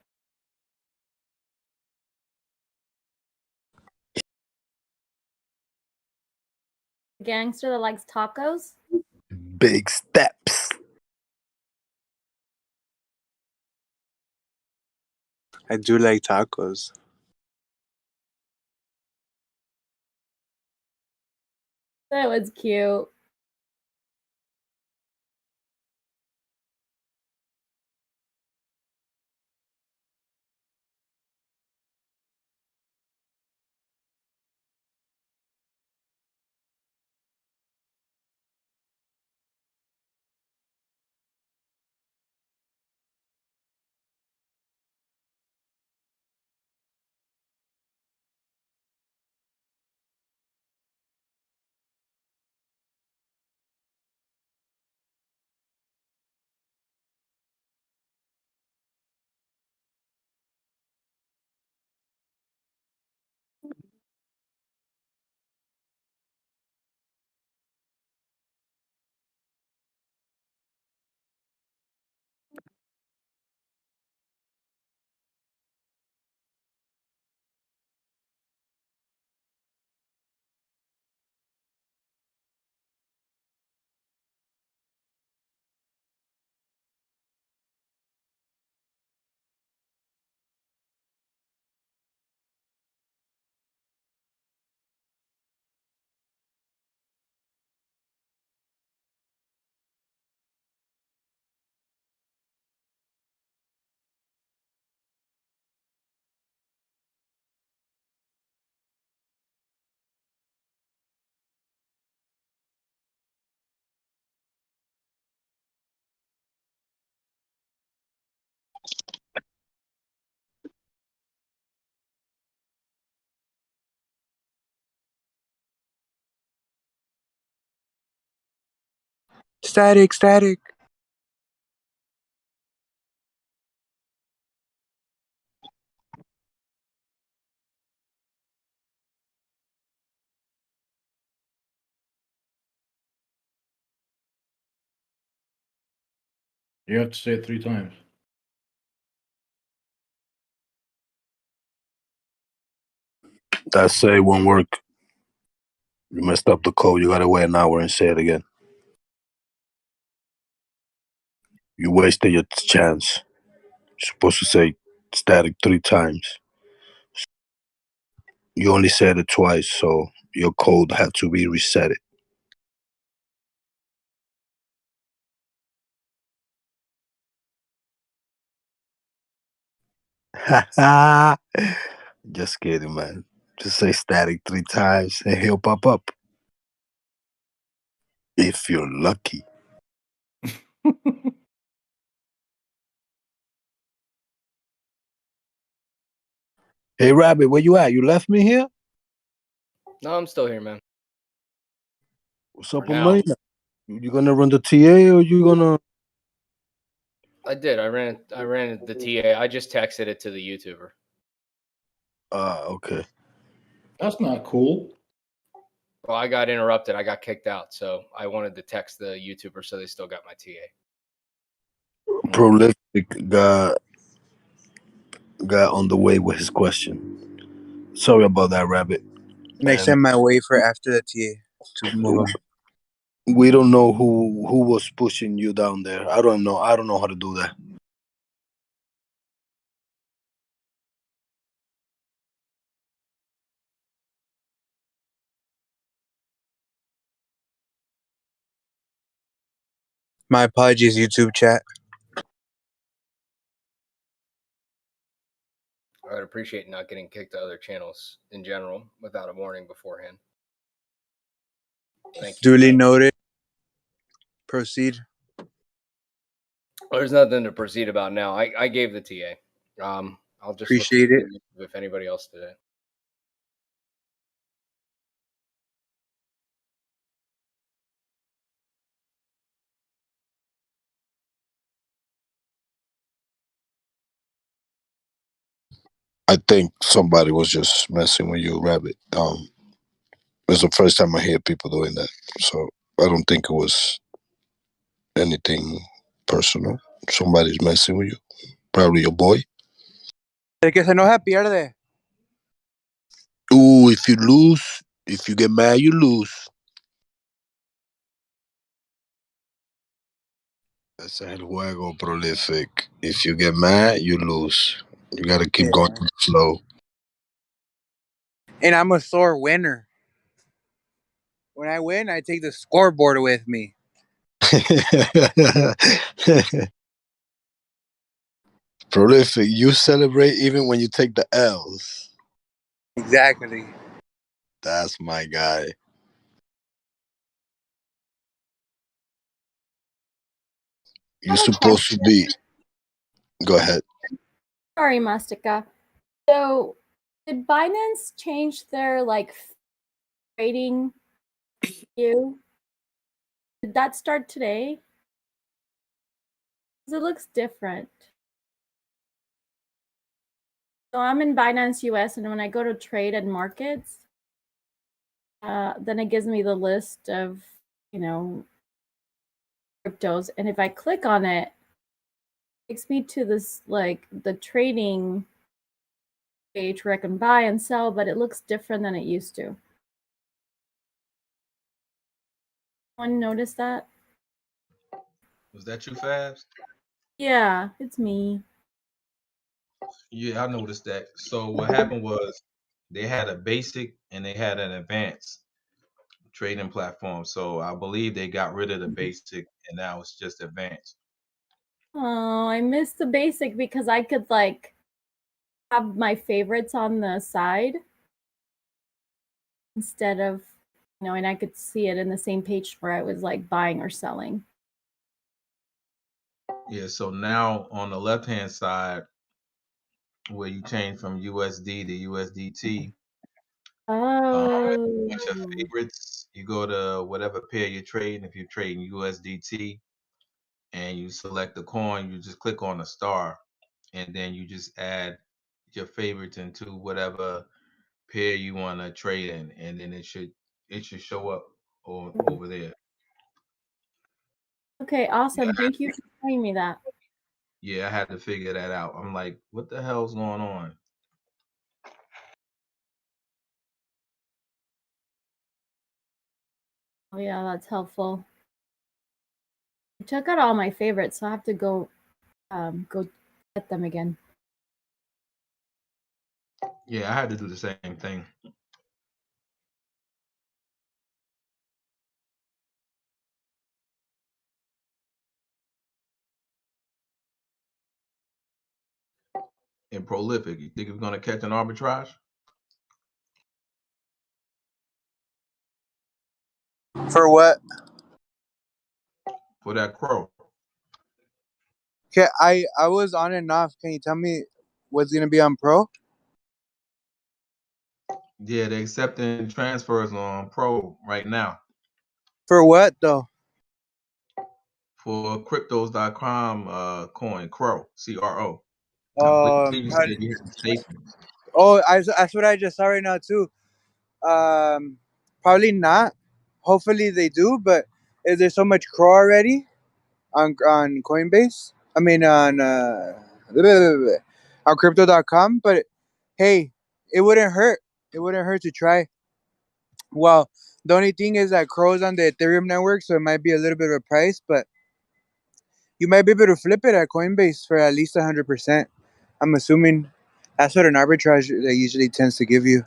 Gangster that likes tacos? Big steps. I do like tacos. That was cute. sTAtic, sTAtic. You have to say it 3 times. That say won't work. You messed up the code. You gotta wait an hour and say it again. You wasted your chance. You're supposed to say static 3 times. You only said it twice, so your code had to be reset. Just kidding, man. Just say static 3 times and he'll pop up. If you're lucky. Hey, Rabbit, where you at? You left me here? No, I'm still here, man. What's up For with now. money? You gonna run the TA or you gonna? I did. I ran the TA. I just texted it to the YouTuber. Okay. That's not cool. Well, I got interrupted. I got kicked out, so I wanted to text the YouTuber so they still got my TA. Prolific got on the way with his question. Sorry about that, Rabbit. Next time I wait for after the TA to move him. We don't know who was pushing you down there. I don't know. I don't know how to do that. My apologies, YouTube chat. I would appreciate not getting kicked to other channels in general without a warning beforehand. Thank you. Duly noted. Proceed. There's nothing to proceed about now. I gave the TA. I'll just Appreciate it. if anybody else did it. I think somebody was just messing with you, Rabbit. It's the first time I hear people doing that, so I don't think it was anything personal. Somebody's messing with you. Probably your boy. El que se enoja pierde. Ooh, if you lose, if you get mad, you lose. That's el juego, Prolific. If you get mad, you lose. You gotta keep going with the flow. And I'm a sore winner. When I win, I take the scoreboard with me. Prolific, you celebrate even when you take the L's. Exactly. That's my guy. You're supposed to be. Go ahead. Sorry, Mastica. So, did Binance change their trading view? Did that start today? Because it looks different. So I'm in Binance US, and when I go to trade and markets, then it gives me the list of, cryptos. And if I click on it, it takes me to this, the trading page where I can buy and sell, but it looks different than it used to. Anyone notice that? Was that you, Fabs? Yeah, it's me. Yeah, I noticed that. So what happened was they had a basic and they had an advanced trading platform. So I believe they got rid of the basic and now it's just advanced. Oh, I missed the basic because I could have my favorites on the side instead of, and I could see it in the same page where I was buying or selling. Yeah, so now on the left hand side where you change from USD to USDT, Oh. your favorites, you go to whatever pair you're trading. If you're trading USDT and you select the coin, you just click on the star and then you just add your favorites into whatever pair you want to trade in, and then it should show up over there. Okay, awesome. Thank you for telling me that. Yeah, I had to figure that out. I'm like, what the hell's going on? Oh yeah, that's helpful. I took out all my favorites, so I have to go get them again. Yeah, I had to do the same thing. And prolific, you think it's gonna catch an arbitrage For what? for that crow? Okay, I was on and off. Can you tell me what's gonna be on pro? Yeah, they're accepting transfers on Pro right now For what though? for cryptos.com coin Crow, CRO. I believe you said you had to stake them. That's what I just saw right now too. Probably not. Hopefully they do, but is there so much crow already on Coinbase? I mean on crypto.com, but hey, it wouldn't hurt. It wouldn't hurt to try. Well, the only thing is that crow's on the Ethereum network, so it might be a little bit of a price, but you might be able to flip it at Coinbase for at least 100%. I'm assuming that's what an arbitrage that usually tends to give you.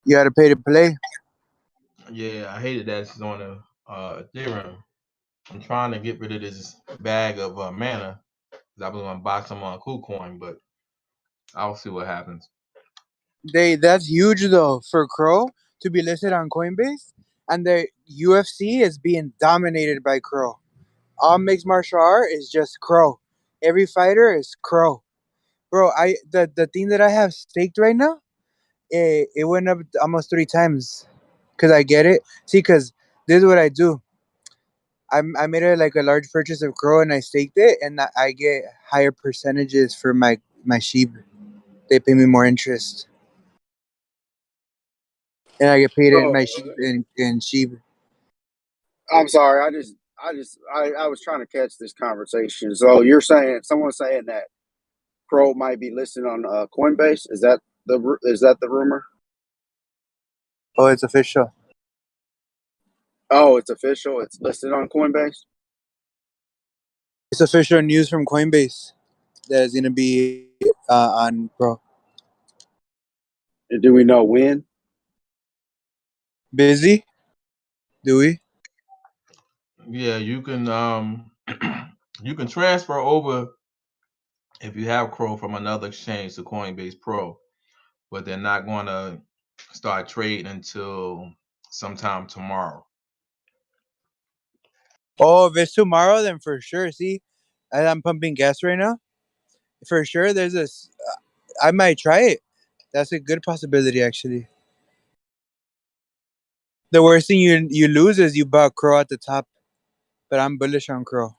You got to pay to play. Yeah, I hated that it's on the Ethereum. I'm trying to get rid of this bag of mana because I was gonna buy some on KuCoin, but I'll see what happens. That's huge though for Crow to be listed on Coinbase, and the UFC is being dominated by Crow. All mixed martial art is just Crow. Every fighter is Crow. Bro, the thing that I have staked right now, it went up almost 3 times. Cause I get it. See, cause this is what I do. I made a large purchase of Crow and I staked it, and I get higher percentages for my Shib. They pay me more interest, and I get paid in So my Shib in Shib. I'm sorry. I was trying to catch this conversation. So you're saying someone's saying that Pro might be listed on Coinbase. Is that the rumor? Oh, it's official. Oh, it's official. It's listed on Coinbase. It's official news from Coinbase that is gonna be on Pro. And do we know when? Busy? Do we? Yeah, you can you can transfer over if you have Crow from another exchange to Coinbase Pro, but they're not going to start trading until sometime tomorrow. Oh, if it's tomorrow, then for sure. See, I'm pumping gas right now. For sure, there's this. I might try it. That's a good possibility, actually. The worst thing you lose is you bought Crow at the top, but I'm bullish on Crow.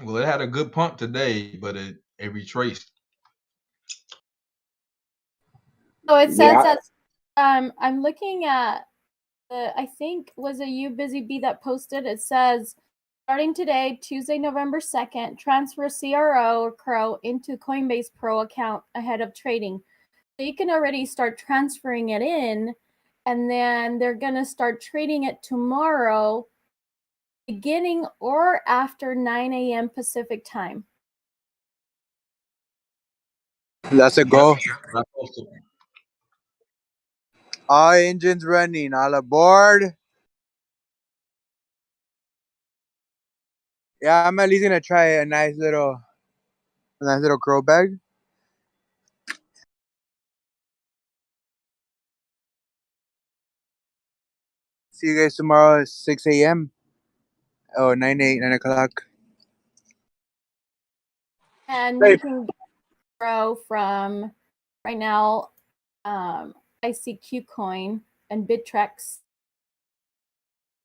Well, it had a good pump today, but it retraced. So it says Yeah. that I'm looking at I think was a You Busy Bee that posted. It says starting today, Tuesday, November 2nd, transfer CRO or Crow into Coinbase Pro account ahead of trading. So you can already start transferring it in, and then they're gonna start trading it tomorrow, beginning or after 9 a.m. Pacific time. That's a go. I posted. All engines running. All aboard. Yeah, I'm at least gonna try a nice little Crow bag. See you guys tomorrow at 6 a.m. Oh, 9 o'clock. And you can grow from right now. I see KuCoin and Bittrex.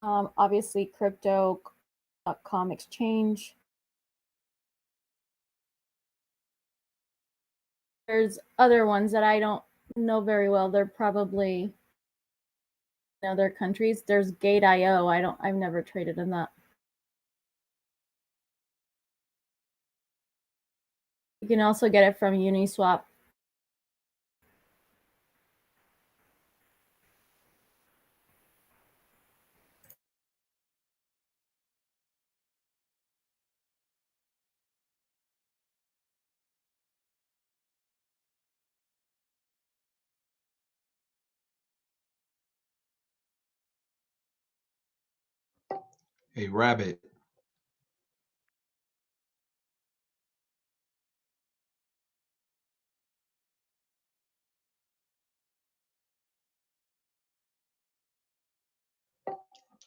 Obviously, crypto.com exchange. There's other ones that I don't know very well. They're probably In other countries, there's Gate.io. I've never traded in that. You can also get it from Uniswap. Hey, Rabbit.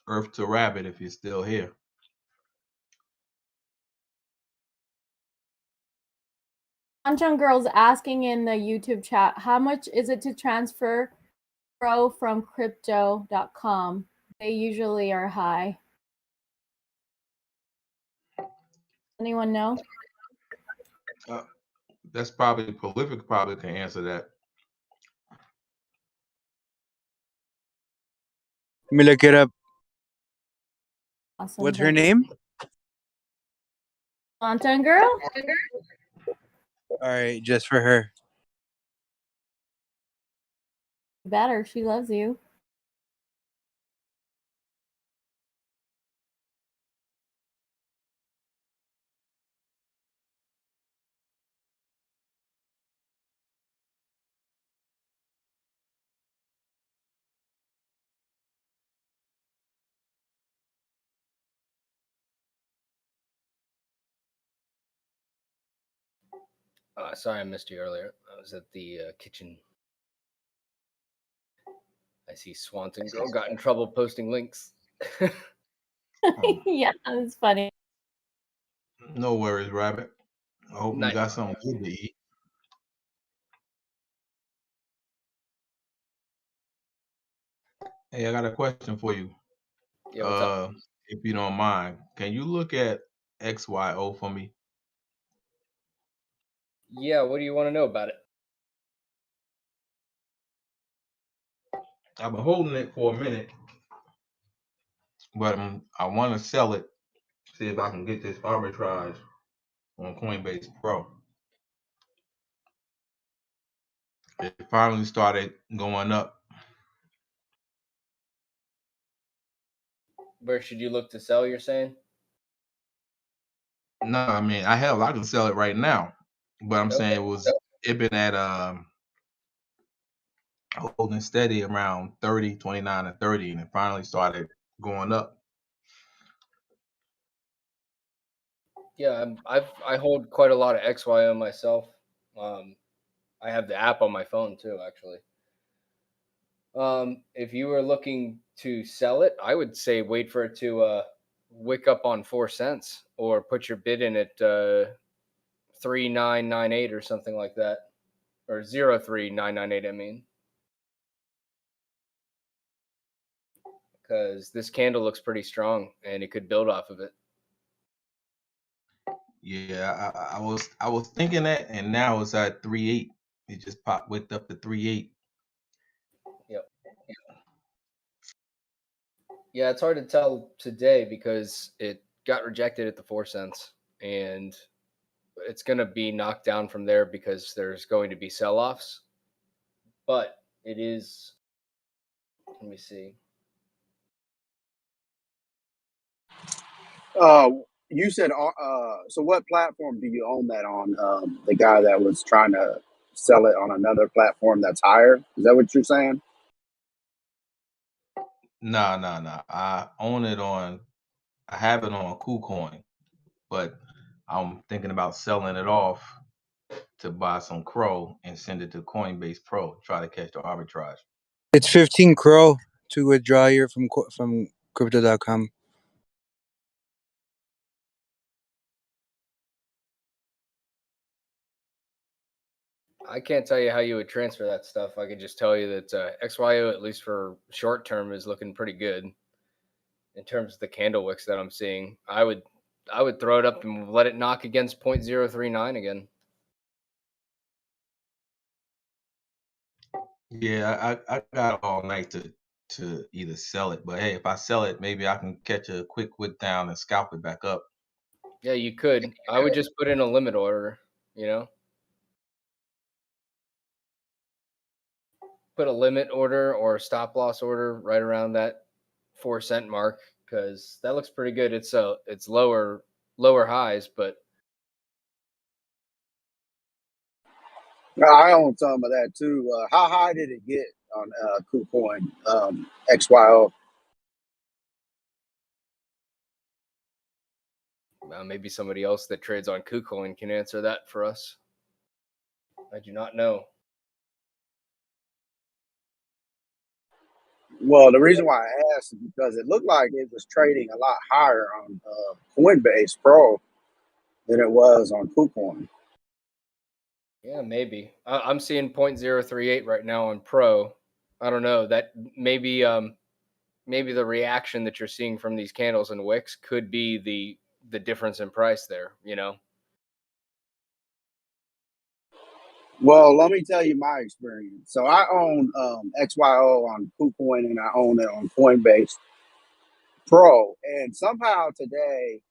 Earth to Rabbit, if you're still here. Quantum Girl's asking in the YouTube chat, how much is it to transfer Pro from crypto.com? They usually are high. Anyone know? That's probably Prolific probably can answer that. Let me look it up. Awesome. What's her name? Quantum Girl? All right, just for her. Better. She loves you. Sorry I missed you earlier. I was at the kitchen. I see Swanton Girl got in trouble posting links. Yeah, it's funny. No worries, Rabbit. I hope you Nice. got something good to eat. Hey, I got a question for you. Yeah, what's up? If you don't mind, can you look at XYO for me? Yeah, what do you want to know about it? I've been holding it for a minute, but I want to sell it. See if I can get this arbitrage on Coinbase Pro. It finally started going up. Where should you look to sell, you're saying? No, I mean I can sell it right now, but I'm saying it been at holding steady around 30, 29, and 30, and it finally started going up. Yeah, I hold quite a lot of XYO myself. I have the app on my phone too, actually. If you were looking to sell it, I would say wait for it to wick up on 4 cents, or put your bid in at 3998 or something like that, or 03998. I mean, because this candle looks pretty strong and it could build off of it. Yeah, I was thinking that, and now it's at 3.8. It just wicked up to 3.8. Yep. Yeah, it's hard to tell today because it got rejected at the 4 cents, and it's going to be knocked down from there because there's going to be sell-offs. But it is, let me see. You said, so what platform do you own that on? The guy that was trying to sell it on another platform that's higher. Is that what you're saying? No. I own it on. I have it on KuCoin, but I'm thinking about selling it off to buy some Crow and send it to Coinbase Pro. Try to catch the arbitrage. It's 15 Crow to withdraw here from crypto.com. I can't tell you how you would transfer that stuff. I can just tell you that XYO, at least for short term, is looking pretty good in terms of the candle wicks that I'm seeing. I would throw it up and let it knock against 0.039 again. Yeah, I got all night to to either sell it. But hey, if I sell it, maybe I can catch a quick wick down and scalp it back up. Yeah, you could. I would just put in a limit order, you know? Put a limit order or a stop loss order right around that 4 cent mark, because that looks pretty good. It's lower highs, but I own some of that too. How high did it get on KuCoin XYO? maybe somebody else that trades on KuCoin can answer that for us. I do not know. Well, the reason why I asked is because it looked like it was trading a lot higher on Coinbase Pro than it was on KuCoin. Yeah, maybe. I'm seeing 0.038 right now on Pro. I don't know. That maybe the reaction that you're seeing from these candles and wicks could be the difference in price there, you know? Well, let me tell you my experience. So I own XYO on KuCoin and I own it on Coinbase Pro. And somehow today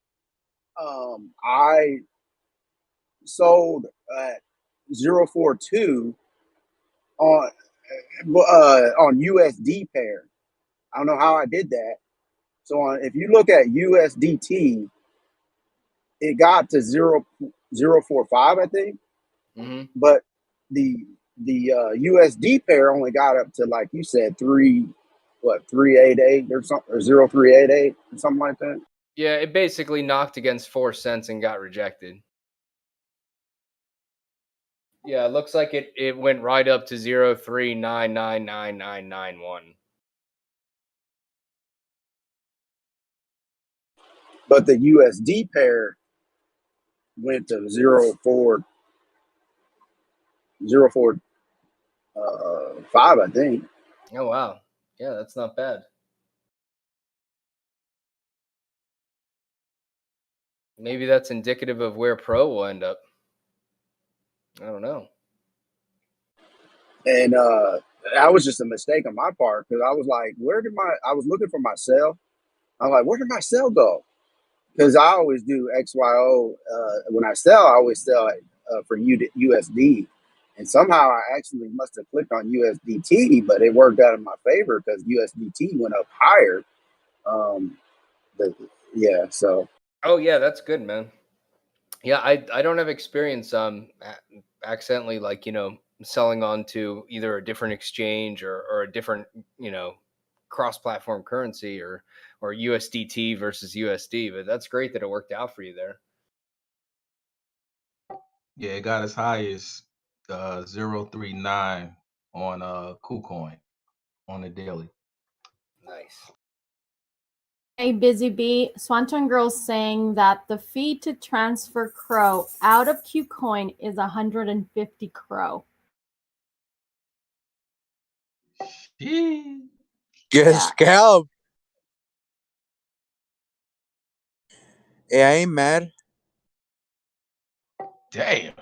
I sold at 0.42 on USD pair. I don't know how I did that. So if you look at USDT, it got to 0.045, I think. Mm-hmm. But the USD pair only got up to, like you said, 388 or something, or 0.388 or something like that. Yeah, it basically knocked against 4 cents and got rejected. Yeah, it looks like it went right up to 0.3999991. But the USD pair went to 0.405, I think. Oh wow. Yeah, that's not bad. Maybe that's indicative of where Pro will end up. I don't know. And that was just a mistake on my part, because I was like, I was looking for my sell. I'm like, where did my sell go? Because I always do XYO. When I sell, I always sell for USD. And somehow I actually must have clicked on USDT, but it worked out in my favor because USDT went up higher. So. Oh yeah, that's good, man. Yeah, I don't have experience accidentally, like, you know, selling onto either a different exchange or a different, you know, cross-platform currency or USDT versus USD, but that's great that it worked out for you there. Yeah, it got as high as 0.39 on KuCoin on the daily. Nice. Hey, Busy Bee, Swanton Girl's saying that the fee to transfer Crow out of KuCoin is 150 Crow. Get Yeah. scalped. Hey, I ain't mad. Damn.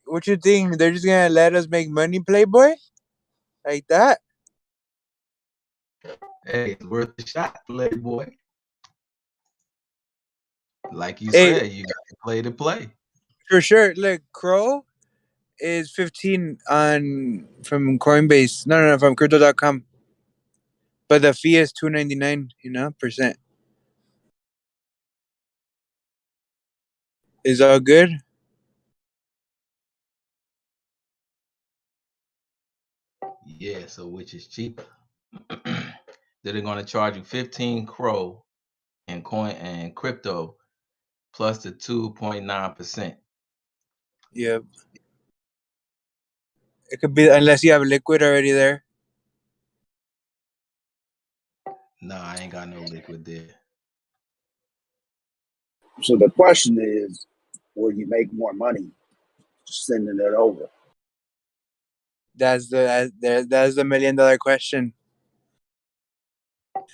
What you think? They're just gonna let us make money, Playboy? Like that? Hey, it's worth a shot, Playboy. Like you Hey, said, you got to play to play. for sure. Look, Crow is 15 from Coinbase. No, from crypto.com. But the fee is $2.99, percent. Is all good? Yeah, so which is cheaper. They're going to charge you 15 Crow in coin and crypto plus the 2.9%. Yep. It could be unless you have liquid already there. No, I ain't got no liquid there. So the question is, will you make more money sending it over? That's the $1 million question.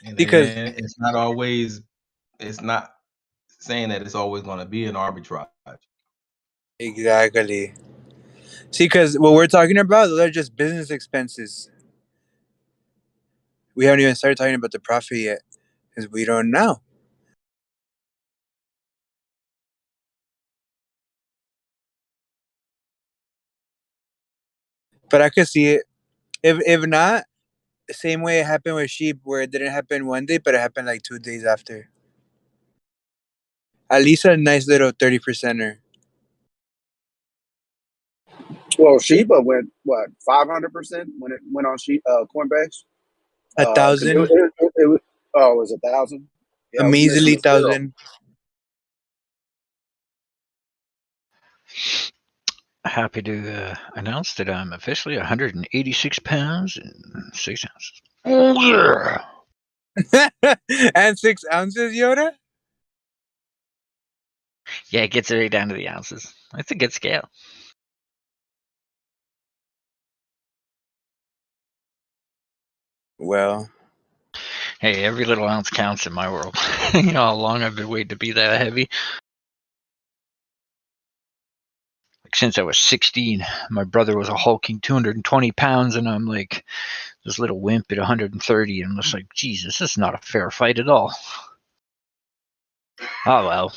And Because then it's not saying that it's always going to be an arbitrage. exactly. See, because what we're talking about, those are just business expenses. We haven't even started talking about the profit yet because we don't know. But I could see it. If not, the same way it happened with Shib, where it didn't happen one day, but it happened like 2 days after. At least a nice little 30%er. Well, Sheba went what 500% when it went on Coinbase. A 'Cause thousand, it was, oh, it was 1,000. a Yeah, it was missing measly a zero. 1,000. Happy to announce that I'm officially 186 pounds and 6 ounces. Oh, yeah. And 6 ounces, Yoda? Yeah, it gets right down to the ounces. That's a good scale. Well, hey, every little ounce counts in my world. You know how long I've been waiting to be that heavy? Like since I was 16, my brother was a hulking 220 pounds, and I'm like this little wimp at 130, and I'm just like, Jesus, this is not a fair fight at all. Oh well.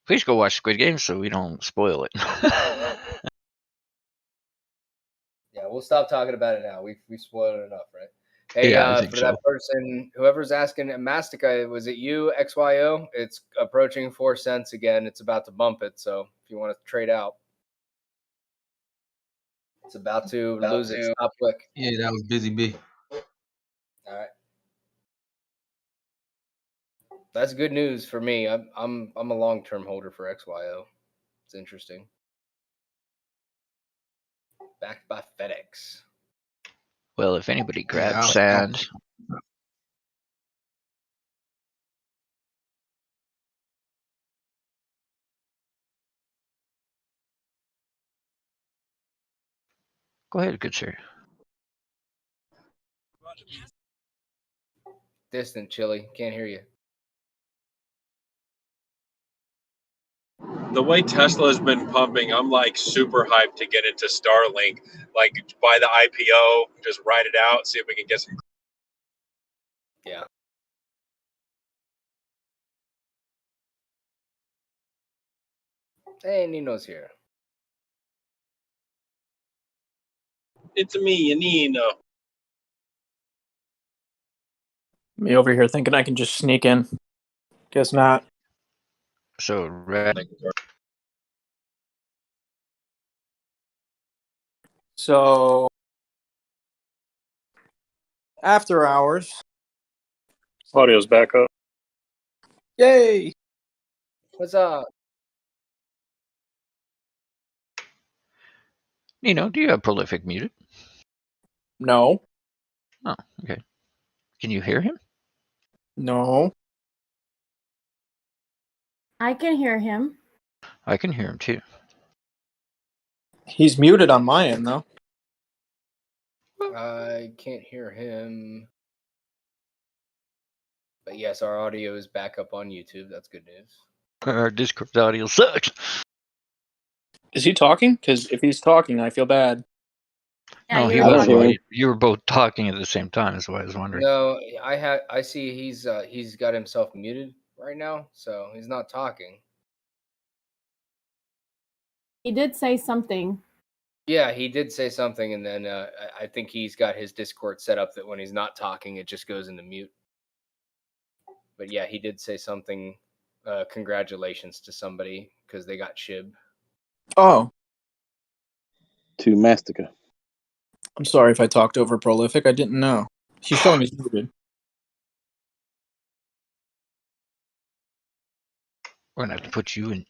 Please go watch Squid Game so we don't spoil it. Yeah, we'll stop talking about it now. We spoiled it enough, right? Hey, Yeah, I think for so. that person, whoever's asking Mastica, was it you, XYO? It's approaching 4 cents again. It's about to bump it. So if you want to trade out, it's about to lose its top wick. Yeah, that was Busy B. All right. That's good news for me. I'm a long-term holder for XYO. It's interesting. Backed by FedEx. Well, if anybody grabs I'll- sand, go ahead, good sir. Distant, Chili. Can't hear you. The way Tesla's been pumping, I'm like super hyped to get into Starlink. Like buy the IPO, just ride it out, see if we can get some. Yeah. Hey, Nino's here. It's me, Nino. Me over here thinking I can just sneak in. Guess not. So red. So after hours. Audio's back up. Yay! What's up? Nino, do you have Prolific muted? No. Oh, okay. Can you hear him? No. I can hear him. I can hear him too. He's muted on my end though. I can't hear him. But yes, our audio is back up on YouTube. That's good news. Our Discord audio sucks. Is he talking? Because if he's talking, I feel bad. Yeah, No, you he were wasn't. talking. You were both talking at the same time. Is why I was wondering. No, I see he's got himself muted right now, so he's not talking. He did say something. Yeah, he did say something, and then I think he's got his Discord set up that when he's not talking, it just goes into mute. But yeah, he did say something. Congratulations to somebody because they got Shib. Oh, To Mastica. I'm sorry if I talked over Prolific. I didn't know. He's showing he's muted. We're gonna have to put you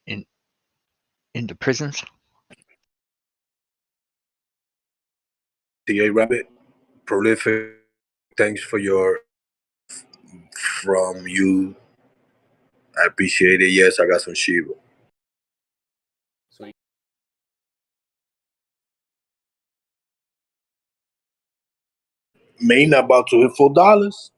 into prisons. TA Rabbit, Prolific, thanks for your from you. I appreciate it. Yes, I got some Shib. Sweet. Main about to hit $4.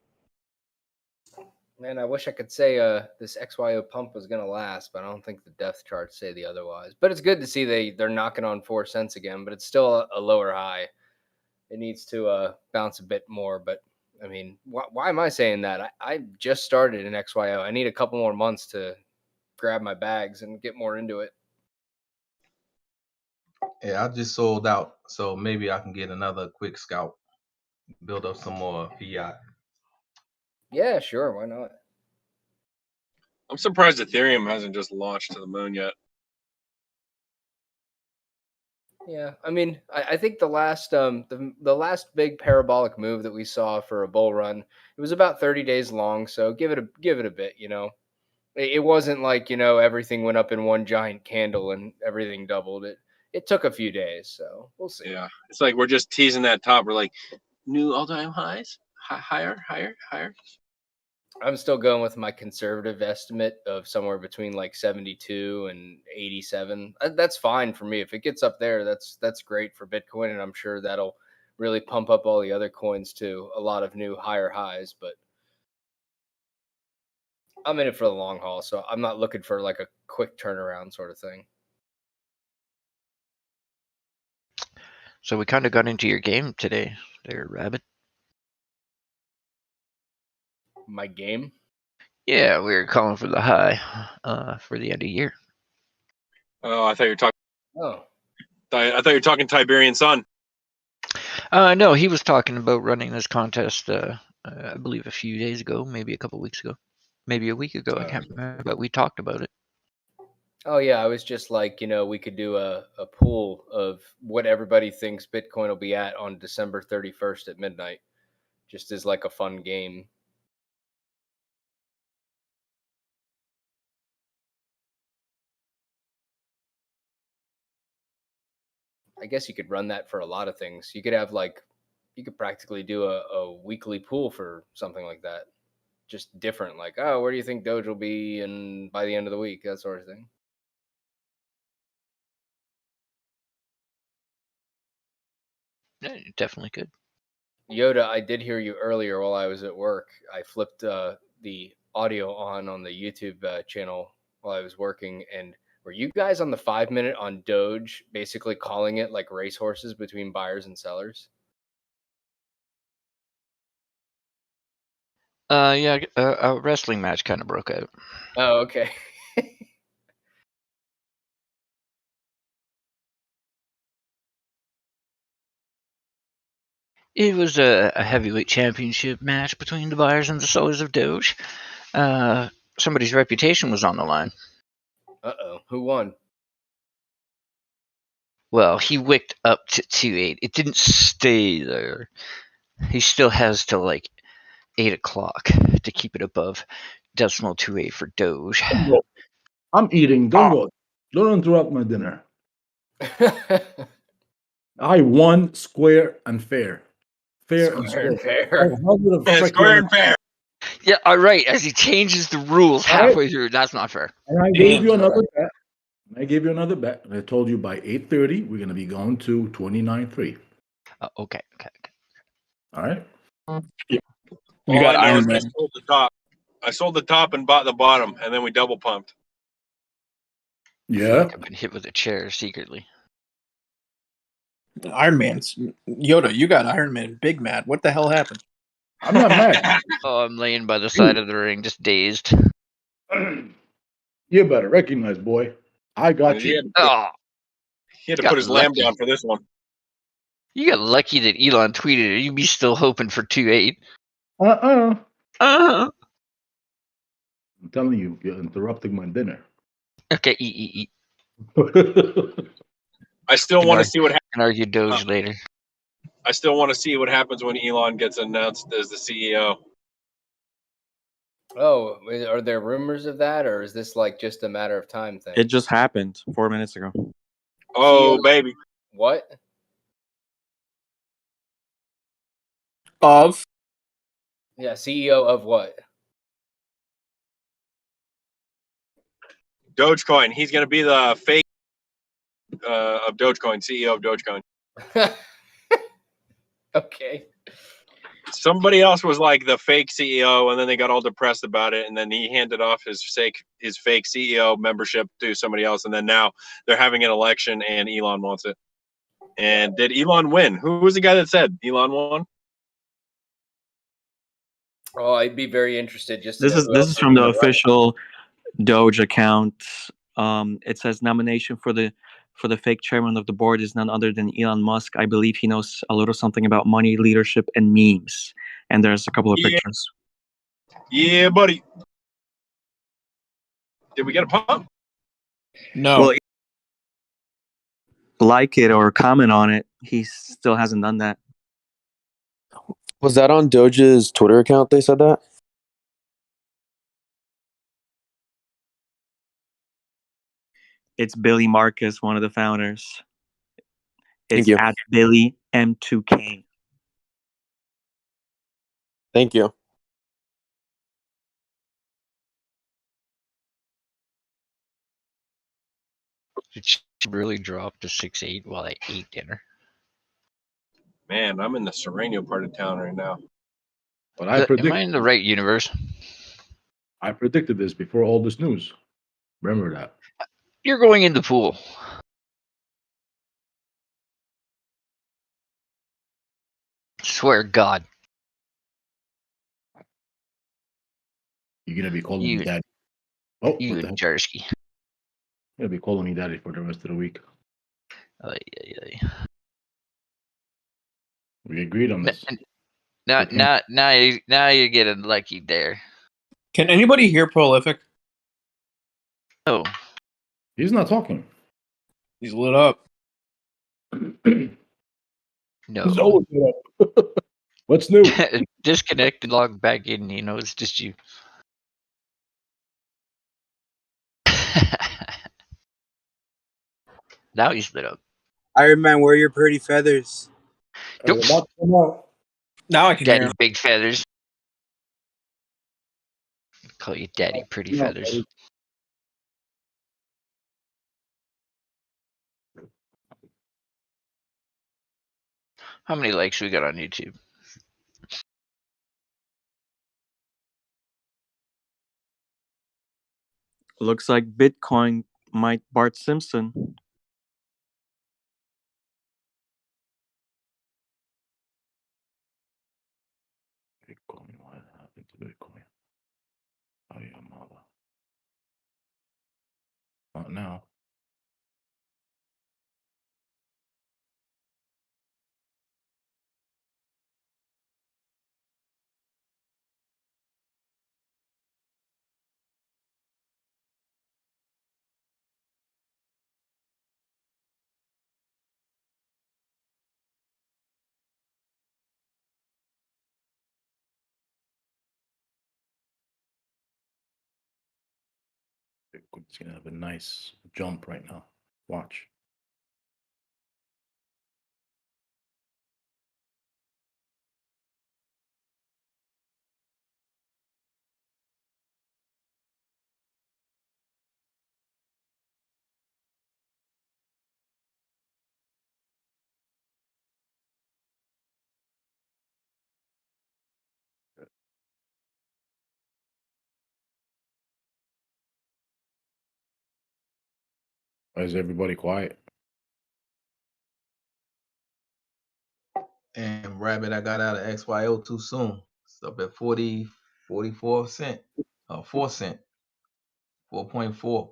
Man, I wish I could say this XYO pump was gonna last, but I don't think the depth charts say the otherwise. But it's good to see they're knocking on 4 cents again, but it's still a lower high. It needs to bounce a bit more, but I mean, why am I saying that? I just started in XYO. I need a couple more months to grab my bags and get more into it. Yeah, I just sold out, so maybe I can get another quick scalp, build up some more fiat. Yeah, sure, why not? I'm surprised Ethereum hasn't just launched to the moon yet. Yeah, I mean, I think the last the last big parabolic move that we saw for a bull run, it was about 30 days long. So give it a bit, you know. It wasn't like, you know, everything went up in one giant candle and everything doubled. It took a few days, so we'll see. Yeah, it's like we're just teasing that top. We're like, new all-time highs, higher. I'm still going with my conservative estimate of somewhere between like 72 and 87. That's fine for me. If it gets up there, that's great for Bitcoin, and I'm sure that'll really pump up all the other coins to a lot of new higher highs. But I'm in it for the long haul, so I'm not looking for like a quick turnaround sort of thing. So we kind of got into your game today, there, Rabbit. My game? Yeah, we were calling for the high for the end of year. Oh, I thought you were talking. Oh. I thought you were talking Tiberian Sun. No, he was talking about running this contest. I believe a few days ago, maybe a couple weeks ago, maybe a week ago. I can't remember, but we talked about it. Oh yeah, I was just like, we could do a pool of what everybody thinks Bitcoin will be at on December 31st at midnight, just as like a fun game. I guess you could run that for a lot of things. You could have you could practically do a weekly pool for something like that. Just different, like, oh, where do you think Doge will be and by the end of the week, that sort of thing. Yeah, definitely could. Yoda, I did hear you earlier while I was at work. I flipped the audio on the YouTube channel while I was working, and were you guys on the 5 minute on Doge, basically calling it like racehorses between buyers and sellers? Yeah, a wrestling match kind of broke out. Oh, okay. It was a heavyweight championship match between the buyers and the sellers of Doge. Somebody's reputation was on the line. Uh-oh. Who won? Well, he wicked up to 2.8. It didn't stay there. He still has till like 8 o'clock to keep it above decimal 2.8 for Doge. I'm eating. Don't go. Don't interrupt my dinner. I won square and fair. Fair and Square square. and fair. Square and fair. Yeah, all right. As he changes the rules halfway through, that's not fair. And I gave you another bet. And I told you by 8:30 we're gonna be going to 29.3. Okay. All right. You got Iron Man. I sold the top. I sold the top and bought the bottom, and then we double pumped. Yeah. I've been hit with a chair secretly. Iron Man's Yoda. You got Iron Man big mad. What the hell happened? I'm not mad. Oh, I'm laying by the side of the ring, just dazed. You better recognize, boy. I got you. He had to put his lamb down for this one. You got lucky that Elon tweeted it. You'd be still hoping for 2.8. I'm telling you, you're interrupting my dinner. Okay, eat. I still want to see what happens. Can argue Doge later. I still want to see what happens when Elon gets announced as the CEO. Oh, are there rumors of that, or is this like just a matter of time thing? It just happened 4 minutes ago. Oh, baby. What? Of? Yeah, CEO of what? Dogecoin. He's going to be the fake of Dogecoin, CEO of Dogecoin. Okay. Somebody else was like the fake CEO, and then they got all depressed about it, and then he handed off his fake CEO membership to somebody else, and then now they're having an election, and Elon wants it. And did Elon win? Who was the guy that said Elon won? Oh, I'd be very interested. Just This is from the official Doge account. It says nomination for the fake chairman of the board is none other than Elon Musk. I believe he knows a little something about money, leadership, and memes. And there's a couple of pictures. Yeah, buddy. Did we get a pump? No. Well, like it or comment on it. He still hasn't done that. Was that on Doge's Twitter account? They said that. It's Billy Marcus, one of the founders. Thank It's you. at Billy M2K. Thank you. Did she really drop to 6.8 while I ate dinner? Man, I'm in the Sereno part of town right now. But Am I in the right universe? I predicted this before all this news. Remember that. You're going in the pool. Swear God. You're gonna be calling me daddy. Oh, you what the hell? Jarsky. He'll be calling me daddy for the rest of the week. We agreed on this. Now you're getting lucky there. Can anybody hear Prolific? Oh, he's not talking. He's lit up. No. He's always lit up. What's new? Disconnect and log back in. You know, it's just you. Now he's lit up. Iron Man, where are your pretty feathers? Now I can Daddy hear him. Big Feathers. Call you Daddy Pretty Feathers. How many likes we got on YouTube? Looks like Bitcoin might Bart Simpson. Bitcoin, what happened to Bitcoin? Oh, yeah, mother. Not now. Bitcoin's gonna have a nice jump right now. Watch. Why is everybody quiet? And Rabbit, I got out of XYO too soon. It's up at 44 cent. 4 cent. 4.4.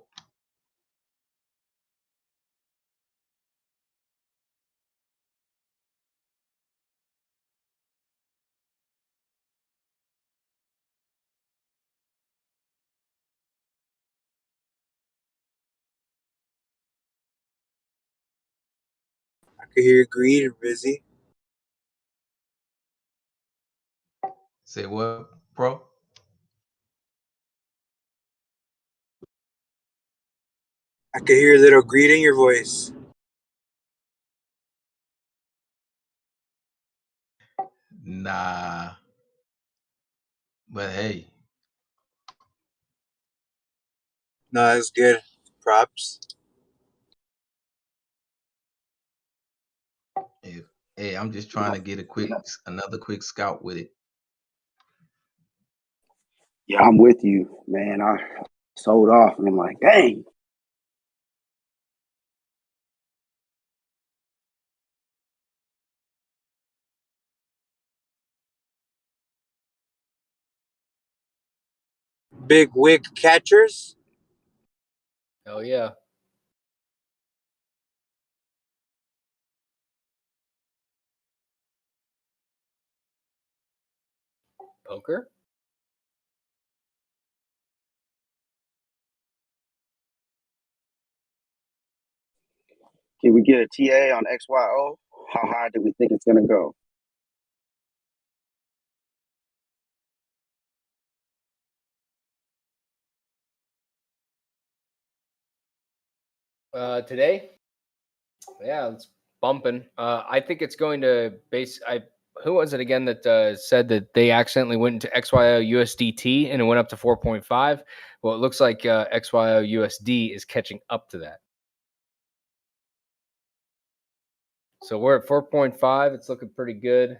I could hear greed and busy. Say what, bro? I could hear a little greed in your voice. Nah. But hey, No, that's good. Props. hey, I'm just trying to get another quick scout with it. Yeah, I'm with you, man. I sold off, and I'm like, dang. Big wig catchers. Hell yeah. Poker? Can we get a TA on XYO? How high do we think it's gonna go? Today? Yeah, it's bumping. I think it's going to who was it again that said that they accidentally went into XYO USDT and it went up to 4.5? Well, it looks like XYO USD is catching up to that. So we're at 4.5. It's looking pretty good.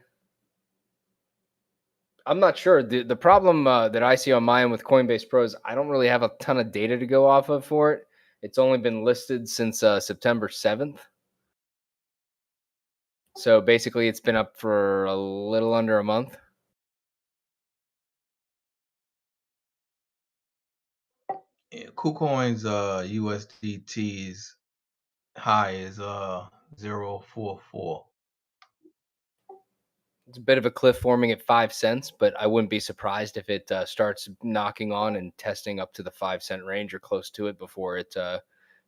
I'm not sure. The problem that I see on mine with Coinbase Pro is I don't really have a ton of data to go off of for it. It's only been listed since September 7th. So basically, it's been up for a little under a month. Yeah, KuCoin's USDT's high is 0.44. It's a bit of a cliff forming at 5 cents, but I wouldn't be surprised if it starts knocking on and testing up to the 5 cent range or close to it before it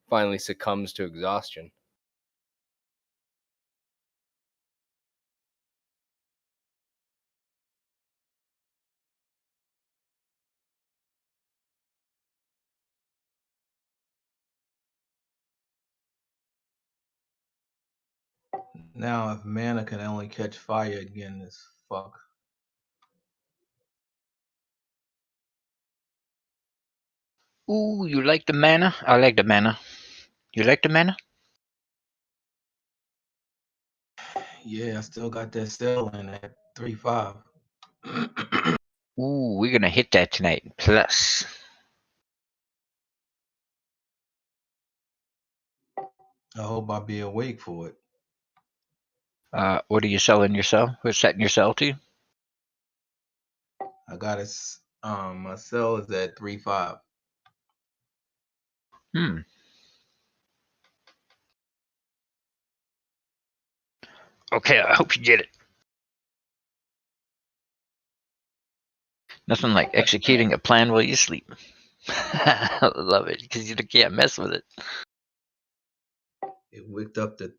finally succumbs to exhaustion. Now, if mana can only catch fire again, this fuck. Ooh, you like the mana? I like the mana. You like the mana? Yeah, I still got that sell in at 3.5. Ooh, we're gonna hit that tonight. Plus. I hope I'll be awake for it. What are you selling yourself? What's setting your sell to? I got it. My sell is at 3.5. Okay, I hope you get it. Nothing like executing a plan while you sleep. I love it because you can't mess with it. It wicked up to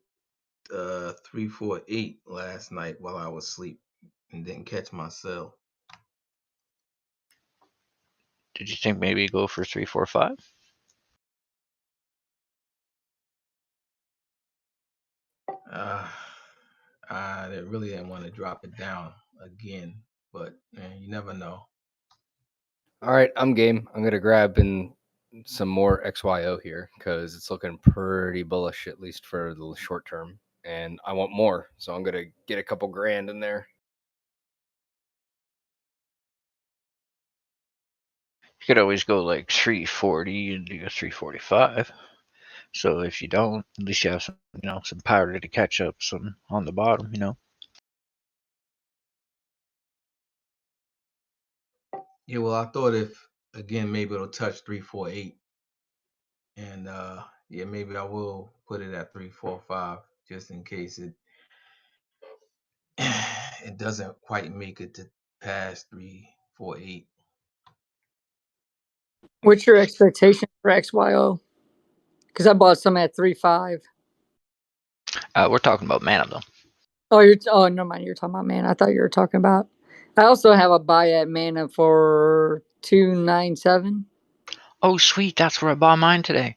3.48 last night while I was asleep and didn't catch my sell. Did you think maybe go for 3, 4, 5? I really didn't want to drop it down again, but you never know. All right, I'm game. I'm gonna grab in some more XYO here because it's looking pretty bullish, at least for the short term. And I want more, so I'm gonna get a couple grand in there. You could always go like 340 and do a 345. So if you don't, at least you have some, some powder to catch up some on the bottom, Yeah, well, I thought if again maybe it'll touch 3.48, and yeah, maybe I will put it at 3.45 just in case it it doesn't quite make it to past 3.48. What's your expectation for XYO? Because I bought some at 3.5. We're talking about mana though. Oh, no mind. You're talking about mana. I thought you were talking about. I also have a buy at mana for 297. Oh, sweet! That's where I bought mine today.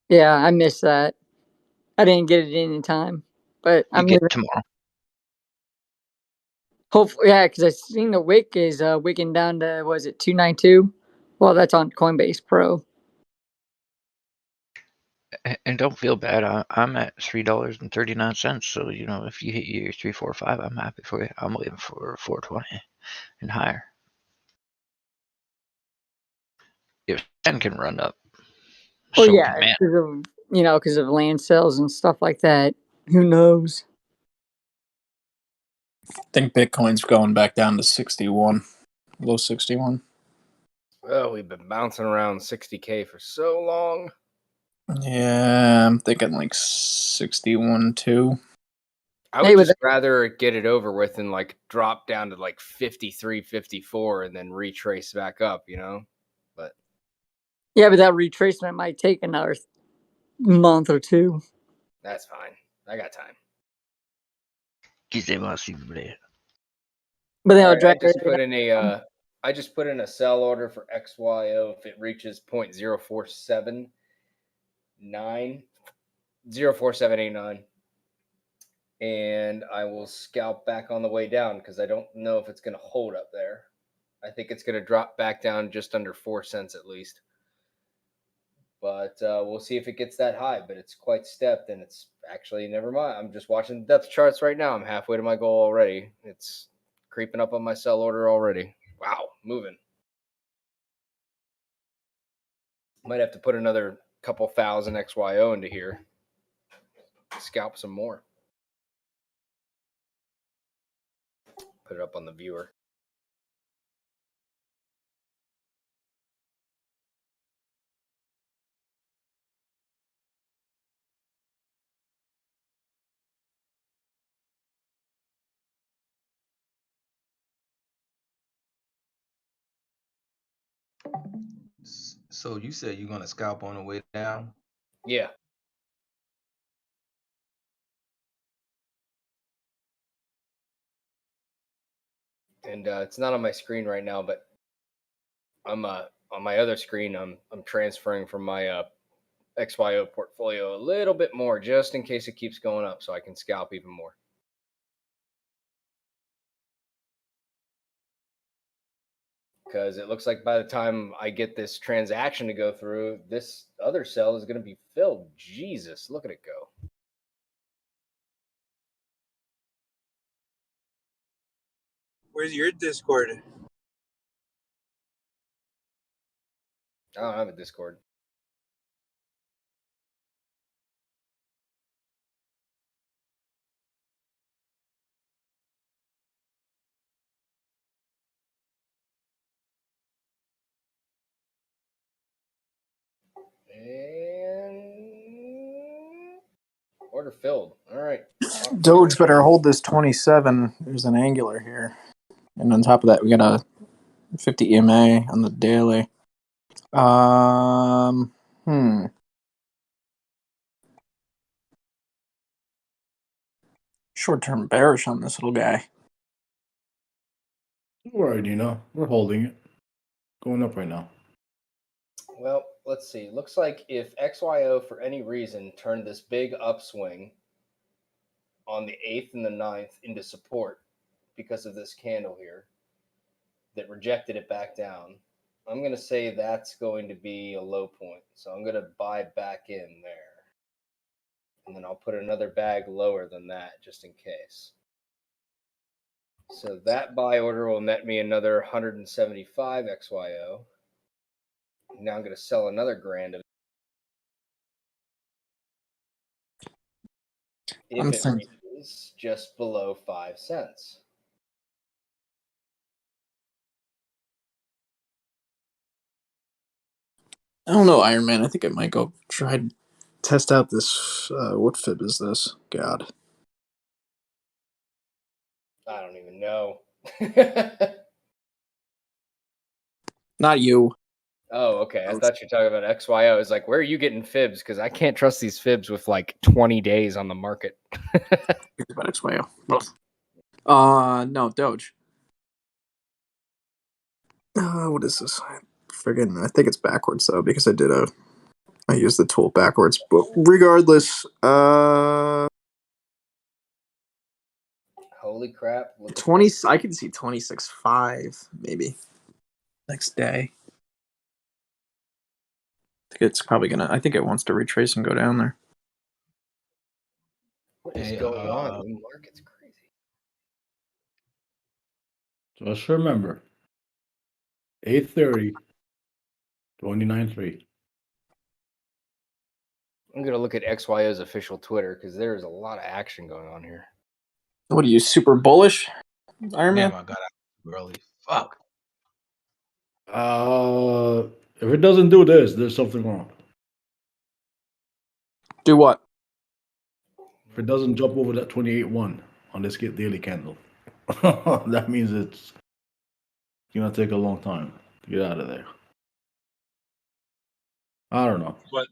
Yeah, I missed that. I didn't get it in time, but You I'm get leaving. it tomorrow. Hopefully, yeah, because I seen the wick is wicking down to was it 292? Well, that's on Coinbase Pro. And don't feel bad. I'm at $3.39. So if you hit your 3, 4, 5, I'm happy for you. I'm waiting for 420 and higher. If 10 can run up, Oh so yeah, can man. because of land sales and stuff like that. Who knows? I think Bitcoin's going back down to 61, low 61. Oh, we've been bouncing around 60K for so long. Yeah, I'm thinking like 61 too. I would just rather get it over with and like drop down to like 53, 54 and then retrace back up, But Yeah, but that retracement might take another month or two. that's fine. I got time. But then All I'll right, drag I just put in a sell order for XYO if it reaches 0.0479 0.4789, and I will scalp back on the way down because I don't know if it's going to hold up there. I think it's going to drop back down just under 4 cents at least. But we'll see if it gets that high. But it's quite stepped, and it's actually never mind. I'm just watching the depth charts right now. I'm halfway to my goal already. It's creeping up on my sell order already. Wow, moving. Might have to put another couple thousand XYO into here. Scalp some more. Put it up on the viewer. So you said you're gonna scalp on the way down? Yeah. And it's not on my screen right now, but I'm on my other screen. I'm transferring from my XYO portfolio a little bit more, just in case it keeps going up, so I can scalp even more. Because it looks like by the time I get this transaction to go through, this other cell is going to be filled. Jesus, look at it go. Where's your Discord? I don't have a Discord. And order filled. All right. Doge better hold this 27. There's an angular here. And on top of that, we got a 50 EMA on the daily. Short-term bearish on this little guy. Don't worry, Dino. We're holding it. Going up right now. Well, let's see. Looks like if XYO for any reason turned this big upswing on the 8th and the 9th into support because of this candle here that rejected it back down, I'm going to say that's going to be a low point. So I'm going to buy back in there. And then I'll put another bag lower than that just in case. So that buy order will net me another 175 XYO. Now I'm going to sell another grand of it. If it reaches just below 5 cents. I don't know, Iron Man. I think I might go try to test out this. What fib is this? God. I don't even know. Not you. Oh, okay. I thought you were talking about XYO. It's like, where are you getting fibs? Because I can't trust these fibs with like 20 days on the market. About XYO. No, Doge. What is this? I think it's backwards though, because I used the tool backwards. But regardless, Holy crap. 20, I can see 26.5 maybe next day. I think it wants to retrace and go down there. What is going on? The market's crazy. Just remember, 8:30, 29.3. I'm going to look at XYO's official Twitter because there's a lot of action going on here. What are you, super bullish, Iron Man? Damn, I got out early. Fuck. If it doesn't do this, there's something wrong. Do what? If it doesn't jump over that 28.1 on this daily candle, that means it's gonna take a long time to get out of there. I don't know. But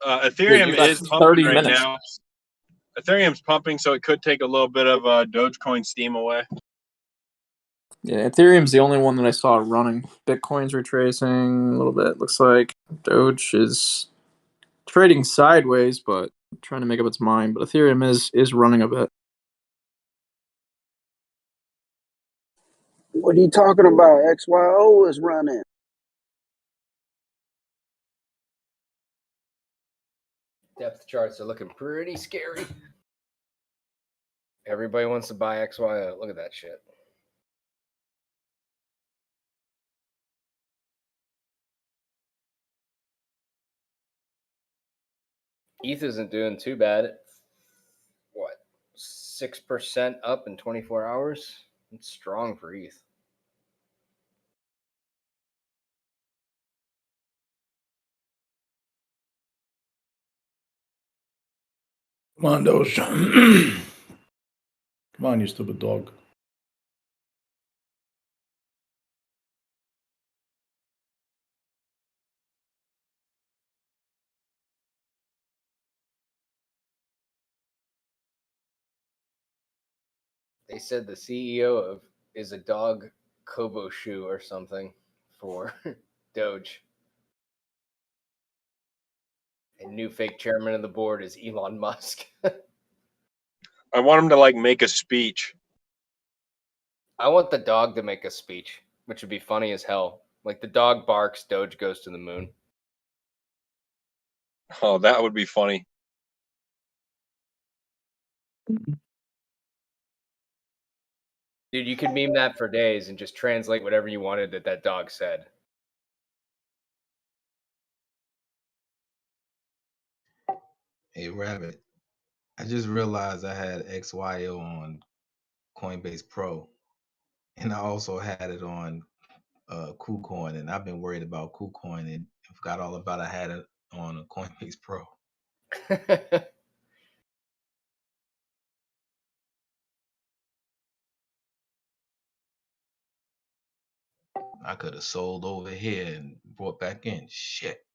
Ethereum is pumping right now. Ethereum's pumping, so it could take a little bit of Dogecoin steam away. Yeah, Ethereum's the only one that I saw running. Bitcoin's retracing a little bit. Looks like Doge is trading sideways, but trying to make up its mind. But Ethereum is running a bit. What are you talking about? XYO is running. Depth charts are looking pretty scary. Everybody wants to buy XYO. Look at that shit. ETH isn't doing too bad. What? 6% up in 24 hours? It's strong for ETH. Come on, Doge. Come on, you stupid dog. They said the CEO of is a dog Kobo shoe or something for Doge. And new fake chairman of the board is Elon Musk. I want him to like make a speech. I want the dog to make a speech, which would be funny as hell. Like the dog barks, Doge goes to the moon. Oh, that would be funny. Dude, you could meme that for days and just translate whatever you wanted that dog said. Hey, Rabbit, I just realized I had XYO on Coinbase Pro, and I also had it on KuCoin, and I've been worried about KuCoin and forgot all about I had it on a Coinbase Pro. I could have sold over here and brought back in. Shit.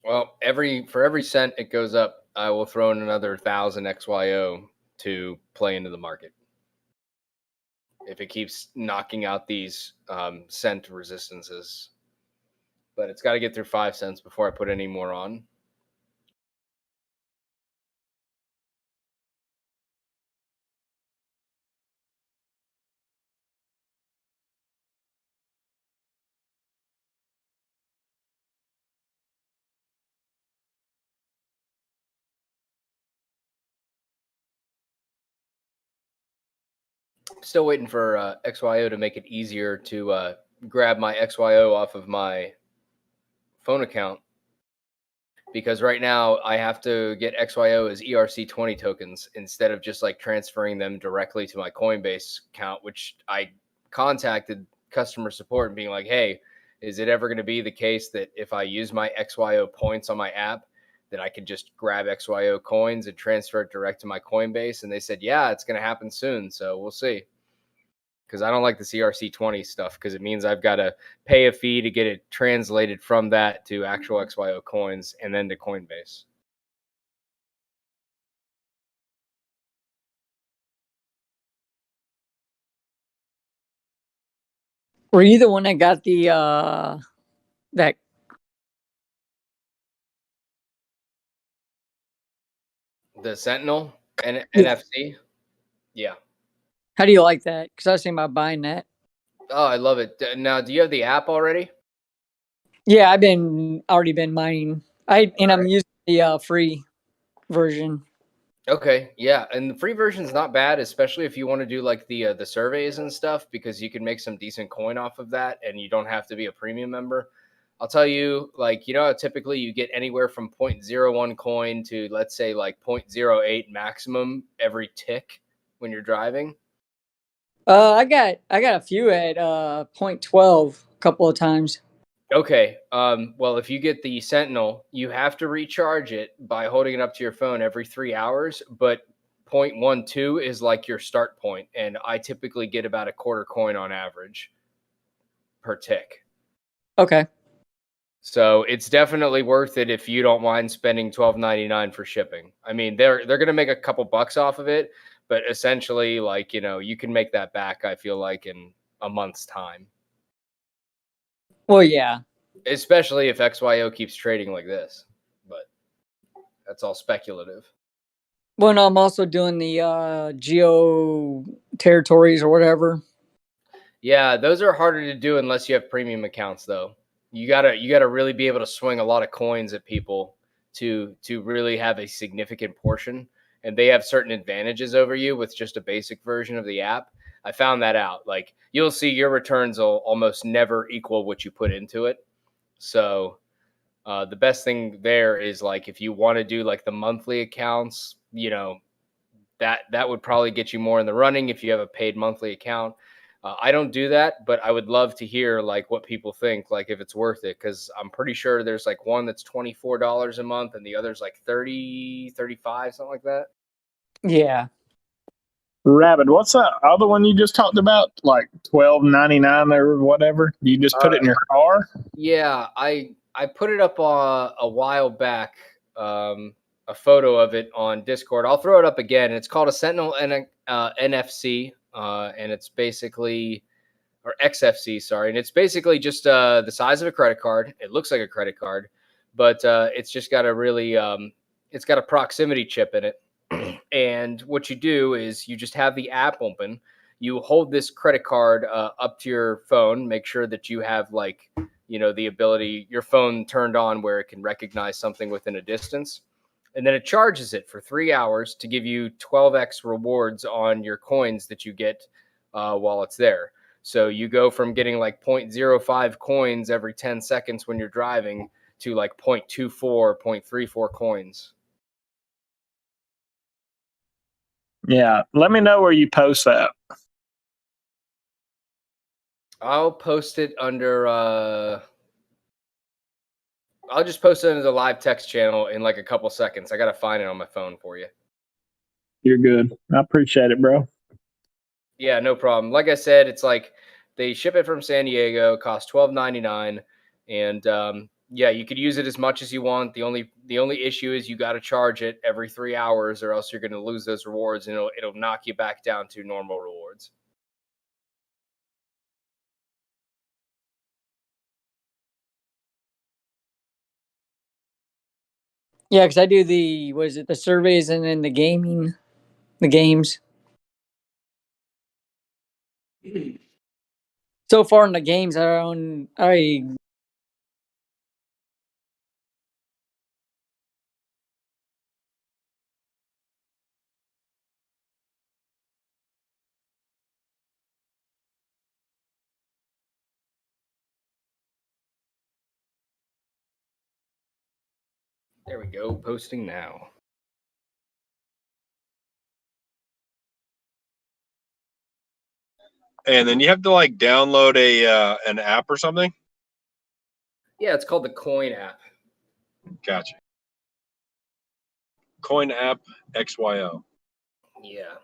Well, for every cent it goes up, I will throw in another 1,000 XYO to play into the market. If it keeps knocking out these cent resistances, but it's got to get through 5 cents before I put any more on. Still waiting for XYO to make it easier to grab my XYO off of my phone account, because right now I have to get XYO as ERC20 tokens instead of just like transferring them directly to my Coinbase account, which I contacted customer support and being like, hey, is it ever going to be the case that if I use my XYO points on my app, that I can just grab XYO coins and transfer it direct to my Coinbase? And they said, yeah, it's going to happen soon. So we'll see. Because I don't like the ERC20 stuff, because it means I've got to pay a fee to get it translated from that to actual XYO coins and then to Coinbase. Were you the one that got the that? The Sentinel and NFC? Yeah. How do you like that? Because I was thinking about buying that. Oh, I love it. Now, do you have the app already? Yeah, I've already been mining. I'm using the free version. Okay, yeah, and the free version's not bad, especially if you want to do like the surveys and stuff, because you can make some decent coin off of that, and you don't have to be a premium member. I'll tell you, like, you know, typically you get anywhere from 0.01 coin to, let's say, like 0.08 maximum every tick when you're driving. I got a few at 0.12 a couple of times. Okay. Well, if you get the Sentinel, you have to recharge it by holding it up to your phone every 3 hours, but 0.12 is like your start point, and I typically get about a quarter coin on average per tick. Okay. So it's definitely worth it if you don't mind spending $12.99 for shipping. I mean, they're going to make a couple bucks off of it, but essentially, like, you know, you can make that back, I feel like, in a month's time. Well, yeah. Especially if XYO keeps trading like this, but that's all speculative. Well, no, I'm also doing the geo territories or whatever. Yeah, those are harder to do unless you have premium accounts, though. You gotta really be able to swing a lot of coins at people to really have a significant portion, and they have certain advantages over you with just a basic version of the app. I found that out. Like, you'll see your returns will almost never equal what you put into it. So the best thing there is, like, if you want to do like the monthly accounts, you know, that would probably get you more in the running if you have a paid monthly account. I don't do that, but I would love to hear like what people think, like if it's worth it, because I'm pretty sure there's like one that's $24 a month and the other's like 30, 35, something like that. Yeah. Rabbit, what's that other one you just talked about? Like $12.99 or whatever. You just put it in your car? Yeah, I put it up a while back, a photo of it on Discord. I'll throw it up again. It's called a Sentinel NFC, and it's basically, or XFC, sorry, and it's basically just the size of a credit card. It looks like a credit card, but it's just got a really, it's got a proximity chip in it. And what you do is you just have the app open. You hold this credit card up to your phone. Make sure that you have like, the ability, your phone turned on where it can recognize something within a distance. And then it charges it for 3 hours to give you 12x rewards on your coins that you get while it's there. So you go from getting like 0.05 coins every 10 seconds when you're driving to like 0.24, 0.34 coins. Yeah. Let me know where you post that. I'll post it under I'll just post it into the live text channel in like a couple seconds. I gotta find it on my phone for you. You're good. I appreciate it, bro. Yeah, no problem. Like I said, it's like they ship it from San Diego, costs $12.99, and yeah, you could use it as much as you want. The only issue is you got to charge it every 3 hours, or else you're going to lose those rewards, and it'll knock you back down to normal rewards. Yeah, because I do the surveys and then the games. So far in the games, There we go. Posting now. And then you have to like download an app or something. Yeah, it's called the Coin app. Gotcha. Coin app XYO. Yeah.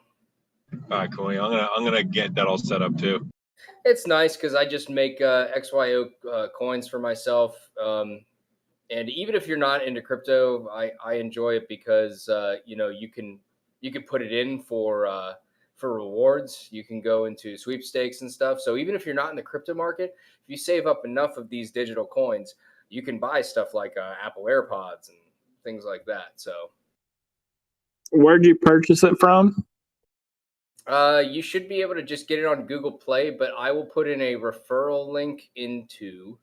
All right, cool. I'm gonna get that all set up too. It's nice because I just make XYO coins for myself. And even if you're not into crypto, I enjoy it because you can put it in for rewards. You can go into sweepstakes and stuff. So even if you're not in the crypto market, if you save up enough of these digital coins, you can buy stuff like Apple AirPods and things like that. So Where'd you purchase it from? you should be able to just get it on Google Play, but I will put in a referral link into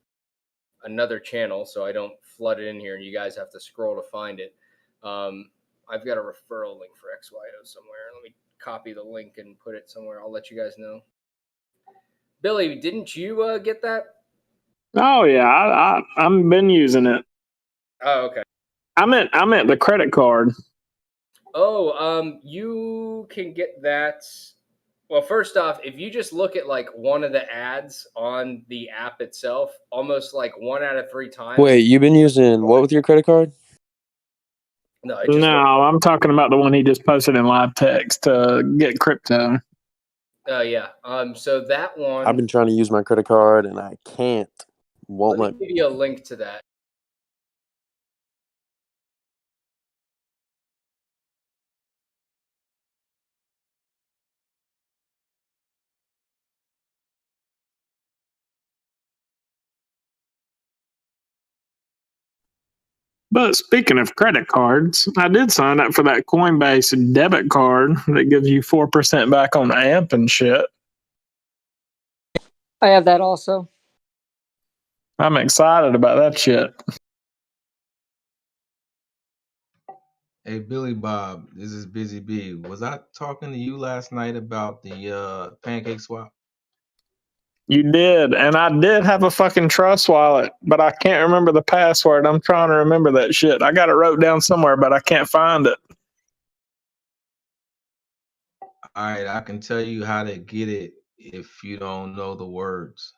another channel so I don't flood it in here and you guys have to scroll to find it. I've got a referral link for XYO somewhere. Let me copy the link and put it somewhere. I'll let you guys know. Billy, didn't you get that? Oh yeah, I've been using it. Oh, okay. I meant the credit card. Oh, you can get that. Well, first off, if you just look at like one of the ads on the app itself, almost like 1 out of 3 times. Wait, you've been using what with your credit card? No, I'm talking about the one he just posted in live text to get crypto. Yeah. So that one. I've been trying to use my credit card and I can't. Won't Let me give you a link to that. But speaking of credit cards, I did sign up for that Coinbase debit card that gives you 4% back on AMP and shit. I have that also. I'm excited about that shit. Hey, Billy Bob, this is Busy B. Was I talking to you last night about the pancake swap? You did, and I did have a fucking trust wallet, but I can't remember the password. I'm trying to remember that shit. I got it wrote down somewhere, but I can't find it. All right, I can tell you how to get it if you don't know the words.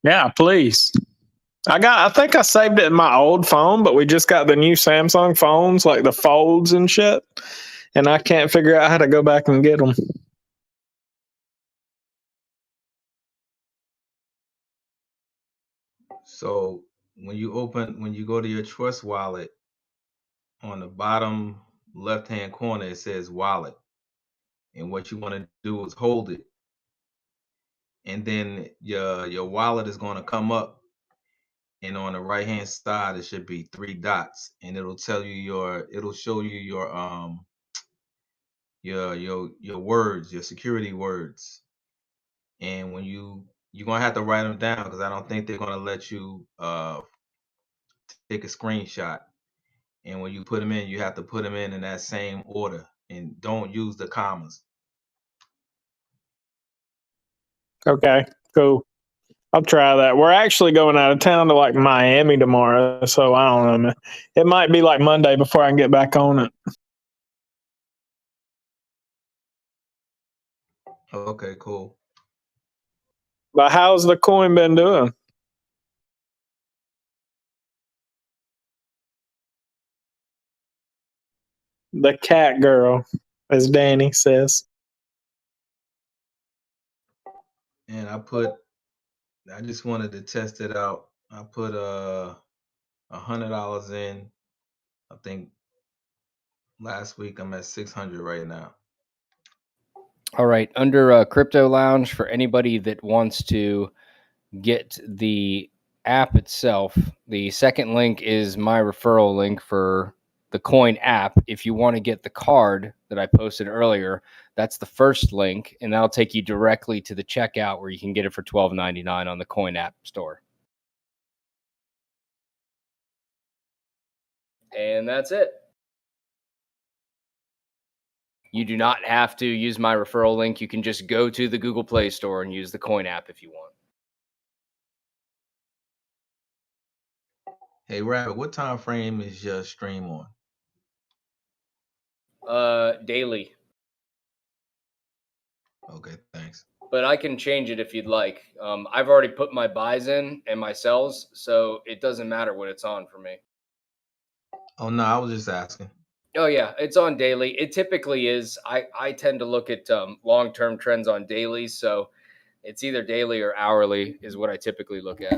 Yeah, please. I think I saved it in my old phone, but we just got the new Samsung phones, like the folds and shit, and I can't figure out how to go back and get them. So when you go to your Trust wallet, on the bottom left-hand corner, it says wallet. And what you want to do is hold it. And then your wallet is going to come up. And on the right-hand side, it should be 3 dots. And it'll show you your words, your security words. And when you're going to have to write them down, because I don't think they're going to let you take a screenshot. And when you put them in, you have to put them in that same order, and don't use the commas. Okay, cool. I'll try that. We're actually going out of town to like Miami tomorrow, so I don't know, man. It might be like Monday before I can get back on it. Okay, cool. But how's the coin been doing? The cat girl, as Danny says. And I just wanted to test it out. I put $100 in. I think last week I'm at 600 right now. All right, under Crypto Lounge, for anybody that wants to get the app itself, the second link is my referral link for the coin app. If you want to get the card that I posted earlier, that's the first link, and that'll take you directly to the checkout where you can get it for $12.99 on the coin app store. And that's it. You do not have to use my referral link. You can just go to the Google Play Store and use the coin app if you want. Hey, Rabbit, what time frame is your stream on? Daily. Okay, thanks. But I can change it if you'd like. I've already put my buys in and my sells, so it doesn't matter what it's on for me. Oh, no, I was just asking. Oh, yeah, it's on daily. It typically is. I tend to look at long-term trends on daily, so it's either daily or hourly is what I typically look at.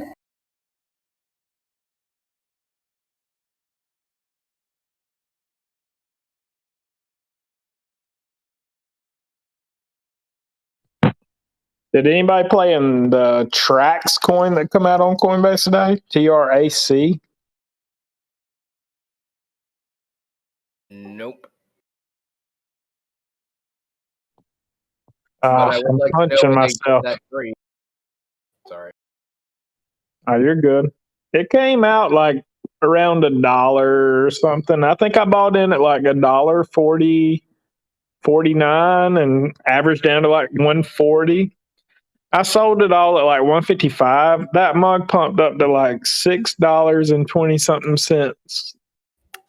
Did anybody play in the Trax coin that come out on Coinbase today? TRAC? Nope. But I would I'm like to know punching when they get myself. that free. Sorry. Oh, you're good. It came out like around $1 or something. I think I bought in at like $1.49 and averaged down to like 140. I sold it all at like 155. That mug pumped up to like $6.20 something cents.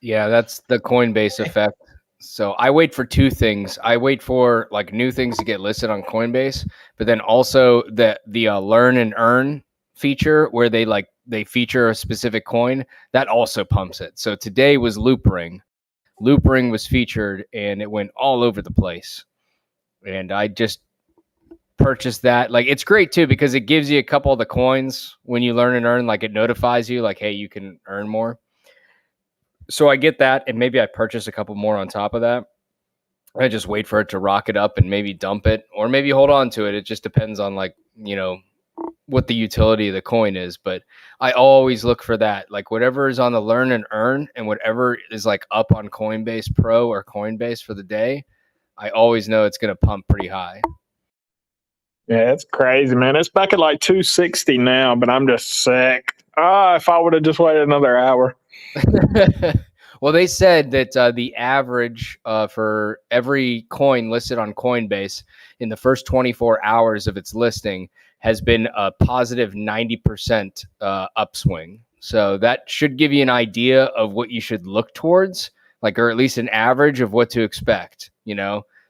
Yeah, that's the Coinbase effect. So I wait for two things. I wait for like new things to get listed on Coinbase, but then also the learn and earn feature where they feature a specific coin that also pumps it. So today was Loopring. Loopring was featured and it went all over the place. And I just purchased that. Like it's great too because it gives you a couple of the coins when you learn and earn. Like it notifies you like, hey, you can earn more. So I get that, and maybe I purchase a couple more on top of that. I just wait for it to rocket up and maybe dump it, or maybe hold on to it. It just depends on what the utility of the coin is. But I always look for that, like whatever is on the learn and earn, and whatever is like up on Coinbase Pro or Coinbase for the day. I always know it's going to pump pretty high. Yeah, it's crazy, man. It's back at like 260 now, but I'm just sick. If I would have just waited another hour. Well, they said that the average for every coin listed on Coinbase in the first 24 hours of its listing has been a positive 90% upswing. So that should give you an idea of what you should look towards, like, or at least an average of what to expect,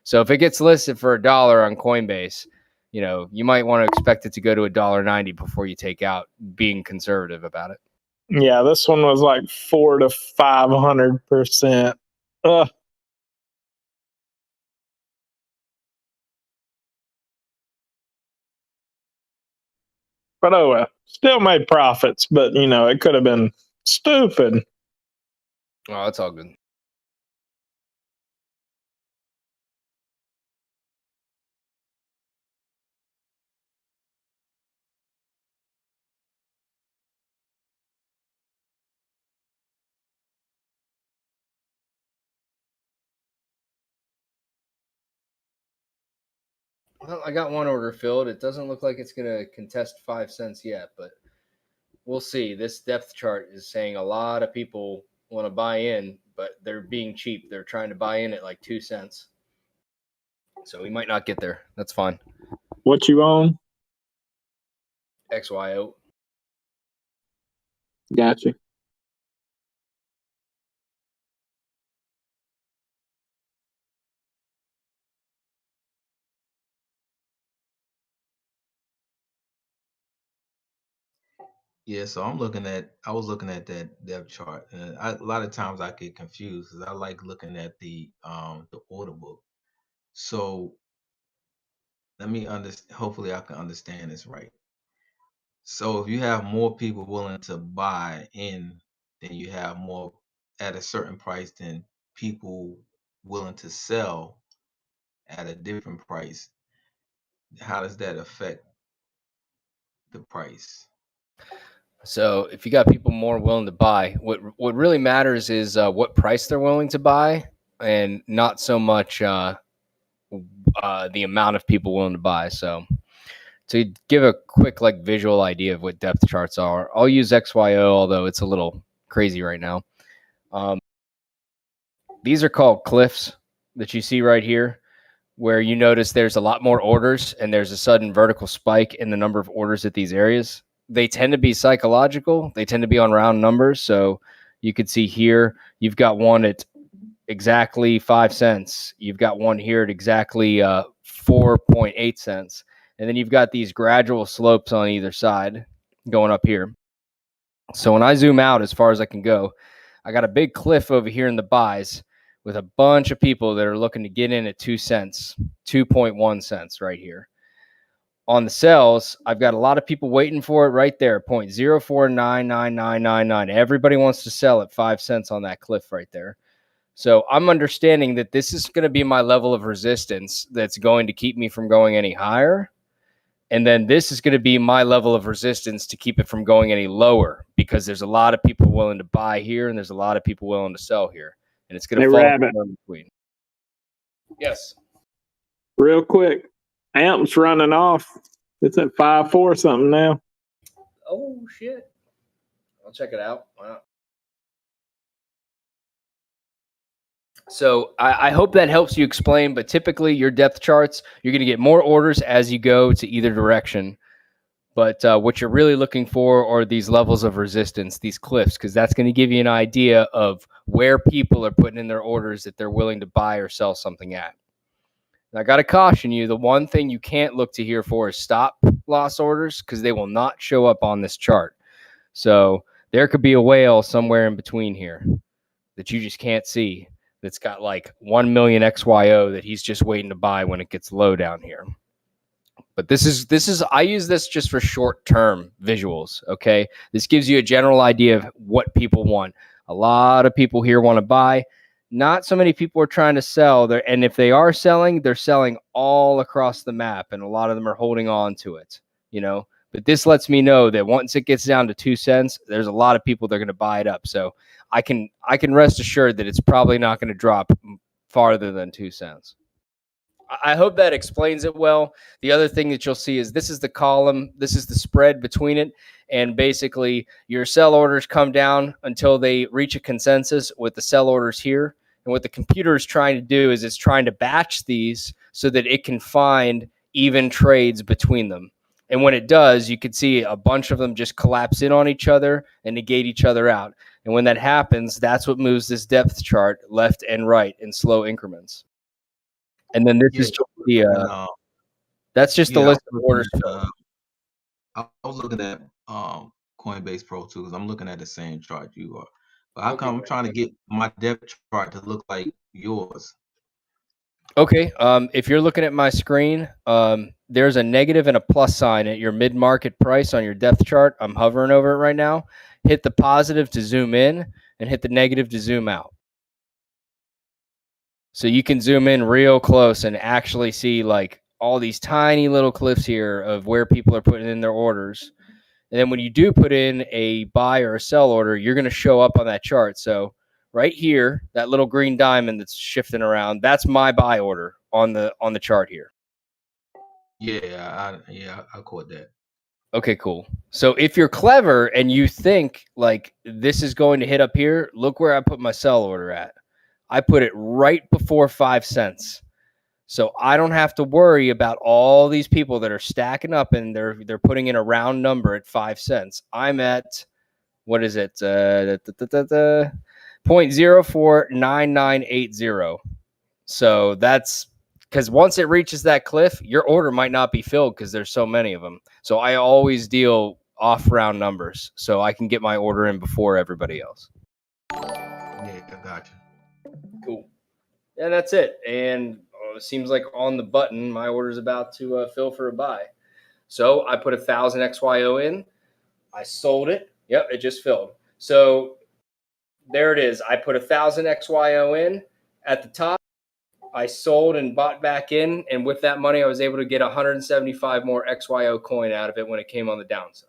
So if it gets listed for $1 on Coinbase, you know, you might want to expect it to go to $1.90 before you take out, being conservative about it. Yeah, this one was like 400 to 500%. Ugh. But oh well, still made profits. But you know, it could have been stupid. Oh, that's all good. Well, I got one order filled. It doesn't look like it's going to contest 5 cents yet, but we'll see. This depth chart is saying a lot of people want to buy in, but they're being cheap. They're trying to buy in at like 2 cents. So we might not get there. That's fine. What you own? XYO. Gotcha. Yeah, so I was looking at that depth chart, and a lot of times I get confused because I like looking at the order book. So let me understand. Hopefully, I can understand this right. So if you have more people willing to buy in, then you have more at a certain price than people willing to sell at a different price. How does that affect the price? So if you got people more willing to buy, what really matters is what price they're willing to buy, and not so much the amount of people willing to buy. So to give a quick like visual idea of what depth charts are, I'll use XYO, although it's a little crazy right now. These are called cliffs that you see right here, where you notice there's a lot more orders and there's a sudden vertical spike in the number of orders at these areas. They tend to be psychological. They tend to be on round numbers. So you could see here, you've got one at exactly 5 cents. You've got one here at exactly 4.8 cents. And then you've got these gradual slopes on either side going up here. So when I zoom out as far as I can go, I got a big cliff over here in the buys with a bunch of people that are looking to get in at 2 cents, 2.1 cents right here. On the sells, I've got a lot of people waiting for it right there, 0.04999999. Everybody wants to sell at 5 cents on that cliff right there. So I'm understanding that this is going to be my level of resistance that's going to keep me from going any higher. And then this is going to be my level of resistance to keep it from going any lower, because there's a lot of people willing to buy here and there's a lot of people willing to sell here. And it's going to fall in between. Yes. Real quick, Amp's running off. It's at 5.4 something now. Oh, shit. I'll check it out. Wow. So I hope that helps you explain, but typically your depth charts, you're going to get more orders as you go to either direction. But what you're really looking for are these levels of resistance, these cliffs, because that's going to give you an idea of where people are putting in their orders that they're willing to buy or sell something at. Now, I got to caution you, the one thing you can't look to here for is stop loss orders, because they will not show up on this chart. So there could be a whale somewhere in between here that you just can't see, that's got like 1 million XYO that he's just waiting to buy when it gets low down here. But this is I use this just for short-term visuals, okay? This gives you a general idea of what people want. A lot of people here want to buy. Not so many people are trying to sell there, and if they are selling, they're selling all across the map, and a lot of them are holding on to it, you know? But this lets me know that once it gets down to 2 cents, there's a lot of people that are going to buy it up. So I can rest assured that it's probably not going to drop farther than 2 cents. I hope that explains it well. The other thing that you'll see is this is the column, this is the spread between it, and basically your sell orders come down until they reach a consensus with the sell orders here. And what the computer is trying to do is it's trying to batch these so that it can find even trades between them. And when it does, you can see a bunch of them just collapse in on each other and negate each other out. And when that happens, that's what moves this depth chart left and right in slow increments. And then this Yeah, is just the that's just the yeah, list of orders. I was looking at Coinbase Pro too, because I'm looking at the same chart you are. But how Okay, come I'm great. trying to get my depth chart to look like yours? Okay. If you're looking at my screen, there's a negative and a plus sign at your mid-market price on your depth chart. I'm hovering over it right now. Hit the positive to zoom in and hit the negative to zoom out. So you can zoom in real close and actually see like all these tiny little cliffs here of where people are putting in their orders. And then when you do put in a buy or a sell order, you're going to show up on that chart. So right here, that little green diamond that's shifting around, that's my buy order on the chart here. Yeah, I caught that. Okay, cool. So if you're clever and you think like this is going to hit up here, look where I put my sell order at. I put it right before 5 cents. So I don't have to worry about all these people that are stacking up and they're putting in a round number at 5 cents. I'm at, what is it? 0.049980. So that's because once it reaches that cliff, your order might not be filled because there's so many of them. So I always deal off round numbers so I can get my order in before everybody else. Yeah, I got you. Cool. And that's it. And it seems like on the button, my order is about to fill for a buy. So I put 1,000 XYO in. I sold it. Yep, it just filled. So there it is. I put 1,000 XYO in at the top. I sold and bought back in. And with that money, I was able to get 175 more XYO coin out of it when it came on the downside.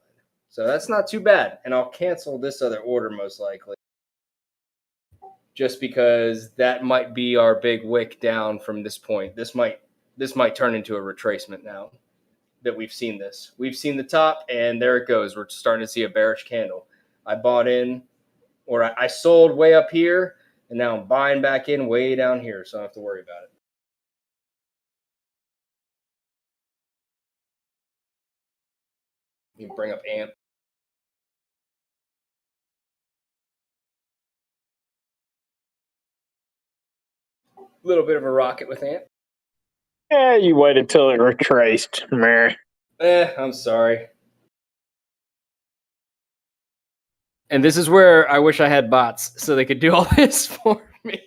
So that's not too bad. And I'll cancel this other order most likely, just because that might be our big wick down from this point. This might turn into a retracement now that we've seen this. We've seen the top, and there it goes. We're starting to see a bearish candle. I bought in, or I sold way up here, and now I'm buying back in way down here, so I don't have to worry about it. Let me bring up AMP. A little bit of a rocket with AMP. Yeah, you waited till it retraced, Mary. I'm sorry. And this is where I wish I had bots so they could do all this for me.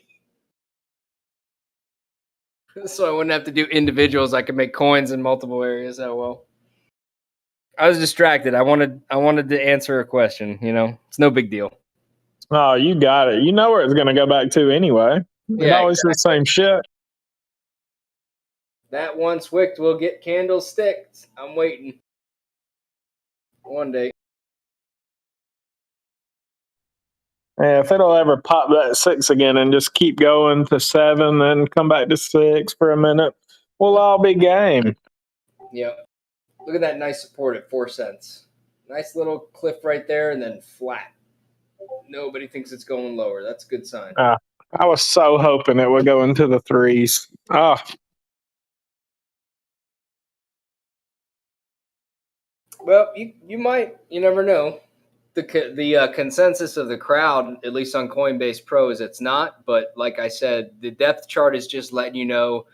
So I wouldn't have to do individuals. I could make coins in multiple areas. Oh well. I was distracted. I wanted to answer a question, you know. It's no big deal. Oh, you got it. You know where it's going to go back to anyway. It's Yeah, always the same shit. That once wicked will get candlesticks. I'm waiting. One day. Yeah, if it'll ever pop that 6 again and just keep going to 7, then come back to 6 for a minute, we'll all be game. Yep. Look at that nice support at 4 cents. Nice little cliff right there and then flat. Nobody thinks it's going lower. That's a good sign. I was so hoping it would go into the 3s. Oh. Well, you might. You never know. The consensus of the crowd, at least on Coinbase Pro, is it's not. But like I said, the depth chart is just letting you know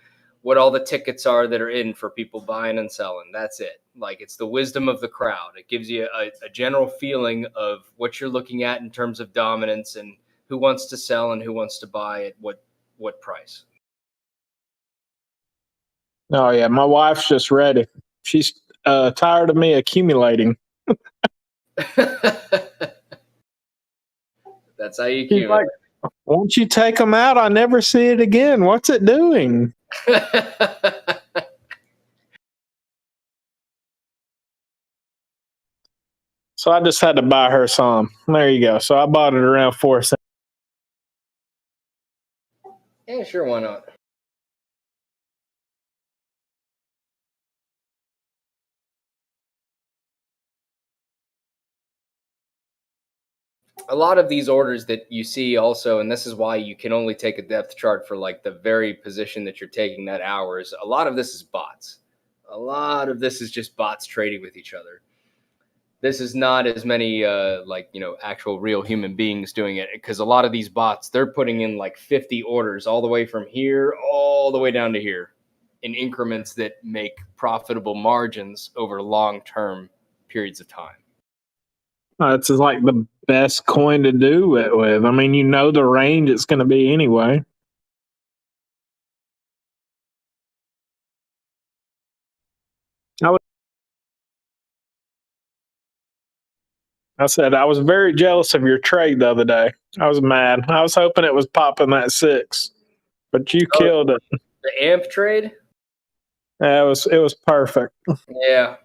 what all the tickets are that are in for people buying and selling. That's it. Like, it's the wisdom of the crowd. It gives you a general feeling of what you're looking at in terms of dominance and who wants to sell and who wants to buy at what price. Oh, yeah. My wife's just ready. She's tired of me accumulating. That's how you She's accumulate. like, won't you take them out? I never see it again. What's it doing? So I just had to buy her some. There you go. So I bought it around 4 cents. Yeah, sure, why not? A lot of these orders that you see also, and this is why you can only take a depth chart for like the very position that you're taking that hours. A lot of this is bots. A lot of this is just bots trading with each other. this is not as many like, you know, actual real human beings doing it, because a lot of these bots, they're putting in like 50 orders all the way from here all the way down to here in increments that make profitable margins over long-term periods of time. It's like the best coin to do it with. I mean, you know the range it's going to be anyway. I said I was very jealous of your trade the other day. I was mad. I was hoping it was popping that 6, but you killed it. The AMP trade? Yeah, it was perfect. Yeah.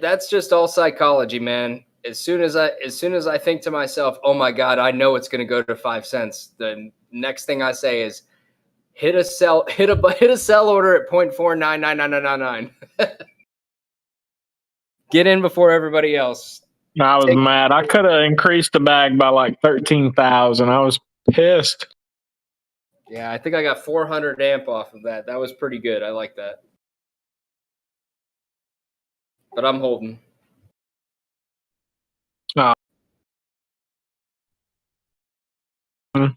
That's just all psychology, man. As soon as I think to myself, oh my God, I know it's going to go to 5 cents, the next thing I say is hit a sell order at 0.499999. Get in before everybody else. I was mad. I could have increased the bag by like 13,000. I was pissed. Yeah, I think I got 400 amp off of that. That was pretty good. I like that. But I'm holding. I'm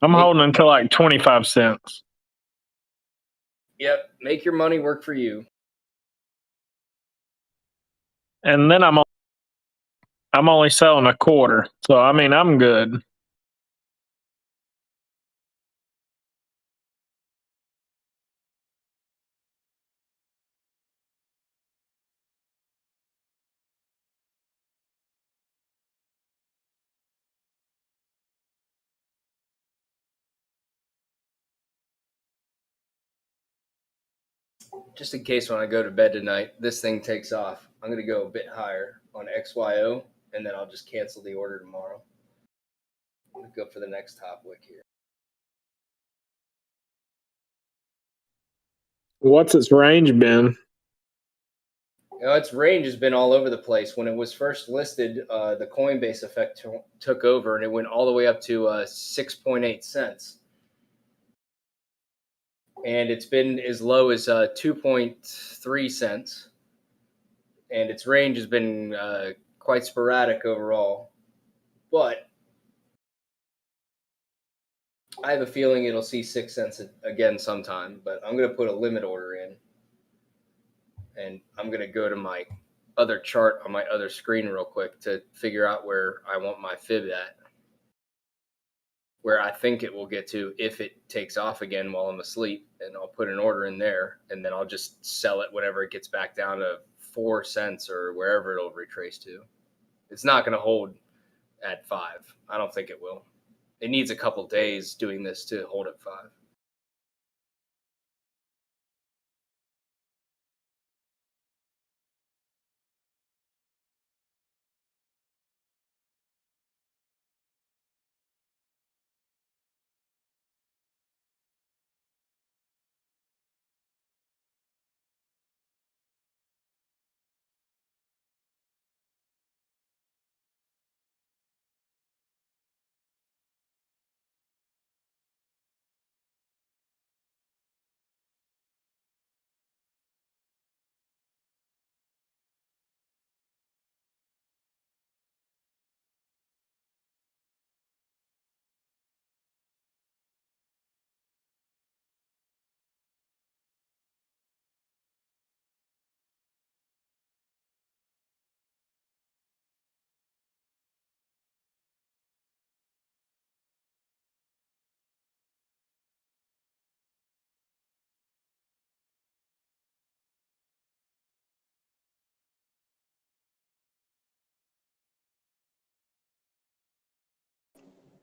holding until like 25 cents. Yep, make your money work for you. And then I'm only selling a quarter. So I mean, I'm good. Just in case when I go to bed tonight, this thing takes off, I'm going to go a bit higher on XYO, and then I'll just cancel the order tomorrow. I'm going to go for the next top wick here. What's its range been? You know, its range has been all over the place. When it was first listed, the Coinbase effect took over, and it went all the way up to 6.8 cents. And it's been as low as 2.3 cents. And its range has been quite sporadic overall. But I have a feeling it'll see 6 cents again sometime. But I'm going to put a limit order in. And I'm going to go to my other chart on my other screen real quick to figure out where I want my fib at. Where I think it will get to if it takes off again while I'm asleep. And I'll put an order in there. And then I'll just sell it whenever it gets back down to 4 cents or wherever it'll retrace to. It's not going to hold at 5. I don't think it will. It needs a couple days doing this to hold at 5.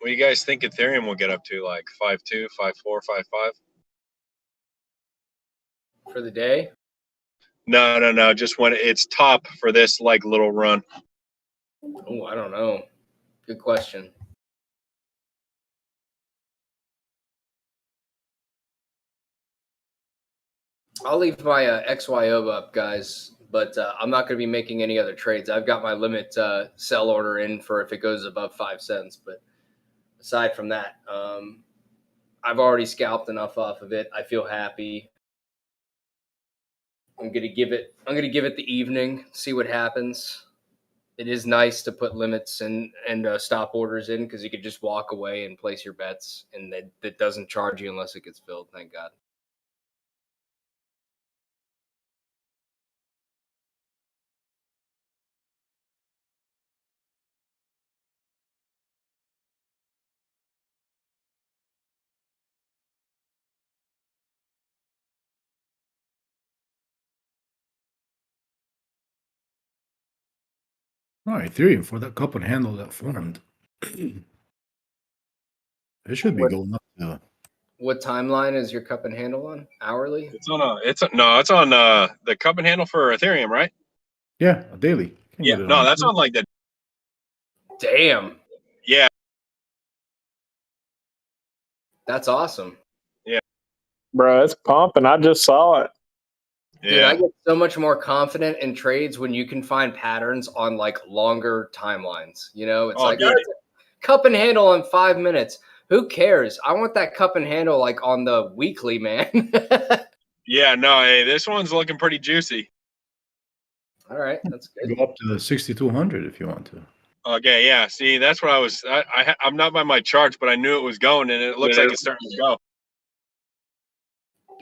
What do you guys think Ethereum will get up to? Like 5.2, 5.4, 5.5? For the day? No. Just when it's top for this like little run. Oh, I don't know. Good question. I'll leave my XYO up, guys, but I'm not going to be making any other trades. I've got my limit sell order in for if it goes above 5 cents. But aside from that, I've already scalped enough off of it. I feel happy. I'm gonna give it the evening, see what happens. It is nice to put limits and stop orders in because you could just walk away and place your bets, and that doesn't charge you unless it gets filled. Thank God. Oh, Ethereum for that cup and handle that formed. It should be What going up to. what timeline is your cup and handle on? Hourly? It's on the cup and handle for Ethereum, right? Yeah, a daily. Can Yeah, get it no, on. that's on like the. Damn, Yeah, that's awesome. yeah, Bro, it's pumping. I just saw it. Dude, I yeah. get so much more confident in trades when you can find patterns on like longer timelines. You know, it's Oh, like, oh, dude. it's a cup and handle in 5 minutes. Who cares? I want that cup and handle like on the weekly, man. Yeah, no, hey, this one's looking pretty juicy. All right, that's good. Go up to the 6,200 if you want to. Okay, yeah. See, that's what I was. I'm not by my charts, but I knew it was going, and it looks like it's starting to go.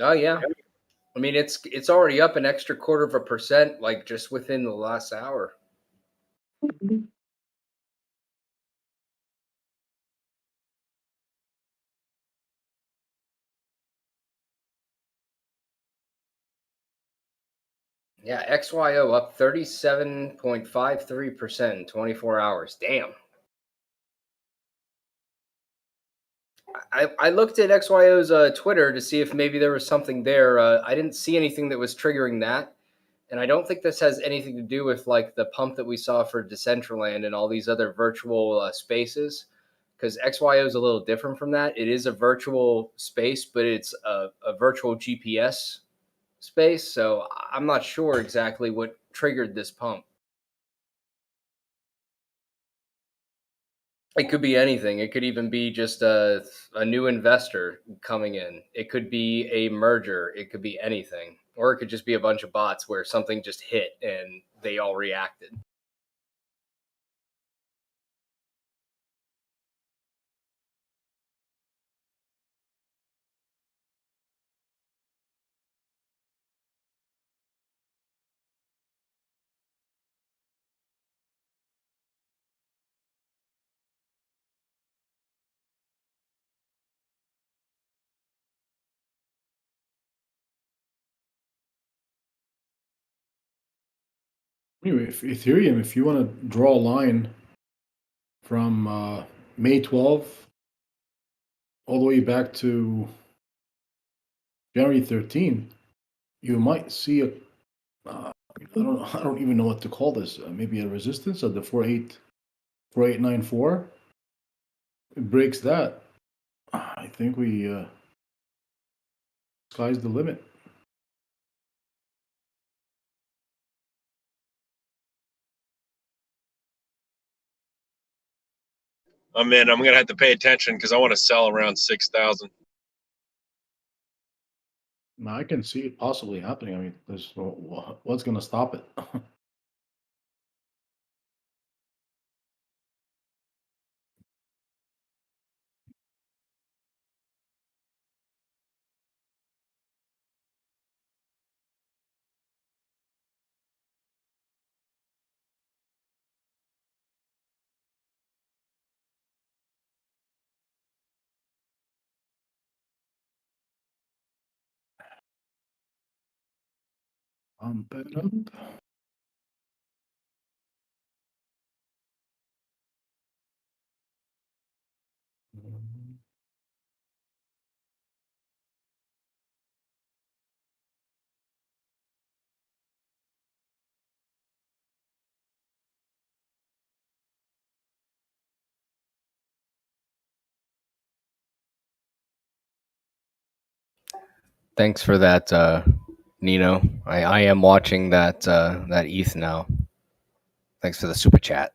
Oh yeah. I mean, it's already up an extra 0.25%, like just within the last hour. Yeah, XYO up 37.53% in 24 hours. Damn. I looked at XYO's Twitter to see if maybe there was something there. I didn't see anything that was triggering that. And I don't think this has anything to do with like the pump that we saw for Decentraland and all these other virtual spaces. Because XYO is a little different from that. It is a virtual space, but it's a virtual GPS space. So I'm not sure exactly what triggered this pump. It could be anything. It could even be just a new investor coming in. It could be a merger. It could be anything. Or it could just be a bunch of bots where something just hit and they all reacted. Anyway, if Ethereum, if you want to draw a line from May 12 all the way back to January 13, you might see a I don't even know what to call this. Maybe a resistance of the 4894. It breaks that. I think we sky's the limit. I'm in. I'm gonna have to pay attention because I want to sell around 6,000. Now I can see it possibly happening. I mean, what's going to stop it? Pump it up. Thanks for that, Nino. I am watching that ETH now. Thanks for the super chat.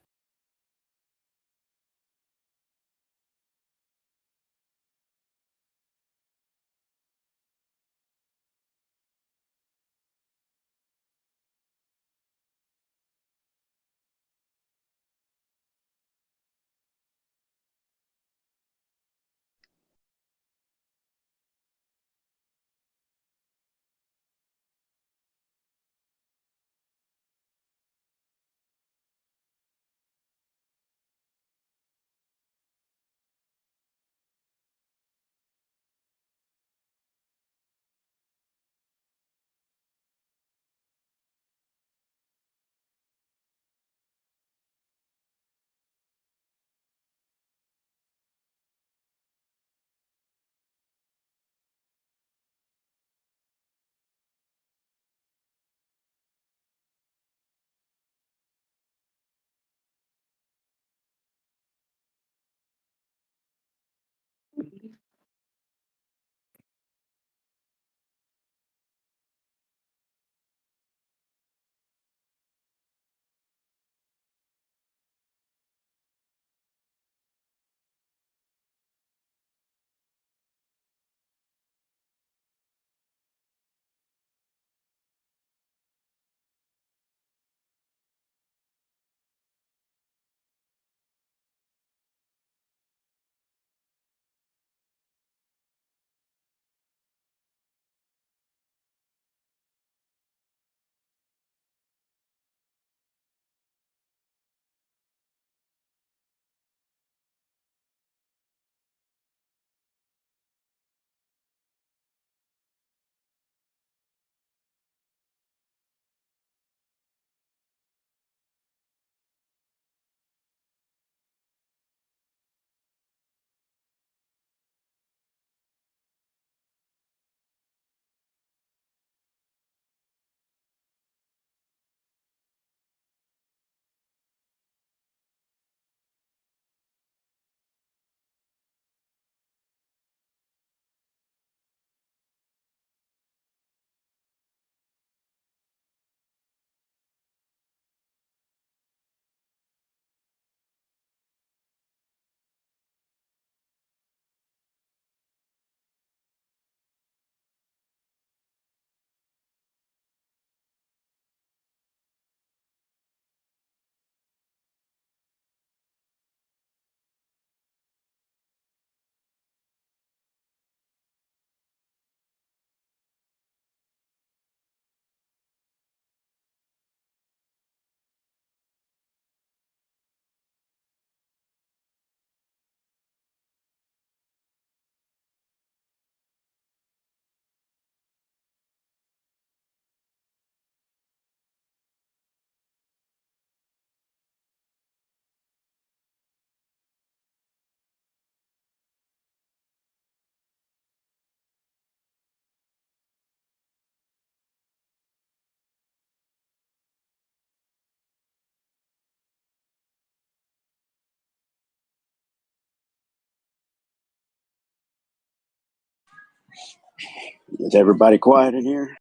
Is everybody quiet in here?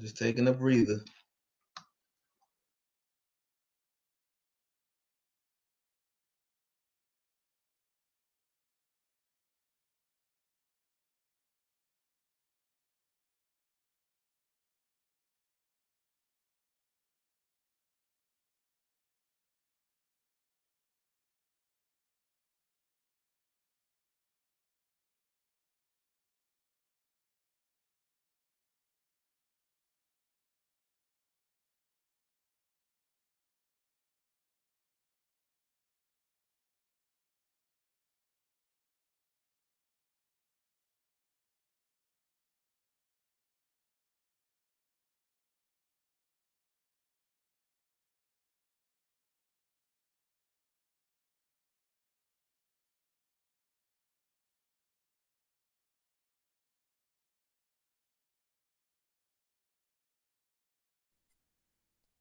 Just taking a breather.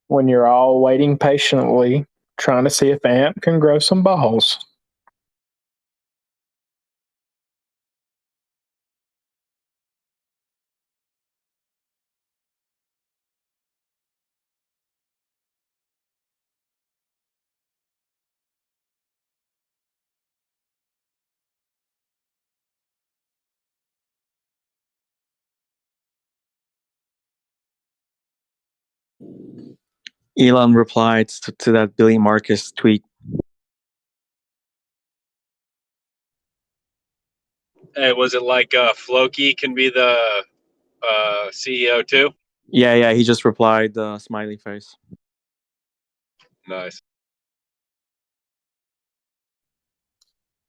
When you're all waiting patiently, trying to see if Amp can grow some balls. Elon replied to that Billy Marcus tweet. Hey, was it like Floki can be the CEO too? Yeah, he just replied smiley face. Nice.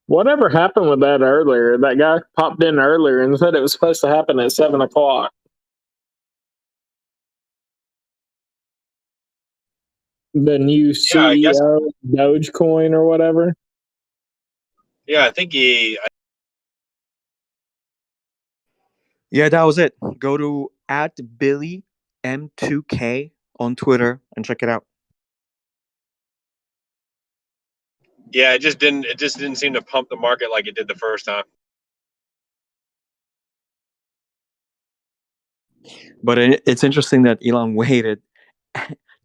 Whatever happened with that earlier? That guy popped in earlier and said it was supposed to happen at 7:00. The new Yeah, I guess. CEO, Dogecoin or whatever. Yeah, I think he. Yeah, that was it. Go to @BillyM2K on Twitter and check it out. Yeah, it just didn't seem to pump the market like it did the first time. But it's interesting that Elon waited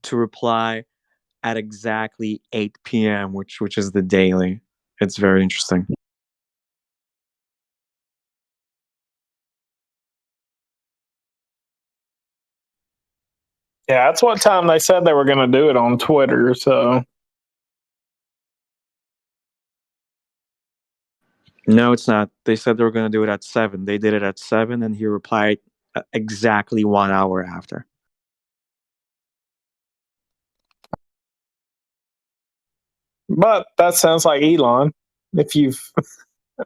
to reply at exactly 8 p.m., which is the daily. It's very interesting. Yeah, that's what time they said they were going to do it on Twitter. So No, it's not. They said they were going to do it at 7. They did it at 7, and he replied exactly 1 hour after. but that sounds like Elon. If you've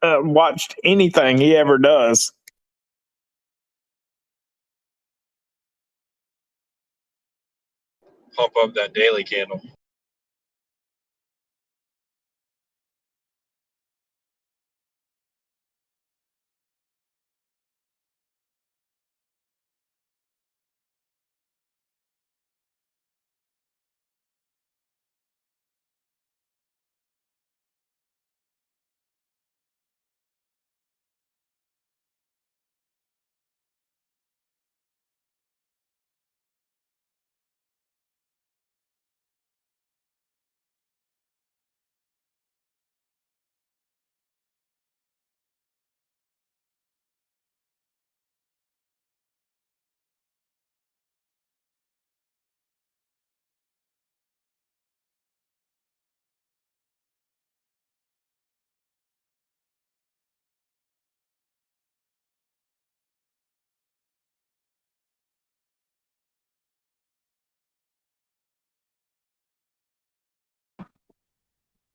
watched anything he ever does. Pump up that daily candle.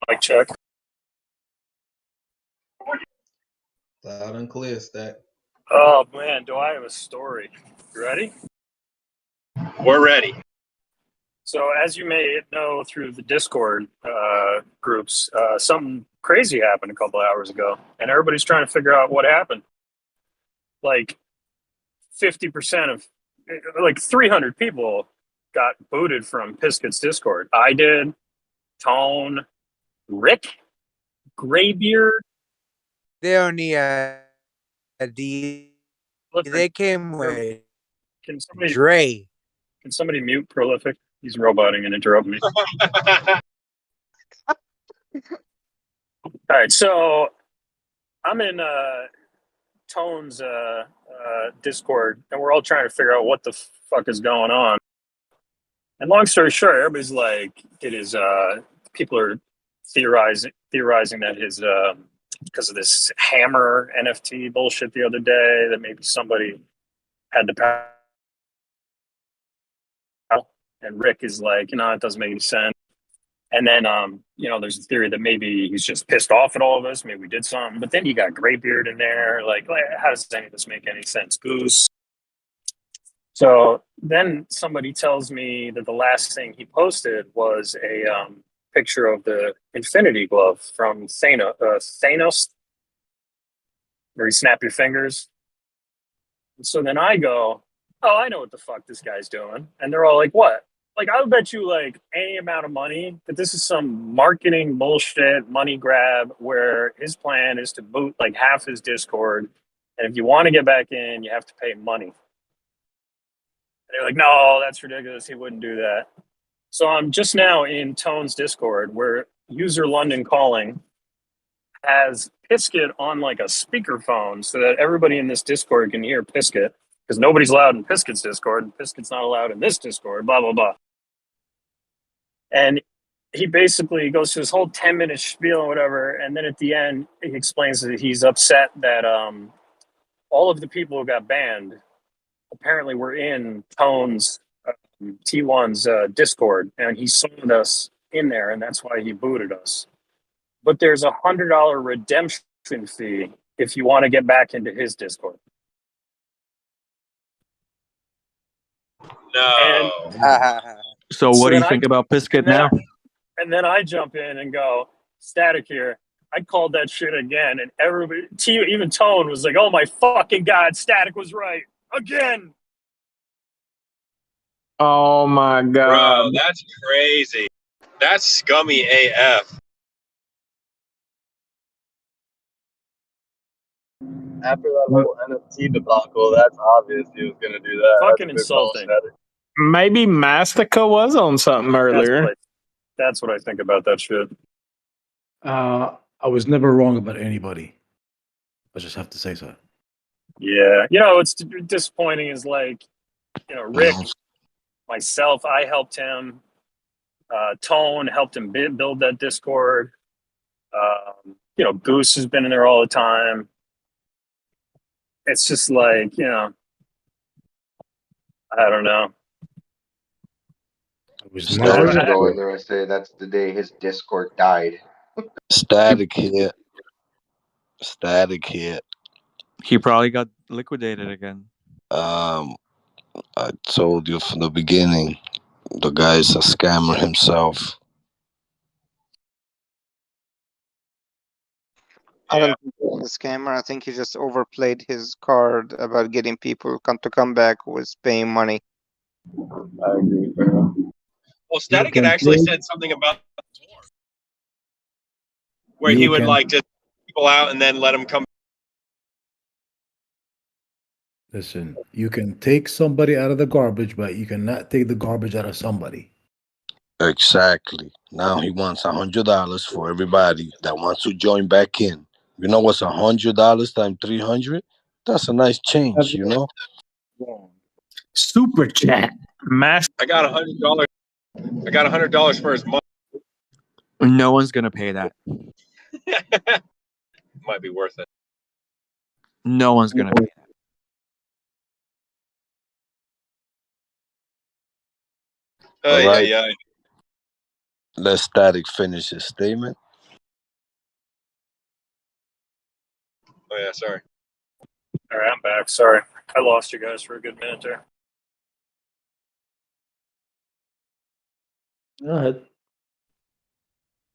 Mic check. Loud and clear, Stack. Oh man, do I have a story? You ready? We're ready. So, as you may know through the Discord groups, something crazy happened a couple hours ago, and everybody's trying to figure out what happened. Like 50% of, like 300 people got booted from Pisket's Discord. I did, Tone, Rick, Graybeard, They don't need a D. Prolific, They came with can somebody Dre. mute Prolific? He's roboting and interrupting me. All right, so I'm in Tone's Discord, and we're all trying to figure out what the fuck is going on. And long story short, everybody's like, it is people are theorizing that his because of this hammer NFT bullshit the other day, that maybe somebody had the power. And Rick is like, it doesn't make any sense. And then, there's a theory that maybe he's just pissed off at all of us. Maybe we did something. But then you got Graybeard in there. Like, how does any of this make any sense? Goose. So then somebody tells me that the last thing he posted was a picture of the Infinity Glove from Thanos, where you snap your fingers. And so then I go, oh, I know what the fuck this guy's doing. And they're all like, what? Like, I'll bet you like any amount of money that this is some marketing bullshit money grab where his plan is to boot like half his Discord. And if you want to get back in, you have to pay money. And they're like, no, that's ridiculous. He wouldn't do that. So I'm just now in Tone's Discord where user London Calling has Pisket on like a speakerphone so that everybody in this Discord can hear Pisket, because nobody's allowed in Pisket's Discord and Pisket's not allowed in this Discord, blah, blah, blah. And he basically goes through this whole 10-minute spiel or whatever. And then at the end, he explains that he's upset that all of the people who got banned apparently were in Tone's T1's Discord, and he saw us in there, and that's why he booted us. But there's a $100 redemption fee if you want to get back into his Discord. No. So what do you think about Pisket now? And then I jump in and go, sTAtic here. I called that shit again, and everybody, even Tone was like, oh my fucking God, sTAtic was right. Again. Oh my God. Bro, that's crazy. That's scummy AF. After that whole NFT debacle, that's obvious he was going to do that. Fucking insulting. Maybe Mastica was on something earlier. That's what I think about that shit. I was never wrong about anybody. I just have to say so. Yeah. It's disappointing is like, Rick, myself, I helped him. Tone helped him build that Discord. Goose has been in there all the time. It's just like, I don't know. Go in there and say that's the day his Discord died. sTAtic hit. sTAtic hit. He probably got liquidated again. I told you from the beginning, the guy's a scammer himself. I don't think he's a scammer. I think he just overplayed his card about getting people to come back with paying money. I agree, bro. Well, sTAtic had actually said something about where he would like just people out and then let them come. Listen, you can take somebody out of the garbage, but you cannot take the garbage out of somebody. Exactly. Now he wants $100 for everybody that wants to join back in. You know what's $100 times 300? That's a nice change, Super chat. I got $100. I got $100 for his month. No one's gonna pay that. Might be worth it. No one's gonna pay that. All right. Yeah. Let sTAtic finish his statement. Oh yeah, sorry. All right, I'm back. Sorry. I lost you guys for a good minute there. Go ahead.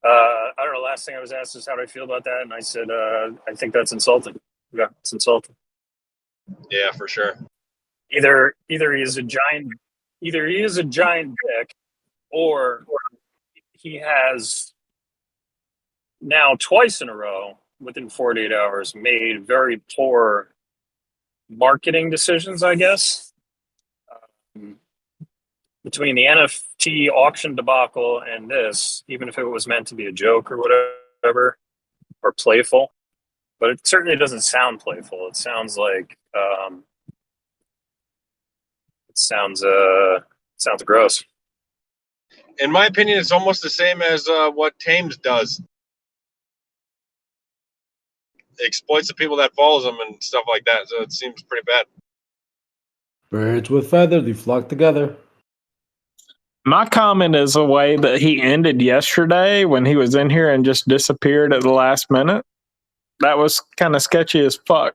I don't know. Last thing I was asked is how do I feel about that, and I said I think that's insulting. Yeah, it's insulting. Yeah, for sure. Either he is a giant dick, or he has now twice in a row within 48 hours, made very poor marketing decisions, I guess. Between the NFT auction debacle and this, even if it was meant to be a joke or whatever, or playful, but it certainly doesn't sound playful. It sounds like it sounds gross. In my opinion, it's almost the same as what Tames does. It exploits the people that follows them and stuff like that. So it seems pretty bad. Birds with feathers, they flock together. My comment is a way that he ended yesterday when he was in here and just disappeared at the last minute. That was kind of sketchy as fuck.